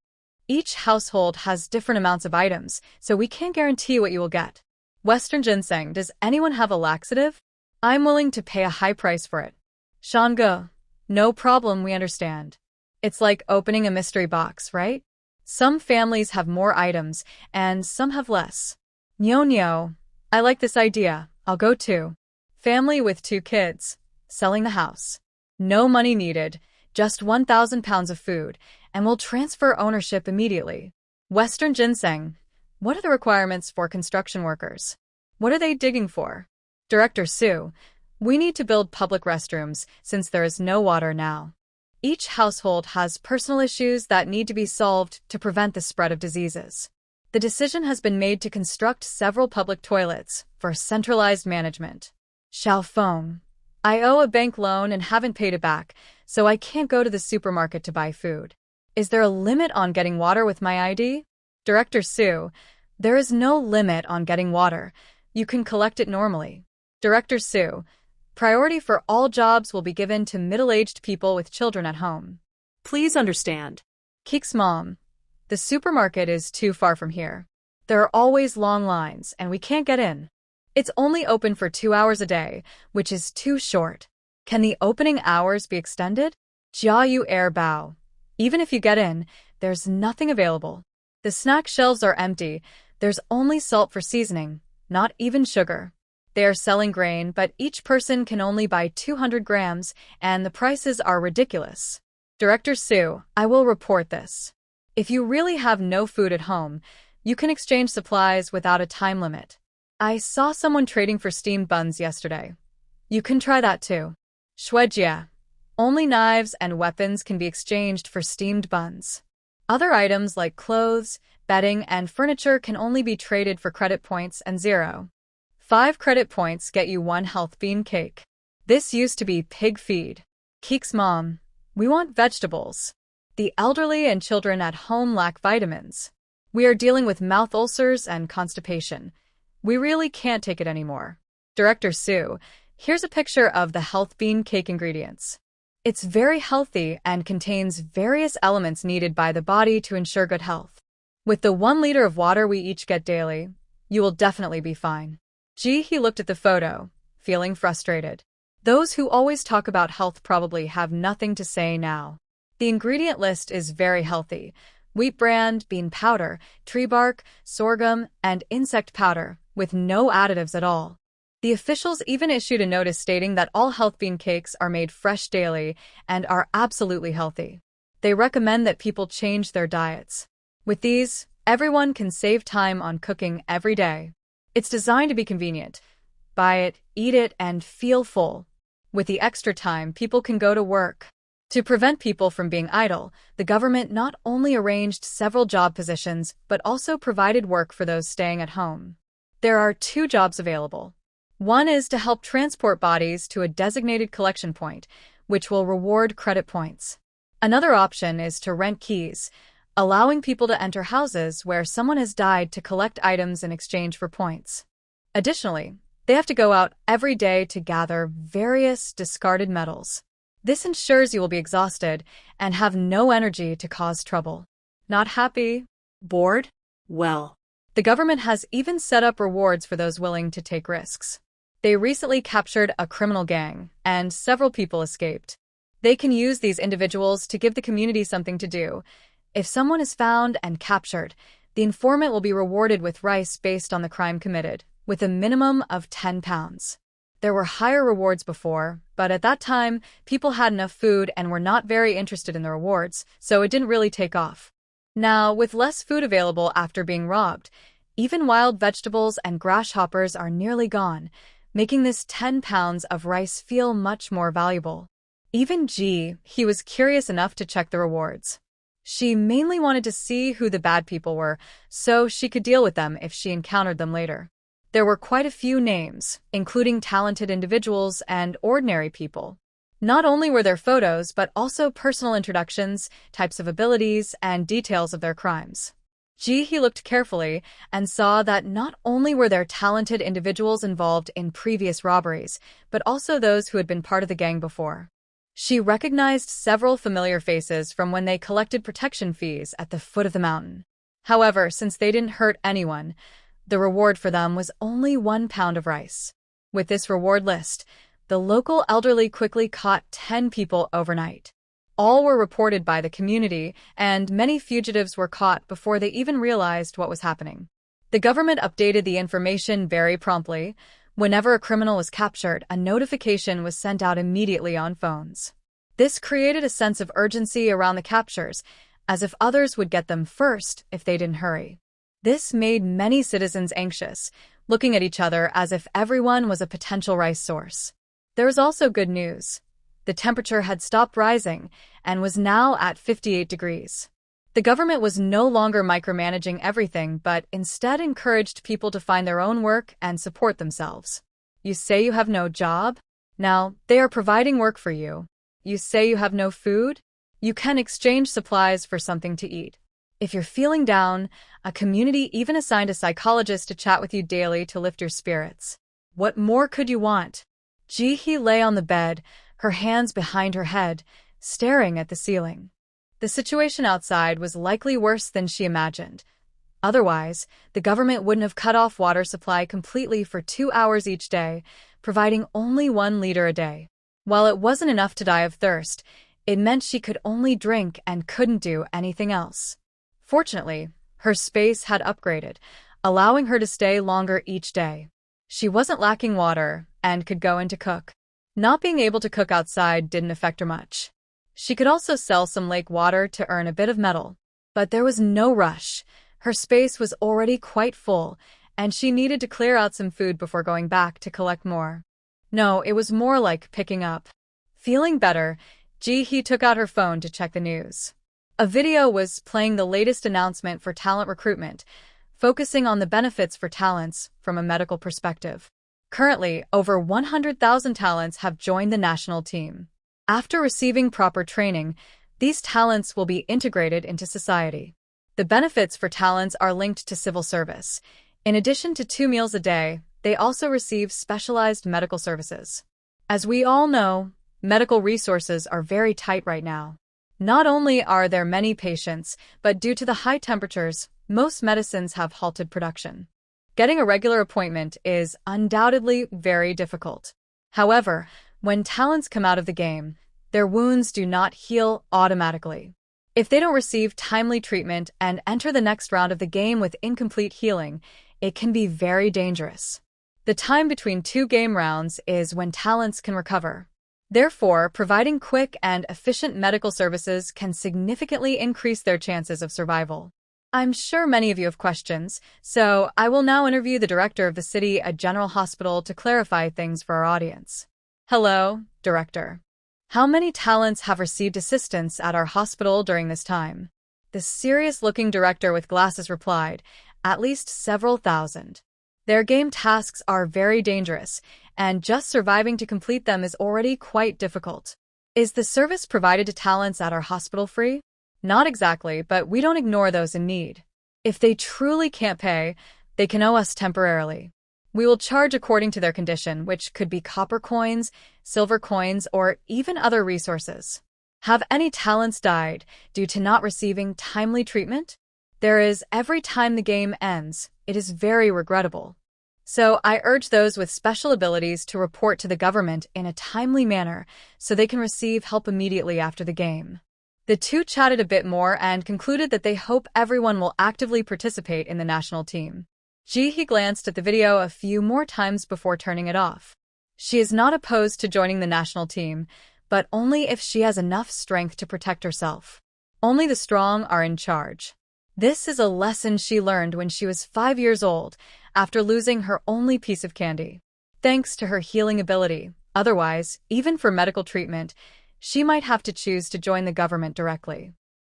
Each household has different amounts of items, so we can't guarantee what you will get. Western ginseng. Does anyone have a laxative? I'm willing to pay a high price for it. Shanga. No problem, we understand. It's like opening a mystery box, right? Some families have more items, and some have less. Nyo. I like this idea. I'll go too. Family with 2 kids. Selling the house. No money needed, just 1,000 pounds of food, and we'll transfer ownership immediately. Western ginseng. What are the requirements for construction workers? What are they digging for? Director Sue. We need to build public restrooms since there is no water now. Each household has personal issues that need to be solved to prevent the spread of diseases. The decision has been made to construct several public toilets for centralized management. Xiaofeng. I owe a bank loan and haven't paid it back, so I can't go to the supermarket to buy food. Is there a limit on getting water with my ID? Director Sue. There is no limit on getting water. You can collect it normally. Director Sue. Priority for all jobs will be given to middle-aged people with children at home. Please understand. Keek's mom. The supermarket is too far from here. There are always long lines, and we can't get in. It's only open for 2 hours a day, which is too short. Can the opening hours be extended? Jiayu Air Bao. Even if you get in, there's nothing available. The snack shelves are empty. There's only salt for seasoning, not even sugar. They are selling grain, but each person can only buy 200 grams, and the prices are ridiculous. Director Sue, I will report this. If you really have no food at home, you can exchange supplies without a time limit. I saw someone trading for steamed buns yesterday. You can try that too. Shuejia. Only knives and weapons can be exchanged for steamed buns. Other items like clothes, bedding, and furniture can only be traded for credit points and 0. 5 credit points get you 1 health bean cake. This used to be pig feed. Keek's mom. We want vegetables. The elderly and children at home lack vitamins. We are dealing with mouth ulcers and constipation. We really can't take it anymore. Director Sue. Here's a picture of the health bean cake ingredients. It's very healthy and contains various elements needed by the body to ensure good health. With the 1 liter of water we each get daily, you will definitely be fine. He looked at the photo, feeling frustrated. Those who always talk about health probably have nothing to say now. The ingredient list is very healthy. Wheat bran, bean powder, tree bark, sorghum, and insect powder, with no additives at all. The officials even issued a notice stating that all health bean cakes are made fresh daily and are absolutely healthy. They recommend that people change their diets. With these, everyone can save time on cooking every day. It's designed to be convenient. Buy it, eat it, and feel full. With the extra time, people can go to work. To prevent people from being idle, the government not only arranged several job positions, but also provided work for those staying at home. There are 2 jobs available. One is to help transport bodies to a designated collection point, which will reward credit points. Another option is to rent keys, allowing people to enter houses where someone has died to collect items in exchange for points. Additionally, they have to go out every day to gather various discarded metals. This ensures you will be exhausted and have no energy to cause trouble. Not happy? Bored? Well, the government has even set up rewards for those willing to take risks. They recently captured a criminal gang, and several people escaped. They can use these individuals to give the community something to do. If someone is found and captured, the The informant will be rewarded with rice based on the crime committed, with a minimum of 10 pounds. There were higher rewards before, but at that time, people had enough food and were not very interested in the rewards, so it didn't really take off. Now, with less food available after being robbed, even wild vegetables and grasshoppers are nearly gone, making this 10 pounds of rice feel much more valuable. Even he was curious enough to check the rewards. She mainly wanted to see who the bad people were, so she could deal with them if she encountered them later. There were quite a few names, including talented individuals and ordinary people. Not only were there photos, but also personal introductions, types of abilities, and details of their crimes. He looked carefully and saw that not only were there talented individuals involved in previous robberies, but also those who had been part of the gang before. She recognized several familiar faces from when they collected protection fees at the foot of the mountain. However, since they didn't hurt anyone, the reward for them was only 1 pound of rice. With this reward list, the local elderly quickly caught 10 people overnight. All were reported by the community, and many fugitives were caught before they even realized what was happening. The government updated the information very promptly. Whenever a criminal was captured, a notification was sent out immediately on phones. This created a sense of urgency around the captures, as if others would get them first if they didn't hurry. This made many citizens anxious, looking at each other as if everyone was a potential rice source. There was also good news. The temperature had stopped rising and was now at 58 degrees. The government was no longer micromanaging everything, but instead encouraged people to find their own work and support themselves. You say you have no job? Now, they are providing work for you. You say you have no food? You can exchange supplies for something to eat. If you're feeling down, a community even assigned a psychologist to chat with you daily to lift your spirits. What more could you want? Ji-hee lay on the bed, her hands behind her head, staring at the ceiling. The situation outside was likely worse than she imagined. Otherwise, the government wouldn't have cut off water supply completely for 2 hours each day, providing only 1 liter a day. While it wasn't enough to die of thirst, it meant she could only drink and couldn't do anything else. Fortunately, her space had upgraded, allowing her to stay longer each day. She wasn't lacking water and could go in to cook. Not being able to cook outside didn't affect her much. She could also sell some lake water to earn a bit of metal. But there was no rush. Her space was already quite full, and she needed to clear out some food before going back to collect more. No, it was more like picking up. Feeling better, Ji-hee took out her phone to check the news. A video was playing the latest announcement for talent recruitment, focusing on the benefits for talents from a medical perspective. Currently, over 100,000 talents have joined the national team. After receiving proper training, these talents will be integrated into society. The benefits for talents are linked to civil service. In addition to 2 meals a day, they also receive specialized medical services. As we all know, medical resources are very tight right now. Not only are there many patients, but due to the high temperatures, most medicines have halted production. Getting a regular appointment is undoubtedly very difficult. However, when talents come out of the game, their wounds do not heal automatically. If they don't receive timely treatment and enter the next round of the game with incomplete healing, it can be very dangerous. The time between 2 game rounds is when talents can recover. Therefore, providing quick and efficient medical services can significantly increase their chances of survival. I'm sure many of you have questions, so I will now interview the director of the city general hospital to clarify things for our audience. Hello, Director. How many talents have received assistance at our hospital during this time? The serious-looking director with glasses replied, at least several thousand. Their game tasks are very dangerous, and just surviving to complete them is already quite difficult. Is the service provided to talents at our hospital free? Not exactly, but we don't ignore those in need. If they truly can't pay, they can owe us temporarily. We will charge according to their condition, which could be copper coins, silver coins, or even other resources. Have any talents died due to not receiving timely treatment? There is every time the game ends. It is very regrettable. So I urge those with special abilities to report to the government in a timely manner so they can receive help immediately after the game. The two chatted a bit more and concluded that they hope everyone will actively participate in the national team. Ji-hee glanced at the video a few more times before turning it off. She is not opposed to joining the national team, but only if she has enough strength to protect herself. Only the strong are in charge. This is a lesson she learned when she was 5 years old, after losing her only piece of candy. Thanks to her healing ability, otherwise, even for medical treatment, she might have to choose to join the government directly.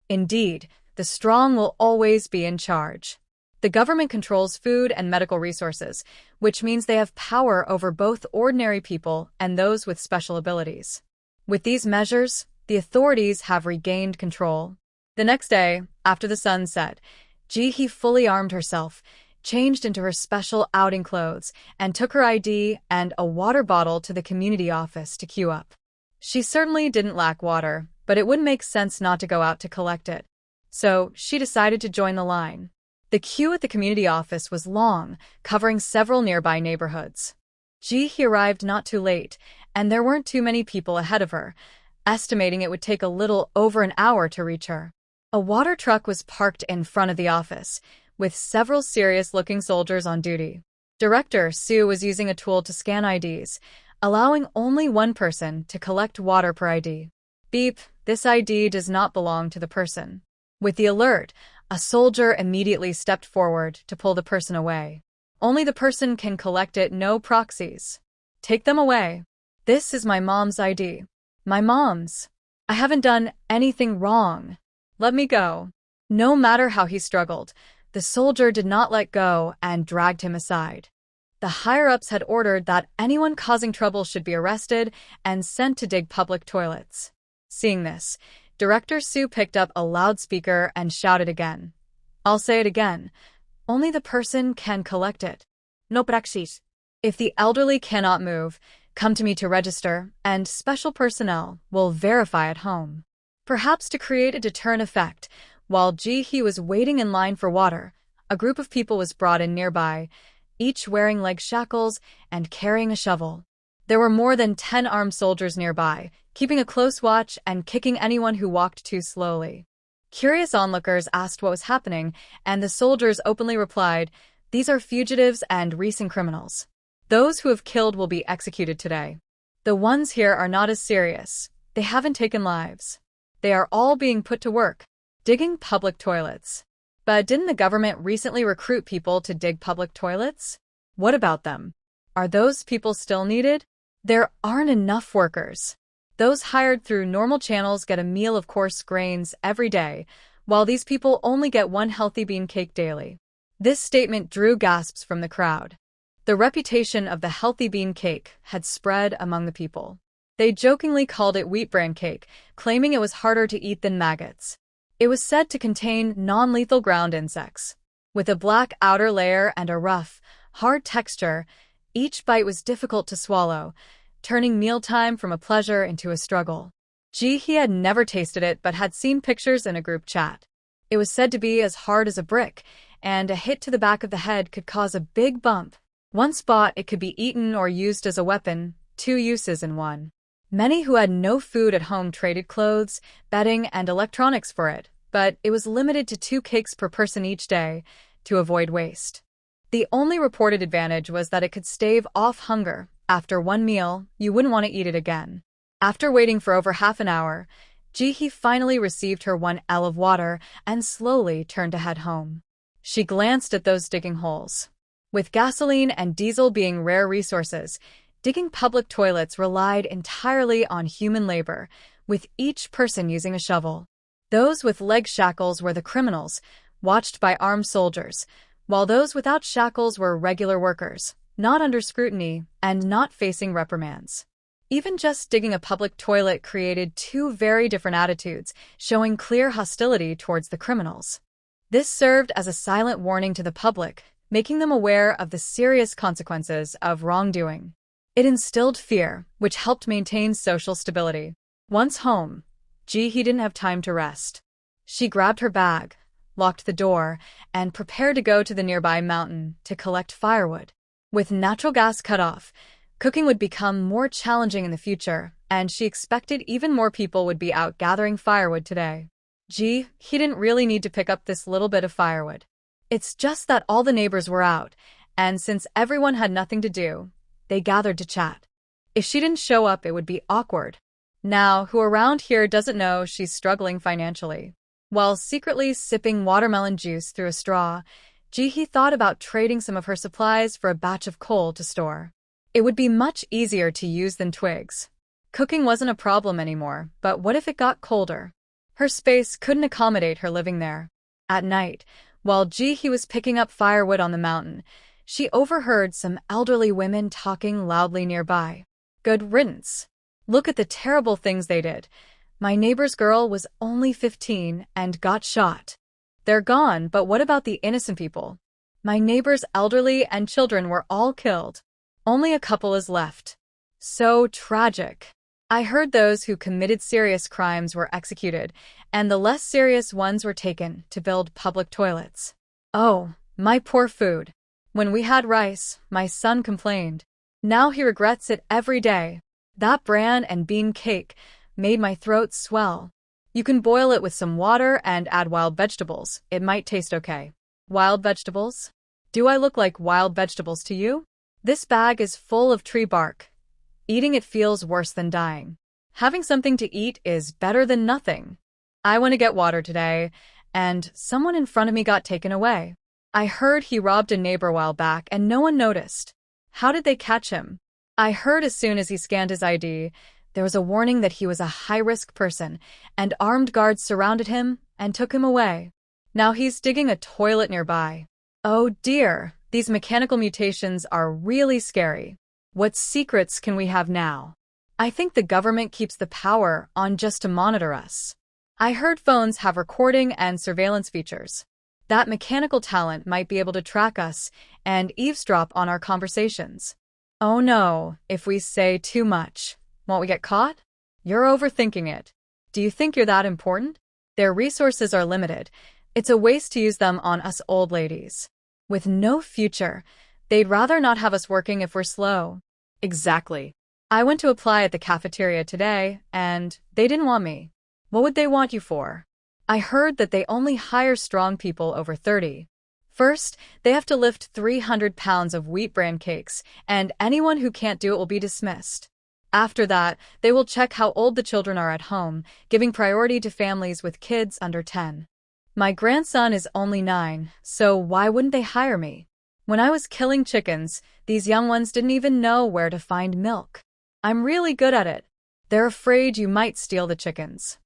Indeed, the strong will always be in charge. The government controls food and medical resources, which means they have power over both ordinary people and those with special abilities. With these measures, the authorities have regained control. The next day, after the sun set, Ji-hee fully armed herself, changed into her special outing clothes, and took her ID and a water bottle to the community office to queue up. She certainly didn't lack water, but it wouldn't make sense not to go out to collect it. So, she decided to join the line. The queue at the community office was long, covering several nearby neighborhoods. Ji-hee arrived not too late, and there weren't too many people ahead of her, estimating it would take a little over an hour to reach her. A water truck was parked in front of the office, with several serious-looking soldiers on duty. Director Sue was using a tool to scan IDs, allowing only one person to collect water per ID. Beep, this ID does not belong to the person. With the alert, a soldier immediately stepped forward to pull the person away. Only the person can collect it, no proxies. Take them away. This is my mom's ID. My mom's. I haven't done anything wrong. Let me go. No matter how he struggled, the soldier did not let go and dragged him aside. The higher-ups had ordered that anyone causing trouble should be arrested and sent to dig public toilets. Seeing this, Director Sue picked up a loudspeaker and shouted again. I'll say it again. Only the person can collect it. No praxis. If the elderly cannot move, come to me to register, and special personnel will verify at home. Perhaps to create a deterrent effect, while Ji-hee was waiting in line for water, a group of people was brought in nearby, each wearing leg shackles and carrying a shovel. There were more than 10 armed soldiers nearby, keeping a close watch and kicking anyone who walked too slowly. Curious onlookers asked what was happening, and the soldiers openly replied, "These are fugitives and recent criminals. Those who have killed will be executed today. The ones here are not as serious. They haven't taken lives. They are all being put to work, digging public toilets." But didn't the government recently recruit people to dig public toilets? What about them? Are those people still needed? There aren't enough workers. Those hired through normal channels get a meal of coarse grains every day, while these people only get one healthy bean cake daily. This statement drew gasps from the crowd. The reputation of the healthy bean cake had spread among the people. They jokingly called it wheat bran cake, claiming it was harder to eat than maggots. It was said to contain non-lethal ground insects. With a black outer layer and a rough, hard texture, each bite was difficult to swallow, turning mealtime from a pleasure into a struggle. Ji-hee had never tasted it but had seen pictures in a group chat. It was said to be as hard as a brick, and a hit to the back of the head could cause a big bump. Once bought, it could be eaten or used as a weapon, 2 uses in one. Many who had no food at home traded clothes, bedding, and electronics for it, but it was limited to 2 cakes per person each day to avoid waste. The only reported advantage was that it could stave off hunger. After one meal, you wouldn't want to eat it again. After waiting for over half an hour, Ji-hee finally received her 1 ell of water and slowly turned to head home. She glanced at those digging holes. With gasoline and diesel being rare resources, digging public toilets relied entirely on human labor, with each person using a shovel. Those with leg shackles were the criminals, watched by armed soldiers, while those without shackles were regular workers, not under scrutiny and not facing reprimands. Even just digging a public toilet created 2 very different attitudes, showing clear hostility towards the criminals. This served as a silent warning to the public, making them aware of the serious consequences of wrongdoing. It instilled fear, which helped maintain social stability. Once home, Ji-hee didn't have time to rest. She grabbed her bag, locked the door, and prepared to go to the nearby mountain to collect firewood. With natural gas cut off, cooking would become more challenging in the future, and she expected even more people would be out gathering firewood today. Gee, he didn't really need to pick up this little bit of firewood. It's just that all the neighbors were out, and since everyone had nothing to do, they gathered to chat. If she didn't show up, it would be awkward. Now, who around here doesn't know she's struggling financially? While secretly sipping watermelon juice through a straw, Jihi thought about trading some of her supplies for a batch of coal to store. It would be much easier to use than twigs. Cooking wasn't a problem anymore, but what if it got colder? Her space couldn't accommodate her living there. At night, while Jihi was picking up firewood on the mountain, she overheard some elderly women talking loudly nearby. Good riddance. Look at the terrible things they did. My neighbor's girl was only 15 and got shot. They're gone, but what about the innocent people? My neighbor's elderly and children were all killed. Only a couple is left. So tragic. I heard those who committed serious crimes were executed, and the less serious ones were taken to build public toilets. Oh, my poor food. When we had rice, my son complained. Now he regrets it every day. That bran and bean cake made my throat swell. You can boil it with some water and add wild vegetables. It might taste okay. Wild vegetables? Do I look like wild vegetables to you? This bag is full of tree bark. Eating it feels worse than dying. Having something to eat is better than nothing. I want to get water today, and someone in front of me got taken away. I heard he robbed a neighbor a while back and no one noticed. How did they catch him? I heard as soon as he scanned his ID, there was a warning that he was a high-risk person, and armed guards surrounded him and took him away. Now he's digging a toilet nearby. Oh dear, these mechanical mutations are really scary. What secrets can we have now? I think the government keeps the power on just to monitor us. I heard phones have recording and surveillance features. That mechanical talent might be able to track us and eavesdrop on our conversations. Oh no, if we say too much, won't we get caught? You're overthinking it. Do you think you're that important? Their resources are limited. It's a waste to use them on us old ladies. With no future, they'd rather not have us working if we're slow. Exactly. I went to apply at the cafeteria today, and they didn't want me. What would they want you for? I heard that they only hire strong people over 30. First, they have to lift 300 pounds of wheat bran cakes, and anyone who can't do it will be dismissed. After that, they will check how old the children are at home, giving priority to families with kids under 10. My grandson is only 9, so why wouldn't they hire me? When I was killing chickens, these young ones didn't even know where to find milk. I'm really good at it. They're afraid you might steal the chickens.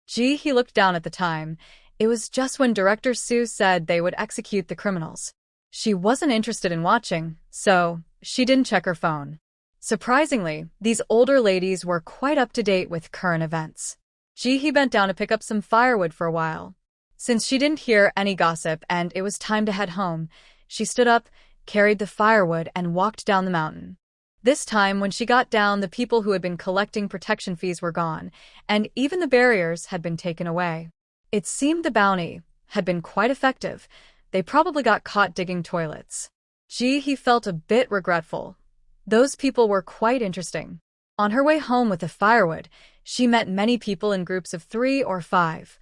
Gee, he looked down at the time. It was just when Director Sue said they would execute the criminals. She wasn't interested in watching, so she didn't check her phone. Surprisingly, these older ladies were quite up to date with current events. Gee, he bent down to pick up some firewood for a while. Since she didn't hear any gossip and it was time to head home, she stood up, carried the firewood, and walked down the mountain. This time, when she got down, the people who had been collecting protection fees were gone, and even the barriers had been taken away. It seemed the bounty had been quite effective. They probably got caught digging toilets. Gee, he felt a bit regretful. Those people were quite interesting. On her way home with the firewood, she met many people in groups of 3 or 5,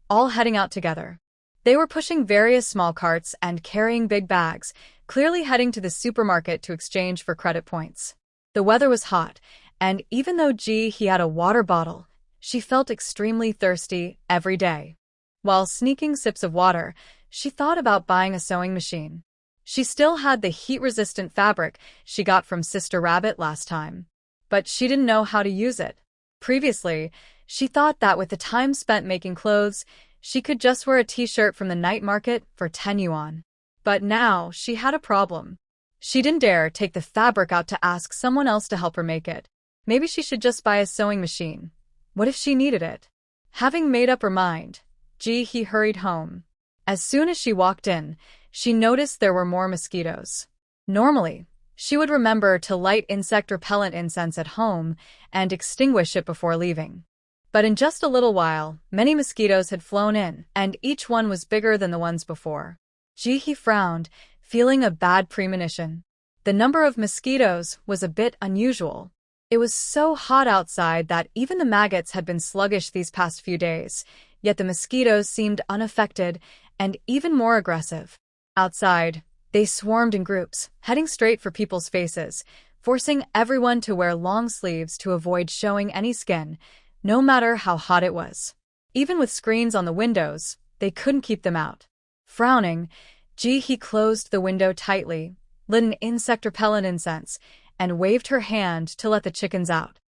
all heading out together. They were pushing various small carts and carrying big bags, clearly heading to the supermarket to exchange for credit points. The weather was hot, and even though he had a water bottle, she felt extremely thirsty every day. While sneaking sips of water, she thought about buying a sewing machine. She still had the heat-resistant fabric she got from Sister Rabbit last time, but she didn't know how to use it. Previously, she thought that with the time spent making clothes, she could just wear a t-shirt from the night market for 10 yuan. But now, she had a problem. She didn't dare take the fabric out to ask someone else to help her make it. Maybe she should just buy a sewing machine. What if she needed it? Having made up her mind, he hurried home. As soon as she walked in, she noticed there were more mosquitoes. Normally, she would remember to light insect repellent incense at home and extinguish it before leaving. But in just a little while, many mosquitoes had flown in, and each one was bigger than the ones before. He frowned, feeling a bad premonition. The number of mosquitoes was a bit unusual. It was so hot outside that even the maggots had been sluggish these past few days, yet the mosquitoes seemed unaffected and even more aggressive. Outside, they swarmed in groups, heading straight for people's faces, forcing everyone to wear long sleeves to avoid showing any skin, no matter how hot it was. Even with screens on the windows, they couldn't keep them out. Frowning, Ji-hee closed the window tightly, lit an insect-repellent incense, and waved her hand to let the chickens out.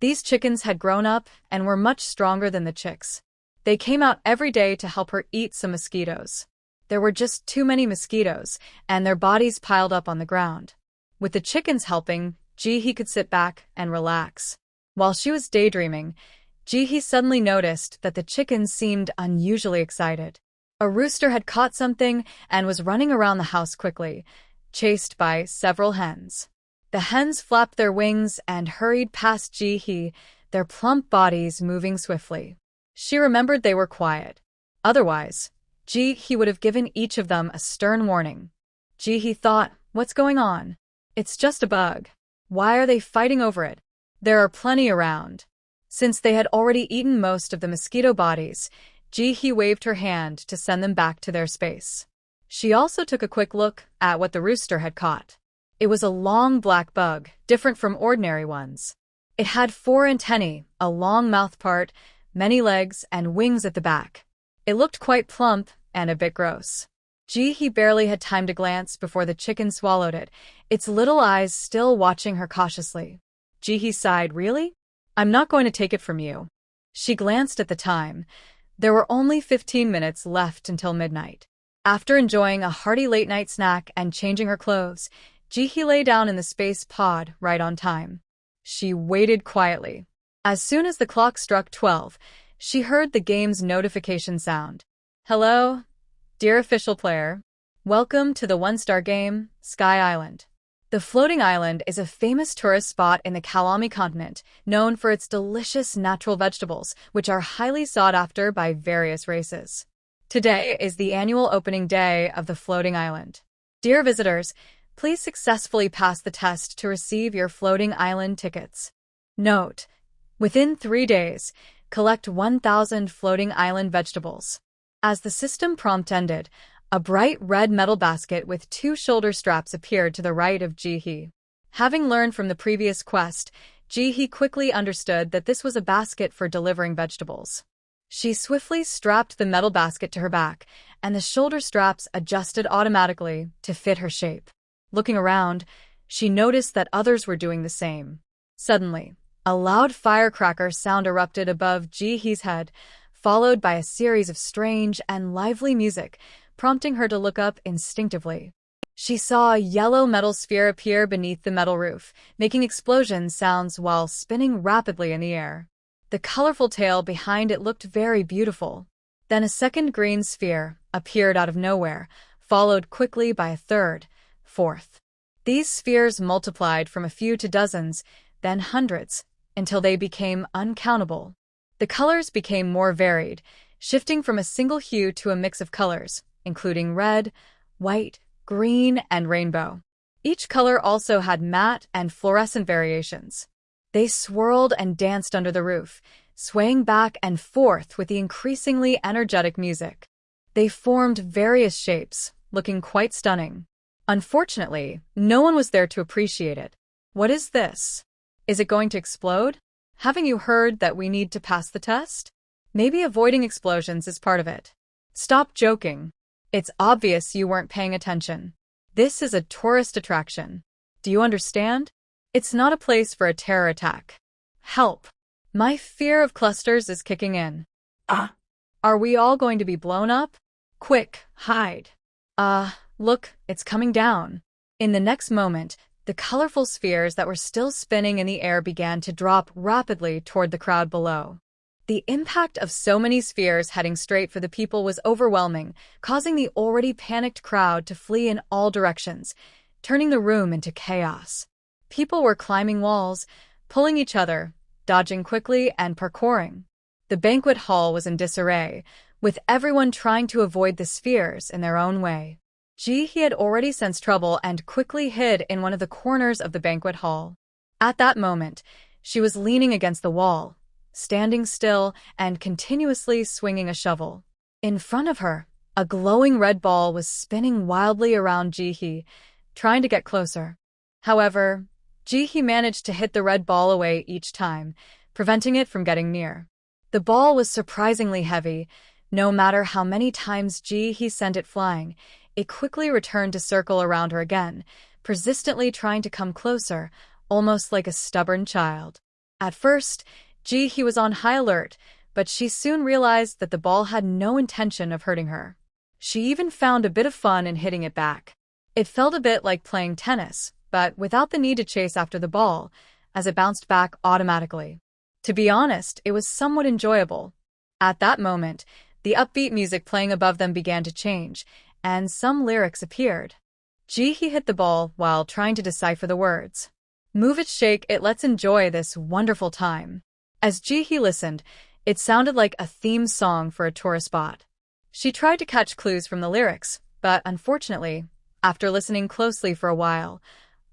These chickens had grown up and were much stronger than the chicks. They came out every day to help her eat some mosquitoes. There were just too many mosquitoes, and their bodies piled up on the ground. With the chickens helping, Ji-hee could sit back and relax. While she was daydreaming, Ji-hee suddenly noticed that the chickens seemed unusually excited. A rooster had caught something and was running around the house quickly, chased by several hens. The hens flapped their wings and hurried past Ji-hee, their plump bodies moving swiftly. She remembered they were quiet. Otherwise, Ji-hee would have given each of them a stern warning. Ji-hee thought, what's going on? It's just a bug. Why are they fighting over it? There are plenty around. Since they had already eaten most of the mosquito bodies, Ji-hee waved her hand to send them back to their space. She also took a quick look at what the rooster had caught. It was a long black bug, different from ordinary ones. It had 4 antennae, a long mouth part, many legs, and wings at the back. It looked quite plump and a bit gross. Ji-hee barely had time to glance before the chicken swallowed it, its little eyes still watching her cautiously. Ji-hee sighed, really? I'm not going to take it from you. She glanced at the time. There were only 15 minutes left until midnight. After enjoying a hearty late-night snack and changing her clothes, Ji-hee lay down in the space pod right on time. She waited quietly. As soon as the clock struck 12, she heard the game's notification sound. Hello, dear official player. Welcome to the one-star game, Sky Island. The floating island is a famous tourist spot in the Kalami continent, known for its delicious natural vegetables, which are highly sought after by various races. Today is the annual opening day of the floating island. Dear visitors, please successfully pass the test to receive your floating island tickets. Note: within 3 days, collect 1,000 floating island vegetables. As the system prompt ended, a bright red metal basket with 2 shoulder straps appeared to the right of Ji-hee. Having learned from the previous quest, Ji-hee quickly understood that this was a basket for delivering vegetables. She swiftly strapped the metal basket to her back, and the shoulder straps adjusted automatically to fit her shape. Looking around, she noticed that others were doing the same. Suddenly, a loud firecracker sound erupted above Ji-hee's head, followed by a series of strange and lively music, prompting her to look up instinctively. She saw a yellow metal sphere appear beneath the metal roof, making explosion sounds while spinning rapidly in the air. The colorful tail behind it looked very beautiful. Then a second green sphere appeared out of nowhere, followed quickly by a third, fourth. These spheres multiplied from a few to dozens, then hundreds, until they became uncountable. The colors became more varied, shifting from a single hue to a mix of colors, including red, white, green, and rainbow. Each color also had matte and fluorescent variations. They swirled and danced under the roof, swaying back and forth with the increasingly energetic music. They formed various shapes, looking quite stunning. Unfortunately, no one was there to appreciate it. What is this? Is it going to explode? Haven't you heard that we need to pass the test? Maybe avoiding explosions is part of it. Stop joking. It's obvious you weren't paying attention. This is a tourist attraction. Do you understand? It's not a place for a terror attack. Help. My fear of clusters is kicking in. Are we all going to be blown up? Quick, hide. Look, it's coming down. In the next moment, the colorful spheres that were still spinning in the air began to drop rapidly toward the crowd below. The impact of so many spheres heading straight for the people was overwhelming, causing the already panicked crowd to flee in all directions, turning the room into chaos. People were climbing walls, pulling each other, dodging quickly, and parkouring. The banquet hall was in disarray, with everyone trying to avoid the spheres in their own way. Ji-hee had already sensed trouble and quickly hid in one of the corners of the banquet hall. At that moment, She was leaning against the wall, standing still and continuously swinging a shovel. In front of her, a glowing red ball was spinning wildly around Ji-hee, trying to get closer. However, Ji-hee managed to hit the red ball away each time, preventing it from getting near. The ball was surprisingly heavy. No matter how many times Ji-hee sent it flying, it quickly returned to circle around her again, persistently trying to come closer, almost like a stubborn child. At first, Ji-hee was on high alert, but she soon realized that the ball had no intention of hurting her. She even found a bit of fun in hitting it back. It felt a bit like playing tennis, but without the need to chase after the ball, as it bounced back automatically. To be honest, it was somewhat enjoyable. At that moment, the upbeat music playing above them began to change, and some lyrics appeared. Ji-hee hit the ball while trying to decipher the words. Move it, shake it, let's enjoy this wonderful time. As Ji-hee listened, it sounded like a theme song for a tourist spot. She tried to catch clues from the lyrics, but unfortunately, after listening closely for a while,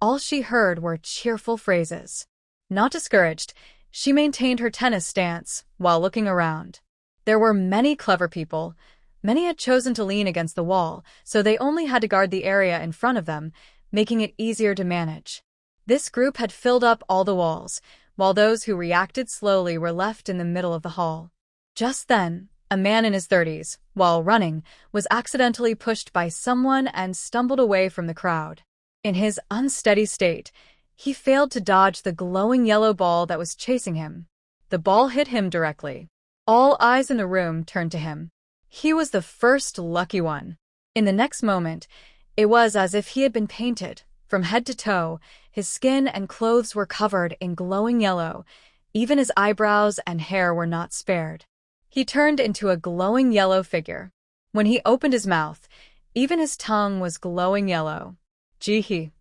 all she heard were cheerful phrases. Not discouraged, she maintained her tennis stance while looking around. There were many clever people. Many had chosen to lean against the wall, so they only had to guard the area in front of them, making it easier to manage. This group had filled up all the walls, while those who reacted slowly were left in the middle of the hall. Just then, a man in his 30s, while running, was accidentally pushed by someone and stumbled away from the crowd. In his unsteady state, he failed to dodge the glowing yellow ball that was chasing him. The ball hit him directly. All eyes in the room turned to him. He was the first lucky one. In the next moment, it was as if he had been painted. From head to toe, his skin and clothes were covered in glowing yellow. Even his eyebrows and hair were not spared. He turned into a glowing yellow figure. When he opened his mouth, even his tongue was glowing yellow. Ji-hee.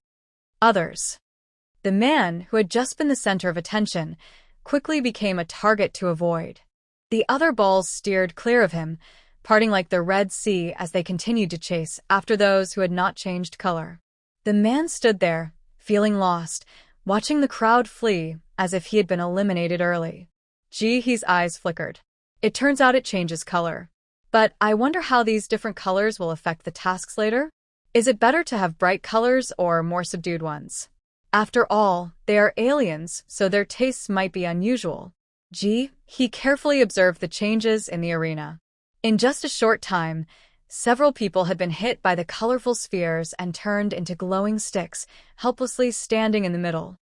Others. The man, who had just been the center of attention, quickly became a target to avoid. The other balls steered clear of him, parting like the Red Sea as they continued to chase after those who had not changed color. The man stood there, feeling lost, watching the crowd flee as if he had been eliminated early. Ji-hee's eyes flickered. It turns out it changes color. But I wonder how these different colors will affect the tasks later? Is it better to have bright colors or more subdued ones? After all, they are aliens, so their tastes might be unusual. He carefully observed the changes in the arena. In just a short time, several people had been hit by the colorful spheres and turned into glowing sticks, helplessly standing in the middle.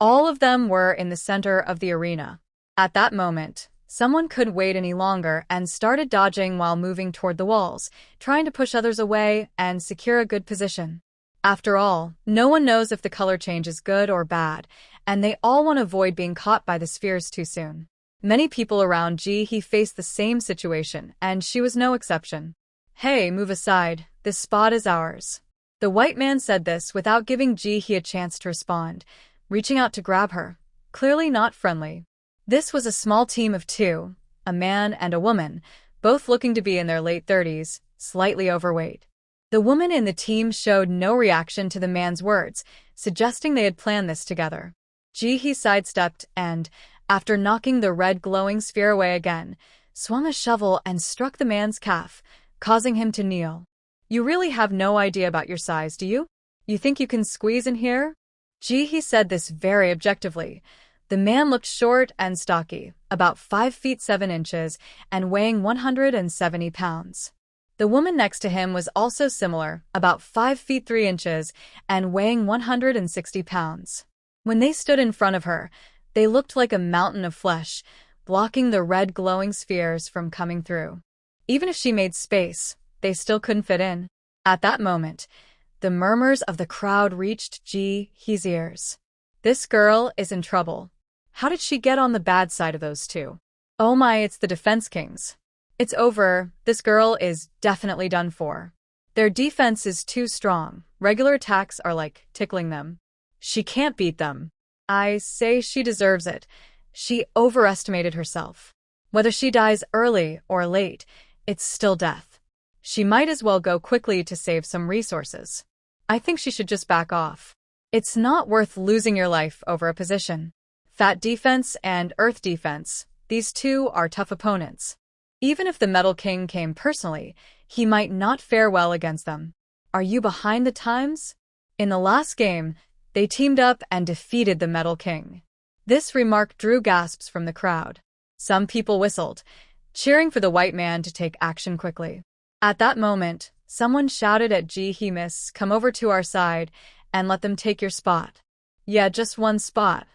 All of them were in the center of the arena. At that moment, someone couldn't wait any longer and started dodging while moving toward the walls, trying to push others away and secure a good position. After all, no one knows if the color change is good or bad, and they all want to avoid being caught by the spheres too soon. Many people around Ji-hee faced the same situation, and she was no exception. Hey, move aside, this spot is ours. The white man said this without giving Ji-hee a chance to respond, reaching out to grab her, clearly not friendly. This was a small team of two, a man and a woman, both looking to be in their late 30s, slightly overweight. The woman in the team showed no reaction to the man's words, suggesting they had planned this together. Ji-hee sidestepped and, after knocking the red glowing sphere away again, swung a shovel and struck the man's calf, causing him to kneel. You really have no idea about your size, do you? You think you can squeeze in here? Ji-hee said this very objectively. The man looked short and stocky, about 5 feet 7 inches, and weighing 170 pounds. The woman next to him was also similar, about 5 feet 3 inches, and weighing 160 pounds. When they stood in front of her, they looked like a mountain of flesh, blocking the red glowing spheres from coming through. Even if she made space, they still couldn't fit in. At that moment, the murmurs of the crowd reached Ji-hee's ears. This girl is in trouble. How did she get on the bad side of those two? Oh my, it's the Defense Kings. It's over, this girl is definitely done for. Their defense is too strong, regular attacks are like tickling them. She can't beat them. I say she deserves it. She overestimated herself. Whether she dies early or late, it's still death. She might as well go quickly to save some resources. I think she should just back off. It's not worth losing your life over a position. Fat defense and earth defense, these two are tough opponents. Even if the Metal King came personally, he might not fare well against them. Are you behind the times? In the last game, they teamed up and defeated the Metal King. This remark drew gasps from the crowd. Some people whistled, cheering for the white man to take action quickly. At that moment, someone shouted at Ji-hee, "Miss, come over to our side and let them take your spot." "Yeah, just one spot.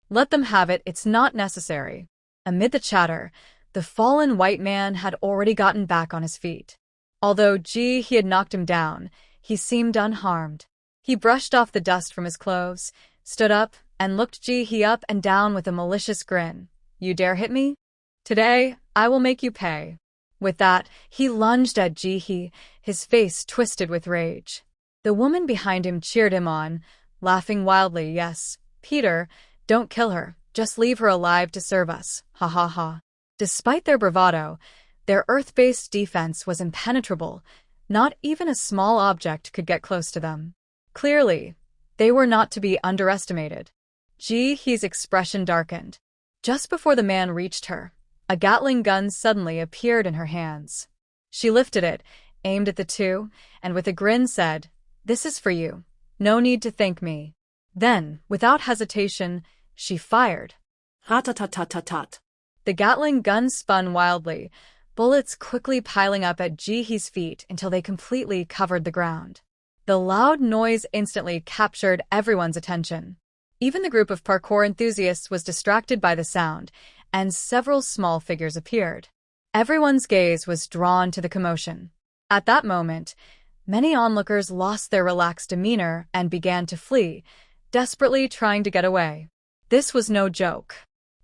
Let them have it, it's not necessary." Amid the chatter, the fallen white man had already gotten back on his feet. Although Ji-hee had knocked him down, he seemed unharmed. He brushed off the dust from his clothes, stood up, and looked Ji-hee up and down with a malicious grin. "You dare hit me? Today, I will make you pay." With that, he lunged at Ji-hee, his face twisted with rage. The woman behind him cheered him on, laughing wildly. "Yes, Peter, don't kill her, just leave her alive to serve us, ha ha ha." Despite their bravado, their earth-based defense was impenetrable. Not even a small object could get close to them. Clearly, they were not to be underestimated. Ji-hee's expression darkened. Just before the man reached her, a Gatling gun suddenly appeared in her hands. She lifted it, aimed at the two, and with a grin said, "This is for you. No need to thank me." Then, without hesitation, she fired. Ha-ta-ta-ta-ta-tat. The Gatling gun spun wildly, bullets quickly piling up at Ji-hee's feet until they completely covered the ground. The loud noise instantly captured everyone's attention. Even the group of parkour enthusiasts was distracted by the sound, and several small figures appeared. Everyone's gaze was drawn to the commotion. At that moment, many onlookers lost their relaxed demeanor and began to flee, desperately trying to get away. This was no joke.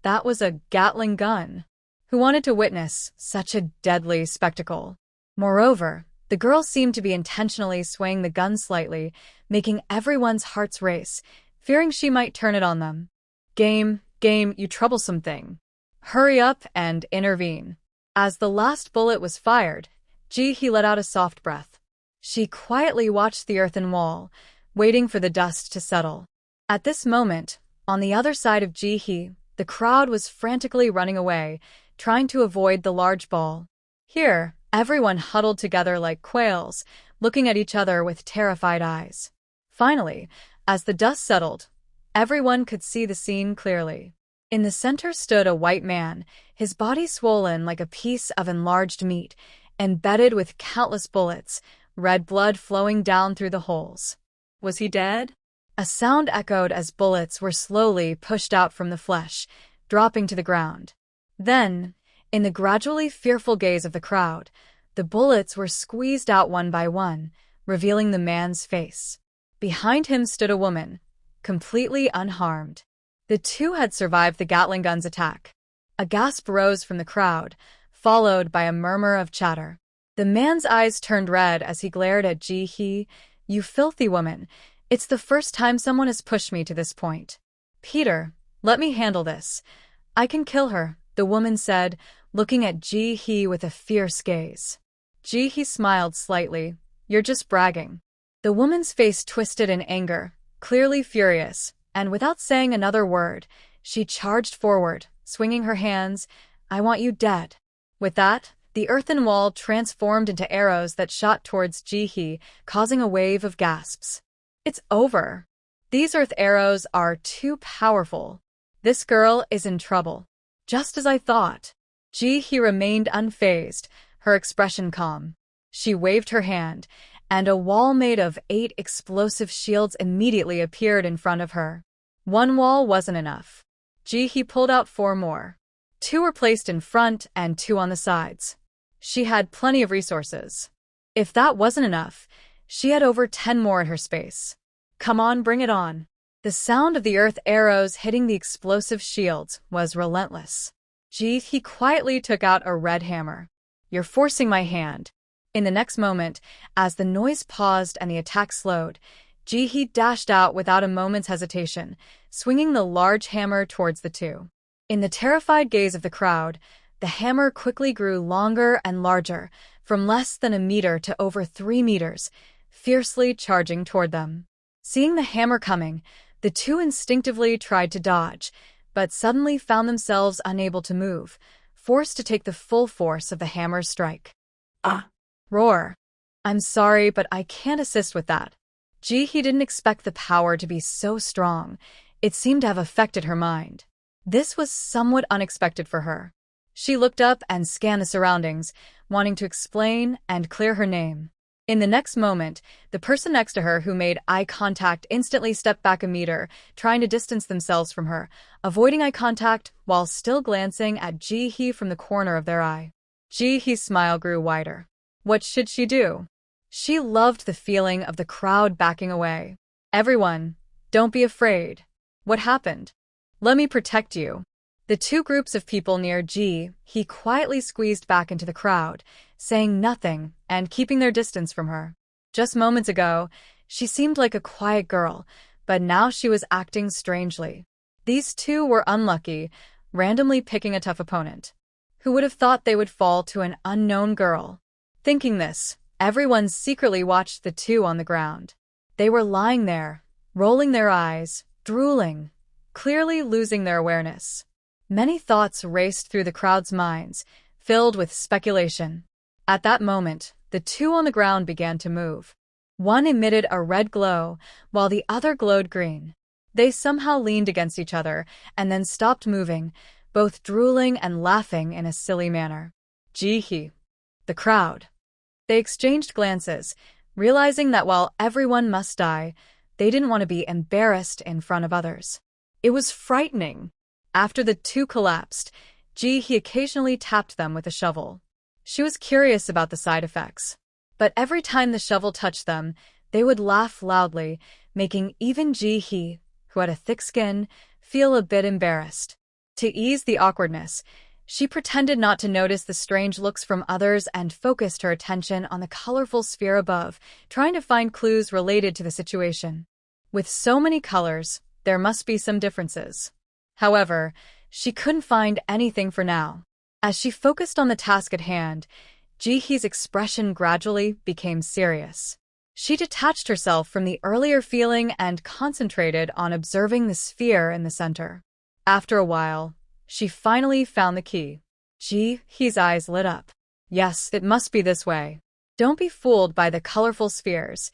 That was a Gatling gun. Who wanted to witness such a deadly spectacle? Moreover, the girl seemed to be intentionally swaying the gun slightly, making everyone's hearts race, fearing she might turn it on them. Game, you troublesome thing. Hurry up and intervene." As the last bullet was fired, Ji-hee let out a soft breath. She quietly watched the earthen wall, waiting for the dust to settle. At this moment, on the other side of Ji-hee, the crowd was frantically running away, trying to avoid the large ball. Here, everyone huddled together like quails, looking at each other with terrified eyes. Finally, as the dust settled, everyone could see the scene clearly. In the center stood a white man, his body swollen like a piece of enlarged meat, embedded with countless bullets, red blood flowing down through the holes. Was he dead? A sound echoed as bullets were slowly pushed out from the flesh, dropping to the ground. Then, in the gradually fearful gaze of the crowd, the bullets were squeezed out one by one, revealing the man's face. Behind him stood a woman, completely unharmed. The two had survived the Gatling gun's attack. A gasp rose from the crowd, followed by a murmur of chatter. The man's eyes turned red as he glared at Ji-hee. "You filthy woman. It's the first time someone has pushed me to this point." "Peter, let me handle this. I can kill her," the woman said, looking at Ji-hee with a fierce gaze. Ji-hee smiled slightly. "You're just bragging." The woman's face twisted in anger, clearly furious, and without saying another word, she charged forward, swinging her hands. "I want you dead." With that, the earthen wall transformed into arrows that shot towards Ji-hee, causing a wave of gasps. "It's over. These earth arrows are too powerful. This girl is in trouble." Just as I thought. Ji-hee remained unfazed, her expression calm. She waved her hand, and a wall made of 8 explosive shields immediately appeared in front of her. One wall wasn't enough. Ji-hee pulled out 4 more. 2 were placed in front and 2 on the sides. She had plenty of resources. If that wasn't enough, she had over 10 more in her space. "Come on, bring it on." The sound of the earth arrows hitting the explosive shields was relentless. Ji-hee quietly took out a red hammer. "You're forcing my hand." In the next moment, as the noise paused and the attack slowed, Ji-hee dashed out without a moment's hesitation, swinging the large hammer towards the two. In the terrified gaze of the crowd, the hammer quickly grew longer and larger, from less than a meter to over 3 meters, fiercely charging toward them. Seeing the hammer coming, the two instinctively tried to dodge, but suddenly found themselves unable to move, forced to take the full force of the hammer's strike. Ah! Roar. I'm sorry, but I can't assist with that. He didn't expect the power to be so strong. It seemed to have affected her mind. This was somewhat unexpected for her. She looked up and scanned the surroundings, wanting to explain and clear her name. In the next moment, the person next to her who made eye contact instantly stepped back a meter, trying to distance themselves from her, avoiding eye contact while still glancing at Ji-hee from the corner of their eye. Ji-hee's smile grew wider. What should she do? She loved the feeling of the crowd backing away. Everyone, don't be afraid. What happened? Let me protect you. The two groups of people near Ji-hee quietly squeezed back into the crowd, saying nothing and keeping their distance from her. Just moments ago, she seemed like a quiet girl, but now she was acting strangely. These two were unlucky, randomly picking a tough opponent. Who would have thought they would fall to an unknown girl? Thinking this, everyone secretly watched the two on the ground. They were lying there, rolling their eyes, drooling, clearly losing their awareness. Many thoughts raced through the crowd's minds, filled with speculation. At that moment, the two on the ground began to move. One emitted a red glow, while the other glowed green. They somehow leaned against each other and then stopped moving, both drooling and laughing in a silly manner. Ji-hee. The crowd. They exchanged glances, realizing that while everyone must die, they didn't want to be embarrassed in front of others. It was frightening. After the two collapsed, Ji-hee occasionally tapped them with a shovel. She was curious about the side effects. But every time the shovel touched them, they would laugh loudly, making even Ji-hee, who had a thick skin, feel a bit embarrassed. To ease the awkwardness, she pretended not to notice the strange looks from others and focused her attention on the colorful sphere above, trying to find clues related to the situation. With so many colors, there must be some differences. However, she couldn't find anything for now. As she focused on the task at hand, Ji-hee's expression gradually became serious. She detached herself from the earlier feeling and concentrated on observing the sphere in the center. After a while, she finally found the key. Ji-hee's eyes lit up. Yes, it must be this way. Don't be fooled by the colorful spheres.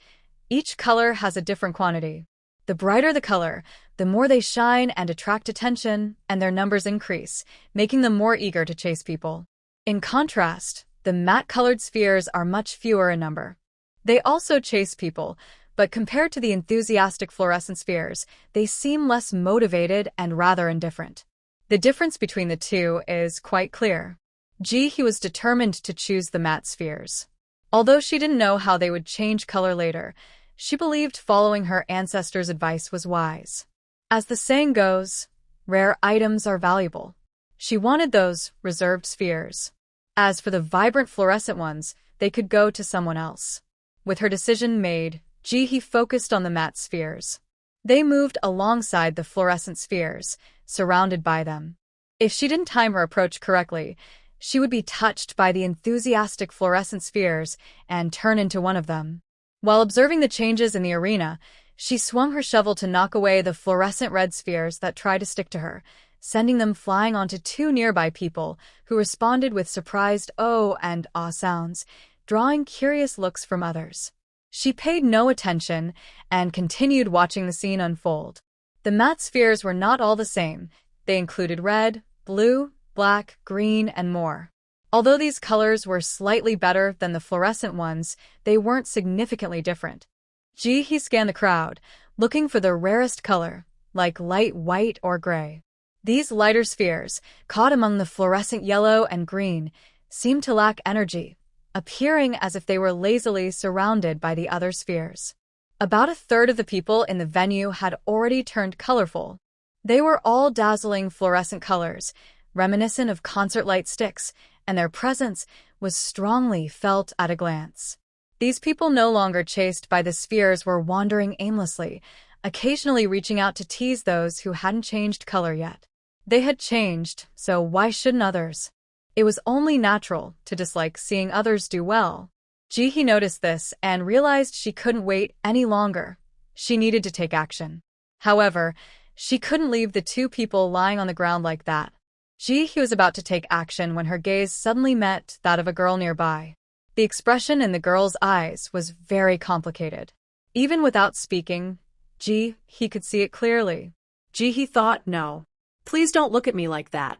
Each color has a different quantity. The brighter the color, the more they shine and attract attention, and their numbers increase, making them more eager to chase people. In contrast, the matte-colored spheres are much fewer in number. They also chase people, but compared to the enthusiastic fluorescent spheres, they seem less motivated and rather indifferent. The difference between the two is quite clear. Ji-hee was determined to choose the matte spheres. Although she didn't know how they would change color later, she believed following her ancestors' advice was wise. As the saying goes, rare items are valuable. She wanted those reserved spheres. As for the vibrant fluorescent ones, they could go to someone else. With her decision made, Ji-hee focused on the matte spheres. They moved alongside the fluorescent spheres, surrounded by them. If she didn't time her approach correctly, she would be touched by the enthusiastic fluorescent spheres and turn into one of them. While observing the changes in the arena, she swung her shovel to knock away the fluorescent red spheres that tried to stick to her, sending them flying onto two nearby people, who responded with surprised "oh" and "ah" sounds, drawing curious looks from others. She paid no attention and continued watching the scene unfold. The matte spheres were not all the same. They included red, blue, black, green, and more. Although these colors were slightly better than the fluorescent ones, they weren't significantly different. Ji-hee scanned the crowd, looking for the rarest color, like light white or gray. These lighter spheres, caught among the fluorescent yellow and green, seemed to lack energy, appearing as if they were lazily surrounded by the other spheres. About a third of the people in the venue had already turned colorful. They were all dazzling fluorescent colors, reminiscent of concert light sticks, and their presence was strongly felt at a glance. These people no longer chased by the spheres were wandering aimlessly, occasionally reaching out to tease those who hadn't changed color yet. They had changed, so why shouldn't others? It was only natural to dislike seeing others do well. Ji-hee noticed this and realized she couldn't wait any longer. She needed to take action. However, She couldn't leave the two people lying on the ground like that. He was about to take action when her gaze suddenly met that of a girl nearby. The expression in the girl's eyes was very complicated. Even without speaking, he could see it clearly. He thought, no. Please don't look at me like that.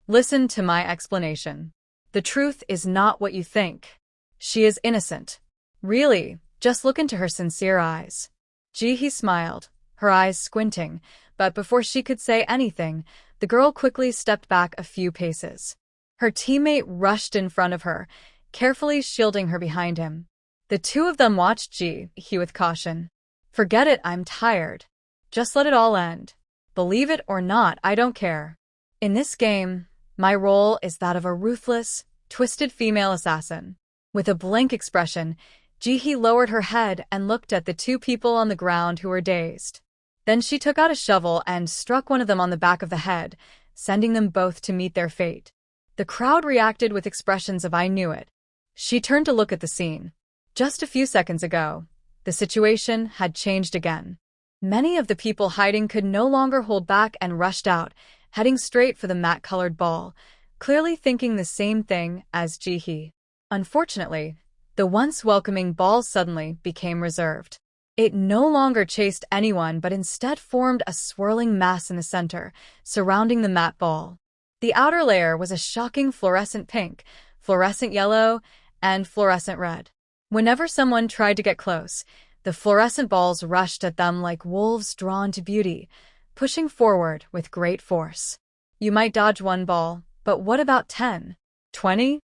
Listen to my explanation. The truth is not what you think. She is innocent. Really, just look into her sincere eyes. He smiled, her eyes squinting, but before she could say anything, the girl quickly stepped back a few paces. Her teammate rushed in front of her, carefully shielding her behind him. The two of them watched he with caution. Forget it, I'm tired. Just let it all end. Believe it or not, I don't care. In this game, my role is that of a ruthless, twisted female assassin. With a blank expression, he lowered her head and looked at the two people on the ground who were dazed. Then she took out a shovel and struck one of them on the back of the head, sending them both to meet their fate. The crowd reacted with expressions of I knew it. She turned to look at the scene. Just a few seconds ago, the situation had changed again. Many of the people hiding could no longer hold back and rushed out, heading straight for the matte-colored ball, clearly thinking the same thing as he. Unfortunately, the once welcoming ball suddenly became reserved. It no longer chased anyone but instead formed a swirling mass in the center, surrounding the matte ball. The outer layer was a shocking fluorescent pink, fluorescent yellow, and fluorescent red. Whenever someone tried to get close, the fluorescent balls rushed at them like wolves drawn to beauty, pushing forward with great force. You might dodge one ball, but what about 10, 20,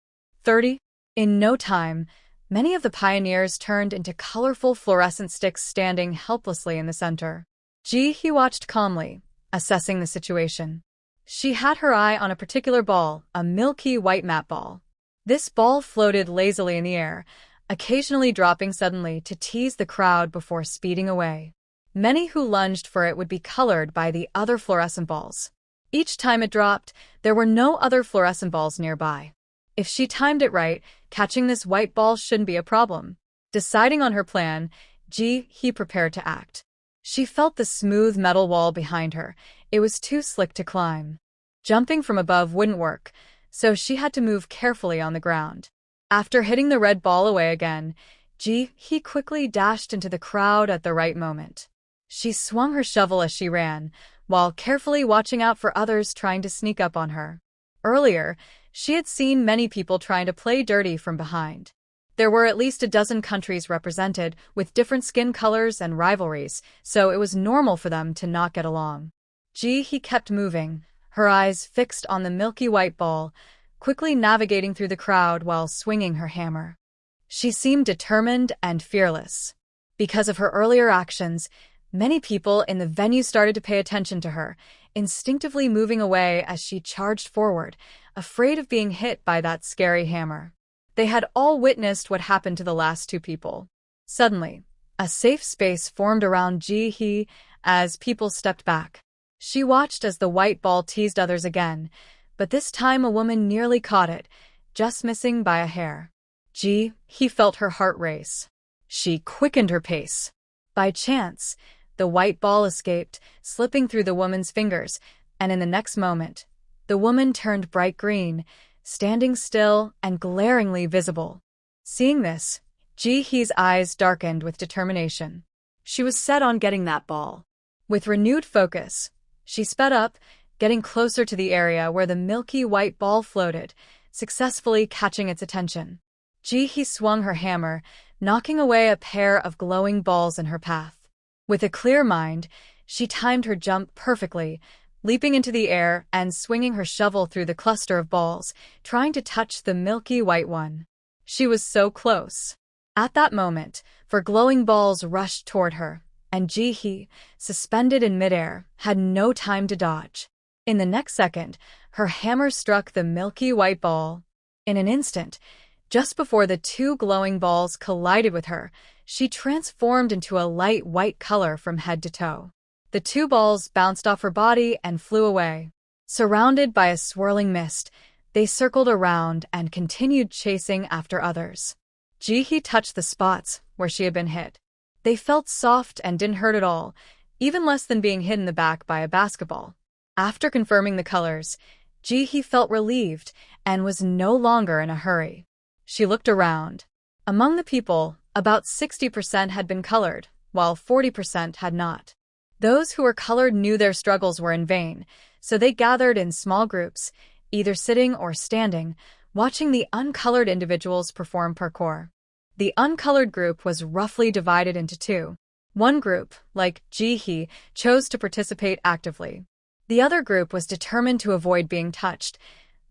30? In no time, many of the pioneers turned into colorful fluorescent sticks standing helplessly in the center. He watched calmly, assessing the situation. She had her eye on a particular ball, a milky white matte ball. This ball floated lazily in the air, occasionally dropping suddenly to tease the crowd before speeding away. Many who lunged for it would be colored by the other fluorescent balls. Each time it dropped, there were no other fluorescent balls nearby. If she timed it right, catching this white ball shouldn't be a problem. Deciding on her plan, he prepared to act. She felt the smooth metal wall behind her. It was too slick to climb. Jumping from above wouldn't work, so she had to move carefully on the ground. After hitting the red ball away again, he quickly dashed into the crowd at the right moment. She swung her shovel as she ran, while carefully watching out for others trying to sneak up on her. Earlier, she had seen many people trying to play dirty from behind. There were at least a dozen countries represented, with different skin colors and rivalries, so it was normal for them to not get along. He kept moving, her eyes fixed on the milky white ball, quickly navigating through the crowd while swinging her hammer. She seemed determined and fearless. Because of her earlier actions, many people in the venue started to pay attention to her, instinctively moving away as she charged forward, afraid of being hit by that scary hammer. They had all witnessed what happened to the last two people. Suddenly, a safe space formed around he as people stepped back. She watched as the white ball teased others again, but this time a woman nearly caught it, just missing by a hair. He felt her heart race. She quickened her pace. By chance, the white ball escaped, slipping through the woman's fingers, and in the next moment, the woman turned bright green, standing still and glaringly visible. Seeing this, he's eyes darkened with determination. She was set on getting that ball. With renewed focus, she sped up, getting closer to the area where the milky white ball floated, successfully catching its attention. He swung her hammer, knocking away a pair of glowing balls in her path. With a clear mind, she timed her jump perfectly, leaping into the air and swinging her shovel through the cluster of balls, trying to touch the milky white one. She was so close. At that moment, four glowing balls rushed toward her, and he, suspended in midair, had no time to dodge. In the next second, her hammer struck the milky white ball. In an instant, just before the two glowing balls collided with her, she transformed into a light white color from head to toe. The two balls bounced off her body and flew away. Surrounded by a swirling mist, they circled around and continued chasing after others. He touched the spots where she had been hit. They felt soft and didn't hurt at all, even less than being hit in the back by a basketball. After confirming the colors, Ji-hee felt relieved and was no longer in a hurry. She looked around. Among the people, about 60% had been colored, while 40% had not. Those who were colored knew their struggles were in vain, so they gathered in small groups, either sitting or standing, watching the uncolored individuals perform parkour. The uncolored group was roughly divided into two. One group, like Ji-hee, chose to participate actively. The other group was determined to avoid being touched.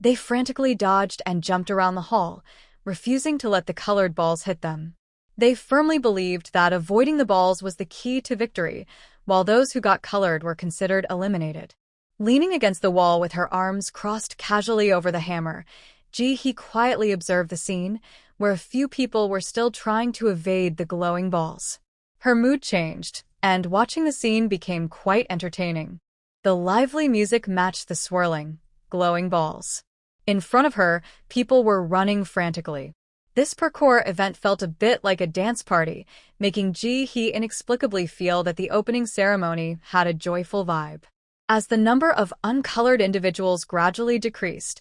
They frantically dodged and jumped around the hall, refusing to let the colored balls hit them. They firmly believed that avoiding the balls was the key to victory, while those who got colored were considered eliminated. Leaning against the wall with her arms crossed casually over the hammer, Ji-hee quietly observed the scene, where a few people were still trying to evade the glowing balls. Her mood changed, and watching the scene became quite entertaining. The lively music matched the swirling, glowing balls. In front of her, people were running frantically. This parkour event felt a bit like a dance party, making Ji-hee inexplicably feel that the opening ceremony had a joyful vibe. As the number of uncolored individuals gradually decreased,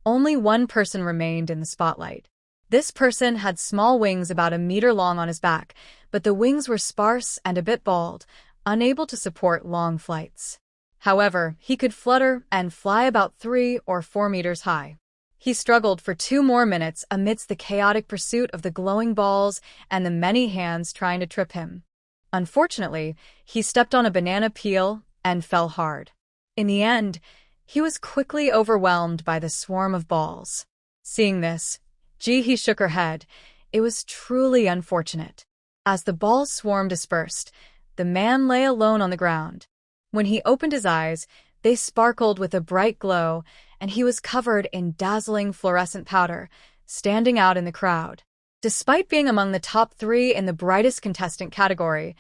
only one person remained in the spotlight. This person had small wings about a meter long on his back, but the wings were sparse and a bit bald, unable to support long flights. However, he could flutter and fly about 3 or 4 meters high. He struggled for 2 more minutes amidst the chaotic pursuit of the glowing balls and the many hands trying to trip him. Unfortunately, he stepped on a banana peel and fell hard. In the end, he was quickly overwhelmed by the swarm of balls. Seeing this, Ji-hee shook her head. It was truly unfortunate. As the balls swarm dispersed, the man lay alone on the ground. When he opened his eyes, they sparkled with a bright glow, and he was covered in dazzling fluorescent powder, standing out in the crowd. Despite being among the top 3 in the brightest contestant category,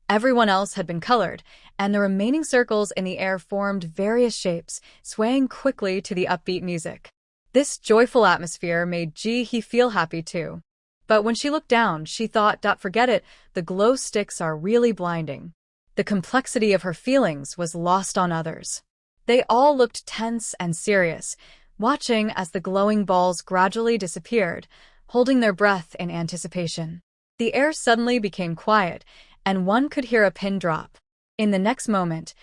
everyone else had been colored, and the remaining circles in the air formed various shapes, swaying quickly to the upbeat music. This joyful atmosphere made Ji-hee feel happy too. But when she looked down, she thought, forget it, the glow sticks are really blinding. The complexity of her feelings was lost on others. They all looked tense and serious, watching as the glowing balls gradually disappeared, holding their breath in anticipation. The air suddenly became quiet, and one could hear a pin drop. In the next moment,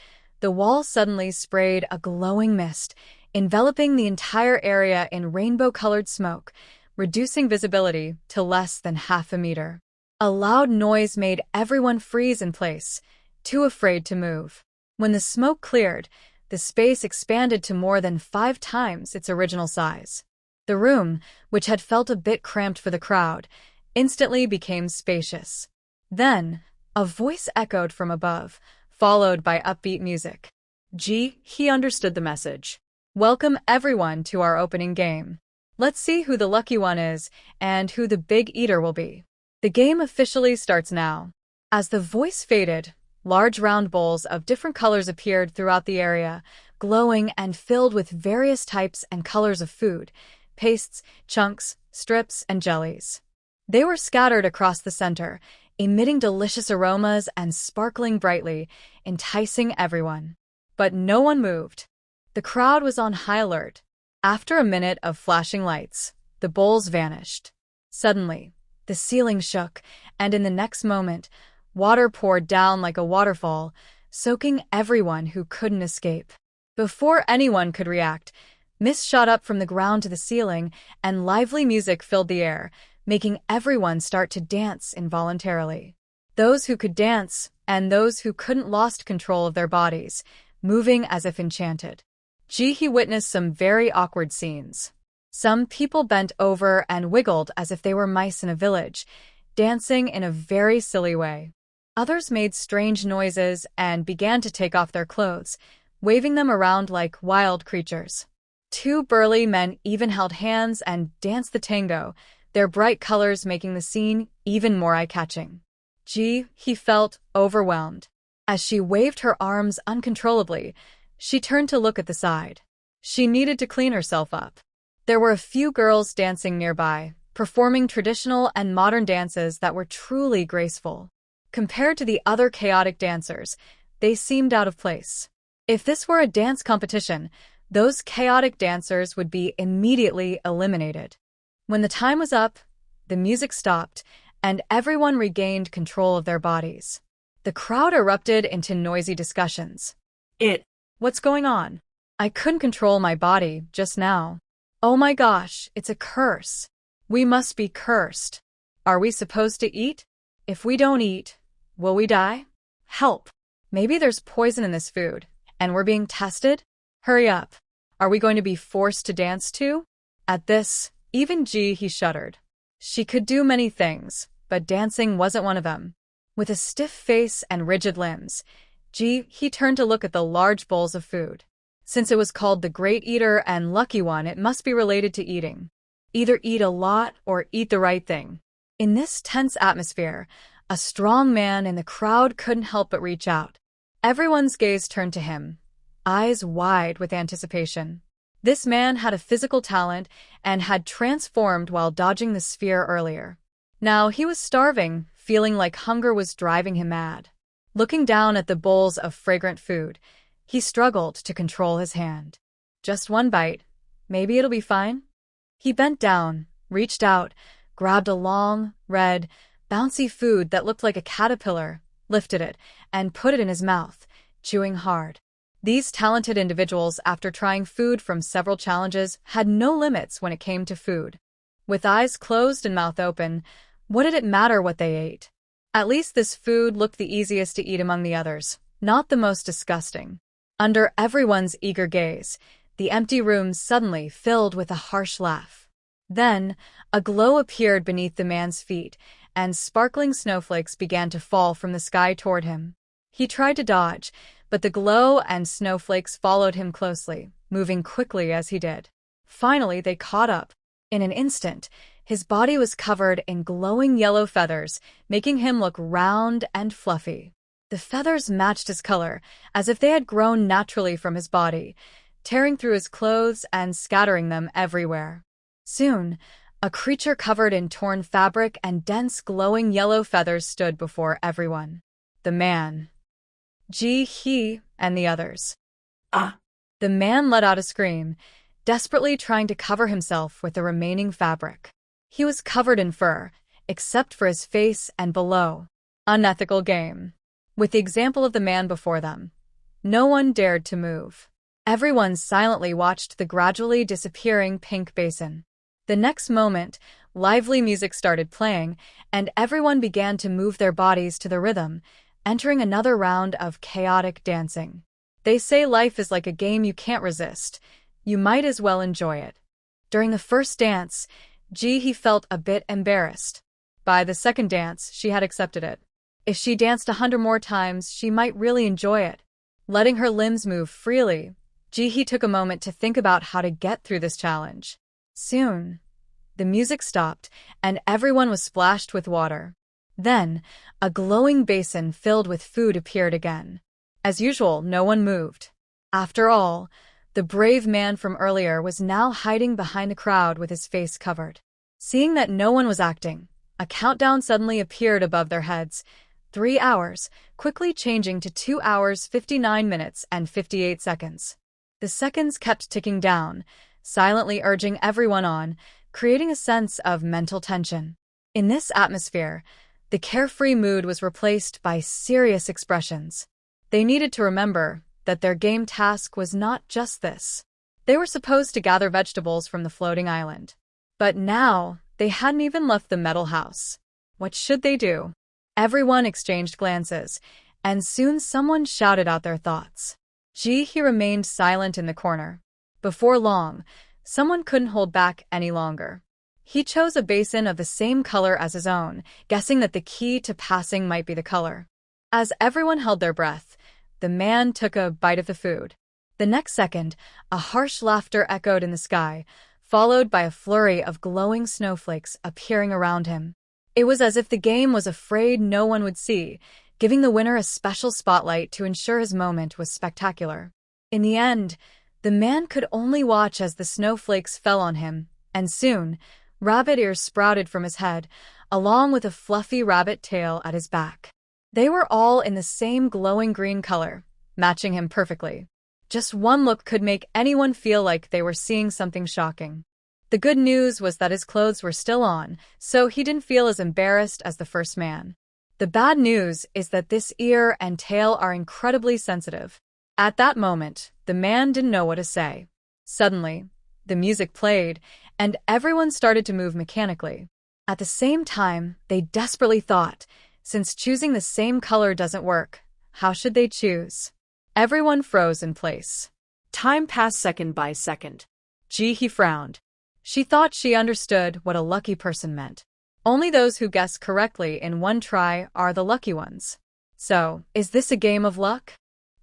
the wall suddenly sprayed a glowing mist, enveloping the entire area in rainbow-colored smoke, reducing visibility to less than half a meter. A loud noise made everyone freeze in place, too afraid to move. When the smoke cleared, the space expanded to more than 5 times its original size. The room, which had felt a bit cramped for the crowd, instantly became spacious. Then, a voice echoed from above, followed by upbeat music. He understood the message. Welcome everyone to our opening game. Let's see who the lucky one is and who the big eater will be. The game officially starts now. As the voice faded, large round bowls of different colors appeared throughout the area, glowing and filled with various types and colors of food, pastes, chunks, strips, and jellies. They were scattered across the center, emitting delicious aromas and sparkling brightly, enticing everyone. But no one moved. The crowd was on high alert. After a minute of flashing lights, the bowls vanished. Suddenly, the ceiling shook, and in the next moment, water poured down like a waterfall, soaking everyone who couldn't escape. Before anyone could react, mist shot up from the ground to the ceiling, and lively music filled the air, making everyone start to dance involuntarily. Those who could dance, and those who couldn't lost control of their bodies, moving as if enchanted. He witnessed some very awkward scenes. Some people bent over and wiggled as if they were mice in a village, dancing in a very silly way. Others made strange noises and began to take off their clothes, waving them around like wild creatures. 2 burly men even held hands and danced the tango, their bright colors making the scene even more eye-catching. He felt overwhelmed. As she waved her arms uncontrollably, she turned to look at the side. She needed to clean herself up. There were a few girls dancing nearby, performing traditional and modern dances that were truly graceful. Compared to the other chaotic dancers, They seemed out of place. If this were a dance competition, those chaotic dancers would be immediately eliminated. When the time was up, the music stopped, and everyone regained control of their bodies. The crowd erupted into noisy discussions. What's going on? I couldn't control my body just now. Oh my gosh, it's a curse. We must be cursed. Are we supposed to eat? If we don't eat, will we die? Help! Maybe there's poison in this food, and we're being tested? Hurry up. Are we going to be forced to dance too? At this, even he shuddered. She could do many things, but dancing wasn't one of them. With a stiff face and rigid limbs, he turned to look at the large bowls of food. Since it was called the Great Eater and Lucky One, it must be related to eating. Either eat a lot or eat the right thing. In this tense atmosphere, a strong man in the crowd couldn't help but reach out. Everyone's gaze turned to him, eyes wide with anticipation. This man had a physical talent and had transformed while dodging the sphere earlier. Now he was starving, feeling like hunger was driving him mad. Looking down at the bowls of fragrant food, he struggled to control his hand. Just one bite. Maybe it'll be fine. He bent down, reached out, grabbed a long, red, bouncy food that looked like a caterpillar, lifted it, and put it in his mouth, chewing hard. These talented individuals, after trying food from several challenges, had no limits when it came to food. With eyes closed and mouth open, what did it matter what they ate? At least this food looked the easiest to eat among the others, not the most disgusting. Under everyone's eager gaze, the empty room suddenly filled with a harsh laugh. Then, a glow appeared beneath the man's feet, and sparkling snowflakes began to fall from the sky toward him. He tried to dodge, but the glow and snowflakes followed him closely, moving quickly as he did. Finally, they caught up. In an instant, his body was covered in glowing yellow feathers, making him look round and fluffy. The feathers matched his color, as if they had grown naturally from his body, tearing through his clothes and scattering them everywhere. Soon, a creature covered in torn fabric and dense glowing yellow feathers stood before everyone. The man. He, and the others. The man let out a scream, desperately trying to cover himself with the remaining fabric. He was covered in fur, except for his face and below. Unethical game. With the example of the man before them, no one dared to move. Everyone silently watched the gradually disappearing pink basin. The next moment, lively music started playing, and everyone began to move their bodies to the rhythm, entering another round of chaotic dancing. They say life is like a game you can't resist. You might as well enjoy it. During the first dance, he felt a bit embarrassed. By the second dance, she had accepted it. If she danced 100 more times, she might really enjoy it. Letting her limbs move freely, he took a moment to think about how to get through this challenge. Soon, the music stopped, and everyone was splashed with water. Then, a glowing basin filled with food appeared again. As usual, no one moved. After all, the brave man from earlier was now hiding behind the crowd with his face covered. Seeing that no one was acting, a countdown suddenly appeared above their heads. 3 hours, quickly changing to 2 hours 59 minutes and 58 seconds. The seconds kept ticking down, silently urging everyone on, creating a sense of mental tension. In this atmosphere, the carefree mood was replaced by serious expressions. They needed to remember that their game task was not just this. They were supposed to gather vegetables from the floating island. But now, they hadn't even left the metal house. What should they do? Everyone exchanged glances, and soon someone shouted out their thoughts. He remained silent in the corner. Before long, someone couldn't hold back any longer. He chose a basin of the same color as his own, guessing that the key to passing might be the color. As everyone held their breath, the man took a bite of the food. The next second, a harsh laughter echoed in the sky, followed by a flurry of glowing snowflakes appearing around him. It was as if the game was afraid no one would see, giving the winner a special spotlight to ensure his moment was spectacular. In the end, the man could only watch as the snowflakes fell on him, and soon, rabbit ears sprouted from his head, along with a fluffy rabbit tail at his back. They were all in the same glowing green color, matching him perfectly. Just one look could make anyone feel like they were seeing something shocking. The good news was that his clothes were still on, so he didn't feel as embarrassed as the first man. The bad news is that this ear and tail are incredibly sensitive. At that moment, the man didn't know what to say. Suddenly, the music played, and everyone started to move mechanically. At the same time, they desperately thought, since choosing the same color doesn't work, how should they choose? Everyone froze in place. Time passed second by second. He frowned. She thought she understood what a lucky person meant. Only those who guess correctly in one try are the lucky ones. So, is this a game of luck?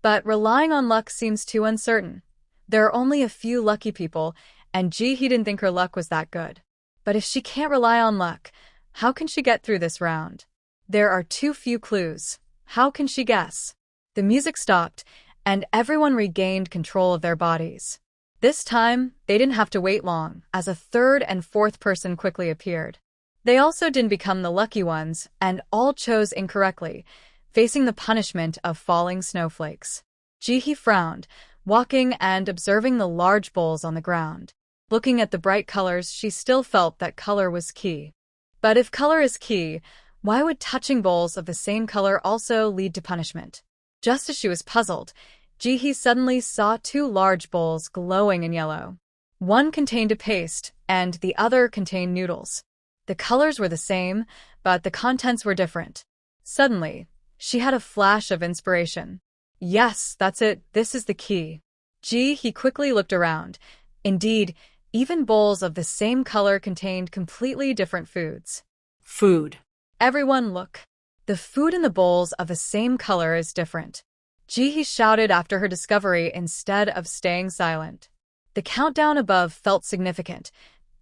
But relying on luck seems too uncertain. There are only a few lucky people, and he didn't think her luck was that good. But if she can't rely on luck, how can she get through this round? There are too few clues. How can she guess? The music stopped, and everyone regained control of their bodies. This time, they didn't have to wait long, as a third and fourth person quickly appeared. They also didn't become the lucky ones, and all chose incorrectly, facing the punishment of falling snowflakes. He frowned, walking and observing the large bowls on the ground. Looking at the bright colors, she still felt that color was key. But if color is key, why would touching bowls of the same color also lead to punishment? Just as she was puzzled, Ji-hee suddenly saw two large bowls glowing in yellow. One contained a paste, and the other contained noodles. The colors were the same, but the contents were different. Suddenly, she had a flash of inspiration. Yes, that's it, this is the key. Ji-hee quickly looked around. Indeed, even bowls of the same color contained completely different foods. Food. Everyone look. The food in the bowls of the same color is different. Ji-hee shouted after her discovery instead of staying silent. The countdown above felt significant.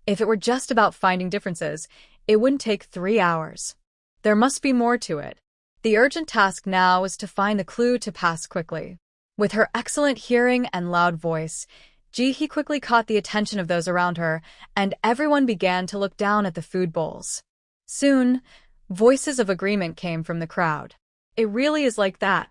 If it were just about finding differences, it wouldn't take 3 hours. There must be more to it. The urgent task now was to find the clue to pass quickly. With her excellent hearing and loud voice, Ji-hee quickly caught the attention of those around her, and everyone began to look down at the food bowls. Soon, voices of agreement came from the crowd. It really is like that.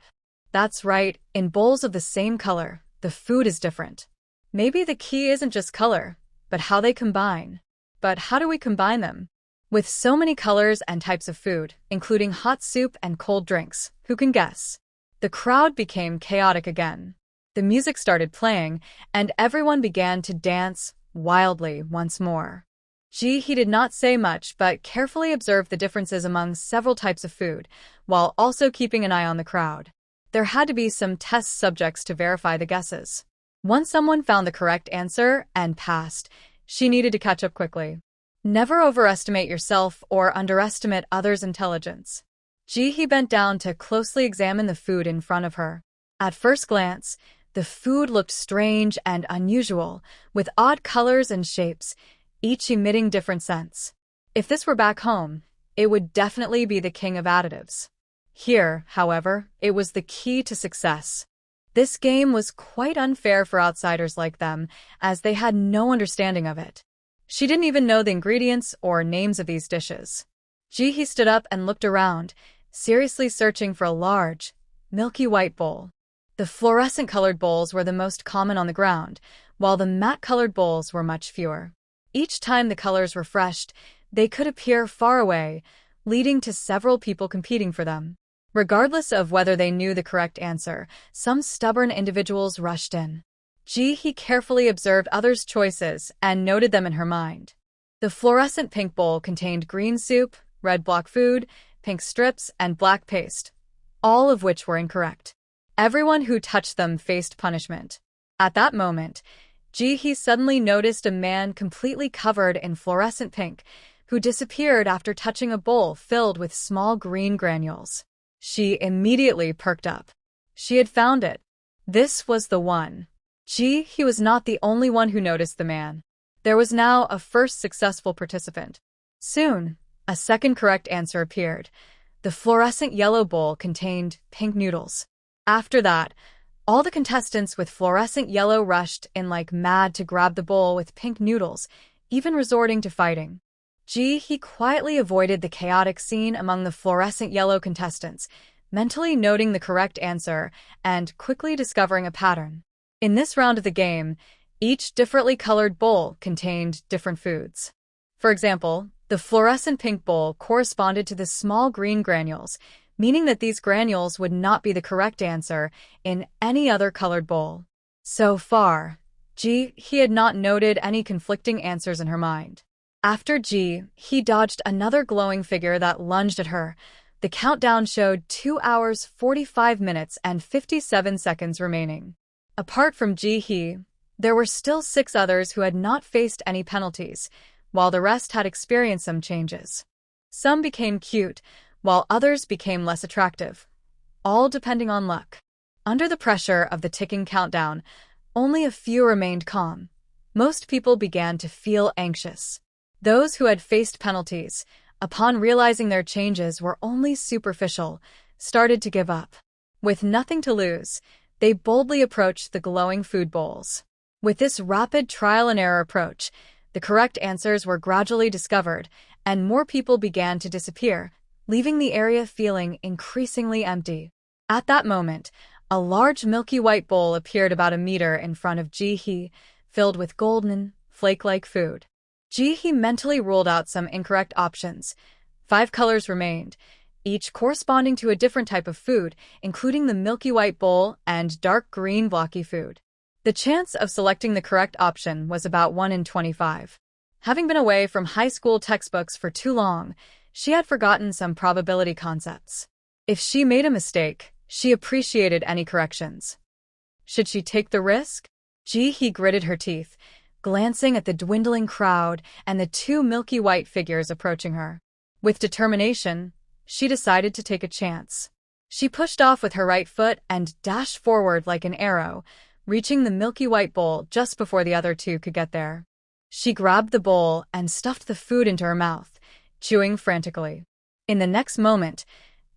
That's right, in bowls of the same color, the food is different. Maybe the key isn't just color, but how they combine. But how do we combine them? With so many colors and types of food, including hot soup and cold drinks, who can guess? The crowd became chaotic again. The music started playing, and everyone began to dance wildly once more. Ji-hee did not say much but carefully observed the differences among several types of food, while also keeping an eye on the crowd. There had to be some test subjects to verify the guesses. Once someone found the correct answer and passed, she needed to catch up quickly. Never overestimate yourself or underestimate others' intelligence. Ji-hee bent down to closely examine the food in front of her. At first glance, the food looked strange and unusual, with odd colors and shapes, each emitting different scents. If this were back home, it would definitely be the king of additives. Here, however, it was the key to success. This game was quite unfair for outsiders like them, as they had no understanding of it. She didn't even know the ingredients or names of these dishes. Ji-hee stood up and looked around, seriously searching for a large, milky white bowl. The fluorescent-colored bowls were the most common on the ground, while the matte-colored bowls were much fewer. Each time the colors refreshed, they could appear far away, leading to several people competing for them. Regardless of whether they knew the correct answer, some stubborn individuals rushed in. Ji-hee carefully observed others' choices and noted them in her mind. The fluorescent pink bowl contained green soup, red block food, pink strips, and black paste, all of which were incorrect. Everyone who touched them faced punishment. At that moment, Ji-hee suddenly noticed a man completely covered in fluorescent pink, who disappeared after touching a bowl filled with small green granules. She immediately perked up. She had found it. This was the one. Ji-hee was not the only one who noticed the man. There was now a first successful participant. Soon, a second correct answer appeared. The fluorescent yellow bowl contained pink noodles. After that, all the contestants with fluorescent yellow rushed in like mad to grab the bowl with pink noodles, even resorting to fighting. Ji-hee quietly avoided the chaotic scene among the fluorescent yellow contestants, mentally noting the correct answer and quickly discovering a pattern. In this round of the game, each differently colored bowl contained different foods. For example, the fluorescent pink bowl corresponded to the small green granules, meaning that these granules would not be the correct answer in any other colored bowl. So far, he had not noted any conflicting answers in her mind. After he dodged another glowing figure that lunged at her. The countdown showed 2 hours, 45 minutes, and 57 seconds remaining. Apart from there were still 6 others who had not faced any penalties, while the rest had experienced some changes. Some became cute, while others became less attractive, all depending on luck. Under the pressure of the ticking countdown, only a few remained calm. Most people began to feel anxious. Those who had faced penalties, upon realizing their changes were only superficial, started to give up. With nothing to lose, they boldly approached the glowing food bowls. With this rapid trial-and-error approach, the correct answers were gradually discovered, and more people began to disappear, leaving the area feeling increasingly empty. At that moment, a large milky white bowl appeared about a meter in front of filled with golden, flake-like food. He mentally ruled out some incorrect options. 5 colors remained, each corresponding to a different type of food, including the milky white bowl and dark green blocky food. The chance of selecting the correct option was about 1 in 25. Having been away from high school textbooks for too long, she had forgotten some probability concepts. If she made a mistake, she appreciated any corrections. Should she take the risk? He gritted her teeth, glancing at the dwindling crowd and the 2 milky white figures approaching her. With determination, she decided to take a chance. She pushed off with her right foot and dashed forward like an arrow, reaching the milky white bowl just before the other 2 could get there. She grabbed the bowl and stuffed the food into her mouth, chewing frantically. In the next moment,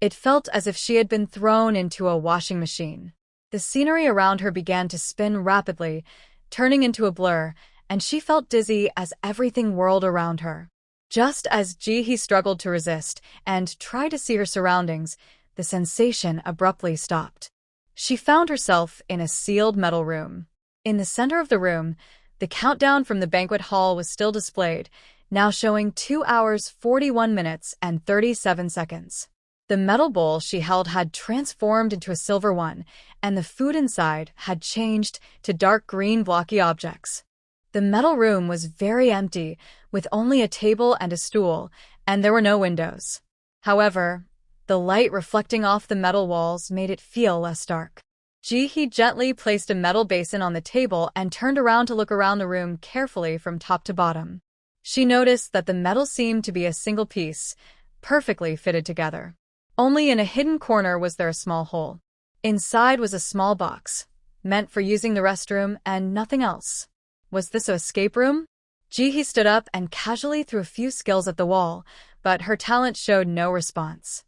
it felt as if she had been thrown into a washing machine. The scenery around her began to spin rapidly, turning into a blur, and she felt dizzy as everything whirled around her. Just as he struggled to resist and try to see her surroundings, the sensation abruptly stopped. She found herself in a sealed metal room. In the center of the room, the countdown from the banquet hall was still displayed, now showing 2 hours, 41 minutes, and 37 seconds. The metal bowl she held had transformed into a silver one, and the food inside had changed to dark green blocky objects. The metal room was very empty, with only a table and a stool, and there were no windows. However, the light reflecting off the metal walls made it feel less dark. He gently placed a metal basin on the table and turned around to look around the room carefully from top to bottom. She noticed that the metal seemed to be a single piece, perfectly fitted together. Only in a hidden corner was there a small hole. Inside was a small box, meant for using the restroom and nothing else. Was this an escape room? He stood up and casually threw a few skills at the wall, but her talent showed no response.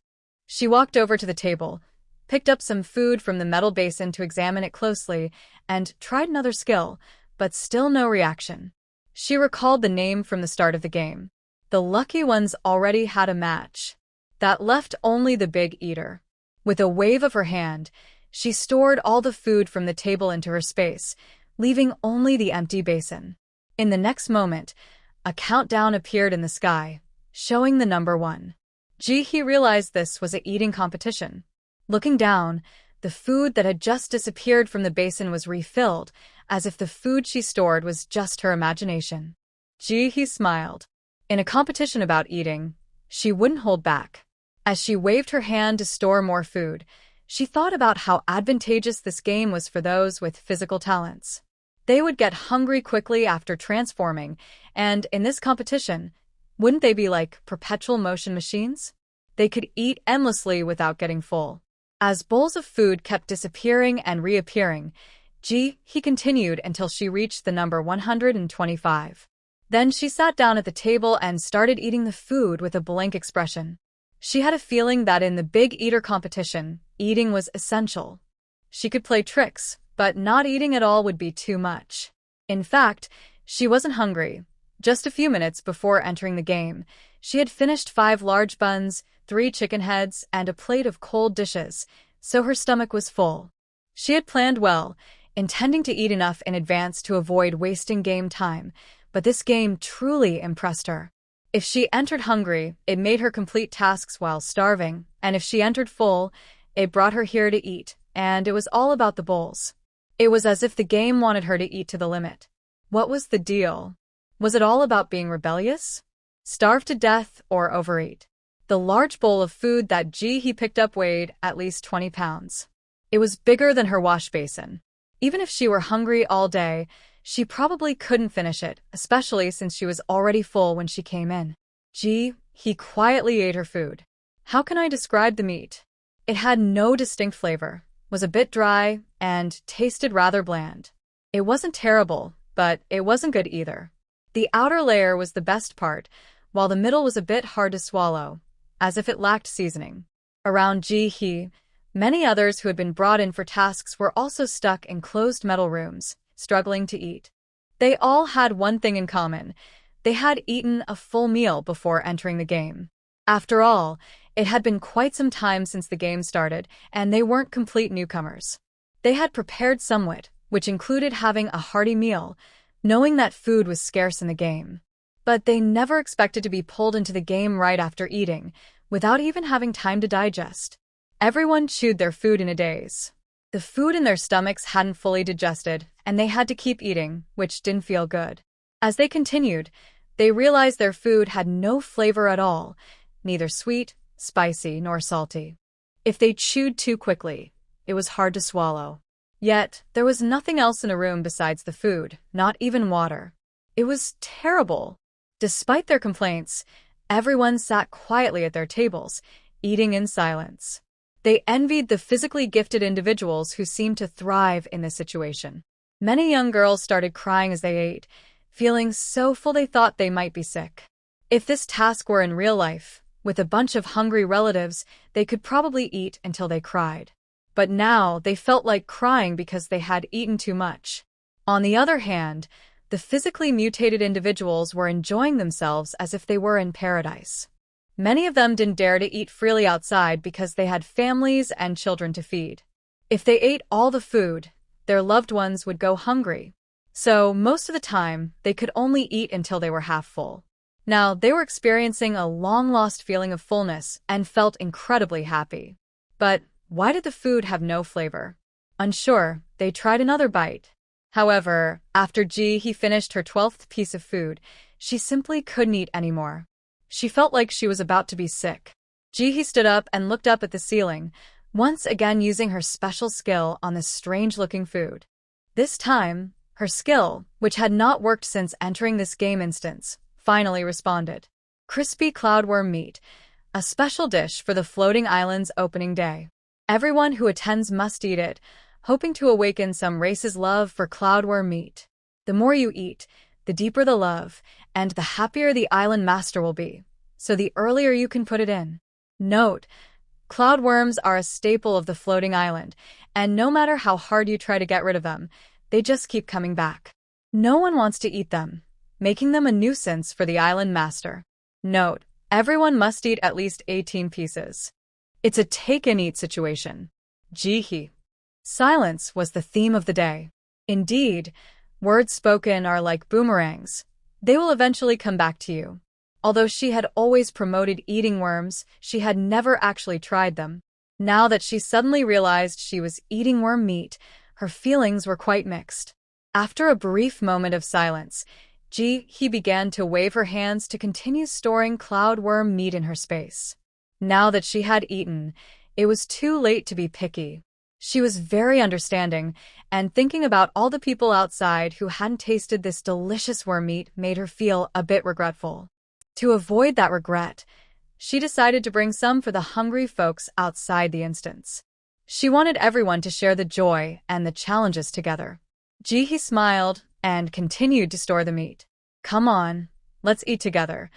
She walked over to the table, picked up some food from the metal basin to examine it closely, and tried another skill, but still no reaction. She recalled the name from the start of the game. The lucky ones already had a match. That left only the big eater. With a wave of her hand, she stored all the food from the table into her space, leaving only the empty basin. In the next moment, a countdown appeared in the sky, showing the number 1. He realized this was an eating competition. Looking down, the food that had just disappeared from the basin was refilled, as if the food she stored was just her imagination. He smiled. In a competition about eating, she wouldn't hold back. As she waved her hand to store more food, she thought about how advantageous this game was for those with physical talents. They would get hungry quickly after transforming, and in this competition, wouldn't they be like perpetual motion machines? They could eat endlessly without getting full. As bowls of food kept disappearing and reappearing, he continued until she reached the number 125. Then she sat down at the table and started eating the food with a blank expression. She had a feeling that in the big eater competition, eating was essential. She could play tricks, but not eating at all would be too much. In fact, she wasn't hungry. Just a few minutes before entering the game, She had finished 5 large buns, 3 chicken heads, and a plate of cold dishes, so her stomach was full. She had planned well, intending to eat enough in advance to avoid wasting game time, but this game truly impressed her. If she entered hungry, it made her complete tasks while starving, and if she entered full, it brought her here to eat, and it was all about the bowls. It was as if the game wanted her to eat to the limit. What was the deal? Was it all about being rebellious? Starve to death or overeat? The large bowl of food that Ji-hee picked up weighed at least 20 pounds. It was bigger than her wash basin. Even if she were hungry all day, she probably couldn't finish it, especially since she was already full when she came in. Ji-hee quietly ate her food. How can I describe the meat? It had no distinct flavor, was a bit dry, and tasted rather bland. It wasn't terrible, but it wasn't good either. The outer layer was the best part, while the middle was a bit hard to swallow, as if it lacked seasoning. Around Ji-hee, many others who had been brought in for tasks were also stuck in closed metal rooms, struggling to eat. They all had one thing in common. They had eaten a full meal before entering the game. After all, it had been quite some time since the game started, and they weren't complete newcomers. They had prepared somewhat, which included having a hearty meal, knowing that food was scarce in the game. But they never expected to be pulled into the game right after eating, without even having time to digest. Everyone chewed their food in a daze. The food in their stomachs hadn't fully digested, and they had to keep eating, which didn't feel good. As they continued, they realized their food had no flavor at all, neither sweet, spicy, nor salty. If they chewed too quickly, it was hard to swallow. Yet, there was nothing else in the room besides the food, not even water. It was terrible. Despite their complaints, everyone sat quietly at their tables, eating in silence. They envied the physically gifted individuals who seemed to thrive in this situation. Many young girls started crying as they ate, feeling so full they thought they might be sick. If this task were in real life, with a bunch of hungry relatives, they could probably eat until they cried. But now they felt like crying because they had eaten too much. On the other hand, the physically mutated individuals were enjoying themselves as if they were in paradise. Many of them didn't dare to eat freely outside because they had families and children to feed. If they ate all the food, their loved ones would go hungry. So, most of the time, they could only eat until they were half full. Now, they were experiencing a long-lost feeling of fullness and felt incredibly happy. But why did the food have no flavor? Unsure, they tried another bite. However, after Ji-hee finished her 12th piece of food, she simply couldn't eat anymore. She felt like she was about to be sick. Ji-hee stood up and looked up at the ceiling, once again using her special skill on this strange-looking food. This time, her skill, which had not worked since entering this game instance, finally responded. Crispy cloudworm meat, a special dish for the floating island's opening day. Everyone who attends must eat it, hoping to awaken some race's love for cloudworm meat. The more you eat, the deeper the love, and the happier the island master will be, so the earlier you can put it in. Note: cloudworms are a staple of the floating island, and no matter how hard you try to get rid of them, they just keep coming back. No one wants to eat them, making them a nuisance for the island master. Note: everyone must eat at least 18 pieces. It's a take-and-eat situation. Ji-hee. Silence was the theme of the day. Indeed, words spoken are like boomerangs. They will eventually come back to you. Although she had always promoted eating worms, she had never actually tried them. Now that she suddenly realized she was eating worm meat, her feelings were quite mixed. After a brief moment of silence, Ji-hee began to wave her hands to continue storing cloudworm meat in her space. Now that she had eaten, it was too late to be picky. She was very understanding, and thinking about all the people outside who hadn't tasted this delicious worm meat made her feel a bit regretful. To avoid that regret, she decided to bring some for the hungry folks outside the instance. She wanted everyone to share the joy and the challenges together. Ji-hee smiled and continued to store the meat. Come on, let's eat together.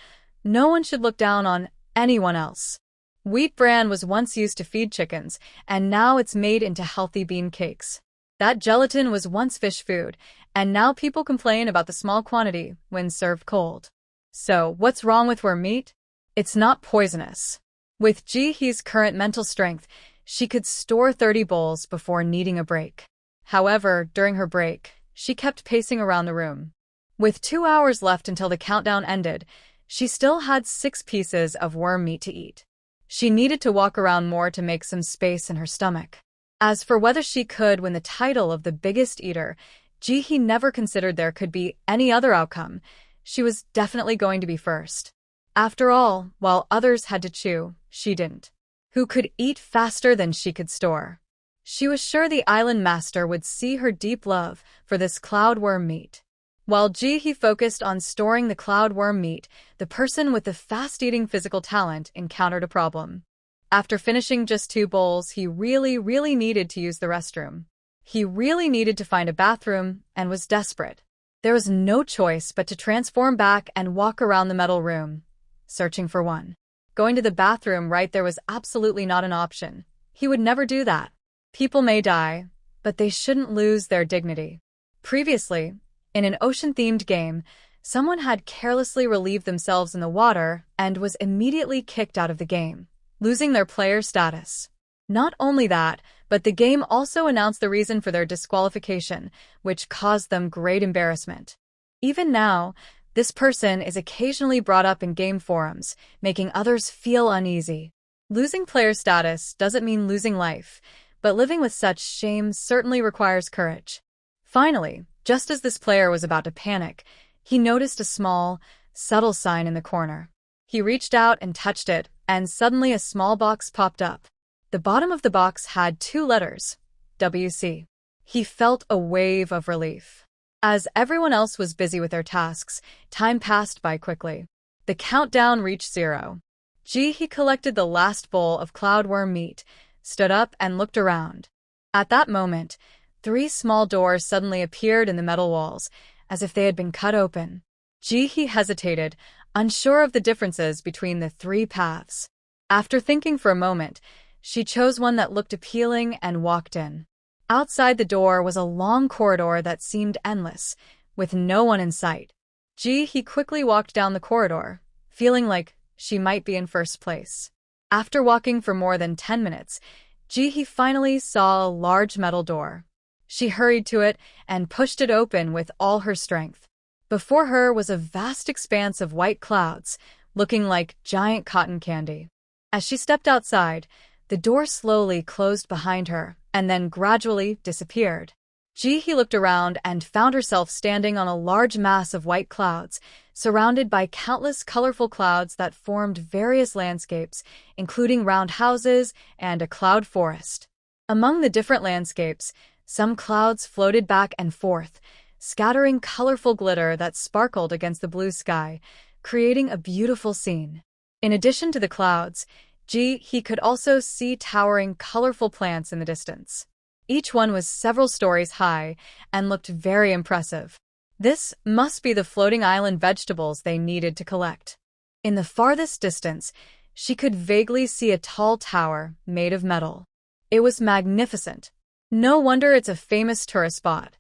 No one should look down on anyone else. Wheat bran was once used to feed chickens, and now it's made into healthy bean cakes. That gelatin was once fish food, and now people complain about the small quantity when served cold. So, what's wrong with worm meat? It's not poisonous. With Ji-hee's current mental strength, she could store 30 bowls before needing a break. However, during her break, she kept pacing around the room. With 2 hours left until the countdown ended, she still had 6 pieces of worm meat to eat. She needed to walk around more to make some space in her stomach. As for whether she could win the title of the biggest eater, Ji-hee never considered there could be any other outcome. She was definitely going to be first. After all, while others had to chew, she didn't. Who could eat faster than she could store? She was sure the island master would see her deep love for this cloudworm meat. While Ji-hee focused on storing the cloudworm meat, the person with the fast-eating physical talent encountered a problem. After finishing just 2 bowls, he really needed to use the restroom. He really needed to find a bathroom and was desperate. There was no choice but to transform back and walk around the metal room, searching for one. Going to the bathroom right there was absolutely not an option. He would never do that. People may die, but they shouldn't lose their dignity. Previously, in an ocean-themed game, someone had carelessly relieved themselves in the water and was immediately kicked out of the game, losing their player status. Not only that, but the game also announced the reason for their disqualification, which caused them great embarrassment. Even now, this person is occasionally brought up in game forums, making others feel uneasy. Losing player status doesn't mean losing life, but living with such shame certainly requires courage. Finally, just as this player was about to panic, he noticed a small, subtle sign in the corner. He reached out and touched it, and suddenly a small box popped up. The bottom of the box had 2 letters, WC. He felt a wave of relief. As everyone else was busy with their tasks, time passed by quickly. The countdown reached 0. Ji-hee collected the last bowl of cloudworm meat, stood up and looked around. At that moment, 3 small doors suddenly appeared in the metal walls, as if they had been cut open. Ji-hee hesitated, unsure of the differences between the 3 paths. After thinking for a moment, she chose one that looked appealing and walked in. Outside the door was a long corridor that seemed endless, with no one in sight. Ji-hee quickly walked down the corridor, feeling like she might be in first place. After walking for more than 10 minutes, Ji-hee finally saw a large metal door. She hurried to it and pushed it open with all her strength. Before her was a vast expanse of white clouds, looking like giant cotton candy. As she stepped outside, the door slowly closed behind her and then gradually disappeared. Ji-hee looked around and found herself standing on a large mass of white clouds, surrounded by countless colorful clouds that formed various landscapes, including round houses and a cloud forest. Among the different landscapes, some clouds floated back and forth, scattering colorful glitter that sparkled against the blue sky, creating a beautiful scene. In addition to the clouds, Ji-hee could also see towering, colorful plants in the distance. Each one was several stories high and looked very impressive. This must be the floating island vegetables they needed to collect. In the farthest distance, she could vaguely see a tall tower made of metal. It was magnificent. No wonder it's a famous tourist spot.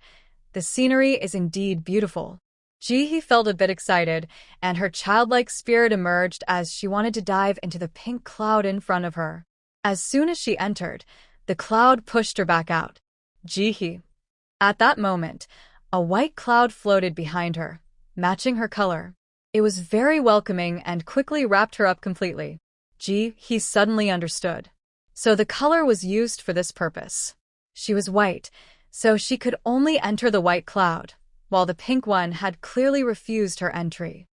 The scenery is indeed beautiful. Ji-hee felt a bit excited, and her childlike spirit emerged as she wanted to dive into the pink cloud in front of her. As soon as she entered, the cloud pushed her back out. Ji-hee. At that moment, a white cloud floated behind her, matching her color. It was very welcoming and quickly wrapped her up completely. Ji-hee suddenly understood. So the color was used for this purpose. She was white, so she could only enter the white cloud, while the pink one had clearly refused her entry.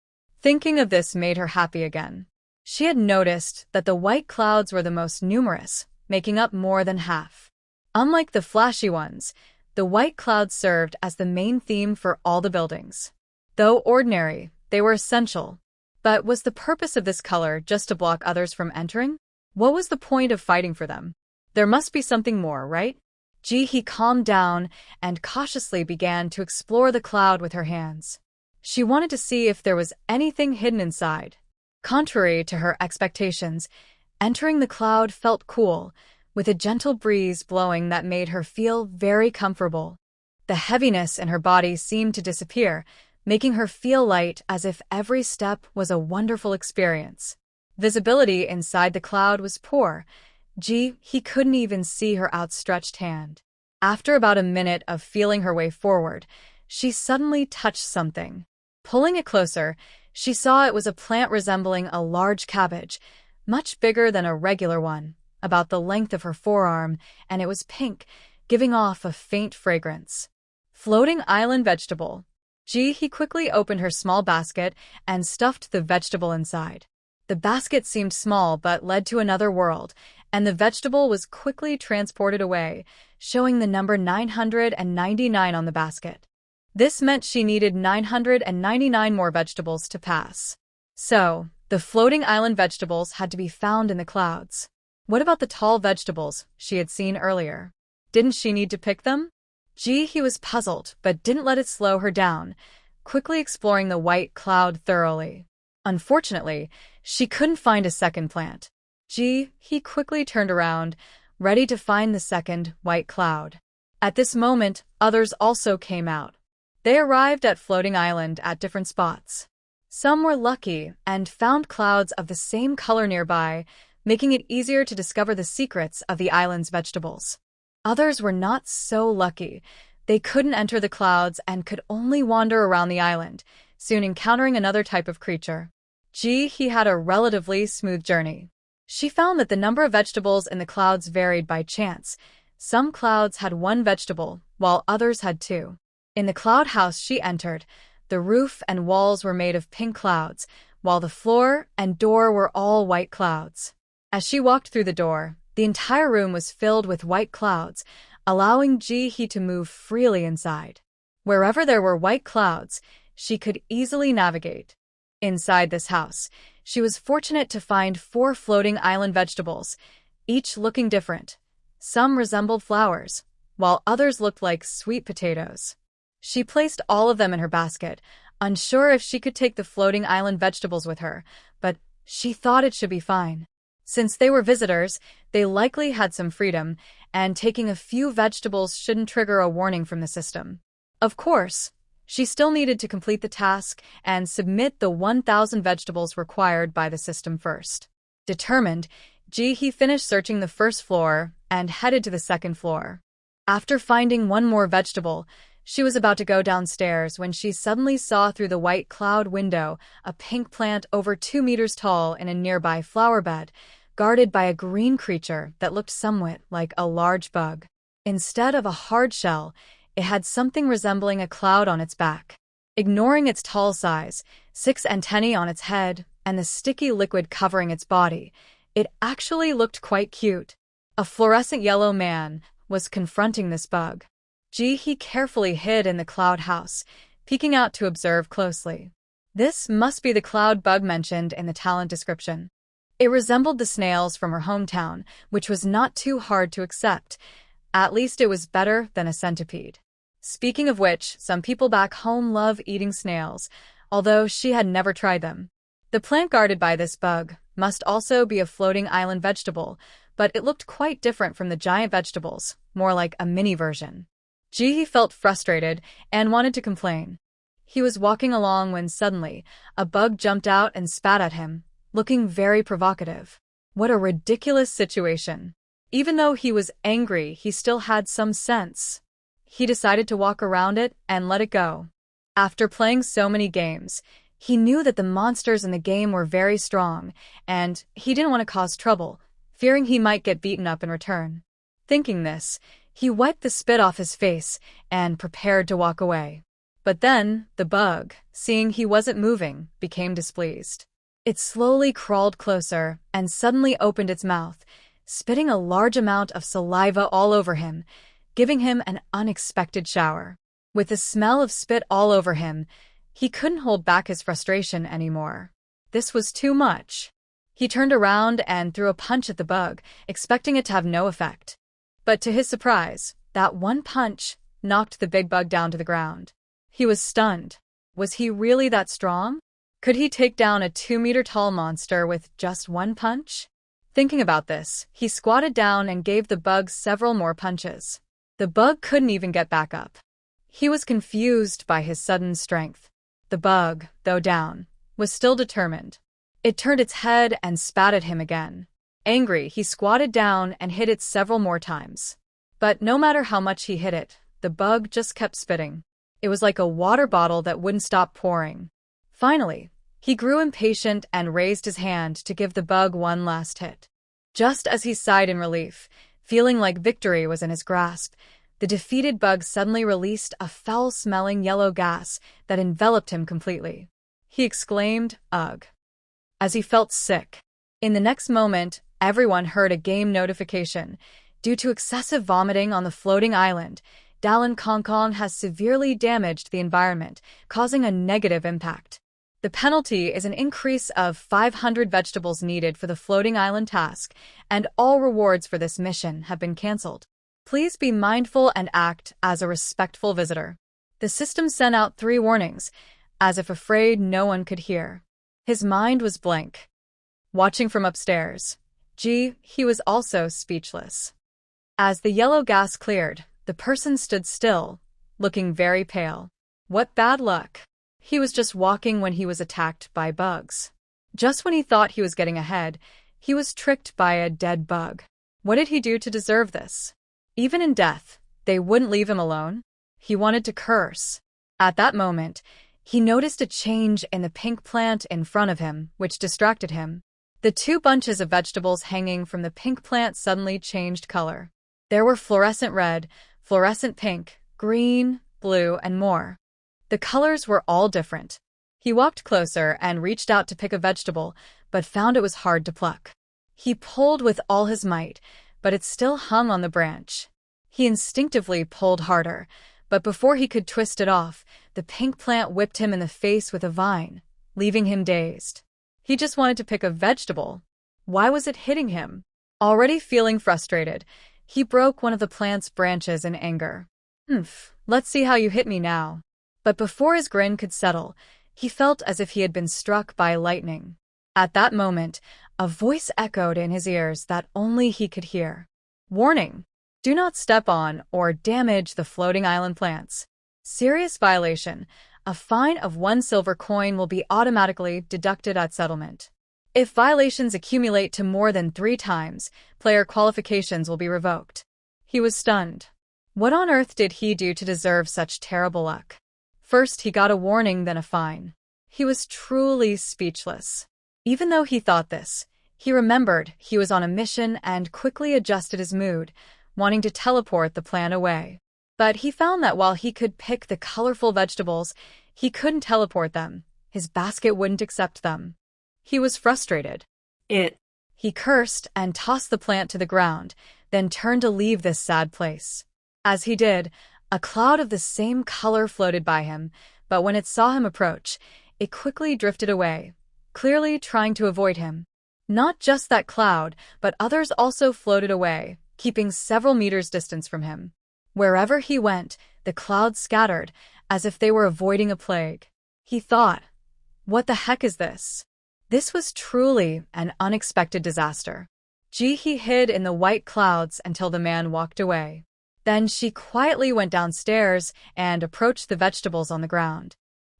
Thinking of this made her happy again. She had noticed that the white clouds were the most numerous, making up more than half. Unlike the flashy ones, the white clouds served as the main theme for all the buildings. Though ordinary, they were essential. But was the purpose of this color just to block others from entering? What was the point of fighting for them? There must be something more, right? Ji-hee calmed down and cautiously began to explore the cloud with her hands. She wanted to see if there was anything hidden inside. Contrary to her expectations, entering the cloud felt cool, with a gentle breeze blowing that made her feel very comfortable. The heaviness in her body seemed to disappear, making her feel light as if every step was a wonderful experience. Visibility inside the cloud was poor. He couldn't even see her outstretched hand. After about a minute of feeling her way forward, she suddenly touched something. Pulling it closer, she saw it was a plant resembling a large cabbage, much bigger than a regular one, about the length of her forearm, and it was pink, giving off a faint fragrance. Floating island vegetable. He quickly opened her small basket and stuffed the vegetable inside. The basket seemed small but led to another world, and the vegetable was quickly transported away, showing the number 999 on the basket. This meant she needed 999 more vegetables to pass. So, the floating island vegetables had to be found in the clouds. What about the tall vegetables she had seen earlier? Didn't she need to pick them? He was puzzled, but didn't let it slow her down, quickly exploring the white cloud thoroughly. Unfortunately, she couldn't find a second plant. He quickly turned around, ready to find the second white cloud. At this moment, others also came out. They arrived at Floating Island at different spots. Some were lucky and found clouds of the same color nearby, making it easier to discover the secrets of the island's vegetables. Others were not so lucky. They couldn't enter the clouds and could only wander around the island, soon encountering another type of creature. He had a relatively smooth journey. She found that the number of vegetables in the clouds varied by chance. Some clouds had one vegetable, while others had two. In the cloud house she entered, the roof and walls were made of pink clouds, while the floor and door were all white clouds. As she walked through the door, the entire room was filled with white clouds, allowing He to move freely inside. Wherever there were white clouds, she could easily navigate. Inside this house, she was fortunate to find 4 floating island vegetables, each looking different. Some resembled flowers, while others looked like sweet potatoes. She placed all of them in her basket, unsure if she could take the floating island vegetables with her, but she thought it should be fine. Since they were visitors, they likely had some freedom, and taking a few vegetables shouldn't trigger a warning from the system. Of course, she still needed to complete the task and submit the 1,000 vegetables required by the system first. Determined, he finished searching the first floor and headed to the second floor. After finding one more vegetable, she was about to go downstairs when she suddenly saw through the white cloud window a pink plant over 2 meters tall in a nearby flower bed, guarded by a green creature that looked somewhat like a large bug. Instead of a hard shell, it had something resembling a cloud on its back. Ignoring its tall size, 6 antennae on its head, and the sticky liquid covering its body, it actually looked quite cute. A fluorescent yellow man was confronting this bug. He carefully hid in the cloud house, peeking out to observe closely. This must be the cloud bug mentioned in the talent description. It resembled the snails from her hometown, which was not too hard to accept. At least it was better than a centipede. Speaking of which, some people back home love eating snails, although she had never tried them. The plant guarded by this bug must also be a floating island vegetable, but it looked quite different from the giant vegetables, more like a mini version. He felt frustrated and wanted to complain. He was walking along when suddenly, a bug jumped out and spat at him, looking very provocative. What a ridiculous situation. Even though he was angry, he still had some sense. He decided to walk around it and let it go. After playing so many games, he knew that the monsters in the game were very strong, and he didn't want to cause trouble, fearing he might get beaten up in return. Thinking this, he wiped the spit off his face and prepared to walk away. But then, the bug, seeing he wasn't moving, became displeased. It slowly crawled closer and suddenly opened its mouth, spitting a large amount of saliva all over him, giving him an unexpected shower. With the smell of spit all over him, he couldn't hold back his frustration anymore. This was too much. He turned around and threw a punch at the bug, expecting it to have no effect. But to his surprise, that one punch knocked the big bug down to the ground. He was stunned. Was he really that strong? Could he take down a 2-meter-tall monster with just one punch? Thinking about this, he squatted down and gave the bug several more punches. The bug couldn't even get back up. He was confused by his sudden strength. The bug, though down, was still determined. It turned its head and spat at him again. Angry, he squatted down and hit it several more times. But no matter how much he hit it, the bug just kept spitting. It was like a water bottle that wouldn't stop pouring. Finally, he grew impatient and raised his hand to give the bug one last hit. Just as he sighed in relief, feeling like victory was in his grasp, the defeated bug suddenly released a foul-smelling yellow gas that enveloped him completely. He exclaimed, "Ugh," as he felt sick. In the next moment, everyone heard a game notification. Due to excessive vomiting on the floating island, Dallin Kongkong has severely damaged the environment, causing a negative impact. The penalty is an increase of 500 vegetables needed for the floating island task, and all rewards for this mission have been cancelled. Please be mindful and act as a respectful visitor. The system sent out 3 warnings, as if afraid no one could hear. His mind was blank. Watching from upstairs, he was also speechless. As the yellow gas cleared, the person stood still, looking very pale. What bad luck. He was just walking when he was attacked by bugs. Just when he thought he was getting ahead, he was tricked by a dead bug. What did he do to deserve this? Even in death, they wouldn't leave him alone. He wanted to curse. At that moment, he noticed a change in the pink plant in front of him, which distracted him. The 2 bunches of vegetables hanging from the pink plant suddenly changed color. There were fluorescent red, fluorescent pink, green, blue, and more. The colors were all different. He walked closer and reached out to pick a vegetable, but found it was hard to pluck. He pulled with all his might, but it still hung on the branch. He instinctively pulled harder, but before he could twist it off, the pink plant whipped him in the face with a vine, leaving him dazed. He just wanted to pick a vegetable. Why was it hitting him? Already feeling frustrated, he broke one of the plant's branches in anger. Let's see how you hit me now. But before his grin could settle, he felt as if he had been struck by lightning. At that moment, a voice echoed in his ears that only he could hear. Warning! Do not step on or damage the floating island plants. Serious violation. A fine of 1 silver coin will be automatically deducted at settlement. If violations accumulate to more than 3 times, player qualifications will be revoked. He was stunned. What on earth did he do to deserve such terrible luck? First he got a warning, then a fine. He was truly speechless. Even though he thought this, he remembered he was on a mission and quickly adjusted his mood, wanting to teleport the plant away. But he found that while he could pick the colorful vegetables, he couldn't teleport them. His basket wouldn't accept them. He was frustrated. He cursed and tossed the plant to the ground, then turned to leave this sad place. As he did, a cloud of the same color floated by him, but when it saw him approach, it quickly drifted away, clearly trying to avoid him. Not just that cloud, but others also floated away, keeping several meters distance from him. Wherever he went, the clouds scattered, as if they were avoiding a plague. He thought, what the heck is this? This was truly an unexpected disaster. He hid in the white clouds until the man walked away. Then she quietly went downstairs and approached the vegetables on the ground.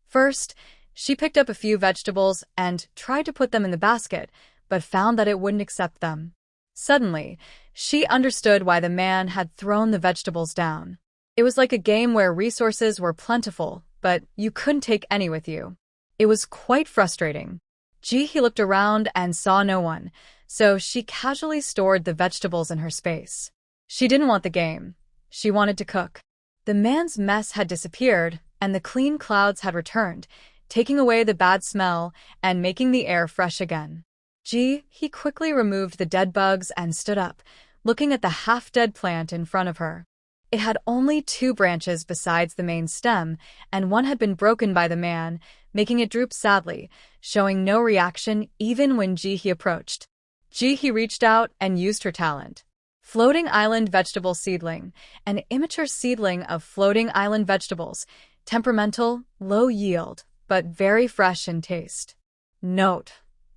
First, she picked up a few vegetables and tried to put them in the basket, but found that it wouldn't accept them. Suddenly, she understood why the man had thrown the vegetables down. It was like a game where resources were plentiful, but you couldn't take any with you. It was quite frustrating. He looked around and saw no one, so she casually stored the vegetables in her space. She didn't want the game. She wanted to cook. The man's mess had disappeared, and the clean clouds had returned, taking away the bad smell and making the air fresh again. He quickly removed the dead bugs and stood up, looking at the half-dead plant in front of her. It had only 2 branches besides the main stem, and one had been broken by the man, making it droop sadly, showing no reaction even when he approached. He reached out and used her talent. Floating Island Vegetable Seedling, an immature seedling of floating island vegetables, temperamental, low yield, but very fresh in taste. Note: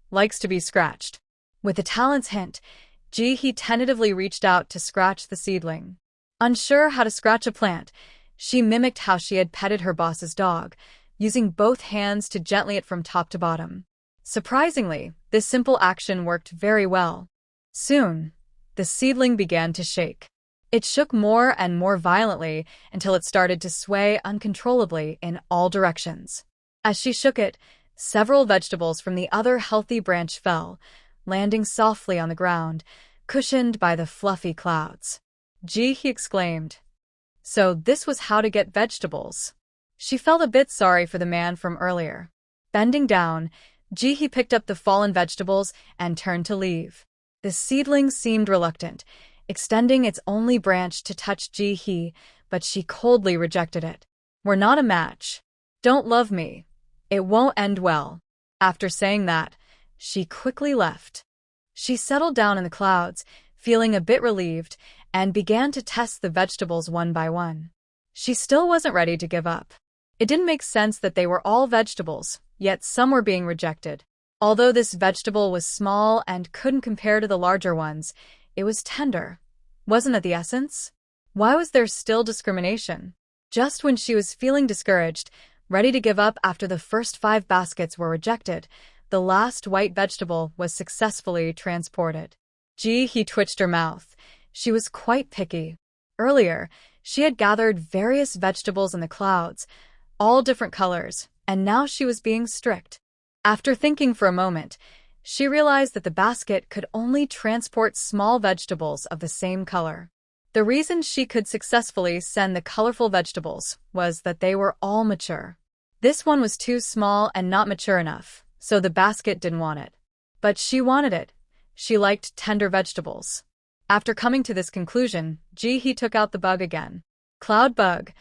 likes to be scratched. With the talent's hint, he tentatively reached out to scratch the seedling. Unsure how to scratch a plant, she mimicked how she had petted her boss's dog, using both hands to gently it from top to bottom. Surprisingly, this simple action worked very well. Soon, the seedling began to shake. It shook more and more violently until it started to sway uncontrollably in all directions. As she shook it, several vegetables from the other healthy branch fell, landing softly on the ground, cushioned by the fluffy clouds. Gee, he exclaimed. So this was how to get vegetables. She felt a bit sorry for the man from earlier. Bending down, Ji-hee picked up the fallen vegetables and turned to leave. The seedling seemed reluctant, extending its only branch to touch Ji-hee, but she coldly rejected it. We're not a match. Don't love me. It won't end well. After saying that, she quickly left. She settled down in the clouds, feeling a bit relieved, and began to test the vegetables one by one. She still wasn't ready to give up. It didn't make sense that they were all vegetables, yet some were being rejected. Although this vegetable was small and couldn't compare to the larger ones, it was tender. Wasn't it the essence? Why was there still discrimination? Just when she was feeling discouraged, ready to give up after the first 5 baskets were rejected, the last white vegetable was successfully transported. Ji-hee twitched her mouth. She was quite picky. Earlier, she had gathered various vegetables in the clouds, all different colors, and now she was being strict. After thinking for a moment, she realized that the basket could only transport small vegetables of the same color. The reason she could successfully send the colorful vegetables was that they were all mature. This one was too small and not mature enough, so the basket didn't want it. But she wanted it. She liked tender vegetables. After coming to this conclusion, Ji-hee took out the bug again. Cloud bug,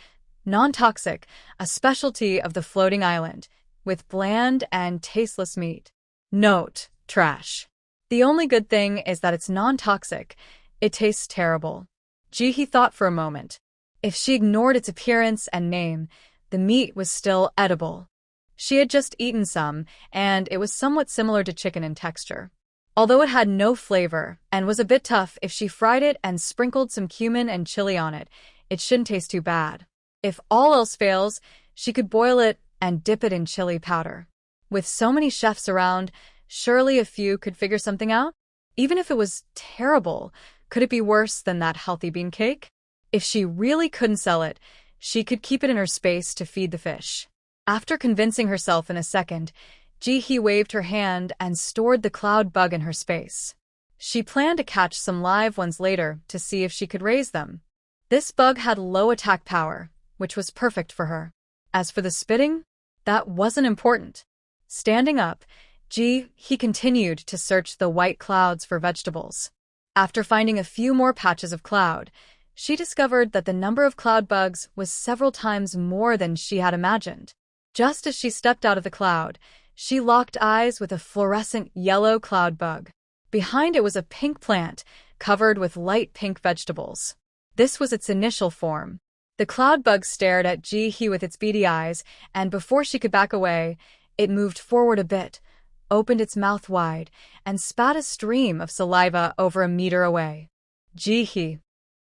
non-toxic, a specialty of the floating island, with bland and tasteless meat. Note: trash. The only good thing is that it's non-toxic. It tastes terrible. Ji-hee thought for a moment. If she ignored its appearance and name, the meat was still edible. She had just eaten some, and it was somewhat similar to chicken in texture. Although it had no flavor and was a bit tough, if she fried it and sprinkled some cumin and chili on it, it shouldn't taste too bad. If all else fails, she could boil it and dip it in chili powder. With so many chefs around, surely a few could figure something out? Even if it was terrible, could it be worse than that healthy bean cake? If she really couldn't sell it, she could keep it in her space to feed the fish. After convincing herself in a second, Ji-hee waved her hand and stored the cloud bug in her space. She planned to catch some live ones later to see if she could raise them. This bug had low attack power, which was perfect for her. As for the spitting, that wasn't important. Standing up, Ji-hee continued to search the white clouds for vegetables. After finding a few more patches of cloud, she discovered that the number of cloud bugs was several times more than she had imagined. Just as she stepped out of the cloud, she locked eyes with a fluorescent yellow cloud bug. Behind it was a pink plant, covered with light pink vegetables. This was its initial form. The cloud bug stared at Ji-hee with its beady eyes, and before she could back away, it moved forward a bit, opened its mouth wide, and spat a stream of saliva over a meter away. Ji-hee.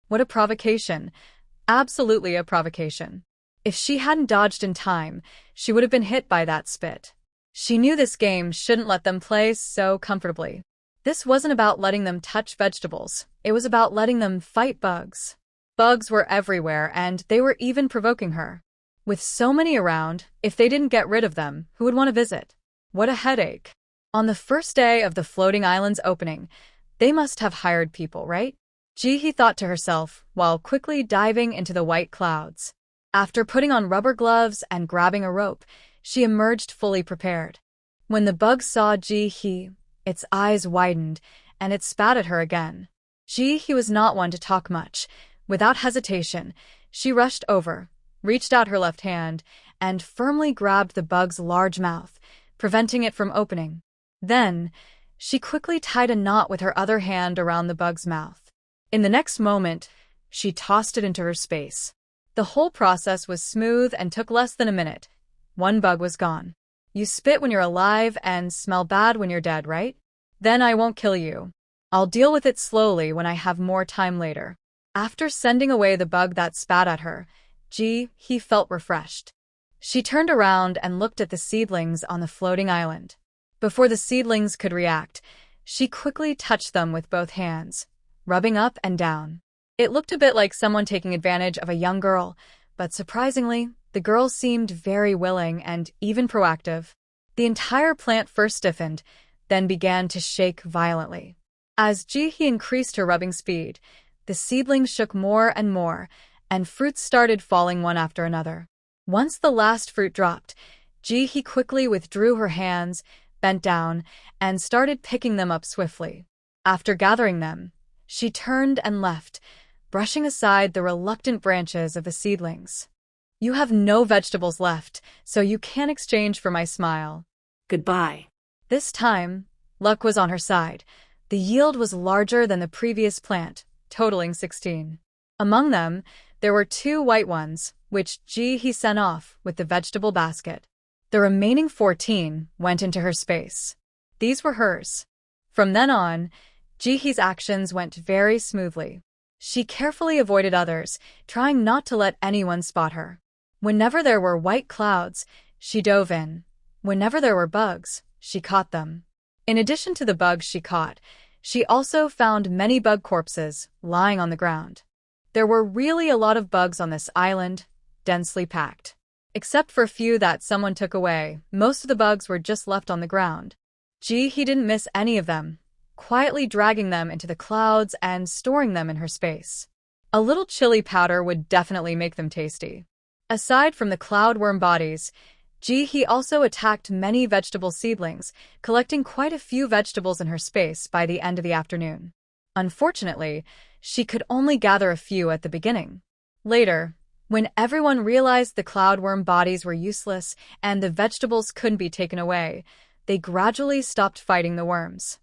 What a provocation. Absolutely a provocation. If she hadn't dodged in time, she would have been hit by that spit. She knew this game shouldn't let them play so comfortably. This wasn't about letting them touch vegetables. It was about letting them fight bugs. Bugs were everywhere, and they were even provoking her. With so many around, if they didn't get rid of them, who would want to visit? What a headache. On the first day of the floating island's opening, they must have hired people, right? Ji-hee thought to herself while quickly diving into the white clouds. After putting on rubber gloves and grabbing a rope, she emerged fully prepared. When the bug saw Ji-hee, its eyes widened, and it spat at her again. Ji-hee was not one to talk much. Without hesitation, she rushed over, reached out her left hand, and firmly grabbed the bug's large mouth, preventing it from opening. Then, she quickly tied a knot with her other hand around the bug's mouth. In the next moment, she tossed it into her space. The whole process was smooth and took less than a minute. One bug was gone. You spit when you're alive and smell bad when you're dead, right? Then I won't kill you. I'll deal with it slowly when I have more time later. After sending away the bug that spat at her, Ji-hee felt refreshed. She turned around and looked at the seedlings on the floating island. Before the seedlings could react, she quickly touched them with both hands, rubbing up and down. It looked a bit like someone taking advantage of a young girl, but surprisingly, the girl seemed very willing and even proactive. The entire plant first stiffened, then began to shake violently. As Ji-hee increased her rubbing speed, the seedlings shook more, and fruits started falling one after another. Once the last fruit dropped, Ji-hee quickly withdrew her hands, bent down, and started picking them up swiftly. After gathering them, she turned and left, brushing aside the reluctant branches of the seedlings. "You have no vegetables left, so you can't exchange for my smile." Goodbye. This time, luck was on her side. The yield was larger than the previous plant, totaling 16. Among them, there were 2 white ones, which Ji-hee sent off with the vegetable basket. The remaining 14 went into her space. These were hers. From then on, Ji-hee's actions went very smoothly. She carefully avoided others, trying not to let anyone spot her. Whenever there were white clouds, she dove in. Whenever there were bugs, she caught them. In addition to the bugs she caught, she also found many bug corpses lying on the ground. There were really a lot of bugs on this island, densely packed. Except for a few that someone took away, most of the bugs were just left on the ground. Ji-hee didn't miss any of them, quietly dragging them into the clouds and storing them in her space. A little chili powder would definitely make them tasty. Aside from the cloudworm bodies, Ji-hee also attacked many vegetable seedlings, collecting quite a few vegetables in her space by the end of the afternoon. Unfortunately, she could only gather a few at the beginning. Later, when everyone realized the cloudworm bodies were useless and the vegetables couldn't be taken away, they gradually stopped fighting the worms.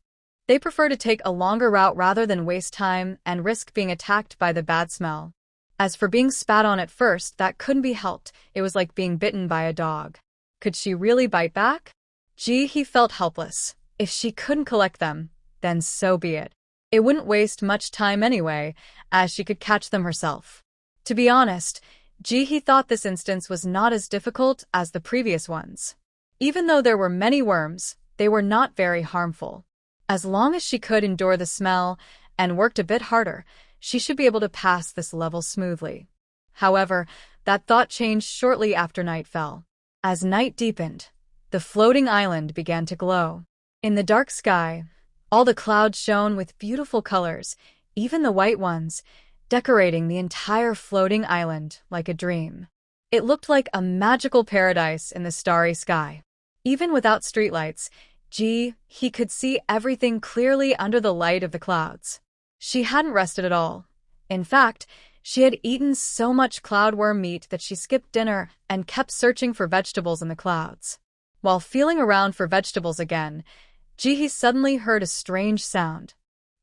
They prefer to take a longer route rather than waste time and risk being attacked by the bad smell. As for being spat on at first, that couldn't be helped. It was like being bitten by a dog. Could she really bite back? Ji-hee felt helpless. If she couldn't collect them, then so be it. It wouldn't waste much time anyway, as she could catch them herself. To be honest, Ji-hee thought this instance was not as difficult as the previous ones. Even though there were many worms, they were not very harmful. As long as she could endure the smell and worked a bit harder, she should be able to pass this level smoothly. However, that thought changed shortly after night fell. As night deepened, the floating island began to glow. In the dark sky, all the clouds shone with beautiful colors, even the white ones, decorating the entire floating island like a dream. It looked like a magical paradise in the starry sky. Even without streetlights, Ji-hee could see everything clearly under the light of the clouds. She hadn't rested at all. In fact, she had eaten so much cloudworm meat that she skipped dinner and kept searching for vegetables in the clouds. While feeling around for vegetables again, Ji-hee suddenly heard a strange sound.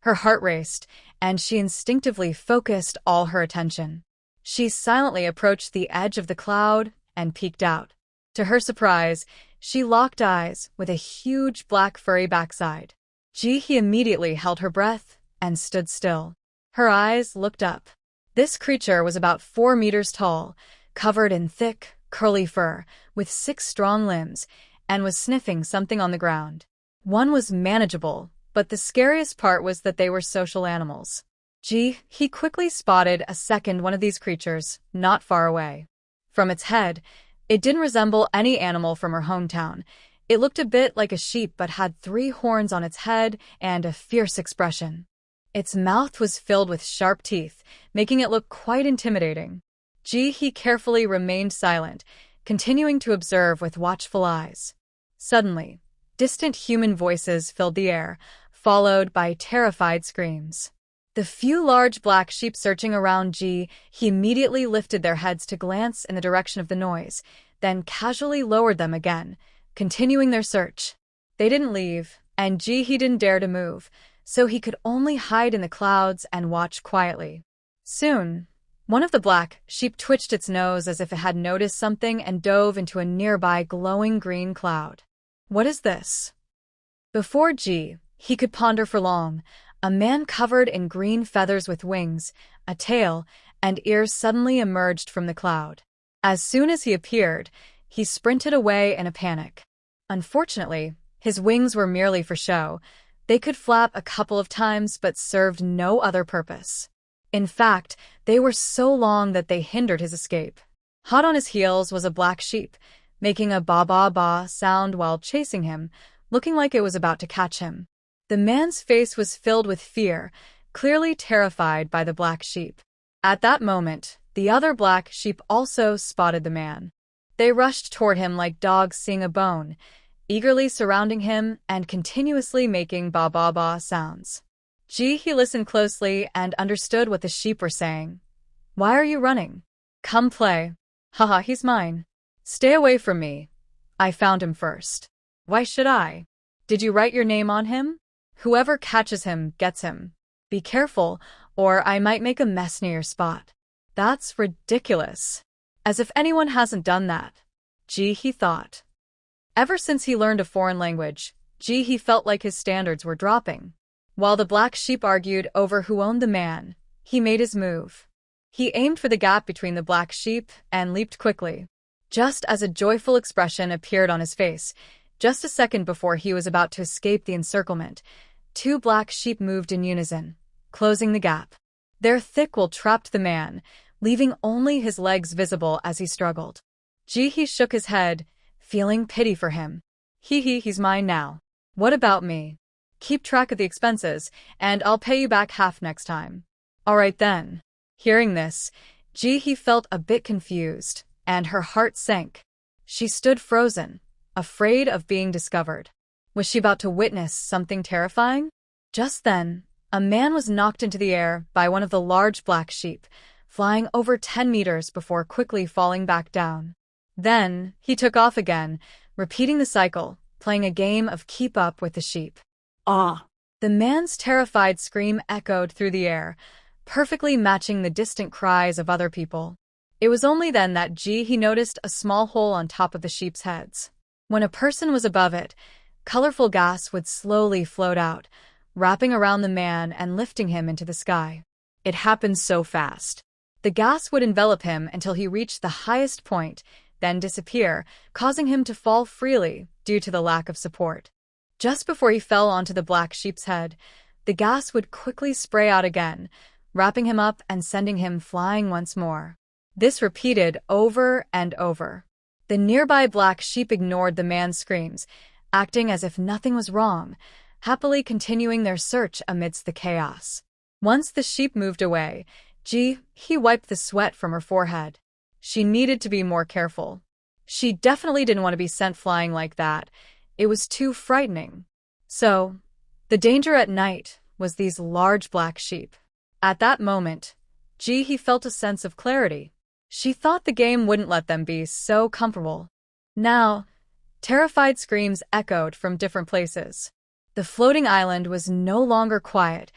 Her heart raced, and she instinctively focused all her attention. She silently approached the edge of the cloud and peeked out. To her surprise, she locked eyes with a huge black furry backside. Ji-hee immediately held her breath and stood still. Her eyes looked up. This creature was about 4 meters tall, covered in thick, curly fur, with 6 strong limbs, and was sniffing something on the ground. One was manageable, but the scariest part was that they were social animals. Ji-hee quickly spotted a second one of these creatures, not far away. From its head, it didn't resemble any animal from her hometown. It looked a bit like a sheep but had 3 horns on its head and a fierce expression. Its mouth was filled with sharp teeth, making it look quite intimidating. Ji-hee carefully remained silent, continuing to observe with watchful eyes. Suddenly, distant human voices filled the air, followed by terrified screams. The few large black sheep searching around Ji-hee immediately lifted their heads to glance in the direction of the noise, then casually lowered them again, continuing their search. They didn't leave, and Ji-hee didn't dare to move, so he could only hide in the clouds and watch quietly. Soon, one of the black sheep twitched its nose as if it had noticed something and dove into a nearby glowing green cloud. What is this? Before Ji-hee could ponder for long, a man covered in green feathers with wings, a tail, and ears suddenly emerged from the cloud. As soon as he appeared, he sprinted away in a panic. Unfortunately, His wings were merely for show. They could flap a couple of times but served no other purpose. In fact, they were so long that they hindered his escape. Hot on his heels was a black sheep, making a ba-ba-ba sound while chasing him, looking like it was about to catch him. The man's face was filled with fear, clearly terrified by the black sheep. At that moment, the other black sheep also spotted the man. They rushed toward him like dogs seeing a bone, eagerly surrounding him and continuously making ba-ba-ba sounds. He listened closely and understood what the sheep were saying. "Why are you running? Come play. Haha, he's mine. Stay away from me. I found him first. Why should I? Did you write your name on him? Whoever catches him gets him. Be careful, or I might make a mess near your spot." That's ridiculous. As if anyone hasn't done that. He thought. Ever since he learned a foreign language, he felt like his standards were dropping. While the black sheep argued over who owned the man, he made his move. He aimed for the gap between the black sheep and leaped quickly. Just as a joyful expression appeared on his face, just a second before he was about to escape the encirclement, two black sheep moved in unison, closing the gap. Their thick wool trapped the man, leaving only his legs visible as he struggled. He shook his head, feeling pity for him. He's mine now. What about me? Keep track of the expenses, and I'll pay you back half next time. All right then. Hearing this, he felt a bit confused, and her heart sank. She stood frozen, afraid of being discovered. Was she about to witness something terrifying? Just then, a man was knocked into the air by one of the large black sheep, flying over 10 meters before quickly falling back down. Then, he took off again, repeating the cycle, playing a game of keep up with the sheep. Ah! The man's terrified scream echoed through the air, perfectly matching the distant cries of other people. It was only then that he noticed a small hole on top of the sheep's heads. When a person was above it, colorful gas would slowly float out, wrapping around the man and lifting him into the sky. It happened so fast. The gas would envelop him until he reached the highest point, then disappear, causing him to fall freely due to the lack of support. Just before he fell onto the black sheep's head, the gas would quickly spray out again, wrapping him up and sending him flying once more. This repeated over and over. The nearby black sheep ignored the man's screams, acting as if nothing was wrong, happily continuing their search amidst the chaos. Once the sheep moved away, he wiped the sweat from her forehead. She needed to be more careful. She definitely didn't want to be sent flying like that. It was too frightening. So, the danger at night was these large black sheep. At that moment, he felt a sense of clarity. She thought the game wouldn't let them be so comfortable. Now, terrified screams echoed from different places. The floating island was no longer quiet.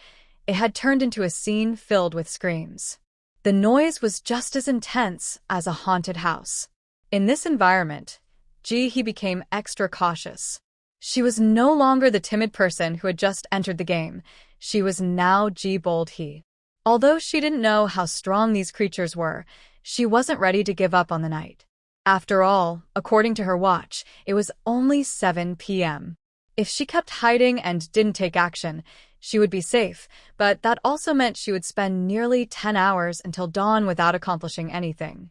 It had turned into a scene filled with screams. The noise was just as intense as a haunted house. In this environment, he became extra cautious. She was no longer the timid person who had just entered the game. She was now bold he. Although she didn't know how strong these creatures were, she wasn't ready to give up on the night. After all, according to her watch, it was only 7 p.m. If she kept hiding and didn't take action, she would be safe, but that also meant she would spend nearly 10 hours until dawn without accomplishing anything.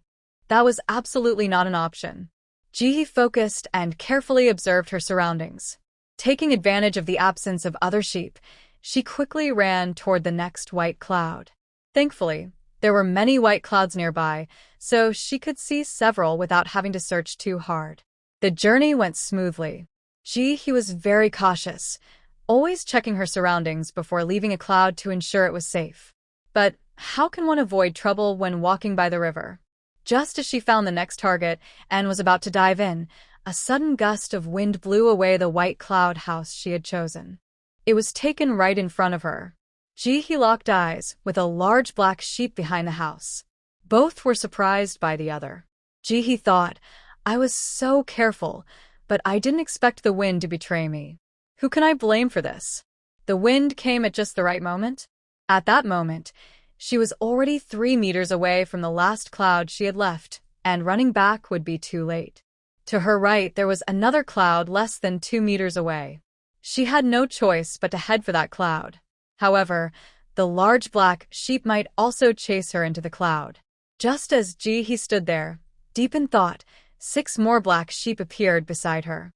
That was absolutely not an option. Ji focused and carefully observed her surroundings. Taking advantage of the absence of other sheep, she quickly ran toward the next white cloud. Thankfully, there were many white clouds nearby, so she could see several without having to search too hard. The journey went smoothly. He was very cautious, always checking her surroundings before leaving a cloud to ensure it was safe. But how can one avoid trouble when walking by the river? Just as she found the next target and was about to dive in, a sudden gust of wind blew away the white cloud house she had chosen. It was taken right in front of her. He locked eyes with a large black sheep behind the house. Both were surprised by the other. He thought, I was so careful, but I didn't expect the wind to betray me. Who can I blame for this? The wind came at just the right moment. At that moment, she was already 3 meters away from the last cloud she had left, and running back would be too late. To her right, there was another cloud less than 2 meters away. She had no choice but to head for that cloud. However, the large black sheep might also chase her into the cloud. Just as Ji-hee stood there, deep in thought, 6 more black sheep appeared beside her.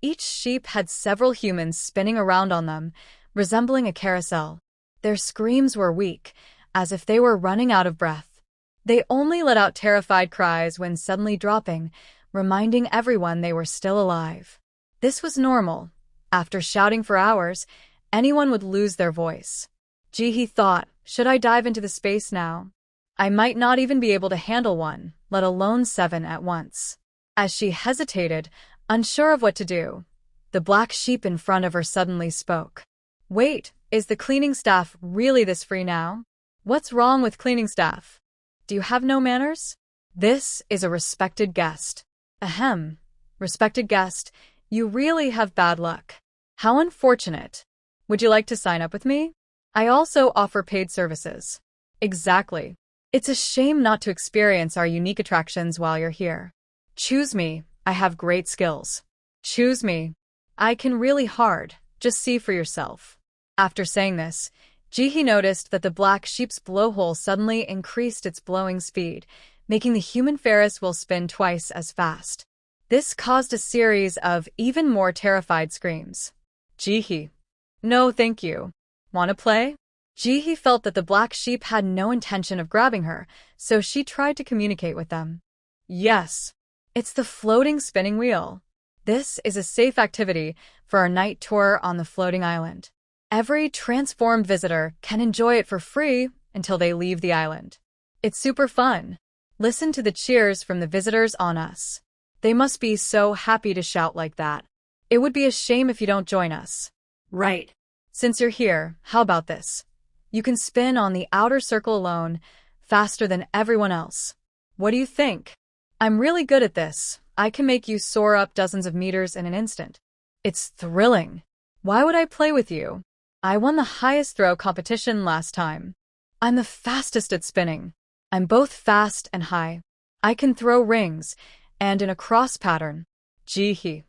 Each sheep had several humans spinning around on them, resembling a carousel. Their screams were weak, as if they were running out of breath. They only let out terrified cries when suddenly dropping, reminding everyone they were still alive. This was normal. After shouting for hours, anyone would lose their voice. Ji-hee thought, should I dive into the space now? I might not even be able to handle one, let alone 7 at once. As she hesitated, unsure of what to do, the black sheep in front of her suddenly spoke. Wait, is the cleaning staff really this free now? What's wrong with cleaning staff? Do you have no manners? This is a respected guest. Ahem. Respected guest, you really have bad luck. How unfortunate. Would you like to sign up with me? I also offer paid services. Exactly. It's a shame not to experience our unique attractions while you're here. Choose me, I have great skills. Choose me. I can really hard, just see for yourself. After saying this, Ji-hee noticed that the black sheep's blowhole suddenly increased its blowing speed, making the human Ferris wheel spin twice as fast. This caused a series of even more terrified screams. Ji-hee. No, thank you. Want to play? Ji-hee felt that the black sheep had no intention of grabbing her, so she tried to communicate with them. Yes. It's the floating spinning wheel. This is a safe activity for our night tour on the floating island. Every transformed visitor can enjoy it for free until they leave the island. It's super fun. Listen to the cheers from the visitors on us. They must be so happy to shout like that. It would be a shame if you don't join us. Right. Since you're here, how about this? You can spin on the outer circle alone, faster than everyone else. What do you think? I'm really good at this. I can make you soar up dozens of meters in an instant. It's thrilling. Why would I play with you? I won the highest throw competition last time. I'm the fastest at spinning. I'm both fast and high. I can throw rings, and in a cross pattern. Ji-hee.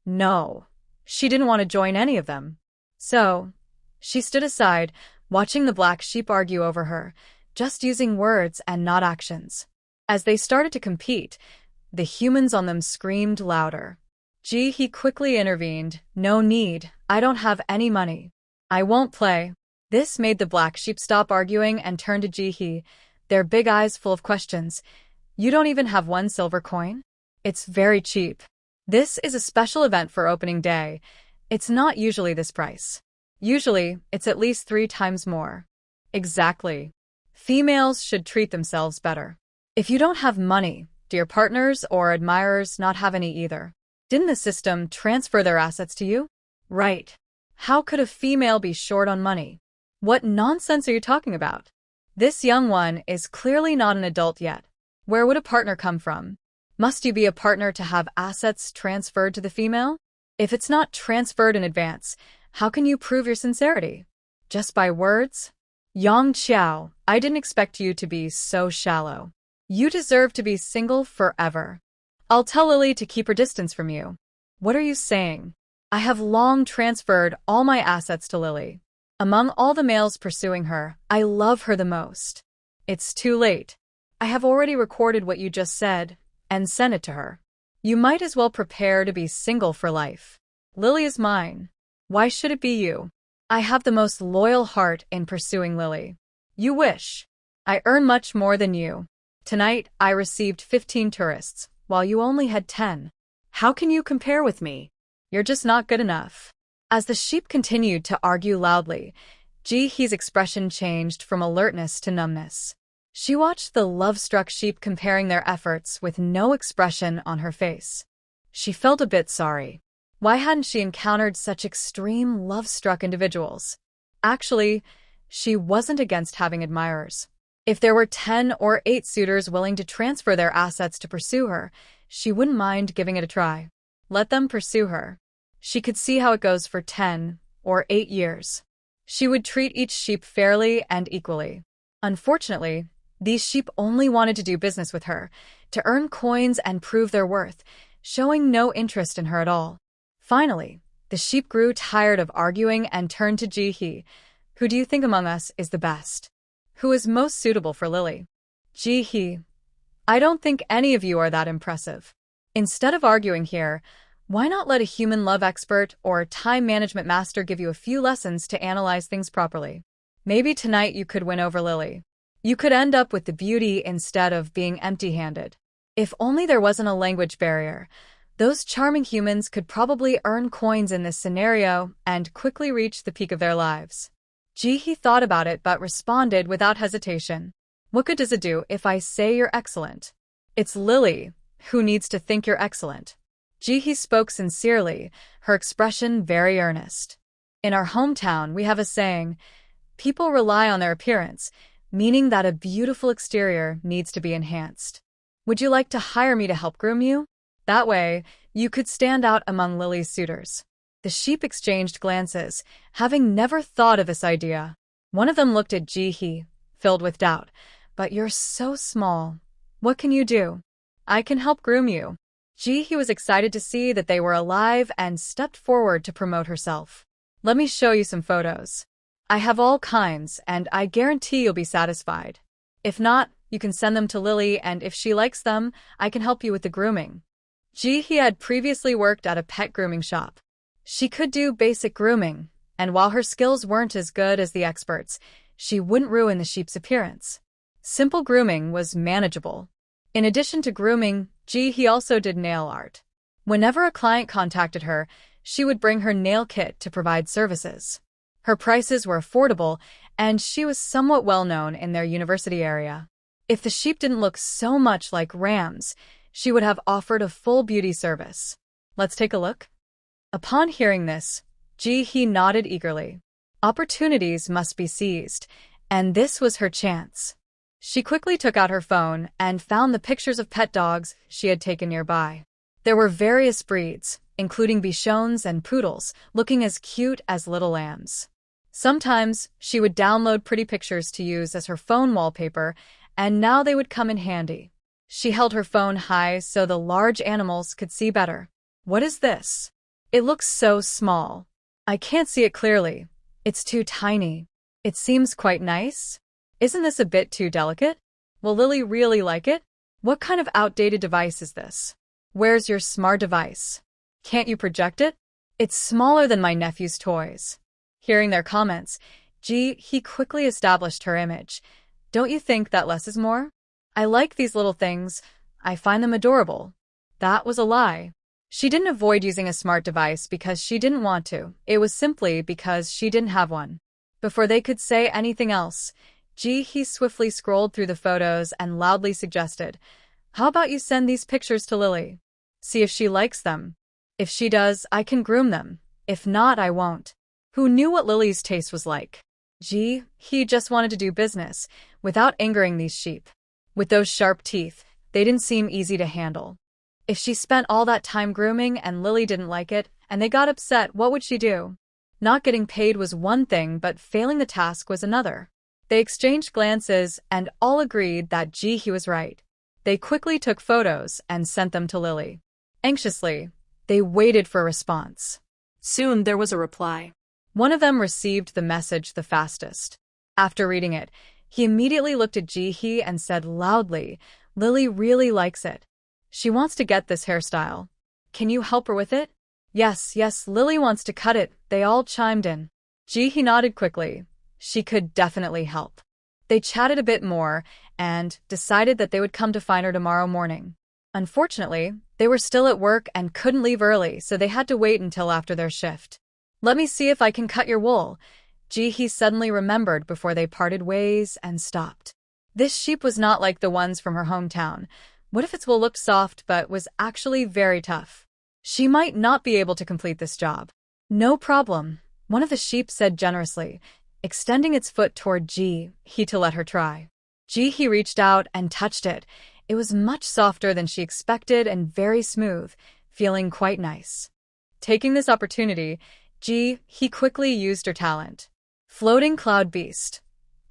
No. She didn't want to join any of them. So, she stood aside, watching the black sheep argue over her, just using words and not actions. As they started to compete, the humans on them screamed louder. Ji-hee quickly intervened. No need, I don't have any money. I won't play. This made the black sheep stop arguing and turn to Ji-hee, their big eyes full of questions. You don't even have 1 silver coin? It's very cheap. This is a special event for opening day. It's not usually this price. Usually, it's at least 3 times more. Exactly. Females should treat themselves better. If you don't have money, do your partners or admirers not have any either? Didn't the system transfer their assets to you? Right. How could a female be short on money? What nonsense are you talking about? This young one is clearly not an adult yet. Where would a partner come from? Must you be a partner to have assets transferred to the female? If it's not transferred in advance, how can you prove your sincerity? Just by words? Yang Qiao, I didn't expect you to be so shallow. You deserve to be single forever. I'll tell Lily to keep her distance from you. What are you saying? I have long transferred all my assets to Lily. Among all the males pursuing her, I love her the most. It's too late. I have already recorded what you just said and sent it to her. You might as well prepare to be single for life. Lily is mine. Why should it be you? I have the most loyal heart in pursuing Lily. You wish. I earn much more than you. Tonight, I received 15 tourists, while you only had 10. How can you compare with me? You're just not good enough. As the sheep continued to argue loudly, Ji-hee's expression changed from alertness to numbness. She watched the love-struck sheep comparing their efforts with no expression on her face. She felt a bit sorry. Why hadn't she encountered such extreme love-struck individuals? Actually, she wasn't against having admirers. If there were 10 or 8 suitors willing to transfer their assets to pursue her, she wouldn't mind giving it a try. Let them pursue her. She could see how it goes for 10 or 8 years. She would treat each sheep fairly and equally. Unfortunately, these sheep only wanted to do business with her, to earn coins and prove their worth. showing no interest in her at all. Finally, the sheep grew tired of arguing and turned to Ji-hee. Who do you think among us is the best? Who is most suitable for Lily? Ji-hee, I don't think any of you are that impressive. Instead of arguing here, why not let a human love expert or time management master give you a few lessons to analyze things properly? Maybe tonight you could win over Lily. You could end up with the beauty instead of being empty-handed. If only there wasn't a language barrier, those charming humans could probably earn coins in this scenario and quickly reach the peak of their lives. Ji-hee thought about it but responded without hesitation. What good does it do if I say you're excellent? It's Lily who needs to think you're excellent. Ji-hee spoke sincerely, her expression very earnest. In our hometown, we have a saying, people rely on their appearance, meaning that a beautiful exterior needs to be enhanced. Would you like to hire me to help groom you? That way, you could stand out among Lily's suitors. The sheep exchanged glances, having never thought of this idea. One of them looked at Ji-hee, filled with doubt. But you're so small. What can you do? I can help groom you. Ji-hee was excited to see that they were alive and stepped forward to promote herself. Let me show you some photos. I have all kinds, and I guarantee you'll be satisfied. If not, you can send them to Lily, and if she likes them, I can help you with the grooming. Ji-hee had previously worked at a pet grooming shop. She could do basic grooming, and while her skills weren't as good as the experts, she wouldn't ruin the sheep's appearance. Simple grooming was manageable. In addition to grooming, Ji-hee also did nail art. Whenever a client contacted her, she would bring her nail kit to provide services. Her prices were affordable, and she was somewhat well-known in their university area. If the sheep didn't look so much like rams, she would have offered a full beauty service. Let's take a look. Upon hearing this, Ji-hee nodded eagerly. Opportunities must be seized, and this was her chance. She quickly took out her phone and found the pictures of pet dogs she had taken nearby. There were various breeds, including bichons and poodles, looking as cute as little lambs. Sometimes, she would download pretty pictures to use as her phone wallpaper, and now they would come in handy. She held her phone high so the large animals could see better. What is this? It looks so small. I can't see it clearly. It's too tiny. It seems quite nice. Isn't this a bit too delicate? Will Lily really like it? What kind of outdated device is this? Where's your smart device? Can't you project it? It's smaller than my nephew's toys. Hearing their comments, Ji-hee quickly established her image. Don't you think that less is more? I like these little things. I find them adorable. That was a lie. She didn't avoid using a smart device because she didn't want to. It was simply because she didn't have one. Before they could say anything else, Ji-hee swiftly scrolled through the photos and loudly suggested, how about you send these pictures to Lily? See if she likes them. If she does, I can groom them. If not, I won't. Who knew what Lily's taste was like? Ji-hee just wanted to do business, without angering these sheep. With those sharp teeth, they didn't seem easy to handle. If she spent all that time grooming and Lily didn't like it, and they got upset, what would she do? Not getting paid was one thing, but failing the task was another. They exchanged glances and all agreed that Ji-hee was right. They quickly took photos and sent them to Lily. Anxiously, they waited for a response. Soon there was a reply. One of them received the message the fastest. After reading it, he immediately looked at Ji-hee and said loudly, Lily really likes it. She wants to get this hairstyle. Can you help her with it? Yes, Lily wants to cut it, they all chimed in. Ji-hee nodded quickly. She could definitely help. They chatted a bit more and decided that they would come to find her tomorrow morning. Unfortunately, they were still at work and couldn't leave early, so they had to wait until after their shift. Let me see if I can cut your wool. Ji-hee suddenly remembered before they parted ways and stopped. This sheep was not like the ones from her hometown. What if its wool looked soft but was actually very tough? She might not be able to complete this job. No problem, one of the sheep said generously, extending its foot toward Ji-hee to let her try. Ji-hee reached out and touched it. It was much softer than she expected and very smooth, feeling quite nice. Taking this opportunity, Ji-hee quickly used her talent. Floating cloud beast.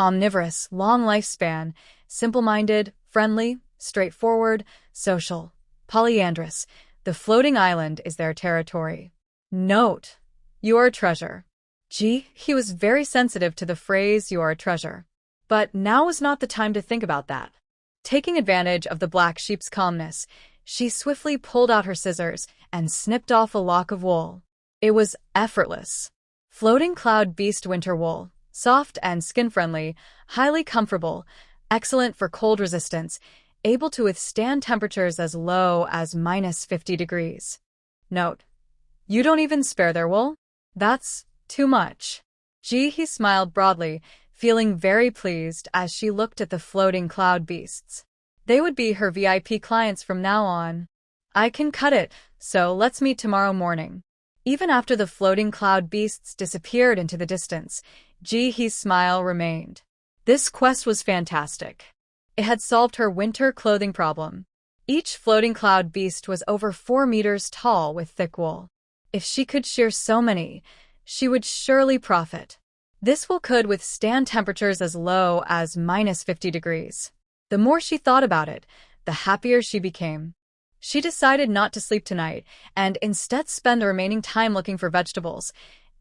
Omnivorous, long lifespan, simple-minded, friendly, straightforward, social, polyandrous, The floating island is their territory. Note: you are a treasure. He was very sensitive to the phrase "you are a treasure." But now was not the time to think about that. Taking advantage of the black sheep's calmness, she swiftly pulled out her scissors and snipped off a lock of wool. It was effortless. Floating cloud beast winter wool, soft and skin-friendly, highly comfortable, excellent for cold resistance, able to withstand temperatures as low as -50 degrees. Note: you don't even spare their wool? That's too much. He smiled broadly, feeling very pleased as she looked at the floating cloud beasts. They would be her VIP clients from now on. I can cut it, so let's meet tomorrow morning. Even after the floating cloud beasts disappeared into the distance, Jihee's smile remained. This quest was fantastic. It had solved her winter clothing problem. Each floating cloud beast was over 4 meters tall with thick wool. If she could shear so many, she would surely profit. This wool could withstand temperatures as low as -50 degrees. The more she thought about it, the happier she became. She decided not to sleep tonight and instead spend the remaining time looking for vegetables,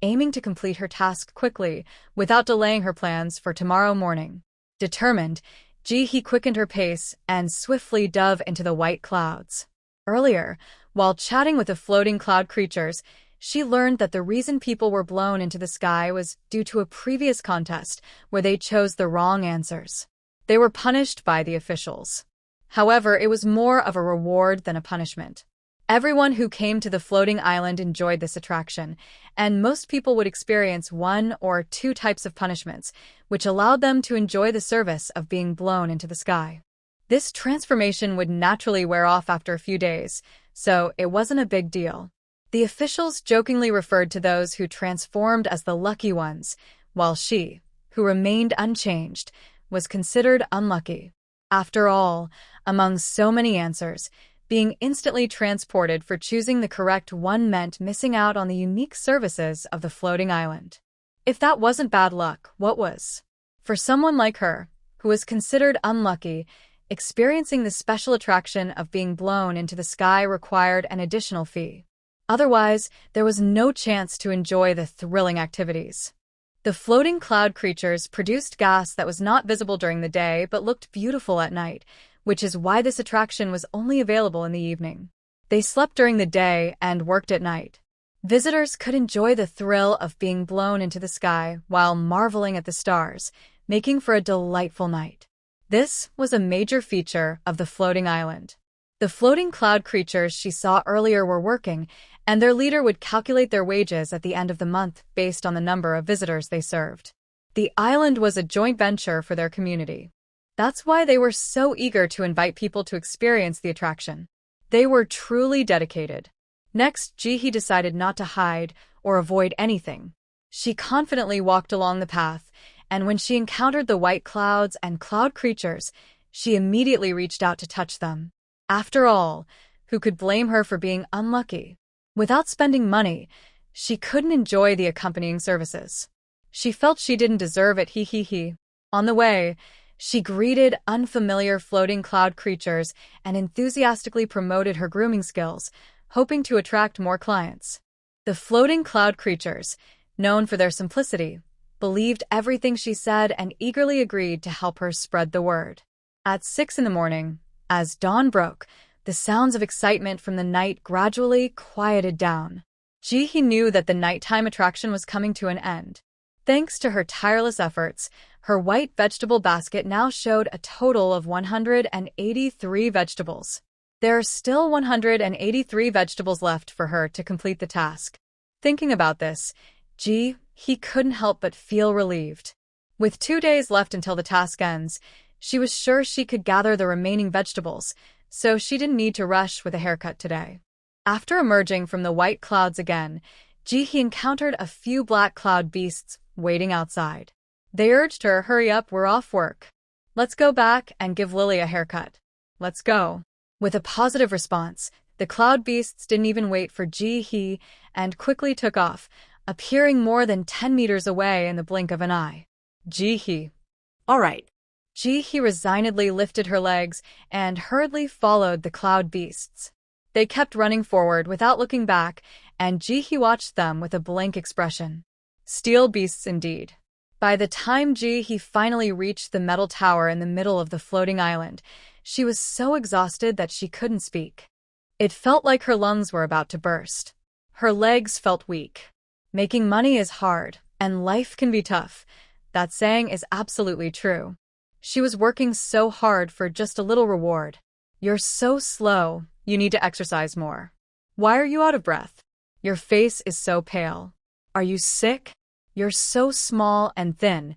aiming to complete her task quickly without delaying her plans for tomorrow morning. Determined, Jihee quickened her pace and swiftly dove into the white clouds. Earlier, while chatting with the floating cloud creatures, she learned that the reason people were blown into the sky was due to a previous contest where they chose the wrong answers. They were punished by the officials. However, it was more of a reward than a punishment. Everyone who came to the floating island enjoyed this attraction, and most people would experience 1 or 2 types of punishments, which allowed them to enjoy the service of being blown into the sky. This transformation would naturally wear off after a few days, so it wasn't a big deal. The officials jokingly referred to those who transformed as the lucky ones, while she, who remained unchanged, was considered unlucky. After all, among so many answers, being instantly transported for choosing the correct one meant missing out on the unique services of the floating island. If that wasn't bad luck, what was? For someone like her, who was considered unlucky, experiencing the special attraction of being blown into the sky required an additional fee. Otherwise, there was no chance to enjoy the thrilling activities. The floating cloud creatures produced gas that was not visible during the day but looked beautiful at night, which is why this attraction was only available in the evening. They slept during the day and worked at night. Visitors could enjoy the thrill of being blown into the sky while marveling at the stars, making for a delightful night. This was a major feature of the floating island. The floating cloud creatures she saw earlier were working, and their leader would calculate their wages at the end of the month based on the number of visitors they served. The island was a joint venture for their community. That's why they were so eager to invite people to experience the attraction. They were truly dedicated. Next, Jihee decided not to hide or avoid anything. She confidently walked along the path, and when she encountered the white clouds and cloud creatures, she immediately reached out to touch them. After all, who could blame her for being unlucky? Without spending money, she couldn't enjoy the accompanying services. She felt she didn't deserve it, he. On the way, she greeted unfamiliar floating cloud creatures and enthusiastically promoted her grooming skills, hoping to attract more clients. The floating cloud creatures, known for their simplicity, believed everything she said and eagerly agreed to help her spread the word. At 6 in the morning, as dawn broke, the sounds of excitement from the night gradually quieted down. Jihee knew that the nighttime attraction was coming to an end. Thanks to her tireless efforts, her white vegetable basket now showed a total of 183 vegetables. There are still 183 vegetables left for her to complete the task. Thinking about this, he couldn't help but feel relieved. With 2 days left until the task ends, she was sure she could gather the remaining vegetables, so she didn't need to rush with a haircut today. After emerging from the white clouds again, Jihee encountered a few black cloud beasts waiting outside. They urged her, "Hurry up, we're off work. Let's go back and give Lily a haircut. Let's go." With a positive response, the cloud beasts didn't even wait for Jihee and quickly took off, appearing more than 10 meters away in the blink of an eye. Jihee. All right. Jihee resignedly lifted her legs and hurriedly followed the cloud beasts. They kept running forward without looking back, and Ji-hee watched them with a blank expression. Steel beasts indeed. By the time Ji-hee finally reached the metal tower in the middle of the floating island, she was so exhausted that she couldn't speak. It felt like her lungs were about to burst. Her legs felt weak. Making money is hard, and life can be tough. That saying is absolutely true. She was working so hard for just a little reward. You're so slow, you need to exercise more. Why are you out of breath? Your face is so pale. Are you sick? You're so small and thin.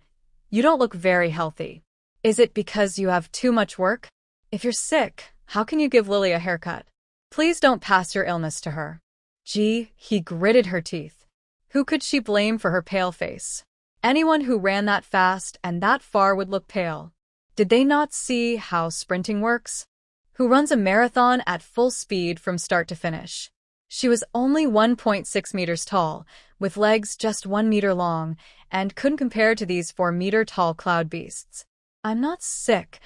You don't look very healthy. Is it because you have too much work? If you're sick, how can you give Lily a haircut? Please don't pass your illness to her. He gritted her teeth. Who could she blame for her pale face? Anyone who ran that fast and that far would look pale. Did they not see how sprinting works? Who runs a marathon at full speed from start to finish? She was only 1.6 meters tall, with legs just 1 meter long, and couldn't compare to these 4-meter-tall cloud beasts. I'm not sick.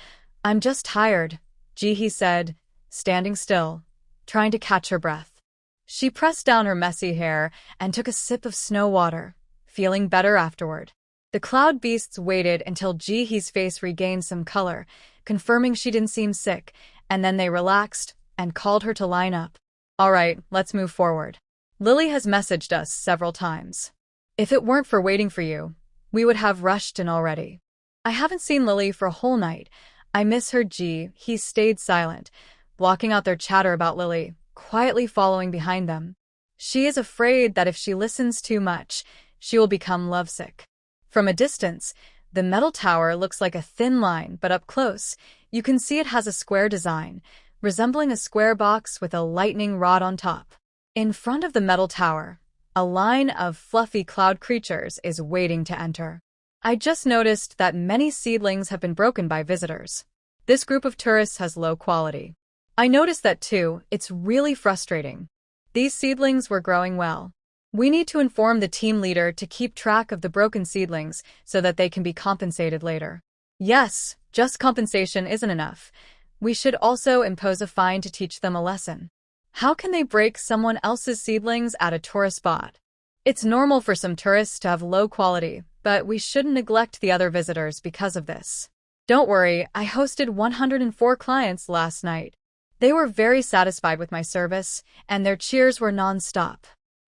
I'm just tired, Ji-hee said, standing still, trying to catch her breath. She pressed down her messy hair and took a sip of snow water, feeling better afterward. The cloud beasts waited until Ji-hee's face regained some color, confirming she didn't seem sick, and then they relaxed and called her to line up. All right, let's move forward. Lily has messaged us several times. If it weren't for waiting for you, we would have rushed in already. I haven't seen Lily for a whole night. I miss her. He stayed silent, blocking out their chatter about Lily, quietly following behind them. She is afraid that if she listens too much, she will become lovesick. From a distance, the metal tower looks like a thin line, but up close, you can see it has a square design, resembling a square box with a lightning rod on top. In front of the metal tower, a line of fluffy cloud creatures is waiting to enter. I just noticed that many seedlings have been broken by visitors. This group of tourists has low quality. I noticed that too. It's really frustrating. These seedlings were growing well. We need to inform the team leader to keep track of the broken seedlings so that they can be compensated later. Yes, just compensation isn't enough. We should also impose a fine to teach them a lesson. How can they break someone else's seedlings at a tourist spot? It's normal for some tourists to have low quality, but we shouldn't neglect the other visitors because of this. Don't worry, I hosted 104 clients last night. They were very satisfied with my service, and their cheers were non-stop.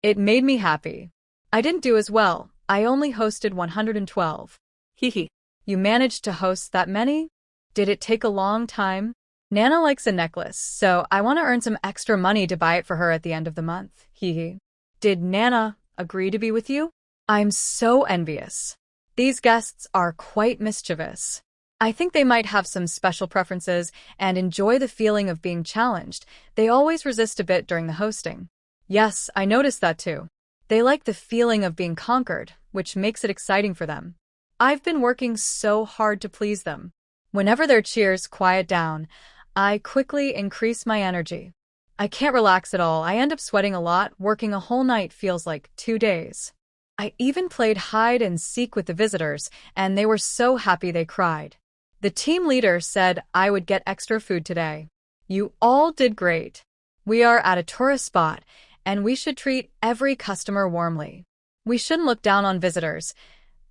It made me happy. I didn't do as well. I only hosted 112. Hee. You managed to host that many? Did it take a long time? Nana likes a necklace, so I want to earn some extra money to buy it for her at the end of the month. Hee. Did Nana agree to be with you? I'm so envious. These guests are quite mischievous. I think they might have some special preferences and enjoy the feeling of being challenged. They always resist a bit during the hosting. Yes, I noticed that too. They like the feeling of being conquered, which makes it exciting for them. I've been working so hard to please them. Whenever their cheers quiet down, I quickly increase my energy. I can't relax at all. I end up sweating a lot. Working a whole night feels like 2 days. I even played hide and seek with the visitors, and they were so happy they cried. The team leader said I would get extra food today. You all did great. We are at a tourist spot, and we should treat every customer warmly. We shouldn't look down on visitors.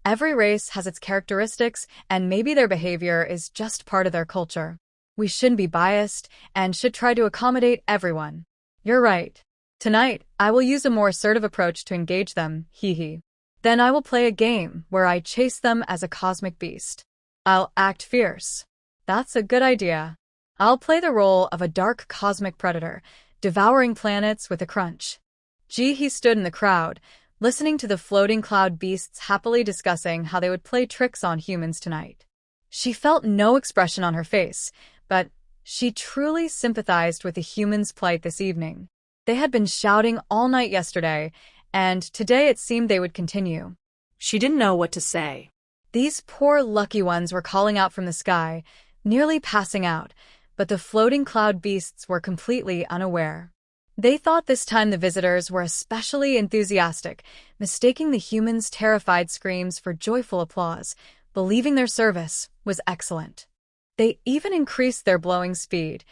Every race has its characteristics, and maybe their behavior is just part of their culture. We shouldn't be biased and should try to accommodate everyone. You're right. Tonight, I will use a more assertive approach to engage them. Hee. Then I will play a game where I chase them as a cosmic beast. I'll act fierce. That's a good idea. I'll play the role of a dark cosmic predator, devouring planets with a crunch. He stood in the crowd, listening to the floating cloud beasts happily discussing how they would play tricks on humans tonight. She felt no expression on her face, but she truly sympathized with the humans' plight this evening. They had been shouting all night yesterday, and today it seemed they would continue. She didn't know what to say. These poor lucky ones were calling out from the sky, nearly passing out, but the floating cloud beasts were completely unaware. They thought this time the visitors were especially enthusiastic, mistaking the humans' terrified screams for joyful applause, believing their service was excellent. They even increased their blowing speed.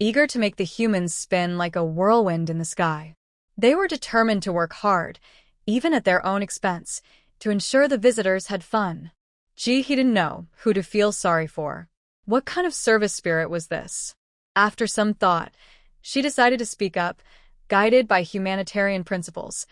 eager to make the humans spin like a whirlwind in the sky. They were determined to work hard, even at their own expense, to ensure the visitors had fun. He didn't know who to feel sorry for. What kind of service spirit was this? After some thought, she decided to speak up, guided by humanitarian principles.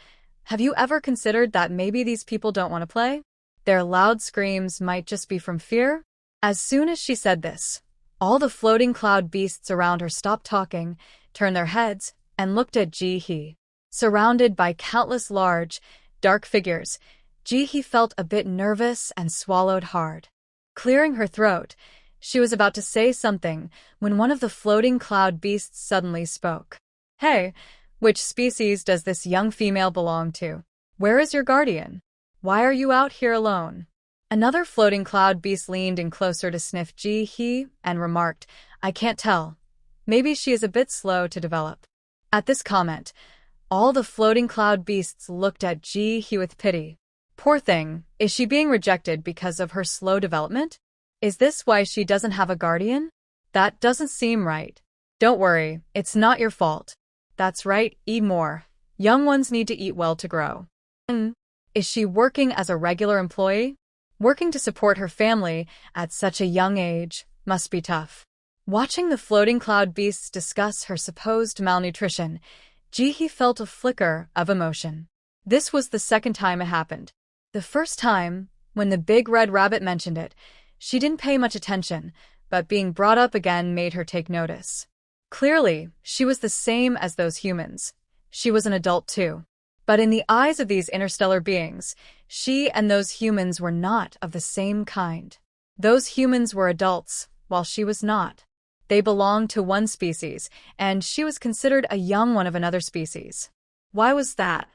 Have you ever considered that maybe these people don't want to play? Their loud screams might just be from fear? As soon as she said this, all the floating cloud beasts around her stopped talking, turned their heads, and looked at Ji-hee. Surrounded by countless large, dark figures, Ji-hee felt a bit nervous and swallowed hard. Clearing her throat, she was about to say something when one of the floating cloud beasts suddenly spoke. Hey, which species does this young female belong to? Where is your guardian? Why are you out here alone? Another floating cloud beast leaned in closer to sniff Ji-hee and remarked, I can't tell. Maybe she is a bit slow to develop. At this comment, all the floating cloud beasts looked at Ji-hee with pity. Poor thing, is she being rejected because of her slow development? Is this why she doesn't have a guardian? That doesn't seem right. Don't worry, it's not your fault. That's right, eat more. Young ones need to eat well to grow. Is she working as a regular employee? Working to support her family at such a young age must be tough. Watching the floating cloud beasts discuss her supposed malnutrition, Ji-hee felt a flicker of emotion. This was the second time it happened. The first time, when the big red rabbit mentioned it, she didn't pay much attention, but being brought up again made her take notice. Clearly, she was the same as those humans. She was an adult too. But in the eyes of these interstellar beings, she and those humans were not of the same kind. Those humans were adults, while she was not. They belonged to one species, and she was considered a young one of another species. Why was that?